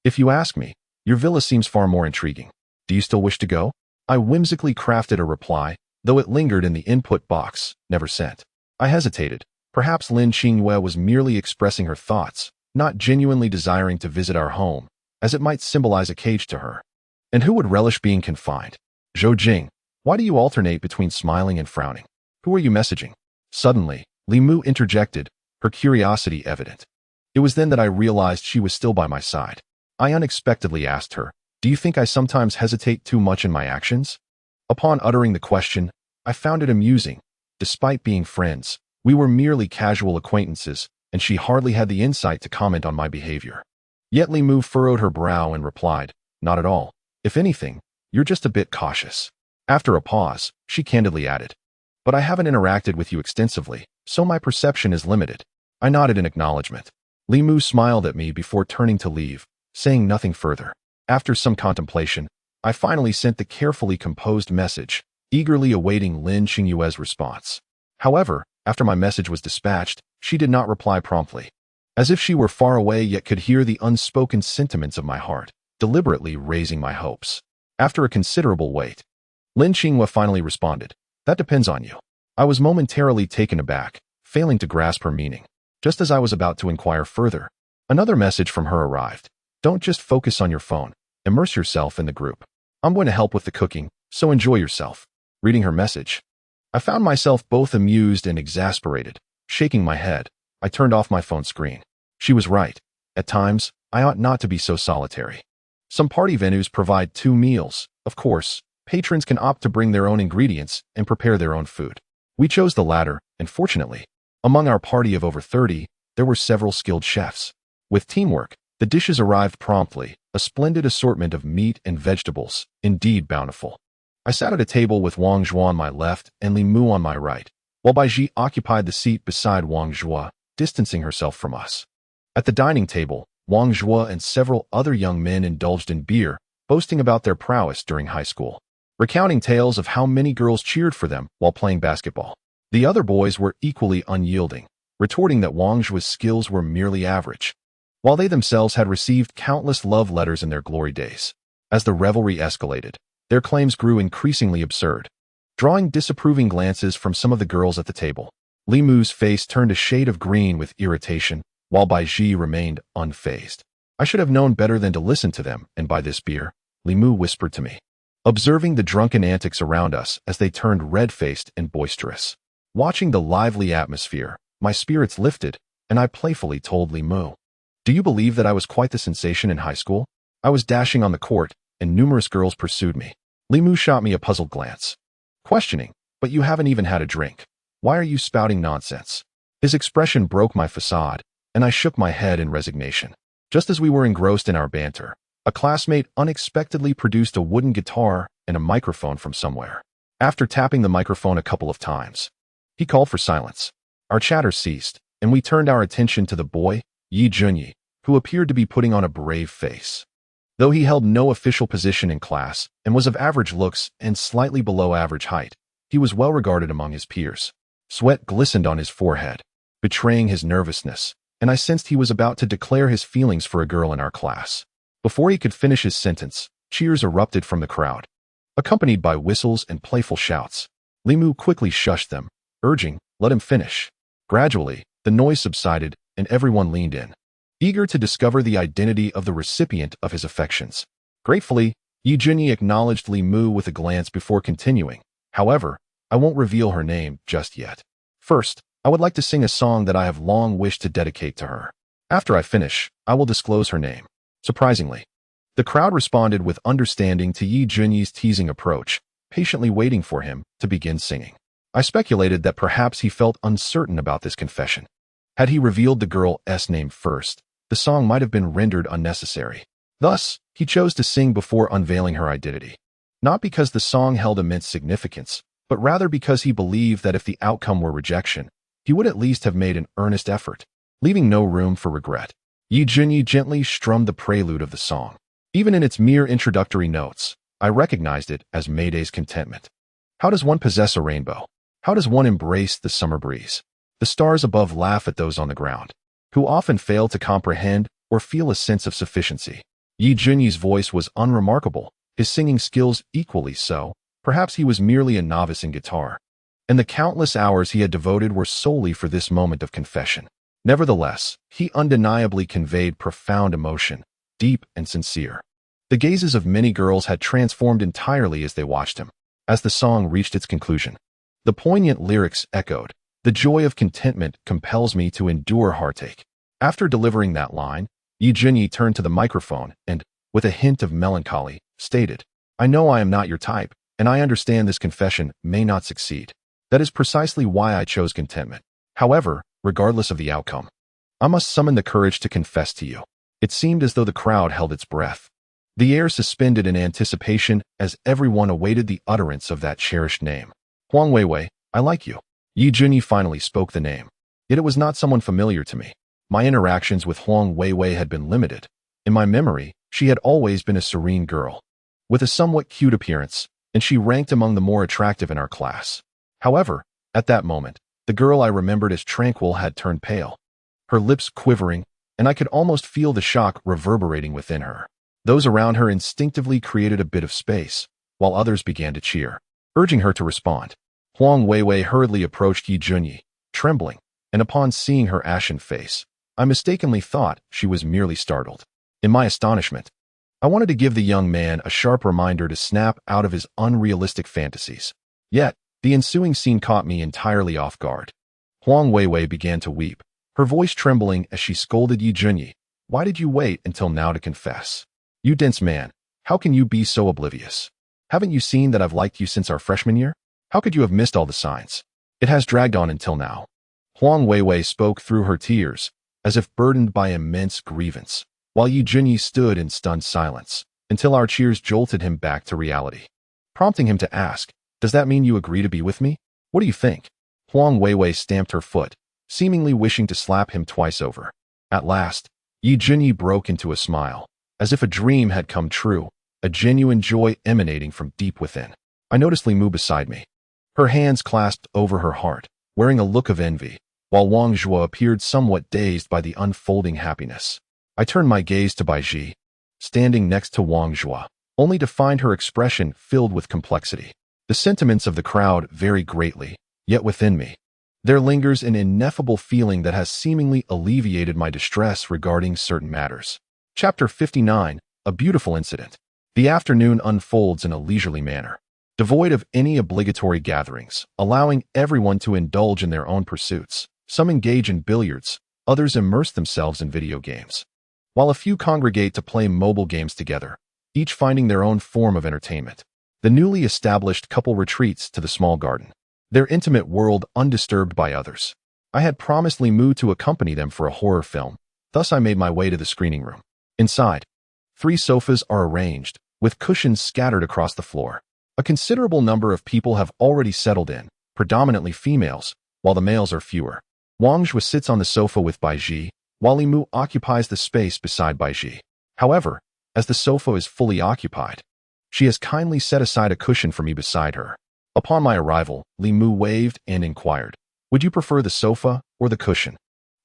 S1: If you ask me, your villa seems far more intriguing. Do you still wish to go? I whimsically crafted a reply, though it lingered in the input box, never sent. I hesitated. Perhaps Lin Qingwei was merely expressing her thoughts, not genuinely desiring to visit our home, as it might symbolize a cage to her. And who would relish being confined? Zhou Jing, why do you alternate between smiling and frowning? Who are you messaging? Suddenly, Li Mu interjected, her curiosity evident. It was then that I realized she was still by my side. I unexpectedly asked her, Do you think I sometimes hesitate too much in my actions? Upon uttering the question, I found it amusing. Despite being friends, we were merely casual acquaintances, and she hardly had the insight to comment on my behavior. Yet Li Mu furrowed her brow and replied, Not at all. If anything, you're just a bit cautious. After a pause, she candidly added, But I haven't interacted with you extensively, so my perception is limited. I nodded in acknowledgement. Li Mu smiled at me before turning to leave, saying nothing further. After some contemplation, I finally sent the carefully composed message, eagerly awaiting Lin Xingyue's response. However, after my message was dispatched, she did not reply promptly. As if she were far away yet could hear the unspoken sentiments of my heart, deliberately raising my hopes. After a considerable wait, Lin Xingyue finally responded, "That depends on you." I was momentarily taken aback, failing to grasp her meaning. Just as I was about to inquire further, another message from her arrived. "Don't just focus on your phone. Immerse yourself in the group. I'm going to help with the cooking, so enjoy yourself." Reading her message, I found myself both amused and exasperated. Shaking my head, I turned off my phone screen. She was right. At times, I ought not to be so solitary. Some party venues provide 2 meals. Of course, patrons can opt to bring their own ingredients and prepare their own food. We chose the latter, and fortunately, among our party of over 30, there were several skilled chefs. With teamwork, the dishes arrived promptly, a splendid assortment of meat and vegetables, indeed bountiful. I sat at a table with Wang Zhuo on my left and Li Mu on my right, while Baiji occupied the seat beside Wang Zhuo, distancing herself from us. At the dining table, Wang Zhuo and several other young men indulged in beer, boasting about their prowess during high school, recounting tales of how many girls cheered for them while playing basketball. The other boys were equally unyielding, retorting that Wang Zhuo's skills were merely average, while they themselves had received countless love letters in their glory days. As the revelry escalated, their claims grew increasingly absurd. Drawing disapproving glances from some of the girls at the table, Li Mu's face turned a shade of green with irritation, while Bai Ji remained unfazed. I should have known better than to listen to them, and by this beer, Li Mu whispered to me, observing the drunken antics around us as they turned red-faced and boisterous. Watching the lively atmosphere, my spirits lifted, and I playfully told Li Mu, "Do you believe that I was quite the sensation in high school? I was dashing on the court, and numerous girls pursued me." Li Mu shot me a puzzled glance, questioning, "But you haven't even had a drink. Why are you spouting nonsense?" His expression broke my facade, and I shook my head in resignation. Just as we were engrossed in our banter, a classmate unexpectedly produced a wooden guitar and a microphone from somewhere. After tapping the microphone a couple of times, he called for silence. Our chatter ceased, and we turned our attention to the boy, Yi Junyi, who appeared to be putting on a brave face. Though he held no official position in class and was of average looks and slightly below average height, he was well regarded among his peers. Sweat glistened on his forehead, betraying his nervousness, and I sensed he was about to declare his feelings for a girl in our class. Before he could finish his sentence, cheers erupted from the crowd, accompanied by whistles and playful shouts. Li Mu quickly shushed them, urging, "Let him finish." Gradually, the noise subsided, and everyone leaned in, eager to discover the identity of the recipient of his affections. Gratefully, Yi Junyi acknowledged Li Mu with a glance before continuing. "However, I won't reveal her name just yet. First, I would like to sing a song that I have long wished to dedicate to her. After I finish, I will disclose her name." Surprisingly, the crowd responded with understanding to Yi Junyi's teasing approach, patiently waiting for him to begin singing. I speculated that perhaps he felt uncertain about this confession. Had he revealed the girl's name first, the song might have been rendered unnecessary. Thus, he chose to sing before unveiling her identity. Not because the song held immense significance, but rather because he believed that if the outcome were rejection, he would at least have made an earnest effort, leaving no room for regret. Yi Junyi gently strummed the prelude of the song. Even in its mere introductory notes, I recognized it as Mayday's contentment. How does one possess a rainbow? How does one embrace the summer breeze? The stars above laugh at those on the ground, who often fail to comprehend or feel a sense of sufficiency. Yi Junyi's voice was unremarkable, his singing skills equally so. Perhaps he was merely a novice in guitar, and the countless hours he had devoted were solely for this moment of confession. Nevertheless, he undeniably conveyed profound emotion, deep and sincere. The gazes of many girls had transformed entirely as they watched him. As the song reached its conclusion, the poignant lyrics echoed, "The joy of contentment compels me to endure heartache." After delivering that line, Yi Junyi turned to the microphone and, with a hint of melancholy, stated, "I know I am not your type, and I understand this confession may not succeed. That is precisely why I chose contentment. However, regardless of the outcome, I must summon the courage to confess to you." It seemed as though the crowd held its breath, the air suspended in anticipation as everyone awaited the utterance of that cherished name. "Huang Weiwei, I like you." Yi Junyi finally spoke the name. Yet it was not someone familiar to me. My interactions with Huang Weiwei had been limited. In my memory, she had always been a serene girl, with a somewhat cute appearance, and she ranked among the more attractive in our class. However, at that moment, the girl I remembered as tranquil had turned pale, her lips quivering, and I could almost feel the shock reverberating within her. Those around her instinctively created a bit of space, while others began to cheer, urging her to respond. Huang Weiwei hurriedly approached Yi Junyi, trembling, and upon seeing her ashen face, I mistakenly thought she was merely startled. In my astonishment, I wanted to give the young man a sharp reminder to snap out of his unrealistic fantasies. Yet, the ensuing scene caught me entirely off guard. Huang Weiwei began to weep, her voice trembling as she scolded Yi Junyi. "Why did you wait until now to confess? You dense man, how can you be so oblivious? Haven't you seen that I've liked you since our freshman year? How could you have missed all the signs? It has dragged on until now." Huang Weiwei spoke through her tears, as if burdened by immense grievance, while Yi Junyi stood in stunned silence, until our cheers jolted him back to reality, prompting him to ask, "Does that mean you agree to be with me? What do you think?" Huang Weiwei stamped her foot, seemingly wishing to slap him twice over. At last, Yi Junyi broke into a smile, as if a dream had come true, a genuine joy emanating from deep within. I noticed Li Mu beside me, her hands clasped over her heart, wearing a look of envy, while Wang Zhuo appeared somewhat dazed by the unfolding happiness. I turned my gaze to Bai Ji, standing next to Wang Zhuo, only to find her expression filled with complexity. The sentiments of the crowd vary greatly, yet within me, there lingers an ineffable feeling that has seemingly alleviated my distress regarding certain matters. Chapter 59, A Beautiful Incident. The afternoon unfolds in a leisurely manner, devoid of any obligatory gatherings, allowing everyone to indulge in their own pursuits. Some engage in billiards, others immerse themselves in video games, while a few congregate to play mobile games together, each finding their own form of entertainment. The newly established couple retreats to the small garden, their intimate world undisturbed by others. I had promised Li Mu to accompany them for a horror film, thus I made my way to the screening room. Inside, 3 sofas are arranged, with cushions scattered across the floor. A considerable number of people have already settled in, predominantly females, while the males are fewer. Wang Zhuo sits on the sofa with Bai Ji, while Li Mu occupies the space beside Bai Ji. However, as the sofa is fully occupied, she has kindly set aside a cushion for me beside her. Upon my arrival, Li Mu waved and inquired, "Would you prefer the sofa or the cushion?"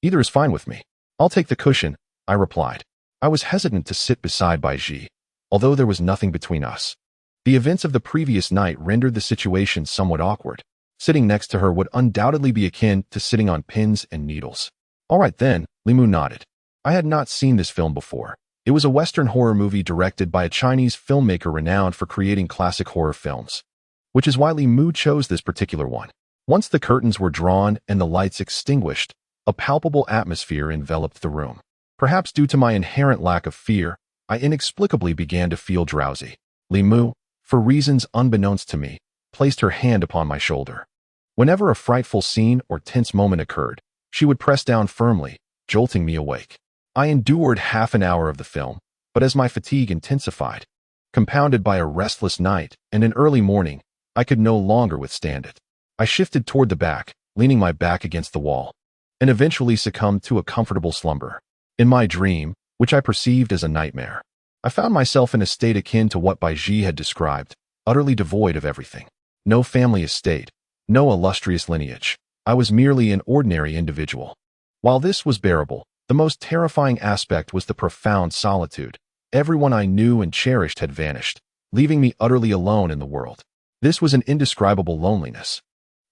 S1: "Either is fine with me." "I'll take the cushion," I replied. I was hesitant to sit beside Bai Ji, although there was nothing between us. The events of the previous night rendered the situation somewhat awkward. Sitting next to her would undoubtedly be akin to sitting on pins and needles. "All right then," Li Mu nodded. I had not seen this film before. It was a Western horror movie directed by a Chinese filmmaker renowned for creating classic horror films, which is why Li Mu chose this particular one. Once the curtains were drawn and the lights extinguished, a palpable atmosphere enveloped the room. Perhaps due to my inherent lack of fear, I inexplicably began to feel drowsy. Li Mu, for reasons unbeknownst to me, placed her hand upon my shoulder. Whenever a frightful scene or tense moment occurred, she would press down firmly, jolting me awake. I endured half an hour of the film, but as my fatigue intensified, compounded by a restless night and an early morning, I could no longer withstand it. I shifted toward the back, leaning my back against the wall, and eventually succumbed to a comfortable slumber. In my dream, which I perceived as a nightmare, I found myself in a state akin to what Bai Ji had described, utterly devoid of everything. No family estate, no illustrious lineage. I was merely an ordinary individual. While this was bearable, the most terrifying aspect was the profound solitude. Everyone I knew and cherished had vanished, leaving me utterly alone in the world. This was an indescribable loneliness.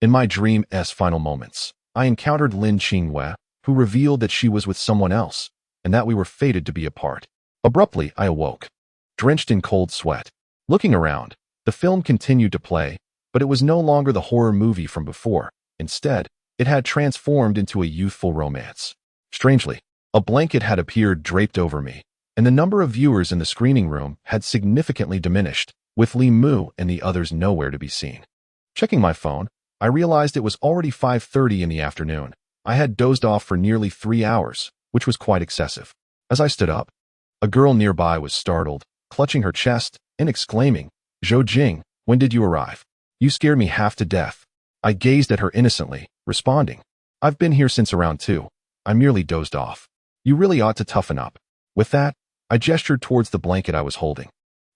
S1: In my dream's final moments, I encountered Lin Qingwei, who revealed that she was with someone else, and that we were fated to be apart. Abruptly, I awoke, drenched in cold sweat. Looking around, the film continued to play, but it was no longer the horror movie from before. Instead, it had transformed into a youthful romance. Strangely, a blanket had appeared draped over me, and the number of viewers in the screening room had significantly diminished, with Li Mu and the others nowhere to be seen. Checking my phone, I realized it was already 5:30 in the afternoon. I had dozed off for nearly 3 hours, which was quite excessive. As I stood up, a girl nearby was startled, clutching her chest and exclaiming, "Zhou Jing, when did you arrive? You scared me half to death." I gazed at her innocently, responding, "I've been here since around 2. I merely dozed off. You really ought to toughen up." With that, I gestured towards the blanket I was holding.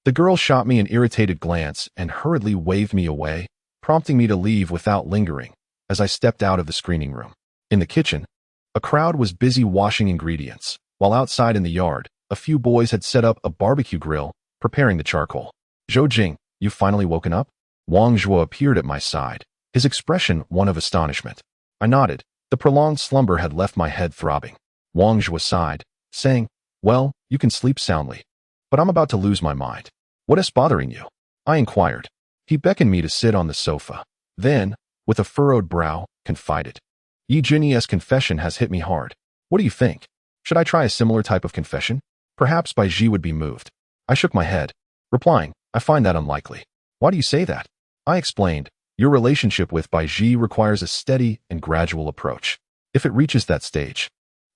S1: The girl shot me an irritated glance and hurriedly waved me away, prompting me to leave without lingering as I stepped out of the screening room. In the kitchen, a crowd was busy washing ingredients, while outside in the yard, a few boys had set up a barbecue grill, preparing the charcoal. "Zhou Jing, you've finally woken up?" Wang Zhuo appeared at my side, his expression one of astonishment. I nodded. The prolonged slumber had left my head throbbing. Wang Zhuo sighed, saying, "Well, you can sleep soundly. But I'm about to lose my mind." "What is bothering you?" I inquired. He beckoned me to sit on the sofa. Then, with a furrowed brow, confided, "Yi Jinye's confession has hit me hard. What do you think? Should I try a similar type of confession? Perhaps Bai Ji would be moved." I shook my head, replying, "I find that unlikely." "Why do you say that?" I explained, "Your relationship with Bai Ji requires a steady and gradual approach. If it reaches that stage,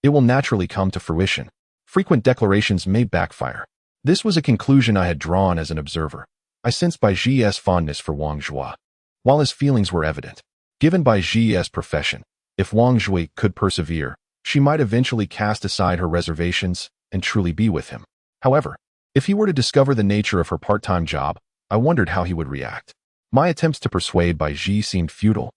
S1: it will naturally come to fruition. Frequent declarations may backfire." This was a conclusion I had drawn as an observer. I sensed Bai Ji's fondness for Wang Zhuo, while his feelings were evident. Given Bai Ji's profession, if Wang Zhuo could persevere, she might eventually cast aside her reservations and truly be with him. However, if he were to discover the nature of her part-time job, I wondered how he would react. My attempts to persuade Bai Ji seemed futile,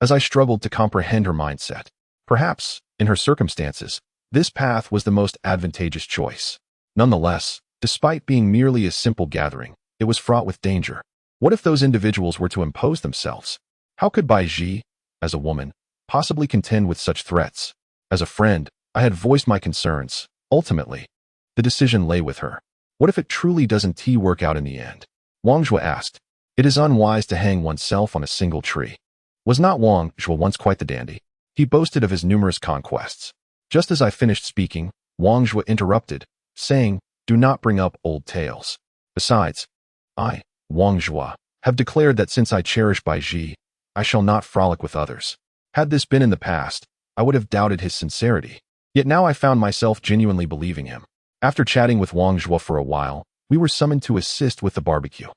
S1: as I struggled to comprehend her mindset. Perhaps, in her circumstances, this path was the most advantageous choice. Nonetheless, despite being merely a simple gathering, it was fraught with danger. What if those individuals were to impose themselves? How could Bai Ji, as a woman, possibly contend with such threats? As a friend, I had voiced my concerns. Ultimately, the decision lay with her. What if it truly doesn't work out in the end? Wang Zhuo asked. It is unwise to hang oneself on a single tree. Was not Wang Zhuo once quite the dandy? He boasted of his numerous conquests. Just as I finished speaking, Wang Zhuo interrupted, saying, "Do not bring up old tales. Besides, I, Wang Zhuo, have declared that since I cherish Bai Ji, I shall not frolic with others." Had this been in the past, I would have doubted his sincerity. Yet now I found myself genuinely believing him. After chatting with Wang Zhuo for a while, we were summoned to assist with the barbecue.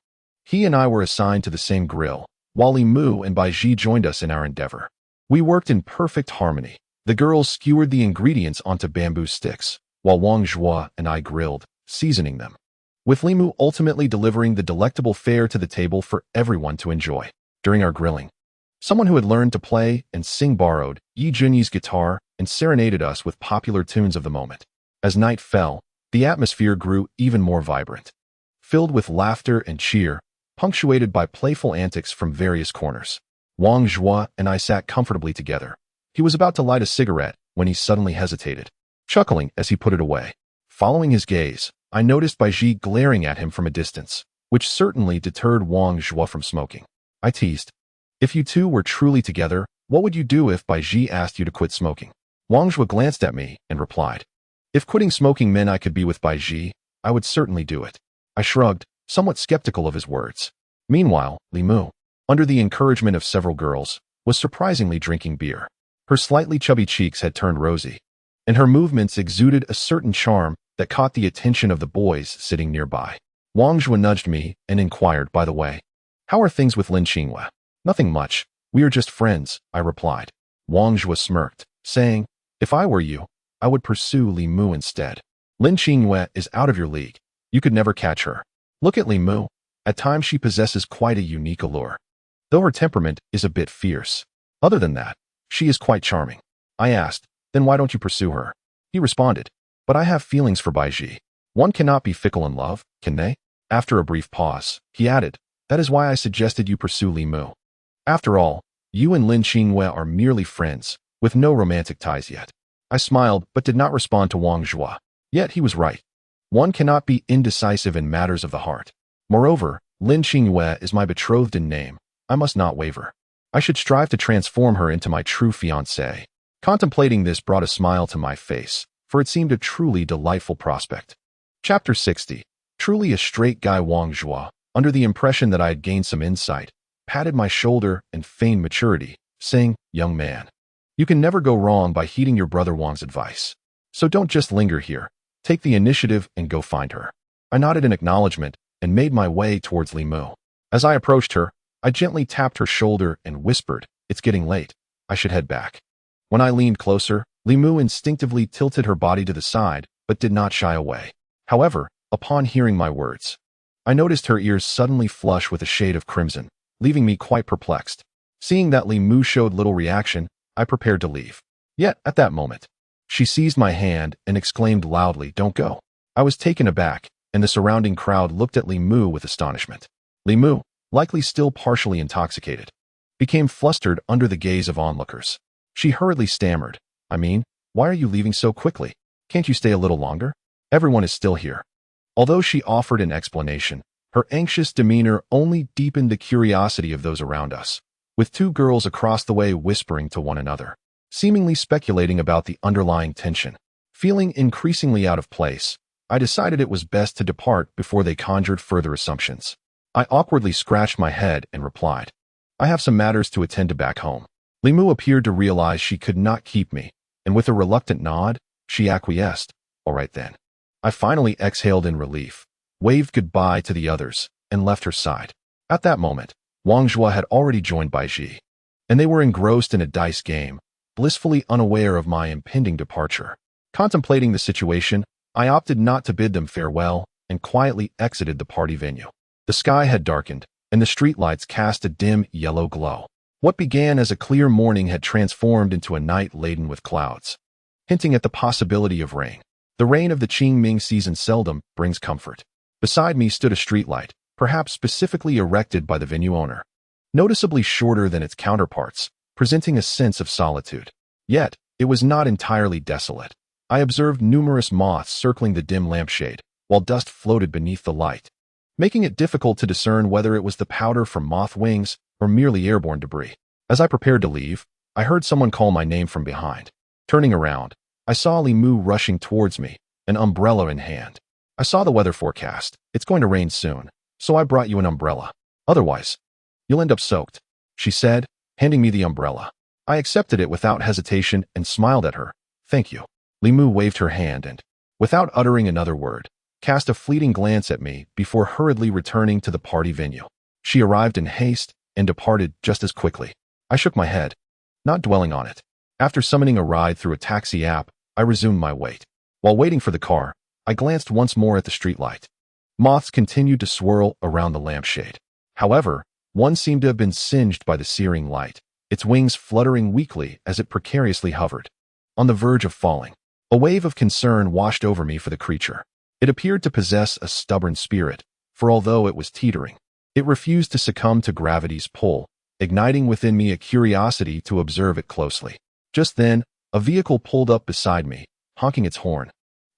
S1: He and I were assigned to the same grill, while Li Mu and Bai Ji joined us in our endeavor. We worked in perfect harmony. The girls skewered the ingredients onto bamboo sticks, while Wang Zhuo and I grilled, seasoning them, with Li Mu ultimately delivering the delectable fare to the table for everyone to enjoy. During our grilling, someone who had learned to play and sing borrowed Yi Jinye's guitar and serenaded us with popular tunes of the moment. As night fell, the atmosphere grew even more vibrant, filled with laughter and cheer, punctuated by playful antics from various corners. Wang Zhuo and I sat comfortably together. He was about to light a cigarette when he suddenly hesitated, chuckling as he put it away. Following his gaze, I noticed Bai Ji glaring at him from a distance, which certainly deterred Wang Zhuo from smoking. I teased, "If you two were truly together, what would you do if Bai Ji asked you to quit smoking?" Wang Zhuo glanced at me and replied, "If quitting smoking meant I could be with Bai Ji, I would certainly do it." I shrugged, somewhat skeptical of his words. Meanwhile, Li Mu, under the encouragement of several girls, was surprisingly drinking beer. Her slightly chubby cheeks had turned rosy, and her movements exuded a certain charm that caught the attention of the boys sitting nearby. Wang Zhuo nudged me and inquired, "By the way, how are things with Lin Qinghua?" "Nothing much. We are just friends," I replied. Wang Zhuo smirked, saying, "If I were you, I would pursue Li Mu instead. Lin Qinghua is out of your league. You could never catch her. Look at Li Mu. At times she possesses quite a unique allure, though her temperament is a bit fierce. Other than that, she is quite charming." I asked, "Then why don't you pursue her?" He responded, "But I have feelings for Bai Ji. One cannot be fickle in love, can they?" After a brief pause, he added, "That is why I suggested you pursue Li Mu. After all, you and Lin Qinghua are merely friends, with no romantic ties yet." I smiled but did not respond to Wang Zhuo. Yet he was right. One cannot be indecisive in matters of the heart. Moreover, Lin Qinghua is my betrothed in name. I must not waver. I should strive to transform her into my true fiancée. Contemplating this brought a smile to my face, for it seemed a truly delightful prospect. Chapter 60. Truly a straight guy. Wang Zhuo, under the impression that I had gained some insight, patted my shoulder and feigned maturity, saying, "Young man, you can never go wrong by heeding your brother Wang's advice. So don't just linger here. Take the initiative and go find her." I nodded in acknowledgement and made my way towards Li Mu. As I approached her, I gently tapped her shoulder and whispered, "It's getting late. I should head back." When I leaned closer, Li Mu instinctively tilted her body to the side, but did not shy away. However, upon hearing my words, I noticed her ears suddenly flush with a shade of crimson, leaving me quite perplexed. Seeing that Li Mu showed little reaction, I prepared to leave. Yet, at that moment, she seized my hand and exclaimed loudly, "Don't go." I was taken aback, and the surrounding crowd looked at Li Mu with astonishment. Li Mu, likely still partially intoxicated, became flustered under the gaze of onlookers. She hurriedly stammered, "I mean, why are you leaving so quickly? Can't you stay a little longer? Everyone is still here." Although she offered an explanation, her anxious demeanor only deepened the curiosity of those around us, with two girls across the way whispering to one another, seemingly speculating about the underlying tension. Feeling increasingly out of place, I decided it was best to depart before they conjured further assumptions. I awkwardly scratched my head and replied, "I have some matters to attend to back home." Li Mu appeared to realize she could not keep me, and with a reluctant nod, she acquiesced. "All right then." I finally exhaled in relief, waved goodbye to the others, and left her side. At that moment, Wang Zhua had already joined Bai Ji, and they were engrossed in a dice game, blissfully unaware of my impending departure. Contemplating the situation, I opted not to bid them farewell and quietly exited the party venue. The sky had darkened, and the streetlights cast a dim yellow glow. What began as a clear morning had transformed into a night laden with clouds, hinting at the possibility of rain. The rain of the Qingming season seldom brings comfort. Beside me stood a streetlight, perhaps specifically erected by the venue owner, noticeably shorter than its counterparts, presenting a sense of solitude. Yet, it was not entirely desolate. I observed numerous moths circling the dim lampshade, while dust floated beneath the light, making it difficult to discern whether it was the powder from moth wings or merely airborne debris. As I prepared to leave, I heard someone call my name from behind. Turning around, I saw Li Mu rushing towards me, an umbrella in hand. "I saw the weather forecast. It's going to rain soon, so I brought you an umbrella. Otherwise, you'll end up soaked," she said, handing me the umbrella. I accepted it without hesitation and smiled at her. "Thank you." Li Mu waved her hand and, without uttering another word, cast a fleeting glance at me before hurriedly returning to the party venue. She arrived in haste and departed just as quickly. I shook my head, not dwelling on it. After summoning a ride through a taxi app, I resumed my wait. While waiting for the car, I glanced once more at the streetlight. Moths continued to swirl around the lampshade. However, one seemed to have been singed by the searing light, its wings fluttering weakly as it precariously hovered, on the verge of falling. A wave of concern washed over me for the creature. It appeared to possess a stubborn spirit, for although it was teetering, it refused to succumb to gravity's pull, igniting within me a curiosity to observe it closely. Just then, a vehicle pulled up beside me, honking its horn,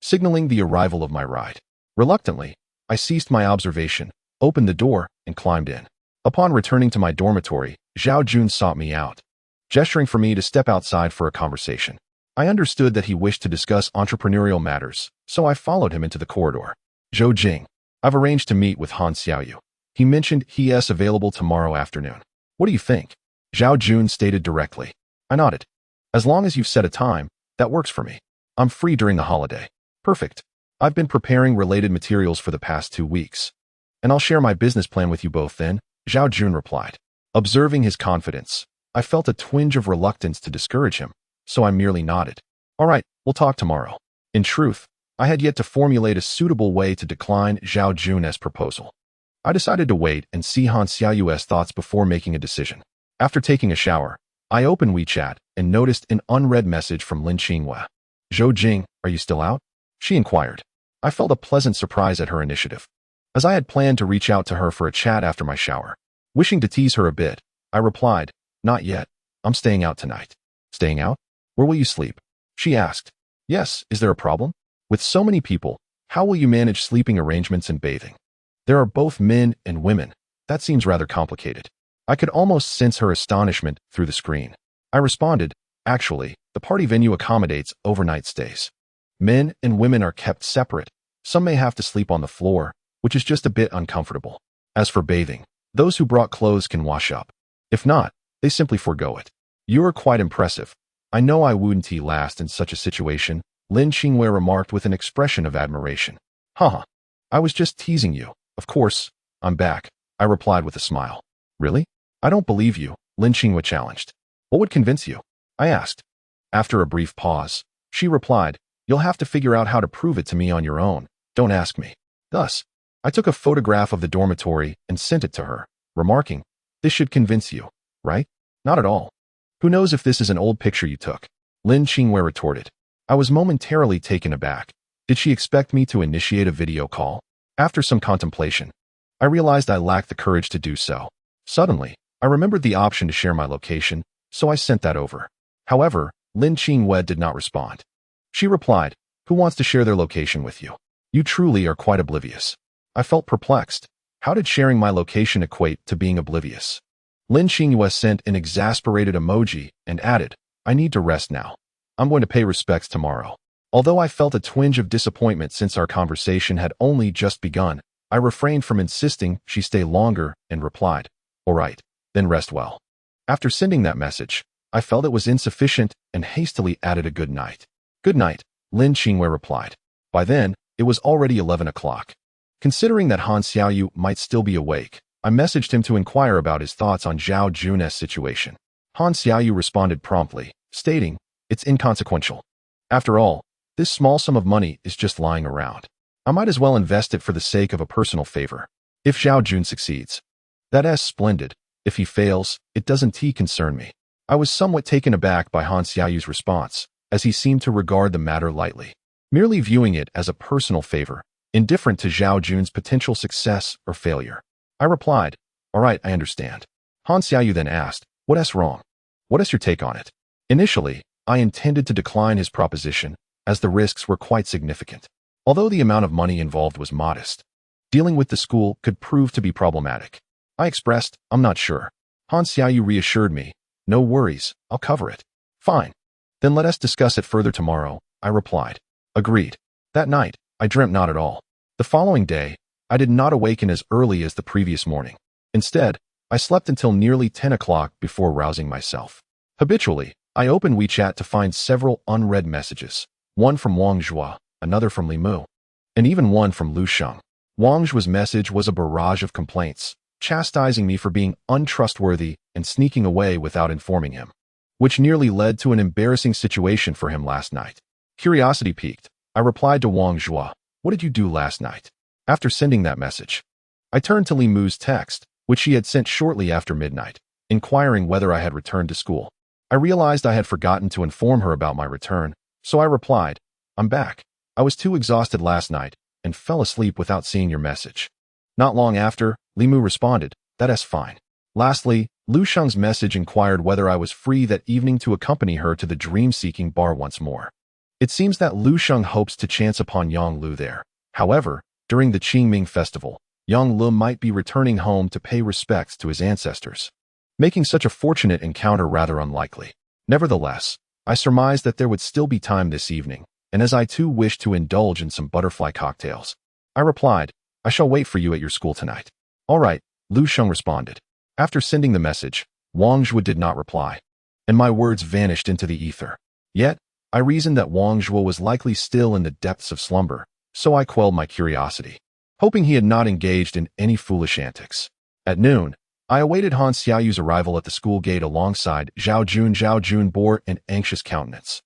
S1: signaling the arrival of my ride. Reluctantly, I ceased my observation, opened the door, and climbed in. Upon returning to my dormitory, Zhao Jun sought me out, gesturing for me to step outside for a conversation. I understood that he wished to discuss entrepreneurial matters, so I followed him into the corridor. "Zhou Jing, I've arranged to meet with Han Xiaoyu. He mentioned he is available tomorrow afternoon. What do you think?" Zhao Jun stated directly. I nodded. "As long as you've set a time, that works for me. I'm free during the holiday." "Perfect. I've been preparing related materials for the past 2 weeks, and I'll share my business plan with you both then," Zhao Jun replied. Observing his confidence, I felt a twinge of reluctance to discourage him, so I merely nodded. "All right, we'll talk tomorrow." In truth, I had yet to formulate a suitable way to decline Zhao Jun's proposal. I decided to wait and see Han Xiaoyu's thoughts before making a decision. After taking a shower, I opened WeChat and noticed an unread message from Lin Qinghua. "Zhou Jing, are you still out?" she inquired. I felt a pleasant surprise at her initiative, as I had planned to reach out to her for a chat after my shower. Wishing to tease her a bit, I replied, "Not yet. I'm staying out tonight." "Staying out? Where will you sleep?" she asked. "Yes, is there a problem? With so many people, how will you manage sleeping arrangements and bathing? There are both men and women. That seems rather complicated." I could almost sense her astonishment through the screen. I responded, "Actually, the party venue accommodates overnight stays. Men and women are kept separate. Some may have to sleep on the floor, which is just a bit uncomfortable. As for bathing, those who brought clothes can wash up. If not, they simply forego it." "You are quite impressive. I know I wouldn't last in such a situation," Lin Qinghua remarked with an expression of admiration. "Haha, I was just teasing you. Of course, I'm back," I replied with a smile. "Really? I don't believe you," Lin Qinghua challenged. "What would convince you?" I asked. After a brief pause, she replied, "You'll have to figure out how to prove it to me on your own. Don't ask me." Thus, I took a photograph of the dormitory and sent it to her, remarking, "This should convince you, right?" "Not at all. Who knows if this is an old picture you took?" Lin Qingwei retorted. I was momentarily taken aback. Did she expect me to initiate a video call? After some contemplation, I realized I lacked the courage to do so. Suddenly, I remembered the option to share my location, so I sent that over. However, Lin Qingwei did not respond. She replied, "Who wants to share their location with you? You truly are quite oblivious." I felt perplexed. How did sharing my location equate to being oblivious? Lin Qingwei sent an exasperated emoji and added, "I need to rest now. I'm going to pay respects tomorrow." Although I felt a twinge of disappointment since our conversation had only just begun, I refrained from insisting she stay longer and replied, "All right, then rest well." After sending that message, I felt it was insufficient and hastily added a good night. "Good night," Lin Qingwei replied. By then, it was already 11 o'clock. Considering that Han Xiaoyu might still be awake, I messaged him to inquire about his thoughts on Zhao Jun's situation. Han Xiaoyu responded promptly, stating, "It's inconsequential. After all, this small sum of money is just lying around. I might as well invest it for the sake of a personal favor. If Zhao Jun succeeds, that's splendid. If he fails, it doesn't concern me." I was somewhat taken aback by Han Xiaoyu's response, as he seemed to regard the matter lightly, merely viewing it as a personal favor, indifferent to Zhao Jun's potential success or failure. I replied, "All right, I understand." Han Xiaoyu then asked, "What's wrong? What is your take on it?" Initially, I intended to decline his proposition, as the risks were quite significant. Although the amount of money involved was modest, dealing with the school could prove to be problematic. I expressed, "I'm not sure." Han Xiaoyu reassured me, "No worries, I'll cover it." "Fine. Then let us discuss it further tomorrow," I replied. Agreed. That night, I dreamt not at all. The following day, I did not awaken as early as the previous morning. Instead, I slept until nearly 10 o'clock before rousing myself. Habitually, I opened WeChat to find several unread messages, one from Wang Zhua, another from Li Mu, and even one from Lu Sheng. Wang Zhua's message was a barrage of complaints, chastising me for being untrustworthy and sneaking away without informing him, which nearly led to an embarrassing situation for him last night. Curiosity piqued, I replied to Wang Zhua, "What did you do last night?" After sending that message, I turned to Li Mu's text, which she had sent shortly after midnight, inquiring whether I had returned to school. I realized I had forgotten to inform her about my return, so I replied, "I'm back. I was too exhausted last night and fell asleep without seeing your message." Not long after, Li Mu responded, "That's fine." Lastly, Lu Sheng's message inquired whether I was free that evening to accompany her to the dream-seeking bar once more. It seems that Lu Sheng hopes to chance upon Yang Lu there. However, during the Qingming festival, Yang Lu might be returning home to pay respects to his ancestors, making such a fortunate encounter rather unlikely. Nevertheless, I surmised that there would still be time this evening, and as I too wished to indulge in some butterfly cocktails, I replied, "I shall wait for you at your school tonight." "All right," Lu Sheng responded. After sending the message, Wang Zhua did not reply, and my words vanished into the ether. Yet, I reasoned that Wang Zhua was likely still in the depths of slumber, so I quelled my curiosity, hoping he had not engaged in any foolish antics. At noon, I awaited Han Xiaoyu's arrival at the school gate alongside Zhao Jun. Zhao Jun bore an anxious countenance,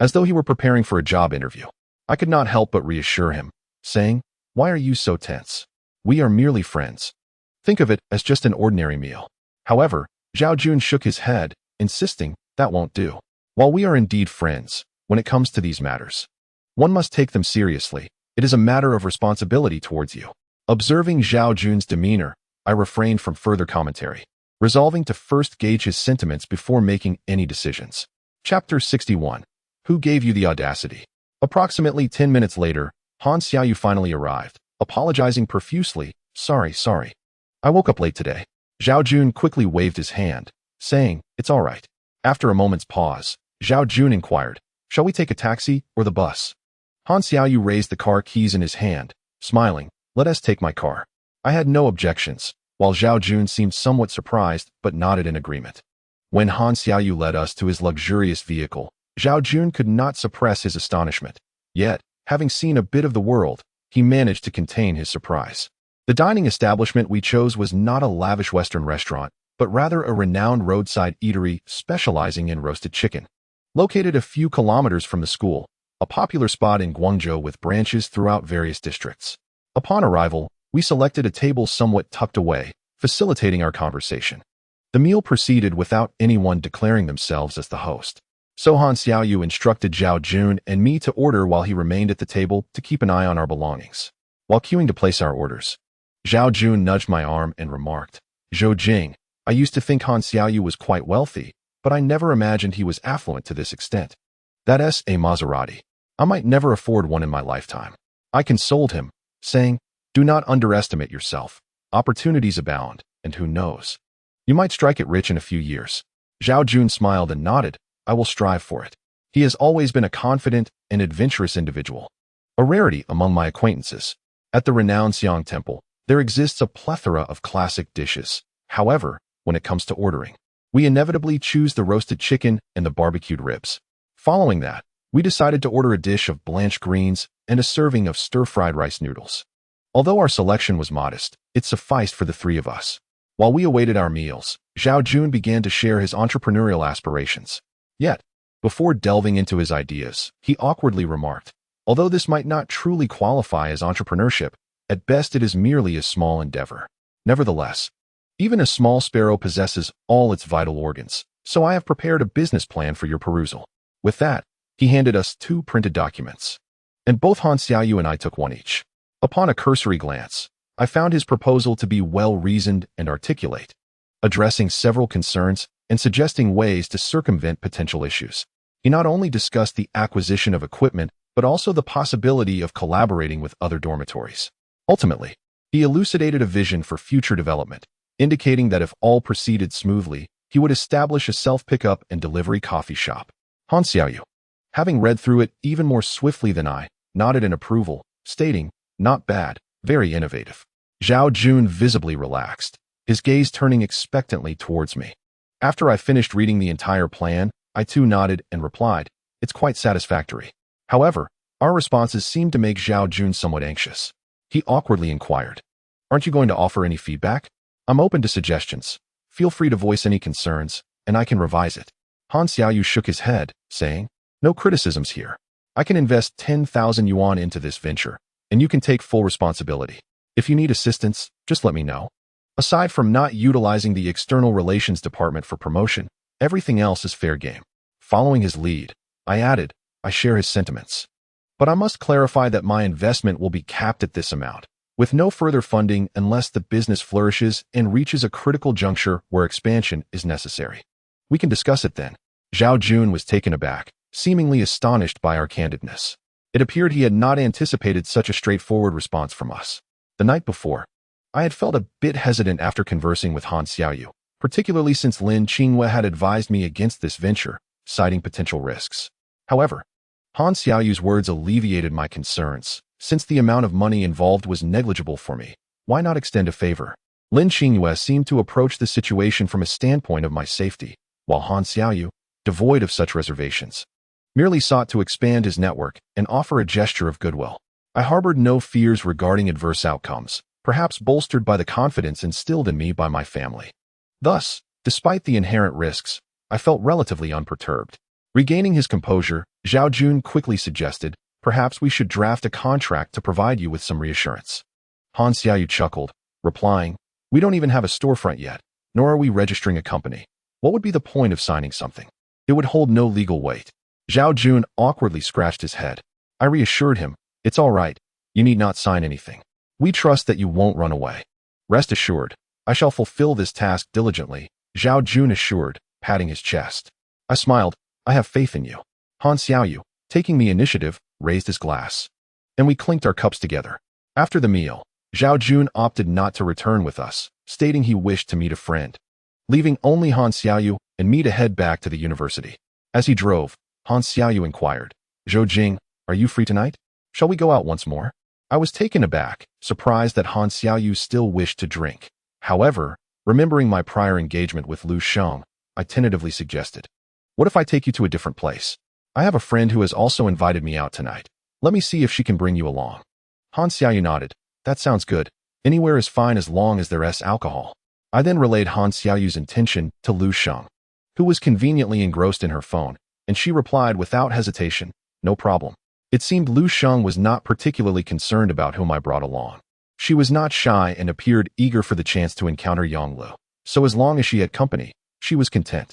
S1: as though he were preparing for a job interview. I could not help but reassure him, saying, "Why are you so tense? We are merely friends. Think of it as just an ordinary meal." However, Zhao Jun shook his head, insisting, "That won't do. While we are indeed friends, when it comes to these matters, one must take them seriously. It is a matter of responsibility towards you." Observing Zhao Jun's demeanor, I refrained from further commentary, resolving to first gauge his sentiments before making any decisions. Chapter 61. Who gave you the audacity? Approximately 10 minutes later, Han Xiaoyu finally arrived, apologizing profusely, Sorry. I woke up late today." Zhao Jun quickly waved his hand, saying, "It's all right." After a moment's pause, Zhao Jun inquired, "Shall we take a taxi or the bus?" Han Xiaoyu raised the car keys in his hand, smiling, "Let us take my car." I had no objections, while Zhao Jun seemed somewhat surprised but nodded in agreement. When Han Xiaoyu led us to his luxurious vehicle, Zhao Jun could not suppress his astonishment. Yet, having seen a bit of the world, he managed to contain his surprise. The dining establishment we chose was not a lavish Western restaurant, but rather a renowned roadside eatery specializing in roasted chicken. Located a few kilometers from the school, a popular spot in Guangzhou with branches throughout various districts. Upon arrival, We selected a table somewhat tucked away, facilitating our conversation. The meal proceeded without anyone declaring themselves as the host. So Han Xiaoyu instructed Zhao Jun and me to order while he remained at the table to keep an eye on our belongings. While queuing to place our orders, Zhao Jun nudged my arm and remarked, "Zhou Jing, I used to think Han Xiaoyu was quite wealthy, but I never imagined he was affluent to this extent. That's a Maserati. I might never afford one in my lifetime." I consoled him, saying, "Do not underestimate yourself. Opportunities abound, and who knows? You might strike it rich in a few years." Zhao Jun smiled and nodded. "I will strive for it." He has always been a confident and adventurous individual, a rarity among my acquaintances. At the renowned Xiang Temple, there exists a plethora of classic dishes. However, when it comes to ordering, we inevitably choose the roasted chicken and the barbecued ribs. Following that, we decided to order a dish of blanched greens and a serving of stir-fried rice noodles. Although our selection was modest, it sufficed for the three of us. While we awaited our meals, Zhao Jun began to share his entrepreneurial aspirations. Yet, before delving into his ideas, he awkwardly remarked, "Although this might not truly qualify as entrepreneurship, at best it is merely a small endeavor. Nevertheless, even a small sparrow possesses all its vital organs, so I have prepared a business plan for your perusal." With that, he handed us 2 printed documents, and both Han Xiaoyu and I took one each. Upon a cursory glance, I found his proposal to be well-reasoned and articulate, addressing several concerns and suggesting ways to circumvent potential issues. He not only discussed the acquisition of equipment, but also the possibility of collaborating with other dormitories. Ultimately, he elucidated a vision for future development, indicating that if all proceeded smoothly, he would establish a self-pickup and delivery coffee shop. Han Xiaoyu, having read through it even more swiftly than I, nodded in approval, stating, "Not bad, very innovative." Zhao Jun visibly relaxed, his gaze turning expectantly towards me. After I finished reading the entire plan, I too nodded and replied, "It's quite satisfactory." However, our responses seemed to make Zhao Jun somewhat anxious. He awkwardly inquired, "Aren't you going to offer any feedback?" "I'm open to suggestions. Feel free to voice any concerns, and I can revise it." Han Xiaoyu shook his head, saying, "No criticisms here. I can invest 10,000 yuan into this venture, and you can take full responsibility. If you need assistance, just let me know. Aside from not utilizing the external relations department for promotion, everything else is fair game." Following his lead, I added, "I share his sentiments. But I must clarify that my investment will be capped at this amount, with no further funding unless the business flourishes and reaches a critical juncture where expansion is necessary." "We can discuss it then." Zhao Jun was taken aback, seemingly astonished by our candidness. It appeared he had not anticipated such a straightforward response from us. The night before, I had felt a bit hesitant after conversing with Han Xiaoyu, particularly since Lin Qinghua had advised me against this venture, citing potential risks. However, Han Xiaoyu's words alleviated my concerns. Since the amount of money involved was negligible for me, why not extend a favor? Lin Qinghua seemed to approach the situation from a standpoint of my safety, while Han Xiaoyu, devoid of such reservations, merely sought to expand his network and offer a gesture of goodwill. I harbored no fears regarding adverse outcomes, perhaps bolstered by the confidence instilled in me by my family. Thus, despite the inherent risks, I felt relatively unperturbed. Regaining his composure, Zhao Jun quickly suggested, "Perhaps we should draft a contract to provide you with some reassurance." Han Xiaoyu chuckled, replying, "We don't even have a storefront yet, nor are we registering a company. What would be the point of signing something? It would hold no legal weight." Zhao Jun awkwardly scratched his head. I reassured him, "It's all right. You need not sign anything. We trust that you won't run away. Rest assured, I shall fulfill this task diligently," Zhao Jun assured, patting his chest. I smiled. "I have faith in you." Han Xiaoyu, taking the initiative, raised his glass, and we clinked our cups together. After the meal, Zhao Jun opted not to return with us, stating he wished to meet a friend, leaving only Han Xiaoyu and me to head back to the university. As he drove, Han Xiaoyu inquired, "Zhou Jing, are you free tonight? Shall we go out once more?" I was taken aback, surprised that Han Xiaoyu still wished to drink. However, remembering my prior engagement with Lu Sheng, I tentatively suggested, "What if I take you to a different place? I have a friend who has also invited me out tonight. Let me see if she can bring you along." Han Xiaoyu nodded. "That sounds good. Anywhere is fine as long as there's alcohol." I then relayed Han Xiaoyu's intention to Lu Sheng, who was conveniently engrossed in her phone, and she replied without hesitation, "No problem." It seemed Lu Sheng was not particularly concerned about whom I brought along. She was not shy and appeared eager for the chance to encounter Yonglu. So as long as she had company, she was content.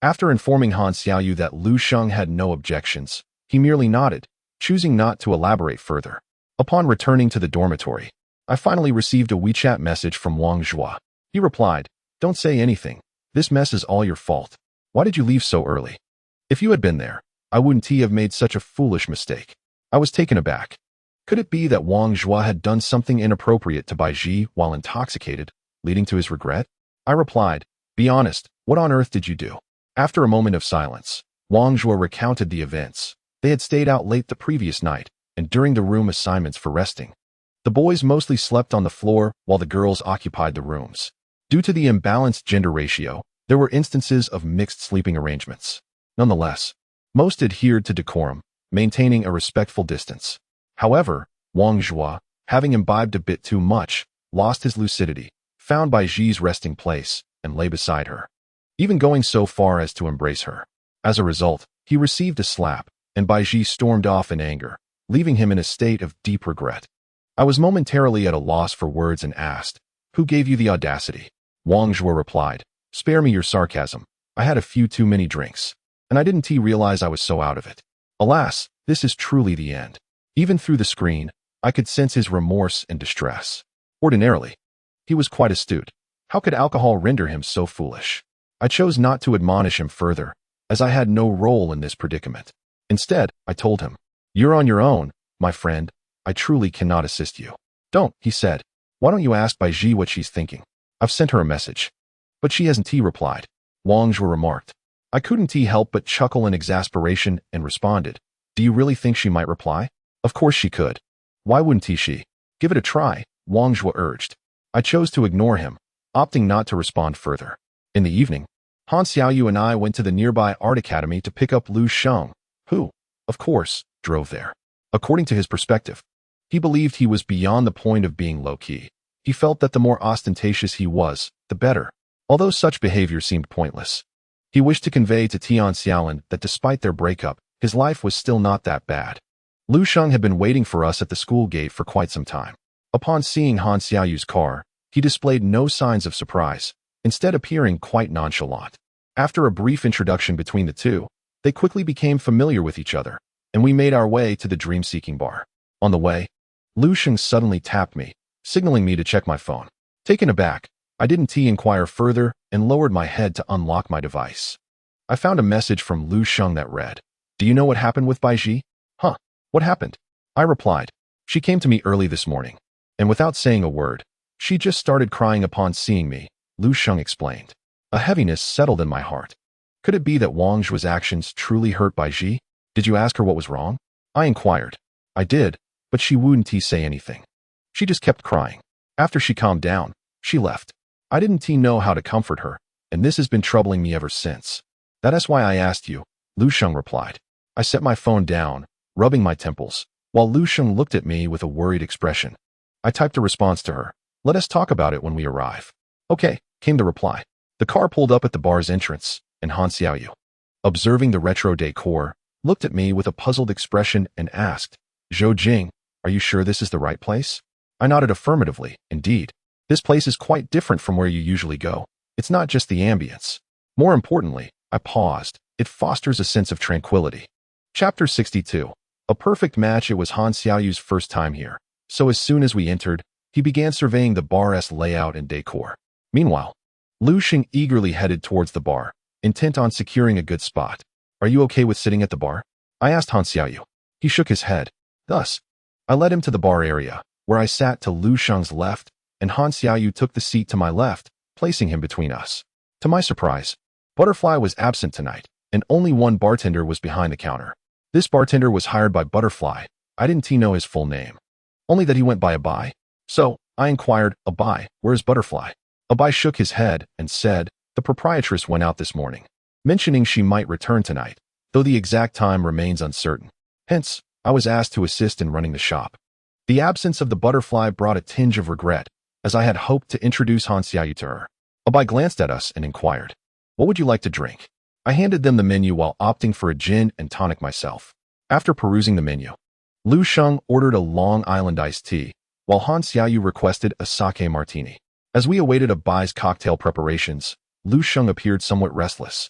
S1: After informing Han Xiaoyu that Lu Sheng had no objections, he merely nodded, choosing not to elaborate further. Upon returning to the dormitory, I finally received a WeChat message from Wang Zhua. He replied, "Don't say anything. This mess is all your fault. Why did you leave so early? If you had been there, I wouldn't have made such a foolish mistake." I was taken aback. Could it be that Wang Zhua had done something inappropriate to Bai Ji while intoxicated, leading to his regret? I replied, "Be honest, what on earth did you do?" After a moment of silence, Wang Zhua recounted the events. They had stayed out late the previous night, and during the room assignments for resting. The boys mostly slept on the floor while the girls occupied the rooms. Due to the imbalanced gender ratio, there were instances of mixed sleeping arrangements. Nonetheless, most adhered to decorum, maintaining a respectful distance. However, Wang Zhua, having imbibed a bit too much, lost his lucidity, found Bai Ji's resting place, and lay beside her, even going so far as to embrace her. As a result, he received a slap, and Bai Ji stormed off in anger, leaving him in a state of deep regret. I was momentarily at a loss for words and asked, "Who gave you the audacity?" Wang Zhua replied, "Spare me your sarcasm. I had a few too many drinks, and I didn't realize I was so out of it." Alas, this is truly the end. Even through the screen, I could sense his remorse and distress. Ordinarily, he was quite astute. How could alcohol render him so foolish? I chose not to admonish him further, as I had no role in this predicament. Instead, I told him, "You're on your own, my friend. I truly cannot assist you." "Don't," he said. "Why don't you ask Bai Ji what she's thinking? I've sent her a message." "But she hasn't," he replied. Wang Zhua remarked. I couldn't help but chuckle in exasperation and responded, "Do you really think she might reply?" "Of course she could. Why wouldn't she? Give it a try," Wang Zhua urged. I chose to ignore him, opting not to respond further. In the evening, Han Xiaoyu and I went to the nearby art academy to pick up Lu Sheng, who, of course, drove there. According to his perspective, he believed he was beyond the point of being low-key. He felt that the more ostentatious he was, the better, although such behavior seemed pointless. He wished to convey to Tian Xiaolin that despite their breakup, his life was still not that bad. Lu Sheng had been waiting for us at the school gate for quite some time. Upon seeing Han Xiaoyu's car, he displayed no signs of surprise, instead appearing quite nonchalant. After a brief introduction between the two, they quickly became familiar with each other, and we made our way to the dream-seeking bar. On the way, Lu Sheng suddenly tapped me, signaling me to check my phone. Taken aback, I didn't inquire further and lowered my head to unlock my device. I found a message from Lu Sheng that read, "Do you know what happened with Bai Ji?" "Huh, what happened?" I replied. "She came to me early this morning, and without saying a word, she just started crying upon seeing me," Lu Sheng explained. A heaviness settled in my heart. Could it be that Wang Zhua's actions truly hurt Bai Ji? "Did you ask her what was wrong?" I inquired. "I did, but she wouldn't say anything. She just kept crying. After she calmed down, she left. I didn't know how to comfort her, and this has been troubling me ever since. That is why I asked you," Lu Sheng replied. I set my phone down, rubbing my temples, while Lu Sheng looked at me with a worried expression. I typed a response to her. "Let us talk about it when we arrive." "Okay," came the reply. The car pulled up at the bar's entrance, and Han Xiaoyu, observing the retro decor, looked at me with a puzzled expression and asked, "Zhou Jing, are you sure this is the right place?" I nodded affirmatively. "Indeed. This place is quite different from where you usually go. It's not just the ambience. More importantly," I paused, "it fosters a sense of tranquility." Chapter 62. A perfect match. It was Han Xiaoyu's first time here, so as soon as we entered, he began surveying the bar's layout and decor. Meanwhile, Lu Sheng eagerly headed towards the bar, intent on securing a good spot. "Are you okay with sitting at the bar?" I asked Han Xiaoyu. He shook his head. Thus, I led him to the bar area, where I sat to Lu Sheng's left, and Han Xiaoyu took the seat to my left, placing him between us. To my surprise, Butterfly was absent tonight, and only one bartender was behind the counter. This bartender was hired by Butterfly. I didn't know his full name, only that he went by Abai. So, I inquired, "Abai, where's Butterfly?" Abai shook his head and said, "The proprietress went out this morning," mentioning she might return tonight, though the exact time remains uncertain. Hence, I was asked to assist in running the shop. The absence of the Butterfly brought a tinge of regret, as I had hoped to introduce Han Xiaoyu to her. Abai glanced at us and inquired, "What would you like to drink?" I handed them the menu while opting for a gin and tonic myself. After perusing the menu, Lu Sheng ordered a Long Island iced tea, while Han Xiaoyu requested a sake martini. As we awaited Abai's cocktail preparations, Lu Sheng appeared somewhat restless,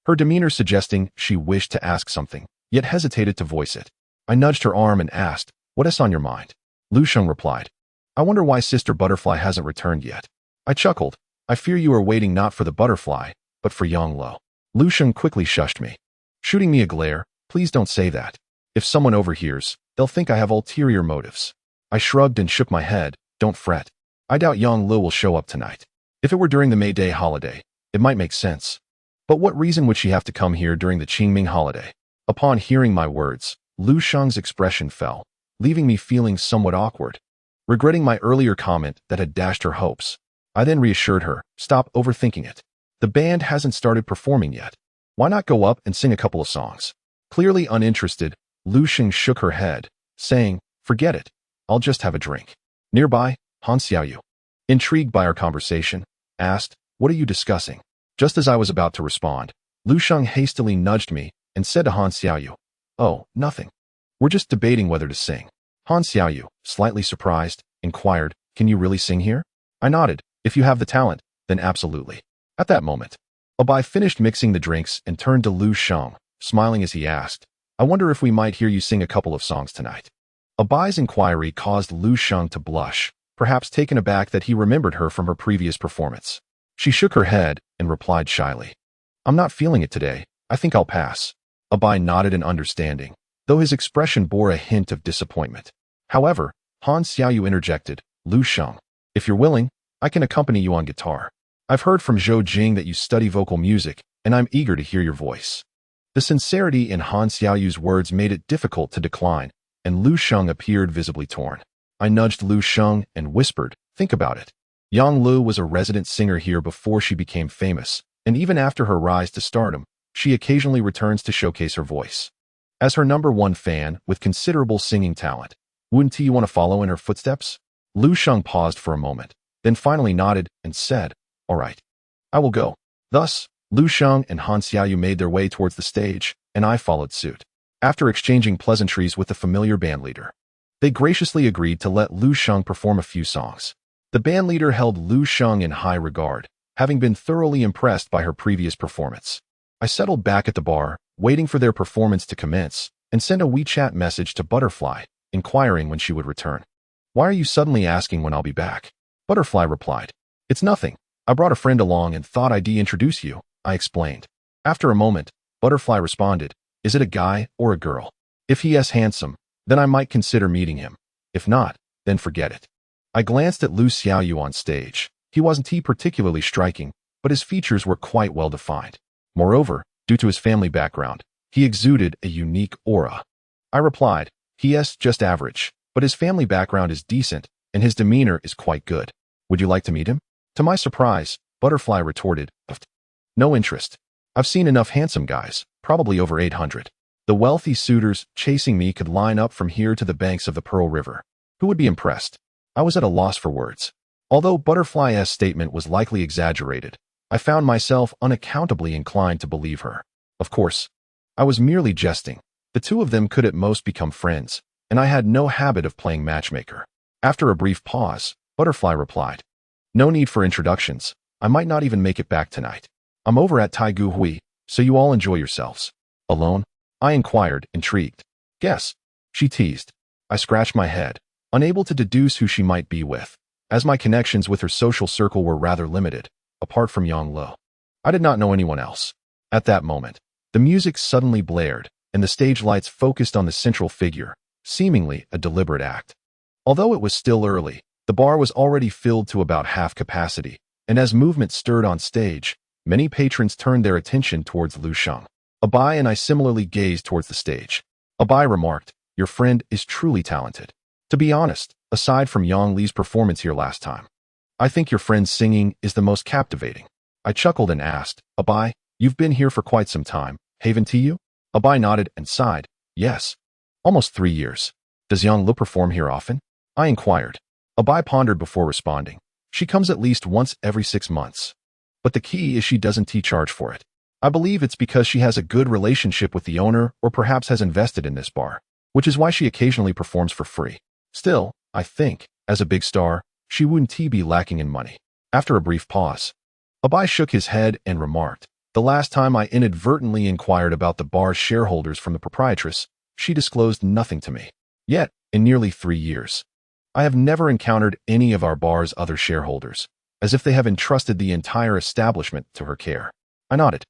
S1: her demeanor suggesting she wished to ask something, yet hesitated to voice it. I nudged her arm and asked, "What is on your mind?" Lu Sheng replied, "I wonder why Sister Butterfly hasn't returned yet." I chuckled. "I fear you are waiting not for the butterfly, but for Yang Lo." Lu Sheng quickly shushed me, shooting me a glare. "Please don't say that. If someone overhears, they'll think I have ulterior motives." I shrugged and shook my head. "Don't fret. I doubt Yang Lo will show up tonight. If it were during the May Day holiday, it might make sense. But what reason would she have to come here during the Qingming holiday?" Upon hearing my words, Lu Sheng's expression fell, leaving me feeling somewhat awkward, regretting my earlier comment that had dashed her hopes. I then reassured her, "Stop overthinking it. The band hasn't started performing yet. Why not go up and sing a couple of songs?" Clearly uninterested, Lu Sheng shook her head, saying, "Forget it. I'll just have a drink." Nearby, Han Xiaoyu, intrigued by our conversation, asked, "What are you discussing?" Just as I was about to respond, Lu Sheng hastily nudged me and said to Han Xiaoyu, "Oh, nothing. We're just debating whether to sing." Han Xiaoyu, slightly surprised, inquired, "Can you really sing here?" I nodded. "If you have the talent, then absolutely." At that moment, Abai finished mixing the drinks and turned to Lu Sheng, smiling as he asked, "I wonder if we might hear you sing a couple of songs tonight." Abai's inquiry caused Lu Sheng to blush, perhaps taken aback that he remembered her from her previous performance. She shook her head and replied shyly, "I'm not feeling it today. I think I'll pass." Abai nodded in understanding, though his expression bore a hint of disappointment. However, Han Xiaoyu interjected, "Lu Sheng, if you're willing, I can accompany you on guitar. I've heard from Zhou Jing that you study vocal music, and I'm eager to hear your voice." The sincerity in Han Xiaoyu's words made it difficult to decline, and Lu Sheng appeared visibly torn. I nudged Lu Sheng and whispered, "Think about it. Yang Lu was a resident singer here before she became famous, and even after her rise to stardom, she occasionally returns to showcase her voice. As her #1 fan with considerable singing talent, wouldn't you want to follow in her footsteps?" Lu Sheng paused for a moment, then finally nodded and said, "All right. I will go." Thus, Lu Sheng and Han Xiaoyu made their way towards the stage, and I followed suit. After exchanging pleasantries with the familiar bandleader, they graciously agreed to let Lu Sheng perform a few songs. The bandleader held Lu Sheng in high regard, having been thoroughly impressed by her previous performance. I settled back at the bar, waiting for their performance to commence, and sent a WeChat message to Butterfly, inquiring when she would return. "Why are you suddenly asking when I'll be back?" Butterfly replied, "It's nothing. I brought a friend along and thought I'd introduce you," I explained. After a moment, Butterfly responded, "Is it a guy or a girl? If he is handsome, then I might consider meeting him. If not, then forget it." I glanced at Lu Xiaoyu on stage. He wasn't particularly striking, but his features were quite well defined. Moreover, due to his family background, he exuded a unique aura. I replied, "He is just average, but his family background is decent, and his demeanor is quite good. Would you like to meet him?" To my surprise, Butterfly retorted, "No interest. I've seen enough handsome guys, probably over 800. The wealthy suitors chasing me could line up from here to the banks of the Pearl River. Who would be impressed?" I was at a loss for words. Although Butterfly's statement was likely exaggerated, I found myself unaccountably inclined to believe her. Of course, I was merely jesting. The two of them could at most become friends, and I had no habit of playing matchmaker. After a brief pause, Butterfly replied, "No need for introductions. I might not even make it back tonight. I'm over at Taigu Hui, so you all enjoy yourselves." "Alone?" I inquired, intrigued. "Guess," she teased. I scratched my head, unable to deduce who she might be with, as my connections with her social circle were rather limited, apart from Yang Lo. I did not know anyone else. At that moment, the music suddenly blared, and the stage lights focused on the central figure, seemingly a deliberate act. Although it was still early, the bar was already filled to about half capacity, and as movement stirred on stage, many patrons turned their attention towards Lu Sheng. Abai and I similarly gazed towards the stage. Abai remarked, "Your friend is truly talented. To be honest, aside from Yang Li's performance here last time, I think your friend's singing is the most captivating." I chuckled and asked, "Abai, you've been here for quite some time, haven't you?" Abai nodded and sighed, "Yes. Almost 3 years. Does Yang Li perform here often?" I inquired. Abai pondered before responding. "She comes at least once every 6 months. But the key is she doesn't charge for it. I believe it's because she has a good relationship with the owner or perhaps has invested in this bar, which is why she occasionally performs for free. Still, I think, As a big star, she wouldn't be lacking in money. After a brief pause, Abai shook his head and remarked, "The last time I inadvertently inquired about the bar's shareholders from the proprietress, she disclosed nothing to me. Yet, in nearly 3 years, I have never encountered any of our bar's other shareholders, as if they have entrusted the entire establishment to her care." I nodded,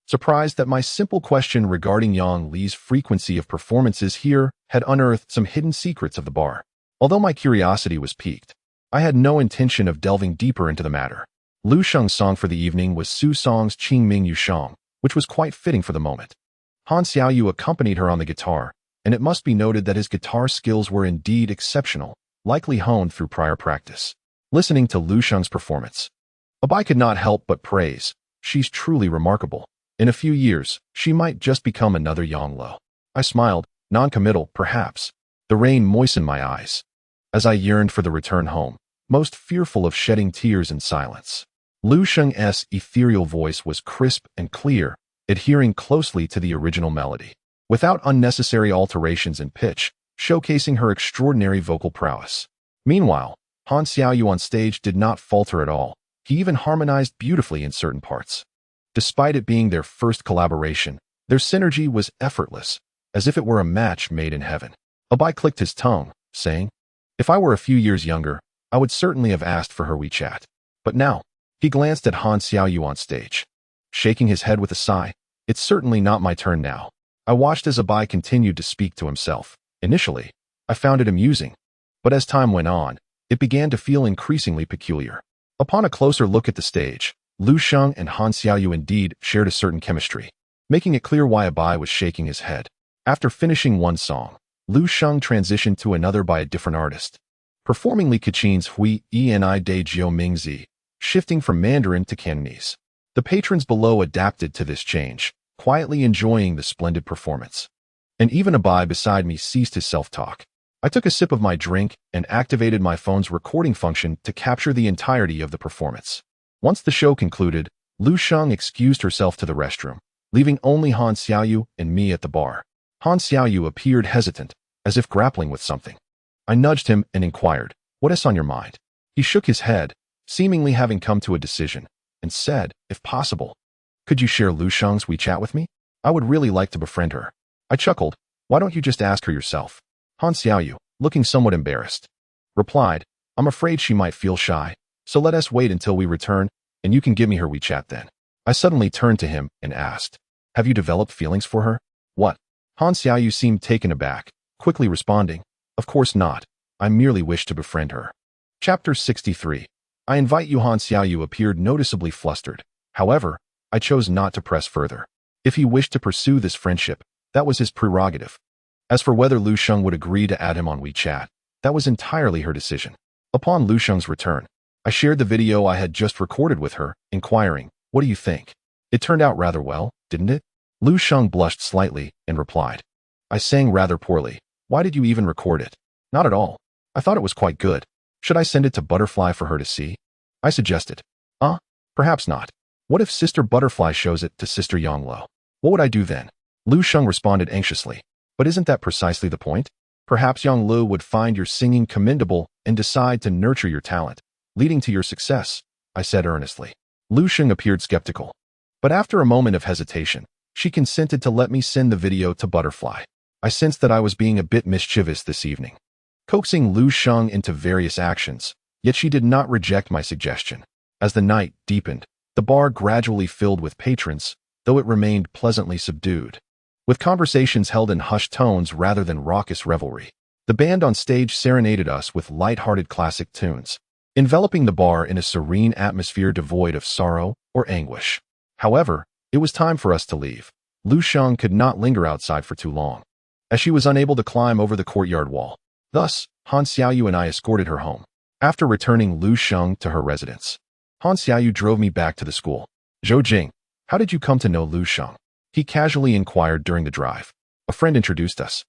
S1: surprised that my simple question regarding Yang Li's frequency of performances here had unearthed some hidden secrets of the bar. Although my curiosity was piqued, I had no intention of delving deeper into the matter. Lu Sheng's song for the evening was Su Song's Qing Ming Yu Shang, which was quite fitting for the moment. Han Xiaoyu accompanied her on the guitar, and it must be noted that his guitar skills were indeed exceptional, likely honed through prior practice. Listening to Lu Sheng's performance, Abai could not help but praise, "She's truly remarkable. In a few years, she might just become another Yang Lo." I smiled, non-committal, perhaps. The rain moistened my eyes as I yearned for the return home, most fearful of shedding tears in silence. Lu Sheng's ethereal voice was crisp and clear, adhering closely to the original melody, without unnecessary alterations in pitch, showcasing her extraordinary vocal prowess. Meanwhile, Han Xiaoyu on stage did not falter at all. He even harmonized beautifully in certain parts. Despite it being their first collaboration, their synergy was effortless, as if it were a match made in heaven. Abai clicked his tongue, saying, "If I were a few years younger, I would certainly have asked for her WeChat. But now," he glanced at Han Xiaoyu on stage, shaking his head with a sigh, "It's certainly not my turn now." I watched as Abai continued to speak to himself. Initially, I found it amusing, but as time went on, it began to feel increasingly peculiar. Upon a closer look at the stage, Lu Sheng and Han Xiaoyu indeed shared a certain chemistry, making it clear why Abai was shaking his head. After finishing one song, Lu Sheng transitioned to another by a different artist, performing Li Kachin's Hui Eni De Jiu Mingzi, shifting from Mandarin to Cantonese. The patrons below adapted to this change, quietly enjoying the splendid performance. And even Abai beside me ceased his self-talk. I took a sip of my drink and activated my phone's recording function to capture the entirety of the performance. Once the show concluded, Lu Sheng excused herself to the restroom, leaving only Han Xiaoyu and me at the bar. Han Xiaoyu appeared hesitant, as if grappling with something. I nudged him and inquired, "What is on your mind?" He shook his head, seemingly having come to a decision, and said, "If possible, could you share Lu Sheng's WeChat with me? I would really like to befriend her." I chuckled, "Why don't you just ask her yourself?" Han Xiaoyu, looking somewhat embarrassed, replied, "I'm afraid she might feel shy, so let us wait until we return, and you can give me her WeChat then." I suddenly turned to him and asked, "Have you developed feelings for her?" "What?" Han Xiaoyu seemed taken aback, quickly responding, "Of course not. I merely wish to befriend her." Chapter 63. I invite you. Han Xiaoyu appeared noticeably flustered. However, I chose not to press further. If he wished to pursue this friendship, that was his prerogative. As for whether Lu Sheng would agree to add him on WeChat, that was entirely her decision. Upon Lu Sheng's return, I shared the video I had just recorded with her, inquiring, "What do you think? It turned out rather well, didn't it?" Lu Sheng blushed slightly and replied, "I sang rather poorly. Why did you even record it?" "Not at all. I thought it was quite good. Should I send it to Butterfly for her to see?" I suggested. Perhaps not. What if Sister Butterfly shows it to Sister Yang Lo? What would I do then?" Lu Sheng responded anxiously. "But isn't that precisely the point? Perhaps Yang Lu would find your singing commendable and decide to nurture your talent, leading to your success," I said earnestly. Lu Sheng appeared skeptical, but after a moment of hesitation, she consented to let me send the video to Butterfly. I sensed that I was being a bit mischievous this evening, coaxing Lu Sheng into various actions, yet she did not reject my suggestion. As the night deepened, the bar gradually filled with patrons, though it remained pleasantly subdued, with conversations held in hushed tones rather than raucous revelry. The band on stage serenaded us with light-hearted classic tunes, enveloping the bar in a serene atmosphere devoid of sorrow or anguish. However, it was time for us to leave. Lu Sheng could not linger outside for too long, as she was unable to climb over the courtyard wall. Thus, Han Xiaoyu and I escorted her home. After returning Lu Sheng to her residence, Han Xiaoyu drove me back to the school. "Zhou Jing, how did you come to know Lu Sheng?" he casually inquired during the drive. "A friend introduced us."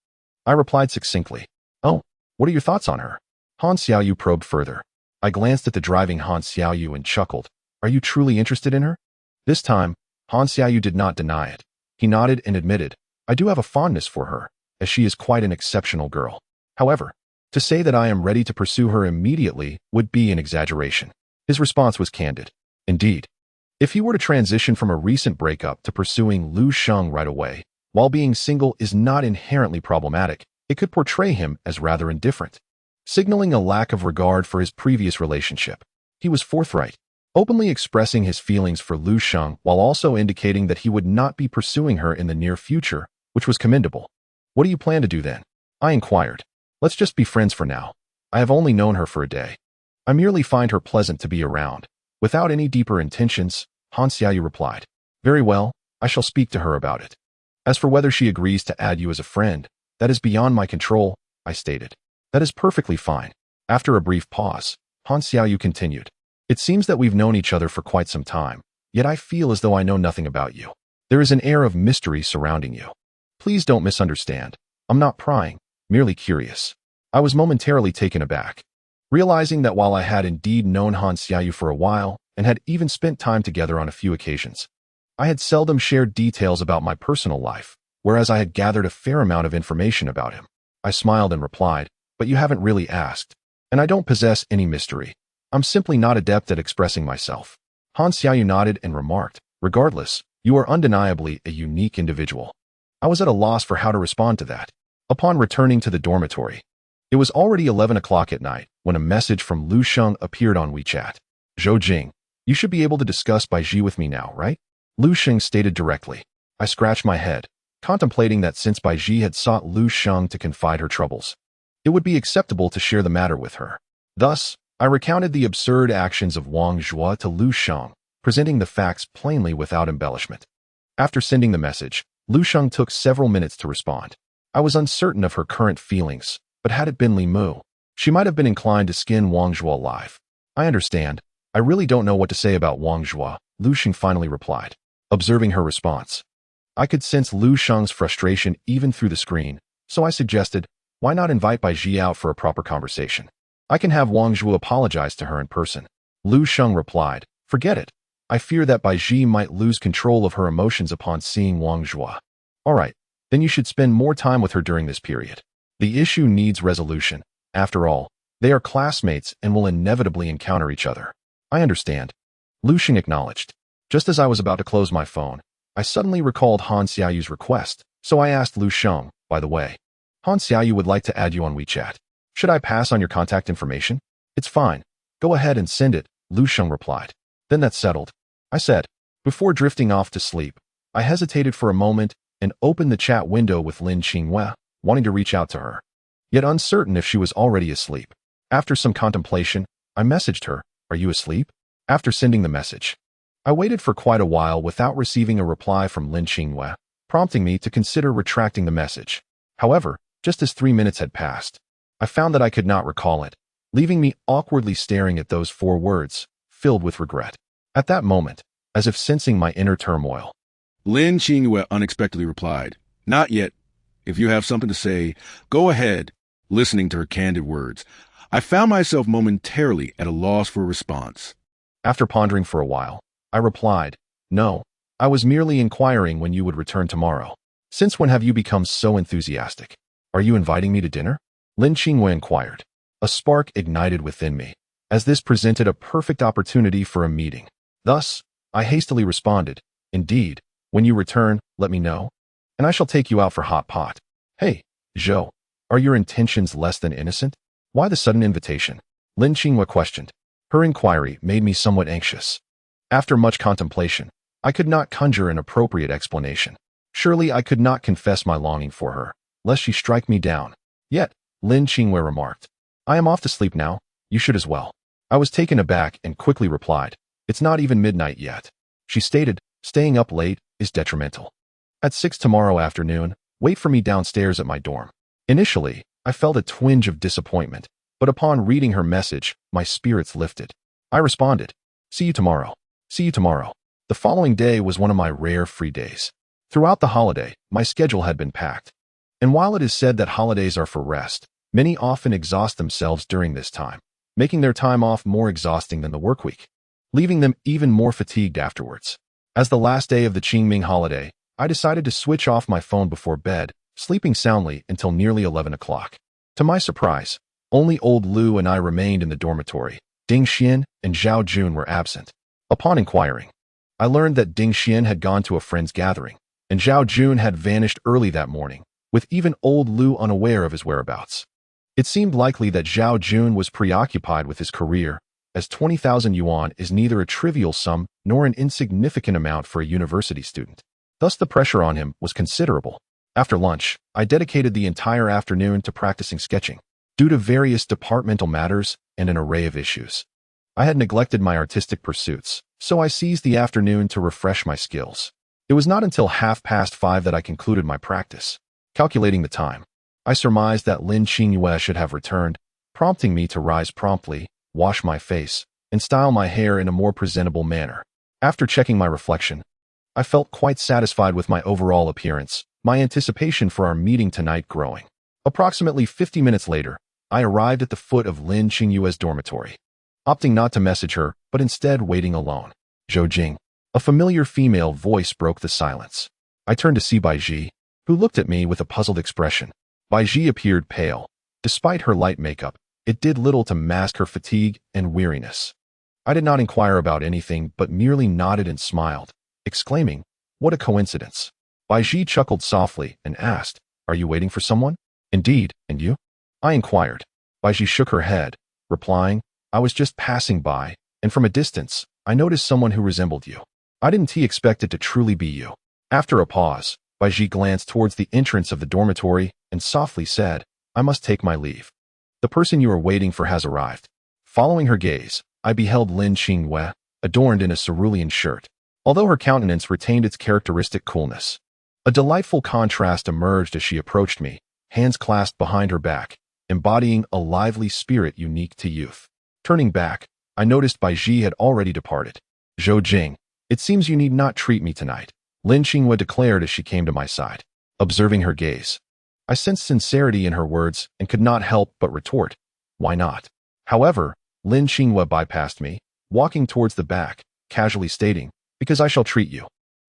S1: I replied succinctly. "Oh, what are your thoughts on her?" Han Xiaoyu probed further. I glanced at the driving Han Xiaoyu and chuckled. "Are you truly interested in her?" This time, Han Xiaoyu did not deny it. He nodded and admitted, "I do have a fondness for her, as she is quite an exceptional girl. However, To say that I am ready to pursue her immediately would be an exaggeration. His response was candid. Indeed, if he were to transition from a recent breakup to pursuing Lu Sheng right away, while being single is not inherently problematic, it could portray him as rather indifferent, signaling a lack of regard for his previous relationship. He was forthright, openly expressing his feelings for Lu Sheng while also indicating that he would not be pursuing her in the near future, which was commendable. What do you plan to do then? I inquired. Let's just be friends for now. I have only known her for a day. I merely find her pleasant to be around. Without any deeper intentions, Han Xiaoyu replied. Very well, I shall speak to her about it. As for whether she agrees to add you as a friend, that is beyond my control, I stated. That is perfectly fine. After a brief pause, Han Xiaoyu continued. It seems that we've known each other for quite some time, yet I feel as though I know nothing about you. There is an air of mystery surrounding you. Please don't misunderstand. I'm not prying, merely curious. I was momentarily taken aback, realizing that while I had indeed known Han Xiaoyu for a while and had even spent time together on a few occasions, I had seldom shared details about my personal life, whereas I had gathered a fair amount of information about him. I smiled and replied, but you haven't really asked, and I don't possess any mystery. I'm simply not adept at expressing myself. Han Xiaoyu nodded and remarked, regardless, you are undeniably a unique individual. I was at a loss for how to respond to that. Upon returning to the dormitory, it was already 11 o'clock at night when a message from Lu Sheng appeared on WeChat. Zhou Jing, you should be able to discuss Baiji with me now, right? Lu Sheng stated directly. I scratched my head, contemplating that since Baiji had sought Lu Sheng to confide her troubles, it would be acceptable to share the matter with her. Thus, I recounted the absurd actions of Wang Zhuo to Lu Sheng, presenting the facts plainly without embellishment. After sending the message, Lu Sheng took several minutes to respond. I was uncertain of her current feelings, but had it been Li Mu, she might have been inclined to skin Wang Zhuo alive. I understand. I really don't know what to say about Wang Zhuo, Lu Sheng finally replied. Observing her response, I could sense Lu Sheng's frustration even through the screen, so I suggested, why not invite Baiji out for a proper conversation? I can have Wang Zhuo apologize to her in person. Lu Sheng replied, forget it. I fear that Baiji might lose control of her emotions upon seeing Wang Zhuo. All right, then you should spend more time with her during this period. The issue needs resolution. After all, they are classmates and will inevitably encounter each other. I understand. Lu Sheng acknowledged. Just as I was about to close my phone, I suddenly recalled Han Xiaoyu's request, so I asked Lu Sheng, by the way, Han Xiaoyu would like to add you on WeChat. Should I pass on your contact information? It's fine. Go ahead and send it, Lu Sheng replied. Then that's settled, I said. Before drifting off to sleep, I hesitated for a moment and opened the chat window with Lin Qinghua, wanting to reach out to her, yet uncertain if she was already asleep. After some contemplation, I messaged her, are you asleep? After sending the message, I waited for quite a while without receiving a reply from Lin Qinghua, prompting me to consider retracting the message. However, just as 3 minutes had passed, I found that I could not recall it, leaving me awkwardly staring at those 4 words, filled with regret. At that moment, as if sensing my inner turmoil,
S2: Lin Qinghua unexpectedly replied, not yet. If you have something to say, go ahead. Listening to her candid words, I found myself momentarily at a loss for a response.
S1: After pondering for a while, I replied, no, I was merely inquiring when you would return tomorrow. Since when have you become so enthusiastic? Are you inviting me to dinner? Lin Qinghua inquired. A spark ignited within me, as this presented a perfect opportunity for a meeting. Thus, I hastily responded, indeed, when you return, let me know, and I shall take you out for hot pot. Hey, Zhou, are your intentions less than innocent? Why the sudden invitation? Lin Qinghua questioned. Her inquiry made me somewhat anxious. After much contemplation, I could not conjure an appropriate explanation. Surely I could not confess my longing for her, lest she strike me down. Yet, Lin Qinghua remarked, I am off to sleep now, you should as well. I was taken aback and quickly replied, it's not even midnight yet. She stated, staying up late is detrimental. At 6 tomorrow afternoon, wait for me downstairs at my dorm. Initially, I felt a twinge of disappointment, but upon reading her message, my spirits lifted. I responded, see you tomorrow. See you tomorrow. The following day was one of my rare free days. Throughout the holiday, my schedule had been packed. And while it is said that holidays are for rest, many often exhaust themselves during this time, making their time off more exhausting than the work week, leaving them even more fatigued afterwards. As the last day of the Qingming holiday, I decided to switch off my phone before bed, sleeping soundly until nearly 11 o'clock. To my surprise, Only old Lu and I remained in the dormitory. Ding Xian and Zhao Jun were absent. Upon inquiring, I learned that Ding Xian had gone to a friend's gathering, and Zhao Jun had vanished early that morning, with even old Lu unaware of his whereabouts. It seemed likely that Zhao Jun was preoccupied with his career, as 20,000 yuan is neither a trivial sum nor an insignificant amount for a university student. Thus the pressure on him was considerable. After lunch, I dedicated the entire afternoon to practicing sketching. Due to various departmental matters and an array of issues, I had neglected my artistic pursuits, so I seized the afternoon to refresh my skills. It was not until 5:30 that I concluded my practice. Calculating the time, I surmised that Lin Qingyue should have returned, prompting me to rise promptly, wash my face, and style my hair in a more presentable manner. After checking my reflection, I felt quite satisfied with my overall appearance, my anticipation for our meeting tonight growing. Approximately 50 minutes later, I arrived at the foot of Lin Qingyue's dormitory, opting not to message her, but instead waiting alone. Zhou Jing. A familiar female voice broke the silence. I turned to see Bai Ji, who looked at me with a puzzled expression. Bai Ji appeared pale. Despite her light makeup, it did little to mask her fatigue and weariness. I did not inquire about anything, but merely nodded and smiled, exclaiming, "What a coincidence." Bai Ji chuckled softly and asked, "Are you waiting for someone?" "Indeed, and you?" I inquired. Bai Ji shook her head, replying, "I was just passing by, and from a distance, I noticed someone who resembled you. I didn't expect it to truly be you." After a pause, Bai Ji glanced towards the entrance of the dormitory and softly said, "I must take my leave. The person you are waiting for has arrived." Following her gaze, I beheld Lin Qingyue, adorned in a cerulean shirt. Although her countenance retained its characteristic coolness, a delightful contrast emerged as she approached me, hands clasped behind her back, embodying a lively spirit unique to youth. Turning back, I noticed Bai Ji had already departed. "Zhou Jing, it seems you need not treat me tonight," Lin Qingyue declared as she came to my side. Observing her gaze, I sensed sincerity in her words and could not help but retort, "Why not?" However, Lin Qingyue bypassed me, walking towards the back, casually stating, "Because I shall treat you.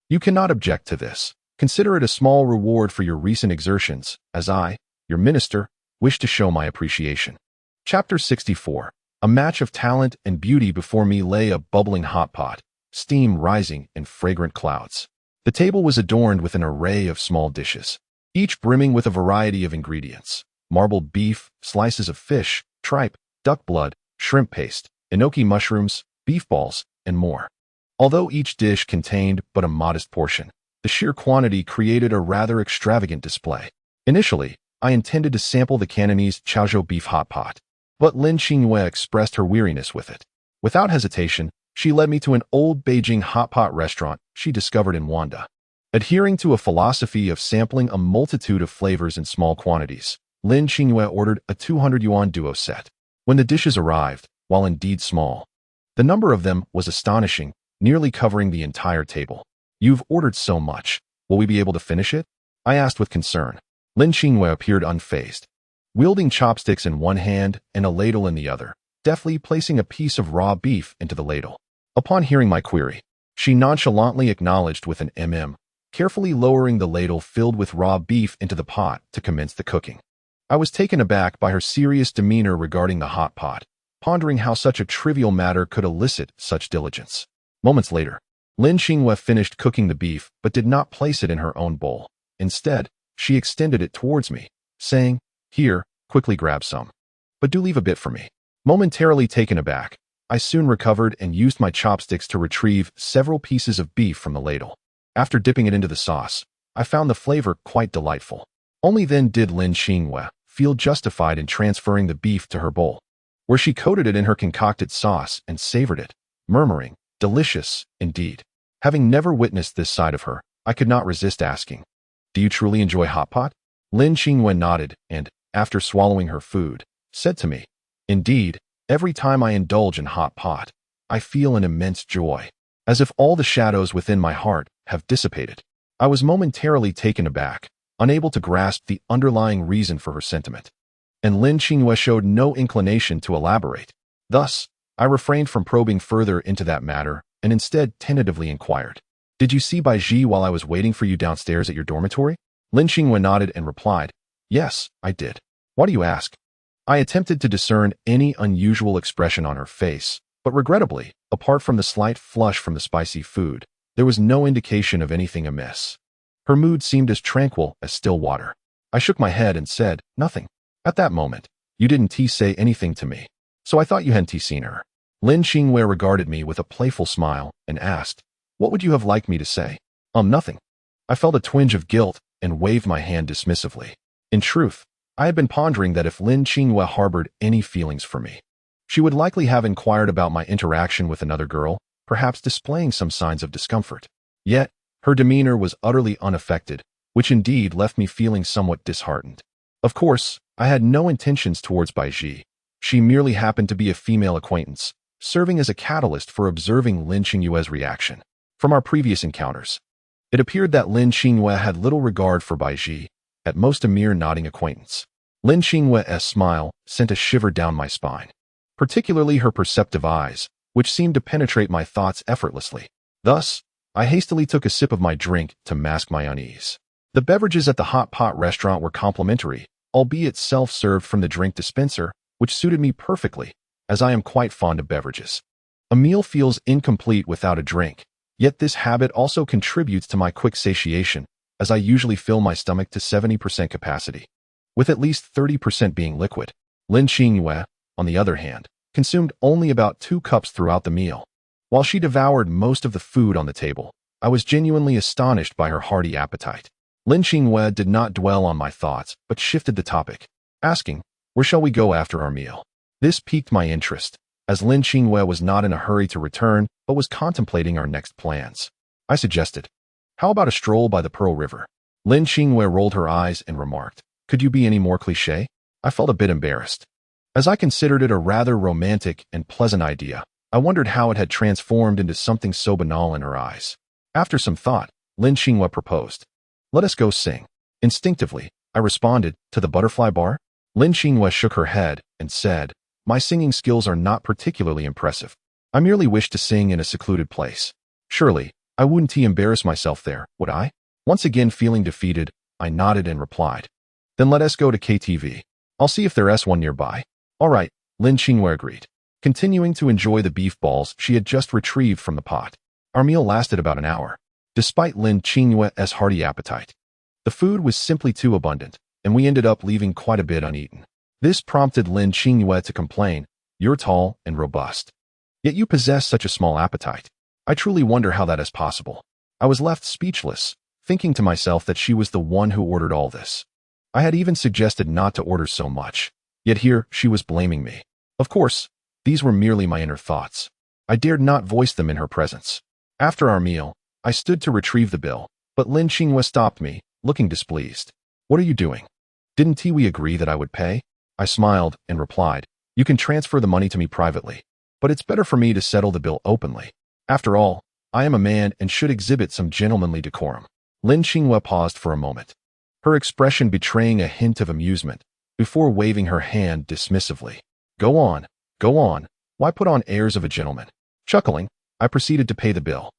S1: You cannot object to this. Consider it a small reward for your recent exertions, as I, your minister, wish to show my appreciation." Chapter 64. A match of talent and beauty. Before me lay a bubbling hot pot, steam rising in fragrant clouds. The table was adorned with an array of small dishes, each brimming with a variety of ingredients: marbled beef, slices of fish, tripe, duck blood, shrimp paste, enoki mushrooms, beef balls, and more. Although each dish contained but a modest portion, the sheer quantity created a rather extravagant display. Initially, I intended to sample the Cantonese Chaozhou beef hot pot, but Lin Qingyue expressed her weariness with it. Without hesitation, she led me to an old Beijing hot pot restaurant she discovered in Wanda. Adhering to a philosophy of sampling a multitude of flavors in small quantities, Lin Qingyue ordered a 200 yuan duo set. When the dishes arrived, while indeed small, the number of them was astonishing, nearly covering the entire table. "You've ordered so much. Will we be able to finish it?" I asked with concern. Lin Qingyue appeared unfazed, wielding chopsticks in one hand and a ladle in the other, deftly placing a piece of raw beef into the ladle. Upon hearing my query, she nonchalantly acknowledged with an carefully lowering the ladle filled with raw beef into the pot to commence the cooking. I was taken aback by her serious demeanor regarding the hot pot, pondering how such a trivial matter could elicit such diligence. Moments later, Lin Qingyue finished cooking the beef but did not place it in her own bowl. Instead, she extended it towards me, saying, "Here, quickly grab some. But do leave a bit for me." Momentarily taken aback, I soon recovered and used my chopsticks to retrieve several pieces of beef from the ladle. After dipping it into the sauce, I found the flavor quite delightful. Only then did Lin Qingyue feel justified in transferring the beef to her bowl, where she coated it in her concocted sauce and savored it, murmuring, "Delicious, indeed." Having never witnessed this side of her, I could not resist asking, "Do you truly enjoy hot pot?" Lin Qingyue nodded and, after swallowing her food, said to me, "Indeed, every time I indulge in hot pot, I feel an immense joy, as if all the shadows within my heart have dissipated." I was momentarily taken aback, unable to grasp the underlying reason for her sentiment, and Lin Qingyue showed no inclination to elaborate. Thus, I refrained from probing further into that matter and instead tentatively inquired, "Did you see Bai Ji while I was waiting for you downstairs at your dormitory?" Lin Qingyue nodded and replied, "Yes, I did. Why do you ask?" I attempted to discern any unusual expression on her face, but regrettably, apart from the slight flush from the spicy food, there was no indication of anything amiss. Her mood seemed as tranquil as still water. I shook my head and said, "Nothing." At that moment, "You didn't say anything to me, so I thought you hadn't seen her." Lin Xingwei regarded me with a playful smile and asked, "What would you have liked me to say?" Nothing." I felt a twinge of guilt and waved my hand dismissively. In truth, I had been pondering that if Lin Xingwei harbored any feelings for me, she would likely have inquired about my interaction with another girl, perhaps displaying some signs of discomfort. Yet, her demeanor was utterly unaffected, which indeed left me feeling somewhat disheartened. Of course, I had no intentions towards Baiji. She merely happened to be a female acquaintance, serving as a catalyst for observing Lin Xingyue's reaction. From our previous encounters, it appeared that Lin Xingyue had little regard for Baiji, at most a mere nodding acquaintance. Lin Xingyue's smile sent a shiver down my spine, particularly her perceptive eyes, which seemed to penetrate my thoughts effortlessly. Thus, I hastily took a sip of my drink to mask my unease. The beverages at the hot pot restaurant were complimentary, albeit self-served from the drink dispenser, which suited me perfectly, as I am quite fond of beverages. A meal feels incomplete without a drink, yet this habit also contributes to my quick satiation, as I usually fill my stomach to 70% capacity, with at least 30% being liquid. Lin Xingyue, on the other hand, consumed only about 2 cups throughout the meal. While she devoured most of the food on the table, I was genuinely astonished by her hearty appetite. Lin Xingyue did not dwell on my thoughts, but shifted the topic, asking, "Where shall we go after our meal?" This piqued my interest, as Lin Xingyue was not in a hurry to return, but was contemplating our next plans. I suggested, "How about a stroll by the Pearl River?" Lin Xingyue rolled her eyes and remarked, "Could you be any more cliché?" I felt a bit embarrassed. As I considered it a rather romantic and pleasant idea, I wondered how it had transformed into something so banal in her eyes. After some thought, Lin Xingyue proposed, "Let us go sing." Instinctively, I responded, "To the Butterfly Bar?" Lin Xingyue shook her head and said, "My singing skills are not particularly impressive. I merely wish to sing in a secluded place. Surely, I wouldn't embarrass myself there, would I?" Once again feeling defeated, I nodded and replied, "Then let us go to KTV. I'll see if there's one nearby." "All right," Lin Xingyue agreed, continuing to enjoy the beef balls she had just retrieved from the pot. Our meal lasted about an hour. Despite Lin Xingyue's hearty appetite, the food was simply too abundant, and we ended up leaving quite a bit uneaten. This prompted Lin Xingyue to complain, "You're tall and robust, yet you possess such a small appetite. I truly wonder how that is possible." I was left speechless, thinking to myself that she was the one who ordered all this. I had even suggested not to order so much, yet here she was blaming me. Of course, these were merely my inner thoughts. I dared not voice them in her presence. After our meal, I stood to retrieve the bill, but Lin Xingyue stopped me, looking displeased. "What are you doing? Didn't we agree that I would pay?" I smiled and replied, "You can transfer the money to me privately, but it's better for me to settle the bill openly. After all, I am a man and should exhibit some gentlemanly decorum." Lin Xingyue paused for a moment, her expression betraying a hint of amusement, before waving her hand dismissively. Go on. Why put on airs of a gentleman?" Chuckling, I proceeded to pay the bill.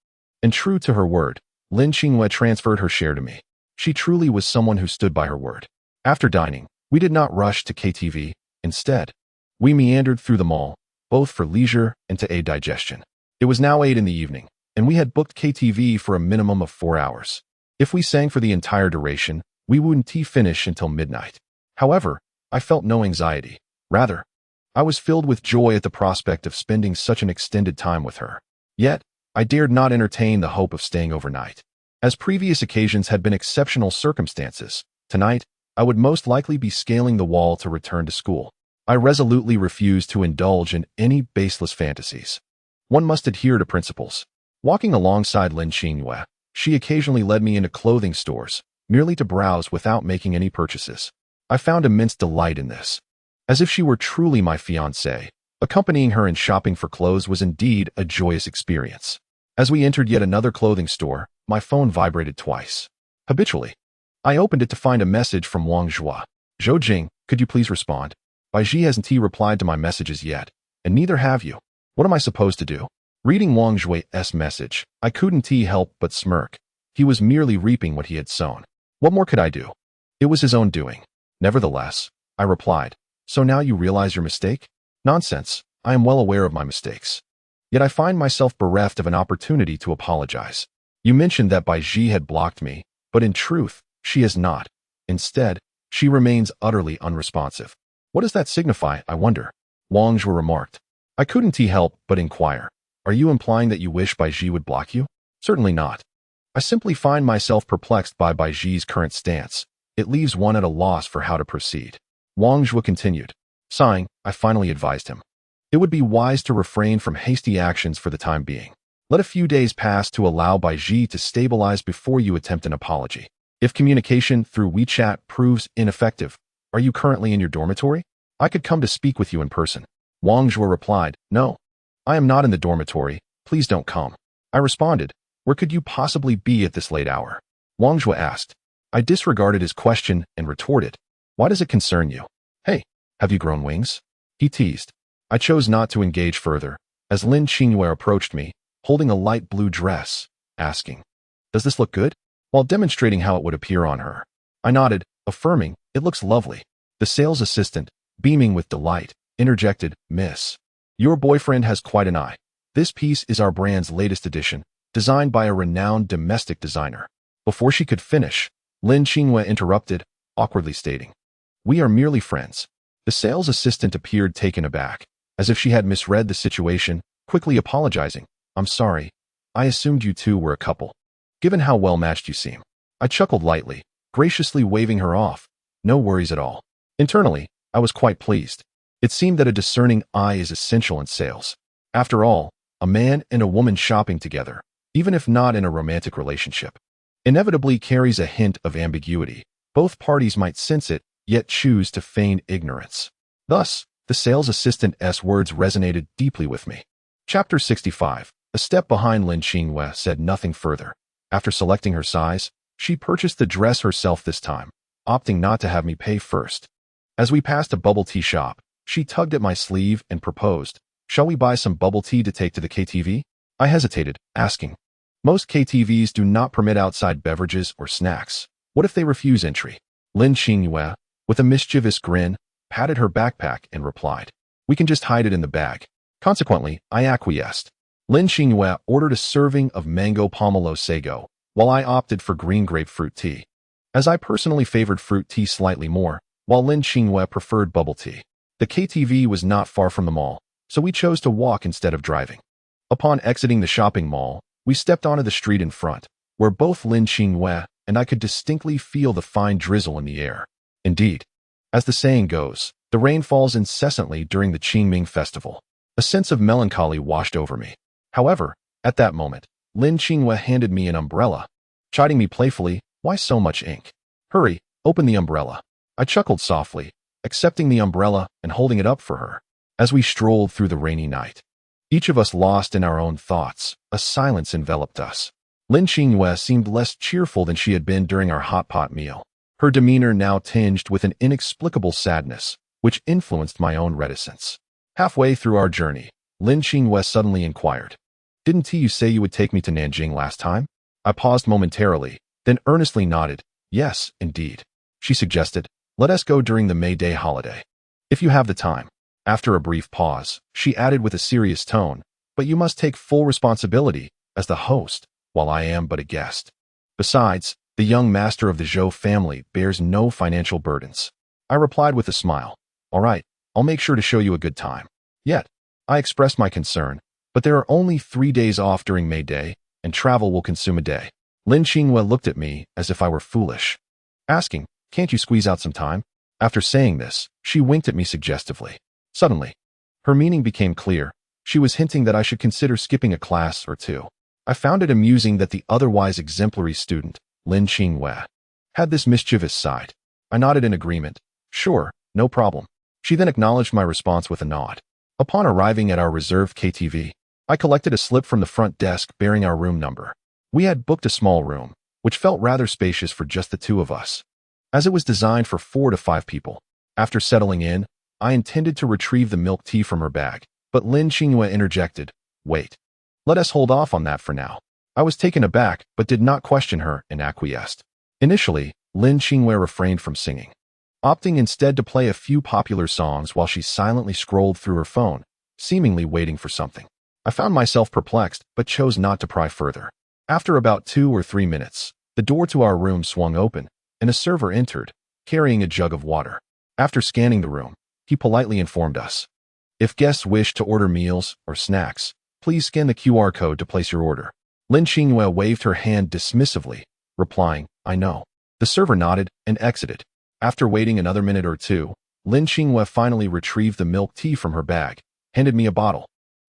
S1: And true to her word, Lin Xingyue transferred her share to me. She truly was someone who stood by her word. After dining, we did not rush to KTV. Instead, we meandered through the mall, both for leisure and to aid digestion. It was now 8 in the evening, and we had booked KTV for a minimum of 4 hours. If we sang for the entire duration, we wouldn't finish until midnight. However, I felt no anxiety. Rather, I was filled with joy at the prospect of spending such an extended time with her. Yet, I dared not entertain the hope of staying overnight. As previous occasions had been exceptional circumstances, tonight, I would most likely be scaling the wall to return to school. I resolutely refused to indulge in any baseless fantasies. One must adhere to principles. Walking alongside Lin Xingyue, she occasionally led me into clothing stores, merely to browse without making any purchases. I found immense delight in this. As if she were truly my fiancée, accompanying her in shopping for clothes was indeed a joyous experience. As we entered yet another clothing store, my phone vibrated twice. Habitually, I opened it to find a message from Wang Zhua. "Zhou Jing, could you please respond? Baiji hasn't replied to my messages yet, and neither have you. What am I supposed to do?" Reading Wang Zhui's message, I couldn't help but smirk. He was merely reaping what he had sown. What more could I do? It was his own doing. Nevertheless, I replied, So now you realize your mistake? Nonsense. I am well aware of my mistakes. Yet I find myself bereft of an opportunity to apologize. You mentioned that Bai Ji had blocked me, but in truth, she has not. Instead, she remains utterly unresponsive. What does that signify, I wonder? Wang Zhuo remarked. I couldn't help but inquire. Are you implying that you wish Bai Ji would block you? Certainly not. I simply find myself perplexed by Bai Ji's current stance. It leaves one at a loss for how to proceed. Wang Zhuo continued. Sighing, I finally advised him. It would be wise to refrain from hasty actions for the time being. Let a few days pass to allow Bai Ji to stabilize before you attempt an apology. If communication through WeChat proves ineffective, are you currently in your dormitory? I could come to speak with you in person. Wang Zhuo replied, No. I am not in the dormitory. Please don't come. I responded, Where could you possibly be at this late hour? Wang Zhuo asked. I disregarded his question and retorted, Why does it concern you? Hey, have you grown wings? He teased. I chose not to engage further, as Lin Qingyue approached me, holding a light blue dress, asking, Does this look good? While demonstrating how it would appear on her. I nodded, affirming, It looks lovely. The sales assistant, beaming with delight, interjected, Miss. Your boyfriend has quite an eye. This piece is our brand's latest edition, designed by a renowned domestic designer. Before she could finish, Lin Qingyue interrupted, awkwardly stating, We are merely friends. The sales assistant appeared taken aback, as if she had misread the situation, quickly apologizing. I'm sorry. I assumed you two were a couple. Given how well-matched you seem. I chuckled lightly, graciously waving her off. No worries at all. Internally, I was quite pleased. It seemed that a discerning eye is essential in sales. After all, a man and a woman shopping together, even if not in a romantic relationship, inevitably carries a hint of ambiguity. Both parties might sense it, yet choose to feign ignorance. Thus, the sales assistant's words resonated deeply with me. Chapter 65. A step behind Lin Qingyue said nothing further. After selecting her size, she purchased the dress herself this time, opting not to have me pay first. As we passed a bubble tea shop, she tugged at my sleeve and proposed, Shall we buy some bubble tea to take to the KTV? I hesitated, asking. Most KTVs do not permit outside beverages or snacks. What if they refuse entry? Lin Qingyue, with a mischievous grin, patted her backpack and replied, We can just hide it in the bag. Consequently, I acquiesced. Lin Qingyue ordered a serving of mango pomelo sago, while I opted for green grapefruit tea. As I personally favored fruit tea slightly more, while Lin Qingyue preferred bubble tea. The KTV was not far from the mall, so we chose to walk instead of driving. Upon exiting the shopping mall, we stepped onto the street in front, where both Lin Qingyue and I could distinctly feel the fine drizzle in the air. Indeed, as the saying goes, the rain falls incessantly during the Qingming festival. A sense of melancholy washed over me. However, at that moment, Lin Qingyue handed me an umbrella, chiding me playfully, Why so much ink? Hurry, open the umbrella. I chuckled softly, accepting the umbrella and holding it up for her. As we strolled through the rainy night, each of us lost in our own thoughts, a silence enveloped us. Lin Qingyue seemed less cheerful than she had been during our hot pot meal, her demeanor now tinged with an inexplicable sadness, which influenced my own reticence. Halfway through our journey, Lin Qingyue suddenly inquired, Didn't you say you would take me to Nanjing last time? I paused momentarily, then earnestly nodded. Yes, indeed. She suggested, Let us go during the May Day holiday. If you have the time. After a brief pause, she added with a serious tone, But you must take full responsibility, as the host, while I am but a guest. Besides, the young master of the Zhou family bears no financial burdens. I replied with a smile. All right, I'll make sure to show you a good time. Yet, I expressed my concern, but there are only 3 days off during May Day, and travel will consume a day. Lin Qingyue looked at me as if I were foolish, asking, Can't you squeeze out some time? After saying this, she winked at me suggestively. Suddenly, her meaning became clear. She was hinting that I should consider skipping a class or two. I found it amusing that the otherwise exemplary student, Lin Qingyue, had this mischievous side. I nodded in agreement. Sure, no problem. She then acknowledged my response with a nod. Upon arriving at our reserved KTV, I collected a slip from the front desk bearing our room number. We had booked a small room, which felt rather spacious for just the two of us, as it was designed for 4 to 5 people. After settling in, I intended to retrieve the milk tea from her bag, but Lin Qingyue interjected, Wait. Let us hold off on that for now. I was taken aback, but did not question her and acquiesced. Initially, Lin Qingyue refrained from singing. opting instead to play a few popular songs while she silently scrolled through her phone, seemingly waiting for something. I found myself perplexed, but chose not to pry further. After about 2 or 3 minutes, the door to our room swung open, and a server entered, carrying a jug of water. After scanning the room, he politely informed us, "If guests wish to order meals or snacks, please scan the QR code to place your order." Lin Xingyue waved her hand dismissively, replying, "I know." The server nodded and exited. After waiting another minute or two, Lin Xingyue finally retrieved the milk tea from her bag, handed me a bottle,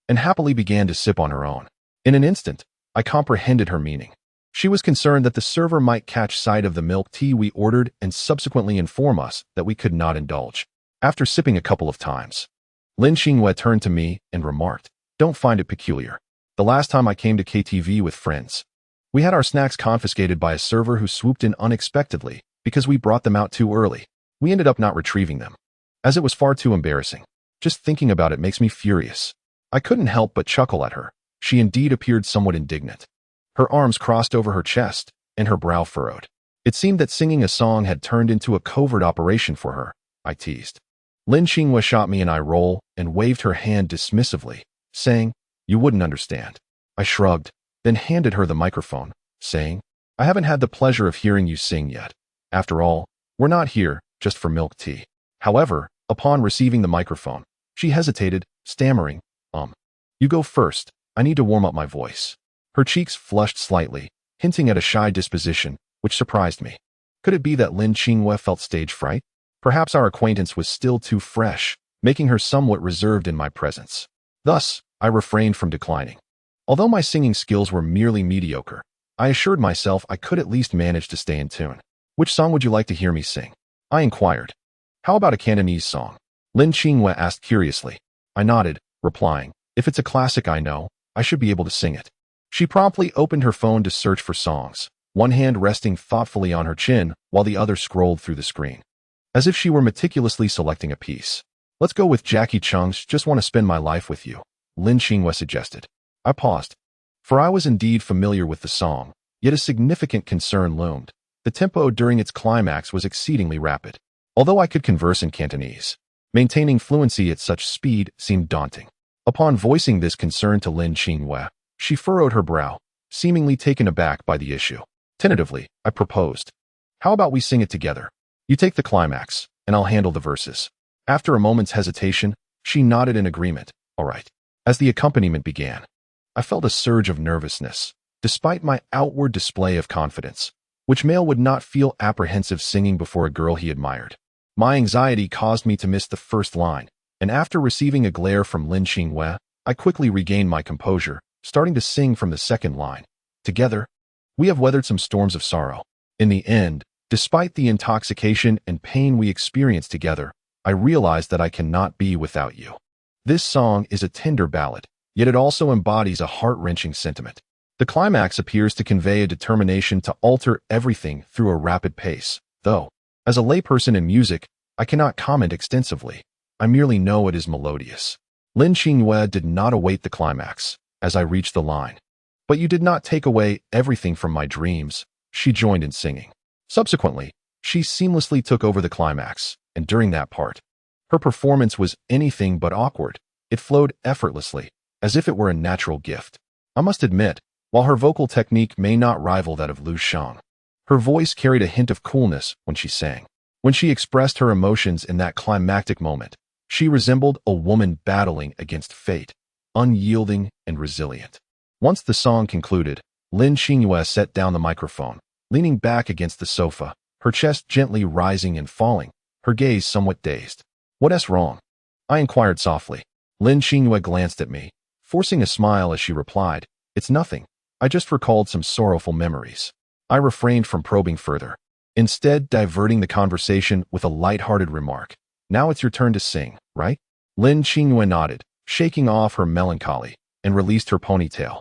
S1: and happily began to sip on her own. In an instant, I comprehended her meaning. She was concerned that the server might catch sight of the milk tea we ordered and subsequently inform us that we could not indulge. After sipping a couple of times, Lin Xingyue turned to me and remarked, "Don't find it peculiar. The last time I came to KTV with friends, we had our snacks confiscated by a server who swooped in unexpectedly because we brought them out too early. We ended up not retrieving them, as it was far too embarrassing. Just thinking about it makes me furious." I couldn't help but chuckle at her. She indeed appeared somewhat indignant. Her arms crossed over her chest, and her brow furrowed. It seemed that singing a song had turned into a covert operation for her, I teased. Lin Xingyue shot me an eye roll and waved her hand dismissively, saying, "You wouldn't understand." I shrugged, then handed her the microphone, saying, "I haven't had the pleasure of hearing you sing yet. After all, we're not here just for milk tea." However, upon receiving the microphone, she hesitated, stammering, "You go first. I need to warm up my voice." Her cheeks flushed slightly, hinting at a shy disposition, which surprised me. Could it be that Lin Xingyue felt stage fright? Perhaps our acquaintance was still too fresh, making her somewhat reserved in my presence. Thus, I refrained from declining. Although my singing skills were merely mediocre, I assured myself I could at least manage to stay in tune. "Which song would you like to hear me sing?" I inquired. "How about a Cantonese song?" Lin Xingyue asked curiously. I nodded, replying, "If it's a classic I know, I should be able to sing it." She promptly opened her phone to search for songs, one hand resting thoughtfully on her chin while the other scrolled through the screen, as if she were meticulously selecting a piece. "Let's go with Jackie Chung's Just Want to Spend My Life With You," Lin Xingyue suggested. I paused, for I was indeed familiar with the song, yet a significant concern loomed. The tempo during its climax was exceedingly rapid. Although I could converse in Cantonese, maintaining fluency at such speed seemed daunting. Upon voicing this concern to Lin Xingyue, she furrowed her brow, seemingly taken aback by the issue. Tentatively, I proposed, "How about we sing it together? You take the climax, and I'll handle the verses." After a moment's hesitation, she nodded in agreement. "All right." As the accompaniment began, I felt a surge of nervousness, despite my outward display of confidence. Which male would not feel apprehensive singing before a girl he admired? My anxiety caused me to miss the first line, and after receiving a glare from Lin Xingyue, I quickly regained my composure, starting to sing from the second line. "Together, we have weathered some storms of sorrow." In the end, despite the intoxication and pain we experienced together, I realized that I cannot be without you. This song is a tender ballad, yet it also embodies a heart-wrenching sentiment. The climax appears to convey a determination to alter everything through a rapid pace, though, as a layperson in music, I cannot comment extensively. I merely know it is melodious. Lin Xingyue did not await the climax, as I reached the line. "But you did not take away everything from my dreams," she joined in singing. Subsequently, she seamlessly took over the climax, and during that part, her performance was anything but awkward. It flowed effortlessly, as if it were a natural gift. I must admit, while her vocal technique may not rival that of Lu Shang, her voice carried a hint of coolness when she sang. When she expressed her emotions in that climactic moment, she resembled a woman battling against fate, unyielding and resilient. Once the song concluded, Lin Xingyue set down the microphone, leaning back against the sofa, her chest gently rising and falling, her gaze somewhat dazed. "What's wrong?" I inquired softly. Lin Xingyue glanced at me, forcing a smile as she replied, "It's nothing. I just recalled some sorrowful memories." I refrained from probing further, instead diverting the conversation with a light-hearted remark. "Now it's your turn to sing, right?" Lin Xingyue nodded, shaking off her melancholy, and released her ponytail,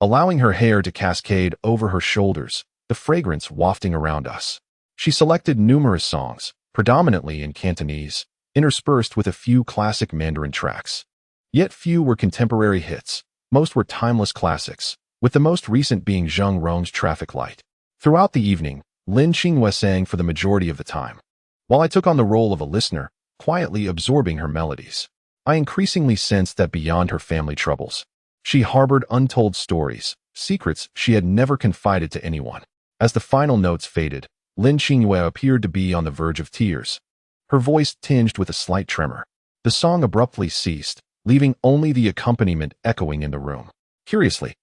S1: allowing her hair to cascade over her shoulders, the fragrance wafting around us. She selected numerous songs, predominantly in Cantonese, interspersed with a few classic Mandarin tracks. Yet few were contemporary hits, most were timeless classics, with the most recent being Zheng Rong's Traffic Light. Throughout the evening, Lin Xingyue sang for the majority of the time. while I took on the role of a listener, quietly absorbing her melodies. I increasingly sensed that beyond her family troubles, she harbored untold stories, secrets she had never confided to anyone. As the final notes faded, Lin Qingyue appeared to be on the verge of tears, her voice tinged with a slight tremor. The song abruptly ceased, leaving only the accompaniment echoing in the room. Curiously,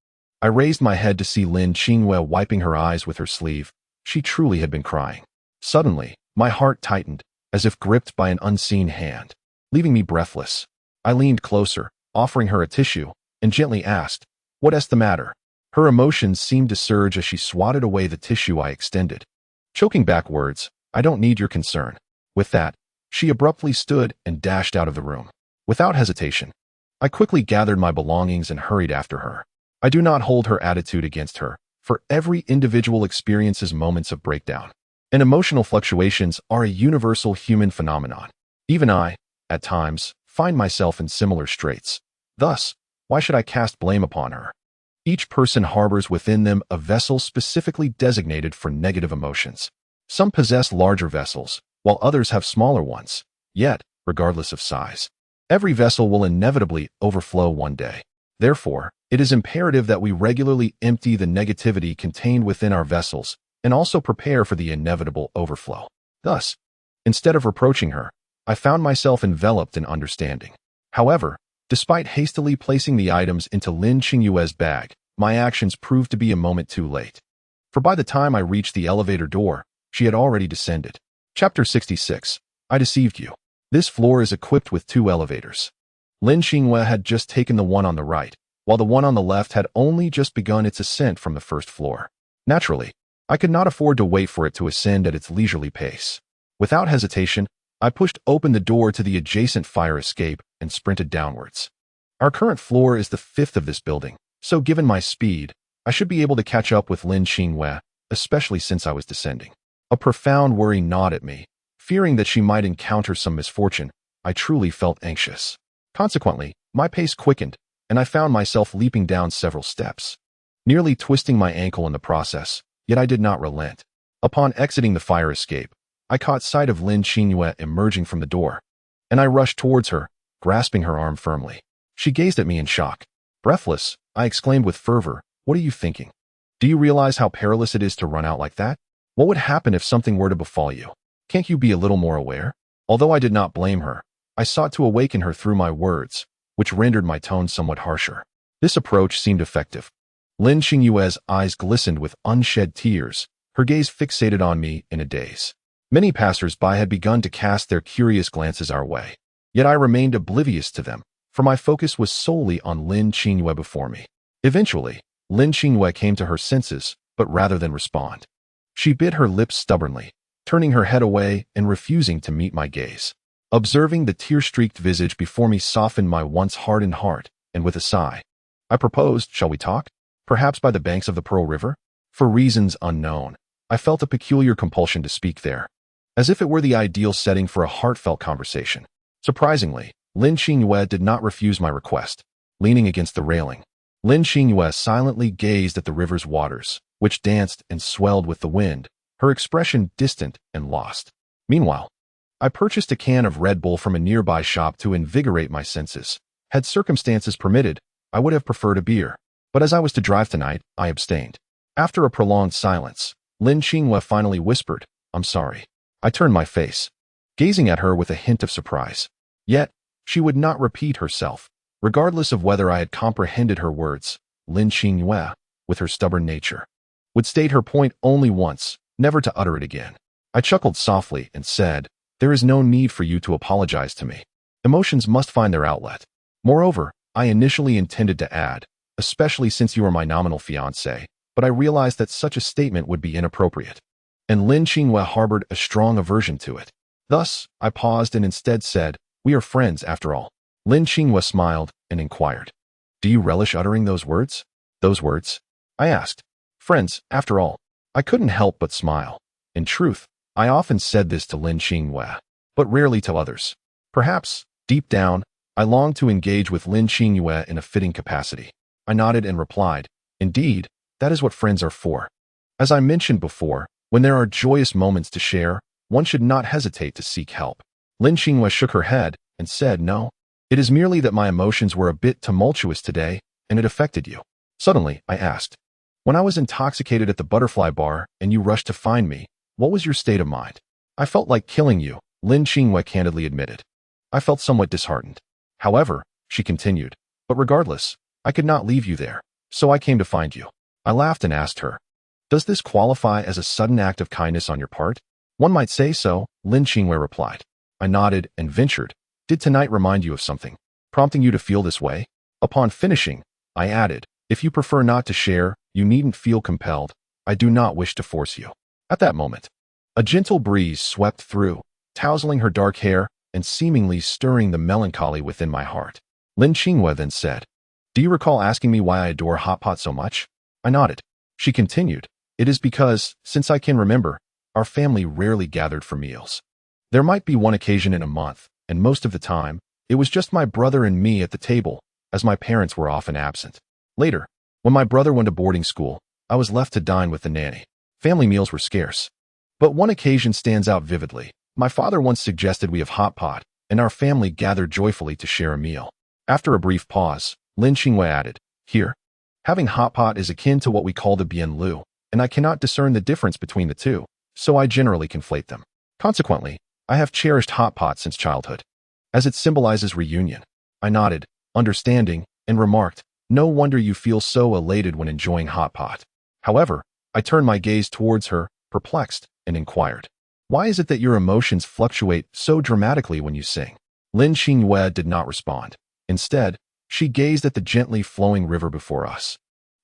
S1: I raised my head to see Lin Qingyue wiping her eyes with her sleeve. She truly had been crying. Suddenly, my heart tightened, as if gripped by an unseen hand, leaving me breathless. I leaned closer, offering her a tissue, and gently asked, "What's the matter?" Her emotions seemed to surge as she swatted away the tissue I extended. Choking back words, "I don't need your concern." With that, she abruptly stood and dashed out of the room. Without hesitation, I quickly gathered my belongings and hurried after her. I do not hold her attitude against her, for every individual experiences moments of breakdown, and emotional fluctuations are a universal human phenomenon. Even I, at times, find myself in similar straits. Thus, why should I cast blame upon her? Each person harbors within them a vessel specifically designated for negative emotions. Some possess larger vessels, while others have smaller ones. Yet, regardless of size, every vessel will inevitably overflow one day. Therefore, it is imperative that we regularly empty the negativity contained within our vessels and also prepare for the inevitable overflow. Thus, instead of reproaching her, I found myself enveloped in understanding. However, despite hastily placing the items into Lin Qingyue's bag, my actions proved to be a moment too late. For by the time I reached the elevator door, she had already descended. Chapter 66. I deceived you. This floor is equipped with 2 elevators. Lin Qingyue had just taken the one on the right, while the one on the left had only just begun its ascent from the first floor. Naturally, I could not afford to wait for it to ascend at its leisurely pace. Without hesitation, I pushed open the door to the adjacent fire escape and sprinted downwards. Our current floor is the 5th of this building, so given my speed, I should be able to catch up with Lin Qingyue, especially since I was descending. A profound worry gnawed at me. Fearing that she might encounter some misfortune, I truly felt anxious. Consequently, my pace quickened, and I found myself leaping down several steps, nearly twisting my ankle in the process, yet I did not relent. Upon exiting the fire escape, I caught sight of Lin Qingyue emerging from the door, and I rushed towards her, grasping her arm firmly. She gazed at me in shock. Breathless, I exclaimed with fervor, "What are you thinking? Do you realize how perilous it is to run out like that? What would happen if something were to befall you? Can't you be a little more aware?" Although I did not blame her, I sought to awaken her through my words, which rendered my tone somewhat harsher. This approach seemed effective. Lin Qingyue's eyes glistened with unshed tears, her gaze fixated on me in a daze. Many passers-by had begun to cast their curious glances our way, yet I remained oblivious to them, for my focus was solely on Lin Qingyue before me. Eventually, Lin Qingyue came to her senses, but rather than respond, she bit her lips stubbornly, turning her head away and refusing to meet my gaze. Observing the tear-streaked visage before me softened my once hardened heart, and with a sigh, I proposed, "Shall we talk? Perhaps by the banks of the Pearl River?" For reasons unknown, I felt a peculiar compulsion to speak there, as if it were the ideal setting for a heartfelt conversation. Surprisingly, Lin Qingyue did not refuse my request. Leaning against the railing, Lin Qingyue silently gazed at the river's waters, which danced and swelled with the wind, her expression distant and lost. Meanwhile, I purchased a can of Red Bull from a nearby shop to invigorate my senses. Had circumstances permitted, I would have preferred a beer, but as I was to drive tonight, I abstained. After a prolonged silence, Lin Qingyue finally whispered, "I'm sorry." I turned my face, gazing at her with a hint of surprise. Yet, she would not repeat herself. Regardless of whether I had comprehended her words, Lin Qingyue, with her stubborn nature, would state her point only once, never to utter it again. I chuckled softly and said, "There is no need for you to apologize to me. Emotions must find their outlet. Moreover, I initially intended to add, especially since you are my nominal fiancé, but I realized that such a statement would be inappropriate." And Lin Qingyue harbored a strong aversion to it. Thus, I paused and instead said, "We are friends after all." Lin Qingyue smiled and inquired, "Do you relish uttering those words?" "Those words?" I asked. "Friends, after all." I couldn't help but smile. In truth, I often said this to Lin Qingyue, but rarely to others. Perhaps, deep down, I longed to engage with Lin Qingyue in a fitting capacity. I nodded and replied, "Indeed, that is what friends are for." As I mentioned before, when there are joyous moments to share, one should not hesitate to seek help. Lin Qinghua shook her head and said, "No. It is merely that my emotions were a bit tumultuous today, and it affected you." Suddenly, I asked, "When I was intoxicated at the butterfly bar and you rushed to find me, what was your state of mind?" "I felt like killing you," Lin Qinghua candidly admitted. "I felt somewhat disheartened. However," she continued, "but regardless, I could not leave you there, so I came to find you." I laughed and asked her, "Does this qualify as a sudden act of kindness on your part?" "One might say so," Lin Qinghua replied. I nodded and ventured, "Did tonight remind you of something, prompting you to feel this way?" Upon finishing, I added, "If you prefer not to share, you needn't feel compelled. I do not wish to force you." At that moment, a gentle breeze swept through, tousling her dark hair and seemingly stirring the melancholy within my heart. Lin Qinghua then said, "Do you recall asking me why I adore hot pot so much?" I nodded. She continued, "It is because, since I can remember, our family rarely gathered for meals. There might be one occasion in a month, and most of the time, it was just my brother and me at the table, as my parents were often absent. Later, when my brother went to boarding school, I was left to dine with the nanny. Family meals were scarce. But one occasion stands out vividly. My father once suggested we have hot pot, and our family gathered joyfully to share a meal." After a brief pause, Lin Qinghua added, "Here, having hot pot is akin to what we call the bien lu, and I cannot discern the difference between the two, so I generally conflate them. Consequently, I have cherished hot pot since childhood, as it symbolizes reunion." I nodded, understanding, and remarked, "No wonder you feel so elated when enjoying hot pot." However, I turned my gaze towards her, perplexed, and inquired, "Why is it that your emotions fluctuate so dramatically when you sing?" Lin Qinghua did not respond. Instead, she gazed at the gently flowing river before us,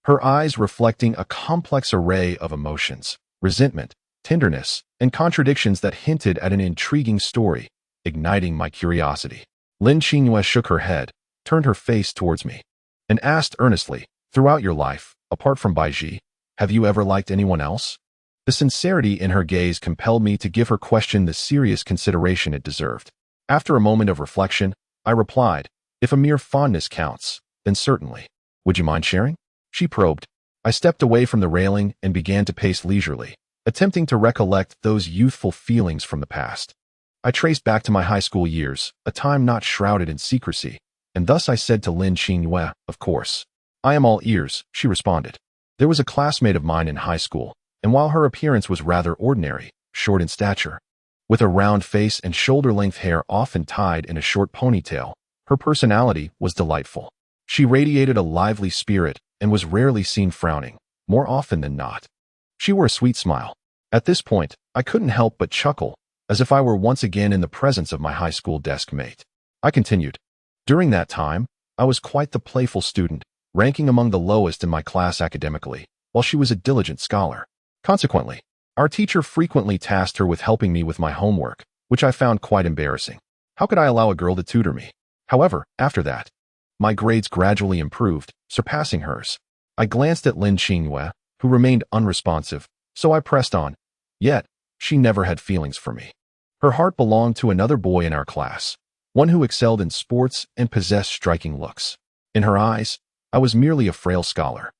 S1: her eyes reflecting a complex array of emotions, resentment, tenderness, and contradictions that hinted at an intriguing story, igniting my curiosity. Lin Qinghua shook her head, turned her face towards me, and asked earnestly, "Throughout your life, apart from Baiji, have you ever liked anyone else?" The sincerity in her gaze compelled me to give her question the serious consideration it deserved. After a moment of reflection, I replied, "If a mere fondness counts, then certainly. Would you mind sharing?" She probed. I stepped away from the railing and began to pace leisurely, attempting to recollect those youthful feelings from the past. I traced back to my high school years, a time not shrouded in secrecy, and thus I said to Lin Qinghua, "Of course." "I am all ears," she responded. "There was a classmate of mine in high school, and while her appearance was rather ordinary, short in stature, with a round face and shoulder-length hair often tied in a short ponytail, her personality was delightful. She radiated a lively spirit and was rarely seen frowning, more often than not. She wore a sweet smile." At this point, I couldn't help but chuckle, as if I were once again in the presence of my high school desk mate. I continued, "During that time, I was quite the playful student, ranking among the lowest in my class academically, while she was a diligent scholar. Consequently, our teacher frequently tasked her with helping me with my homework, which I found quite embarrassing. How could I allow a girl to tutor me? However, after that, my grades gradually improved, surpassing hers." I glanced at Lin Qinghua, who remained unresponsive, so I pressed on. Yet, she never had feelings for me. Her heart belonged to another boy in our class, one who excelled in sports and possessed striking looks. In her eyes, I was merely a frail scholar.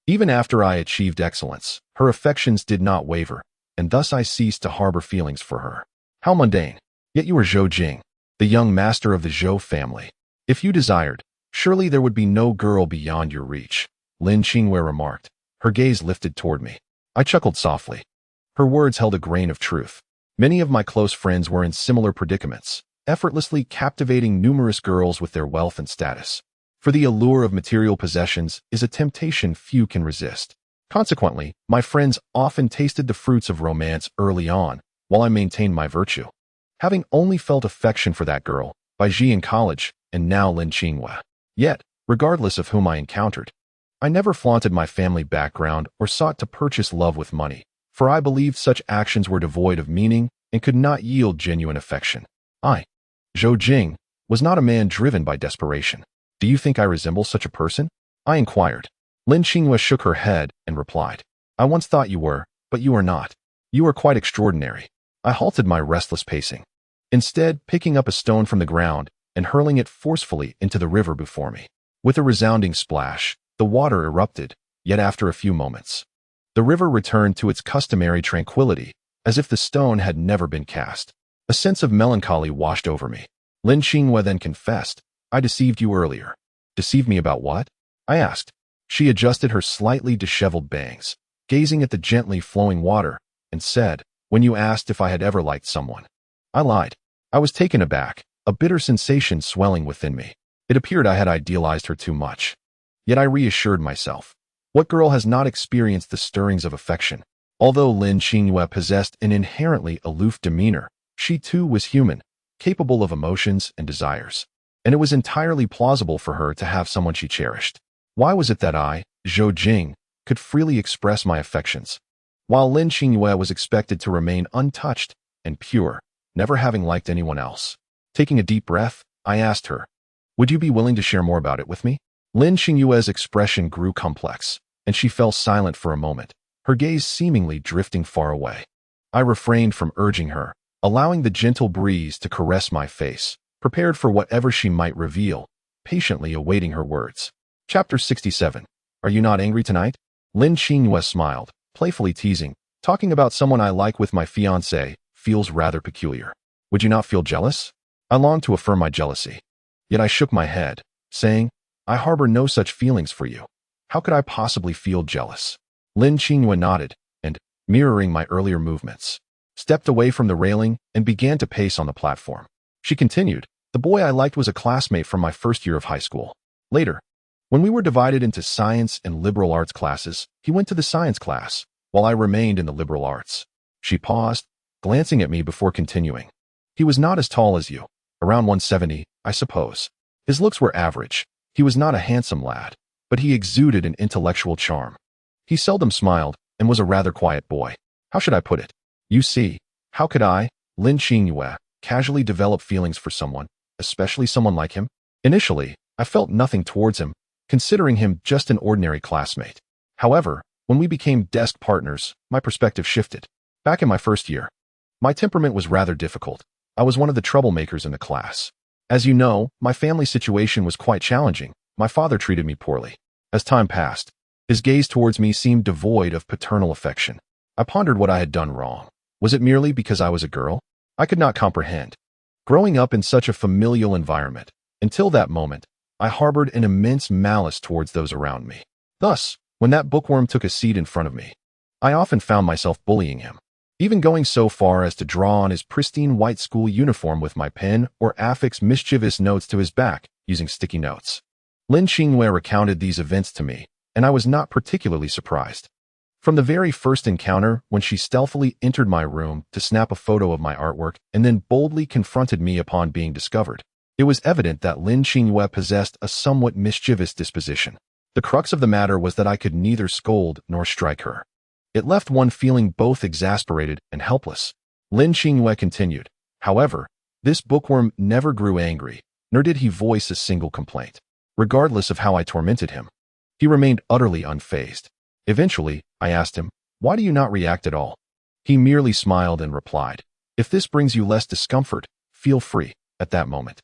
S1: Even after I achieved excellence, her affections did not waver, and thus I ceased to harbor feelings for her. How mundane. Yet you were Zhou Jing, the young master of the Zhou family. If you desired, surely there would be no girl beyond your reach," Lin Qinghua remarked, her gaze lifted toward me. I chuckled softly. Her words held a grain of truth. Many of my close friends were in similar predicaments, effortlessly captivating numerous girls with their wealth and status. For the allure of material possessions is a temptation few can resist. Consequently, my friends often tasted the fruits of romance early on, while I maintained my virtue. Having only felt affection for that girl, Baiji in college, and now Lin Qinghua. Yet, regardless of whom I encountered, I never flaunted my family background or sought to purchase love with money, for I believed such actions were devoid of meaning and could not yield genuine affection. I, Zhou Jing, was not a man driven by desperation. "Do you think I resemble such a person?" I inquired. Lin Qinghua shook her head and replied, "I once thought you were, but you are not. You are quite extraordinary." I halted my restless pacing, instead picking up a stone from the ground and hurling it forcefully into the river before me. With a resounding splash, the water erupted, yet after a few moments, the river returned to its customary tranquility, as if the stone had never been cast. A sense of melancholy washed over me. Lin Xinghua then confessed, "I deceived you earlier." "Deceived me about what?" I asked. She adjusted her slightly disheveled bangs, gazing at the gently flowing water, and said, "When you asked if I had ever liked someone." I lied. I was taken aback, a bitter sensation swelling within me. It appeared I had idealized her too much. Yet I reassured myself. What girl has not experienced the stirrings of affection? Although Lin Xinghua possessed an inherently aloof demeanor, she too was human, capable of emotions and desires. And it was entirely plausible for her to have someone she cherished. Why was it that I, Zhou Jing, could freely express my affections, while Lin Xinghua was expected to remain untouched and pure, never having liked anyone else? Taking a deep breath, I asked her, "Would you be willing to share more about it with me?" Lin Xinghua's expression grew complex, and she fell silent for a moment, her gaze seemingly drifting far away. I refrained from urging her, allowing the gentle breeze to caress my face, prepared for whatever she might reveal, patiently awaiting her words. Chapter 67. Are you not angry tonight? Lin Xinghua smiled, playfully teasing, "Talking about someone I like with my fiancé feels rather peculiar. Would you not feel jealous?" I longed to affirm my jealousy. Yet I shook my head, saying, "I harbor no such feelings for you. How could I possibly feel jealous?" Lin Xinghua nodded, and, mirroring my earlier movements, stepped away from the railing and began to pace on the platform. She continued, "The boy I liked was a classmate from my first year of high school. Later, when we were divided into science and liberal arts classes, he went to the science class, while I remained in the liberal arts." She paused, glancing at me before continuing. "He was not as tall as you, around 170, I suppose. His looks were average. He was not a handsome lad, but he exuded an intellectual charm. He seldom smiled and was a rather quiet boy. How should I put it? You see, how could I, Lin Xinghua, casually develop feelings for someone, especially someone like him? Initially, I felt nothing towards him, considering him just an ordinary classmate. However, when we became desk partners, my perspective shifted. Back in my first year, my temperament was rather difficult. I was one of the troublemakers in the class. As you know, my family situation was quite challenging. My father treated me poorly. As time passed, his gaze towards me seemed devoid of paternal affection. I pondered what I had done wrong. Was it merely because I was a girl? I could not comprehend. Growing up in such a familial environment, until that moment, I harbored an immense malice towards those around me. Thus, when that bookworm took a seat in front of me, I often found myself bullying him, even going so far as to draw on his pristine white school uniform with my pen or affix mischievous notes to his back using sticky notes. Lin Xinghua recounted these events to me, and I was not particularly surprised. From the very first encounter, when she stealthily entered my room to snap a photo of my artwork and then boldly confronted me upon being discovered, it was evident that Lin Xinghua possessed a somewhat mischievous disposition. The crux of the matter was that I could neither scold nor strike her. It left one feeling both exasperated and helpless. Lin Xinghua continued, "However, this bookworm never grew angry, nor did he voice a single complaint. Regardless of how I tormented him, he remained utterly unfazed. Eventually, I asked him, 'Why do you not react at all?' He merely smiled and replied, 'If this brings you less discomfort, feel free.' At that moment,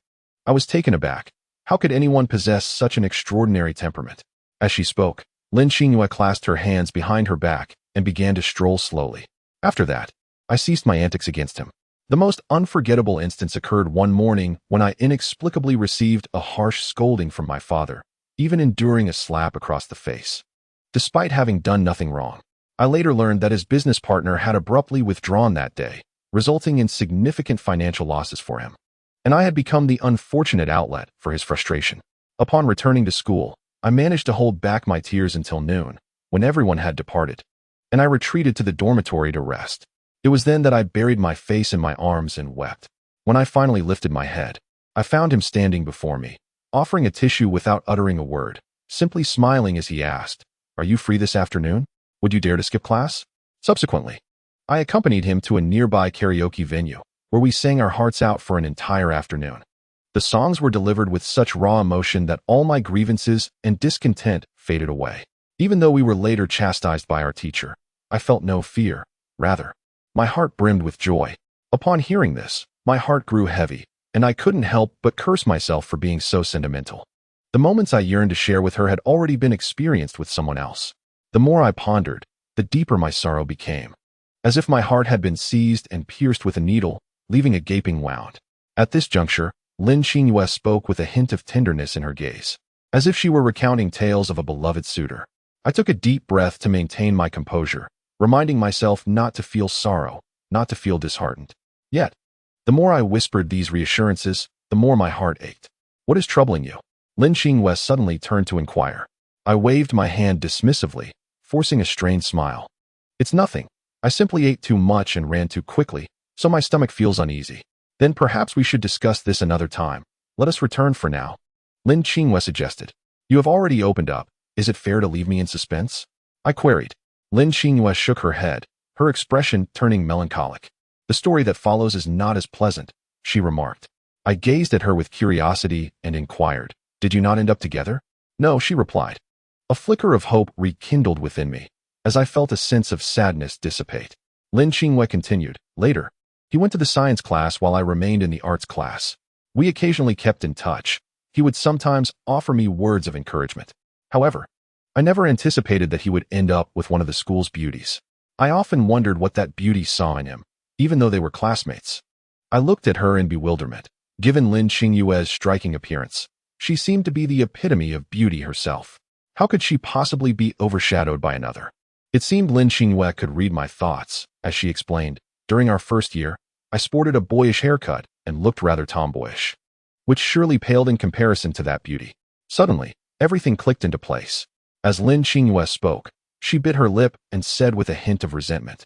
S1: I was taken aback. How could anyone possess such an extraordinary temperament?" As she spoke, Lin Xinghua clasped her hands behind her back and began to stroll slowly. After that, I ceased my antics against him. The most unforgettable instance occurred one morning when I inexplicably received a harsh scolding from my father, even enduring a slap across the face. Despite having done nothing wrong, I later learned that his business partner had abruptly withdrawn that day, resulting in significant financial losses for him, and I had become the unfortunate outlet for his frustration. Upon returning to school, I managed to hold back my tears until noon, when everyone had departed, and I retreated to the dormitory to rest. It was then that I buried my face in my arms and wept. When I finally lifted my head, I found him standing before me, offering a tissue without uttering a word, simply smiling as he asked, "Are you free this afternoon? Would you dare to skip class?" Subsequently, I accompanied him to a nearby karaoke venue, where we sang our hearts out for an entire afternoon. The songs were delivered with such raw emotion that all my grievances and discontent faded away. Even though we were later chastised by our teacher, I felt no fear. Rather, my heart brimmed with joy. Upon hearing this, my heart grew heavy, and I couldn't help but curse myself for being so sentimental. The moments I yearned to share with her had already been experienced with someone else. The more I pondered, the deeper my sorrow became. as if my heart had been seized and pierced with a needle, leaving a gaping wound. At this juncture, Lin Xingyue spoke with a hint of tenderness in her gaze, as if she were recounting tales of a beloved suitor. I took a deep breath to maintain my composure, reminding myself not to feel sorrow, not to feel disheartened. Yet, the more I whispered these reassurances, the more my heart ached. What is troubling you? Lin Xingyue suddenly turned to inquire. I waved my hand dismissively, forcing a strained smile. It's nothing. I simply ate too much and ran too quickly, so my stomach feels uneasy. Then perhaps we should discuss this another time. Let us return for now. Lin Xingyue suggested. You have already opened up. Is it fair to leave me in suspense? I queried. Lin Xingyue shook her head, her expression turning melancholic. The story that follows is not as pleasant, she remarked. I gazed at her with curiosity and inquired, did you not end up together? No, she replied. A flicker of hope rekindled within me, as I felt a sense of sadness dissipate. Lin Xingyue continued, later, he went to the science class while I remained in the arts class. We occasionally kept in touch. He would sometimes offer me words of encouragement. However, I never anticipated that he would end up with one of the school's beauties. I often wondered what that beauty saw in him, even though they were classmates. I looked at her in bewilderment. Given Lin Xingyue's striking appearance, she seemed to be the epitome of beauty herself. How could she possibly be overshadowed by another? It seemed Lin Xingyue could read my thoughts, as she explained. During our first year, I sported a boyish haircut and looked rather tomboyish, which surely paled in comparison to that beauty. Suddenly, everything clicked into place. As Lin Xingyue spoke, she bit her lip and said with a hint of resentment,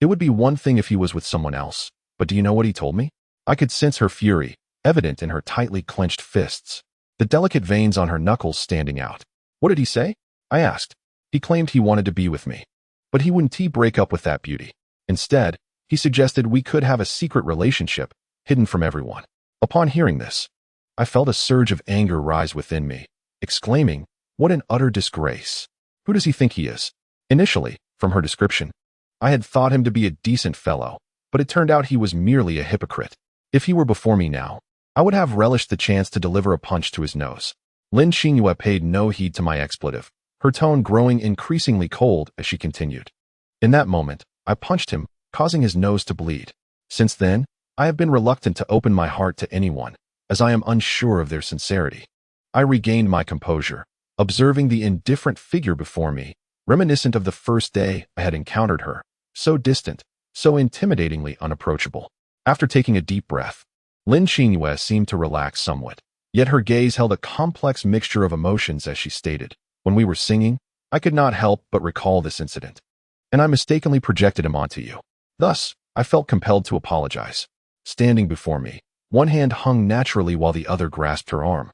S1: it would be one thing if he was with someone else, but do you know what he told me? I could sense her fury, evident in her tightly clenched fists, the delicate veins on her knuckles standing out. What did he say? I asked. He claimed he wanted to be with me, but he wouldn't break up with that beauty. Instead, he suggested we could have a secret relationship, hidden from everyone. Upon hearing this, I felt a surge of anger rise within me, exclaiming, what an utter disgrace. Who does he think he is? Initially, from her description, I had thought him to be a decent fellow, but it turned out he was merely a hypocrite. If he were before me now, I would have relished the chance to deliver a punch to his nose. Lin Xingyue paid no heed to my expletive, her tone growing increasingly cold as she continued. In that moment, I punched him, causing his nose to bleed. Since then, I have been reluctant to open my heart to anyone, as I am unsure of their sincerity. I regained my composure, observing the indifferent figure before me, reminiscent of the first day I had encountered her, so distant, so intimidatingly unapproachable. After taking a deep breath, Lin Xingyue seemed to relax somewhat, yet her gaze held a complex mixture of emotions as she stated, when we were singing, I could not help but recall this incident, and I mistakenly projected him onto you. Thus, I felt compelled to apologize. Standing before me, one hand hung naturally while the other grasped her arm,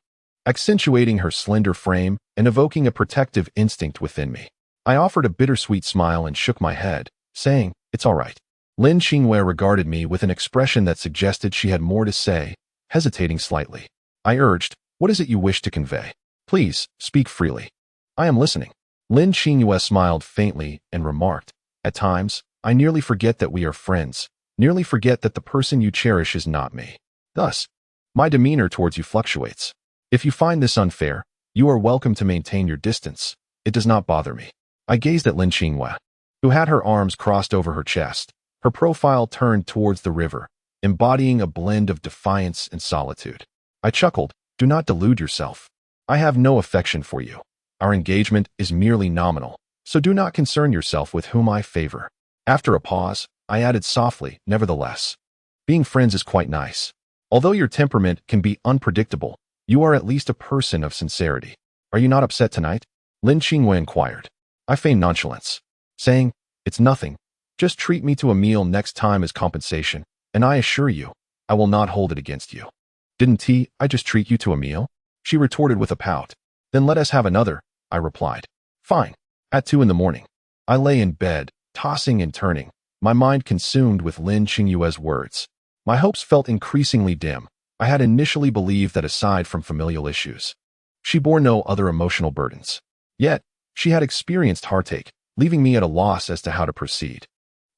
S1: accentuating her slender frame and evoking a protective instinct within me. I offered a bittersweet smile and shook my head, saying, it's all right. Lin Xingyue regarded me with an expression that suggested she had more to say, hesitating slightly. I urged, what is it you wish to convey? Please, speak freely. I am listening. Lin Xingyue smiled faintly and remarked, at times, I nearly forget that we are friends, nearly forget that the person you cherish is not me. Thus, my demeanor towards you fluctuates. If you find this unfair, you are welcome to maintain your distance. It does not bother me. I gazed at Lin Xingyue, who had her arms crossed over her chest, her profile turned towards the river, embodying a blend of defiance and solitude. I chuckled, do not delude yourself. I have no affection for you. Our engagement is merely nominal, so do not concern yourself with whom I favor. After a pause, I added softly, nevertheless, being friends is quite nice. Although your temperament can be unpredictable, you are at least a person of sincerity. Are you not upset tonight? Lin Xingyue inquired. I feigned nonchalance, saying, it's nothing. Just treat me to a meal next time as compensation, and I assure you, I will not hold it against you. Didn't I just treat you to a meal? She retorted with a pout. Then let us have another, I replied. Fine. At 2 a.m, I lay in bed, tossing and turning, my mind consumed with Lin Xingyue's words. My hopes felt increasingly dim. I had initially believed that aside from familial issues, she bore no other emotional burdens. Yet, she had experienced heartache, leaving me at a loss as to how to proceed.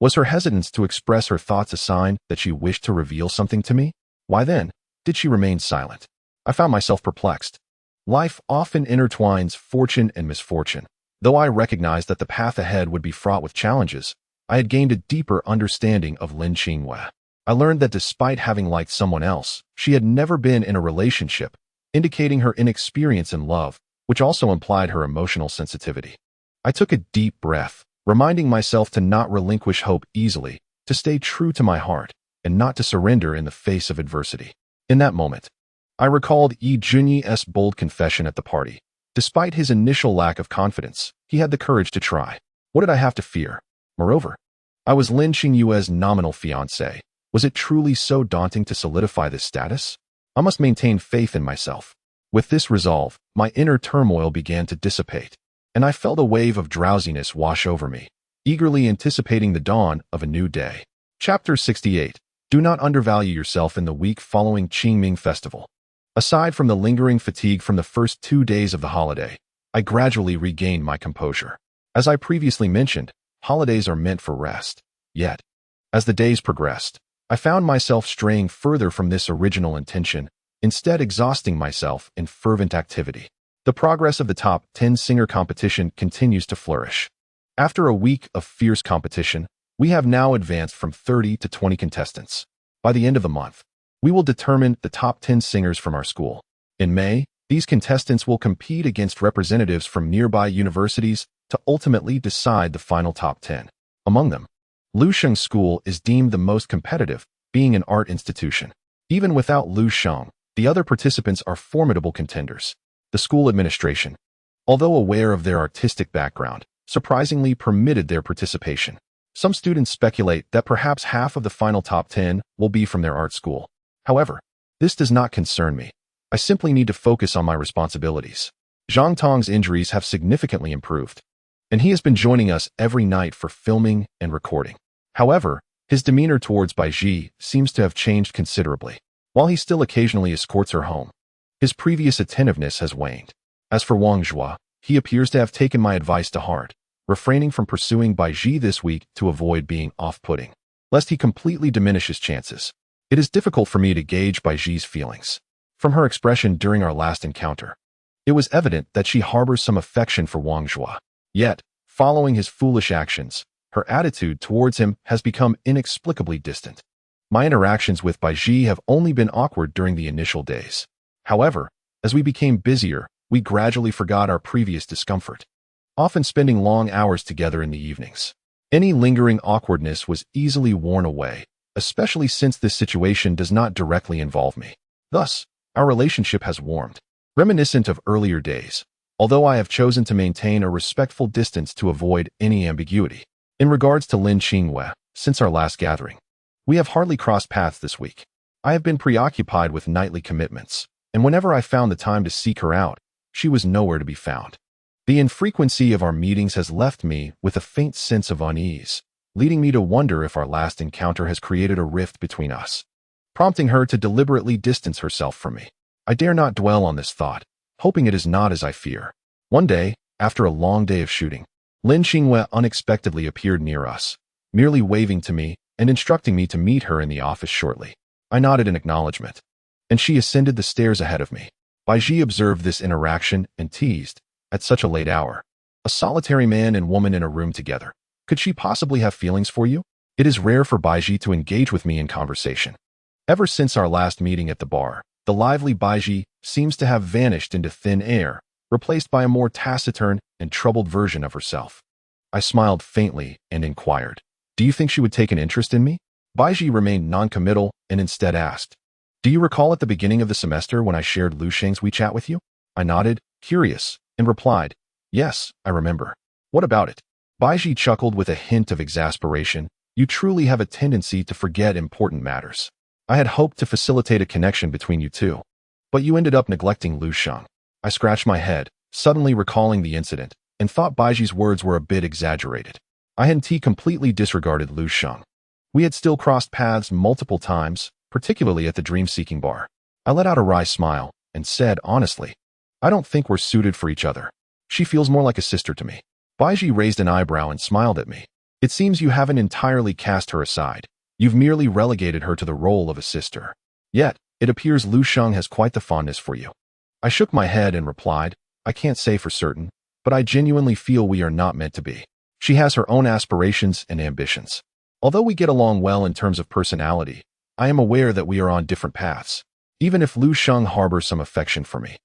S1: Was her hesitance to express her thoughts a sign that she wished to reveal something to me? Why then did she remain silent? I found myself perplexed. Life often intertwines fortune and misfortune. Though I recognized that the path ahead would be fraught with challenges, I had gained a deeper understanding of Lin Qinghua. I learned that despite having liked someone else, she had never been in a relationship, indicating her inexperience in love, which also implied her emotional sensitivity. I took a deep breath, reminding myself to not relinquish hope easily, to stay true to my heart, and not to surrender in the face of adversity. In that moment, I recalled Yi Junyi's bold confession at the party. Despite his initial lack of confidence, he had the courage to try. What did I have to fear? Moreover, I was Lin Qinghua's nominal fiancé. Was it truly so daunting to solidify this status? I must maintain faith in myself. With this resolve, my inner turmoil began to dissipate, and I felt a wave of drowsiness wash over me, eagerly anticipating the dawn of a new day. Chapter 68. Do not undervalue yourself in the week following Qingming Festival. Aside from the lingering fatigue from the first 2 days of the holiday, I gradually regained my composure. As I previously mentioned, holidays are meant for rest. Yet, as the days progressed, I found myself straying further from this original intention, instead exhausting myself in fervent activity. The progress of the top 10 singer competition continues to flourish. After a week of fierce competition, we have now advanced from 30 to 20 contestants. By the end of the month, we will determine the top 10 singers from our school. In May, these contestants will compete against representatives from nearby universities to ultimately decide the final top 10. Among them, Lusheng School is deemed the most competitive, being an art institution. Even without Lusheng, the other participants are formidable contenders. The school administration, although aware of their artistic background, surprisingly permitted their participation. Some students speculate that perhaps half of the final top 10 will be from their art school. However, this does not concern me. I simply need to focus on my responsibilities. Zhang Tong's injuries have significantly improved, and he has been joining us every night for filming and recording. However, his demeanor towards Baiji seems to have changed considerably. While he still occasionally escorts her home, his previous attentiveness has waned. As for Wang Zhua, he appears to have taken my advice to heart, refraining from pursuing Baiji this week to avoid being off-putting, lest he completely diminish his chances. It is difficult for me to gauge Baiji's feelings. From her expression during our last encounter, it was evident that she harbors some affection for Wang Zhua. Yet, following his foolish actions, her attitude towards him has become inexplicably distant. My interactions with Baiji have only been awkward during the initial days. However, as we became busier, we gradually forgot our previous discomfort, often spending long hours together in the evenings. Any lingering awkwardness was easily worn away, especially since this situation does not directly involve me. Thus, our relationship has warmed, reminiscent of earlier days, although I have chosen to maintain a respectful distance to avoid any ambiguity. In regards to Lin Qinghua, since our last gathering, we have hardly crossed paths this week. I have been preoccupied with nightly commitments, and whenever I found the time to seek her out, she was nowhere to be found. The infrequency of our meetings has left me with a faint sense of unease, leading me to wonder if our last encounter has created a rift between us, prompting her to deliberately distance herself from me. I dare not dwell on this thought, hoping it is not as I fear. One day, after a long day of shooting, Lin Qinghua unexpectedly appeared near us, merely waving to me and instructing me to meet her in the office shortly. I nodded in acknowledgement, and she ascended the stairs ahead of me. Baiji observed this interaction and teased, at such a late hour, a solitary man and woman in a room together. Could she possibly have feelings for you? It is rare for Baiji to engage with me in conversation. Ever since our last meeting at the bar, the lively Baiji seems to have vanished into thin air, replaced by a more taciturn and troubled version of herself. I smiled faintly and inquired, "Do you think she would take an interest in me?" Baiji remained non-committal and instead asked, "Do you recall at the beginning of the semester when I shared Lu Sheng's WeChat with you?" I nodded, curious, and replied, "Yes, I remember. What about it?" Baiji chuckled with a hint of exasperation. "You truly have a tendency to forget important matters. I had hoped to facilitate a connection between you two, but you ended up neglecting Lu Sheng." I scratched my head, suddenly recalling the incident, and thought Baiji's words were a bit exaggerated. I hadn't completely disregarded Lu Sheng. We had still crossed paths multiple times, particularly at the dream-seeking bar. I let out a wry smile and said honestly, "I don't think we're suited for each other. She feels more like a sister to me." Baiji raised an eyebrow and smiled at me. "It seems you haven't entirely cast her aside. You've merely relegated her to the role of a sister. Yet, it appears Lu Sheng has quite the fondness for you." I shook my head and replied, "I can't say for certain, but I genuinely feel we are not meant to be." She has her own aspirations and ambitions. Although we get along well in terms of personality, I am aware that we are on different paths. Even if Lu Sheng harbors some affection for me,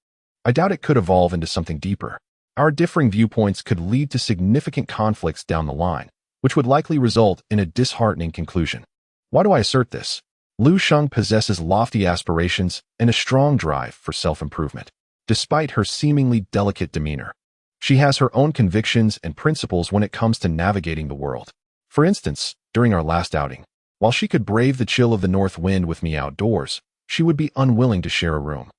S1: I doubt it could evolve into something deeper. Our differing viewpoints could lead to significant conflicts down the line, which would likely result in a disheartening conclusion. Why do I assert this? Lu Sheng possesses lofty aspirations and a strong drive for self-improvement. Despite her seemingly delicate demeanor, she has her own convictions and principles when it comes to navigating the world. For instance, during our last outing, while she could brave the chill of the north wind with me outdoors, she would be unwilling to share a room.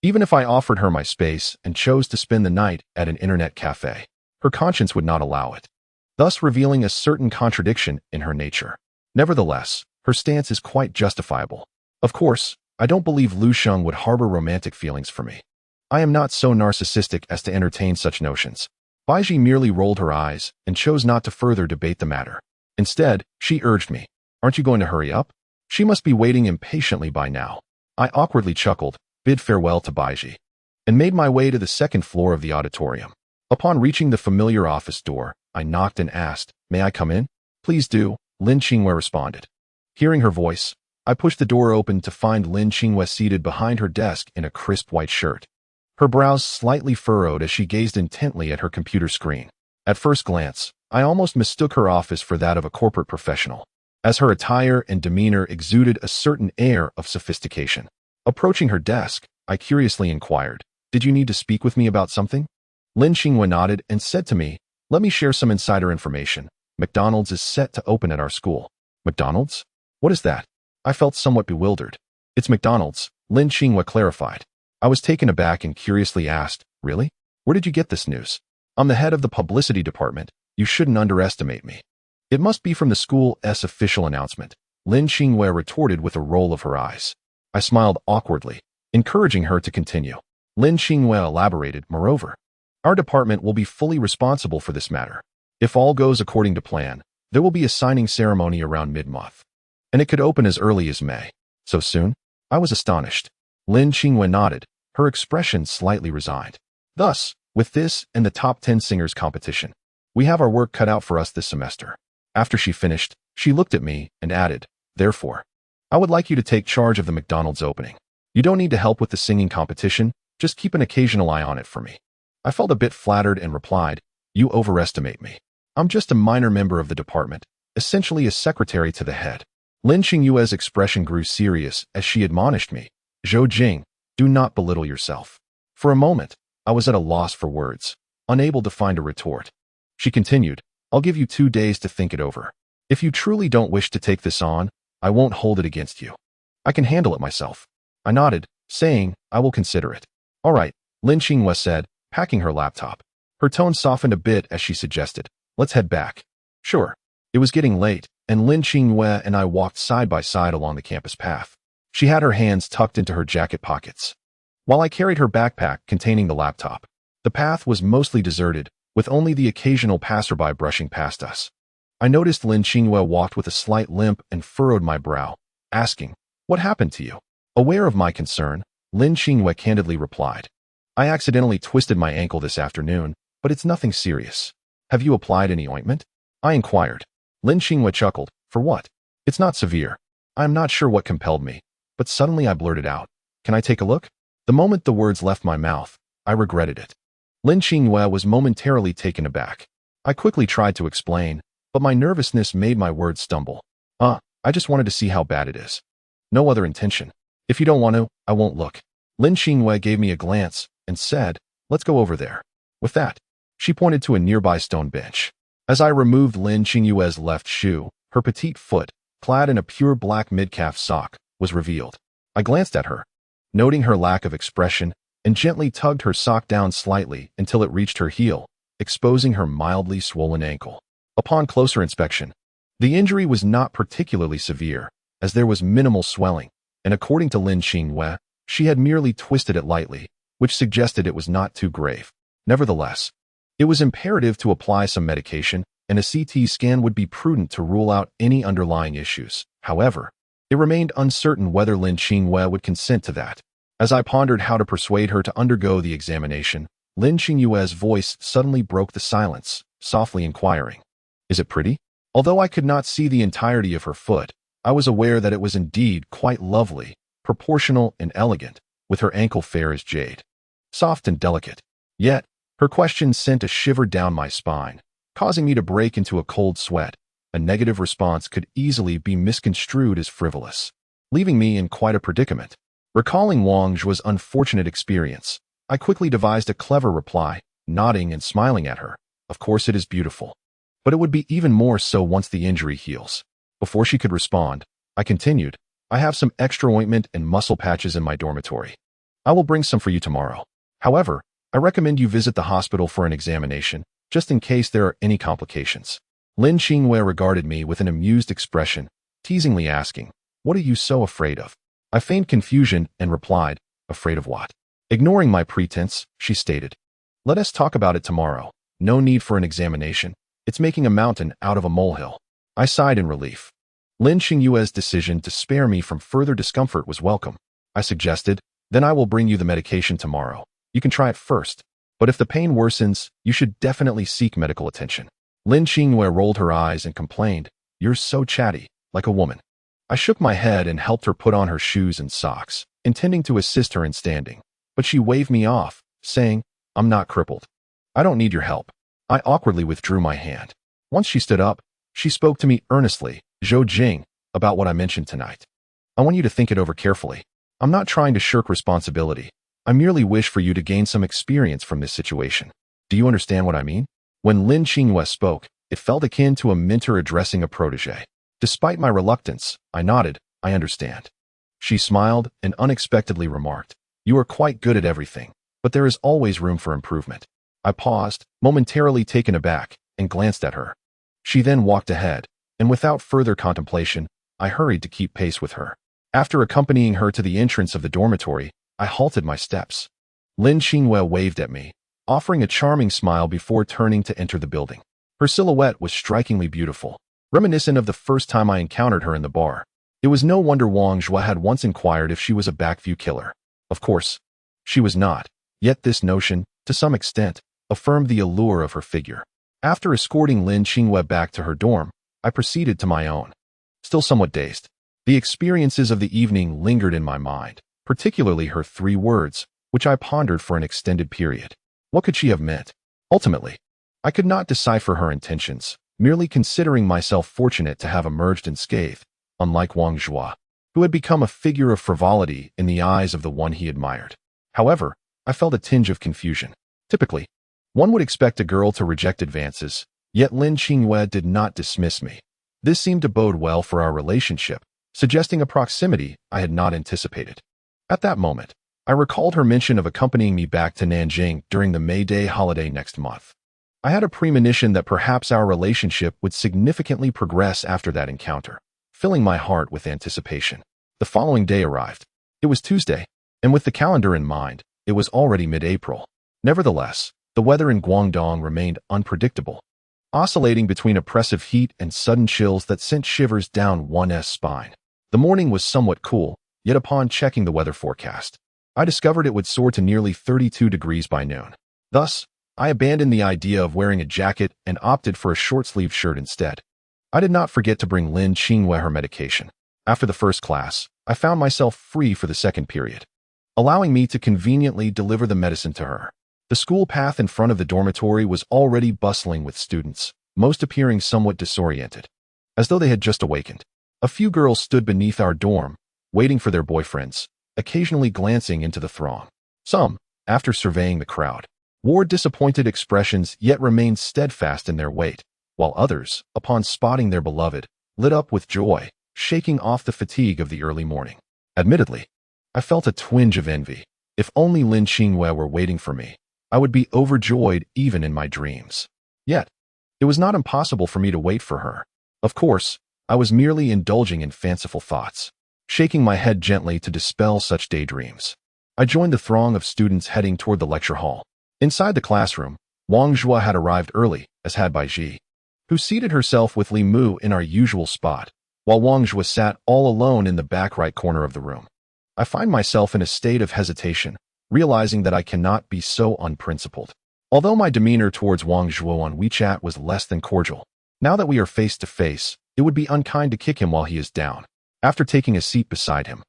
S1: Even if I offered her my space and chose to spend the night at an internet cafe, her conscience would not allow it, thus revealing a certain contradiction in her nature. Nevertheless, her stance is quite justifiable. Of course, I don't believe Lu Sheng would harbor romantic feelings for me. I am not so narcissistic as to entertain such notions. Baiji merely rolled her eyes and chose not to further debate the matter. Instead, she urged me, "Aren't you going to hurry up? She must be waiting impatiently by now." I awkwardly chuckled, bid farewell to Baiji, and made my way to the second floor of the auditorium. Upon reaching the familiar office door, I knocked and asked, "May I come in?" "Please do," Lin Qingwei responded. Hearing her voice, I pushed the door open to find Lin Qingwei seated behind her desk in a crisp white shirt. Her brows slightly furrowed as she gazed intently at her computer screen. At first glance, I almost mistook her office for that of a corporate professional, as her attire and demeanor exuded a certain air of sophistication. Approaching her desk, I curiously inquired, "Did you need to speak with me about something?" Lin Qingwei nodded and said to me, "Let me share some insider information. McDonald's is set to open at our school." "McDonald's? What is that?" I felt somewhat bewildered. "It's McDonald's," Lin Qingwei clarified. I was taken aback and curiously asked, "Really? Where did you get this news?" "I'm the head of the publicity department. You shouldn't underestimate me." "It must be from the school's official announcement," Lin Qingwei retorted with a roll of her eyes. I smiled awkwardly, encouraging her to continue. Lin Qingwei elaborated, "Moreover, our department will be fully responsible for this matter. If all goes according to plan, there will be a signing ceremony around mid-month, and it could open as early as May." "So soon?" I was astonished. Lin Qingwei nodded, her expression slightly resigned. "Thus, with this and the top 10 singers competition, we have our work cut out for us this semester." After she finished, she looked at me and added, "Therefore, I would like you to take charge of the McDonald's opening. You don't need to help with the singing competition, just keep an occasional eye on it for me." I felt a bit flattered and replied, "You overestimate me. I'm just a minor member of the department, essentially a secretary to the head." Lin Qingyue's expression grew serious as she admonished me, "Zhou Jing, do not belittle yourself." For a moment, I was at a loss for words, unable to find a retort. She continued, "I'll give you 2 days to think it over. If you truly don't wish to take this on, I won't hold it against you. I can handle it myself." I nodded, saying, "I will consider it." "All right," Lin Qingwei said, packing her laptop. Her tone softened a bit as she suggested, "Let's head back." "Sure." It was getting late, and Lin Qingwei and I walked side by side along the campus path. She had her hands tucked into her jacket pockets, while I carried her backpack containing the laptop. The path was mostly deserted, with only the occasional passerby brushing past us. I noticed Lin Qingwei walked with a slight limp and furrowed my brow, asking, "What happened to you?" Aware of my concern, Lin Qingwei candidly replied, "I accidentally twisted my ankle this afternoon, but it's nothing serious." "Have you applied any ointment?" I inquired. Lin Qingwei chuckled, "For what? It's not severe." I am not sure what compelled me, but suddenly I blurted out, "Can I take a look?" The moment the words left my mouth, I regretted it. Lin Qingwei was momentarily taken aback. I quickly tried to explain, but my nervousness made my words stumble. I just wanted to see how bad it is. No other intention. If you don't want to, I won't look." Lin Qingwei gave me a glance and said, "Let's go over there." With that, she pointed to a nearby stone bench. As I removed Lin Qingyue's left shoe, her petite foot, clad in a pure black mid-calf sock, was revealed. I glanced at her, noting her lack of expression, and gently tugged her sock down slightly until it reached her heel, exposing her mildly swollen ankle. Upon closer inspection, the injury was not particularly severe, as there was minimal swelling, and according to Lin Qingwei, she had merely twisted it lightly, which suggested it was not too grave. Nevertheless, it was imperative to apply some medication, and a CT scan would be prudent to rule out any underlying issues. However, it remained uncertain whether Lin Qingwei would consent to that. As I pondered how to persuade her to undergo the examination, Lin Qingyue's voice suddenly broke the silence, softly inquiring, Is it pretty? Although I could not see the entirety of her foot, I was aware that it was indeed quite lovely, proportional and elegant, with her ankle fair as jade. Soft and delicate. Yet, her question sent a shiver down my spine, causing me to break into a cold sweat. A negative response could easily be misconstrued as frivolous, leaving me in quite a predicament. Recalling Wang Zhua's unfortunate experience, I quickly devised a clever reply, nodding and smiling at her. Of course it is beautiful. But it would be even more so once the injury heals. Before she could respond, I continued, I have some extra ointment and muscle patches in my dormitory. I will bring some for you tomorrow. However, I recommend you visit the hospital for an examination, just in case there are any complications. Lin Qingwei regarded me with an amused expression, teasingly asking, what are you so afraid of? I feigned confusion and replied, afraid of what? Ignoring my pretense, she stated, let us talk about it tomorrow. No need for an examination. It's making a mountain out of a molehill. I sighed in relief. Lin Qingyue's decision to spare me from further discomfort was welcome. I suggested, then I will bring you the medication tomorrow. You can try it first. But if the pain worsens, you should definitely seek medical attention. Lin Qingyue rolled her eyes and complained, you're so chatty, like a woman. I shook my head and helped her put on her shoes and socks, intending to assist her in standing. But she waved me off, saying, I'm not crippled. I don't need your help. I awkwardly withdrew my hand. Once she stood up, she spoke to me earnestly, Zhou Jing, about what I mentioned tonight. I want you to think it over carefully. I'm not trying to shirk responsibility. I merely wish for you to gain some experience from this situation. Do you understand what I mean? When Lin Qingyue spoke, it felt akin to a mentor addressing a protege. Despite my reluctance, I nodded, I understand. She smiled and unexpectedly remarked, you are quite good at everything, but there is always room for improvement. I paused, momentarily taken aback, and glanced at her. She then walked ahead, and without further contemplation, I hurried to keep pace with her. After accompanying her to the entrance of the dormitory, I halted my steps. Lin Qingyue waved at me, offering a charming smile before turning to enter the building. Her silhouette was strikingly beautiful, reminiscent of the first time I encountered her in the bar. It was no wonder Wang Zhua had once inquired if she was a backview killer. Of course, she was not, yet this notion, to some extent, affirmed the allure of her figure. After escorting Lin Qingyue back to her dorm, I proceeded to my own. Still somewhat dazed, the experiences of the evening lingered in my mind, particularly her 3 words, which I pondered for an extended period. What could she have meant? Ultimately, I could not decipher her intentions, merely considering myself fortunate to have emerged unscathed, unlike Wang Zhua, who had become a figure of frivolity in the eyes of the one he admired. However, I felt a tinge of confusion. Typically, one would expect a girl to reject advances, yet Lin Qingyue did not dismiss me. This seemed to bode well for our relationship, suggesting a proximity I had not anticipated. At that moment, I recalled her mention of accompanying me back to Nanjing during the May Day holiday next month. I had a premonition that perhaps our relationship would significantly progress after that encounter, filling my heart with anticipation. The following day arrived. It was Tuesday, and with the calendar in mind, it was already mid-April. Nevertheless, the weather in Guangdong remained unpredictable, oscillating between oppressive heat and sudden chills that sent shivers down one's spine. The morning was somewhat cool, yet upon checking the weather forecast, I discovered it would soar to nearly 32 degrees by noon. Thus, I abandoned the idea of wearing a jacket and opted for a short-sleeved shirt instead. I did not forget to bring Lin Qingyue her medication. After the first class, I found myself free for the second period, allowing me to conveniently deliver the medicine to her. The school path in front of the dormitory was already bustling with students, most appearing somewhat disoriented, as though they had just awakened. A few girls stood beneath our dorm, waiting for their boyfriends, occasionally glancing into the throng. Some, after surveying the crowd, wore disappointed expressions yet remained steadfast in their wait, while others, upon spotting their beloved, lit up with joy, shaking off the fatigue of the early morning. Admittedly, I felt a twinge of envy. If only Lin Qingyue were waiting for me, I would be overjoyed even in my dreams. Yet, it was not impossible for me to wait for her. Of course, I was merely indulging in fanciful thoughts, shaking my head gently to dispel such daydreams. I joined the throng of students heading toward the lecture hall. Inside the classroom, Wang Zhua had arrived early, as had Bai Ji, who seated herself with Li Mu in our usual spot, while Wang Zhua sat all alone in the back right corner of the room. I find myself in a state of hesitation, realizing that I cannot be so unprincipled. Although my demeanor towards Wang Zhua on WeChat was less than cordial, Now that we are face to face, it would be unkind to kick him while he is down. After taking a seat beside him,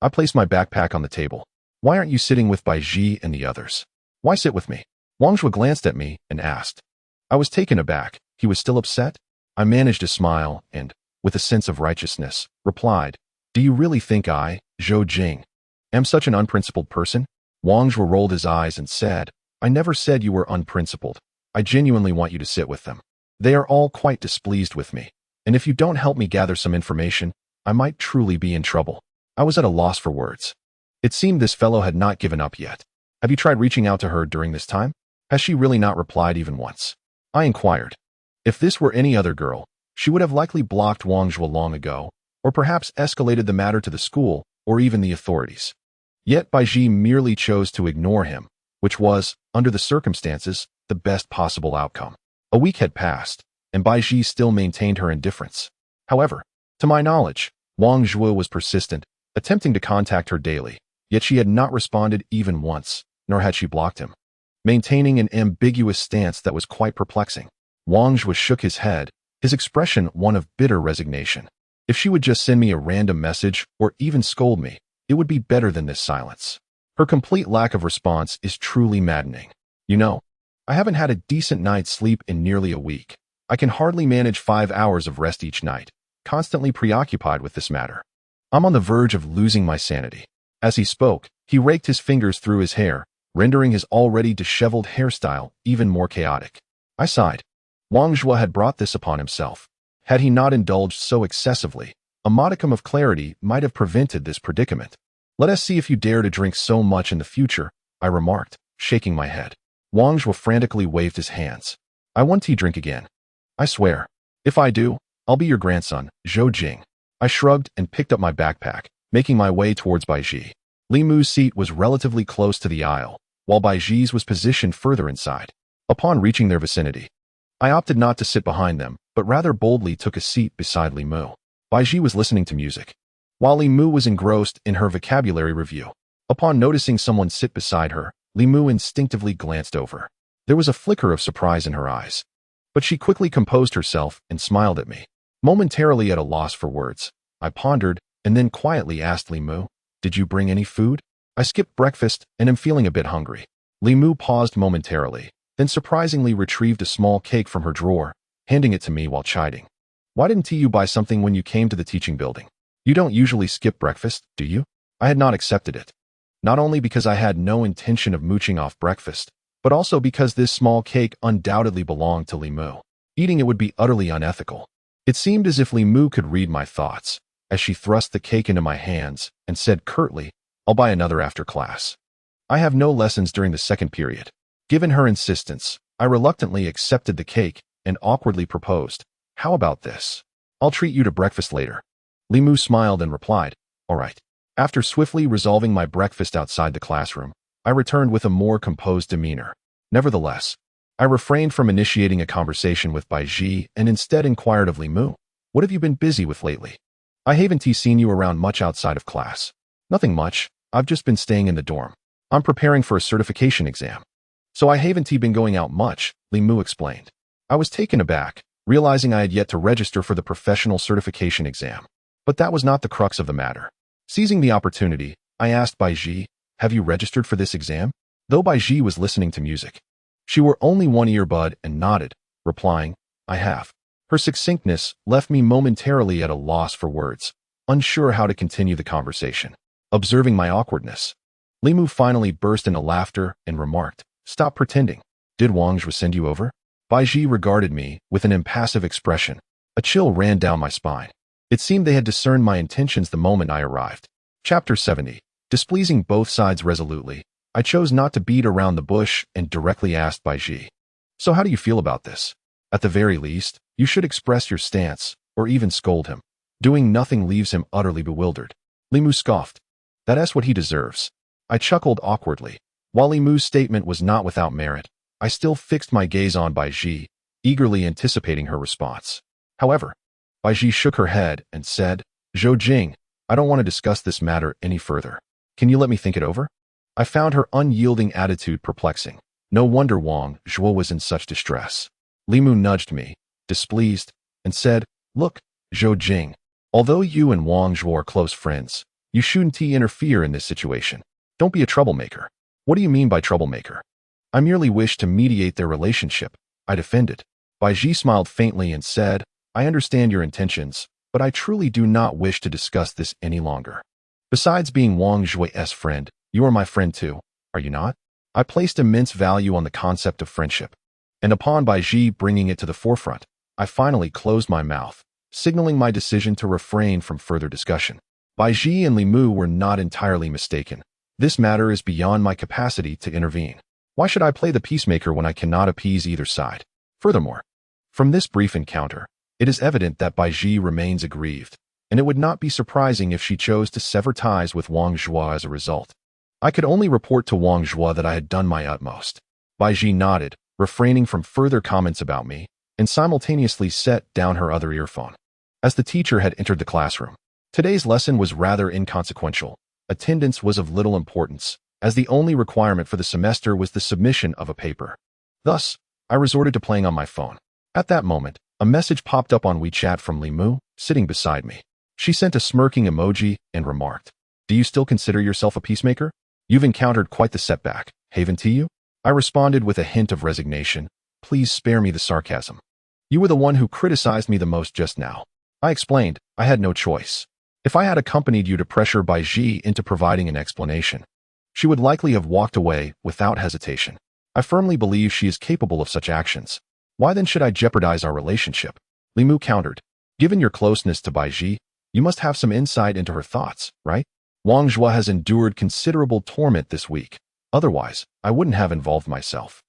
S1: I placed my backpack on the table. Why aren't you sitting with Bai Ji and the others? Why sit with me? Wang Zhuo glanced at me and asked. I was taken aback. He was still upset? I managed a smile and, with a sense of righteousness, replied, do you really think I, Zhou Jing, am such an unprincipled person? Wang Zhuo rolled his eyes and said, I never said you were unprincipled. I genuinely want you to sit with them. They are all quite displeased with me, and if you don't help me gather some information, I might truly be in trouble. I was at a loss for words. It seemed this fellow had not given up yet. Have you tried reaching out to her during this time? Has she really not replied even once? I inquired. If this were any other girl, she would have likely blocked Wang Zhuo long ago, or perhaps escalated the matter to the school, or even the authorities. Yet Bai Ji merely chose to ignore him, which was, under the circumstances, the best possible outcome. A week had passed, and Bai Ji still maintained her indifference. However, to my knowledge, Wang Zhuo was persistent, attempting to contact her daily, yet she had not responded even once, nor had she blocked him, maintaining an ambiguous stance that was quite perplexing. Wang Zhuo shook his head, his expression one of bitter resignation. If she would just send me a random message or even scold me, it would be better than this silence. Her complete lack of response is truly maddening. You know, I haven't had a decent night's sleep in nearly a week. I can hardly manage 5 hours of rest each night, constantly preoccupied with this matter. I'm on the verge of losing my sanity. As he spoke, he raked his fingers through his hair, rendering his already disheveled hairstyle even more chaotic. I sighed. Wang Zhuo had brought this upon himself. Had he not indulged so excessively, a modicum of clarity might have prevented this predicament. Let us see if you dare to drink so much in the future, I remarked, shaking my head. Wang Zhuo frantically waved his hands. I want tea drink again. I swear. If I do, I'll be your grandson, Zhou Jing. I shrugged and picked up my backpack, making my way towards Bai Ji. Li Mu's seat was relatively close to the aisle, while Bai Ji's was positioned further inside. Upon reaching their vicinity, I opted not to sit behind them, but rather boldly took a seat beside Li Mu. Bai Ji was listening to music, while Li Mu was engrossed in her vocabulary review. Upon noticing someone sit beside her, Li Mu instinctively glanced over. There was a flicker of surprise in her eyes, but she quickly composed herself and smiled at me. Momentarily at a loss for words, I pondered and then quietly asked Li Mu, did you bring any food? I skipped breakfast and am feeling a bit hungry. Li Mu paused momentarily, then surprisingly retrieved a small cake from her drawer, handing it to me while chiding. Why didn't you buy something when you came to the teaching building? You don't usually skip breakfast, do you? I had not accepted it. Not only because I had no intention of mooching off breakfast, but also because this small cake undoubtedly belonged to Li Mu. Eating it would be utterly unethical. It seemed as if Li Mu could read my thoughts, as she thrust the cake into my hands and said curtly, I'll buy another after class. I have no lessons during the second period. Given her insistence, I reluctantly accepted the cake and awkwardly proposed, how about this? I'll treat you to breakfast later. Li Mu smiled and replied, all right. After swiftly resolving my breakfast outside the classroom, I returned with a more composed demeanor. Nevertheless, I refrained from initiating a conversation with Bai Ji and instead inquired of Li Mu, what have you been busy with lately? I haven't seen you around much outside of class. Nothing much, I've just been staying in the dorm. I'm preparing for a certification exam. So I haven't been going out much, Li Mu explained. I was taken aback, realizing I had yet to register for the professional certification exam. But that was not the crux of the matter. Seizing the opportunity, I asked Bai Ji, have you registered for this exam? Though Bai Ji was listening to music, she wore only one earbud and nodded, replying, I have. Her succinctness left me momentarily at a loss for words, unsure how to continue the conversation. Observing my awkwardness, Li Mu finally burst into laughter and remarked, stop pretending. Did Wang Zhuo send you over? Bai Ji regarded me with an impassive expression. A chill ran down my spine. It seemed they had discerned my intentions the moment I arrived. Chapter 70. Displeasing both sides resolutely, I chose not to beat around the bush and directly asked Bai Ji. So how do you feel about this? At the very least, you should express your stance, or even scold him. Doing nothing leaves him utterly bewildered. Li Mu scoffed. That's what he deserves. I chuckled awkwardly. While Li Mu's statement was not without merit, I still fixed my gaze on Bai Ji, eagerly anticipating her response. However, Bai Ji shook her head and said, Zhou Jing, I don't want to discuss this matter any further. Can you let me think it over? I found her unyielding attitude perplexing. No wonder Wang Zhuo was in such distress. Li Mu nudged me, displeased, and said, "Look, Zhou Jing, although you and Wang Zhuo are close friends, you shouldn't interfere in this situation. Don't be a troublemaker." "What do you mean by troublemaker?" "I merely wish to mediate their relationship," I defended. Bai Ji smiled faintly and said, "I understand your intentions, but I truly do not wish to discuss this any longer. Besides being Wang Zhuo's friend, you are my friend too, are you not?" I placed immense value on the concept of friendship, and upon Bai Ji bringing it to the forefront, I finally closed my mouth, signaling my decision to refrain from further discussion. Bai Ji and Li Mu were not entirely mistaken. This matter is beyond my capacity to intervene. Why should I play the peacemaker when I cannot appease either side? Furthermore, from this brief encounter, it is evident that Bai Ji remains aggrieved, and it would not be surprising if she chose to sever ties with Wang Zhuo as a result. I could only report to Wang Zhuo that I had done my utmost. Bai Ji nodded, refraining from further comments about me, and simultaneously set down her other earphone. As the teacher had entered the classroom, today's lesson was rather inconsequential. Attendance was of little importance, as the only requirement for the semester was the submission of a paper. Thus, I resorted to playing on my phone. At that moment, a message popped up on WeChat from Li Mu, sitting beside me. She sent a smirking emoji and remarked, "Do you still consider yourself a peacemaker? You've encountered quite the setback, haven't you?" I responded with a hint of resignation, "Please spare me the sarcasm. You were the one who criticized me the most just now." I explained, "I had no choice. If I had accompanied you to pressure Bai Ji into providing an explanation, she would likely have walked away without hesitation. I firmly believe she is capable of such actions. Why then should I jeopardize our relationship?" Li Mu countered, "Given your closeness to Bai Ji, you must have some insight into her thoughts, right? Wang Zhuo has endured considerable torment this week. Otherwise, I wouldn't have involved myself.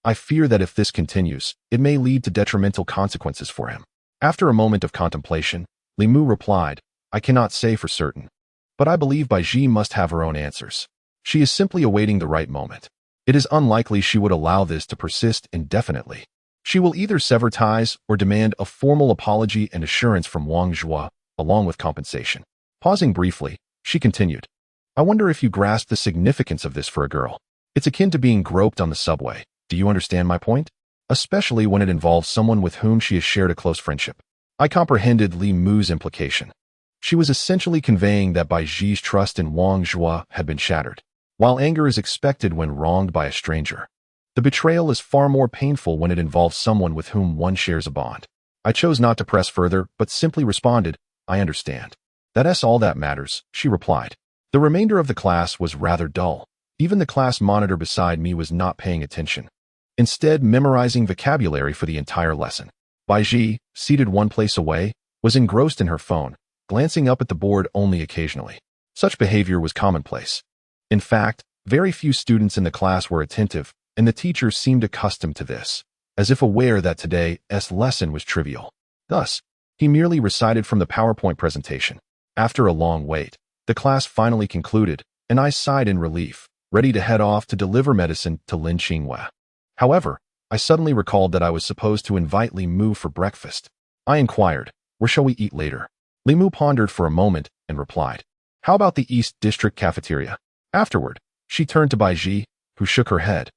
S1: I fear that if this continues, it may lead to detrimental consequences for him." After a moment of contemplation, Li Mu replied, "I cannot say for certain, but I believe Bai Ji must have her own answers. She is simply awaiting the right moment. It is unlikely she would allow this to persist indefinitely. She will either sever ties or demand a formal apology and assurance from Wang Zhuo, along with compensation." Pausing briefly, she continued, "I wonder if you grasp the significance of this for a girl. It's akin to being groped on the subway. Do you understand my point? Especially when it involves someone with whom she has shared a close friendship." I comprehended Li Mu's implication. She was essentially conveying that Bai Ji's trust in Wang Zhuo had been shattered. While anger is expected when wronged by a stranger, the betrayal is far more painful when it involves someone with whom one shares a bond. I chose not to press further, but simply responded, "I understand. That's all that matters," she replied. The remainder of the class was rather dull. Even the class monitor beside me was not paying attention, instead memorizing vocabulary for the entire lesson. Bai Ji, seated one place away, was engrossed in her phone, glancing up at the board only occasionally. Such behavior was commonplace. In fact, very few students in the class were attentive, and the teacher seemed accustomed to this, as if aware that today's lesson was trivial. Thus, he merely recited from the PowerPoint presentation. After a long wait, the class finally concluded, and I sighed in relief, ready to head off to deliver medicine to Lin Qinghua. However, I suddenly recalled that I was supposed to invite Li Mu for breakfast. I inquired, "Where shall we eat later?" Li Mu pondered for a moment and replied, "How about the East District cafeteria?" Afterward, she turned to Bai Ji, who shook her head,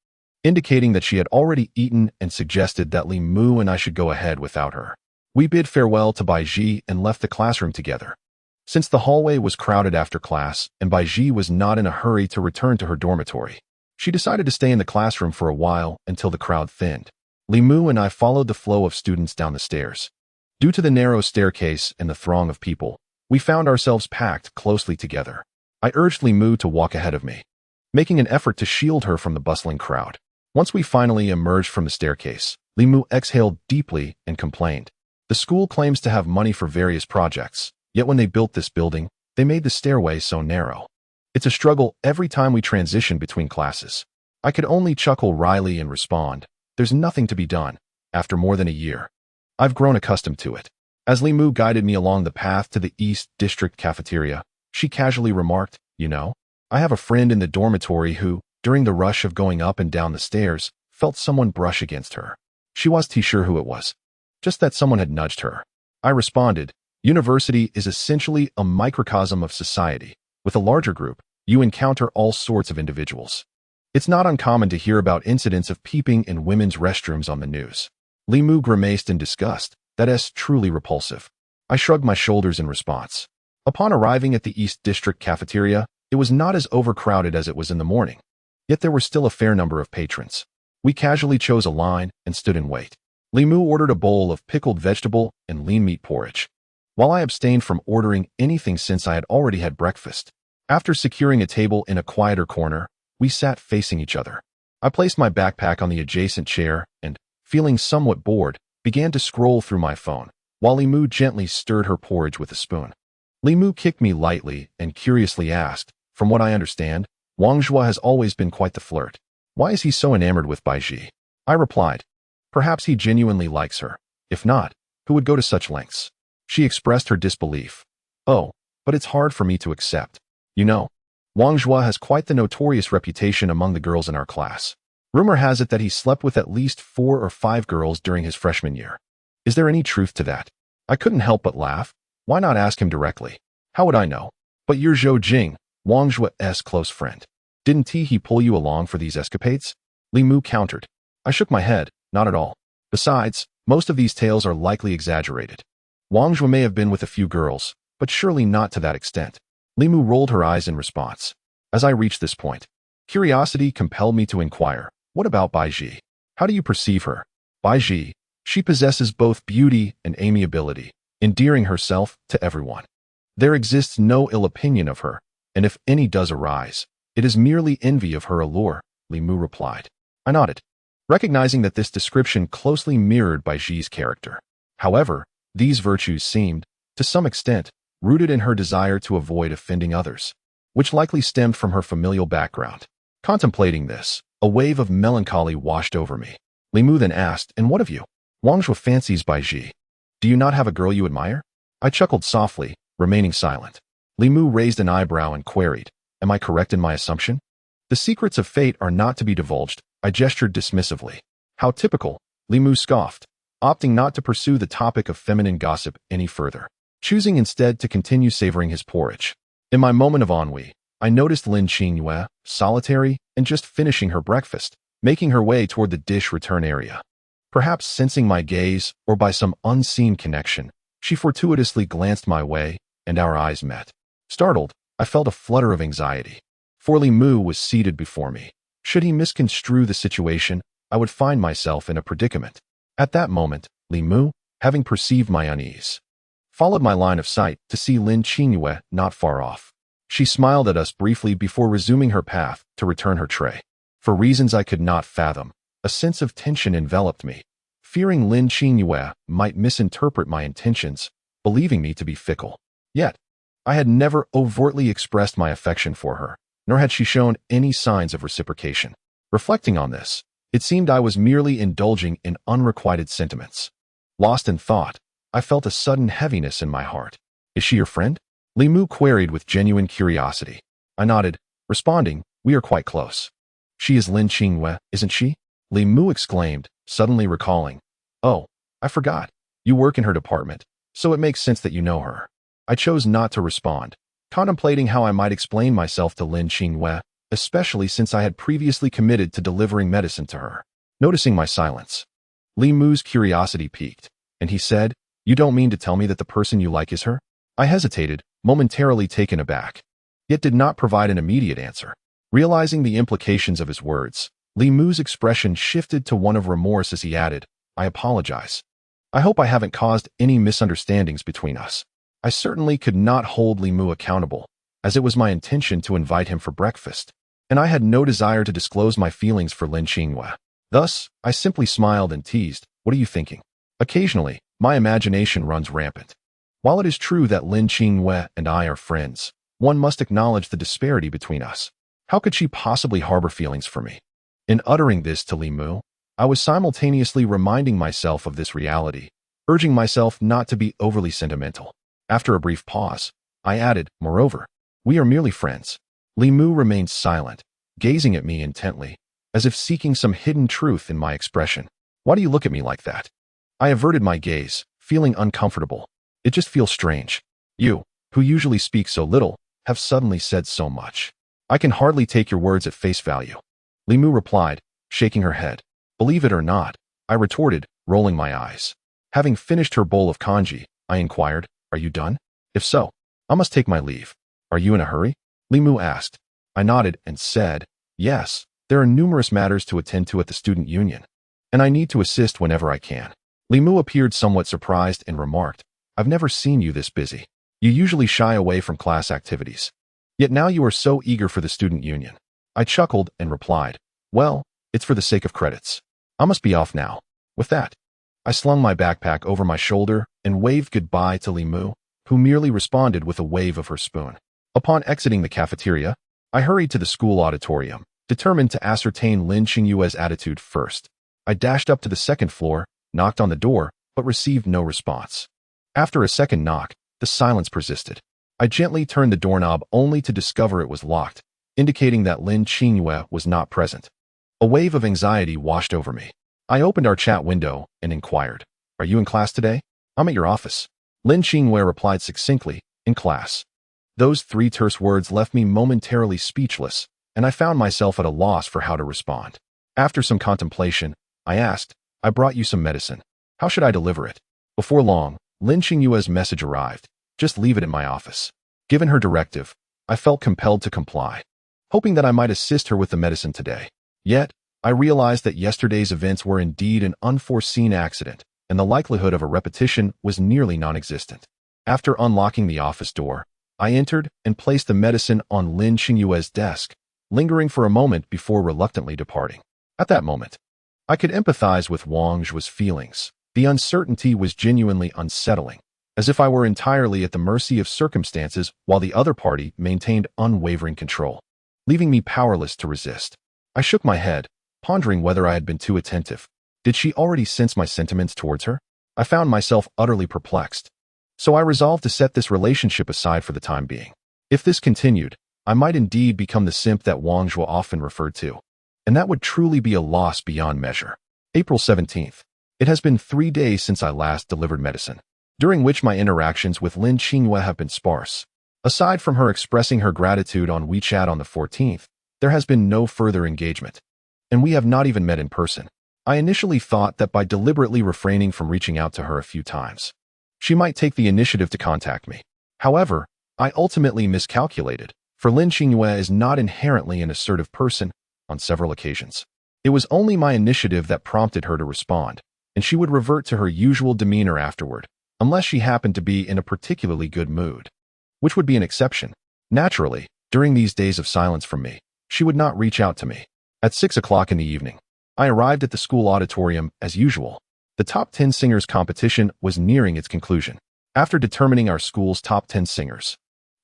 S1: indicating that she had already eaten, and suggested that Li Mu and I should go ahead without her. We bid farewell to Bai Ji and left the classroom together. Since the hallway was crowded after class and Bai Ji was not in a hurry to return to her dormitory, she decided to stay in the classroom for a while until the crowd thinned. Li Mu and I followed the flow of students down the stairs. Due to the narrow staircase and the throng of people, we found ourselves packed closely together. I urged Li Mu to walk ahead of me, making an effort to shield her from the bustling crowd. Once we finally emerged from the staircase, Li Mu exhaled deeply and complained. "The school claims to have money for various projects, yet when they built this building, they made the stairway so narrow. It's a struggle every time we transition between classes." I could only chuckle wryly and respond, "There's nothing to be done. After more than a year, I've grown accustomed to it." As Li Mu guided me along the path to the East District cafeteria, she casually remarked, "You know, I have a friend in the dormitory who, during the rush of going up and down the stairs, felt someone brush against her. She wasn't sure who it was, just that someone had nudged her." I responded, "University is essentially a microcosm of society. With a larger group, you encounter all sorts of individuals. It's not uncommon to hear about incidents of peeping in women's restrooms on the news." Li Mu grimaced in disgust. That's truly repulsive. I shrugged my shoulders in response. Upon arriving at the East District cafeteria, it was not as overcrowded as it was in the morning. Yet there were still a fair number of patrons. We casually chose a line and stood in wait. Li Mu ordered a bowl of pickled vegetable and lean meat porridge, while I abstained from ordering anything since I had already had breakfast. After securing a table in a quieter corner, we sat facing each other. I placed my backpack on the adjacent chair and, feeling somewhat bored, began to scroll through my phone, while Li Mu gently stirred her porridge with a spoon. Li Mu kicked me lightly and curiously asked, "From what I understand, Wang Zhua has always been quite the flirt. Why is he so enamored with Bai Ji?" I replied, "Perhaps he genuinely likes her. If not, who would go to such lengths?" She expressed her disbelief. "Oh, but it's hard for me to accept. You know, Wang Zhua has quite the notorious reputation among the girls in our class. Rumor has it that he slept with at least 4 or 5 girls during his freshman year. Is there any truth to that?" I couldn't help but laugh. Why not ask him directly? How would I know? "But you're Zhou Jing, Wang Zhua's close friend. Didn't he pull you along for these escapades?" Li Mu countered. I shook my head. Not at all. Besides, most of these tales are likely exaggerated. Wang Zhua may have been with a few girls, but surely not to that extent. Li Mu rolled her eyes in response. As I reached this point, curiosity compelled me to inquire, "What about Bai Ji? How do you perceive her?" "Bai Ji, she possesses both beauty and amiability, endearing herself to everyone. There exists no ill opinion of her, and if any does arise, it is merely envy of her allure," Li Mu replied. I nodded, recognizing that this description closely mirrored Bai Ji's character. However, these virtues seemed, to some extent, rooted in her desire to avoid offending others, which likely stemmed from her familial background. Contemplating this, a wave of melancholy washed over me. Li Mu then asked, "And what of you? Wang Zhua fancies Bai Ji. Do you not have a girl you admire?" I chuckled softly, remaining silent. Li Mu raised an eyebrow and queried, "Am I correct in my assumption?" "The secrets of fate are not to be divulged," I gestured dismissively. "How typical," Li Mu scoffed, opting not to pursue the topic of feminine gossip any further, choosing instead to continue savoring his porridge. In my moment of ennui, I noticed Lin Qingyue, solitary and just finishing her breakfast, making her way toward the dish return area. Perhaps sensing my gaze or by some unseen connection, she fortuitously glanced my way and our eyes met. Startled, I felt a flutter of anxiety. For Li Mu was seated before me. Should he misconstrue the situation, I would find myself in a predicament. At that moment, Li Mu, having perceived my unease, followed my line of sight to see Lin Qingyue not far off. She smiled at us briefly before resuming her path to return her tray. For reasons I could not fathom, a sense of tension enveloped me, fearing Lin Qingyue might misinterpret my intentions, believing me to be fickle. Yet, I had never overtly expressed my affection for her, nor had she shown any signs of reciprocation. Reflecting on this, it seemed I was merely indulging in unrequited sentiments. Lost in thought, I felt a sudden heaviness in my heart. "Is she your friend?" Li Mu queried with genuine curiosity. I nodded, responding, "We are quite close." "She is Lin Qingyue, isn't she?" Li Mu exclaimed, suddenly recalling. "Oh, I forgot. You work in her department, so it makes sense that you know her." I chose not to respond, contemplating how I might explain myself to Lin Qingyue, especially since I had previously committed to delivering medicine to her. Noticing my silence, Li Mu's curiosity piqued, and he said, "You don't mean to tell me that the person you like is her?" I hesitated, momentarily taken aback, yet did not provide an immediate answer. Realizing the implications of his words, Li Mu's expression shifted to one of remorse as he added, "I apologize. I hope I haven't caused any misunderstandings between us." I certainly could not hold Li Mu accountable, as it was my intention to invite him for breakfast, and I had no desire to disclose my feelings for Lin Qingyue. Thus, I simply smiled and teased, "What are you thinking?" Occasionally, my imagination runs rampant. While it is true that Lin Qingyue and I are friends, one must acknowledge the disparity between us. How could she possibly harbor feelings for me? In uttering this to Li Mu, I was simultaneously reminding myself of this reality, urging myself not to be overly sentimental. After a brief pause, I added, "Moreover, we are merely friends." Li Mu remained silent, gazing at me intently, as if seeking some hidden truth in my expression. "Why do you look at me like that?" I averted my gaze, feeling uncomfortable. "It just feels strange. You, who usually speak so little, have suddenly said so much. I can hardly take your words at face value." Li Mu replied, shaking her head. "Believe it or not," I retorted, rolling my eyes. Having finished her bowl of kanji, I inquired, "Are you done? If so, I must take my leave." "Are you in a hurry?" Limu asked. I nodded and said, "Yes, there are numerous matters to attend to at the student union, and I need to assist whenever I can." Limu appeared somewhat surprised and remarked, "I've never seen you this busy. You usually shy away from class activities. Yet now you are so eager for the student union." I chuckled and replied, "Well, it's for the sake of credits. I must be off now." With that, I slung my backpack over my shoulder and waved goodbye to Limu, who merely responded with a wave of her spoon. Upon exiting the cafeteria, I hurried to the school auditorium, determined to ascertain Lin Qingyue's attitude first. I dashed up to the second floor, knocked on the door, but received no response. After a second knock, the silence persisted. I gently turned the doorknob only to discover it was locked, indicating that Lin Qingyue was not present. A wave of anxiety washed over me. I opened our chat window and inquired, "Are you in class today?" "I'm at your office." Lin Qingyue replied succinctly, "In class." Those three terse words left me momentarily speechless, and I found myself at a loss for how to respond. After some contemplation, I asked, "I brought you some medicine. How should I deliver it?" Before long, Lin Qingyue's message arrived. "Just leave it in my office." Given her directive, I felt compelled to comply, hoping that I might assist her with the medicine today. Yet, I realized that yesterday's events were indeed an unforeseen accident, and the likelihood of a repetition was nearly non-existent. After unlocking the office door, I entered and placed the medicine on Lin Qingyue's desk, lingering for a moment before reluctantly departing. At that moment, I could empathize with Wang Zhu's feelings. The uncertainty was genuinely unsettling, as if I were entirely at the mercy of circumstances while the other party maintained unwavering control, leaving me powerless to resist. I shook my head, pondering whether I had been too attentive. Did she already sense my sentiments towards her? I found myself utterly perplexed. So I resolved to set this relationship aside for the time being. If this continued, I might indeed become the simp that Wang Zhu often referred to, and that would truly be a loss beyond measure. April 17th. It has been 3 days since I last delivered medicine, during which my interactions with Lin Qingyue have been sparse. Aside from her expressing her gratitude on WeChat on the 14th, there has been no further engagement, and we have not even met in person. I initially thought that by deliberately refraining from reaching out to her a few times, she might take the initiative to contact me. However, I ultimately miscalculated, for Lin Qingyue is not inherently an assertive person. On several occasions, it was only my initiative that prompted her to respond, and she would revert to her usual demeanor afterward, unless she happened to be in a particularly good mood, which would be an exception. Naturally, during these days of silence from me, she would not reach out to me. At 6 o'clock in the evening, I arrived at the school auditorium as usual. The top 10 singers competition was nearing its conclusion. After determining our school's top 10 singers,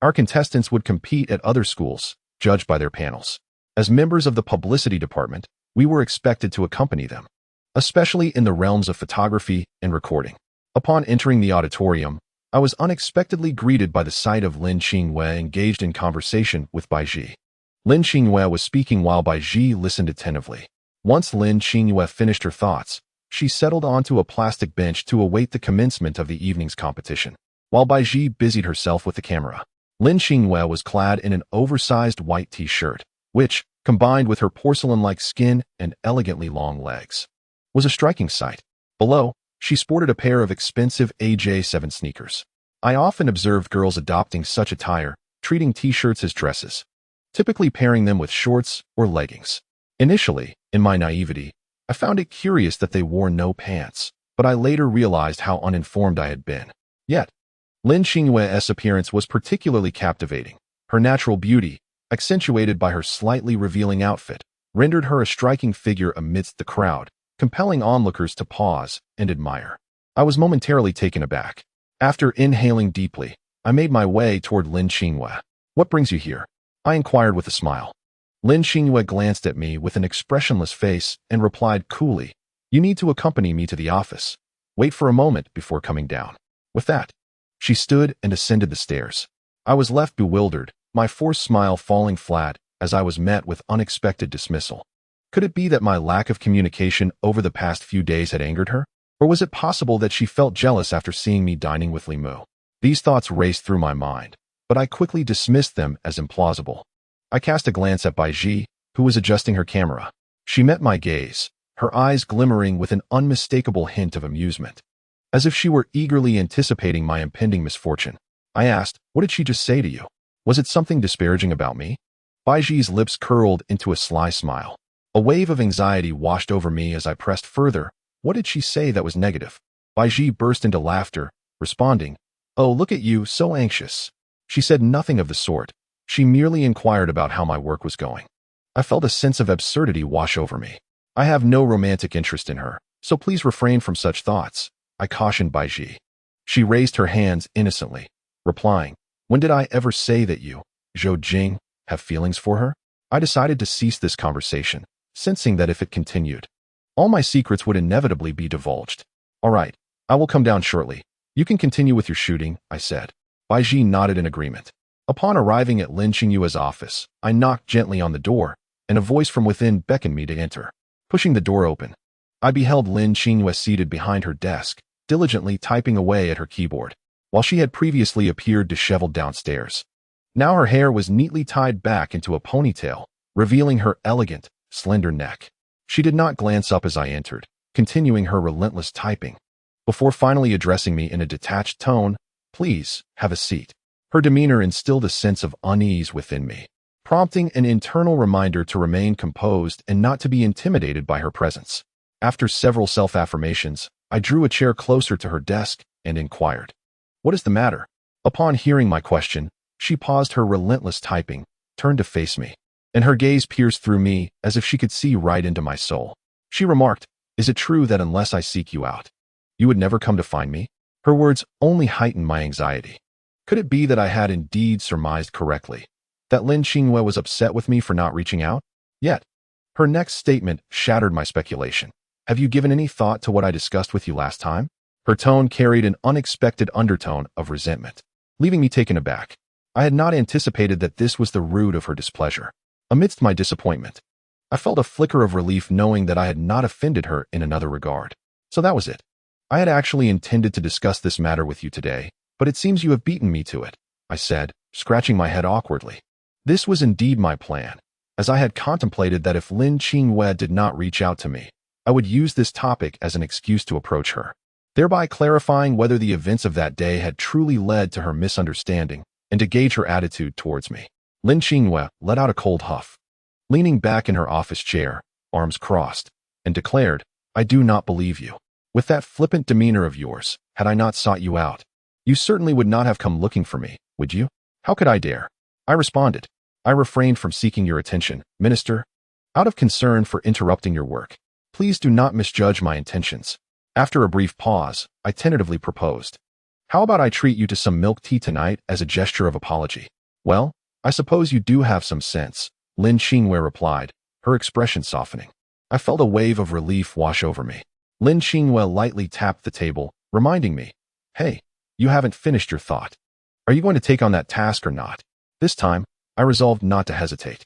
S1: our contestants would compete at other schools, judged by their panels. As members of the publicity department, we were expected to accompany them, especially in the realms of photography and recording. Upon entering the auditorium, I was unexpectedly greeted by the sight of Lin Qingyue engaged in conversation with Bai Ji. Lin Qingyue was speaking while Bai Ji listened attentively. Once Lin Qingyue finished her thoughts, she settled onto a plastic bench to await the commencement of the evening's competition, while Bai Ji busied herself with the camera. Lin Qingyue was clad in an oversized white t-shirt, which, combined with her porcelain-like skin and elegantly long legs, was a striking sight. Below, she sported a pair of expensive AJ7 sneakers. I often observed girls adopting such attire, treating t-shirts as dresses, typically pairing them with shorts or leggings. Initially, in my naivety, I found it curious that they wore no pants, but I later realized how uninformed I had been. Yet, Lin Qingyue's appearance was particularly captivating. Her natural beauty, accentuated by her slightly revealing outfit, rendered her a striking figure amidst the crowd, compelling onlookers to pause and admire. I was momentarily taken aback. After inhaling deeply, I made my way toward Lin Qingyue. "What brings you here?" I inquired with a smile. Lin Qingyue glanced at me with an expressionless face and replied coolly, "You need to accompany me to the office. Wait for a moment before coming down." With that, she stood and ascended the stairs. I was left bewildered, my forced smile falling flat as I was met with unexpected dismissal. Could it be that my lack of communication over the past few days had angered her? Or was it possible that she felt jealous after seeing me dining with Limu? These thoughts raced through my mind, but I quickly dismissed them as implausible. I cast a glance at Bai Ji, who was adjusting her camera. She met my gaze, her eyes glimmering with an unmistakable hint of amusement. As if she were eagerly anticipating my impending misfortune, I asked, "What did she just say to you? Was it something disparaging about me?" Baiji's lips curled into a sly smile. A wave of anxiety washed over me as I pressed further. What did she say that was negative? Baiji burst into laughter, responding, "Oh, look at you, so anxious." She said nothing of the sort. She merely inquired about how my work was going. I felt a sense of absurdity wash over me. "I have no romantic interest in her, so please refrain from such thoughts," I cautioned Baiji. She raised her hands innocently, replying, "When did I ever say that you, Zhou Jing, have feelings for her?" I decided to cease this conversation, sensing that if it continued, all my secrets would inevitably be divulged. "All right, I will come down shortly. You can continue with your shooting," I said. Baiji nodded in agreement. Upon arriving at Lin Qingyue's office, I knocked gently on the door, and a voice from within beckoned me to enter. Pushing the door open, I beheld Lin Qingyue seated behind her desk, diligently typing away at her keyboard, while she had previously appeared disheveled downstairs. Now her hair was neatly tied back into a ponytail, revealing her elegant, slender neck. She did not glance up as I entered, continuing her relentless typing. Before finally addressing me in a detached tone, "Please, have a seat." Her demeanor instilled a sense of unease within me, prompting an internal reminder to remain composed and not to be intimidated by her presence. After several self-affirmations, I drew a chair closer to her desk and inquired, "What is the matter?" Upon hearing my question, she paused her relentless typing, turned to face me, and her gaze pierced through me as if she could see right into my soul. She remarked, "Is it true that unless I seek you out, you would never come to find me?" Her words only heightened my anxiety. Could it be that I had indeed surmised correctly, that Lin Qingyue was upset with me for not reaching out? Yet, her next statement shattered my speculation. "Have you given any thought to what I discussed with you last time?" Her tone carried an unexpected undertone of resentment, leaving me taken aback. I had not anticipated that this was the root of her displeasure. Amidst my disappointment, I felt a flicker of relief knowing that I had not offended her in another regard. So that was it. "I had actually intended to discuss this matter with you today, but it seems you have beaten me to it," I said, scratching my head awkwardly. This was indeed my plan, as I had contemplated that if Lin Qingyue did not reach out to me, I would use this topic as an excuse to approach her, thereby clarifying whether the events of that day had truly led to her misunderstanding and to gauge her attitude towards me. Lin Qingyue let out a cold huff, leaning back in her office chair, arms crossed, and declared, "I do not believe you. With that flippant demeanor of yours, had I not sought you out, you certainly would not have come looking for me, would you?" "How could I dare?" I responded. "I refrained from seeking your attention, Minister, out of concern for interrupting your work. Please do not misjudge my intentions." After a brief pause, I tentatively proposed, "How about I treat you to some milk tea tonight as a gesture of apology?" "Well, I suppose you do have some sense," Lin Qingyue replied, her expression softening. I felt a wave of relief wash over me. Lin Qingyue lightly tapped the table, reminding me, "Hey, you haven't finished your thought. Are you going to take on that task or not?" This time, I resolved not to hesitate.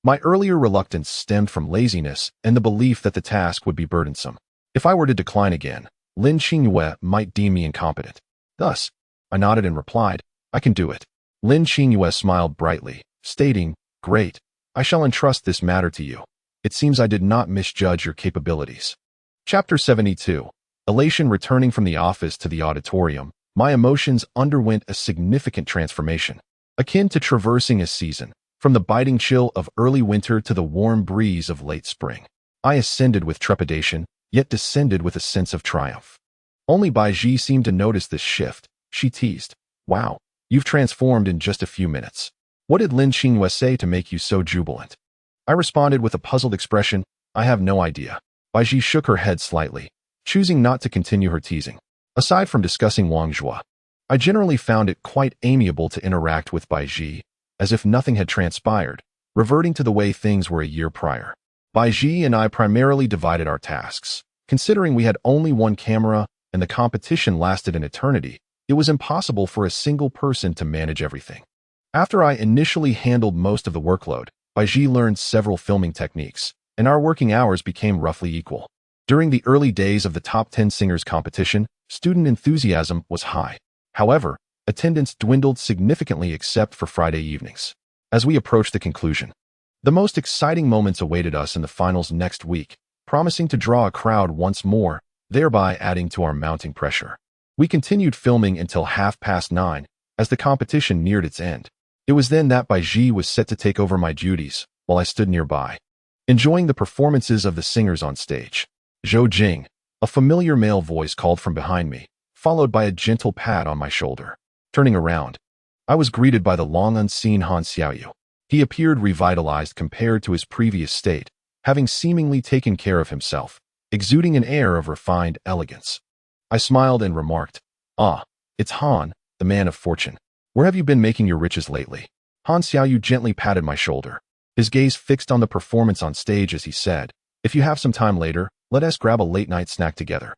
S1: My earlier reluctance stemmed from laziness and the belief that the task would be burdensome. If I were to decline again, Lin Qingyue might deem me incompetent. Thus, I nodded and replied, "I can do it." Lin Qingyue smiled brightly, stating, "Great, I shall entrust this matter to you. It seems I did not misjudge your capabilities." Chapter 72. Elation. Returning from the office to the auditorium, my emotions underwent a significant transformation, akin to traversing a season, from the biting chill of early winter to the warm breeze of late spring. I ascended with trepidation, yet descended with a sense of triumph. Only Baiji seemed to notice this shift. She teased, "Wow, you've transformed in just a few minutes. What did Lin Qingyue say to make you so jubilant?" I responded with a puzzled expression, "I have no idea." Baiji shook her head slightly, choosing not to continue her teasing. Aside from discussing Wang Zhua, I generally found it quite amiable to interact with Baiji, as if nothing had transpired, reverting to the way things were a year prior. Baiji and I primarily divided our tasks. Considering we had only one camera and the competition lasted an eternity, it was impossible for a single person to manage everything. After I initially handled most of the workload, Baiji learned several filming techniques, and our working hours became roughly equal. During the early days of the Top 10 Singers competition, student enthusiasm was high. However, attendance dwindled significantly except for Friday evenings. As we approached the conclusion, the most exciting moments awaited us in the finals next week, promising to draw a crowd once more, thereby adding to our mounting pressure. We continued filming until 9:30 as the competition neared its end. It was then that Baiji was set to take over my duties, while I stood nearby, enjoying the performances of the singers on stage. Zhou Jing, a familiar male voice called from behind me, followed by a gentle pat on my shoulder. Turning around, I was greeted by the long-unseen Han Xiaoyu. He appeared revitalized compared to his previous state, having seemingly taken care of himself, exuding an air of refined elegance. I smiled and remarked, "Ah, it's Han, the man of fortune. Where have you been making your riches lately?" Han Xiaoyu gently patted my shoulder, his gaze fixed on the performance on stage as he said, "If you have some time later, let us grab a late-night snack together.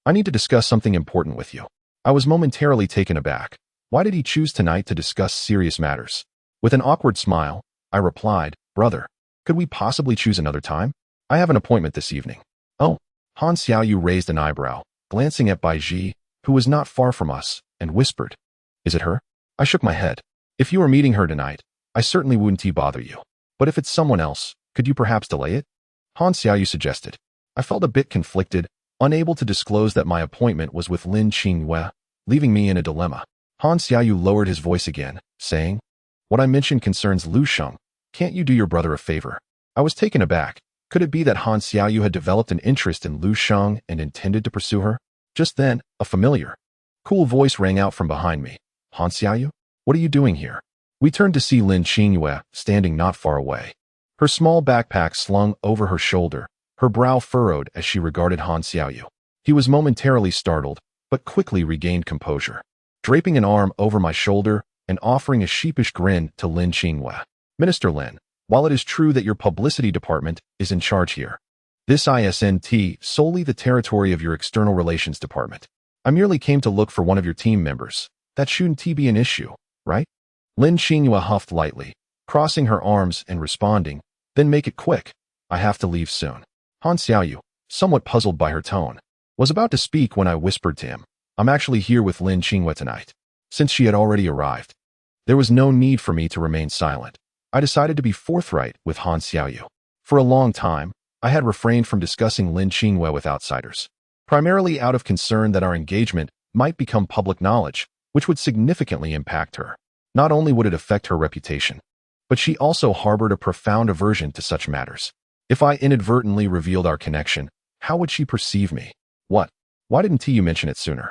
S1: I need to discuss something important with you." I was momentarily taken aback. Why did he choose tonight to discuss serious matters? With an awkward smile, I replied, "Brother, could we possibly choose another time? I have an appointment this evening." "Oh." Han Xiaoyu raised an eyebrow, glancing at Baiji, who was not far from us, and whispered, "Is it her?" I shook my head. "If you are meeting her tonight, I certainly wouldn't bother you. But if it's someone else, could you perhaps delay it?" Han Xiaoyu suggested. I felt a bit conflicted, unable to disclose that my appointment was with Lin Qingyue, leaving me in a dilemma. Han Xiaoyu lowered his voice again, saying, "What I mentioned concerns Lu Sheng. Can't you do your brother a favor?" I was taken aback. Could it be that Han Xiaoyu had developed an interest in Lu Sheng and intended to pursue her? Just then, a familiar, cool voice rang out from behind me. "Han Xiaoyu? What are you doing here?" We turned to see Lin Qingyue standing not far away. Her small backpack slung over her shoulder, her brow furrowed as she regarded Han Xiaoyu. He was momentarily startled, but quickly regained composure, draping an arm over my shoulder and offering a sheepish grin to Lin Qingyue. "Minister Lin, while it is true that your publicity department is in charge here, this isn't solely the territory of your external relations department. I merely came to look for one of your team members. That shouldn't be an issue, right?" Lin Qingyue huffed lightly, crossing her arms and responding, "Then make it quick. I have to leave soon." Han Xiaoyu, somewhat puzzled by her tone, was about to speak when I whispered to him, "I'm actually here with Lin Qingyue tonight." Since she had already arrived, there was no need for me to remain silent. I decided to be forthright with Han Xiaoyu. For a long time, I had refrained from discussing Lin Qingyue with outsiders, primarily out of concern that our engagement might become public knowledge, which would significantly impact her. Not only would it affect her reputation, but she also harbored a profound aversion to such matters. If I inadvertently revealed our connection, how would she perceive me? "What? Why didn't you mention it sooner?"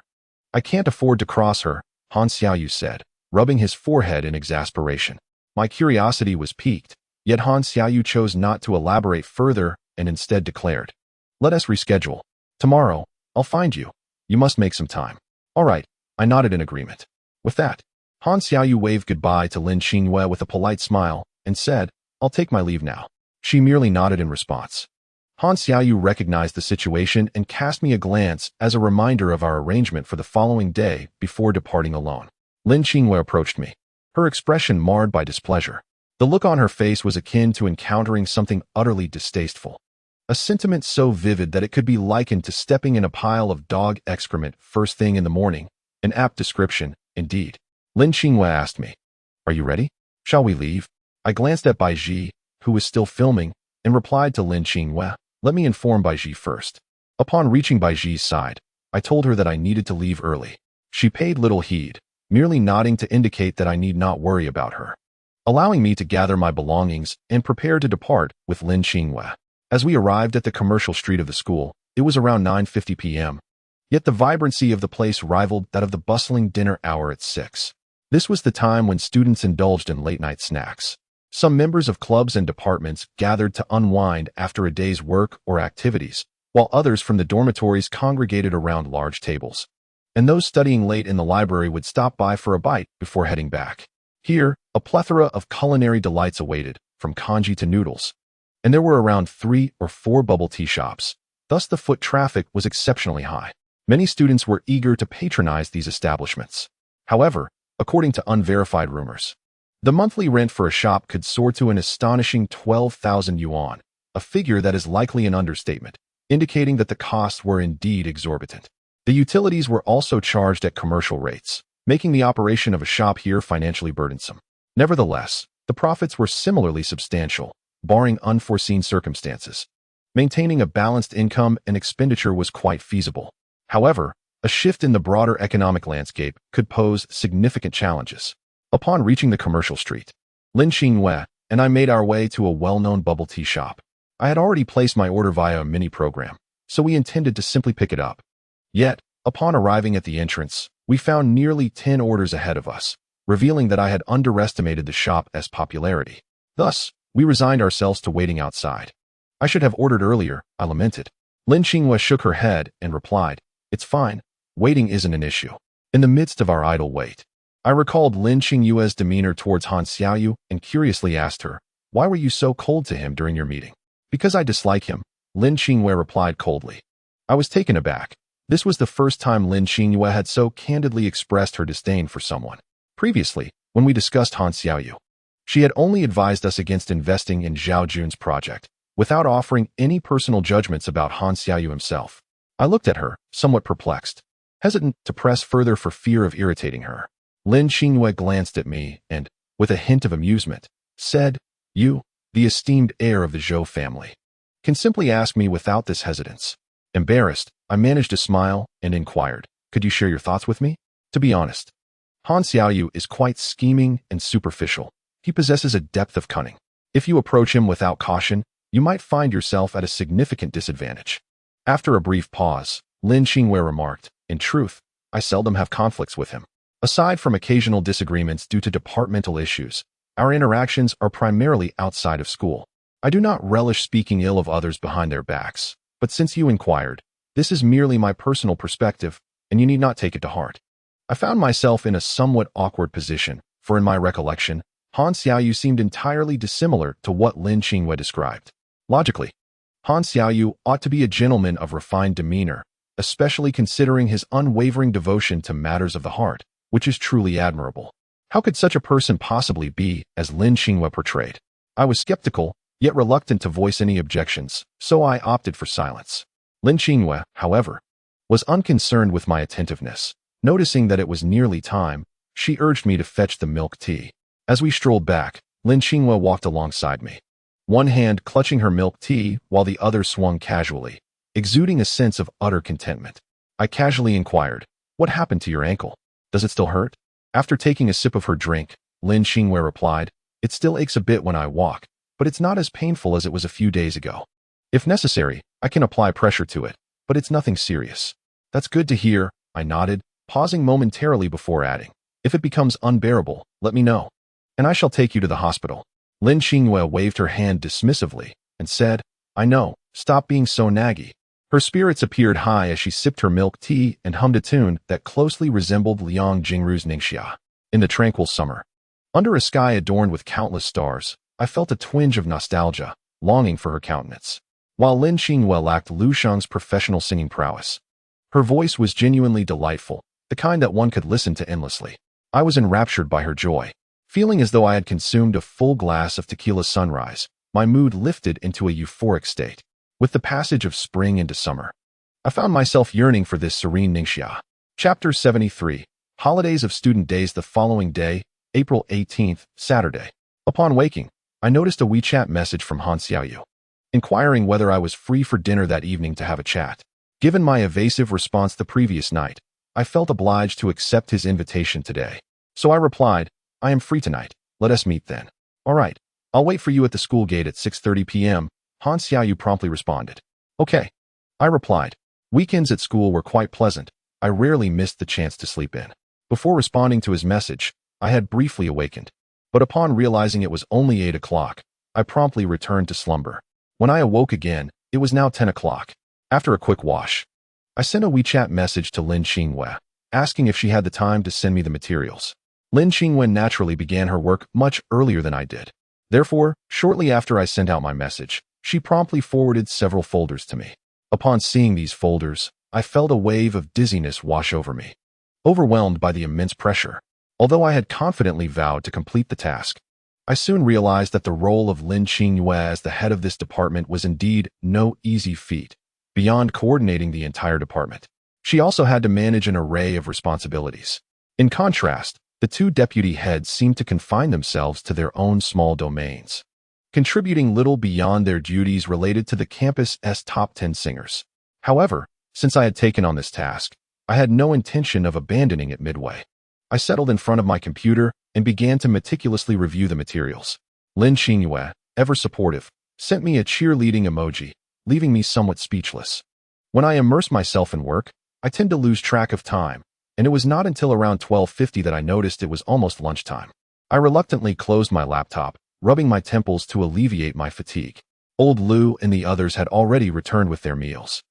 S1: "I can't afford to cross her," Han Xiaoyu said, rubbing his forehead in exasperation. My curiosity was piqued, yet Han Xiaoyu chose not to elaborate further and instead declared, "Let us reschedule. Tomorrow, I'll find you. You must make some time." "All right," I nodded in agreement. With that, Han Xiaoyu waved goodbye to Lin Qingyue with a polite smile and said, "I'll take my leave now." She merely nodded in response. Han Xiaoyu recognized the situation and cast me a glance as a reminder of our arrangement for the following day before departing alone. Lin Qingyue approached me, her expression marred by displeasure. The look on her face was akin to encountering something utterly distasteful, a sentiment so vivid that it could be likened to stepping in a pile of dog excrement first thing in the morning. An apt description, indeed. Lin Qingyue asked me, "Are you ready? Shall we leave?" I glanced at Baiji, who was still filming, and replied to Lin Qingyue, "Let me inform Baiji first." Upon reaching Baiji's side, I told her that I needed to leave early. She paid little heed, merely nodding to indicate that I need not worry about her, allowing me to gather my belongings and prepare to depart with Lin Qingyue. As we arrived at the commercial street of the school, it was around 9:50 p.m., yet the vibrancy of the place rivaled that of the bustling dinner hour at 6. This was the time when students indulged in late-night snacks. Some members of clubs and departments gathered to unwind after a day's work or activities, while others from the dormitories congregated around large tables. And those studying late in the library would stop by for a bite before heading back. Here, a plethora of culinary delights awaited, from congee to noodles. And there were around 3 or 4 bubble tea shops. Thus the foot traffic was exceptionally high. Many students were eager to patronize these establishments. However, according to unverified rumors, the monthly rent for a shop could soar to an astonishing 12,000 yuan, a figure that is likely an understatement, indicating that the costs were indeed exorbitant. The utilities were also charged at commercial rates, making the operation of a shop here financially burdensome. Nevertheless, the profits were similarly substantial, barring unforeseen circumstances. Maintaining a balanced income and expenditure was quite feasible. However, a shift in the broader economic landscape could pose significant challenges. Upon reaching the commercial street, Lin Xingyue and I made our way to a well-known bubble tea shop. I had already placed my order via a mini program, so we intended to simply pick it up. Yet, upon arriving at the entrance, we found nearly 10 orders ahead of us, revealing that I had underestimated the shop's popularity. Thus, we resigned ourselves to waiting outside. I should have ordered earlier, I lamented. Lin Xingyue shook her head and replied, "It's fine. Waiting isn't an issue." In the midst of our idle wait, I recalled Lin Xingyue's demeanor towards Han Xiaoyu and curiously asked her, "Why were you so cold to him during your meeting?" "Because I dislike him," Lin Xingyue replied coldly. I was taken aback. This was the first time Lin Xingyue had so candidly expressed her disdain for someone. Previously, when we discussed Han Xiaoyu, she had only advised us against investing in Zhao Jun's project, without offering any personal judgments about Han Xiaoyu himself. I looked at her, somewhat perplexed, hesitant to press further for fear of irritating her. Lin Xingyue glanced at me and, with a hint of amusement, said, "You, the esteemed heir of the Zhou family, can simply ask me without this hesitance." Embarrassed, I managed to smile and inquired, "Could you share your thoughts with me?" To be honest, Han Xiaoyu is quite scheming and superficial. He possesses a depth of cunning. If you approach him without caution, you might find yourself at a significant disadvantage. After a brief pause, Lin Xingyue remarked, "In truth, I seldom have conflicts with him. Aside from occasional disagreements due to departmental issues, our interactions are primarily outside of school. I do not relish speaking ill of others behind their backs, but since you inquired, this is merely my personal perspective, and you need not take it to heart." I found myself in a somewhat awkward position, for in my recollection, Han Xiaoyu seemed entirely dissimilar to what Lin Xingyue described. Logically, Han Xiaoyu ought to be a gentleman of refined demeanor, especially considering his unwavering devotion to matters of the heart, which is truly admirable. How could such a person possibly be as Lin Xingyue portrayed? I was skeptical, yet reluctant to voice any objections, so I opted for silence. Lin Xingyue, however, was unconcerned with my attentiveness. Noticing that it was nearly time, she urged me to fetch the milk tea. As we strolled back, Lin Xingyue walked alongside me, one hand clutching her milk tea while the other swung casually, exuding a sense of utter contentment. I casually inquired, "What happened to your ankle? Does it still hurt?" After taking a sip of her drink, Lin Xingyue replied, "It still aches a bit when I walk, but it's not as painful as it was a few days ago. If necessary, I can apply pressure to it, but it's nothing serious." "That's good to hear," I nodded, pausing momentarily before adding, "If it becomes unbearable, let me know, and I shall take you to the hospital." Lin Xingyue waved her hand dismissively and said, "I know, stop being so naggy." Her spirits appeared high as she sipped her milk tea and hummed a tune that closely resembled Liang Jingru's Ningxia. In the tranquil summer, under a sky adorned with countless stars, I felt a twinge of nostalgia, longing for her countenance. While Lin Xingyue lacked Lu Shang's professional singing prowess, her voice was genuinely delightful, the kind that one could listen to endlessly. I was enraptured by her joy. Feeling as though I had consumed a full glass of tequila sunrise, my mood lifted into a euphoric state. With the passage of spring into summer, I found myself yearning for this serene Ningxia. Chapter 73. Holidays of Student Days. The following day, April 18th, Saturday. Upon waking, I noticed a WeChat message from Han Xiaoyu, inquiring whether I was free for dinner that evening to have a chat. Given my evasive response the previous night, I felt obliged to accept his invitation today. So I replied, "I am free tonight. Let us meet then." "All right. I'll wait for you at the school gate at 6:30 p.m., Han Xiaoyu promptly responded. "Okay," I replied. Weekends at school were quite pleasant. I rarely missed the chance to sleep in. Before responding to his message, I had briefly awakened. But upon realizing it was only 8 o'clock, I promptly returned to slumber. When I awoke again, it was now 10 o'clock. After a quick wash, I sent a WeChat message to Lin Xingyue, asking if she had the time to send me the materials. Lin Xingyue naturally began her work much earlier than I did. Therefore, shortly after I sent out my message, she promptly forwarded several folders to me. Upon seeing these folders, I felt a wave of dizziness wash over me. Overwhelmed by the immense pressure, although I had confidently vowed to complete the task, I soon realized that the role of Lin Xingyue as the head of this department was indeed no easy feat. Beyond coordinating the entire department, she also had to manage an array of responsibilities. In contrast, the two deputy heads seemed to confine themselves to their own small domains. contributing little beyond their duties related to the campus's top 10 singers. However, since I had taken on this task, I had no intention of abandoning it midway. I settled in front of my computer and began to meticulously review the materials. Lin Xingyue, ever supportive, sent me a cheerleading emoji, leaving me somewhat speechless. When I immerse myself in work, I tend to lose track of time, and it was not until around 12:50 that I noticed it was almost lunchtime. I reluctantly closed my laptop, rubbing my temples to alleviate my fatigue. Old Lu and the others had already returned with their meals,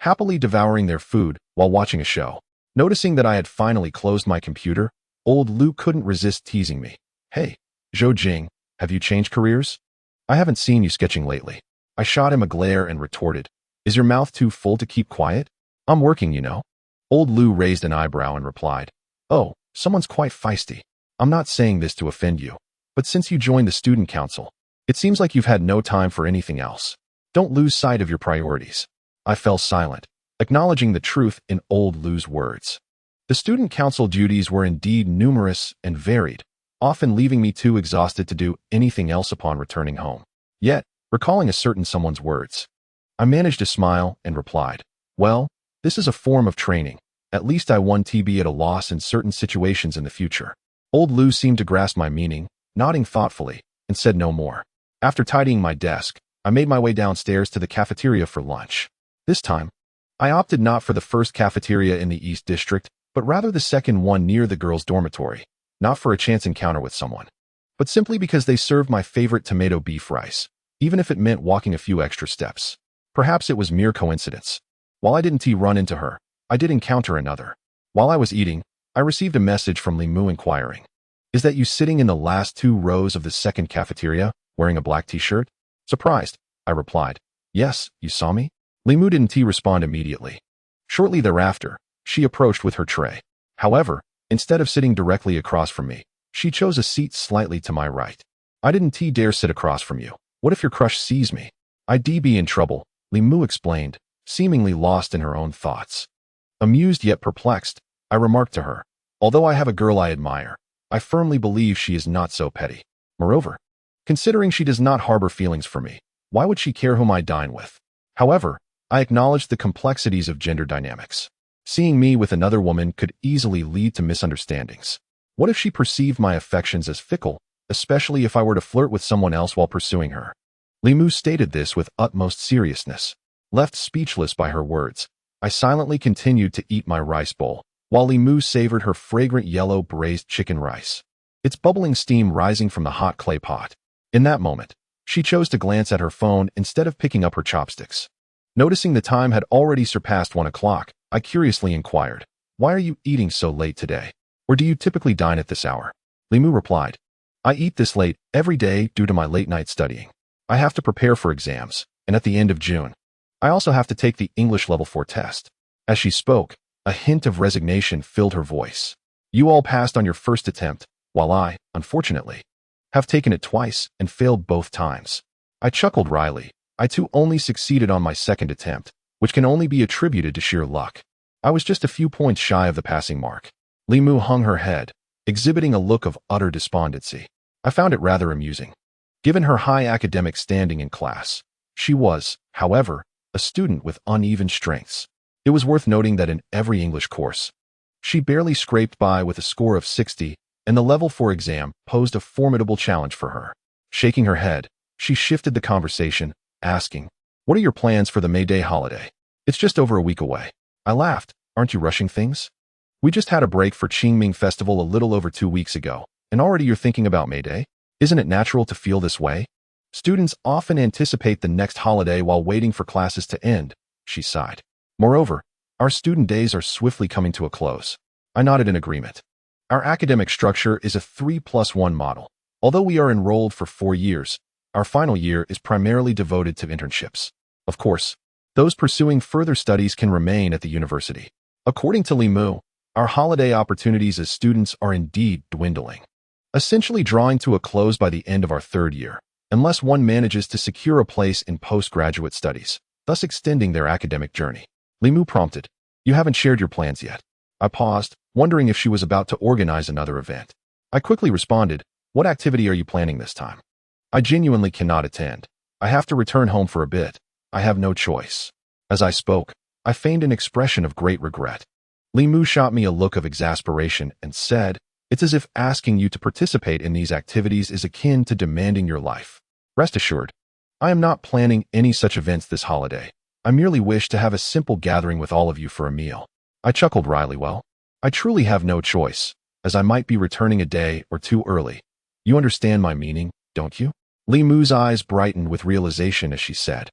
S1: happily devouring their food while watching a show. Noticing that I had finally closed my computer, Old Lu couldn't resist teasing me. "Hey, Zhou Jing, have you changed careers? I haven't seen you sketching lately." I shot him a glare and retorted, "Is your mouth too full to keep quiet? I'm working, you know." Old Lu raised an eyebrow and replied, "Oh, someone's quite feisty. I'm not saying this to offend you, but since you joined the student council, it seems like you've had no time for anything else. Don't lose sight of your priorities." I fell silent, acknowledging the truth in Old Lu's words. The student council duties were indeed numerous and varied, often leaving me too exhausted to do anything else upon returning home. Yet, recalling a certain someone's words, I managed to smile and replied, "Well, this is a form of training. At least I won't be at a loss in certain situations in the future." Old Lu seemed to grasp my meaning, nodding thoughtfully, and said no more. After tidying my desk, I made my way downstairs to the cafeteria for lunch. This time, I opted not for the first cafeteria in the East District, but rather the second one near the girls' dormitory, not for a chance encounter with someone, but simply because they served my favorite tomato beef rice, even if it meant walking a few extra steps. Perhaps it was mere coincidence. While I didn't run into her, I did encounter another. While I was eating, I received a message from Li Mu inquiring, "Is that you sitting in the last 2 rows of the second cafeteria, wearing a black t-shirt?" Surprised, I replied, "Yes, you saw me?" Li Mu didn't respond immediately. Shortly thereafter, she approached with her tray. However, instead of sitting directly across from me, she chose a seat slightly to my right. "I didn't dare sit across from you. What if your crush sees me?" "I'd be in trouble," Li Mu explained, seemingly lost in her own thoughts. Amused yet perplexed, I remarked to her, "Although I have a girl I admire, I firmly believe she is not so petty. Moreover, considering she does not harbor feelings for me, why would she care whom I dine with?" However, I acknowledged the complexities of gender dynamics. Seeing me with another woman could easily lead to misunderstandings. What if she perceived my affections as fickle, especially if I were to flirt with someone else while pursuing her? Li Mu stated this with utmost seriousness. Left speechless by her words, I silently continued to eat my rice bowl, while Li Mu savored her fragrant yellow braised chicken rice, its bubbling steam rising from the hot clay pot. In that moment, she chose to glance at her phone instead of picking up her chopsticks. Noticing the time had already surpassed 1 o'clock, I curiously inquired, "Why are you eating so late today? Or do you typically dine at this hour?" Li Mu replied, "I eat this late every day due to my late-night studying. I have to prepare for exams, and at the end of June, I also have to take the English Level 4 test." As she spoke, a hint of resignation filled her voice. "You all passed on your first attempt, while I, unfortunately, have taken it twice and failed both times." I chuckled wryly. I too only succeeded on my second attempt, which can only be attributed to sheer luck. I was just a few points shy of the passing mark. Li Mu hung her head, exhibiting a look of utter despondency. I found it rather amusing. Given her high academic standing in class, she was, however, a student with uneven strengths. It was worth noting that in every English course, she barely scraped by with a score of 60, and the Level 4 exam posed a formidable challenge for her. Shaking her head, she shifted the conversation, asking, "What are your plans for the May Day holiday? It's just over a week away." I laughed. "Aren't you rushing things? We just had a break for Qingming Festival a little over 2 weeks ago, and already you're thinking about May Day? Isn't it natural to feel this way? Students often anticipate the next holiday while waiting for classes to end," she sighed. "Moreover, our student days are swiftly coming to a close." I nodded in agreement. Our academic structure is a 3+1 model. Although we are enrolled for 4 years, our final year is primarily devoted to internships. Of course, those pursuing further studies can remain at the university. According to Li Mu, our holiday opportunities as students are indeed dwindling, essentially drawing to a close by the end of our 3rd year, unless one manages to secure a place in postgraduate studies, thus extending their academic journey. Li Mu prompted, "You haven't shared your plans yet." I paused, wondering if she was about to organize another event. I quickly responded, "What activity are you planning this time?" I genuinely cannot attend. I have to return home for a bit. I have no choice. As I spoke, I feigned an expression of great regret. Li Mu shot me a look of exasperation and said, "It's as if asking you to participate in these activities is akin to demanding your life. Rest assured, I am not planning any such events this holiday. I merely wish to have a simple gathering with all of you for a meal." I chuckled wryly. "Well, I truly have no choice, as I might be returning a day or two early. You understand my meaning, don't you?" Li Mu's eyes brightened with realization as she said,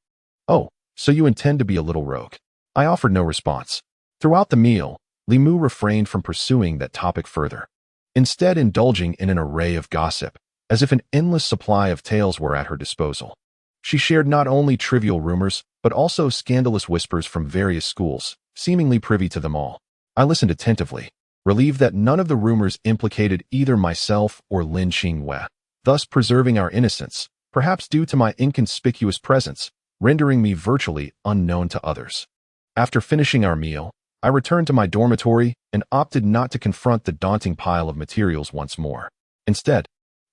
S1: "Oh, so you intend to be a little rogue." I offered no response. Throughout the meal, Li Mu refrained from pursuing that topic further, instead indulging in an array of gossip, as if an endless supply of tales were at her disposal. She shared not only trivial rumors, but also scandalous whispers from various schools, seemingly privy to them all. I listened attentively, relieved that none of the rumors implicated either myself or Lin Qingwei, thus preserving our innocence, perhaps due to my inconspicuous presence, rendering me virtually unknown to others. After finishing our meal, I returned to my dormitory and opted not to confront the daunting pile of materials once more. Instead,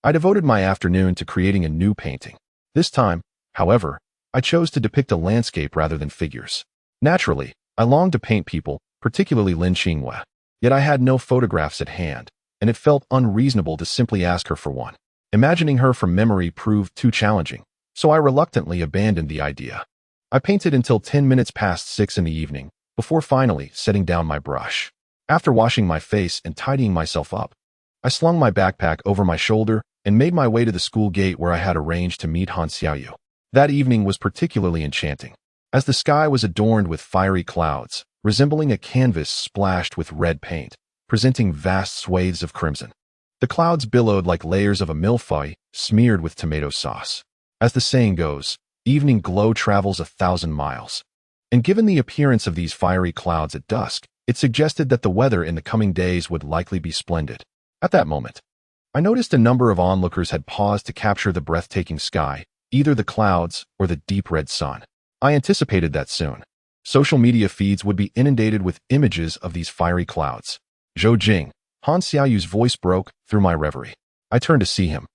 S1: I devoted my afternoon to creating a new painting. This time, however, I chose to depict a landscape rather than figures. Naturally, I longed to paint people, particularly Lin Qingwei, yet I had no photographs at hand, and it felt unreasonable to simply ask her for one. Imagining her from memory proved too challenging, so I reluctantly abandoned the idea. I painted until 10 minutes past 6 in the evening, before finally setting down my brush. After washing my face and tidying myself up, I slung my backpack over my shoulder and made my way to the school gate where I had arranged to meet Han Xiaoyu. That evening was particularly enchanting, as the sky was adorned with fiery clouds, resembling a canvas splashed with red paint, presenting vast swathes of crimson. The clouds billowed like layers of a millefeuille smeared with tomato sauce. As the saying goes, evening glow travels 1,000 miles. And given the appearance of these fiery clouds at dusk, it suggested that the weather in the coming days would likely be splendid. At that moment, I noticed a number of onlookers had paused to capture the breathtaking sky, either the clouds or the deep red sun. I anticipated that soon. Social media feeds would be inundated with images of these fiery clouds. "Zhou Jing," Han Xiaoyu's voice broke through my reverie. I turned to see him.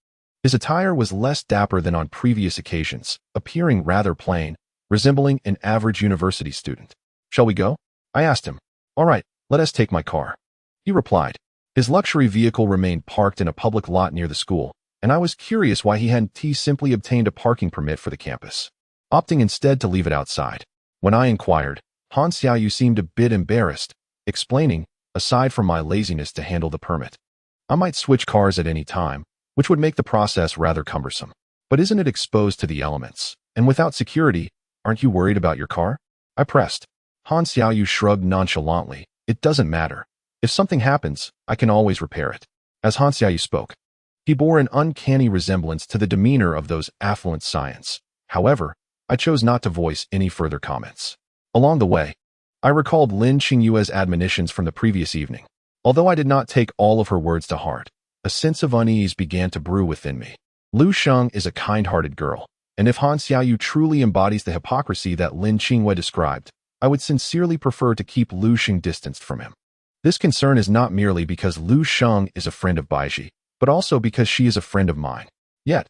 S1: His attire was less dapper than on previous occasions, appearing rather plain, resembling an average university student. "Shall we go?" I asked him. "All right, let us take my car," he replied. His luxury vehicle remained parked in a public lot near the school, and I was curious why he hadn't simply obtained a parking permit for the campus, opting instead to leave it outside. When I inquired, Han Xiaoyu seemed a bit embarrassed, explaining, aside from my laziness to handle the permit, I might switch cars at any time, which would make the process rather cumbersome. "But isn't it exposed to the elements? And without security, aren't you worried about your car?" I pressed. Han Xiaoyu shrugged nonchalantly. "It doesn't matter. If something happens, I can always repair it." As Han Xiaoyu spoke, he bore an uncanny resemblance to the demeanor of those affluent scions. However, I chose not to voice any further comments. Along the way, I recalled Lin Qingyue's admonitions from the previous evening. Although I did not take all of her words to heart, a sense of unease began to brew within me. Lu Sheng is a kind-hearted girl, and if Han Xiaoyu truly embodies the hypocrisy that Lin Qingyue described, I would sincerely prefer to keep Lu Sheng distanced from him. This concern is not merely because Lu Sheng is a friend of Baiji, but also because she is a friend of mine. Yet,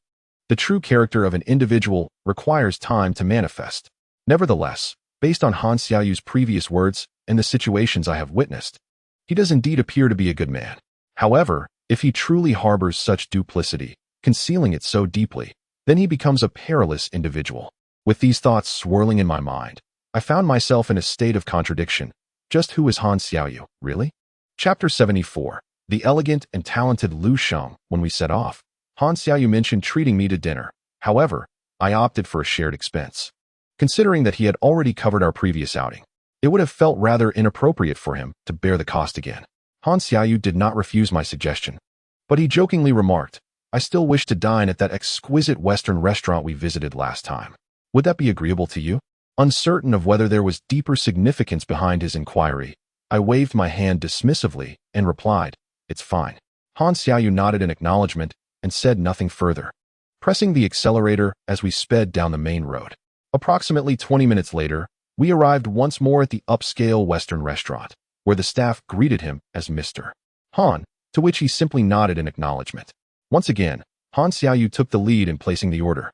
S1: the true character of an individual requires time to manifest. Nevertheless, based on Han Xiaoyu's previous words and the situations I have witnessed, he does indeed appear to be a good man. However, if he truly harbors such duplicity, concealing it so deeply, then he becomes a perilous individual. With these thoughts swirling in my mind, I found myself in a state of contradiction. Just who is Han Xiaoyu, really? Chapter 74. The elegant and talented Lu Sheng. When we set off, Han Xiaoyu mentioned treating me to dinner. However, I opted for a shared expense. Considering that he had already covered our previous outing, it would have felt rather inappropriate for him to bear the cost again. Han Xiaoyu did not refuse my suggestion, but he jokingly remarked, "I still wish to dine at that exquisite Western restaurant we visited last time. Would that be agreeable to you?" Uncertain of whether there was deeper significance behind his inquiry, I waved my hand dismissively and replied, "It's fine." Han Xiaoyu nodded in acknowledgement and said nothing further, pressing the accelerator as we sped down the main road. Approximately 20 minutes later, we arrived once more at the upscale Western restaurant, where the staff greeted him as Mr. Han, to which he simply nodded in acknowledgement. Once again, Han Xiaoyu took the lead in placing the order.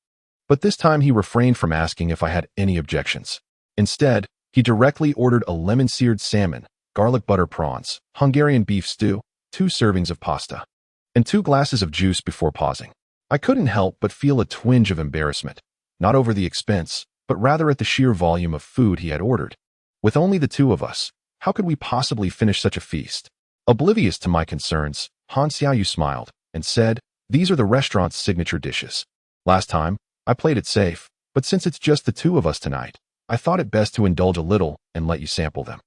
S1: But this time he refrained from asking if I had any objections. Instead, he directly ordered a lemon-seared salmon, garlic butter prawns, Hungarian beef stew, 2 servings of pasta, and 2 glasses of juice before pausing. I couldn't help but feel a twinge of embarrassment, not over the expense, but rather at the sheer volume of food he had ordered. With only the 2 of us, how could we possibly finish such a feast? Oblivious to my concerns, Han Xiaoyu smiled and said, "These are the restaurant's signature dishes. Last time, I played it safe, but since it's just the 2 of us tonight, I thought it best to indulge a little and let you sample them."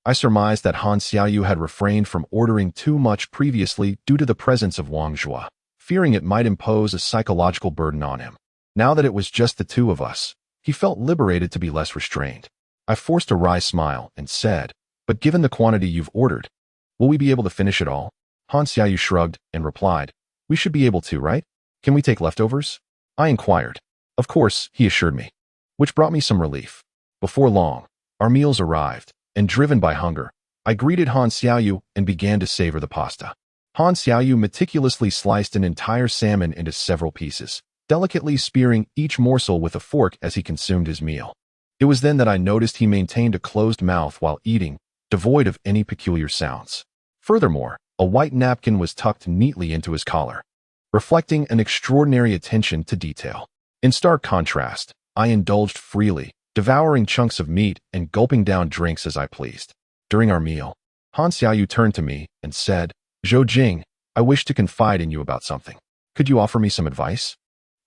S1: I surmised that Han Xiaoyu had refrained from ordering too much previously due to the presence of Wang Zhua, fearing it might impose a psychological burden on him. Now that it was just the 2 of us, he felt liberated to be less restrained. I forced a wry smile and said, "But given the quantity you've ordered, will we be able to finish it all?" Han Xiaoyu shrugged and replied, "We should be able to, right? Can we take leftovers?" I inquired. "Of course," he assured me, which brought me some relief. Before long, our meals arrived, and driven by hunger, I greeted Han Xiaoyu and began to savor the pasta. Han Xiaoyu meticulously sliced an entire salmon into several pieces, delicately spearing each morsel with a fork as he consumed his meal. It was then that I noticed he maintained a closed mouth while eating, devoid of any peculiar sounds. Furthermore, a white napkin was tucked neatly into his collar, reflecting an extraordinary attention to detail. In stark contrast, I indulged freely, devouring chunks of meat and gulping down drinks as I pleased. During our meal, Han Xiaoyu turned to me and said, "Zhou Jing, I wish to confide in you about something. Could you offer me some advice?"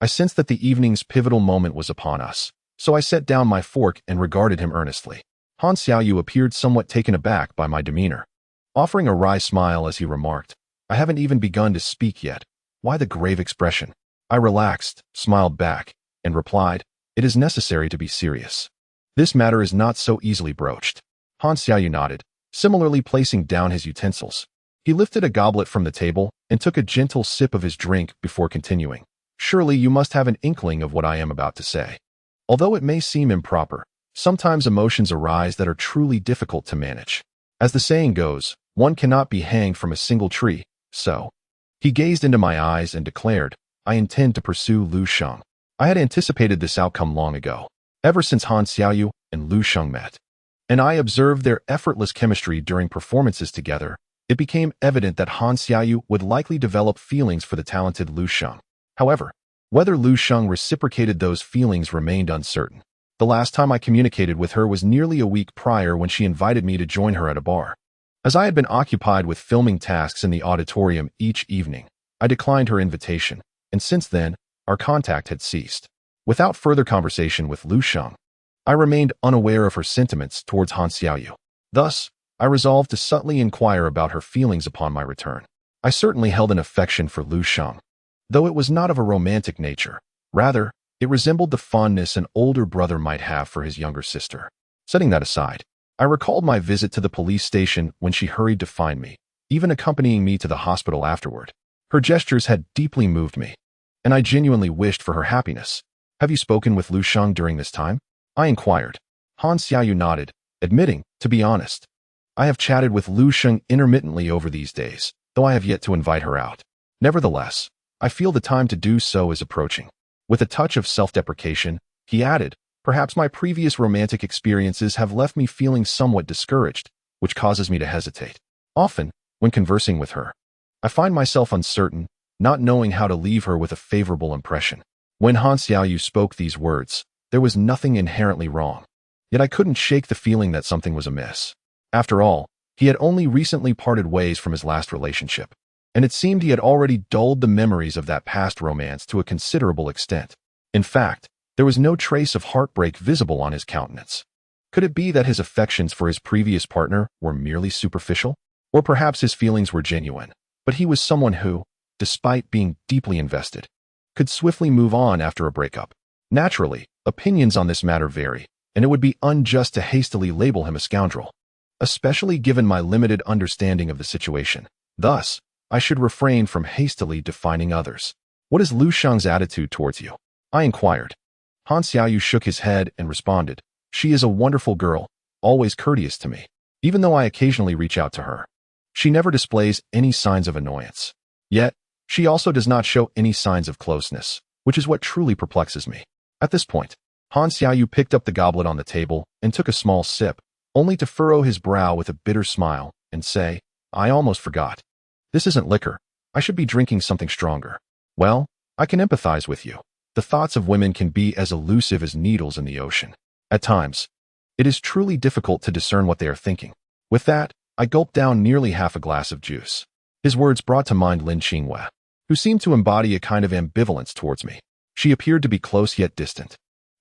S1: I sensed that the evening's pivotal moment was upon us, so I set down my fork and regarded him earnestly. Han Xiaoyu appeared somewhat taken aback by my demeanor, offering a wry smile as he remarked, "I haven't even begun to speak yet. Why the grave expression?" I relaxed, smiled back, and replied, "It is necessary to be serious. This matter is not so easily broached." Han Xiaoyu nodded, similarly placing down his utensils. He lifted a goblet from the table and took a gentle sip of his drink before continuing, "Surely you must have an inkling of what I am about to say. Although it may seem improper, sometimes emotions arise that are truly difficult to manage. As the saying goes, one cannot be hanged from a single tree, so." He gazed into my eyes and declared, "I intend to pursue Lu Sheng." I had anticipated this outcome long ago, ever since Han Xiaoyu and Lu Sheng met, and I observed their effortless chemistry during performances together. It became evident that Han Xiaoyu would likely develop feelings for the talented Lu Sheng. However, whether Lu Sheng reciprocated those feelings remained uncertain. The last time I communicated with her was nearly a week prior when she invited me to join her at a bar. As I had been occupied with filming tasks in the auditorium each evening, I declined her invitation, and since then, our contact had ceased. Without further conversation with Lu Sheng, I remained unaware of her sentiments towards Han Xiaoyu. Thus, I resolved to subtly inquire about her feelings upon my return. I certainly held an affection for Lu Sheng, though it was not of a romantic nature. Rather, it resembled the fondness an older brother might have for his younger sister. Setting that aside, I recalled my visit to the police station when she hurried to find me, even accompanying me to the hospital afterward. Her gestures had deeply moved me, and I genuinely wished for her happiness. "Have you spoken with Lu Sheng during this time?" I inquired. Han Xiaoyu nodded, admitting, "To be honest, I have chatted with Lu Sheng intermittently over these days, though I have yet to invite her out. Nevertheless, I feel the time to do so is approaching." With a touch of self-deprecation, he added, "Perhaps my previous romantic experiences have left me feeling somewhat discouraged, which causes me to hesitate. Often, when conversing with her, I find myself uncertain, not knowing how to leave her with a favorable impression." When Han Xiaoyu spoke these words, there was nothing inherently wrong. Yet I couldn't shake the feeling that something was amiss. After all, he had only recently parted ways from his last relationship, and it seemed he had already dulled the memories of that past romance to a considerable extent. In fact, there was no trace of heartbreak visible on his countenance. Could it be that his affections for his previous partner were merely superficial? Or perhaps his feelings were genuine, but he was someone who, despite being deeply invested, could swiftly move on after a breakup. Naturally, opinions on this matter vary, and it would be unjust to hastily label him a scoundrel, especially given my limited understanding of the situation. Thus, I should refrain from hastily defining others. "What is Lu Sheng's attitude towards you?" I inquired. Han Xiaoyu shook his head and responded, "She is a wonderful girl, always courteous to me. Even though I occasionally reach out to her, she never displays any signs of annoyance. Yet, She also does not show any signs of closeness, which is what truly perplexes me. At this point, Han Xiaoyu picked up the goblet on the table and took a small sip, only to furrow his brow with a bitter smile and say, "I almost forgot. This isn't liquor. I should be drinking something stronger." Well, I can empathize with you. The thoughts of women can be as elusive as needles in the ocean. At times, it is truly difficult to discern what they are thinking. With that, I gulped down nearly half a glass of juice. His words brought to mind Lin Qinghua, who seemed to embody a kind of ambivalence towards me. She appeared to be close yet distant,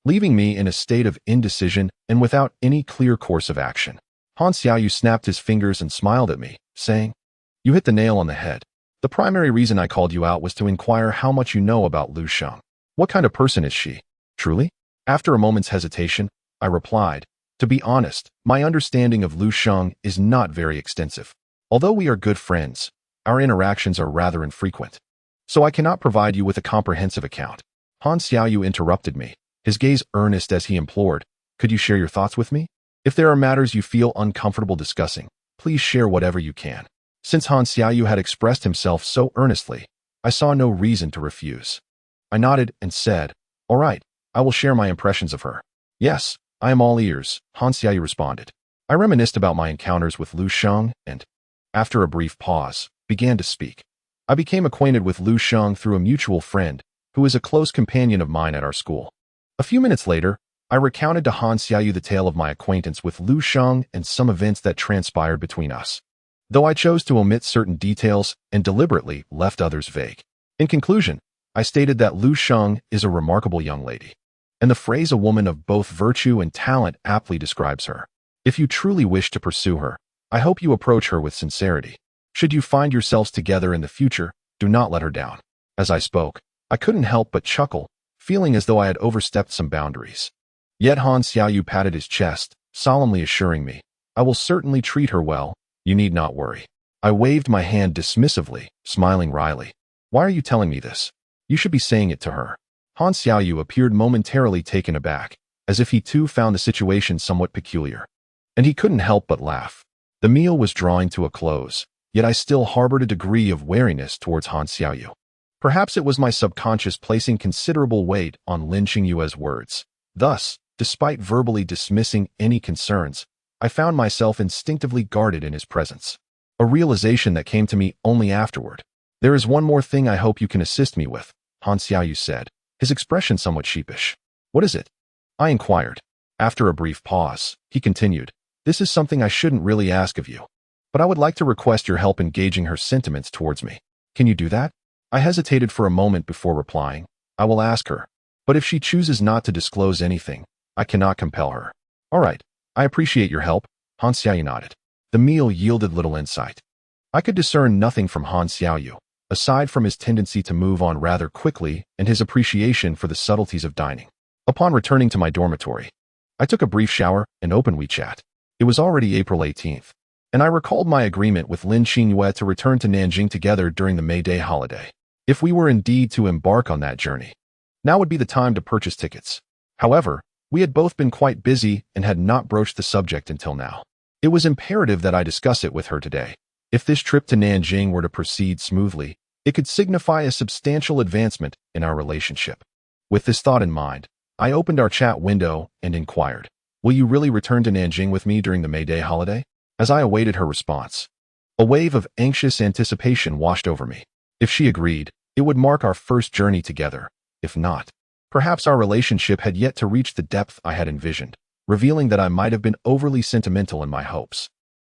S1: leaving me in a state of indecision and without any clear course of action. Han Xiaoyu snapped his fingers and smiled at me, saying, "You hit the nail on the head. The primary reason I called you out was to inquire how much you know about Lu Sheng. What kind of person is she, truly?" After a moment's hesitation, I replied, "To be honest, my understanding of Lu Sheng is not very extensive. Although we are good friends, our interactions are rather infrequent. So I cannot provide you with a comprehensive account." Han Xiaoyu interrupted me, his gaze earnest as he implored, "Could you share your thoughts with me? If there are matters you feel uncomfortable discussing, please share whatever you can." Since Han Xiaoyu had expressed himself so earnestly, I saw no reason to refuse. I nodded and said, "All right, I will share my impressions of her." "Yes, I am all ears," Han Xiaoyu responded. I reminisced about my encounters with Lu Sheng and, after a brief pause, began to speak. I became acquainted with Lu Sheng through a mutual friend, who is a close companion of mine at our school. A few minutes later, I recounted to Han Xiaoyu the tale of my acquaintance with Lu Sheng and some events that transpired between us, though I chose to omit certain details and deliberately left others vague. In conclusion, I stated that Lu Sheng is a remarkable young lady, and the phrase "a woman of both virtue and talent" aptly describes her. If you truly wish to pursue her, I hope you approach her with sincerity. Should you find yourselves together in the future, do not let her down. As I spoke, I couldn't help but chuckle, feeling as though I had overstepped some boundaries. Yet Han Xiaoyu patted his chest, solemnly assuring me, "I will certainly treat her well, you need not worry." I waved my hand dismissively, smiling wryly. "Why are you telling me this? You should be saying it to her." Han Xiaoyu appeared momentarily taken aback, as if he too found the situation somewhat peculiar. And he couldn't help but laugh. The meal was drawing to a close, yet I still harbored a degree of wariness towards Han Xiaoyu. Perhaps it was my subconscious placing considerable weight on Lin Qingyue's words. Thus, despite verbally dismissing any concerns, I found myself instinctively guarded in his presence. A realization that came to me only afterward. "There is one more thing I hope you can assist me with," Han Xiaoyu said, his expression somewhat sheepish. "What is it?" I inquired. After a brief pause, he continued, "This is something I shouldn't really ask of you, but I would like to request your help in gauging her sentiments towards me. Can you do that?" I hesitated for a moment before replying, "I will ask her, but if she chooses not to disclose anything, I cannot compel her." "All right, I appreciate your help," Han Xiaoyu nodded. The meal yielded little insight. I could discern nothing from Han Xiaoyu, aside from his tendency to move on rather quickly and his appreciation for the subtleties of dining. Upon returning to my dormitory, I took a brief shower and opened WeChat. It was already April 18th, and I recalled my agreement with Lin Qingyue to return to Nanjing together during the May Day holiday. If we were indeed to embark on that journey, now would be the time to purchase tickets. However, we had both been quite busy and had not broached the subject until now. It was imperative that I discuss it with her today. If this trip to Nanjing were to proceed smoothly, it could signify a substantial advancement in our relationship. With this thought in mind, I opened our chat window and inquired, "Will you really return to Nanjing with me during the May Day holiday?" As I awaited her response, a wave of anxious anticipation washed over me. If she agreed, it would mark our first journey together. If not, perhaps our relationship had yet to reach the depth I had envisioned, revealing that I might have been overly sentimental in my hopes.